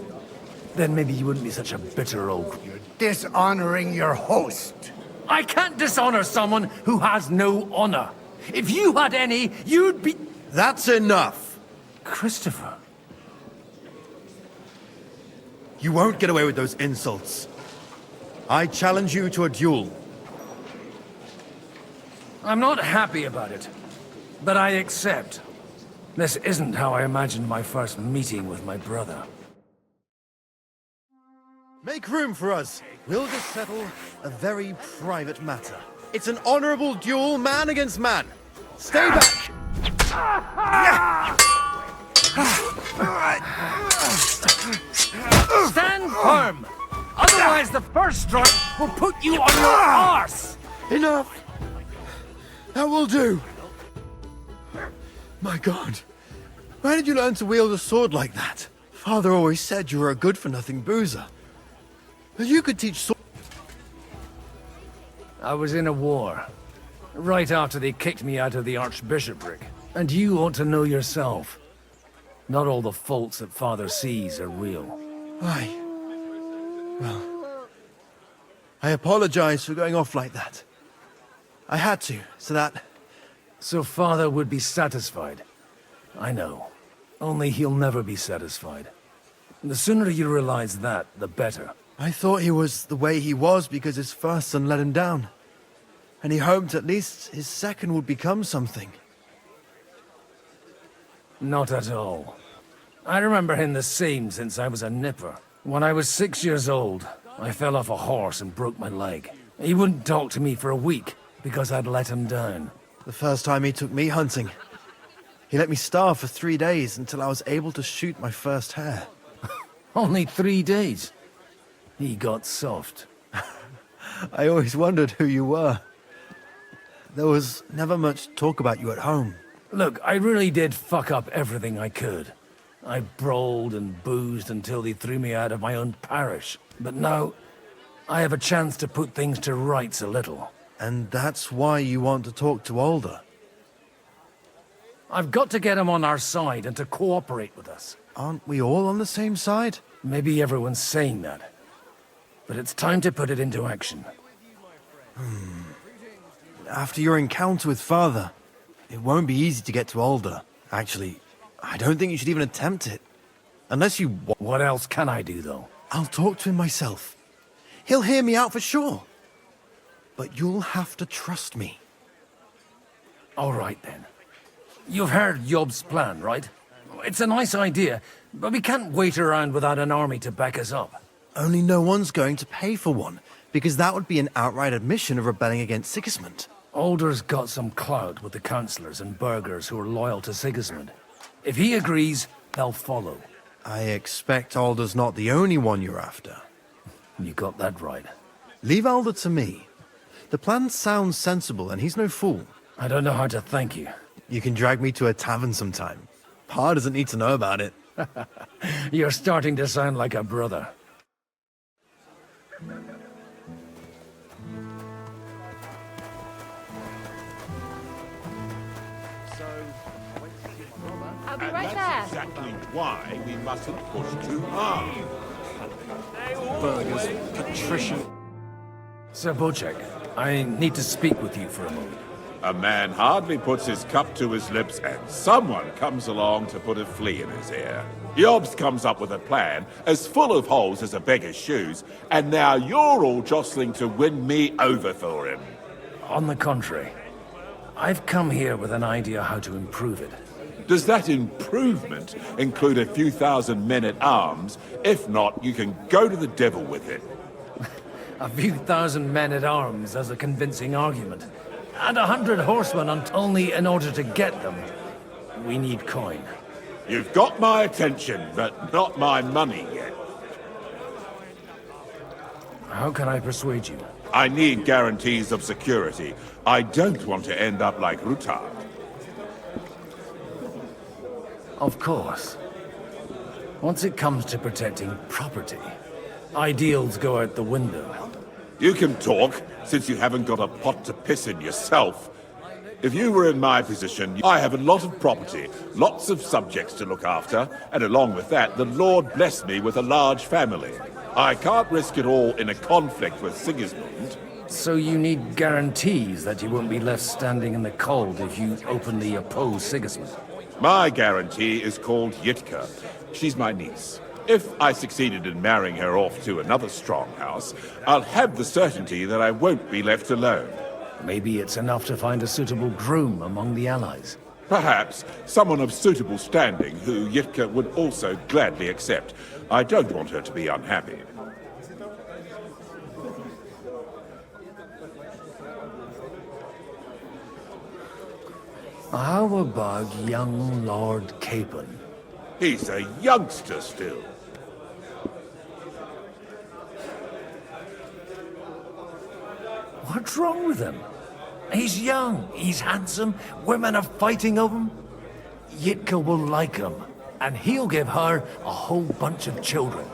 Then maybe you wouldn't be such a bitter old... You're dishonoring your host. I can't dishonor someone who has no honor. If you had any, you'd be... That's enough. Christopher. You won't get away with those insults. I challenge you to a duel. I'm not happy about it, but I accept. This isn't how I imagined my first meeting with my brother. Make room for us. We'll just settle a very private matter. It's an honorable duel, man against man. Stay back! Stand firm! Otherwise the first strike will put you on your arse! Enough! That will do. My God. Where did you learn to wield a sword like that? Father always said you were a good-for-nothing boozer. But you could teach sword... I was in a war. Right after they kicked me out of the archbishopric. And you ought to know yourself. Not all the faults that Father sees are real. Aye. Well... I apologize for going off like that. I had to, so that... So Father would be satisfied. I know. Only he'll never be satisfied. The sooner you realize that, the better. I thought he was the way he was because his first son let him down. And he hoped at least his second would become something. Not at all. I remember him the same since I was a nipper. When I was 6 years old, I fell off a horse and broke my leg. He wouldn't talk to me for a week because I'd let him down. The first time he took me hunting, he let me starve for 3 days until I was able to shoot my first hare. Only 3 days? He got soft. I always wondered who you were. There was never much talk about you at home. Look, I really did fuck up everything I could. I brawled and boozed until they threw me out of my own parish. But now, I have a chance to put things to rights a little. And that's why you want to talk to Alder? I've got to get him on our side and to cooperate with us. Aren't we all on the same side? Maybe everyone's saying that. But it's time to put it into action. After your encounter with Father, it won't be easy to get to Alder. Actually, I don't think you should even attempt it. Unless you... What else can I do, though? I'll talk to him myself. He'll hear me out for sure. But you'll have to trust me. All right, then. You've heard Yob's plan, right? It's a nice idea, but we can't wait around without an army to back us up. Only no one's going to pay for one, because that would be an outright admission of rebelling against Sigismund. Alder's got some clout with the councillors and burghers who are loyal to Sigismund. If he agrees, they'll follow. I expect Alder's not the only one you're after. You got that right. Leave Alder to me. The plan sounds sensible, and he's no fool. I don't know how to thank you. You can drag me to a tavern sometime. Pa doesn't need to know about it. You're starting to sound like a brother. I'll be right there. That's exactly why we mustn't push too hard. Burghers, patrician. Sir Bocek, I need to speak with you for a moment. A man hardly puts his cup to his lips and someone comes along to put a flea in his ear. Yobs comes up with a plan as full of holes as a beggar's shoes, and now you're all jostling to win me over for him. On the contrary, I've come here with an idea how to improve it. Does that improvement include a few thousand men-at-arms? If not, you can go to the devil with it. A few thousand men-at-arms as a convincing argument. And 100 horsemen only in order to get them. We need coin. You've got my attention, but not my money yet. How can I persuade you? I need guarantees of security. I don't want to end up like Rutard. Of course. Once it comes to protecting property, ideals go out the window. You can talk, since you haven't got a pot to piss in yourself. If you were in my position, I have a lot of property, lots of subjects to look after, and along with that, the Lord blessed me with a large family. I can't risk it all in a conflict with Sigismund. So you need guarantees that you won't be left standing in the cold if you openly oppose Sigismund? My guarantee is called Yitka. She's my niece. If I succeeded in marrying her off to another strong house, I'll have the certainty that I won't be left alone. Maybe it's enough to find a suitable groom among the allies. Perhaps someone of suitable standing who Yitka would also gladly accept. I don't want her to be unhappy. How about young Lord Capon? He's a youngster still. What's wrong with him? He's young, he's handsome, women are fighting over him. Yitka will like him, and he'll give her a whole bunch of children.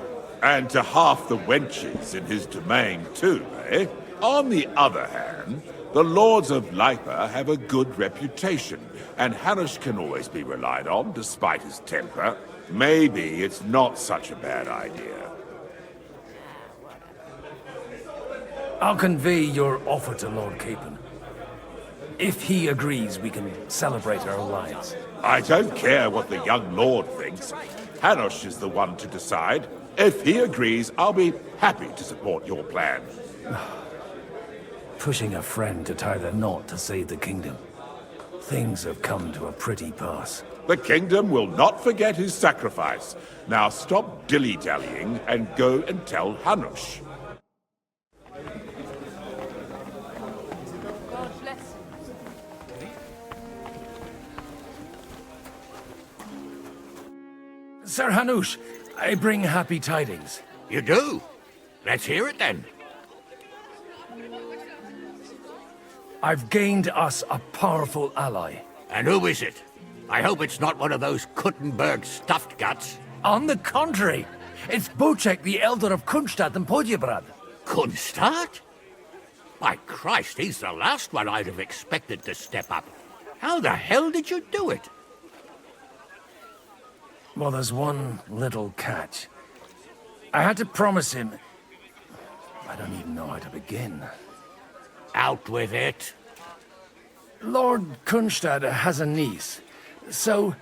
And to half the wenches in his domain too, eh? On the other hand, the lords of Lipa have a good reputation, and Hanush can always be relied on, despite his temper. Maybe it's not such a bad idea. I'll convey your offer to Lord Capon. If he agrees, we can celebrate our alliance. I don't care what the young lord thinks. Hanush is the one to decide. If he agrees, I'll be happy to support your plan. Pushing a friend to tie the knot to save the kingdom. Things have come to a pretty pass. The kingdom will not forget his sacrifice. Now stop dilly-dallying and go and tell Hanush. Sir Hanush, I bring happy tidings. You do? Let's hear it then. I've gained us a powerful ally. And who is it? I hope it's not one of those Kuttenberg stuffed guts. On the contrary, it's Bocek, the Elder of Kunstadt and Podjebrad. Kunstadt? By Christ, he's the last one I'd have expected to step up. How the hell did you do it? Well, there's one little catch. I had to promise him... I don't even know how to begin. Out with it. Lord Kunstadt has a niece, so...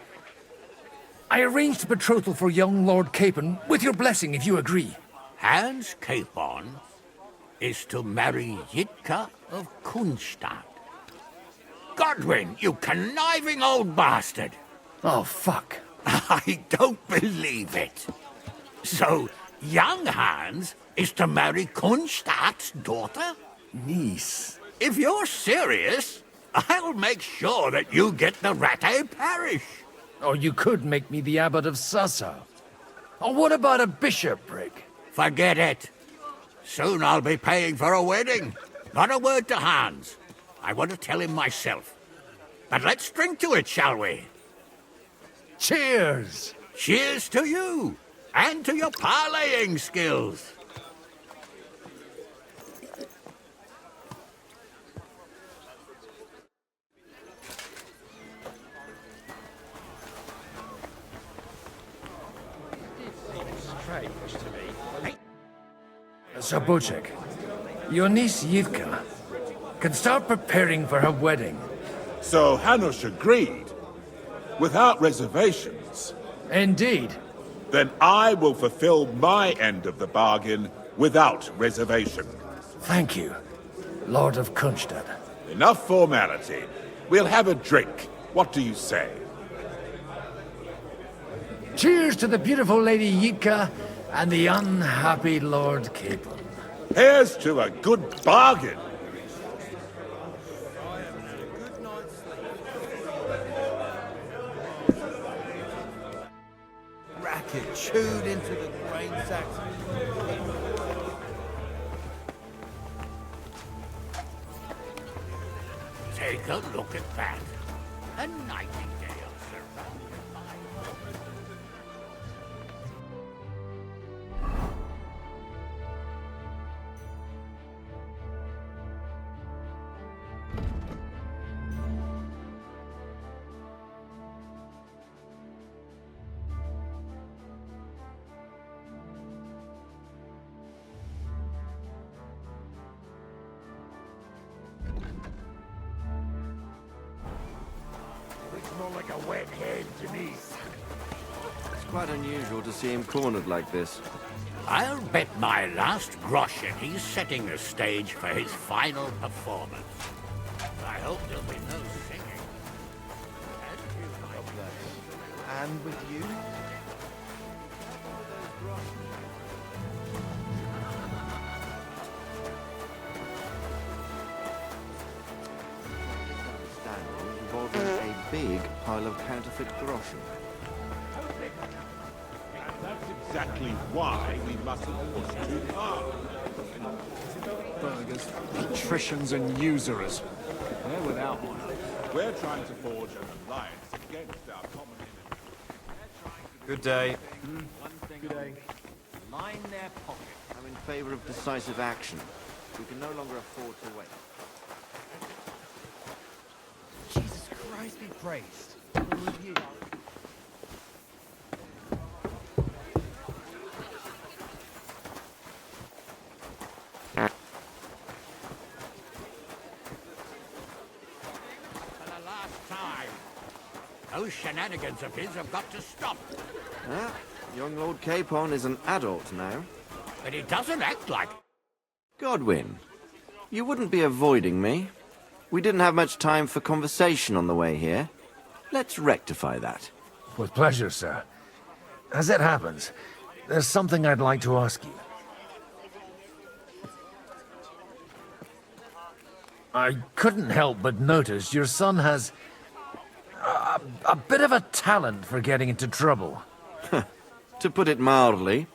I arranged a betrothal for young Lord Capon, with your blessing if you agree. Hans Capon is to marry Yitka of Kunstadt. Godwin, you conniving old bastard! Oh, fuck. I don't believe it. So, young Hans is to marry Kunstadt's daughter? Niece. If you're serious, I'll make sure that you get the Rattay parish. Or you could make me the abbot of Sassa. Or what about a bishopric? Forget it. Soon I'll be paying for a wedding. Not a word to Hans. I want to tell him myself. But let's drink to it, shall we? Cheers! Cheers to you, and to your parleying skills. Sir Bocek, your niece Yitka can start preparing for her wedding. So Hanush agreed? Without reservations? Indeed. Then I will fulfill my end of the bargain without reservation. Thank you, Lord of Kunstadt. Enough formality. We'll have a drink. What do you say? Cheers to the beautiful Lady Yitka and the unhappy Lord Capon. Here's to a good bargain. Racket chewed into the grain sacks. Take a look at that. A nightingale surrounded by... more like a wet head to me. It's quite unusual to see him cornered like this. I'll bet my last groschen he's setting the stage for his final performance. I hope there'll be no singing. And with you? Involving a big pile of counterfeit groschen. That's exactly why we mustn't push too hard. Burgers, patricians and usurers. They're without one. We're trying to forge an alliance against our common enemy. Good day. Good day. Line their pocket. I'm in favor of decisive action. We can no longer afford to wait. Jesus Christ be praised. Who are you? Those shenanigans of his have got to stop. Ah, young Lord Capon is an adult now. But he doesn't act like... Godwin, you wouldn't be avoiding me. We didn't have much time for conversation on the way here. Let's rectify that. With pleasure, sir. As it happens, there's something I'd like to ask you. I couldn't help but notice your son has a bit of a talent for getting into trouble. To put it mildly,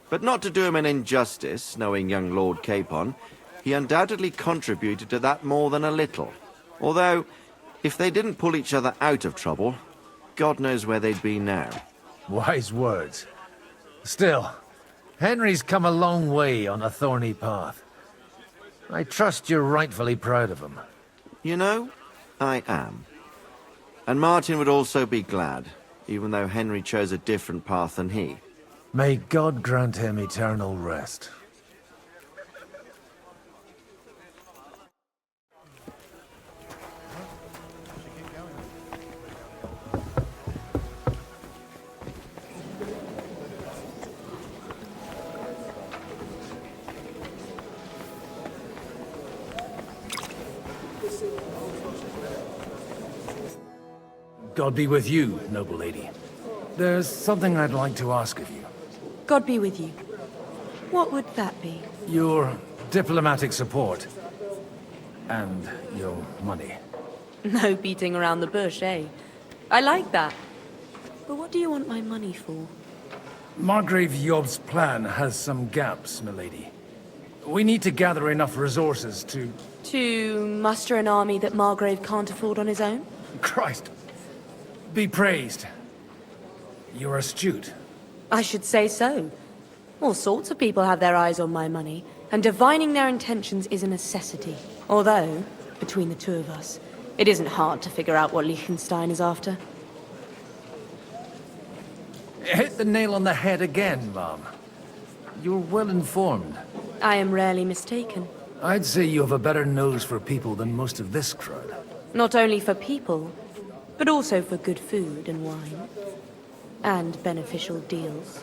but not to do him an injustice, knowing young Lord Capon, he undoubtedly contributed to that more than a little. Although, if they didn't pull each other out of trouble, God knows where they'd be now. Wise words. Still, Henry's come a long way on a thorny path. I trust you're rightfully proud of him. You know, I am. And Martin would also be glad, even though Henry chose a different path than he. May God grant him eternal rest. God be with you, noble lady. There's something I'd like to ask of you. God be with you. What would that be? Your diplomatic support. And your money. No beating around the bush, eh? I like that. But what do you want my money for? Margrave Yob's plan has some gaps, milady. We need to gather enough resources to... To muster an army that Margrave can't afford on his own? Christ! Be praised. You're astute. I should say so. All sorts of people have their eyes on my money, and divining their intentions is a necessity. Although, between the two of us, it isn't hard to figure out what Liechtenstein is after. Hit the nail on the head again, Mom. You're well informed. I am rarely mistaken. I'd say you have a better nose for people than most of this crowd. Not only for people, but also for good food and wine. And beneficial deals.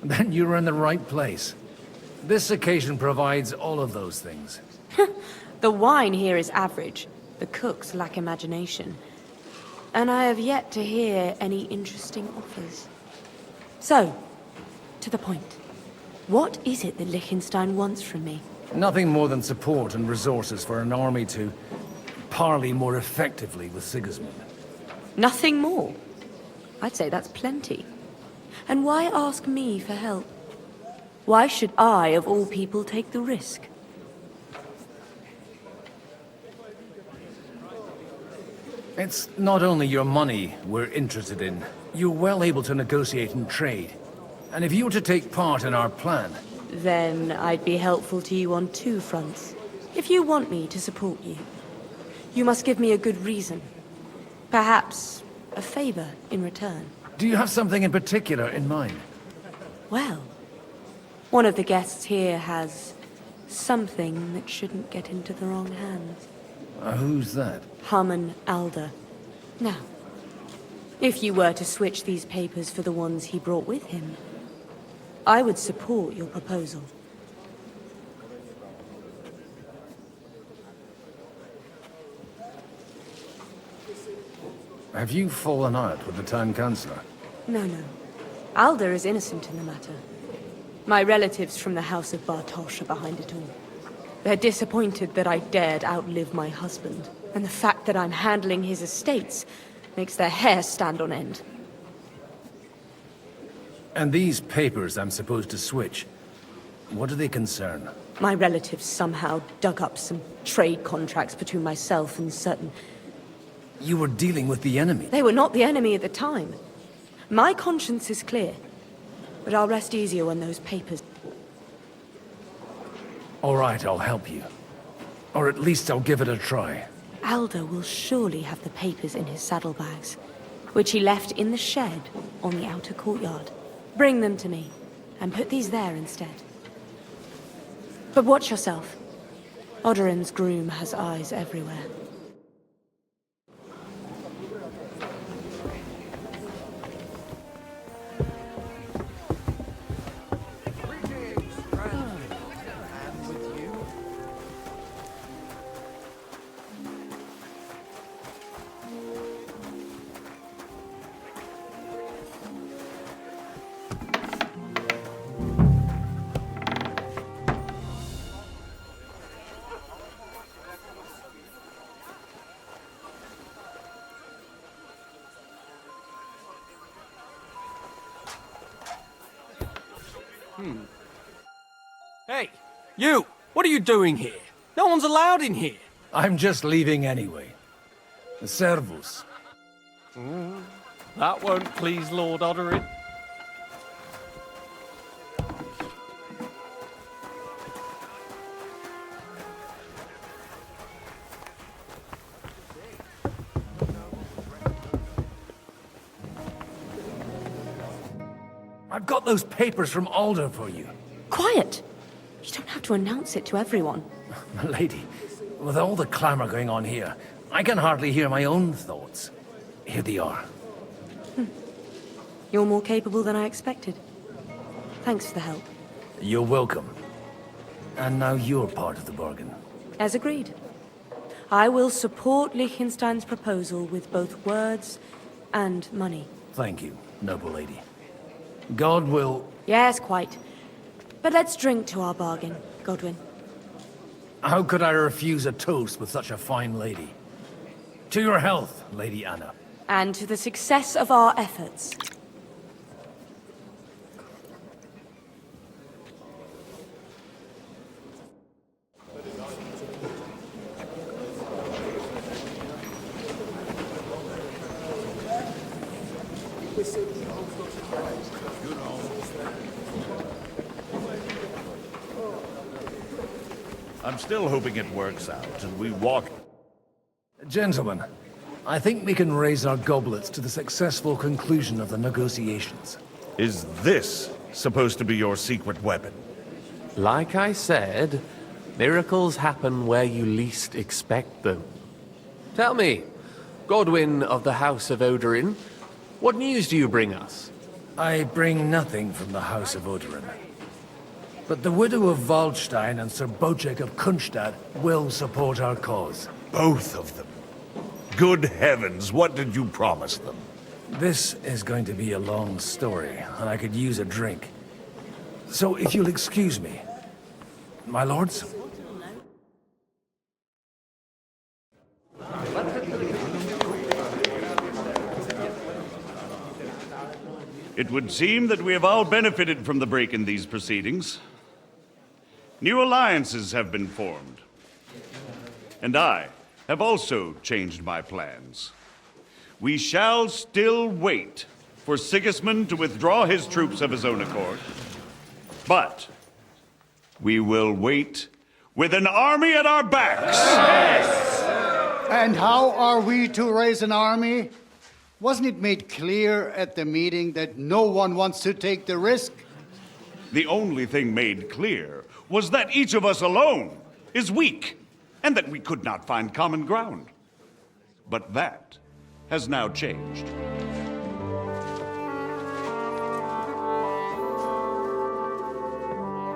Then you're in the right place. This occasion provides all of those things. The wine here is average. The cooks lack imagination. And I have yet to hear any interesting offers. So, to the point. What is it that Liechtenstein wants from me? Nothing more than support and resources for an army to parley more effectively with Sigismund. Nothing more? I'd say that's plenty. And why ask me for help? Why should I, of all people, take the risk? It's not only your money we're interested in. You're well able to negotiate and trade. And if you were to take part in our plan... Then I'd be helpful to you on two fronts. If you want me to support you, you must give me a good reason. Perhaps a favor in return. Do you have something in particular in mind? Well, one of the guests here has something that shouldn't get into the wrong hands. Who's that? Harmon Alder. Now, if you were to switch these papers for the ones he brought with him, I would support your proposal. Have you fallen out with the town councillor? No. Alder is innocent in the matter. My relatives from the House of Bartosz are behind it all. They're disappointed that I dared outlive my husband, and the fact that I'm handling his estates makes their hair stand on end. And these papers I'm supposed to switch, what do they concern? My relatives somehow dug up some trade contracts between myself and certain... You were dealing with the enemy. They were not the enemy at the time. My conscience is clear, but I'll rest easier when those papers... All right, I'll help you. Or at least I'll give it a try. Alder will surely have the papers in his saddlebags, which he left in the shed on the outer courtyard. Bring them to me, and put these there instead. But watch yourself. Odorin's groom has eyes everywhere. Hey, you! What are you doing here? No one's allowed in here. I'm just leaving anyway. Servus. That won't please Lord Odorin. I've got those papers from Alder for you. Quiet! You don't have to announce it to everyone. My lady, with all the clamor going on here, I can hardly hear my own thoughts. Here they are. You're more capable than I expected. Thanks for the help. You're welcome. And now you're part of the bargain. As agreed. I will support Liechtenstein's proposal with both words and money. Thank you, noble lady. God will... Yes, quite. But let's drink to our bargain, Godwin. How could I refuse a toast with such a fine lady? To your health, Lady Anna. And to the success of our efforts. I'm still hoping it works out, and we walk... Gentlemen, I think we can raise our goblets to the successful conclusion of the negotiations. Is this supposed to be your secret weapon? Like I said, miracles happen where you least expect them. Tell me, Godwin of the House of Odorin, what news do you bring us? I bring nothing from the House of Odorin. But the widow of Waldstein and Sir Bocek of Kunstadt will support our cause. Both of them? Good heavens, what did you promise them? This is going to be a long story, and I could use a drink. So if you'll excuse me, my lords? It would seem that we have all benefited from the break in these proceedings. New alliances have been formed. And I have also changed my plans. We shall still wait for Sigismund to withdraw his troops of his own accord. But we will wait with an army at our backs. Yes! And how are we to raise an army? Wasn't it made clear at the meeting that no one wants to take the risk? The only thing made clear was that each of us alone is weak. and that we could not find common ground. But that has now changed.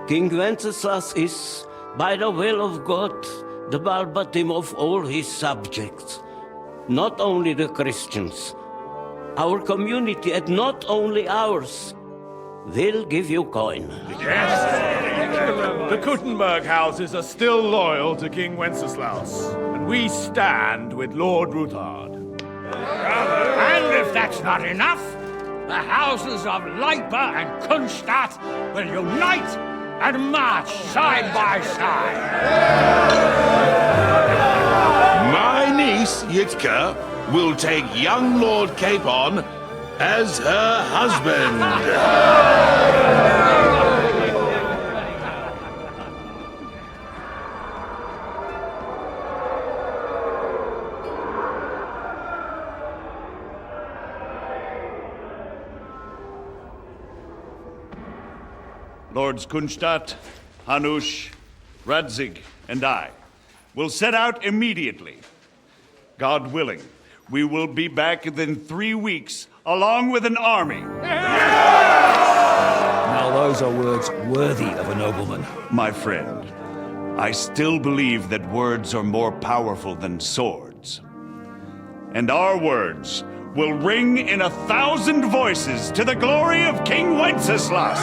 King Wenceslas is, by the will of God, the Balbatim of all his subjects. Not only the Christians, our community, and not only ours, will give you coin. Yes! The Kuttenberg houses are still loyal to King Wenceslaus, and we stand with Lord Ruthard. And if that's not enough, the houses of Leipa and Kunstadt will unite and march side by side. My niece, Yitka, will take young Lord Capon as her husband. Lords Kunstadt, Hanush, Radzig, and I will set out immediately. God willing, we will be back within 3 weeks, along with an army. Now those are words worthy of a nobleman. My friend, I still believe that words are more powerful than swords. And our words will ring in 1,000 voices to the glory of King Wenceslas.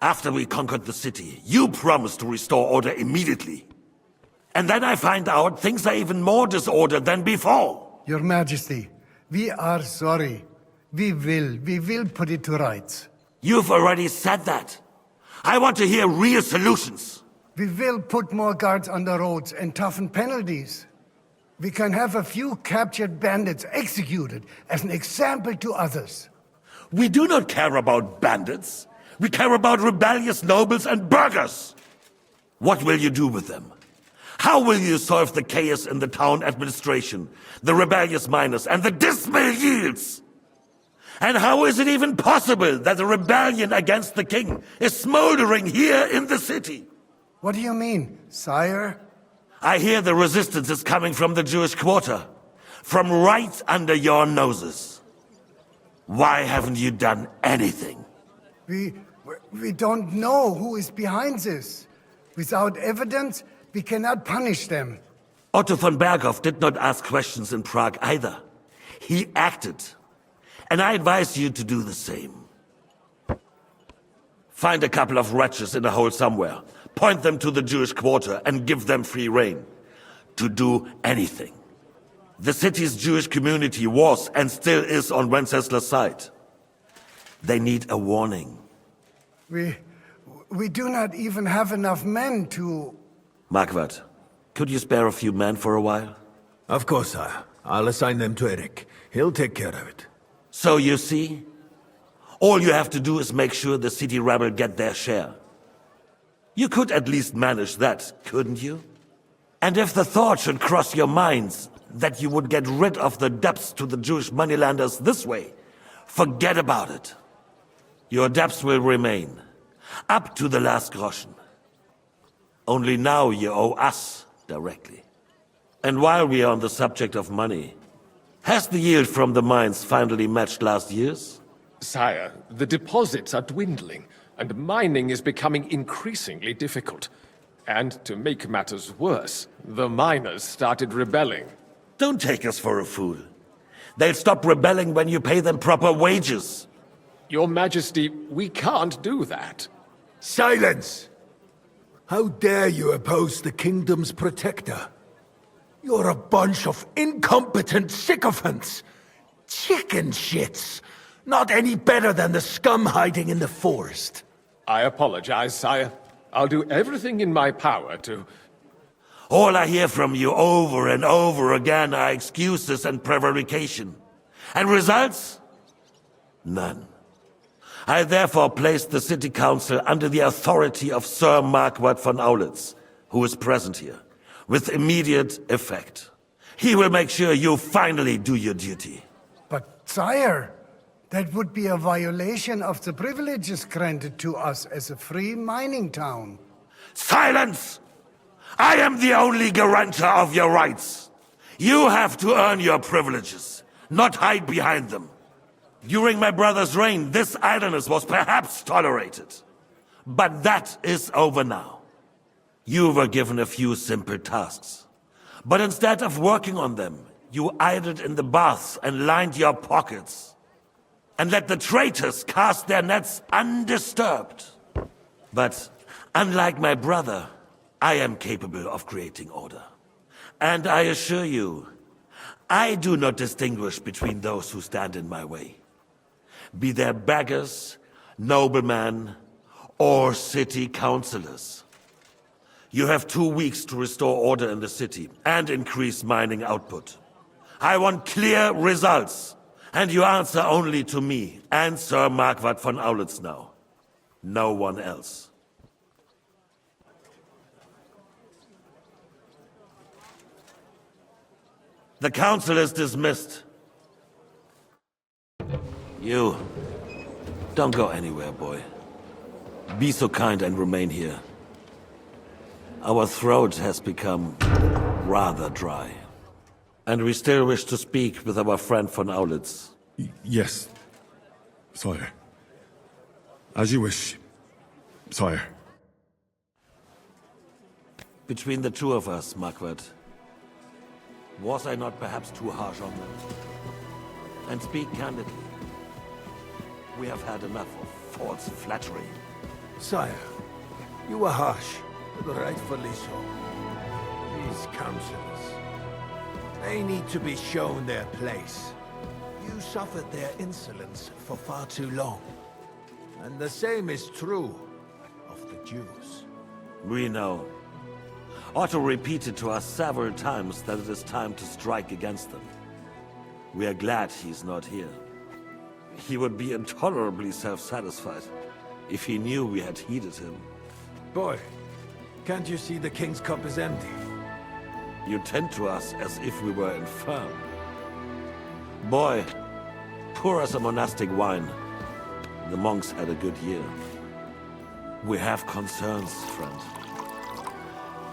After we conquered the city, you promised to restore order immediately. And then I find out things are even more disordered than before. Your Majesty, we are sorry. We will put it to rights. You've already said that. I want to hear real solutions. We will put more guards on the roads and toughen penalties. We can have a few captured bandits executed as an example to others. We do not care about bandits. We care about rebellious nobles and burghers. What will you do with them? How will you solve the chaos in the town administration, the rebellious miners, and the dismal yields? And how is it even possible that a rebellion against the king is smoldering here in the city? What do you mean, sire? I hear the resistance is coming from the Jewish quarter, from right under your noses. Why haven't you done anything? We don't know who is behind this. Without evidence, we cannot punish them. Otto von Berghoff did not ask questions in Prague either. He acted. And I advise you to do the same. Find a couple of wretches in a hole somewhere, point them to the Jewish quarter, and give them free rein to do anything. The city's Jewish community was and still is on Wenceslas' side. They need a warning. We do not even have enough men to... Marquardt, could you spare a few men for a while? Of course, sire. I'll assign them to Eric. He'll take care of it. So you see, all you have to do is make sure the city rebel get their share. You could at least manage that, couldn't you? And if the thought should cross your minds that you would get rid of the debts to the Jewish moneylenders this way, forget about it. Your debts will remain, up to the last groschen. Only now you owe us directly. And while we are on the subject of money, has the yield from the mines finally matched last year's? Sire, the deposits are dwindling, and mining is becoming increasingly difficult. And to make matters worse, the miners started rebelling. Don't take us for a fool. They'll stop rebelling when you pay them proper wages. Your Majesty, we can't do that. Silence! How dare you oppose the kingdom's protector? You're a bunch of incompetent sycophants! Chicken shits! Not any better than the scum hiding in the forest. I apologize, sire. I'll do everything in my power to... All I hear from you over and over again are excuses and prevarication. And results? None. I therefore place the City Council under the authority of Sir Marquardt von Aulitz, who is present here, with immediate effect. He will make sure you finally do your duty. But, sire, that would be a violation of the privileges granted to us as a free mining town. Silence! I am the only guarantor of your rights. You have to earn your privileges, not hide behind them. During my brother's reign, this idleness was perhaps tolerated. But that is over now. You were given a few simple tasks. But instead of working on them, you idled in the baths and lined your pockets. And let the traitors cast their nets undisturbed. But unlike my brother, I am capable of creating order. And I assure you, I do not distinguish between those who stand in my way. Be they beggars, noblemen, or city councillors. You have 2 weeks to restore order in the city and increase mining output. I want clear results, and you answer only to me and Sir Marquardt von Aulitz now. No one else. The council is dismissed. You, don't go anywhere, boy. Be so kind and remain here. Our throat has become rather dry. And we still wish to speak with our friend von Aulitz. Yes, sire. As you wish, sire. Between the two of us, Marquardt, was I not perhaps too harsh on them? And speak candidly, we have had enough of false flattery. Sire, you were harsh, but rightfully so. These councillors, they need to be shown their place. You suffered their insolence for far too long. And the same is true of the Jews. We know. Otto repeated to us several times that it is time to strike against them. We are glad he's not here. He would be intolerably self-satisfied if he knew we had heeded him. Boy, can't you see the king's cup is empty? You tend to us as if we were infirm. Boy, pour us a monastic wine. The monks had a good year. We have concerns, friend.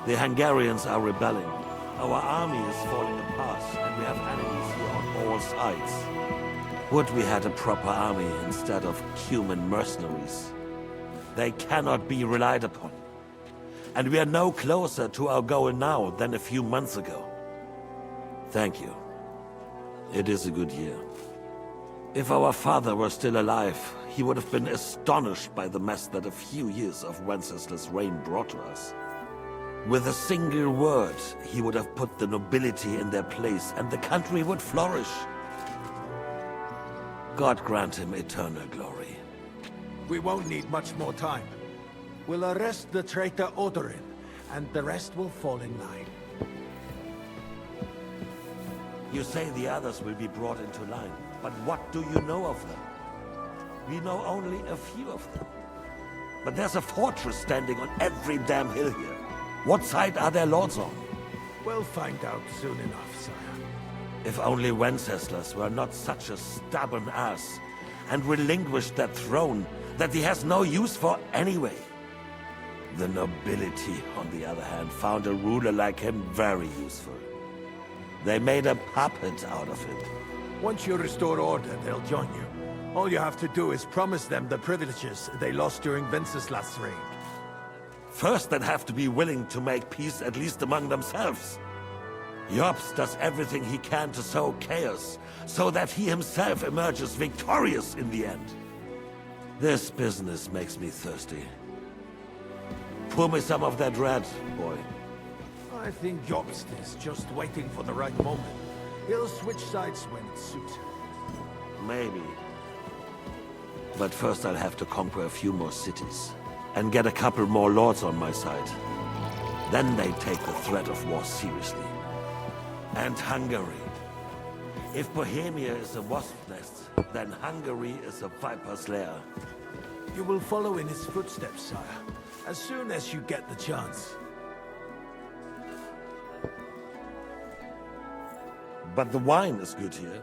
The Hungarians are rebelling. Our army is falling apart, and we have enemies here on all sides. Would we had a proper army instead of human mercenaries? They cannot be relied upon. And we are no closer to our goal now than a few months ago. Thank you. It is a good year. If our father were still alive, he would have been astonished by the mess that a few years of Wenceslaus' reign brought to us. With a single word, he would have put the nobility in their place, and the country would flourish. God grant him eternal glory. We won't need much more time. We'll arrest the traitor Odorin, and the rest will fall in line. You say the others will be brought into line, but what do you know of them? We know only a few of them. But there's a fortress standing on every damn hill here. What side are their lords on? We'll find out soon enough, sire. If only Wenceslas were not such a stubborn ass, and relinquished that throne that he has no use for anyway. The nobility, on the other hand, found a ruler like him very useful. They made a puppet out of him. Once you restore order, they'll join you. All you have to do is promise them the privileges they lost during Wenceslas' reign. First, they'd have to be willing to make peace at least among themselves. Jobst does everything he can to sow chaos, so that he himself emerges victorious in the end. This business makes me thirsty. Pour me some of that red, boy. I think Jobst is just waiting for the right moment. He'll switch sides when it suits him. Maybe. But first I'll have to conquer a few more cities, and get a couple more lords on my side. Then they take the threat of war seriously. And Hungary. If Bohemia is a wasp nest, then Hungary is a viper's lair. You will follow in his footsteps, sire, as soon as you get the chance. But the wine is good here.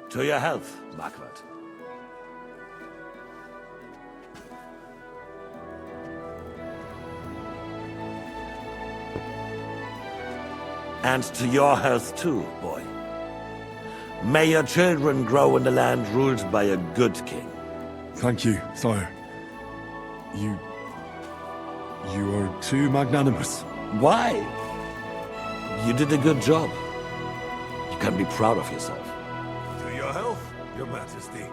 To your health, Marquardt. And to your health too, boy. May your children grow in a land ruled by a good king. Thank you, sire. You are too magnanimous. Why? You did a good job. You can be proud of yourself. To your health, your majesty.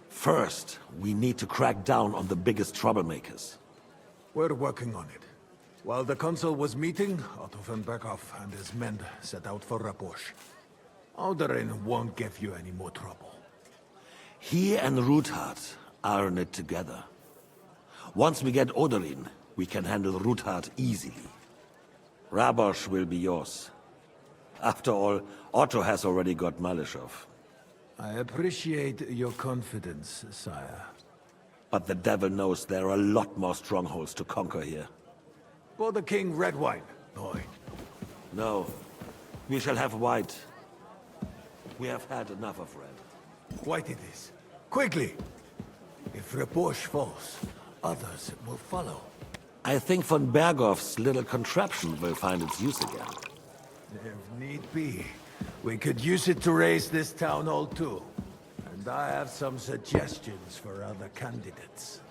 First, we need to crack down on the biggest troublemakers. We're working on it. While the consul was meeting, Otto von Berghoff and his men set out for Rabosch. Alderin won't give you any more trouble. He and Ruthard are in it together. Once we get Oderin, we can handle Ruthard easily. Rabosch will be yours. After all, Otto has already got Malishov. I appreciate your confidence, sire. But the devil knows there are a lot more strongholds to conquer here. For the king, red wine, boy. No. We shall have white. We have had enough of red. White it is. Quickly! If Rabosch falls, others will follow. I think von Berghoff's little contraption will find its use again. If need be, we could use it to raise this town hall too. And I have some suggestions for other candidates.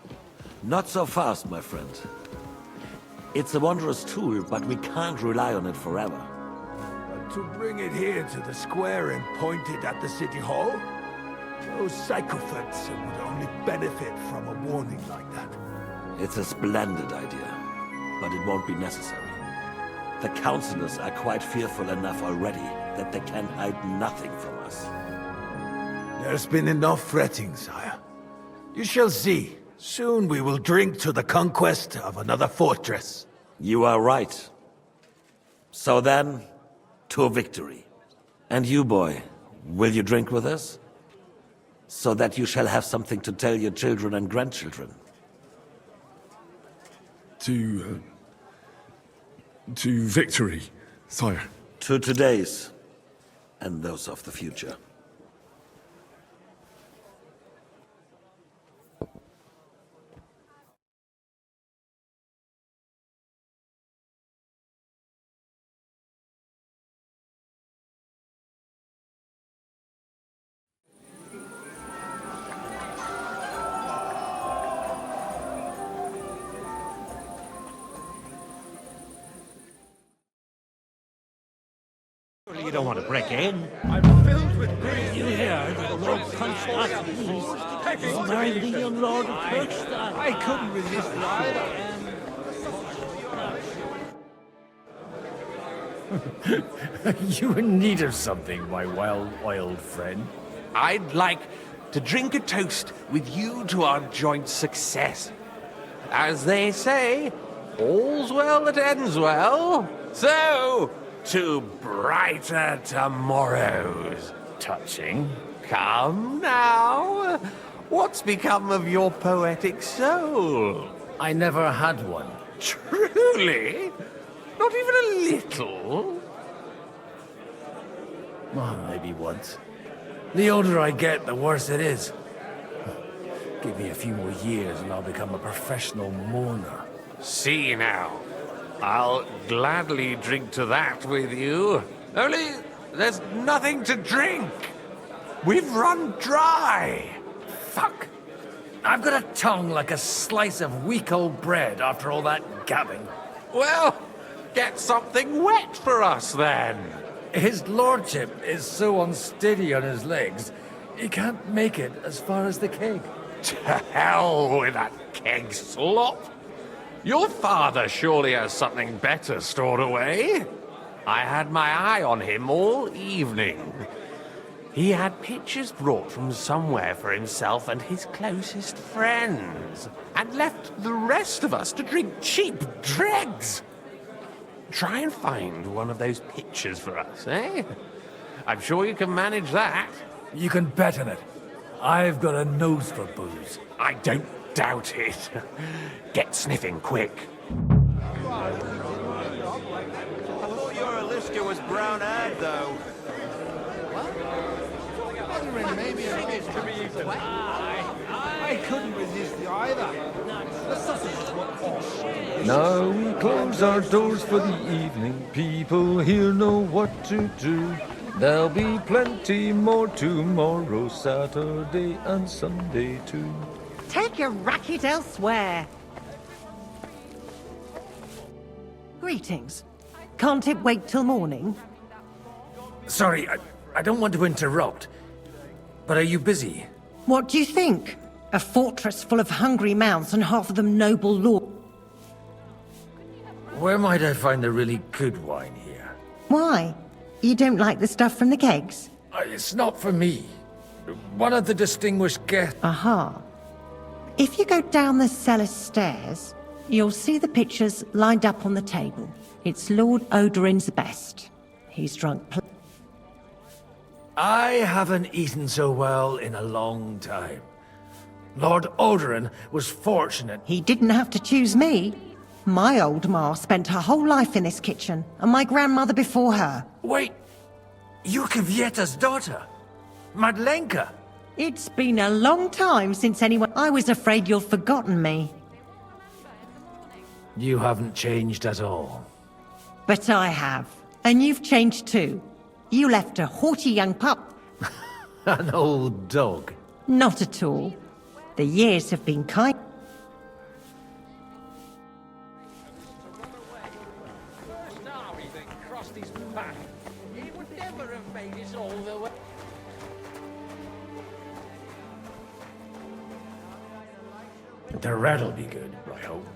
Not so fast, my friend. It's a wondrous tool, but we can't rely on it forever. But to bring it here to the square and point it at the city hall? Those sycophants would only benefit from a warning like that. It's a splendid idea, but it won't be necessary. The councillors are quite fearful enough already that they can hide nothing from us. There's been enough fretting, sire. You shall see. Soon we will drink to the conquest of another fortress. You are right. So then, to victory. And you, boy, will you drink with us? So that you shall have something to tell your children and grandchildren. To victory, sire. To today's, and those of the future. You don't want to break in. I'm filled with grief. You hear the Lord Constance is marrying the young Lord of Kirkstad. I couldn't resist it. You in need of something, my well-oiled friend? I'd like to drink a toast with you to our joint success. As they say, all's well that ends well. So, to brighter tomorrows. Touching. Come now. What's become of your poetic soul? I never had one. Truly? Not even a little? Well, maybe once. The older I get, the worse it is. Give me a few more years and I'll become a professional mourner. See now. I'll gladly drink to that with you. Only, there's nothing to drink. We've run dry. Fuck. I've got a tongue like a slice of weak old bread after all that gabbing. Well, get something wet for us then. His lordship is so unsteady on his legs, he can't make it as far as the keg. To hell with that keg slop. Your father surely has something better stored away. I had my eye on him all evening. He had pictures brought from somewhere for himself and his closest friends, and left the rest of us to drink cheap dregs. Try and find one of those pictures for us, eh? I'm sure you can manage that. You can bet on it. I've got a nose for booze. I don't doubt it. Get sniffing quick. I thought your Alistair was brown-eyed, though. I couldn't resist you either. The sausages were awesome. Now we close our doors for the evening. People here know what to do. There'll be plenty more tomorrow, Saturday and Sunday too. Take your racket elsewhere. Greetings. Can't it wait till morning? Sorry, I don't want to interrupt, but are you busy? What do you think? A fortress full of hungry mouths and half of them noble lords. Where might I find the really good wine here? Why? You don't like the stuff from the kegs? It's not for me. One of the distinguished guests. Aha. If you go down the cellar stairs, you'll see the pictures lined up on the table. It's Lord Odorin's best. He's drunk I haven't eaten so well in a long time. Lord Odorin was fortunate. He didn't have to choose me. My old ma spent her whole life in this kitchen, and my grandmother before her. Wait, you're Kvieta's daughter, Madlenka. It's been a long time since anyone... I was afraid you'd forgotten me. You haven't changed at all. But I have. And you've changed too. You left a haughty young pup. An old dog. Not at all. The years have been kind. The rat'll be good, I hope.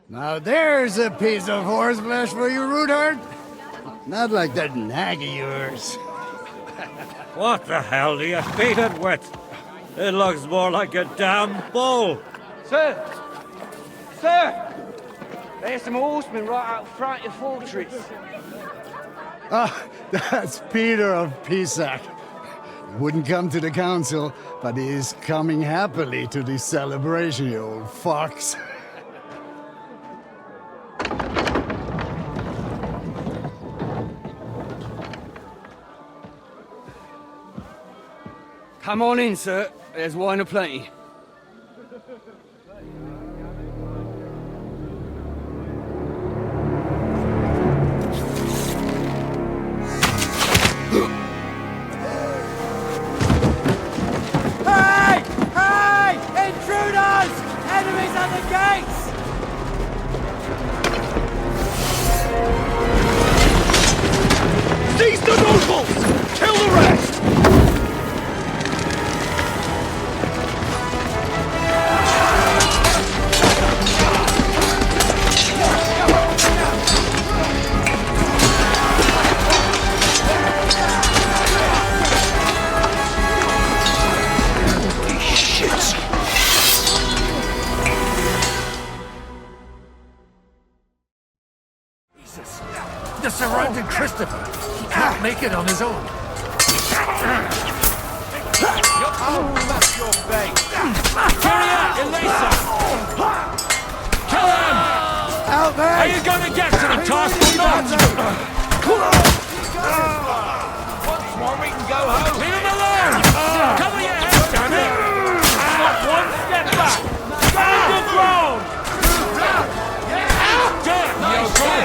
Now there's a piece of horseflesh for you, Rudart. Not like that nag of yours. What the hell do you feed it with? It looks more like a damn bull. Sir! Sir! There's some horsemen right out front of the fortress. Ah, that's Peter of Pisac. Wouldn't come to the council, but he is coming happily to the celebration, you old fox. Come on in, sir. There's wine aplenty. Hey! Hey! Intruders! Enemies at the gates! Seize the nobles! Kill the rest! They're surrounding Christopher. He can't make it on his own. I'll match your bait. Kyria, Elisa! Kill him! Out there! Are you gonna get to the task or not? Once more, we can go home. Leave him alone! Cover your head, damn it! Not one step back! Stand your ground! Good, you okay?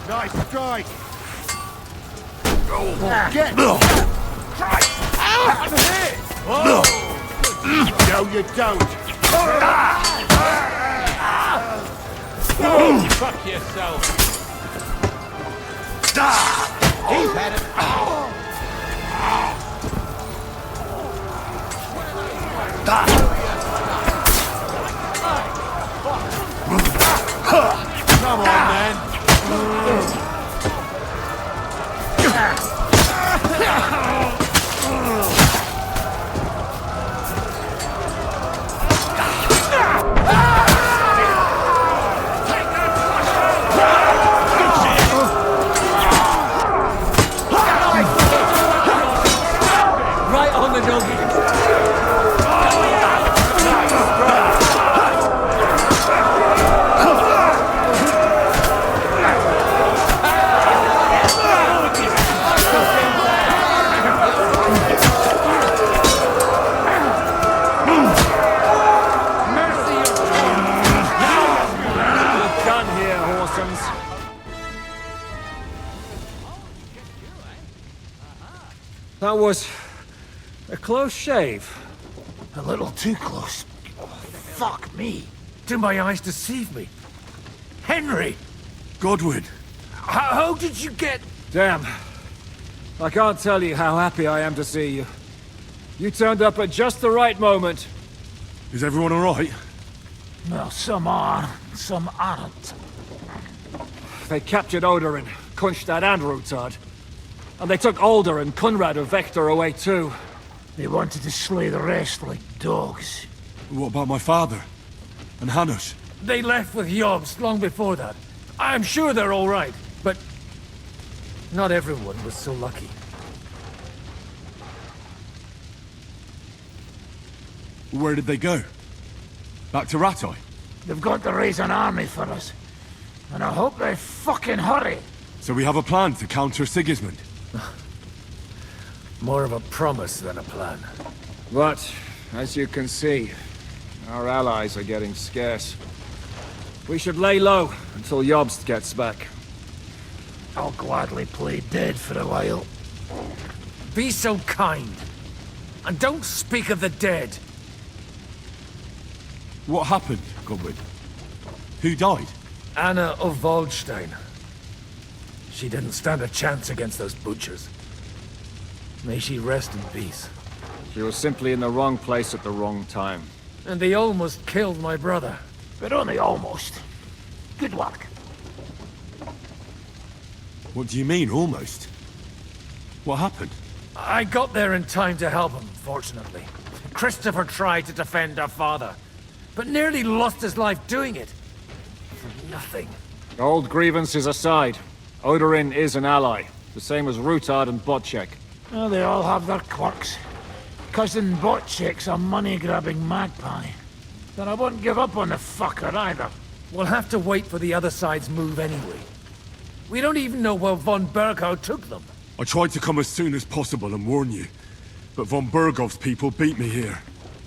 Nice strike! Get! I'm hit! No, you don't! Fuck yourself. He's had it! Come on, man! Right on the nugget. That was a close shave. A little too close. Fuck me. Do my eyes deceive me? Henry! Godwin! How did you get... Damn. I can't tell you how happy I am to see you. You turned up at just the right moment. Is everyone alright? Well, some are, some aren't. They captured Odorin, Kunstad and Rutard. And they took Alder and Kunrad of Vector away too. They wanted to slay the rest like dogs. What about my father? And Hanush? They left with Yobst long before that. I'm sure they're all right, but not everyone was so lucky. Where did they go? Back to Rattay? They've got to raise an army for us. And I hope they fucking hurry. So we have a plan to counter Sigismund? More of a promise than a plan. But, as you can see, our allies are getting scarce. We should lay low until Jobst gets back. I'll gladly play dead for a while. Be so kind. And don't speak of the dead. What happened, Godwin? Who died? Anna of Waldstein. She didn't stand a chance against those butchers. May she rest in peace. She was simply in the wrong place at the wrong time. And they almost killed my brother. But only almost. Good work. What do you mean, almost? What happened? I got there in time to help him, fortunately. Christopher tried to defend our father, but nearly lost his life doing it. For nothing. Old grievances aside, Odorin is an ally, the same as Rutard and Botchek. Oh, they all have their quirks. Cousin Botchek's a money-grabbing magpie. But I won't give up on the fucker either. We'll have to wait for the other side's move anyway. We don't even know where von Berghow took them. I tried to come as soon as possible and warn you, but von Bergov's people beat me here.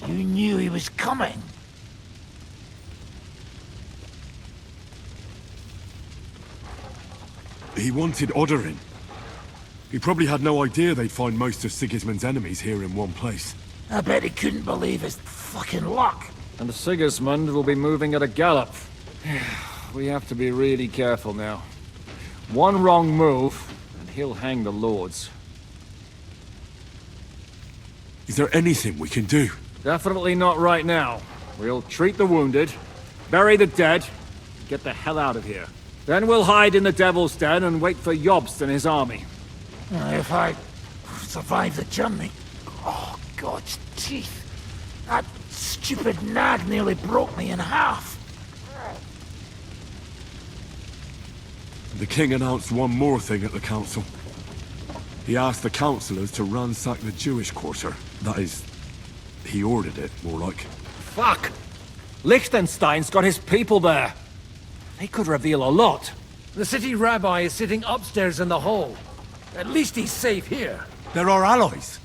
You knew he was coming. He wanted Odorin. He probably had no idea they'd find most of Sigismund's enemies here in one place. I bet he couldn't believe his fucking luck. And Sigismund will be moving at a gallop. We have to be really careful now. One wrong move, and he'll hang the lords. Is there anything we can do? Definitely not right now. We'll treat the wounded, bury the dead, and get the hell out of here. Then we'll hide in the Devil's Den and wait for Jobst and his army. If I survive the journey... Oh, God's teeth. That stupid nag nearly broke me in half. The king announced one more thing at the council. He asked the councillors to ransack the Jewish quarter. That is, he ordered it, more like. Fuck! Liechtenstein's got his people there. They could reveal a lot. The city rabbi is sitting upstairs in the hall. At least he's safe here. They're our allies.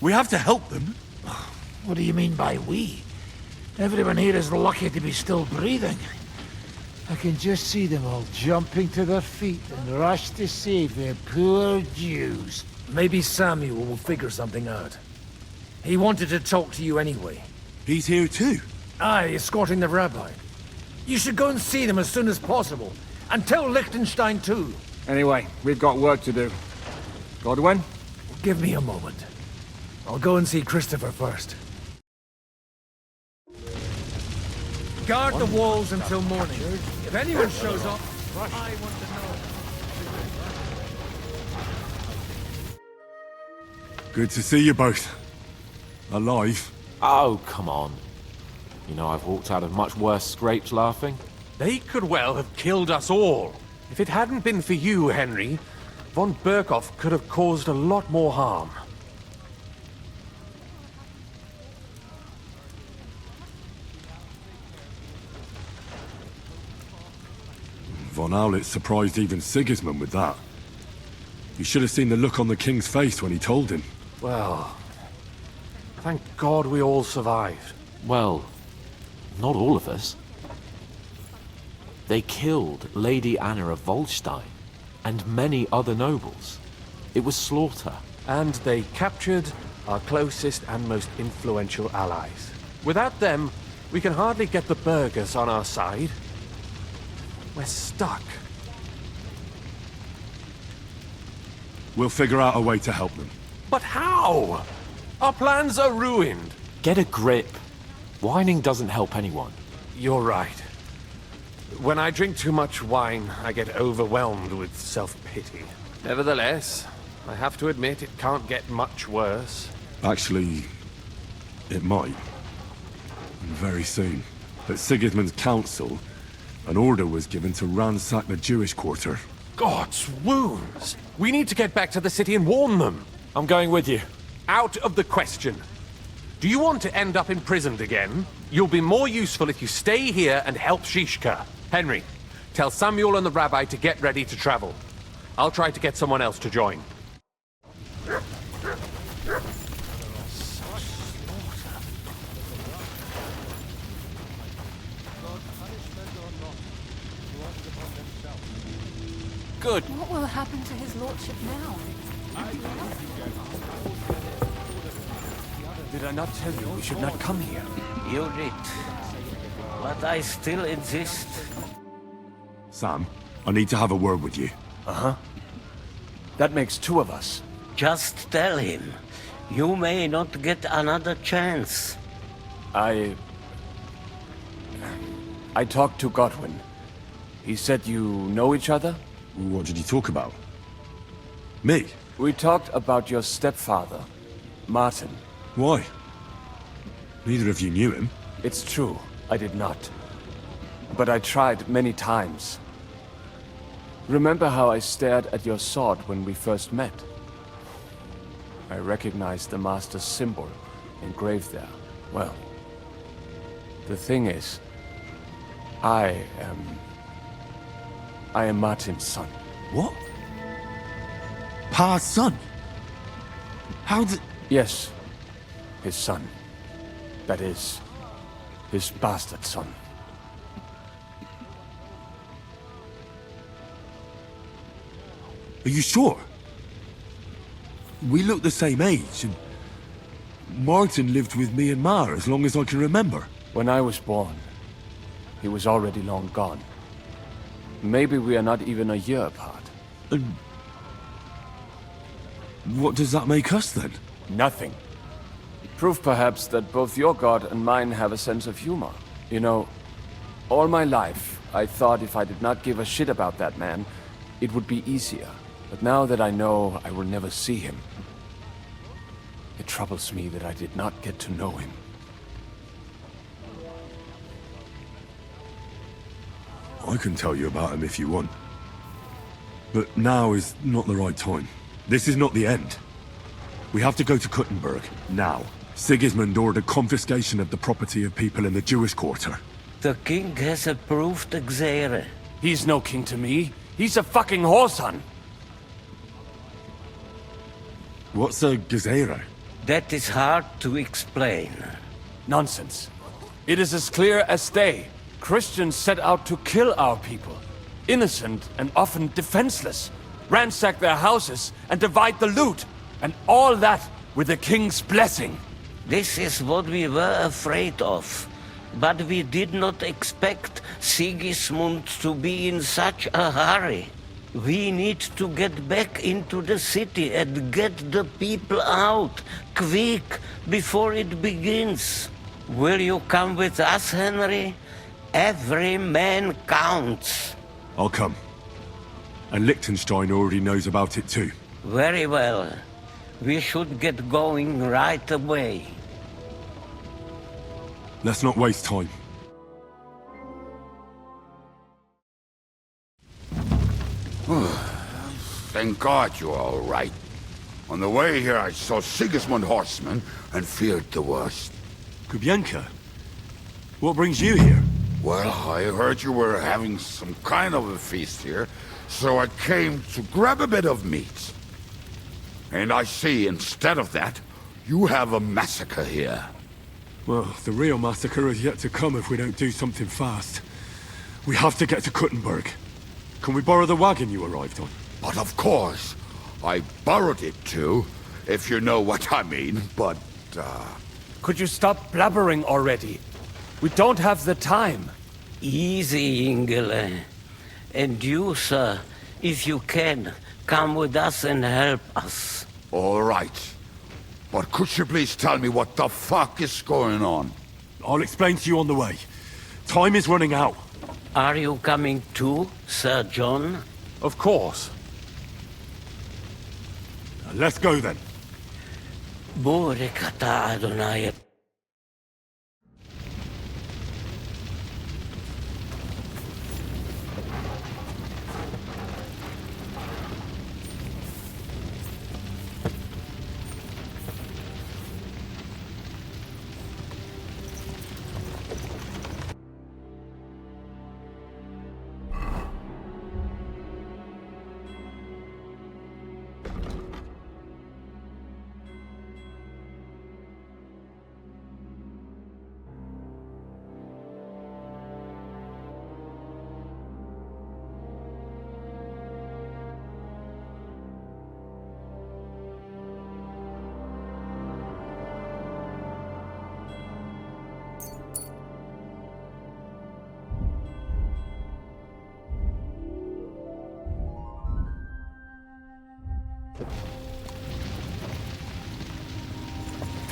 We have to help them. What do you mean by we? Everyone here is lucky to be still breathing. I can just see them all jumping to their feet and rush to save their poor Jews. Maybe Samuel will figure something out. He wanted to talk to you anyway. He's here too? Aye, escorting the rabbi. You should go and see them as soon as possible. And tell Liechtenstein too. Anyway, we've got work to do. Godwin? Give me a moment. I'll go and see Christopher first. Guard the walls until morning. If anyone shows up, I want to know. Good to see you both. Alive. Oh, come on. You know I've walked out of much worse scrapes laughing. They could well have killed us all. If it hadn't been for you, Henry, von Berkhoff could have caused a lot more harm. Von Aulitz surprised even Sigismund with that. You should have seen the look on the king's face when he told him. Well, thank God we all survived. Well, not all of us. They killed Lady Anna of Volstein and many other nobles. It was slaughter. And they captured our closest and most influential allies. Without them, we can hardly get the burghers on our side. We're stuck. We'll figure out a way to help them. But how? Our plans are ruined. Get a grip. Whining doesn't help anyone. You're right. When I drink too much wine, I get overwhelmed with self-pity. Nevertheless, I have to admit it can't get much worse. Actually, it might. Very soon. At Sigismund's council, an order was given to ransack the Jewish quarter. God's wounds! We need to get back to the city and warn them. I'm going with you. Out of the question. Do you want to end up imprisoned again? You'll be more useful if you stay here and help Shishka. Henry, tell Samuel and the rabbi to get ready to travel. I'll try to get someone else to join. Good. What will happen to his lordship now? Did I not tell you we should not come here? You did. But I still insist. Sam, I need to have a word with you. Uh-huh. That makes two of us. Just tell him. You may not get another chance. I talked to Godwin. He said you know each other? What did you talk about? Me? We talked about your stepfather, Martin. Why? Neither of you knew him. It's true, I did not. But I tried many times. Remember how I stared at your sword when we first met? I recognized the Master's symbol engraved there. Well, the thing is, I am Martin's son. What? Pa's son? How did... Yes, his son. That is, his bastard son. Are you sure? We look the same age, and Martin lived with me and Ma as long as I can remember. When I was born, he was already long gone. Maybe we are not even a year apart. And what does that make us then? Nothing. Proof perhaps that both your god and mine have a sense of humor. You know, all my life, I thought if I did not give a shit about that man, it would be easier. But now that I know I will never see him, it troubles me that I did not get to know him. I can tell you about him if you want. But now is not the right time. This is not the end. We have to go to Kuttenberg, now. Sigismund ordered confiscation of the property of people in the Jewish quarter. The king has approved Xere. He's no king to me. He's a fucking whoreson. What's a Gezera? That is hard to explain. Nonsense. It is as clear as day. Christians set out to kill our people. Innocent and often defenseless. Ransack their houses and divide the loot. And all that with the king's blessing. This is what we were afraid of. But we did not expect Sigismund to be in such a hurry. We need to get back into the city and get the people out, quick, before it begins. Will you come with us, Henry? Every man counts. I'll come. And Liechtenstein already knows about it too. Very well. We should get going right away. Let's not waste time. Thank God you're all right. On the way here, I saw Sigismund horsemen and feared the worst. Kubienka? What brings you here? Well, I heard you were having some kind of a feast here, so I came to grab a bit of meat. And I see, instead of that, you have a massacre here. Well, the real massacre is yet to come if we don't do something fast. We have to get to Kuttenberg. Can we borrow the wagon you arrived on? But of course. I borrowed it too, if you know what I mean, but, Could you stop blabbering already? We don't have the time. Easy, Ingele. And you, sir, if you can, come with us and help us. All right. But could you please tell me what the fuck is going on? I'll explain to you on the way. Time is running out. Are you coming too, Sir John? Of course. Let's go then. Borekata Adonai.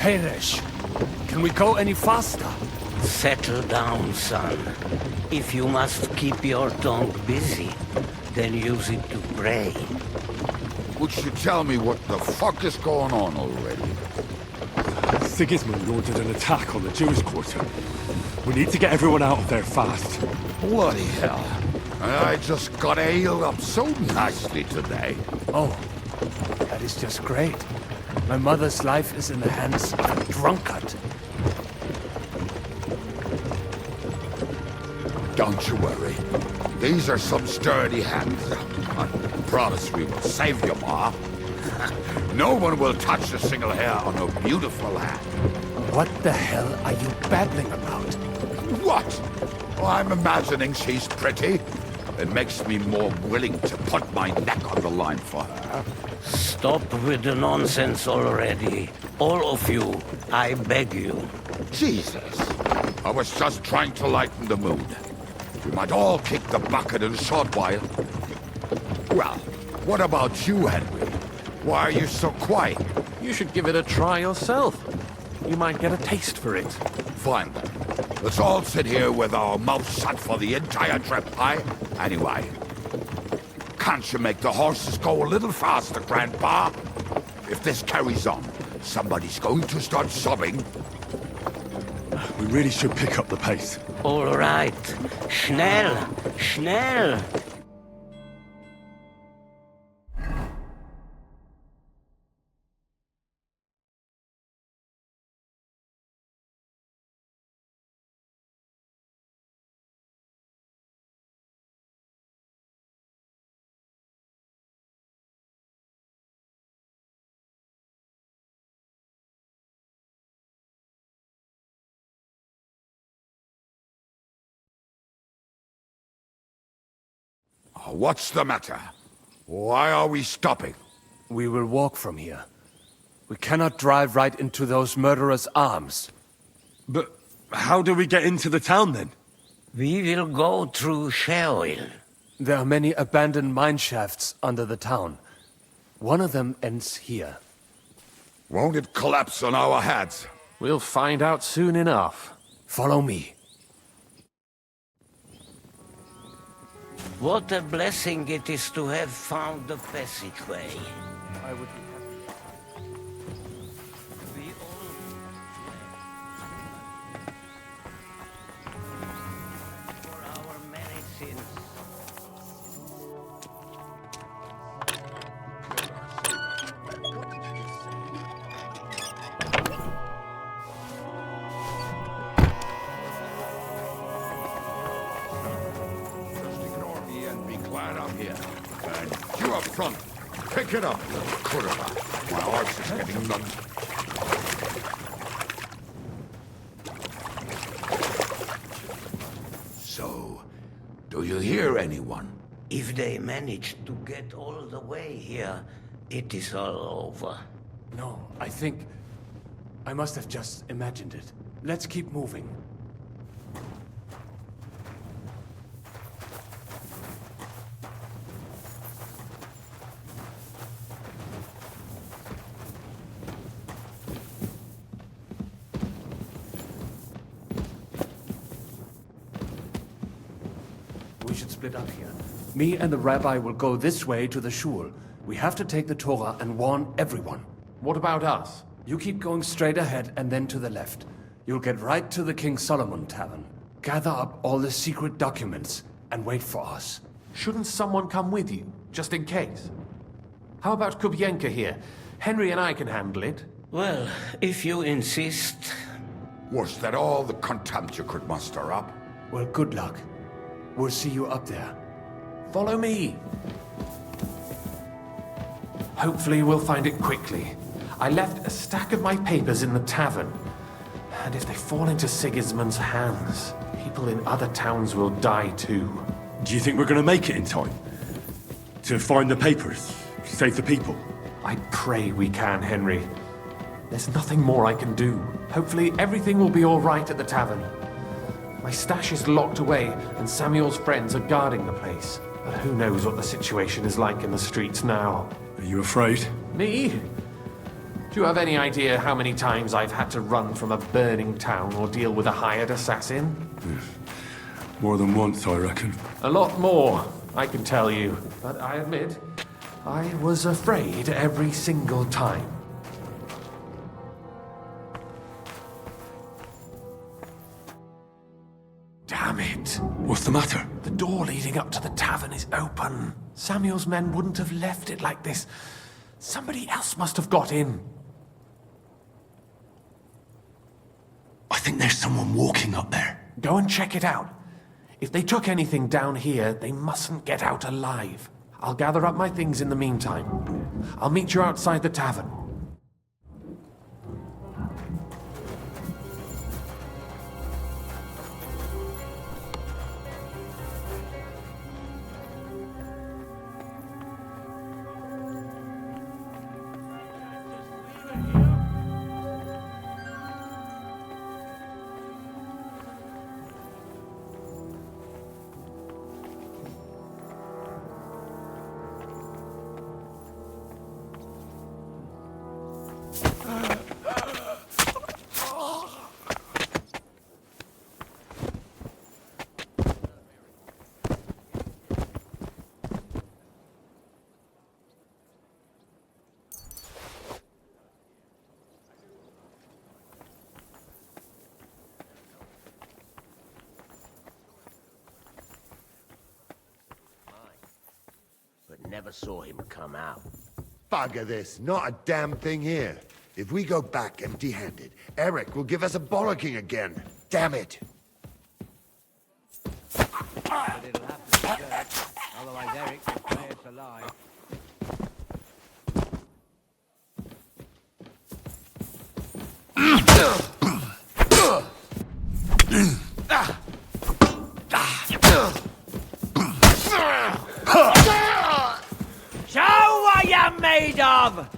Peresh, can we go any faster? Settle down, son. If you must keep your tongue busy, then use it to pray. Would you tell me what the fuck is going on already? Sigismund ordered an attack on the Jewish quarter. We need to get everyone out of there fast. Bloody hell. I just got ailed up so nicely today. Oh, that is just great. My mother's life is in the hands of a drunkard. Don't you worry. These are some sturdy hands. I promise we will save you, Ma. No one will touch a single hair on her beautiful head. What the hell are you babbling about? What? Oh, I'm imagining she's pretty. It makes me more willing to put my neck on the line for her. Stop with the nonsense already. All of you, I beg you. Jesus. I was just trying to lighten the mood. We might all kick the bucket in a short while. Well, what about you, Henry? Why are you so quiet? You should give it a try yourself. You might get a taste for it. Fine then. Let's all sit here with our mouths shut for the entire trip, aye? Anyway, can't you make the horses go a little faster, Grandpa? If this carries on, somebody's going to start sobbing. We really should pick up the pace. All right. Schnell, schnell. What's the matter? Why are we stopping? We will walk from here. We cannot drive right into those murderers' arms. But how do we get into the town then? We will go through Sheol. There are many abandoned mine shafts under the town. One of them ends here. Won't it collapse on our heads? We'll find out soon enough. Follow me. What a blessing it is to have found the passageway. I would Pick it up, little Kuttenberg. My horse is getting none. So, do you hear anyone? If they manage to get all the way here, it is all over. No, I think... I must have just imagined it. Let's keep moving. We should split up here. Me and the rabbi will go this way to the shul. We have to take the Torah and warn everyone. What about us? You keep going straight ahead and then to the left. You'll get right to the King Solomon Tavern. Gather up all the secret documents and wait for us. Shouldn't someone come with you, just in case? How about Kubienka here? Henry and I can handle it. Well, if you insist. Was that all the contempt you could muster up? Well, good luck. We'll see you up there. Follow me. Hopefully we'll find it quickly. I left a stack of my papers in the tavern. And if they fall into Sigismund's hands, people in other towns will die too. Do you think we're gonna make it in time? To find the papers? Save the people? I pray we can, Henry. There's nothing more I can do. Hopefully everything will be all right at the tavern. My stash is locked away, and Samuel's friends are guarding the place. But who knows what the situation is like in the streets now. Are you afraid? Me? Do you have any idea how many times I've had to run from a burning town or deal with a hired assassin? More than once, I reckon. A lot more, I can tell you. But I admit, I was afraid every single time. Damn it! What's the matter? The door leading up to the tavern is open. Samuel's men wouldn't have left it like this. Somebody else must have got in. I think there's someone walking up there. Go and check it out. If they took anything down here, they mustn't get out alive. I'll gather up my things in the meantime. I'll meet you outside the tavern. Never saw him come out. Bugger this, not a damn thing here. If we go back empty-handed, Eric will give us a bollocking again. Damn it. But it'll have to be good. Otherwise Eric will play us alive. made of?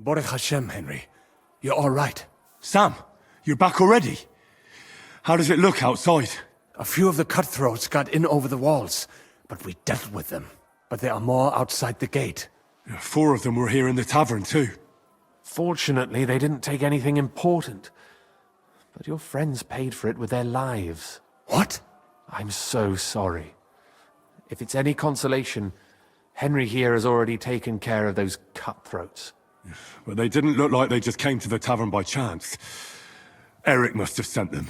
Baruch Hashem, Henry. You're all right. Sam, you're back already? How does it look outside? A few of the cutthroats got in over the walls, but we dealt with them. But there are more outside the gate. 4 of them were here in the tavern, too. Fortunately, they didn't take anything important. But your friends paid for it with their lives. What? I'm so sorry. If it's any consolation, Henry here has already taken care of those cutthroats. But they didn't look like they just came to the tavern by chance. Eric must have sent them.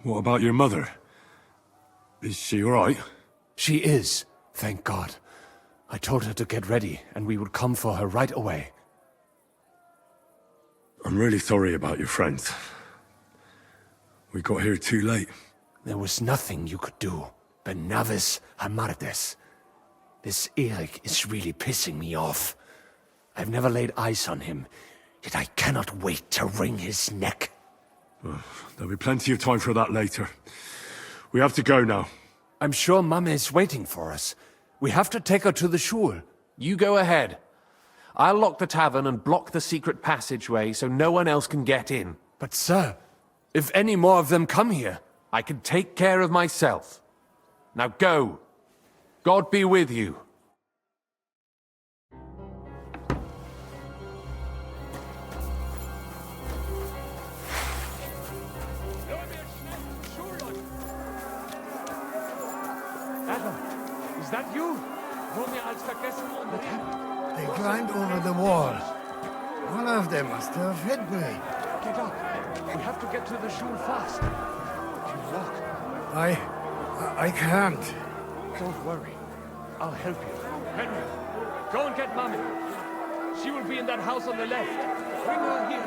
What about your mother? Is she all right? She is, thank God. I told her to get ready, and we would come for her right away. I'm really sorry about your friends. We got here too late. There was nothing you could do. Benavis Hamartes. This Eric is really pissing me off. I've never laid eyes on him, yet I cannot wait to wring his neck. Well, there'll be plenty of time for that later. We have to go now. I'm sure Mama is waiting for us. We have to take her to the shul. You go ahead. I'll lock the tavern and block the secret passageway so no one else can get in. But sir, if any more of them come here, I can take care of myself. Now go. God be with you. Adam, is that you? They climbed over the wall. One of them must have hit me. Get up. We have to get to the shul fast. You walk. I can't. Don't worry. I'll help you. Henry, go and get Mommy. She will be in that house on the left. Bring her here.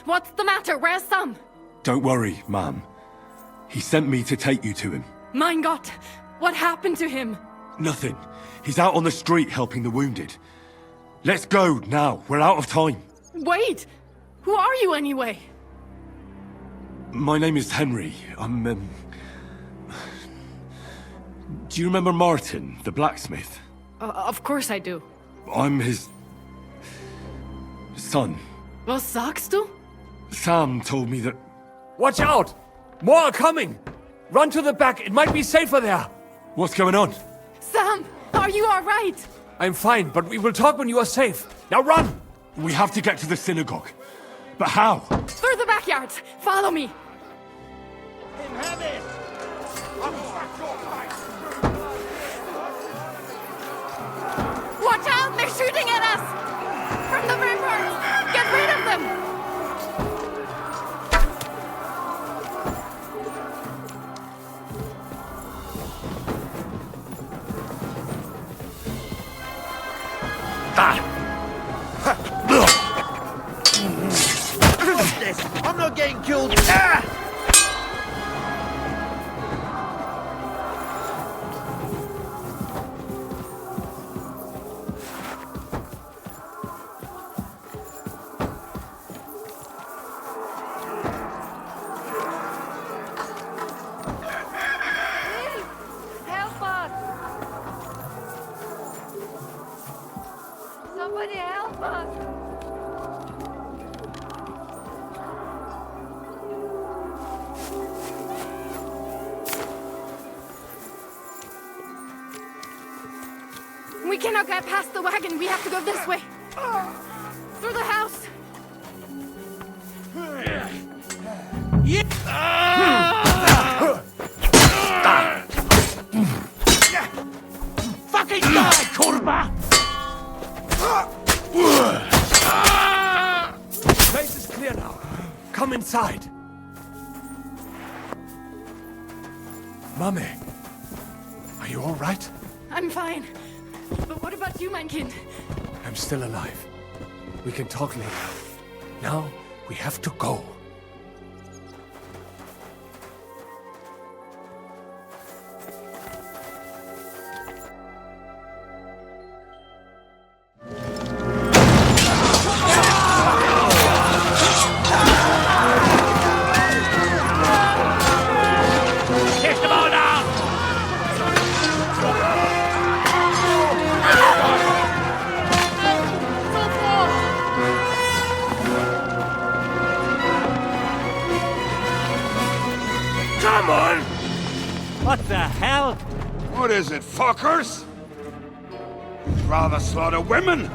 What's the matter? Where's Sam? Don't worry, ma'am. He sent me to take you to him. Mein Gott! What happened to him? Nothing. He's out on the street helping the wounded. Let's go now. We're out of time. Wait! Who are you anyway? My name is Henry. I'm, Do you remember Martin, the blacksmith? Of course I do. I'm his... son. Was sagst du? Sam told me that... Watch out! More are coming! Run to the back, it might be safer there! What's going on? Sam, are you alright? I'm fine, but we will talk when you are safe. Now run! We have to get to the synagogue. But how? Through the backyard. Follow me. Watch out! They're shooting at us! From the ramparts! Get rid of them! What's this? I'm not getting killed. Help us! Somebody help us! We cannot get past the wagon. We have to go this way. Through the house. Fucking die, kurva! Place is clear now. Come inside. Mummy, are you all right? I'm fine. But what about you, mein Kind? I'm still alive. We can talk later. Now, we have to go. Come on! What the hell? What is it, fuckers? You'd rather slaughter women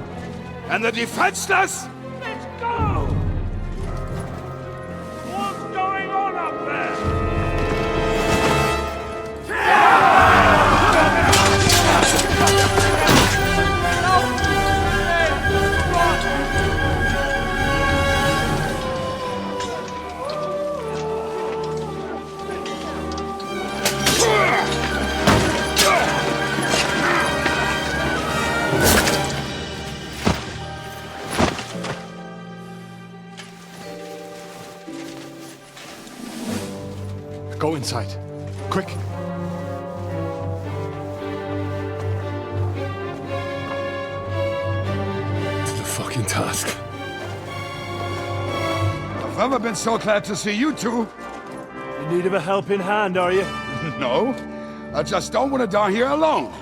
and the defenseless? Let's go! What's going on up there? Go inside. Quick. To the fucking task. I've never been so glad to see you two. In need of a helping hand, are you? No, I just don't want to die here alone.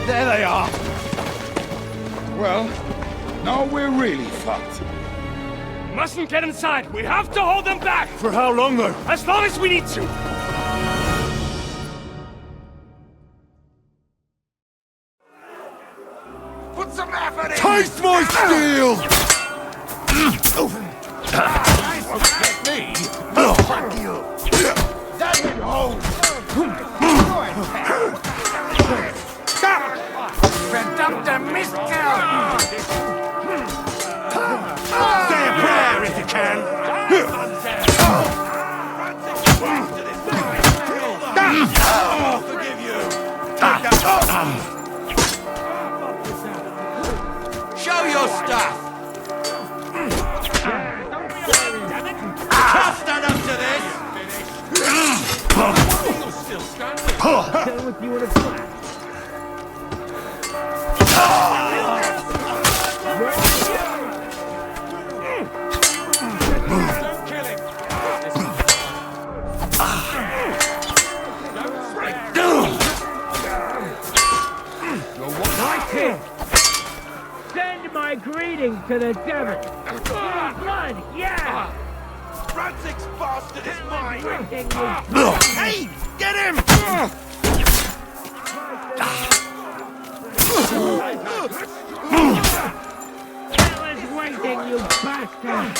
There they are. Well, now we're really fucked. Mustn't get inside. We have to hold them back. For how long, though? As long as we need to. Put some effort in. Taste my steel! Get me! Fuck you! That it holds! Verdammte Mistkerl! Say a prayer if you can. I'll forgive you! Show your stuff! Can't stand up to this! You're still standing! With you in a flash. Don't kill him! Send my greetings to the devil. Blood, yeah! Ranzig's bastard is mine! Hey, get him! Hell is waiting, you bastard!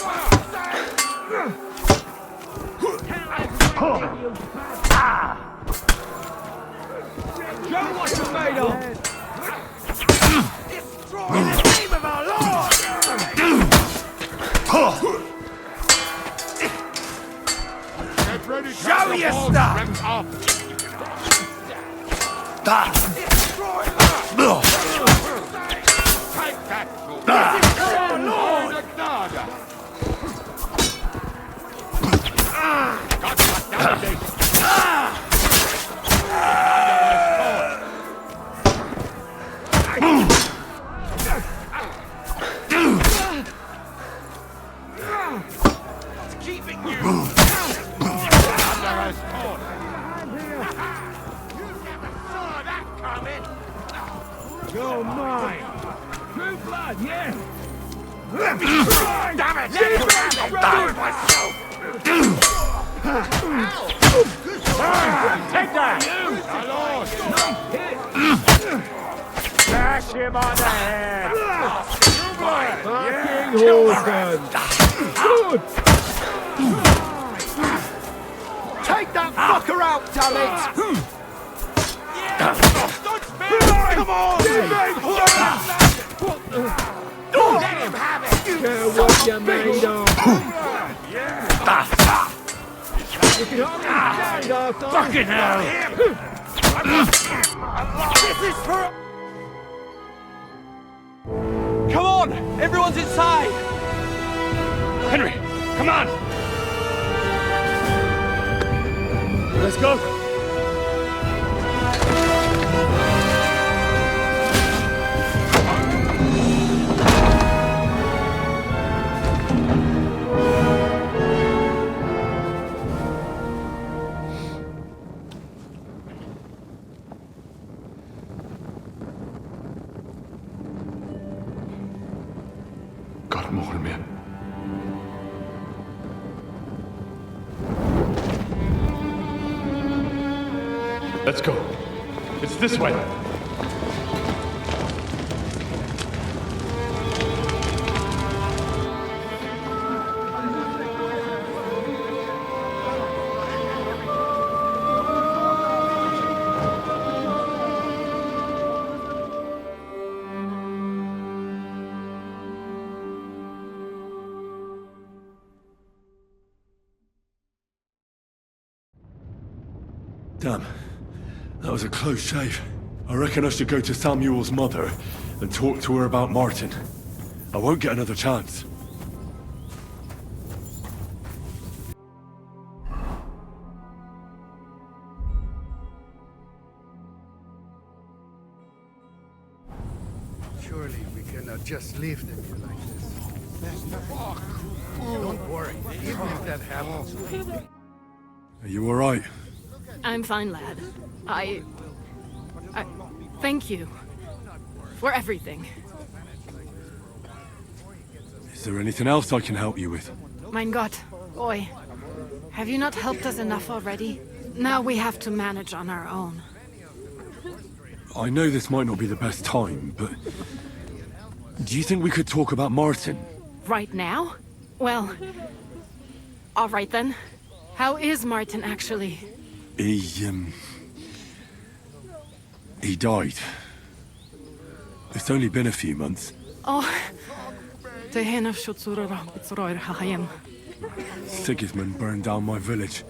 Show what you're made of! Destroy in the name of our Lord! Get ready, Show your stuff! Destroy her! Take that! This is for our Lord! What's keeping you? Under his sword. You never saw that coming. You're mine. True blood, yeah. Damn it! Let me die myself! Take that! My lord! Bash him on the head! Fucking Horton! Good! Take that fucker out, damn it! Come on! Let him have it! Care what you made of! You can only stand after... Fucking hell! This is for... Come on! Everyone's inside! Henry, come on! Let's go! God, Bohemia. Let's go. It's this way. Damn. That was a close shave. I reckon I should go to Samuel's mother and talk to her about Martin. I won't get another chance. Surely we cannot just leave them here like this. Don't worry, even if that happens. Are you alright? I'm fine, lad. I thank you for everything. Is there anything else I can help you with? Mein Gott, boy, have you not helped us enough already? Now we have to manage on our own. I know this might not be the best time, but... do you think we could talk about Martin? Right now? Well, all right then. How is Martin actually? He died. It's only been a few months. Oh, Sigismund burned down my village.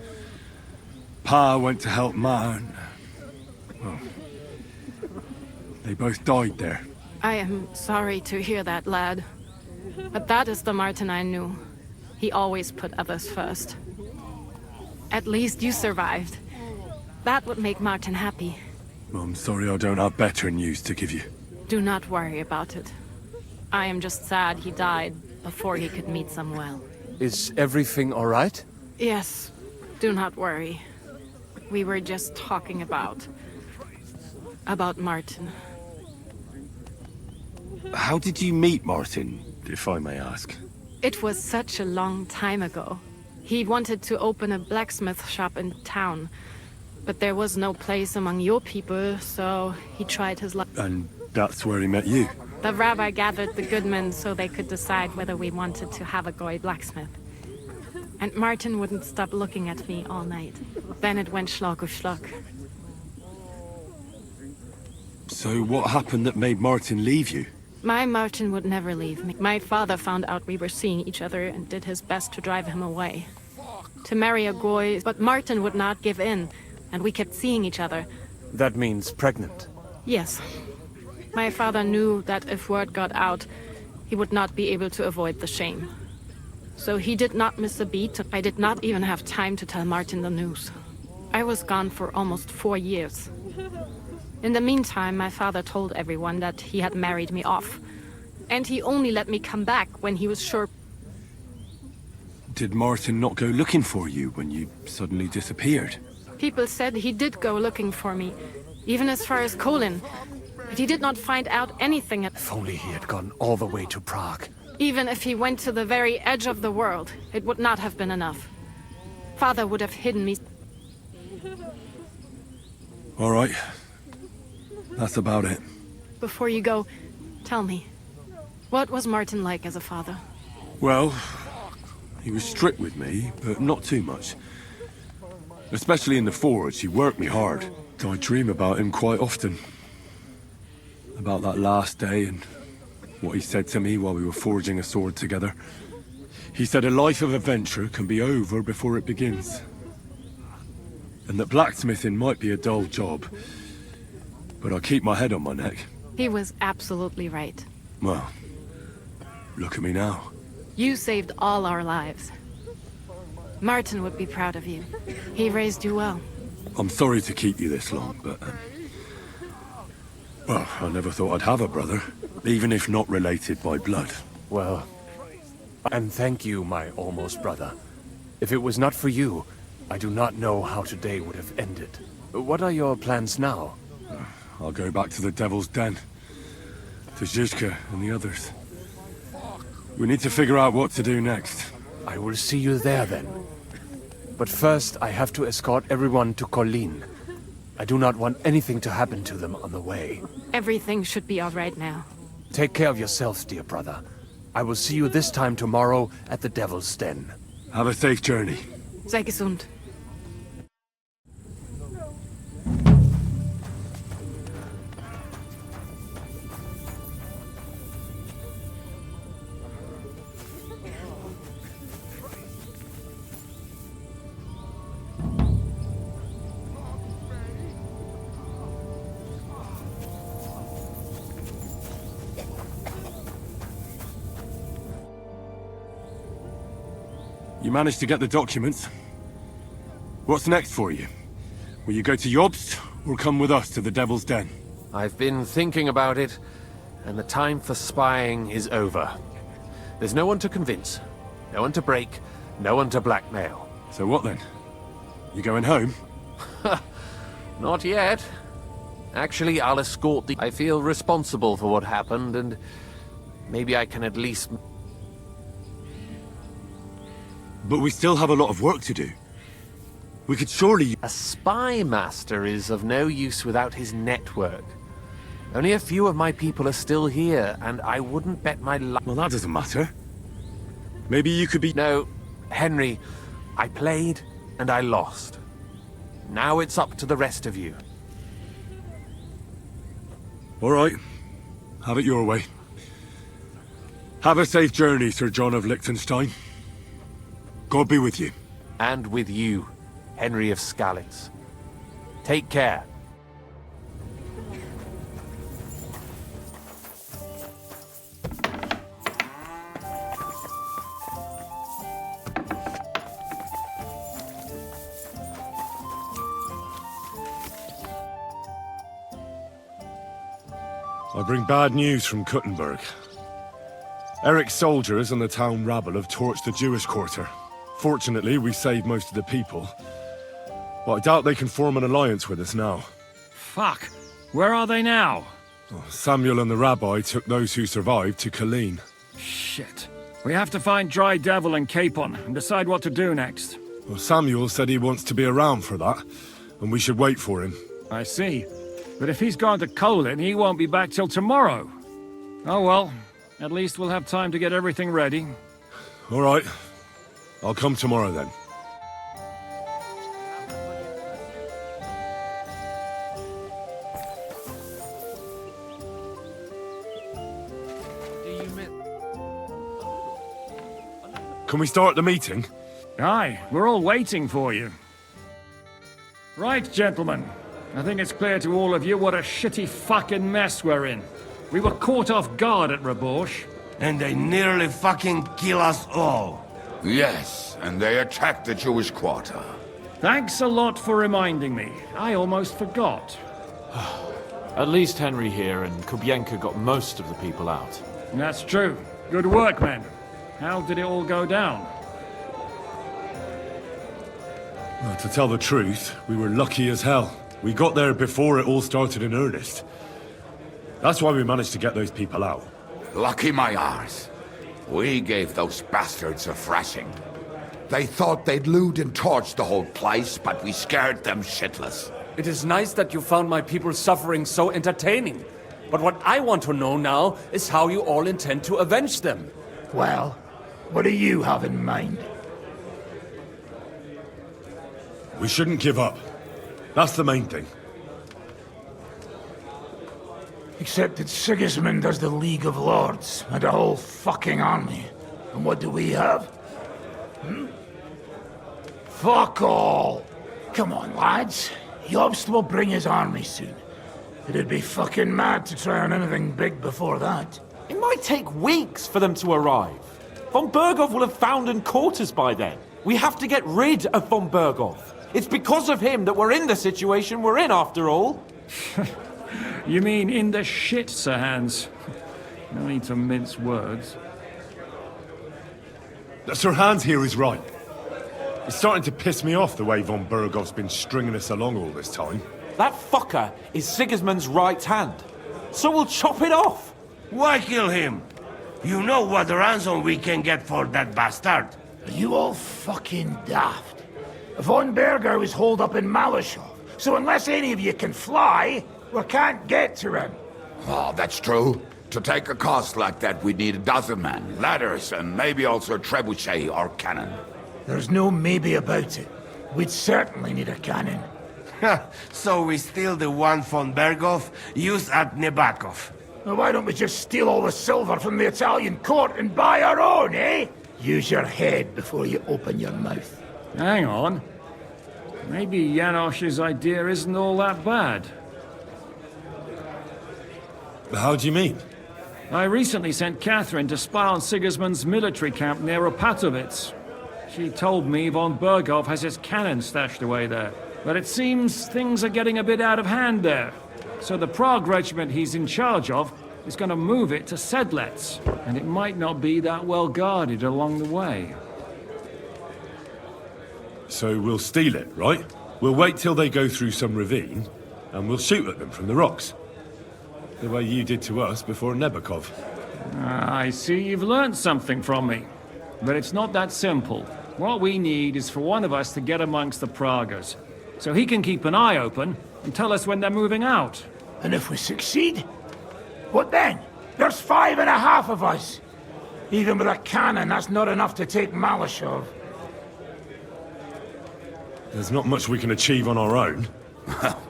Pa went to help Ma, and... well... they both died there. I am sorry to hear that, lad. But that is the Martin I knew. He always put others first. At least you survived. That would make Martin happy. I'm sorry I don't have better news to give you. Do not worry about it. I am just sad he died before he could meet Samuel. Is everything all right? Yes, do not worry. We were just talking about Martin. How did you meet Martin, if I may ask? It was such a long time ago. He wanted to open a blacksmith shop in town, but there was no place among your people, so he tried his luck. And that's where he met you? The rabbi gathered the good men so they could decide whether we wanted to have a goy blacksmith. And Martin wouldn't stop looking at me all night. Then it went schlock auf schlock. So what happened that made Martin leave you? My Martin would never leave me. My father found out we were seeing each other and did his best to drive him away. To marry a goy, but Martin would not give in, and we kept seeing each other. That means pregnant. Yes. My father knew that if word got out, he would not be able to avoid the shame. So he did not miss a beat. I did not even have time to tell Martin the news. I was gone for almost 4 years. In the meantime, my father told everyone that he had married me off. And he only let me come back when he was sure. Did Martin not go looking for you when you suddenly disappeared? People said he did go looking for me, even as far as Colin. But he did not find out anything. If only he had gone all the way to Prague. Even if he went to the very edge of the world, it would not have been enough. Father would have hidden me. All right. That's about it. Before you go, tell me, what was Martin like as a father? Well, he was strict with me, but not too much. Especially in the forge, he worked me hard. I dream about him quite often. About that last day and what he said to me while we were forging a sword together. He said a life of adventure can be over before it begins. And that blacksmithing might be a dull job, but I keep my head on my neck. He was absolutely right. Well, look at me now. You saved all our lives. Martin would be proud of you. He raised you well. I'm sorry to keep you this long, but... well, I never thought I'd have a brother, even if not related by blood. Well, and thank you, my almost brother. If it was not for you, I do not know how today would have ended. What are your plans now? I'll go back to the Devil's Den. To Zizka and the others. We need to figure out what to do next. I will see you there then. But first, I have to escort everyone to Colleen. I do not want anything to happen to them on the way. Everything should be all right now. Take care of yourself, dear brother. I will see you this time tomorrow at the Devil's Den. Have a safe journey. Sei gesund. You managed to get the documents. What's next for you? Will you go to Jobst, or come with us to the Devil's Den? I've been thinking about it, and the time for spying is over. There's no one to convince, no one to break, no one to blackmail. So what then? You going home? Not yet. Actually, I'll escort the... I feel responsible for what happened, and maybe I can at least... But we still have a lot of work to do. We could surely... A spy master is of no use without his network. Only a few of my people are still here, and I wouldn't bet my life... Well, that doesn't matter. Maybe you could be... No, Henry, I played, and I lost. Now it's up to the rest of you. All right. Have it your way. Have a safe journey, Sir John of Liechtenstein. God be with you. And with you, Henry of Skalitz. Take care. I bring bad news from Kuttenberg. Eric's soldiers and the town rabble have torched the Jewish quarter. Fortunately, we saved most of the people. But I doubt they can form an alliance with us now. Fuck! Where are they now? Samuel and the rabbi took those who survived to Colleen. Shit. We have to find Dry Devil and Capon and decide what to do next. Well, Samuel said he wants to be around for that, and we should wait for him. I see. But if he's gone to Colin, he won't be back till tomorrow. Oh well, at least we'll have time to get everything ready. All right. I'll come tomorrow then. Can we start the meeting? Aye, we're all waiting for you. Right, gentlemen. I think it's clear to all of you what a shitty fucking mess we're in. We were caught off guard at Rabosh. And they nearly fucking kill us all. Yes, and they attacked the Jewish quarter. Thanks a lot for reminding me. I almost forgot. At least Henry here and Kubienka got most of the people out. That's true. Good work, men. How did it all go down? Well, to tell the truth, we were lucky as hell. We got there before it all started in earnest. That's why we managed to get those people out. Lucky my arse. We gave those bastards a thrashing. They thought they'd loot and torch the whole place, but we scared them shitless. It is nice that you found my people suffering so entertaining. But what I want to know now is how you all intend to avenge them. Well, what do you have in mind? We shouldn't give up. That's the main thing. Except that Sigismund has the League of Lords and a whole fucking army. And what do we have? Fuck all! Come on, lads. Jobst will bring his army soon. It'd be fucking mad to try on anything big before that. It might take weeks for them to arrive. Von Berghoff will have found and caught us by then. We have to get rid of Von Berghoff. It's because of him that we're in the situation we're in, after all. You mean in the shit, Sir Hans? No need to mince words. Sir Hans here is right. It's starting to piss me off the way Von Berghoff's been stringing us along all this time. That fucker is Sigismund's right hand. So we'll chop it off. Why kill him? You know what ransom we can get for that bastard. Are you all fucking daft? Von Berger was holed up in Malashov, so unless any of you can fly, we can't get to him. Oh, that's true. To take a cost like that, we'd need a dozen men, ladders, and maybe also a trebuchet or cannon. There's no maybe about it. We'd certainly need a cannon. So we steal the one von Berghoff used at Nebakov. Well, why don't we just steal all the silver from the Italian court and buy our own, eh? Use your head before you open your mouth. Hang on. Maybe Janosch's idea isn't all that bad. How do you mean? I recently sent Catherine to spy on Sigismund's military camp near Opatovitz. She told me Von Berghoff has his cannon stashed away there. But it seems things are getting a bit out of hand there. So the Prague regiment he's in charge of is going to move it to Sedlets. And it might not be that well guarded along the way. So we'll steal it, right? We'll wait till they go through some ravine, and we'll shoot at them from the rocks. The way you did to us before Nebakov. I see you've learned something from me. But it's not that simple. What we need is for one of us to get amongst the Praguers, so he can keep an eye open and tell us when they're moving out. And if we succeed? What then? There's 5.5 of us. Even with a cannon, that's not enough to take Malashov. There's not much we can achieve on our own.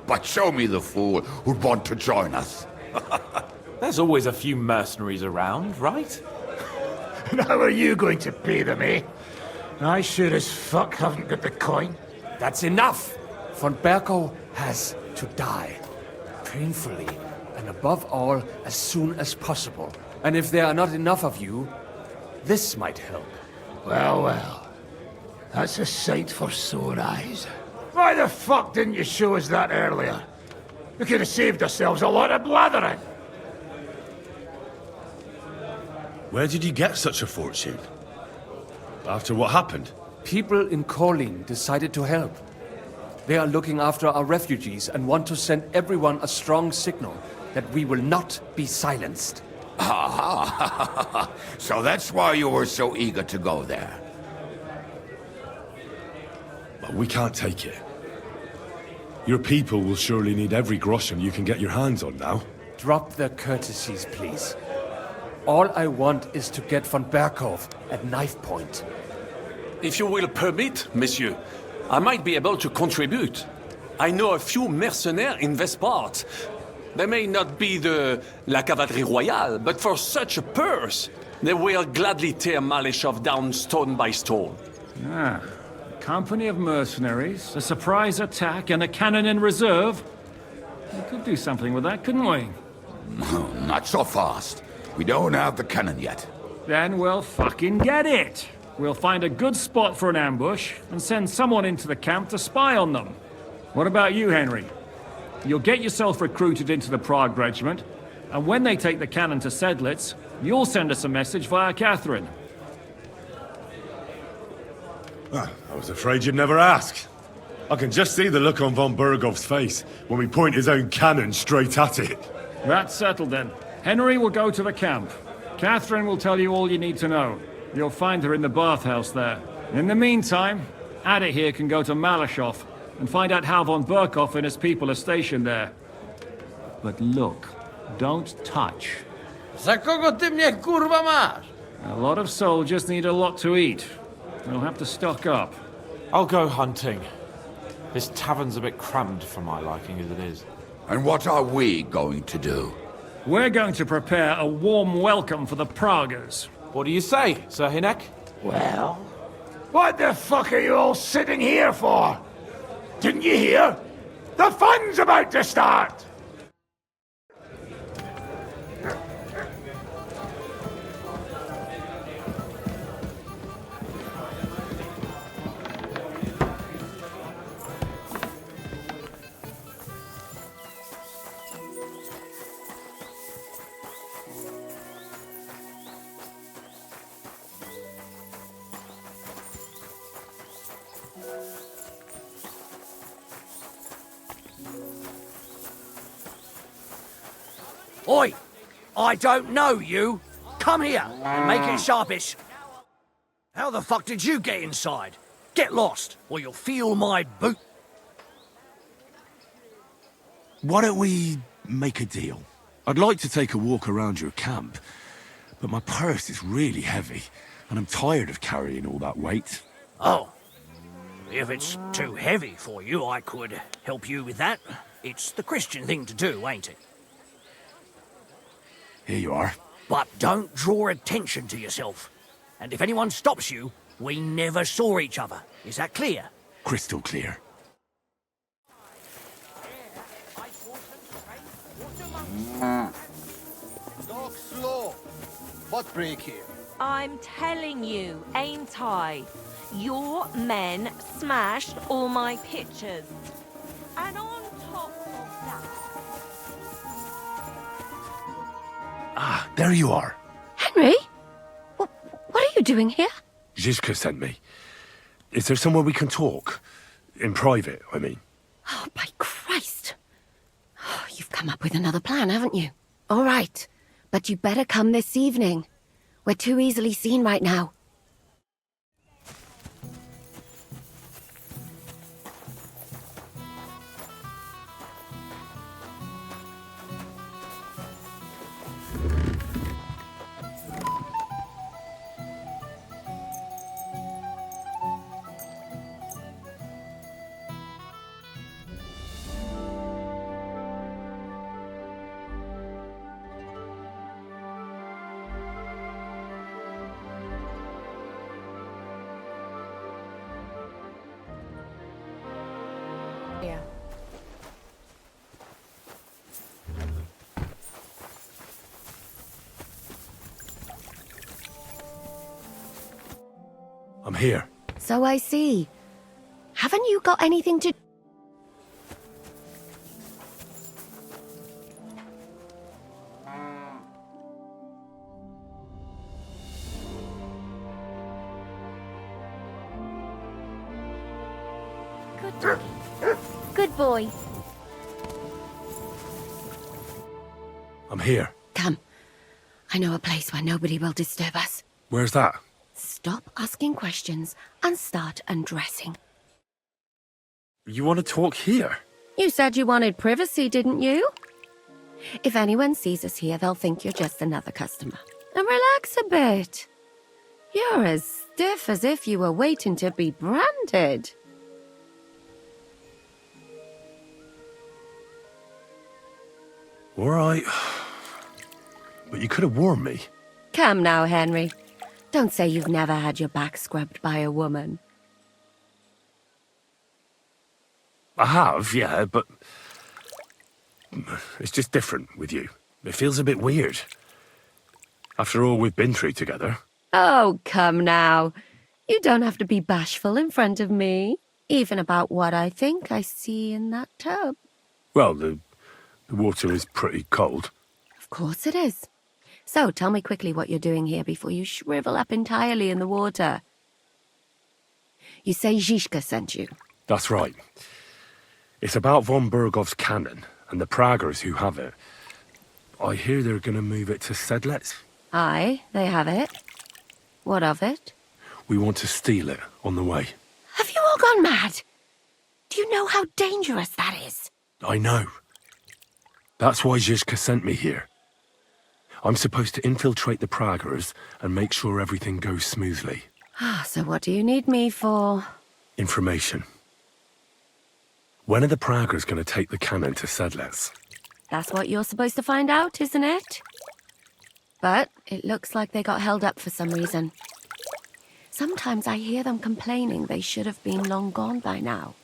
But show me the fool who'd want to join us. There's always a few mercenaries around, right? And how are you going to pay them, eh? I sure as fuck haven't got the coin. That's enough! Von Berghoff has to die. Painfully, and above all, as soon as possible. And if there are not enough of you, this might help. Well, well. That's a sight for sore eyes. Why the fuck didn't you show us that earlier? We could have saved ourselves a lot of blathering. Where did you get such a fortune? After what happened? People in Kolin decided to help. They are looking after our refugees and want to send everyone a strong signal that we will not be silenced. Ah, so that's why you were so eager to go there. But we can't take it. Your people will surely need every groschen you can get your hands on now. Drop the courtesies, please. All I want is to get von Berghof at knife point. If you will permit, monsieur, I might be able to contribute. I know a few mercenaires in this part. They may not be la cavalerie royale, but for such a purse, they will gladly tear Malishov down stone by stone. Ah, a company of mercenaries, a surprise attack, and a cannon in reserve. We could do something with that, couldn't we? Not so fast. We don't have the cannon yet. Then we'll fucking get it. We'll find a good spot for an ambush and send someone into the camp to spy on them. What about you, Henry? You'll get yourself recruited into the Prague Regiment, and when they take the cannon to Sedlitz, you'll send us a message via Catherine. I was afraid you'd never ask. I can just see the look on von Bergov's face when we point his own cannon straight at it. That's settled then. Henry will go to the camp. Catherine will tell you all you need to know. You'll find her in the bathhouse there. In the meantime, Adit here can go to Malishov and find out how von Berkov and his people are stationed there. But look, don't touch. Za kogo ty mnie kurwa masz? A lot of soldiers need a lot to eat. They'll have to stock up. I'll go hunting. This tavern's a bit crammed for my liking as it is. And what are we going to do? We're going to prepare a warm welcome for the Praguers. What do you say, Sir Hinek? Well, what the fuck are you all sitting here for? Didn't you hear? The fun's about to start! Oi! I don't know you. Come here and make it sharpish. How the fuck did you get inside? Get lost, or you'll feel my boot. Why don't we make a deal? I'd like to take a walk around your camp, but my purse is really heavy, and I'm tired of carrying all that weight. Oh. If it's too heavy for you, I could help you with that. It's the Christian thing to do, ain't it? Here you are. But don't draw attention to yourself. And if anyone stops you, we never saw each other. Is that clear? Crystal clear. Talk slow. What break here? I'm telling you, ain't I? Your men smashed all my pictures. And on top of that... Ah, there you are. Henry? What are you doing here? Zizka sent me. Is there somewhere we can talk? In private, I mean. Oh, by Christ. Oh, you've come up with another plan, haven't you? All right. But you better come this evening. We're too easily seen right now. Yeah. I'm here. So I see. Haven't you got anything to... Good boy. I'm here. Come. I know a place where nobody will disturb us. Where's that? Stop asking questions and start undressing. You want to talk here? You said you wanted privacy, didn't you? If anyone sees us here, they'll think you're just another customer. And relax a bit. You're as stiff as if you were waiting to be branded. All right. But you could have warned me. Come now, Henry. Don't say you've never had your back scrubbed by a woman. I have, yeah, but... it's just different with you. It feels a bit weird. After all we've been through together. Oh, come now. You don't have to be bashful in front of me. Even about what I think I see in that tub. Well, the water is pretty cold. Of course it is. So, tell me quickly what you're doing here before you shrivel up entirely in the water. You say Zizka sent you? That's right. It's about von Bergov's cannon and the Praggers who have it. I hear they're going to move it to Sedlec. Aye, they have it. What of it? We want to steal it on the way. Have you all gone mad? Do you know how dangerous that is? I know. That's why Zizka sent me here. I'm supposed to infiltrate the Praggers and make sure everything goes smoothly. So what do you need me for? Information. When are the Praggers going to take the cannon to Sedlec? That's what you're supposed to find out, isn't it? But it looks like they got held up for some reason. Sometimes I hear them complaining they should have been long gone by now.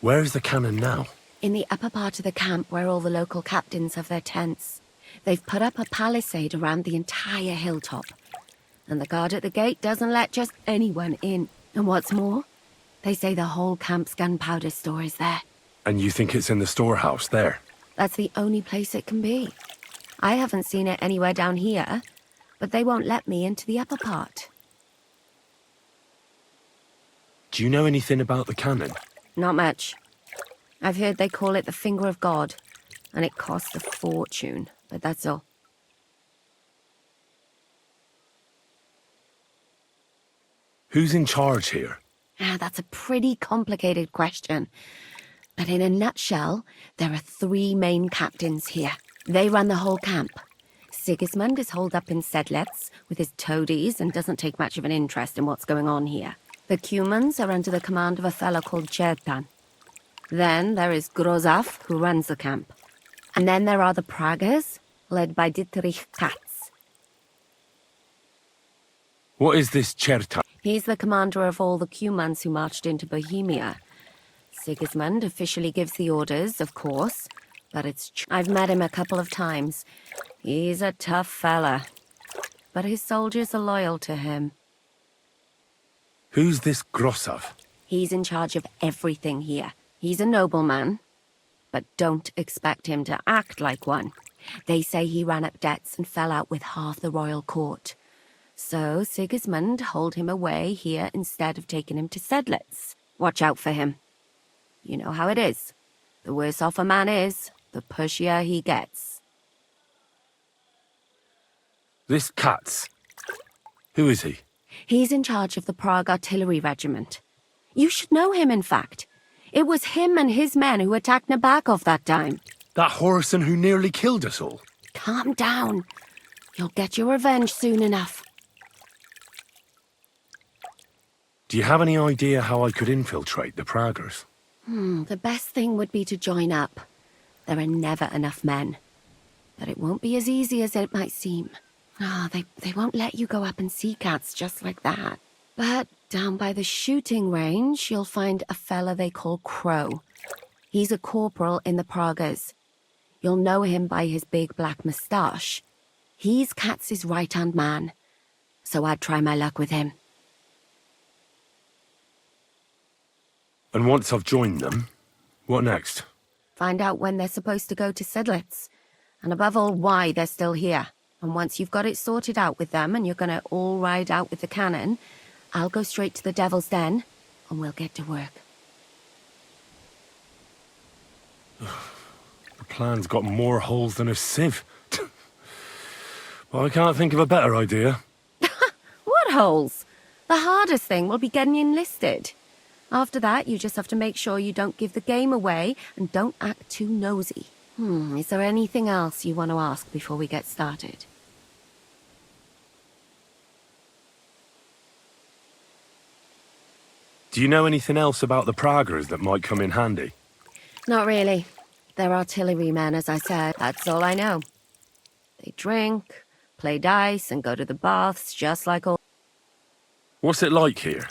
Where's the cannon now? In the upper part of the camp where all the local captains have their tents. They've put up a palisade around the entire hilltop. And the guard at the gate doesn't let just anyone in. And what's more, they say the whole camp's gunpowder store is there. And you think it's in the storehouse there? That's the only place it can be. I haven't seen it anywhere down here, but they won't let me into the upper part. Do you know anything about the cannon? Not much. I've heard they call it the Finger of God, and it costs a fortune, but that's all. Who's in charge here? That's a pretty complicated question. But in a nutshell, there are 3 main captains here. They run the whole camp. Sigismund is holed up in Sedlec with his toadies and doesn't take much of an interest in what's going on here. The Cumans are under the command of a fellow called Chertan. Then there is Grozaf, who runs the camp. And then there are the Praggers, led by Dietrich Katz. What is this Chertan? He's the commander of all the Cumans who marched into Bohemia. Sigismund officially gives the orders, of course, but I've met him a couple of times. He's a tough fella, but his soldiers are loyal to him. Who's this Grosov? He's in charge of everything here. He's a nobleman, but don't expect him to act like one. They say he ran up debts and fell out with half the royal court. So Sigismund holed him away here instead of taking him to Sedlec. Watch out for him. You know how it is. The worse off a man is, the pushier he gets. This Katz. Who is he? He's in charge of the Prague Artillery Regiment. You should know him, in fact. It was him and his men who attacked Nabokov that time. That Horace who nearly killed us all. Calm down. You'll get your revenge soon enough. Do you have any idea how I could infiltrate the Praggers? The best thing would be to join up. There are never enough men. But it won't be as easy as it might seem. They won't let you go up and see cats just like that. But down by the shooting range, you'll find a fella they call Crow. He's a corporal in the Praggers. You'll know him by his big black moustache. He's Katz's right-hand man. So I'd try my luck with him. And once I've joined them, what next? Find out when they're supposed to go to Sedlec. And above all, why they're still here. And once you've got it sorted out with them and you're going to all ride out with the cannon, I'll go straight to the Devil's Den and we'll get to work. The plan's got more holes than a sieve. Well, I can't think of a better idea. What holes? The hardest thing will be getting you enlisted. After that, you just have to make sure you don't give the game away and don't act too nosy. Is there anything else you want to ask before we get started? Do you know anything else about the Praggers that might come in handy? Not really. They're artillerymen, as I said. That's all I know. They drink, play dice, and go to the baths just like all... What's it like here?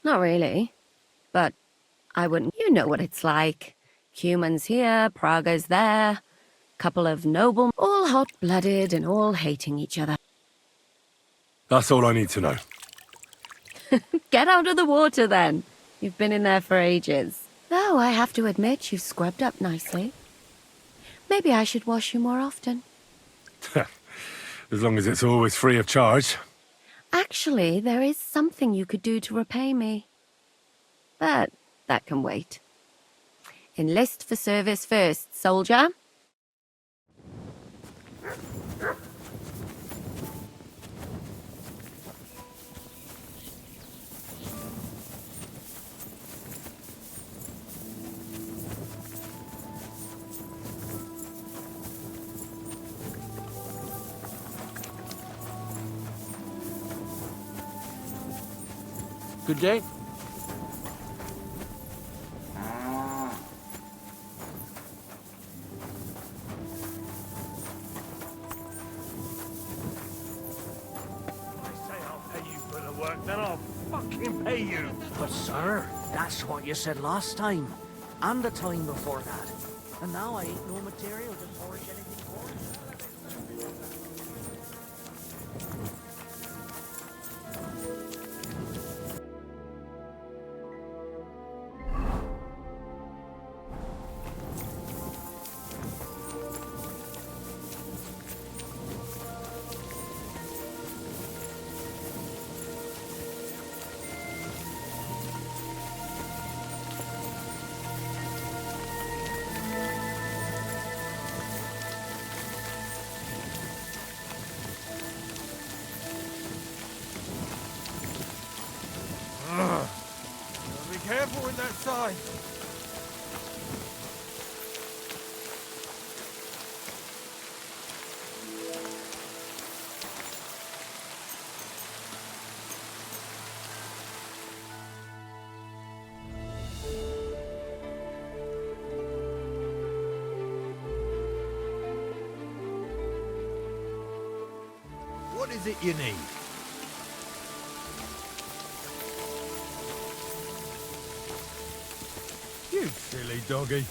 Not really. But I wouldn't... You know what it's like. Humans here, Praggers there. Couple of noble... all hot-blooded and all hating each other. That's all I need to know. Get out of the water, then. You've been in there for ages. Though I have to admit, you've scrubbed up nicely. Maybe I should wash you more often. As long as it's always free of charge. Actually, there is something you could do to repay me. But that can wait. Enlist for service first, soldier. Good day. Then I'll fucking pay you. But sir, that's what you said last time. And the time before that. And now I ain't no material to forge anything for you. Be careful with that sign. What is it you need? You silly doggy.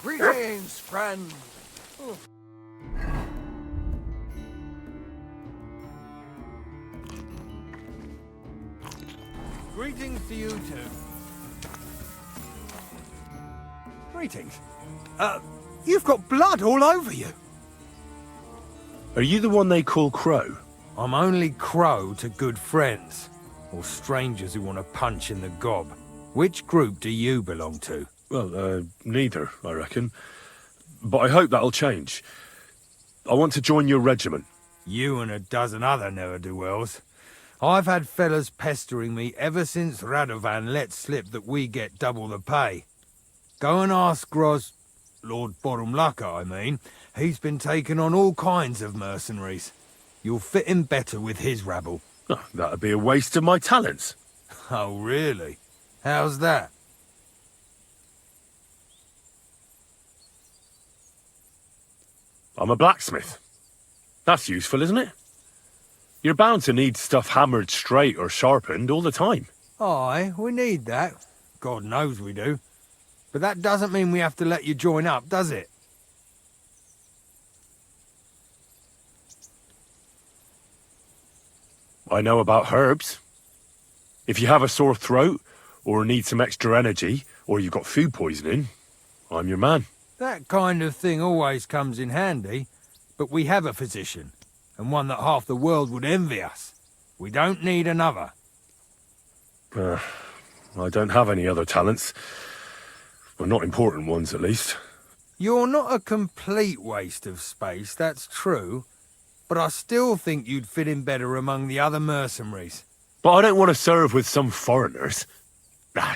Greetings, friend. Greetings to you too. Greetings. You've got blood all over you. Are you the one they call Crow? I'm only Crow to good friends. Or strangers who want to punch in the gob. Which group do you belong to? Well, neither, I reckon. But I hope that'll change. I want to join your regiment. You and a dozen other ne'er-do-wells. I've had fellas pestering me ever since Radovan let slip that we get double the pay. Go and ask Lord Borumlaka, I mean. He's been taking on all kinds of mercenaries. You'll fit in better with his rabble. Oh, that'd be a waste of my talents. Oh, really? How's that? I'm a blacksmith. That's useful, isn't it? You're bound to need stuff hammered straight or sharpened all the time. Aye, we need that. God knows we do. But that doesn't mean we have to let you join up, does it? I know about herbs. If you have a sore throat, or need some extra energy, or you've got food poisoning, I'm your man. That kind of thing always comes in handy, but we have a physician, and one that half the world would envy us. We don't need another. I don't have any other talents. Well, not important ones, at least. You're not a complete waste of space, that's true. But I still think you'd fit in better among the other mercenaries. But I don't want to serve with some foreigners.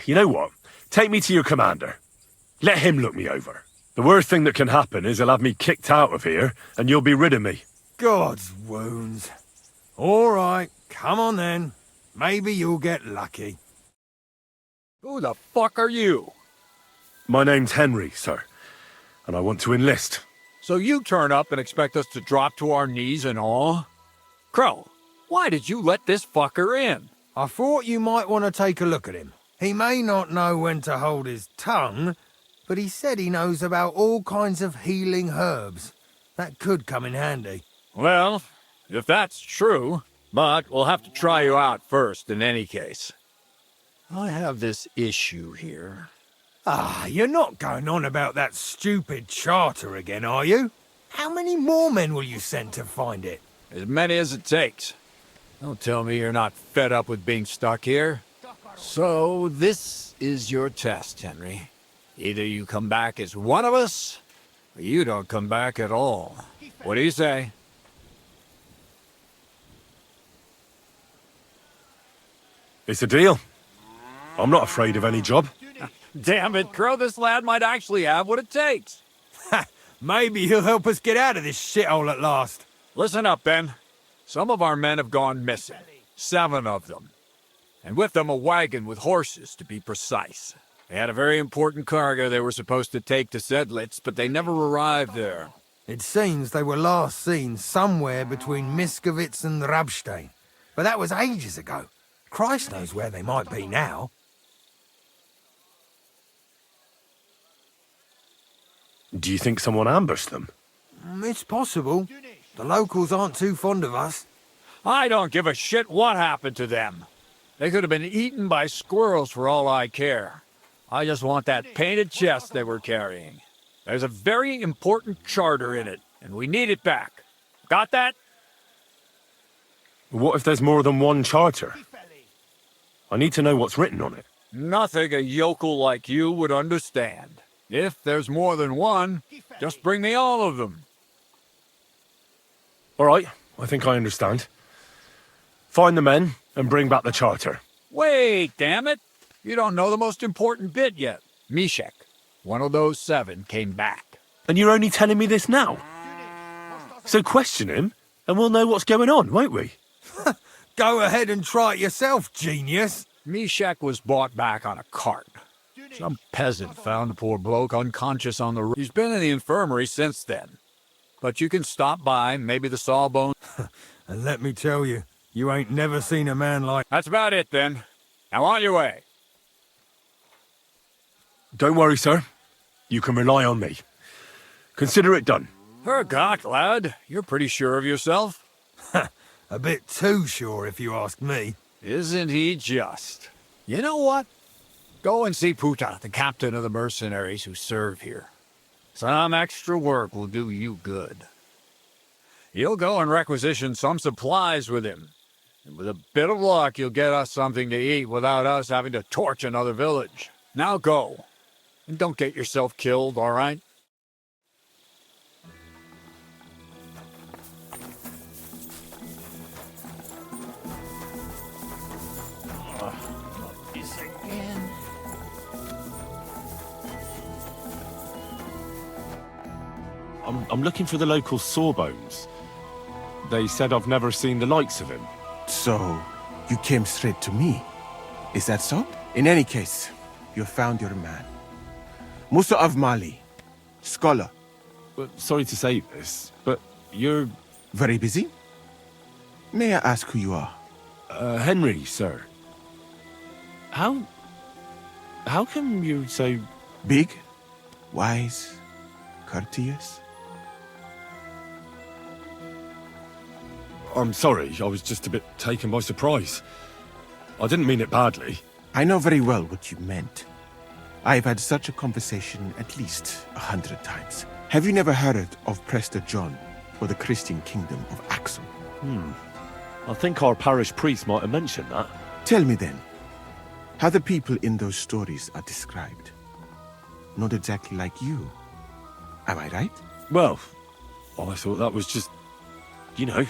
You know what? Take me to your commander. Let him look me over. The worst thing that can happen is he'll have me kicked out of here, and you'll be rid of me. God's wounds. All right, come on then. Maybe you'll get lucky. Who the fuck are you? My name's Henry, sir, and I want to enlist. So you turn up and expect us to drop to our knees in awe? Crow, why did you let this fucker in? I thought you might want to take a look at him. He may not know when to hold his tongue, but he said he knows about all kinds of healing herbs. That could come in handy. Well, if that's true, but we'll have to try you out first in any case. I have this issue here. Ah, you're not going on about that stupid charter again, are you? How many more men will you send to find it? As many as it takes. Don't tell me you're not fed up with being stuck here. So, this is your test, Henry. Either you come back as one of us, or you don't come back at all. What do you say? It's a deal. I'm not afraid of any job. Damn it, Crow, this lad might actually have what it takes. Maybe he'll help us get out of this shithole at last. Listen up, Ben. Some of our men have gone missing. 7 of them. And with them a wagon with horses, to be precise. They had a very important cargo they were supposed to take to Sedlitz, but they never arrived there. It seems they were last seen somewhere between Miskovitz and Rabstein. But that was ages ago. Christ knows where they might be now. Do you think someone ambushed them? It's possible. The locals aren't too fond of us. I don't give a shit what happened to them. They could have been eaten by squirrels for all I care. I just want that painted chest they were carrying. There's a very important charter in it, and we need it back. Got that? What if there's more than one charter? I need to know what's written on it. Nothing a yokel like you would understand. If there's more than one, just bring me all of them. All right, I think I understand. Find the men and bring back the charter. Wait, damn it! You don't know the most important bit yet. Mishek, one of those 7, came back. And you're only telling me this now? So question him, and we'll know what's going on, won't we? Go ahead and try it yourself, genius. Mishek was brought back on a cart. Some peasant found the poor bloke unconscious on the road. He's been in the infirmary since then. But you can stop by, maybe the sawbone. And let me tell you, you ain't never seen a man like... That's about it, then. Now on your way. Don't worry, sir. You can rely on me. Consider it done. Hergott, lad. You're pretty sure of yourself. A bit too sure, if you ask me. Isn't he just? You know what? Go and see Puta, the captain of the mercenaries who serve here. Some extra work will do you good. You'll go and requisition some supplies with him. And with a bit of luck, you'll get us something to eat without us having to torch another village. Now go. And don't get yourself killed, all right? I'm looking for the local Sawbones. They said I've never seen the likes of him. So, you came straight to me. Is that so? In any case, you found your man. Musa of Mali, scholar. Sorry to say this, but you're... Very busy? May I ask who you are? Henry, sir. How come you're so... Big, wise, courteous? I'm sorry, I was just a bit taken by surprise. I didn't mean it badly. I know very well what you meant. I've had such a conversation at least 100 times. Have you never heard of Prester John, or the Christian kingdom of Axel? I think our parish priest might have mentioned that. Tell me then, how the people in those stories are described. not exactly like you. Am I right? Well, I thought that was just, you know.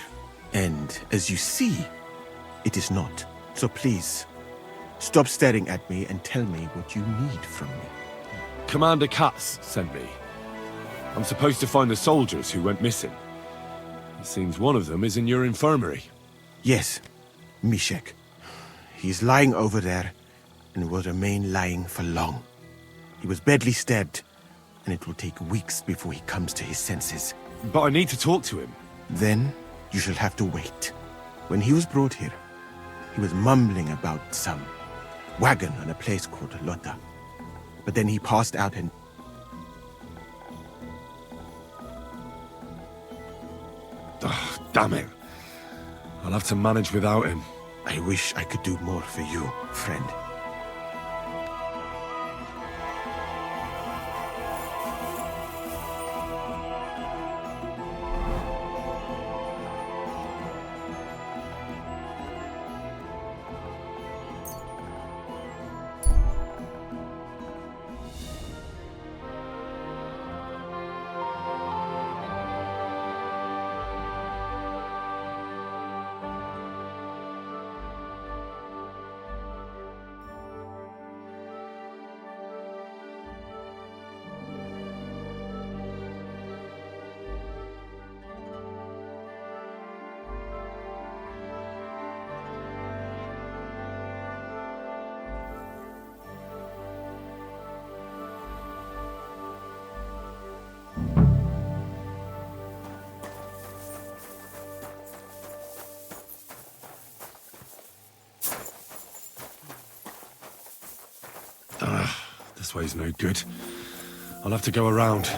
And as you see, it is not. So please, stop staring at me and tell me what you need from me. Commander Katz sent me. I'm supposed to find the soldiers who went missing. It seems one of them is in your infirmary. Yes, Mishek. He's lying over there, and will remain lying for long. He was badly stabbed, and it will take weeks before he comes to his senses. But I need to talk to him. Then you shall have to wait. When he was brought here, he was mumbling about some wagon on a place called Lota. But then he passed out and... Oh, damn it. I'll have to manage without him. I wish I could do more for you, friend. This way's no good. I'll have to go around.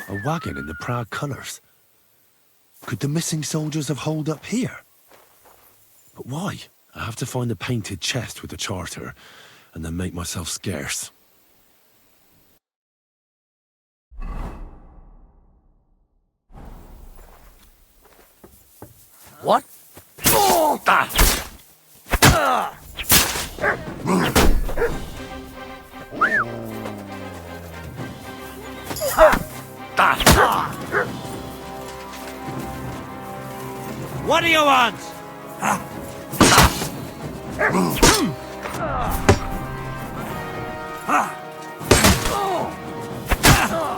A wagon in the proud colours. Could the missing soldiers have holed up here? But why? I have to find the painted chest with the charter, and then make myself scarce. What? What do you want?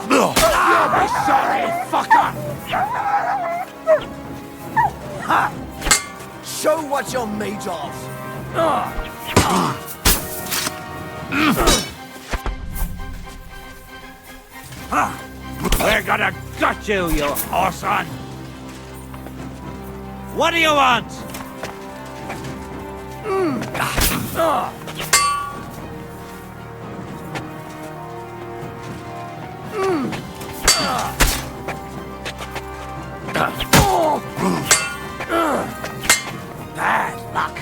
You'll be sorry, fucker! Show what you're made of! We're gonna gut you, you horson! What do you want? Bad luck.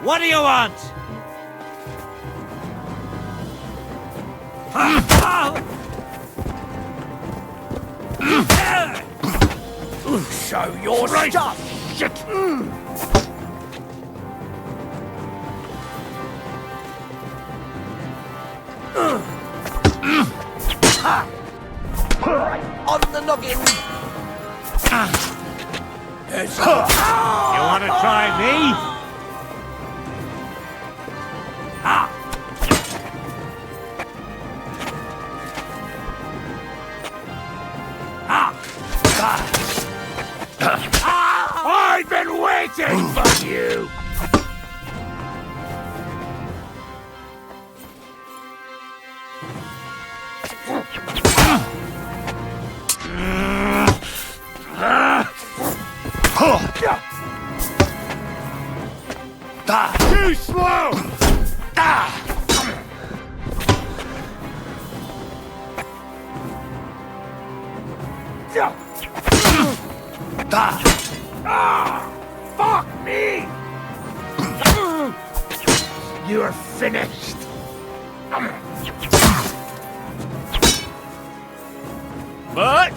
What do you want? Show your stuff! Shit! On the noggin! You wanna try me? I've been waiting for you! Too slow! Fuck me! You're finished. But...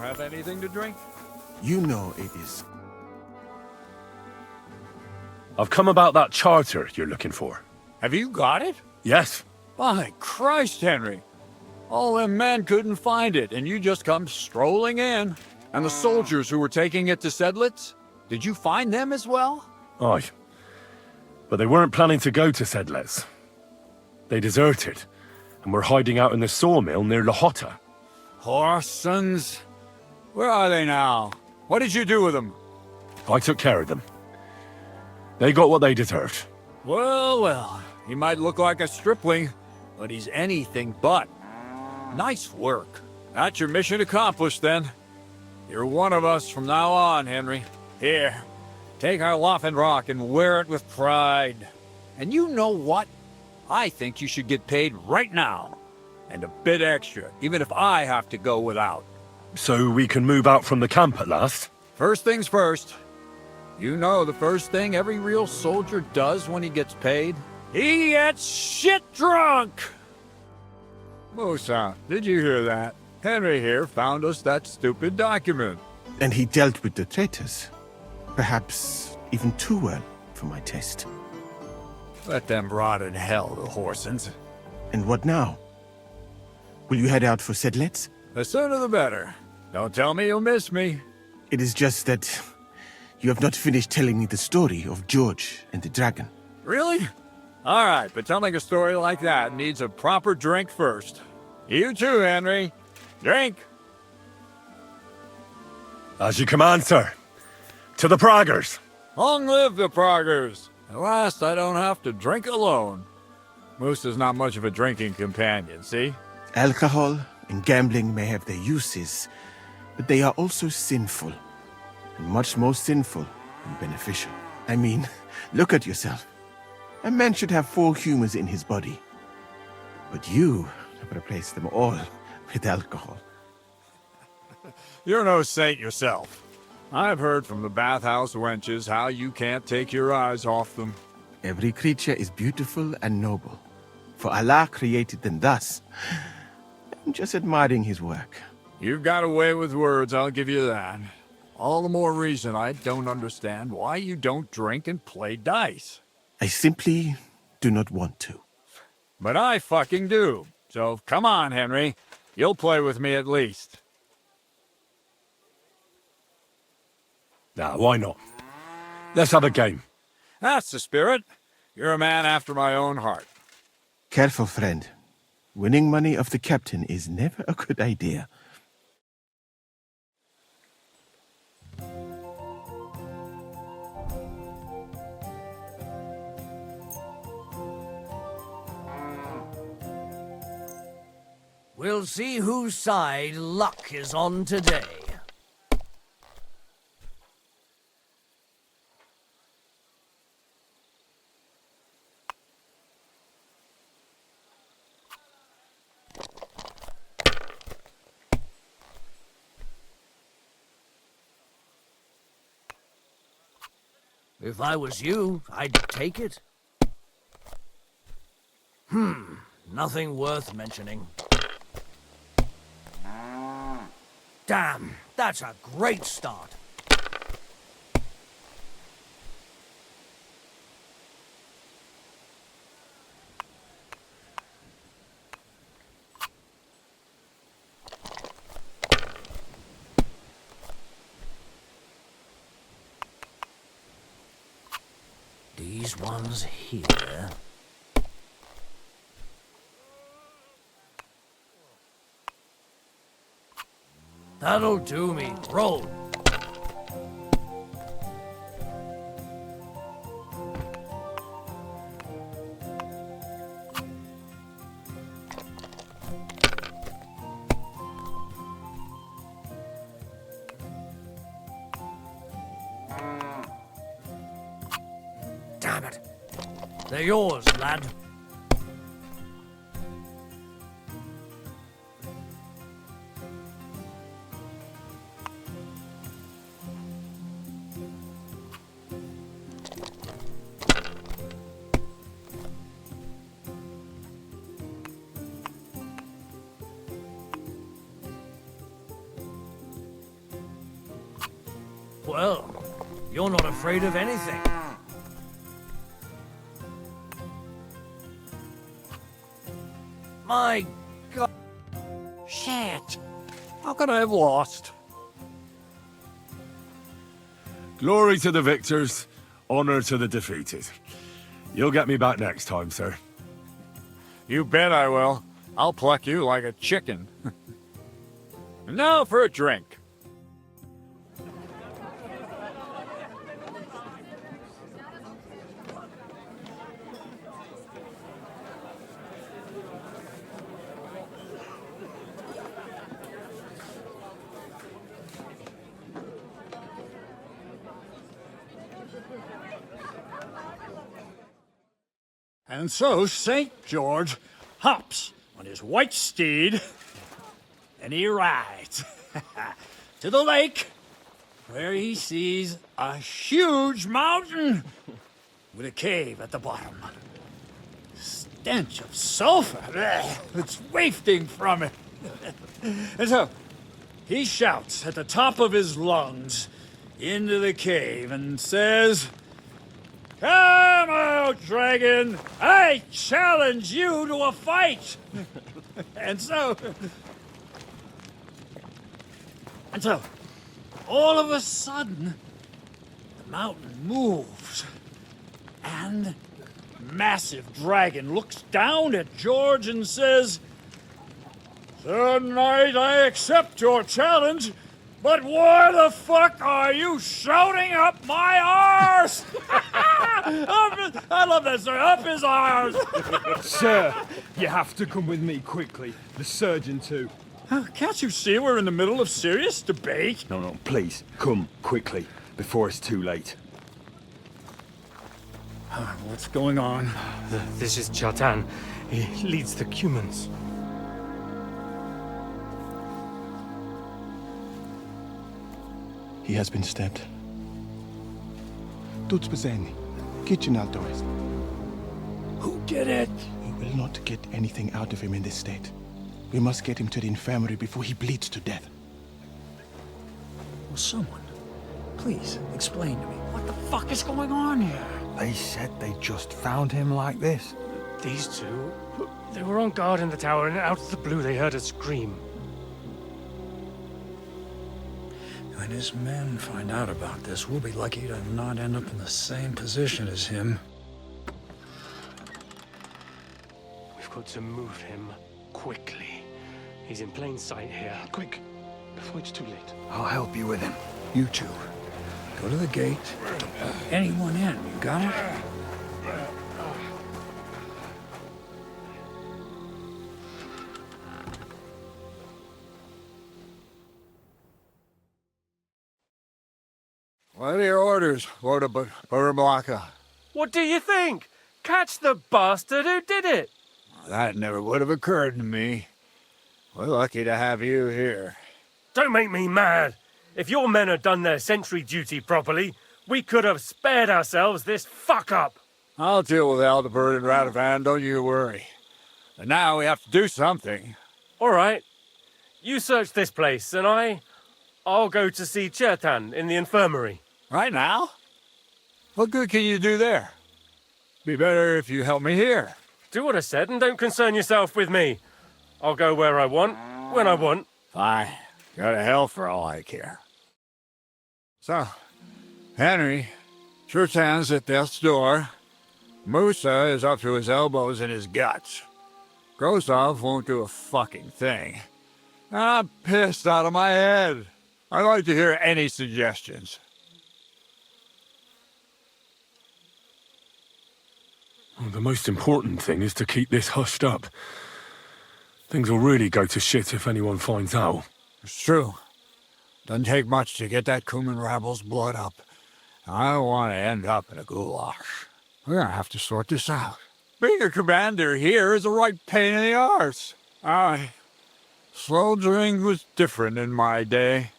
Have anything to drink? You know it is. I've come about that charter you're looking for. Have you got it? Yes. By Christ, Henry. All them men couldn't find it, and you just come strolling in. And the soldiers who were taking it to Sedlitz? Did you find them as well? Aye. But they weren't planning to go to Sedlitz. They deserted, and were hiding out in the sawmill near Lahota. Horsons. Where are they now? What did you do with them? I took care of them. They got what they deserved. Well, well. He might look like a stripling, but he's anything but. Nice work. That's your mission accomplished, then. You're one of us from now on, Henry. Here, take our Loffen Rock and wear it with pride. And you know what? I think you should get paid right now. And a bit extra, even if I have to go without. So we can move out from the camp at last? First things first. You know the first thing every real soldier does when he gets paid? He gets shit drunk! Musa, did you hear that? Henry here found us that stupid document. And he dealt with the traitors. Perhaps even too well for my test. Let them rot in hell, the Horsens. And what now? Will you head out for Sedlets? The sooner the better. Don't tell me you'll miss me. It is just that you have not finished telling me the story of George and the dragon. Really? All right, but telling a story like that needs a proper drink first. You too, Henry. Drink! As you command, sir. To the Praggers. Long live the Praggers! At last, I don't have to drink alone. Moose is not much of a drinking companion, see? Alcohol and gambling may have their uses, but they are also sinful. And much more sinful than beneficial. I mean, look at yourself. A man should have 4 humors in his body. But you have replaced them all with alcohol. You're no saint yourself. I've heard from the bathhouse wenches how you can't take your eyes off them. Every creature is beautiful and noble. For Allah created them thus. I'm just admiring his work. You've got a way with words, I'll give you that. All the more reason I don't understand why you don't drink and play dice. I simply do not want to. But I fucking do. So come on, Henry. You'll play with me at least. Nah, why not? Let's have a game. That's the spirit. You're a man after my own heart. Careful, friend. Winning money of the captain is never a good idea. We'll see whose side luck is on today. If I was you, I'd take it. Nothing worth mentioning. Damn, that's a great start. These ones here. That'll do me. Roll. Damn it. They're yours, lad. Well, you're not afraid of anything. My God. Shit. How could I have lost? Glory to the victors, honor to the defeated. You'll get me back next time, sir. You bet I will. I'll pluck you like a chicken. And now for a drink. And so St. George hops on his white steed, and he rides to the lake, where he sees a huge mountain with a cave at the bottom. Stench of sulfur, it's wafting from it. And so he shouts at the top of his lungs into the cave and says, Come out, dragon! I challenge you to a fight! And so, all of a sudden, the mountain moves, and the massive dragon looks down at George and says, "Tonight I accept your challenge, but why the fuck are you shouting up my arse?" I love that story. Up his arse. Sir, you have to come with me quickly. The surgeon too. Can't you see we're in the middle of serious debate? No, please, come quickly, before it's too late. What's going on? This is Chatan. He leads the Cumans. He has been stabbed. Tutti presenti. Kitchen alto est. Who did it? We will not get anything out of him in this state. We must get him to the infirmary before he bleeds to death. Will someone please explain to me what the fuck is going on here? They said they just found him like this. These two, they were on guard in the tower, and out of the blue they heard a scream. When his men find out about this, we'll be lucky to not end up in the same position as him. We've got to move him quickly. He's in plain sight here. Quick, before it's too late. I'll help you with him. You two. Go to the gate. Anyone in, you got it? What are your orders, Lord of Bohemia? What do you think? Catch the bastard who did it! That never would have occurred to me. We're lucky to have you here. Don't make me mad! If your men had done their sentry duty properly, we could have spared ourselves this fuck-up! I'll deal with Aldebert and Radovan, don't you worry. And now we have to do something. All right. You search this place, and I'll go to see Chertan in the infirmary. Right now? What good can you do there? Be better if you help me here. Do what I said and don't concern yourself with me. I'll go where I want, when I want. Fine. Go to hell for all I care. So, Henry, Chertan's at death's door. Musa is up to his elbows in his guts. Grosov won't do a fucking thing. I'm pissed out of my head. I'd like to hear any suggestions. Well, the most important thing is to keep this hushed up. Things will really go to shit if anyone finds out. It's true. Doesn't take much to get that Cuman rabble's blood up. I don't want to end up in a goulash. We're gonna have to sort this out. Being a commander here is a right pain in the arse. Soldiering was different in my day.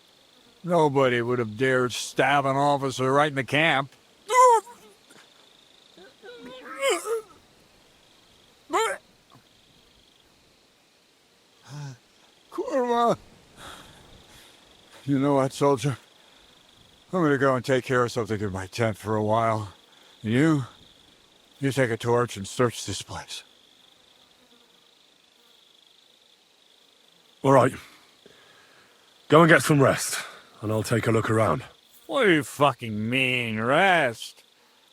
Nobody would have dared stab an officer right in the camp. Kurva! You know what, soldier? I'm gonna go and take care of something in my tent for a while. And you take a torch and search this place. All right. Go and get some rest, and I'll take a look around. What do you fucking mean, rest?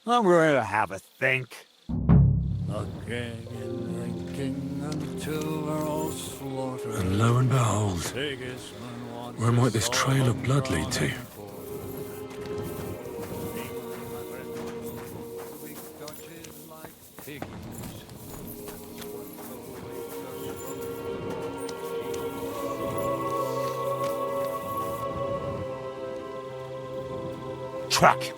I'm going to have a think. Looking and drinking until we're all slaughtered. And lo and behold, where might this trail of blood lead to? Track.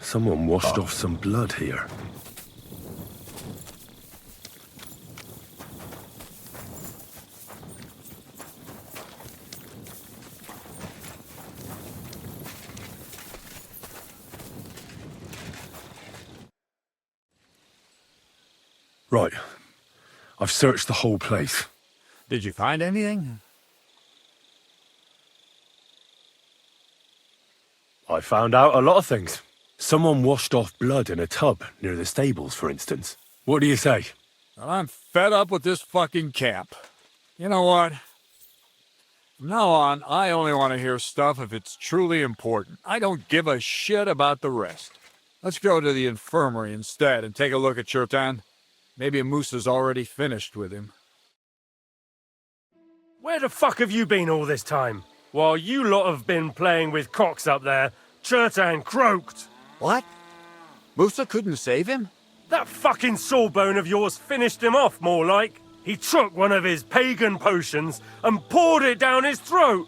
Someone washed off some blood here. Right. I've searched the whole place. Did you find anything? I found out a lot of things. Someone washed off blood in a tub near the stables, for instance. What do you say? Well, I'm fed up with this fucking camp. You know what? From now on, I only want to hear stuff if it's truly important. I don't give a shit about the rest. Let's go to the infirmary instead and take a look at Chertan. Maybe Musa's already finished with him. Where the fuck have you been all this time? While you lot have been playing with cocks up there, Chertan croaked. What? Musa couldn't save him? That fucking sawbone of yours finished him off, more like. He took one of his pagan potions and poured it down his throat.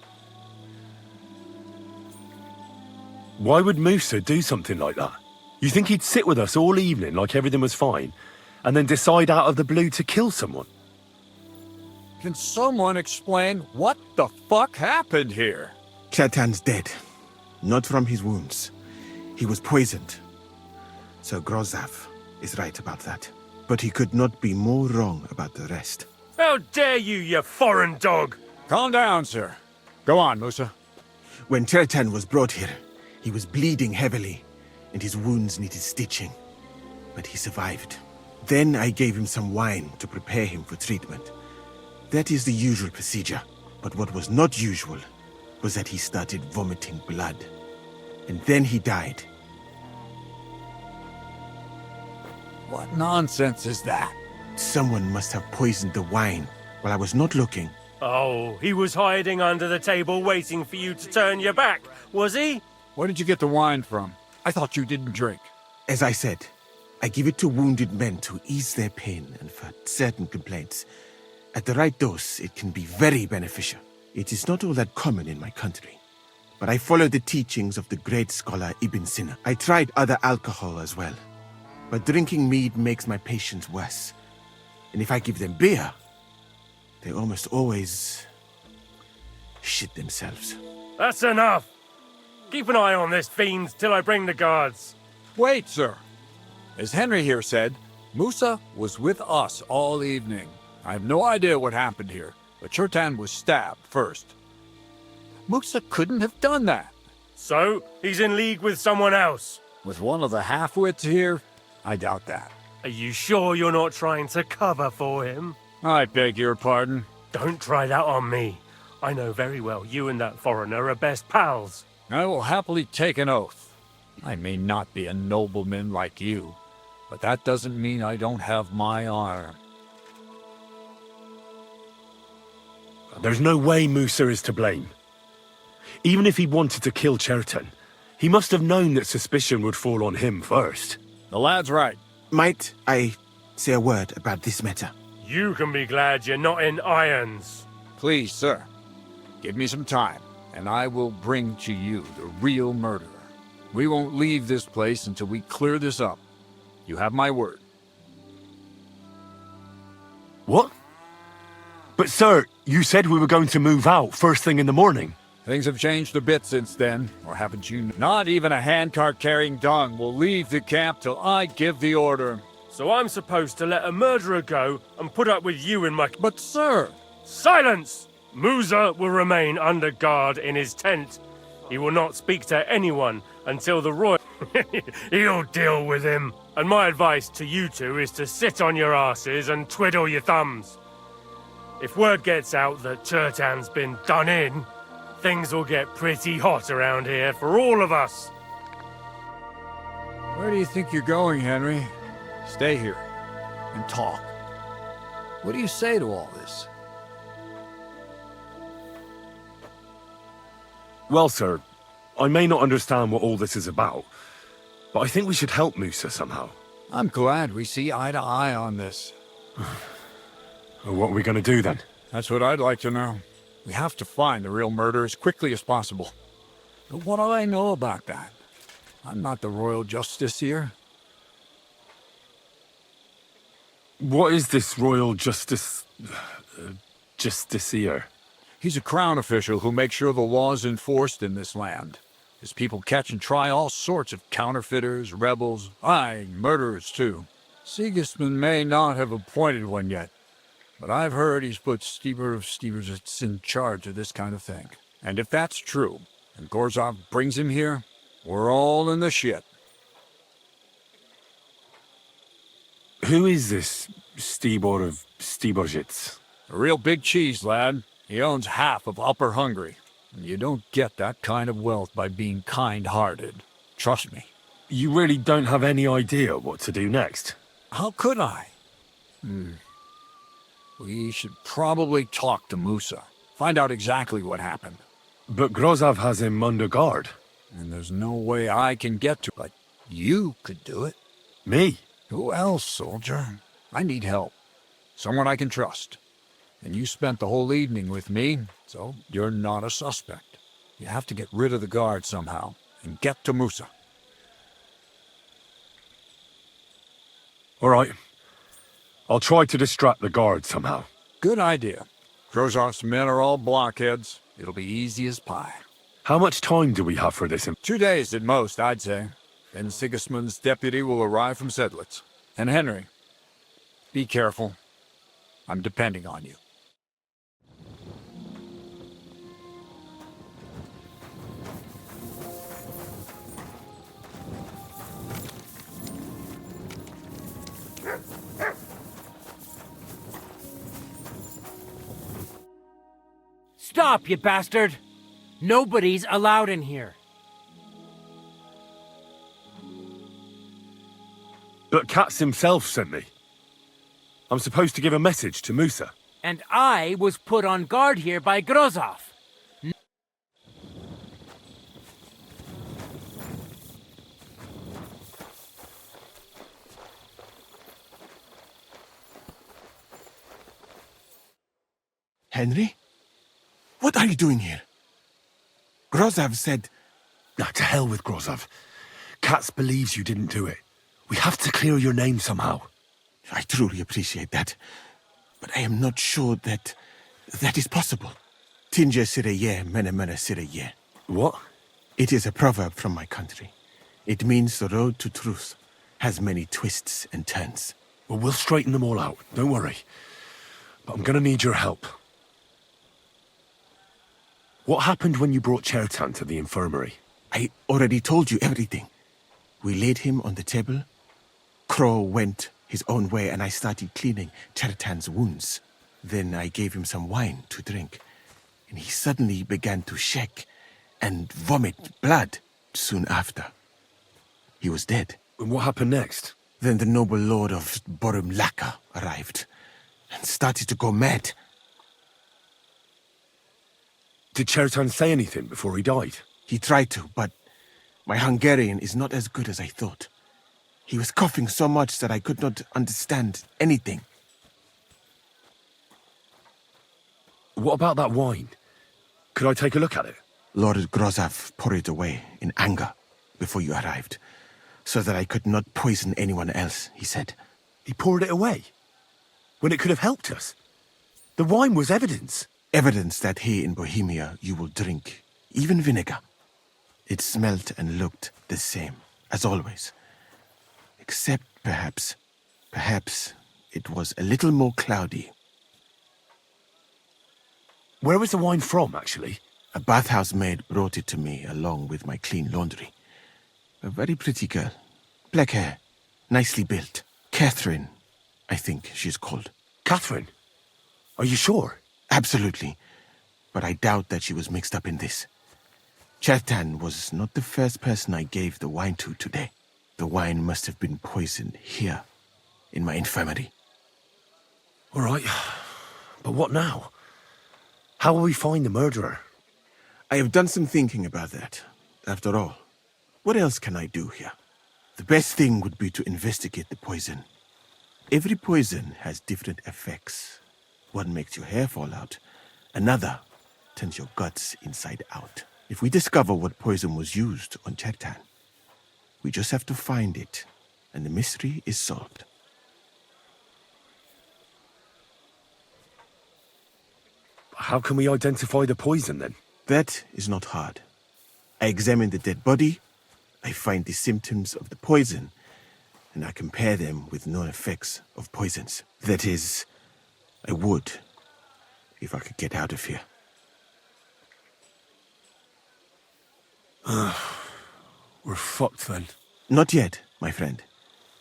Why would Musa do something like that? You think he'd sit with us all evening like everything was fine, and then decide out of the blue to kill someone? Can someone explain what the fuck happened here? Chertan's dead. Not from his wounds. He was poisoned. Sir Grozav is right about that. But he could not be more wrong about the rest. How dare you, you foreign dog! Calm down, sir. Go on, Musa. When Chertan was brought here, he was bleeding heavily, and his wounds needed stitching. But he survived. Then I gave him some wine to prepare him for treatment. That is the usual procedure. But what was not usual was that he started vomiting blood. And then he died. What nonsense is that? Someone must have poisoned the wine while I was not looking. Oh, he was hiding under the table waiting for you to turn your back, was he? Where did you get the wine from? I thought you didn't drink. As I said, I give it to wounded men to ease their pain and for certain complaints. At the right dose, it can be very beneficial. It is not all that common in my country. But I follow the teachings of the great scholar Ibn Sina. I tried other alcohol as well. But drinking mead makes my patients worse. And if I give them beer, they almost always shit themselves. That's enough! Keep an eye on this fiend till I bring the guards. Wait, sir. As Henry here said, Musa was with us all evening. I have no idea what happened here, but Chertan was stabbed first. Musa couldn't have done that. So, he's in league with someone else? With one of the half-wits here? I doubt that. Are you sure you're not trying to cover for him? I beg your pardon. Don't try that on me. I know very well you and that foreigner are best pals. I will happily take an oath. I may not be a nobleman like you, but that doesn't mean I don't have my honor. There's no way Musa is to blame. Even if he wanted to kill Chertan, he must have known that suspicion would fall on him first. The lad's right. Might I say a word about this matter? You can be glad you're not in irons. Please, sir. Give me some time, and I will bring to you the real murderer. We won't leave this place until we clear this up. You have my word. What? But sir, you said we were going to move out first thing in the morning. Things have changed a bit since then, or haven't you? Not even a handcart carrying dung will leave the camp till I give the order. So I'm supposed to let a murderer go and put up with you in my... But sir... Silence! Musa will remain under guard in his tent. He will not speak to anyone until the royal... He'll deal with him. And my advice to you two is to sit on your asses and twiddle your thumbs. If word gets out that Chertan's been done in, things will get pretty hot around here for all of us. Where do you think you're going, Henry? Stay here and talk. What do you say to all this? Well, sir, I may not understand what all this is about, but I think we should help Musa somehow. I'm glad we see eye to eye on this. Well, what are we going to do then? That's what I'd like to know. We have to find the real murderer as quickly as possible. But what do I know about that? I'm not the royal justiciar. What is this royal justiciar? He's a crown official who makes sure the law's enforced in this land. His people catch and try all sorts of counterfeiters, rebels, aye, murderers too. Sigismund may not have appointed one yet, but I've heard he's put Stieber of Stiebersitz in charge of this kind of thing. And if that's true, and Gorzov brings him here, we're all in the shit. Who is this Stibor of Stiebersitz? A real big cheese, lad. He owns half of Upper Hungary. And you don't get that kind of wealth by being kind-hearted. Trust me. You really don't have any idea what to do next? How could I? We should probably talk to Musa. Find out exactly what happened. But Grozov has him under guard. And there's no way I can get to it. But you could do it. Me? Who else, soldier? I need help. Someone I can trust. And you spent the whole evening with me, so you're not a suspect. You have to get rid of the guard somehow, and get to Musa. All right. I'll try to distract the guard somehow. Good idea. Grozov's men are all blockheads. It'll be easy as pie. How much time do we have for this? 2 days at most, I'd say. Then Sigismund's deputy will arrive from Sedlitz. And Henry, be careful. I'm depending on you. Stop, you bastard! Nobody's allowed in here. But Katz himself sent me. I'm supposed to give a message to Musa. And I was put on guard here by Grozov. Henry? What are you doing here? Grozov said... Now, to hell with Grozov. Katz believes you didn't do it. We have to clear your name somehow. I truly appreciate that. But I am not sure that is possible. Tinge sireye, mene mene sireye. What? It is a proverb from my country. It means the road to truth has many twists and turns. Well, we'll straighten them all out. Don't worry. But I'm gonna need your help. What happened when you brought Chertan to the infirmary? I already told you everything. We laid him on the table. Crow went his own way and I started cleaning Chertan's wounds. Then I gave him some wine to drink. And he suddenly began to shake and vomit blood soon after. He was dead. And what happened next? Then the noble lord of Bohemia arrived and started to go mad. Did Chertan say anything before he died? He tried to, but my Hungarian is not as good as I thought. He was coughing so much that I could not understand anything. What about that wine? Could I take a look at it? Lord Grozov poured it away in anger before you arrived, so that I could not poison anyone else, he said. He poured it away? When it could have helped us? The wine was evidence. Evidence that here in Bohemia you will drink, even vinegar. It smelt and looked the same, as always. Except perhaps it was a little more cloudy. Where was the wine from, actually? A bathhouse maid brought it to me along with my clean laundry. A very pretty girl. Black hair, nicely built. Catherine, I think she's called. Catherine? Are you sure? Absolutely. But I doubt that she was mixed up in this. Chertan was not the first person I gave the wine to today. The wine must have been poisoned here, in my infirmary. All right. But what now? How will we find the murderer? I have done some thinking about that. After all, what else can I do here? The best thing would be to investigate the poison. Every poison has different effects. One makes your hair fall out. Another turns your guts inside out. If we discover what poison was used on Chertan, we just have to find it, and the mystery is solved. How can we identify the poison, then? That is not hard. I examine the dead body, I find the symptoms of the poison, and I compare them with known effects of poisons. That is, I would, if I could get out of here. We're fucked then. Not yet, my friend.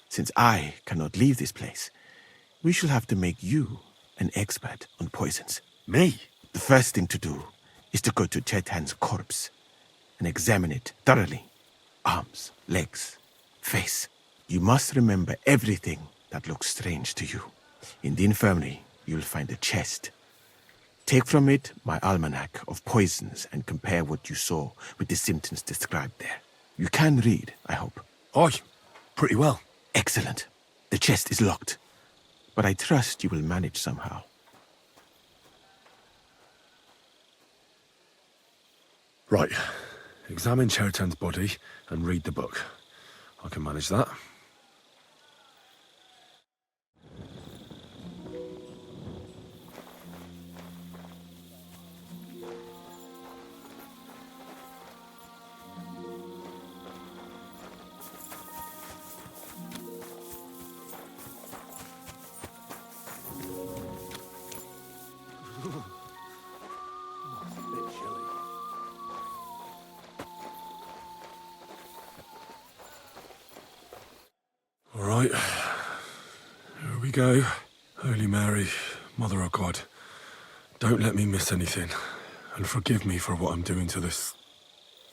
Since I cannot leave this place, we shall have to make you an expert on poisons. Me? The first thing to do is to go to Chetan's corpse and examine it thoroughly. Arms, legs, face. You must remember everything that looks strange to you. In the infirmary, you'll find a chest. Take from it my almanac of poisons and compare what you saw with the symptoms described there. You can read, I hope. Aye, pretty well. Excellent. The chest is locked, but I trust you will manage somehow. Right. Examine Chertan's body and read the book. I can manage that. All right, here we go. Holy Mary, Mother of God, don't let me miss anything, and forgive me for what I'm doing to this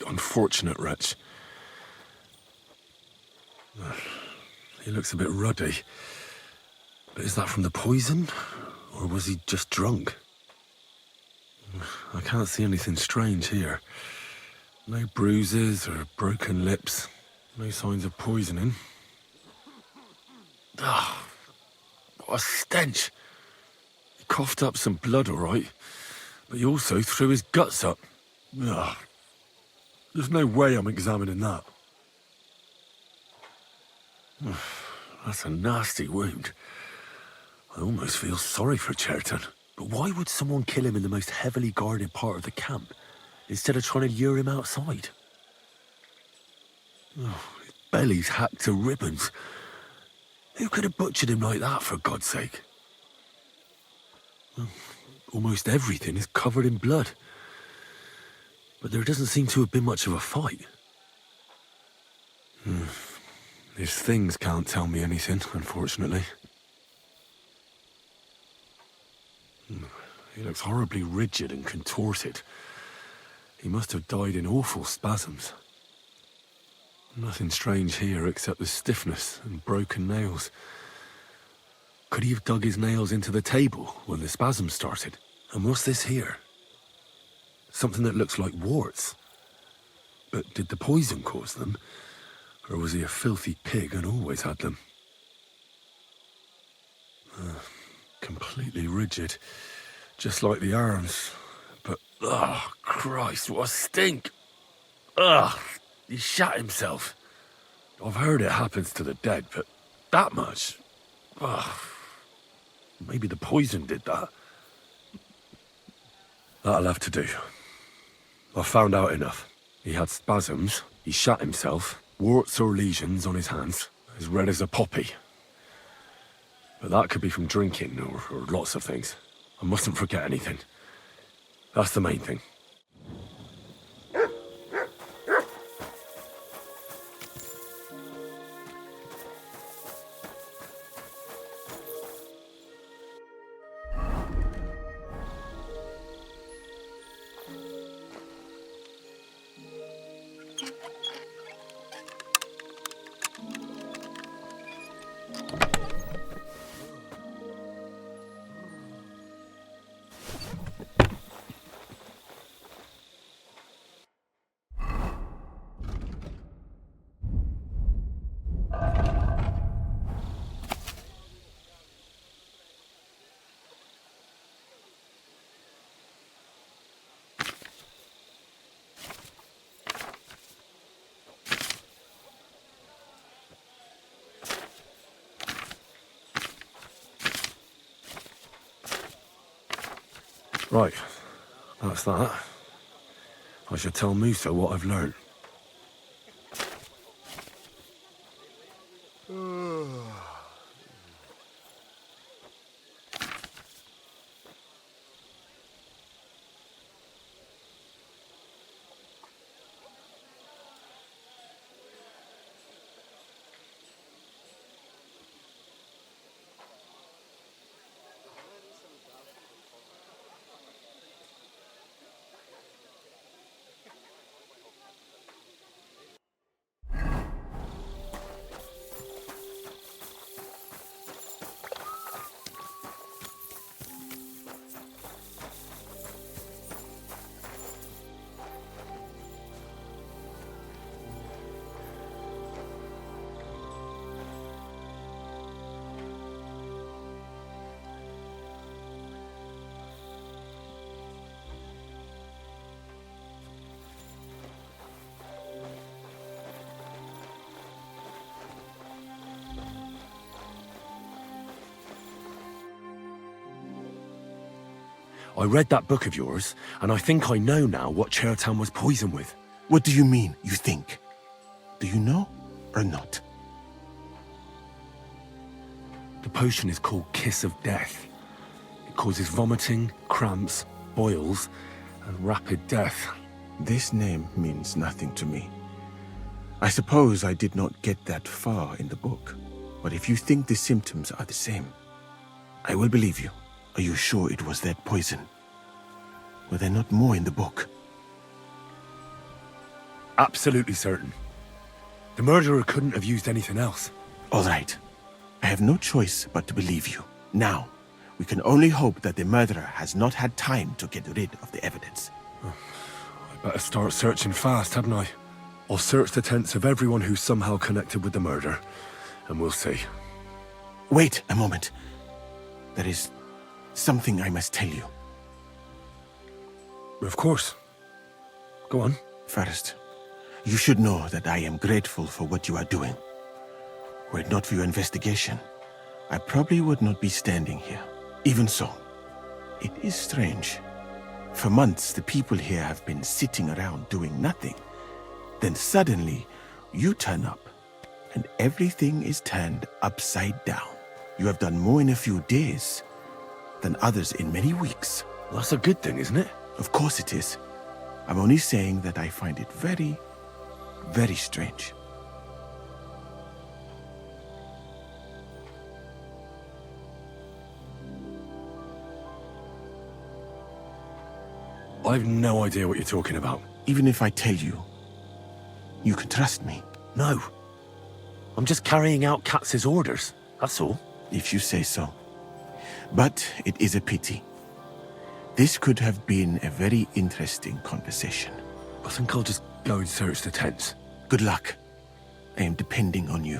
unfortunate wretch. He looks a bit ruddy, but is that from the poison, or was he just drunk? I can't see anything strange here. No bruises or broken lips, no signs of poisoning. Ah, what a stench. He coughed up some blood, all right, but he also threw his guts up. Ugh. There's no way I'm examining that. That's a nasty wound. I almost feel sorry for Chertan. But why would someone kill him in the most heavily guarded part of the camp, instead of trying to lure him outside? Oh, his belly's hacked to ribbons. Who could have butchered him like that, for God's sake? Almost everything is covered in blood. But there doesn't seem to have been much of a fight. These things can't tell me anything, unfortunately. He looks horribly rigid and contorted. He must have died in awful spasms. Nothing strange here except the stiffness and broken nails. Could he have dug his nails into the table when the spasms started? And what's this here? Something that looks like warts. But did the poison cause them? Or was he a filthy pig and always had them? Completely rigid. Just like the arms. But, oh, Christ, what a stink! Ugh! He shat himself. I've heard it happens to the dead, but that much? Ugh. Maybe the poison did that. That'll have to do. I've found out enough. He had spasms, he shat himself, warts or lesions on his hands, as red as a poppy. But that could be from drinking or lots of things. I mustn't forget anything. That's the main thing. Right, that's that. I should tell Musa what I've learned. I read that book of yours, and I think I know now what Chertan was poisoned with. What do you mean, you think? Do you know or not? The potion is called Kiss of Death. It causes vomiting, cramps, boils, and rapid death. This name means nothing to me. I suppose I did not get that far in the book. But if you think the symptoms are the same, I will believe you. Are you sure it was that poison? Were there not more in the book? Absolutely certain. The murderer couldn't have used anything else. All right. I have no choice but to believe you. Now, we can only hope that the murderer has not had time to get rid of the evidence. I better start searching fast, hadn't I? I'll search the tents of everyone who's somehow connected with the murder, and we'll see. Wait a moment. There is something I must tell you. Of course. Go on. First, you should know that I am grateful for what you are doing. Were it not for your investigation, I probably would not be standing here. Even so, it is strange. For months, the people here have been sitting around doing nothing. Then suddenly, you turn up, and everything is turned upside down. You have done more in a few days than others in many weeks. Well, that's a good thing, isn't it? Of course it is. I'm only saying that I find it very, very strange. I've no idea what you're talking about. Even if I tell you, you can trust me. No. I'm just carrying out Katz's orders, that's all. If you say so. But it is a pity. This could have been a very interesting conversation. I think I'll just go and search the tents. Good luck. I am depending on you.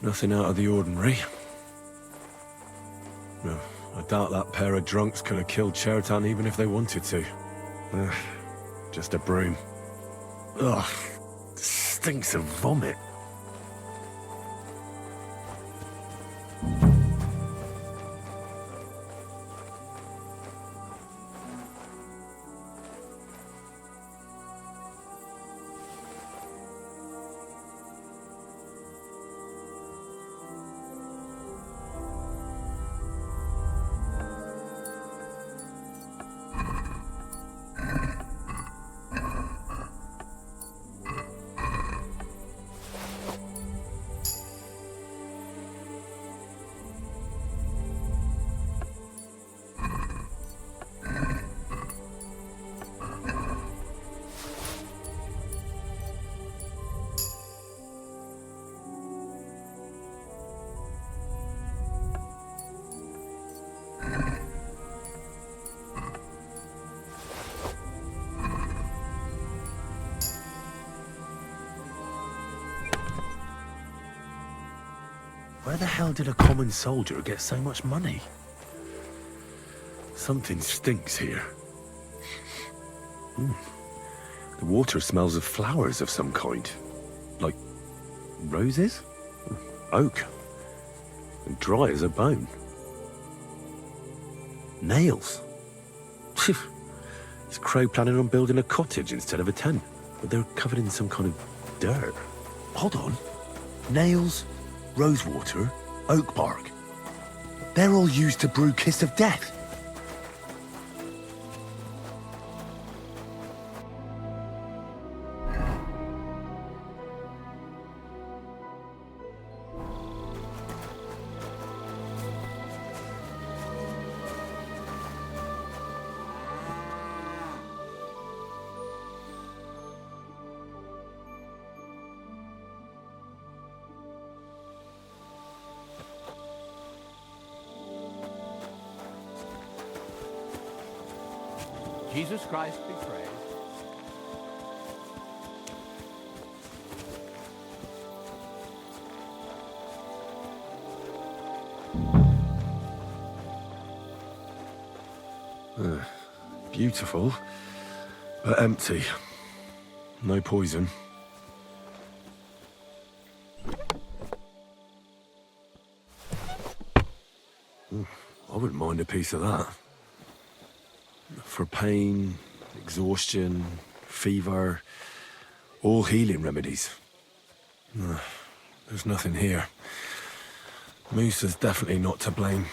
Nothing out of the ordinary. No, I doubt that pair of drunks could have killed Chertan even if they wanted to. Just a broom. Ugh, stinks of vomit. Where the hell did a common soldier get so much money? Something stinks here. The water smells of flowers of some kind. Like roses? Oak. And dry as a bone. Nails. Is Crow planning on building a cottage instead of a tent? But they're covered in some kind of dirt. Hold on. Nails, rosewater, oak bark. They're all used to brew Kiss of Death. Jesus Christ be praised. Beautiful, but empty. No poison. I wouldn't mind a piece of that. For pain, exhaustion, fever, all healing remedies. There's nothing here. Musa's definitely not to blame.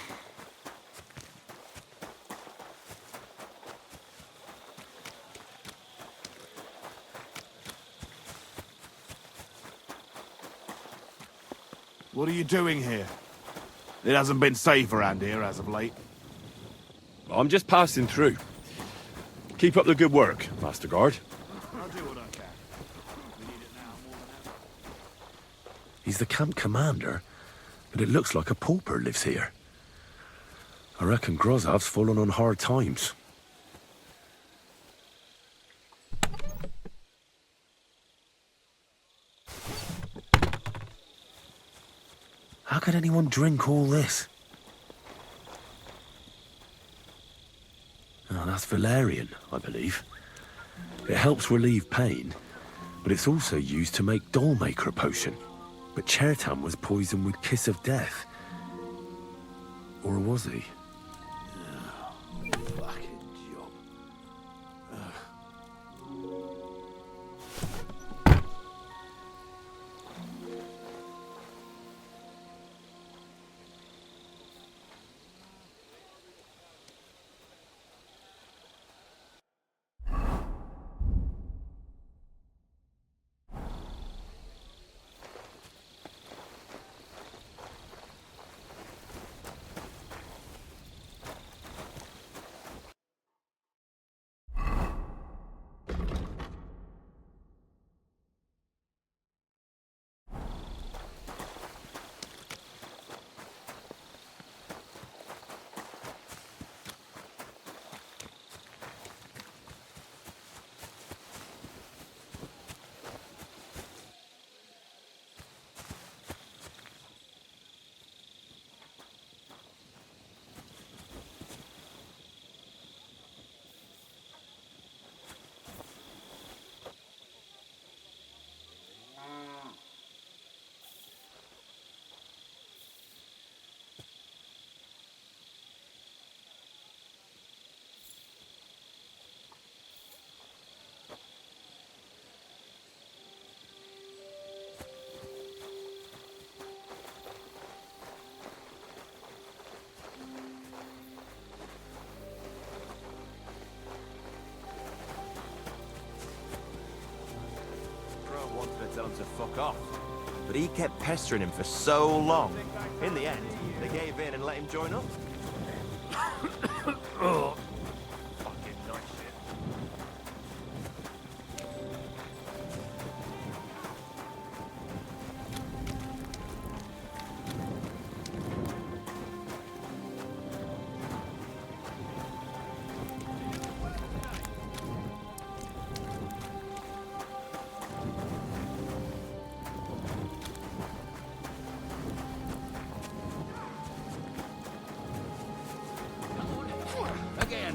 What are you doing here? It hasn't been safe around here as of late. I'm just passing through. Keep up the good work, Master Guard. I'll do what I can. We need it now more than ever. He's the camp commander, but it looks like a pauper lives here. I reckon Grozav's fallen on hard times. How could anyone drink all this? Oh, that's valerian, I believe. It helps relieve pain, but it's also used to make Dollmaker potion. But Chertam was poisoned with Kiss of Death. Or was he? Fucking job. Tell him to fuck off. But he kept pestering him for so long. In the end, they gave in and let him join up. Oh. Fucking nice shit. Again.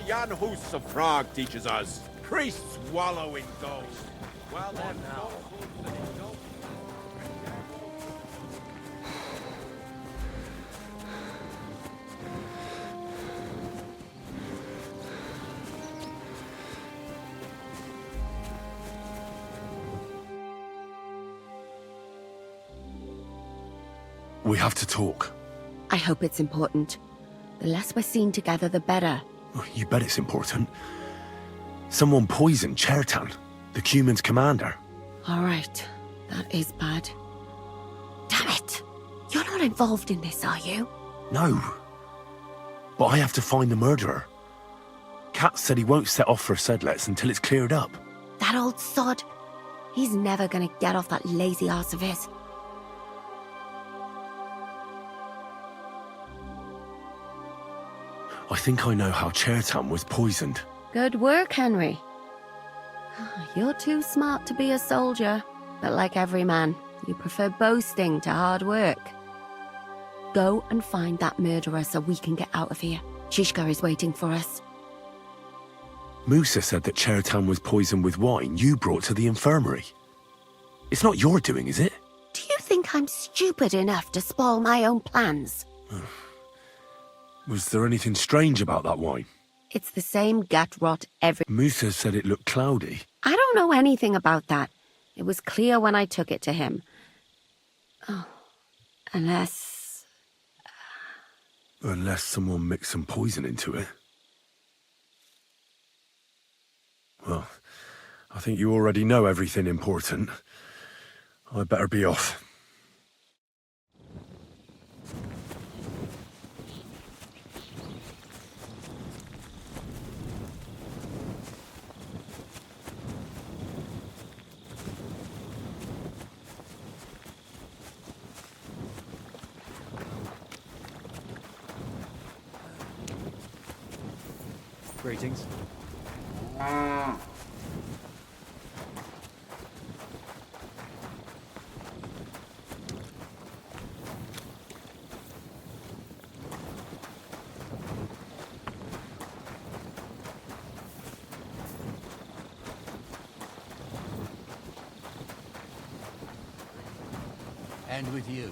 Jan Hus of Prague teaches us. Priests wallow in gold. Well then now. We have to talk. I hope it's important. The less we're seen together, the better. Oh, you bet it's important. Someone poisoned Chertan, the Cuman's commander. All right. That is bad. Damn it! You're not involved in this, are you? No. But I have to find the murderer. Kat said he won't set off for Sedlets until it's cleared up. That old sod. He's never gonna get off that lazy arse of his. I think I know how Chertan was poisoned. Good work, Henry. You're too smart to be a soldier, but like every man, you prefer boasting to hard work. Go and find that murderer so we can get out of here. Shishka is waiting for us. Musa said that Chertan was poisoned with wine you brought to the infirmary. It's not your doing, is it? Do you think I'm stupid enough to spoil my own plans? Was there anything strange about that wine? It's the same gut rot every... Musa said it looked cloudy. I don't know anything about that. It was clear when I took it to him. Oh, unless... Unless someone mixed some poison into it. Well, I think you already know everything important. I better be off. Greetings. And with you.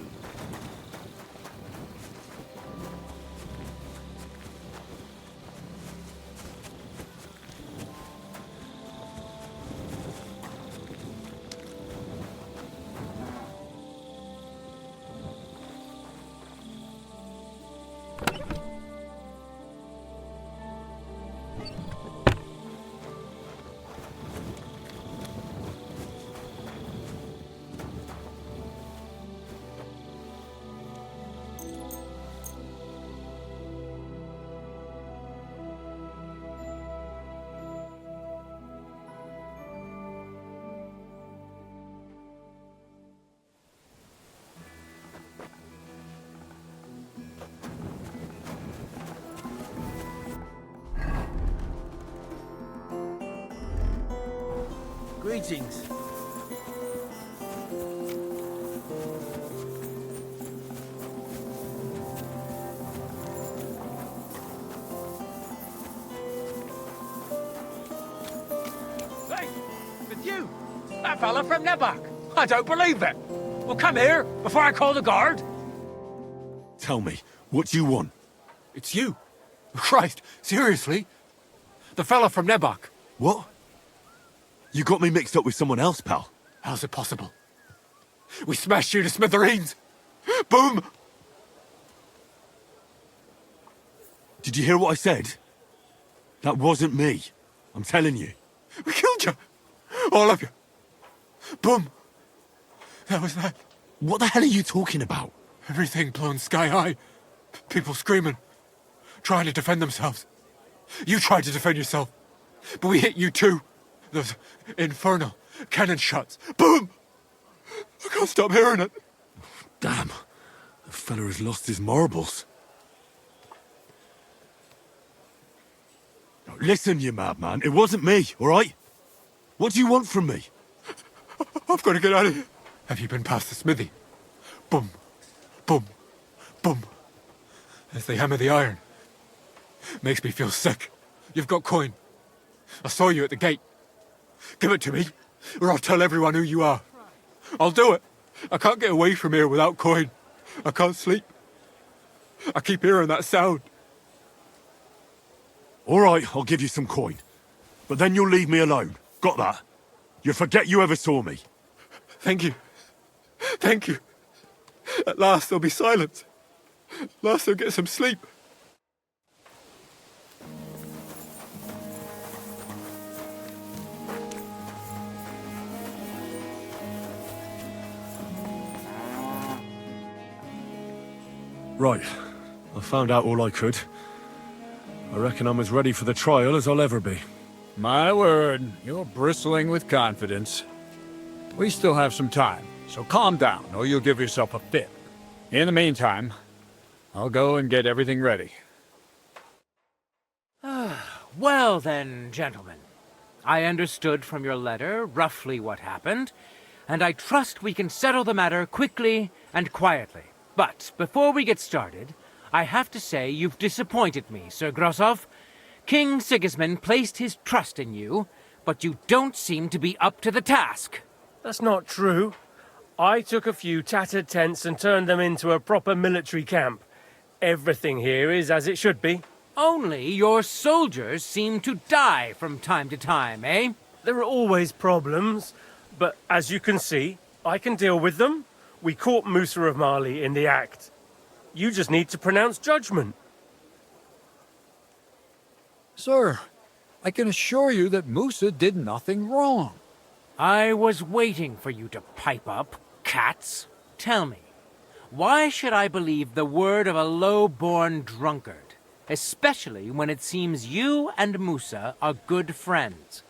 Greetings. Hey, with you? That fella from Nebak. I don't believe it. Well, come here before I call the guard. Tell me, what do you want? It's you. Christ, seriously? The fella from Nebak. What? You got me mixed up with someone else, pal. How's it possible? We smashed you to smithereens. Boom! Did you hear what I said? That wasn't me. I'm telling you. We killed you. All of you. Boom. That was that. What the hell are you talking about? Everything blown sky high. People screaming. Trying to defend themselves. You tried to defend yourself. But we hit you too. Those infernal cannon shots. Boom! I can't stop hearing it. Damn. The fella has lost his marbles. Now, listen, you madman. It wasn't me, all right? What do you want from me? I've got to get out of here. Have you been past the smithy? Boom. Boom. Boom. As they hammer the iron. Makes me feel sick. You've got coin. I saw you at the gate. Give it to me, or I'll tell everyone who you are. I'll do it. I can't get away from here without coin. I can't sleep. I keep hearing that sound. All right, I'll give you some coin. But then you'll leave me alone. Got that? You'll forget you ever saw me. Thank you. Thank you. At last there'll be silence. At last I'll get some sleep. Right. I found out all I could. I reckon I'm as ready for the trial as I'll ever be. My word, you're bristling with confidence. We still have some time, so calm down, or you'll give yourself a fit. In the meantime, I'll go and get everything ready. Well then, gentlemen. I understood from your letter roughly what happened, and I trust we can settle the matter quickly and quietly. But before we get started, I have to say you've disappointed me, Sir Grosov. King Sigismund placed his trust in you, but you don't seem to be up to the task. That's not true. I took a few tattered tents and turned them into a proper military camp. Everything here is as it should be. Only your soldiers seem to die from time to time, eh? There are always problems, but as you can see, I can deal with them. We caught Musa of Mali in the act. You just need to pronounce judgment. Sir, I can assure you that Musa did nothing wrong. I was waiting for you to pipe up, cats. Tell me, why should I believe the word of a low-born drunkard? Especially when it seems you and Musa are good friends.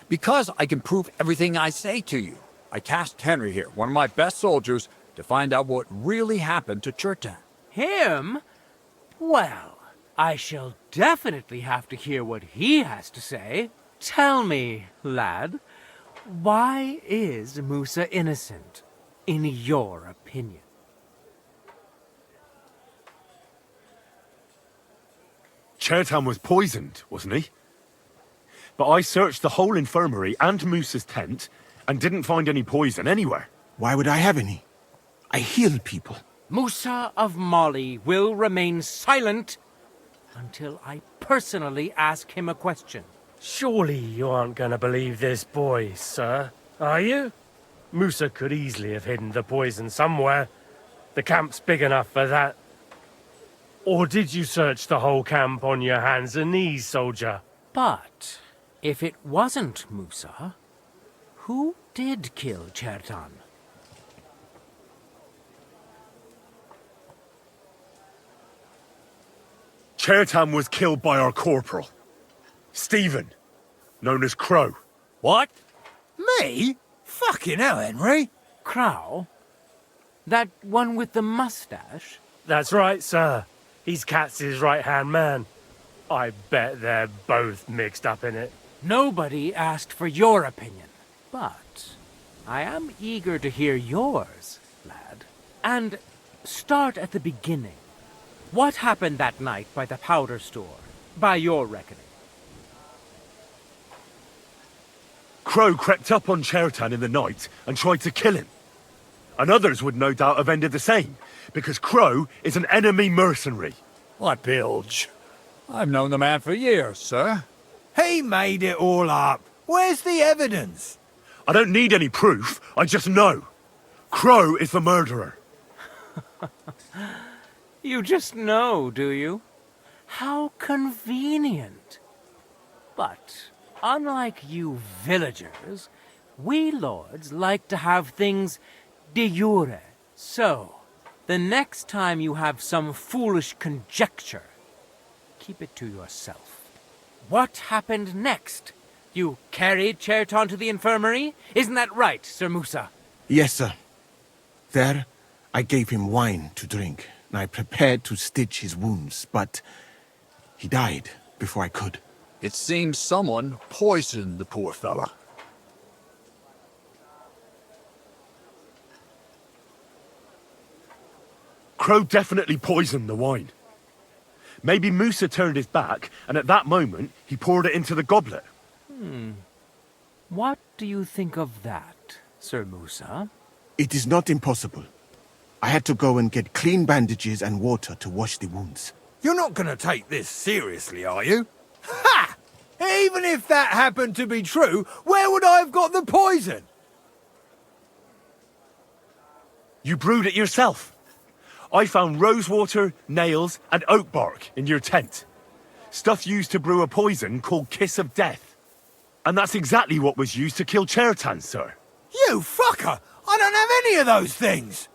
Because I can prove everything I say to you. I tasked Henry here, one of my best soldiers, to find out what really happened to Chertan. Him? Well, I shall definitely have to hear what he has to say. Tell me, lad, why is Musa innocent, in your opinion? Chertan was poisoned, wasn't he? But I searched the whole infirmary and Musa's tent and didn't find any poison anywhere. Why would I have any? I heal people. Musa of Mali will remain silent until I personally ask him a question. Surely you aren't going to believe this boy, sir, are you? Musa could easily have hidden the poison somewhere. The camp's big enough for that. Or did you search the whole camp on your hands and knees, soldier? But if it wasn't Musa, who did kill Chertan? Chertan was killed by our corporal, Stephen, known as Crow. What? Me? Fucking hell, Henry. Crow? That one with the mustache? That's right, sir. He's Katz's right-hand man. I bet they're both mixed up in it. Nobody asked for your opinion, but I am eager to hear yours, lad. And start at the beginning. What happened that night by the powder store, by your reckoning? Crow crept up on Chertan in the night and tried to kill him. And others would no doubt have ended the same, because Crow is an enemy mercenary. What bilge? I've known the man for years, sir. He made it all up. Where's the evidence? I don't need any proof, I just know. Crow is the murderer. You just know, do you? How convenient. But unlike you villagers, we lords like to have things de jure. So, the next time you have some foolish conjecture, keep it to yourself. What happened next? You carried Chertan to the infirmary? Isn't that right, Sir Musa? Yes, sir. There, I gave him wine to drink, and I prepared to stitch his wounds, but he died before I could. It seems someone poisoned the poor fella. Crow definitely poisoned the wine. Maybe Musa turned his back, and at that moment, he poured it into the goblet. What do you think of that, Sir Musa? It is not impossible. I had to go and get clean bandages and water to wash the wounds. You're not gonna take this seriously, are you? Ha! Even if that happened to be true, where would I have got the poison? You brewed it yourself. I found rosewater, nails, and oak bark in your tent. Stuff used to brew a poison called Kiss of Death. And that's exactly what was used to kill Chertan, sir. You fucker! I don't have any of those things!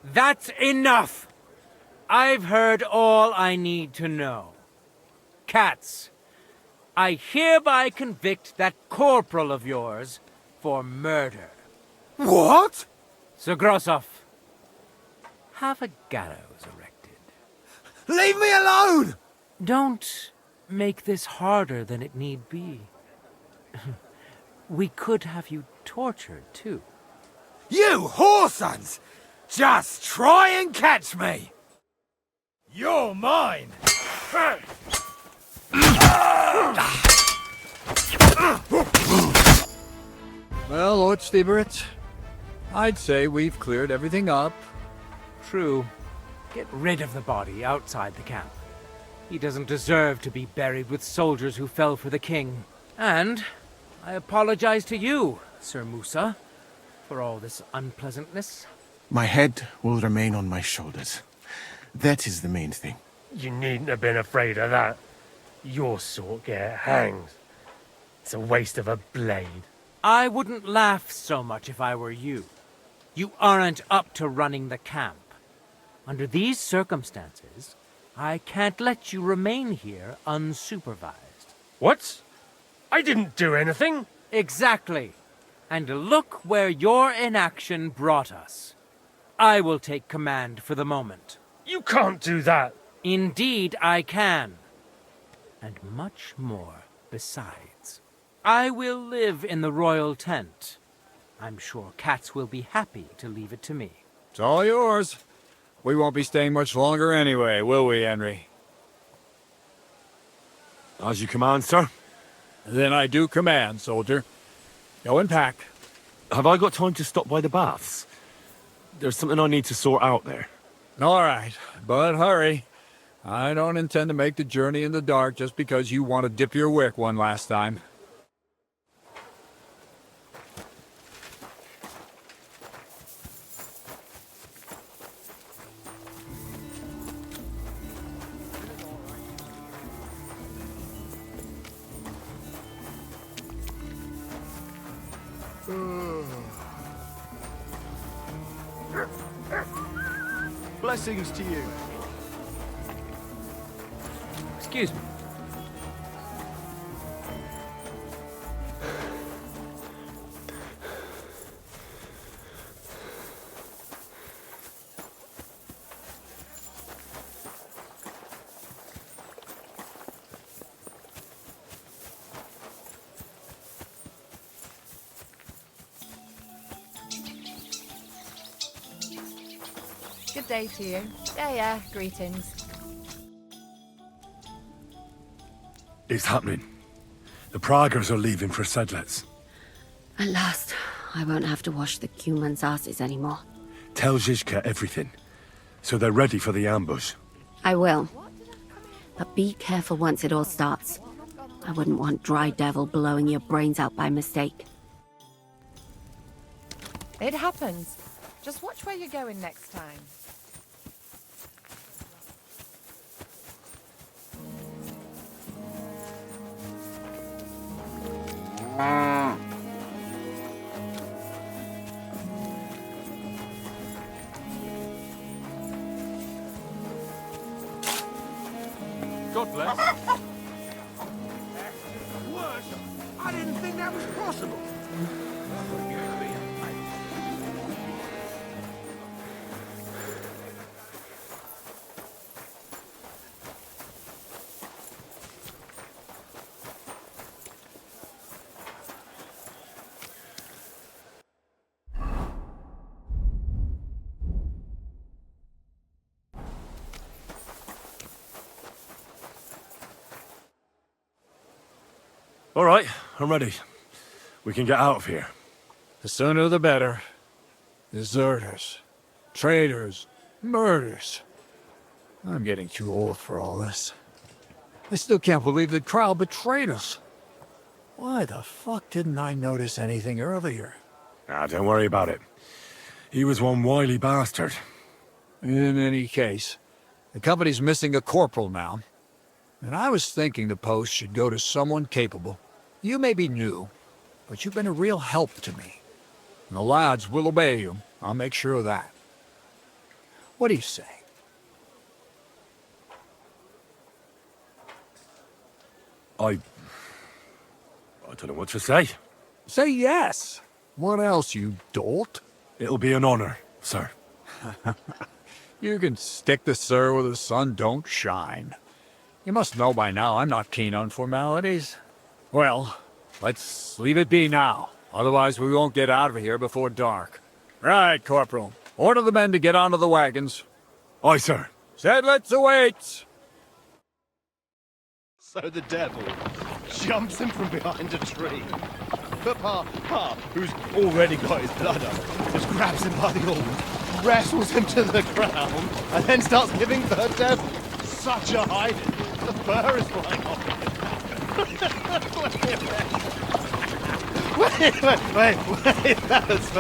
That's enough! I've heard all I need to know. Cats, I hereby convict that corporal of yours for murder. What? Sir Grossoff, have a gallows erected. Leave me alone! Don't make this harder than it need be. We could have you tortured, too. You whoresons! Just try and catch me! You're mine! Well, Lord Stieberitz, I'd say we've cleared everything up. True. Get rid of the body outside the camp. He doesn't deserve to be buried with soldiers who fell for the king. And I apologize to you, Sir Musa, for all this unpleasantness. My head will remain on my shoulders. That is the main thing. You needn't have been afraid of that. Your sort get hanged. It's a waste of a blade. I wouldn't laugh so much if I were you. You aren't up to running the camp. Under these circumstances, I can't let you remain here unsupervised. What? I didn't do anything. Exactly. And look where your inaction brought us. I will take command for the moment. You can't do that. Indeed, I can. And much more besides. I will live in the royal tent. I'm sure cats will be happy to leave it to me. It's all yours. We won't be staying much longer anyway, will we, Henry? As you command, sir. Then I do command, soldier. Go and pack. Have I got time to stop by the baths? There's something I need to sort out there. All right, but hurry. I don't intend to make the journey in the dark just because you want to dip your wick one last time. Blessings to you. Excuse me. Good day to you. Yeah, greetings. It's happening. The Praggers are leaving for Sedlitz. At last, I won't have to wash the Cumans' asses anymore. Tell Zizka everything, so they're ready for the ambush. I will. But be careful once it all starts. I wouldn't want Dry Devil blowing your brains out by mistake. It happens. Just watch where you're going next time. God bless. Worse? I didn't think that was possible. All right, I'm ready. We can get out of here. The sooner the better. Deserters, traitors, murders. I'm getting too old for all this. I still can't believe the crowd betrayed us. Why the fuck didn't I notice anything earlier? Ah, don't worry about it. He was one wily bastard. In any case, the company's missing a corporal now. And I was thinking the post should go to someone capable. You may be new, but you've been a real help to me. And the lads will obey you. I'll make sure of that. What do you say? I don't know what to say. Say yes. What else, you dolt? It'll be an honor, sir. You can stick the sir where the sun don't shine. You must know by now I'm not keen on formalities. Well, let's leave it be now. Otherwise we won't get out of here before dark. Right, Corporal. Order the men to get onto the wagons. Aye, sir. Sedlitz awaits! So the devil jumps him from behind a tree. But Pa, who's already got his blood up, just grabs him by the arm, wrestles him to the ground, and then starts giving the devil such a hiding. The fur is flying off. Wait, fellas.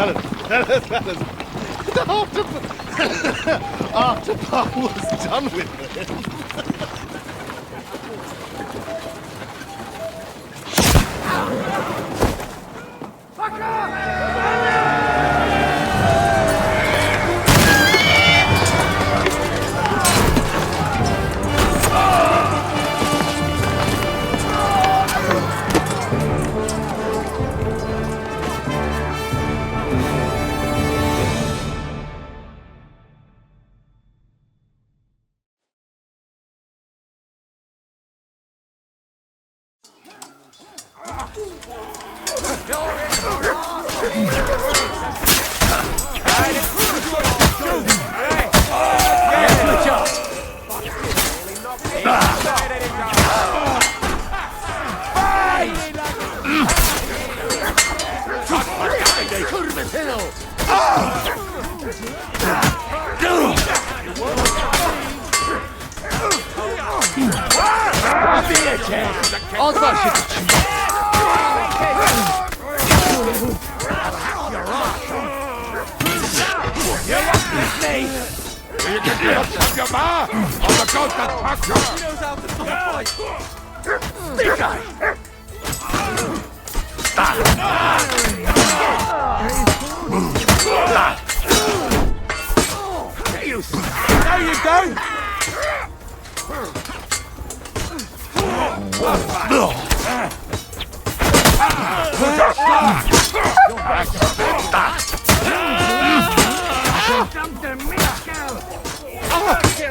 After Pa was done with him.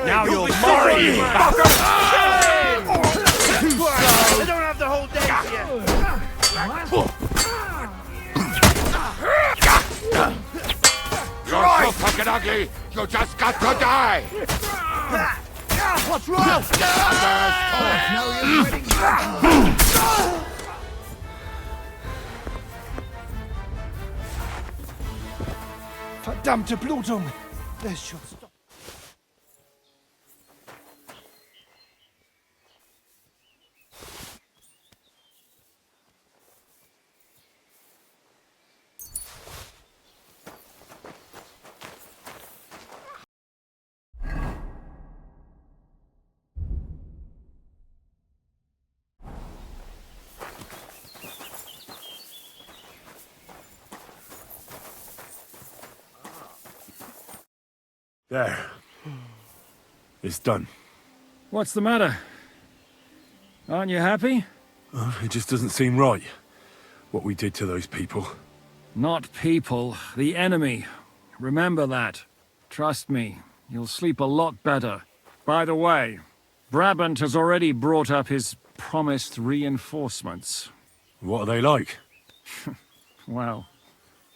Now you'll marry me, fucker! I don't have the whole day yet. You're so fucking ugly, you just got to die! What's wrong? Verdammte Blutung! This should stop. There. It's done. What's the matter? Aren't you happy? It just doesn't seem right, what we did to those people. Not people, the enemy. Remember that. Trust me, you'll sleep a lot better. By the way, Brabant has already brought up his promised reinforcements. What are they like? Well,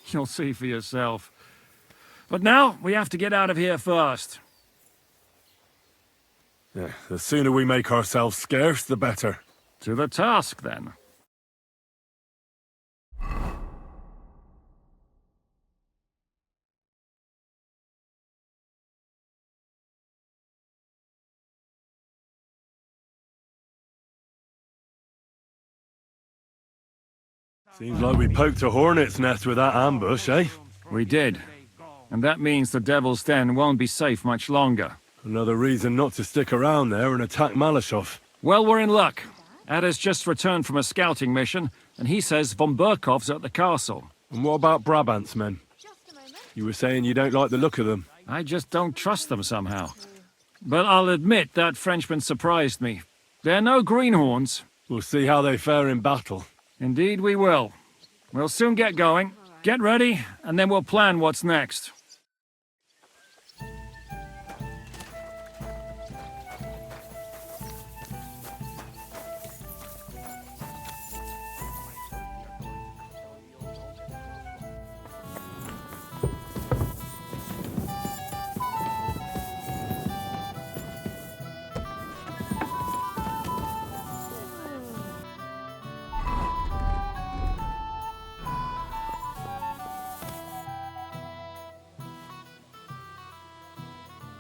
you'll see for yourself. But now, we have to get out of here first. Yeah, the sooner we make ourselves scarce, the better. To the task, then. Seems like we poked a hornet's nest with that ambush, eh? We did. And that means the Devil's Den won't be safe much longer. Another reason not to stick around there and attack Malashov. Well, we're in luck. Ada's just returned from a scouting mission, and he says von Berkov's at the castle. And what about Brabant's men? You were saying you don't like the look of them. I just don't trust them somehow. But I'll admit that Frenchman surprised me. They're no greenhorns. We'll see how they fare in battle. Indeed we will. We'll soon get going. Get ready, and then we'll plan what's next.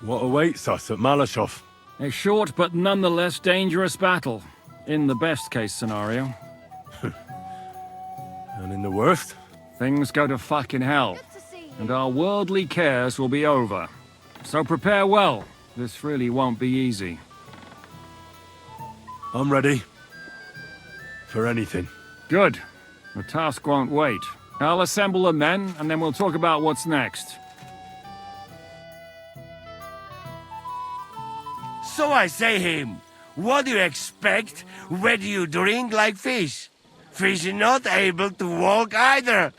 What awaits us at Malashov? A short but nonetheless dangerous battle, in the best-case scenario. And in the worst? Things go to fucking hell, and our worldly cares will be over. So prepare well. This really won't be easy. I'm ready. For anything. Good. The task won't wait. I'll assemble the men, and then we'll talk about what's next. So I say him, what do you expect when you drink like fish? Fish is not able to walk either.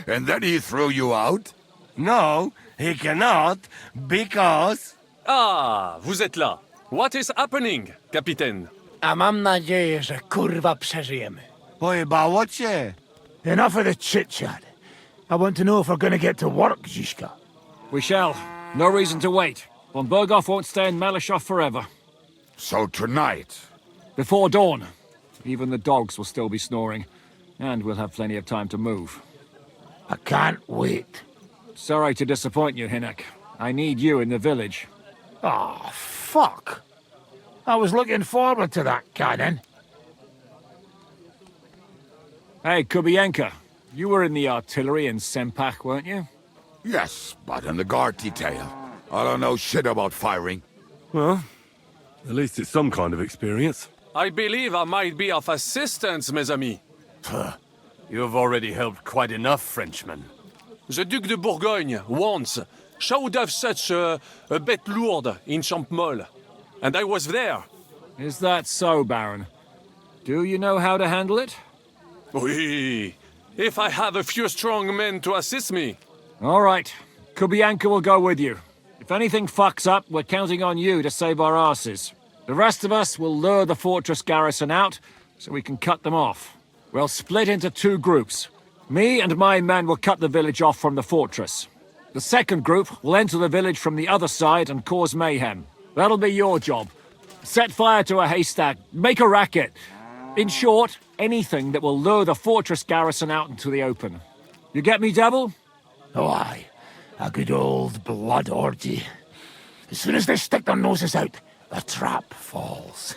And then he threw you out? No, he cannot, because... Ah, vous êtes là. What is happening, Capitaine? A mam nadzieję, że kurwa przeżyjemy. Pojebało cię. Enough of the chit-chat. I want to know if we're gonna get to work, Zizka. We shall. No reason to wait. Von Berghoff won't stay in Malashov forever. So tonight? Before dawn. Even the dogs will still be snoring. And we'll have plenty of time to move. I can't wait. Sorry to disappoint you, Hinek. I need you in the village. Oh, fuck. I was looking forward to that, Cannon. Hey, Kubienka. You were in the artillery in Sempach, weren't you? Yes, but in the guard detail. I don't know shit about firing. Well, at least it's some kind of experience. I believe I might be of assistance, mes amis. You've already helped quite enough, Frenchmen. The Duc de Bourgogne, once, showed off such a bête lourde in Champmol. And I was there. Is that so, Baron? Do you know how to handle it? Oui. If I have a few strong men to assist me. All right. Kubianka will go with you. If anything fucks up, we're counting on you to save our asses. The rest of us will lure the fortress garrison out, so we can cut them off. We'll split into two groups. Me and my men will cut the village off from the fortress. The second group will enter the village from the other side and cause mayhem. That'll be your job. Set fire to a haystack, make a racket. In short, anything that will lure the fortress garrison out into the open. You get me, Devil? Oh, aye. A good old blood orgy. As soon as they stick their noses out, the trap falls.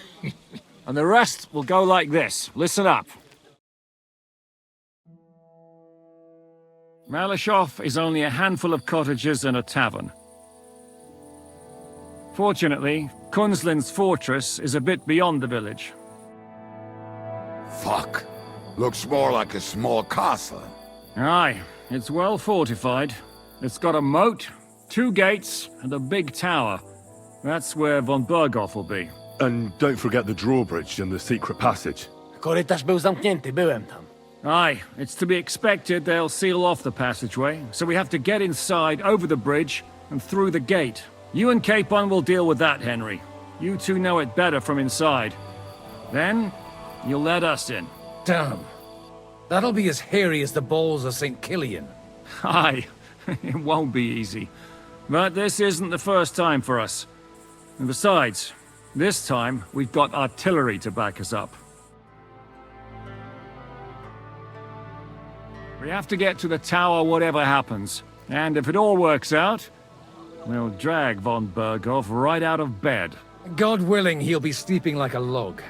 And the rest will go like this. Listen up. Malashov is only a handful of cottages and a tavern. Fortunately, Kunzlin's fortress is a bit beyond the village. Fuck. Looks more like a small castle. Aye, it's well fortified. It's got a moat, 2 gates, and a big tower. That's where von Berghoff will be. And don't forget the drawbridge and the secret passage. Korytarz był zamknięty, byłem tam. Aye, it's to be expected they'll seal off the passageway, so we have to get inside, over the bridge, and through the gate. You and Capon will deal with that, Henry. You two know it better from inside. Then, you'll let us in. Damn. That'll be as hairy as the balls of St. Killian. Aye, it won't be easy. But this isn't the first time for us. And besides, this time we've got artillery to back us up. We have to get to the tower whatever happens. And if it all works out, we'll drag von Berghoff right out of bed. God willing, he'll be sleeping like a log.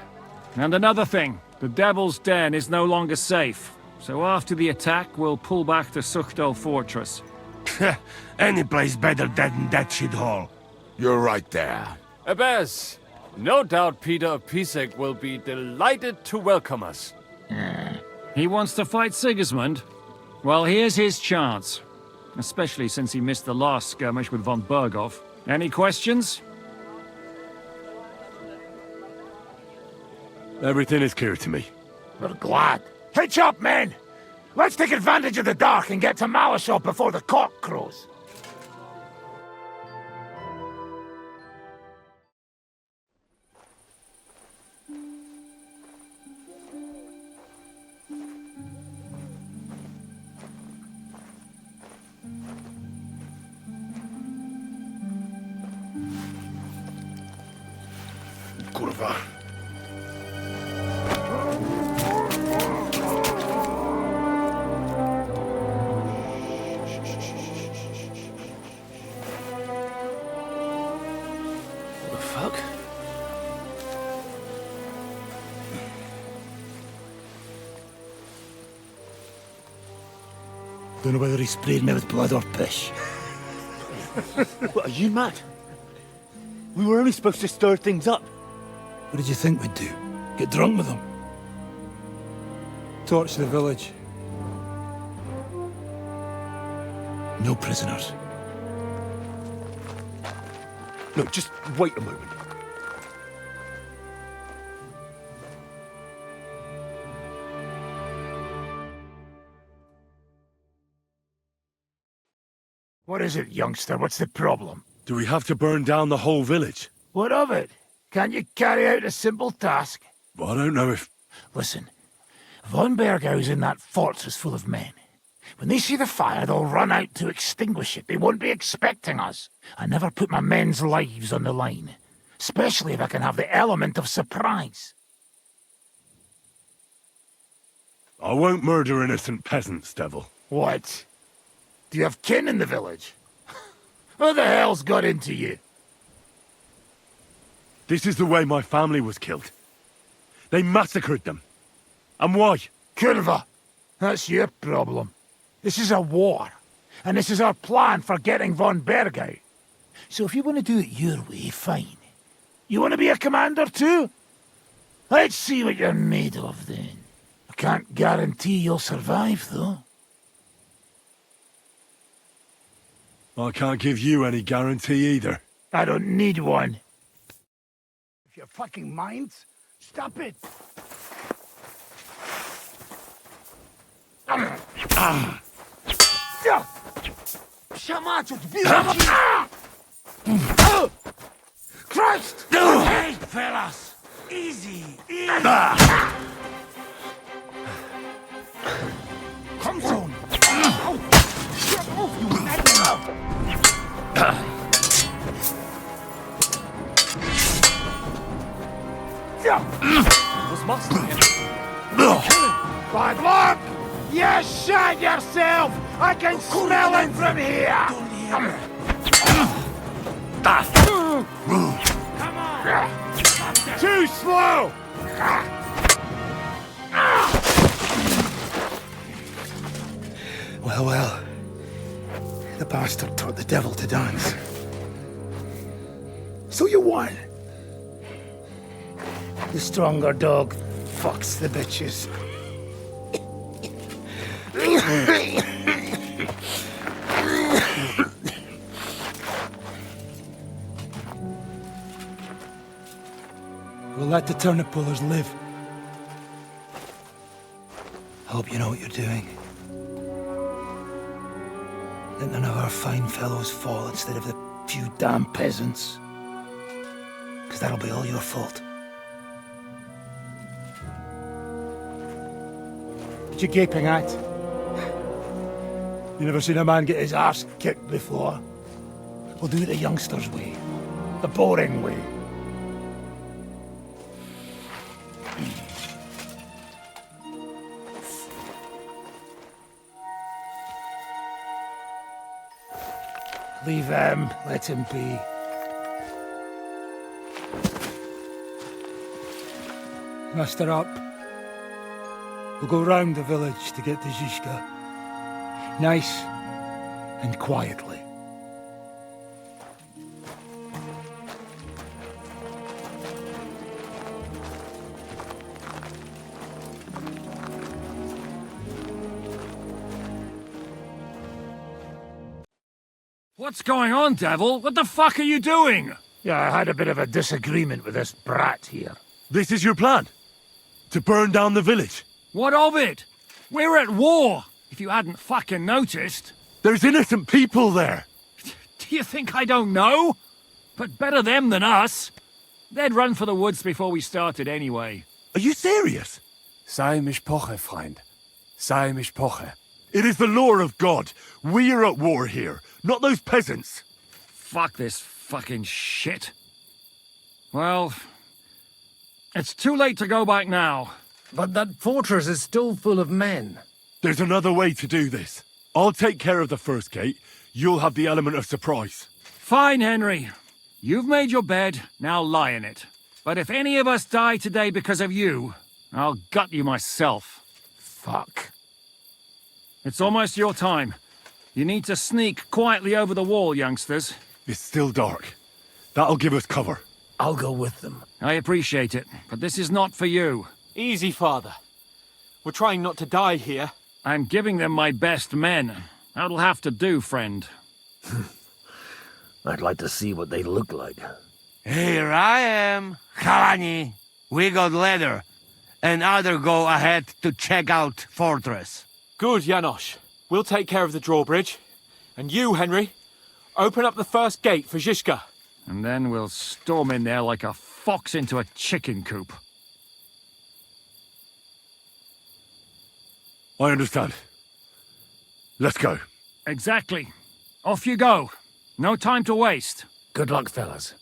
And another thing, the Devil's Den is no longer safe. So after the attack, we'll pull back to Suchtel Fortress. Any place better than that shithole. You're right there. Abbas, no doubt Peter of Pisek will be delighted to welcome us. He wants to fight Sigismund? Well, here's his chance. Especially since he missed the last skirmish with von Berghoff. Any questions? Everything is clear to me. We're glad. Hitch up, men! Let's take advantage of the dark and get to Malashov before the cock crows. Kurwa. Don't know whether he sprayed me with blood or piss. What, are you mad? We were only supposed to stir things up. What did you think we'd do? Get drunk with them? Torch the village. No prisoners. No, just wait a moment. What is it, youngster? What's the problem? Do we have to burn down the whole village? What of it? Can't you carry out a simple task? Well, I don't know if... Listen, von Bergau's in that fortress full of men. When they see the fire, they'll run out to extinguish it. They won't be expecting us. I never put my men's lives on the line, especially if I can have the element of surprise. I won't murder innocent peasants, Devil. What? Do you have kin in the village? Who the hell's got into you? This is the way my family was killed. They massacred them. And why? Kurva, that's your problem. This is a war, and this is our plan for getting von Bergau. So if you want to do it your way, fine. You want to be a commander too? Let's see what you're made of then. I can't guarantee you'll survive, though. I can't give you any guarantee either. I don't need one. If your fucking minds, stop it. Christ! Hey, fellas! Easy, easy! Come soon! Get off, you madman! Was must him. Bad luck! You shot yourself! I can smell it from here! Come on! Too slow! Well, well. The bastard taught the devil to dance. So you won. The stronger dog fucks the bitches. We'll let the turnip pullers live. I hope you know what you're doing. Let none of our fine fellows fall instead of the few damn peasants. Because that'll be all your fault. What you gaping at? You never seen a man get his arse kicked before? We'll do it the youngsters' way. The boring way. Leave him. Let him be. Muster up. We'll go round the village to get to Zizka. Nice and quietly. What's going on, Devil? What the fuck are you doing? Yeah, I had a bit of a disagreement with this brat here. This is your plan? To burn down the village? What of it? We're at war, if you hadn't fucking noticed. There's innocent people there. Do you think I don't know? But better them than us. They'd run for the woods before we started anyway. Are you serious? Sei mishpoche, friend. Sei mishpoche. It is the law of God. We are at war here, not those peasants. Fuck this fucking shit. Well, it's too late to go back now. But that fortress is still full of men. There's another way to do this. I'll take care of the first gate. You'll have the element of surprise. Fine, Henry. You've made your bed, now lie in it. But if any of us die today because of you, I'll gut you myself. Fuck. It's almost your time. You need to sneak quietly over the wall, youngsters. It's still dark. That'll give us cover. I'll go with them. I appreciate it, but this is not for you. Easy, Father. We're trying not to die here. I'm giving them my best men. That'll have to do, friend. I'd like to see what they look like. Here I am, Kalani. We got leather, and other go ahead to check out fortress. Good, Janosch. We'll take care of the drawbridge. And you, Henry, open up the first gate for Zizka. And then we'll storm in there like a fox into a chicken coop. I understand. Let's go. Exactly. Off you go. No time to waste. Good luck, fellas.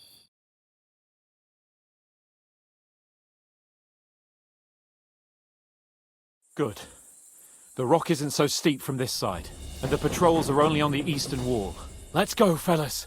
Good. The rock isn't so steep from this side, and the patrols are only on the eastern wall. Let's go, fellas.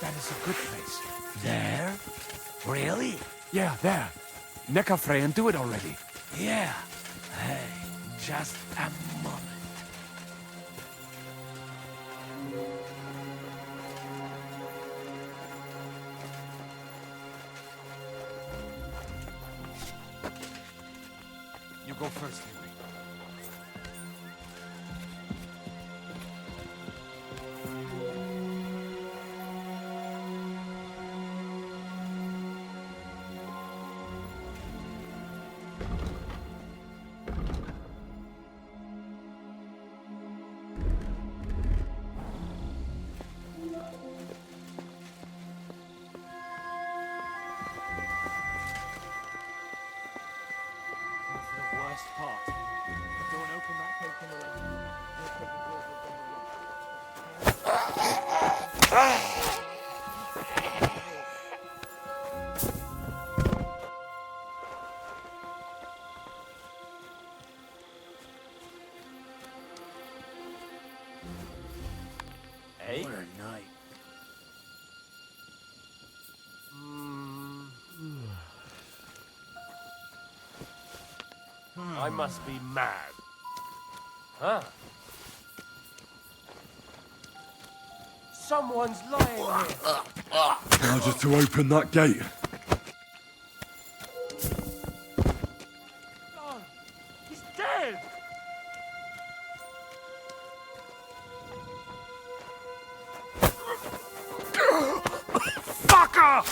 That is a good place. There? Really? Yeah, there. Neckarfrey and do it already. Yeah. Hey, just a moment. You go first, Henry. Worst part. Don't open that gate in the way. You'll take the drawbridge Hey? What a night. I must be mad. Huh? Someone's lying here. Now just to open that gate. Oh, he's dead! Fucker!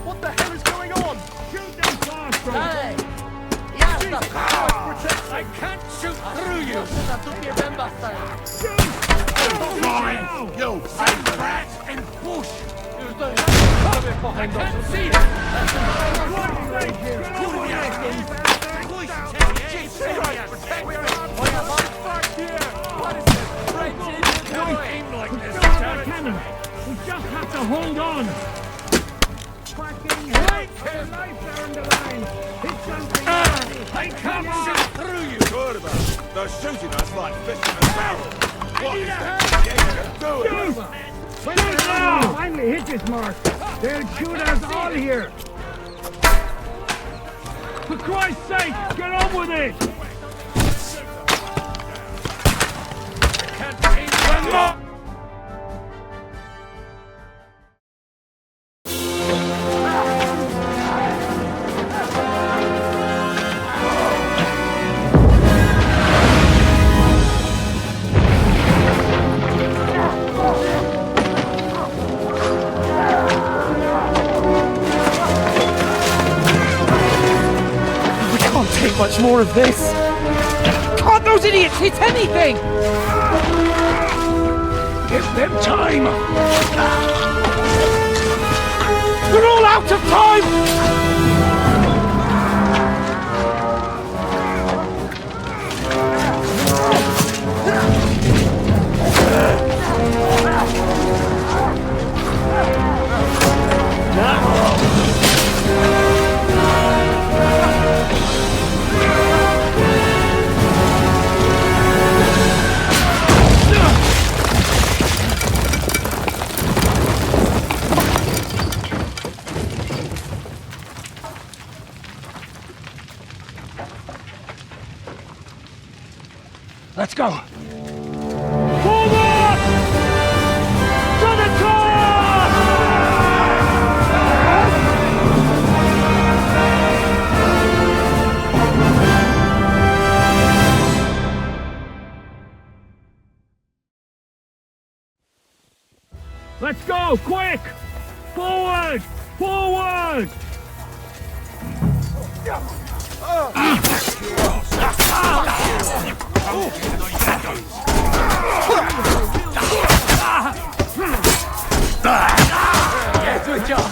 What the hell is going on? Shoot them faster! Dale! Yes, the power! I can't shoot through you! Fine! You save the rats and push! I can't see it! Aim like this, cannon! We just have to hold on! Fucking right! Their lives are on the line! It's something! I can't shoot through you! Heard about it. They're shooting us like fish in a barrel. What is that? Do it! Shoot now! Finally hit this mark! They'll shoot us all here! For Christ's sake, get on with it! I can't aim one more! Much more of this. Can't those idiots hit anything? Give them time! We're all out of time! Let's go! Forward! To the top! Let's go! Quick! Forward! Forward! Yeah, good job.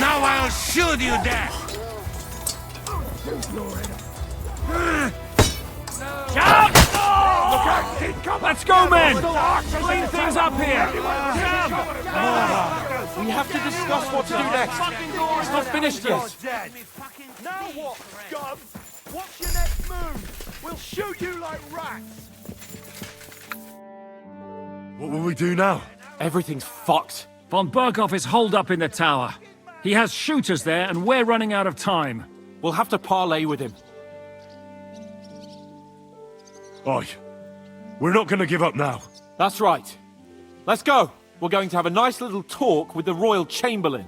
Now I'll shoot you dead! Let's go, men! Clean things up here! We have to discuss what to do next. It's not finished yet. Now what, scum? What's your next move? We'll shoot you like rats! What will we do now? Everything's fucked. Von Berghoff is holed up in the tower. He has shooters there, and we're running out of time. We'll have to parley with him. Aye. We're not gonna give up now. That's right. Let's go. We're going to have a nice little talk with the Royal Chamberlain.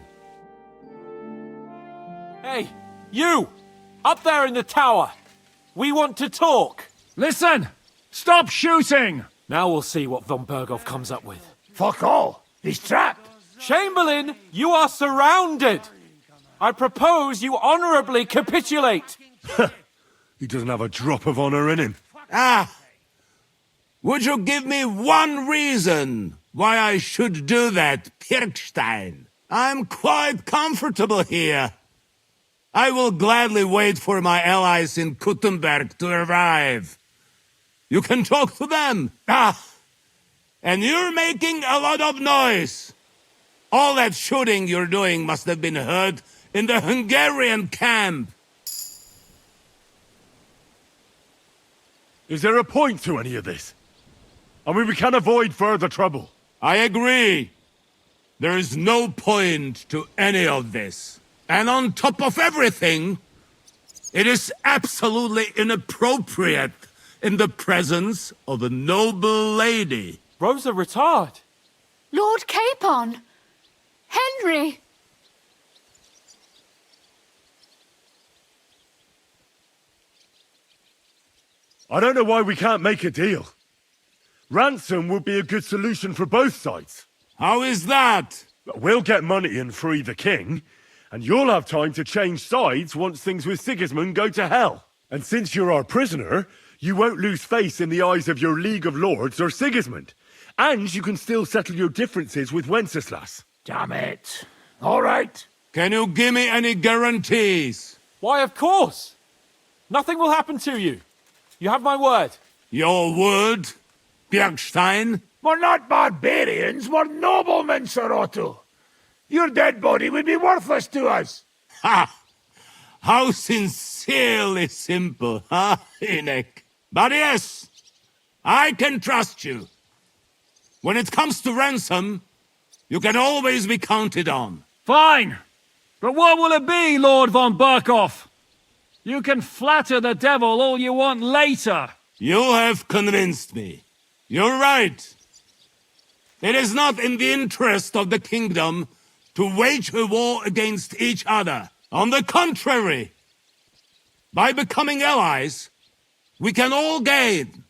Hey, you! Up there in the tower. We want to talk. Listen! Stop shooting! Now we'll see what von Berghoff comes up with. Fuck all. He's trapped. Chamberlain, you are surrounded. I propose you honorably capitulate. He doesn't have a drop of honor in him. Ah! Would you give me one reason why I should do that, Pirkstein? I'm quite comfortable here. I will gladly wait for my allies in Kuttenberg to arrive. You can talk to them. Ah! And you're making a lot of noise. All that shooting you're doing must have been heard in the Hungarian camp. Is there a point to any of this? I mean, we can avoid further trouble. I agree. There is no point to any of this. And on top of everything, it is absolutely inappropriate in the presence of a noble lady. Rosa Retard. Lord Capon! Henry! I don't know why we can't make a deal. Ransom would be a good solution for both sides. How is that? We'll get money and free the king, and you'll have time to change sides once things with Sigismund go to hell. And since you're our prisoner, you won't lose face in the eyes of your League of Lords or Sigismund. And you can still settle your differences with Wenceslas. Damn it. All right. Can you give me any guarantees? Why, of course. Nothing will happen to you. You have my word. Your word, Bjergstein? We're not barbarians, we're noblemen, Sir Otto. Your dead body would be worthless to us. Ha! How sincerely simple, huh, Enoch? But yes, I can trust you. When it comes to ransom, you can always be counted on. Fine! But what will it be, Lord von Berghoff? You can flatter the devil all you want later. You have convinced me. You're right. It is not in the interest of the kingdom to wage a war against each other. On the contrary, by becoming allies, we can all gain,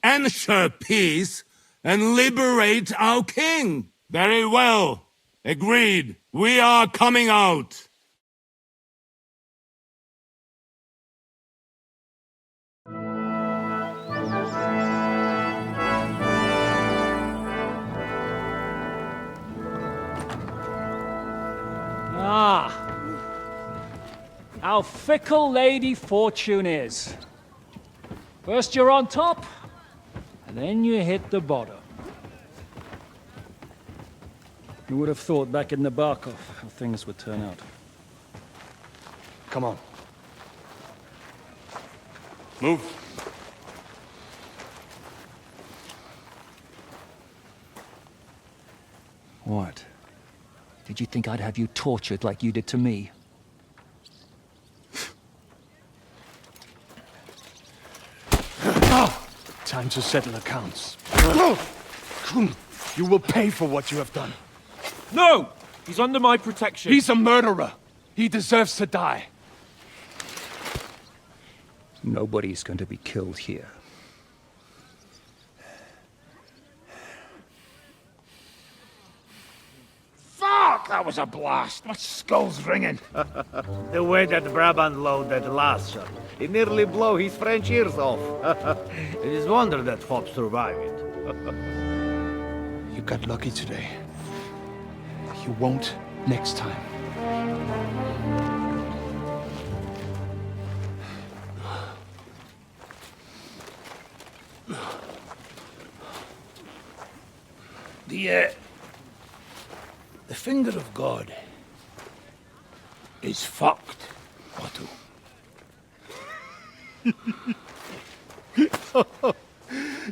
ensure peace, and liberate our king. Very well. Agreed. We are coming out. Ah, how fickle Lady Fortune is. First you're on top, and then you hit the bottom. Who would have thought back in the Barkov how things would turn out? Come on. Move. What? Did you think I'd have you tortured like you did to me? Time to settle accounts. You will pay for what you have done. No! He's under my protection. He's a murderer. He deserves to die. Nobody's going to be killed here. Fuck! That was a blast. My skull's ringing. The way that Brabant loaded last shot, it nearly blew his French ears off. It is wonder that Fop survived it. You got lucky today. You won't next time. The finger of God is fucked, Otto.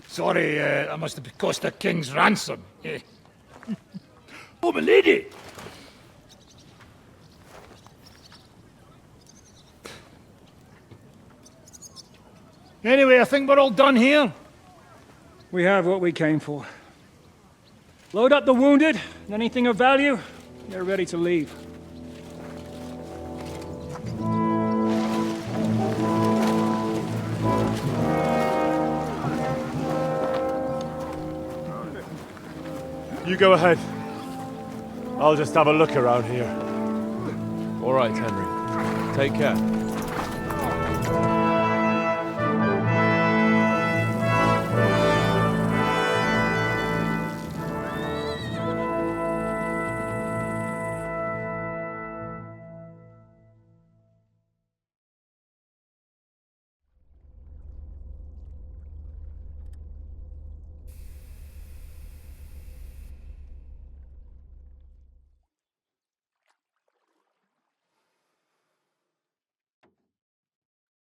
Sorry, I must have cost the king's ransom. Oh, my lady! Anyway, I think we're all done here. We have what we came for. Load up the wounded, and anything of value, they're ready to leave. You go ahead. I'll just have a look around here. All right, Henry. Take care.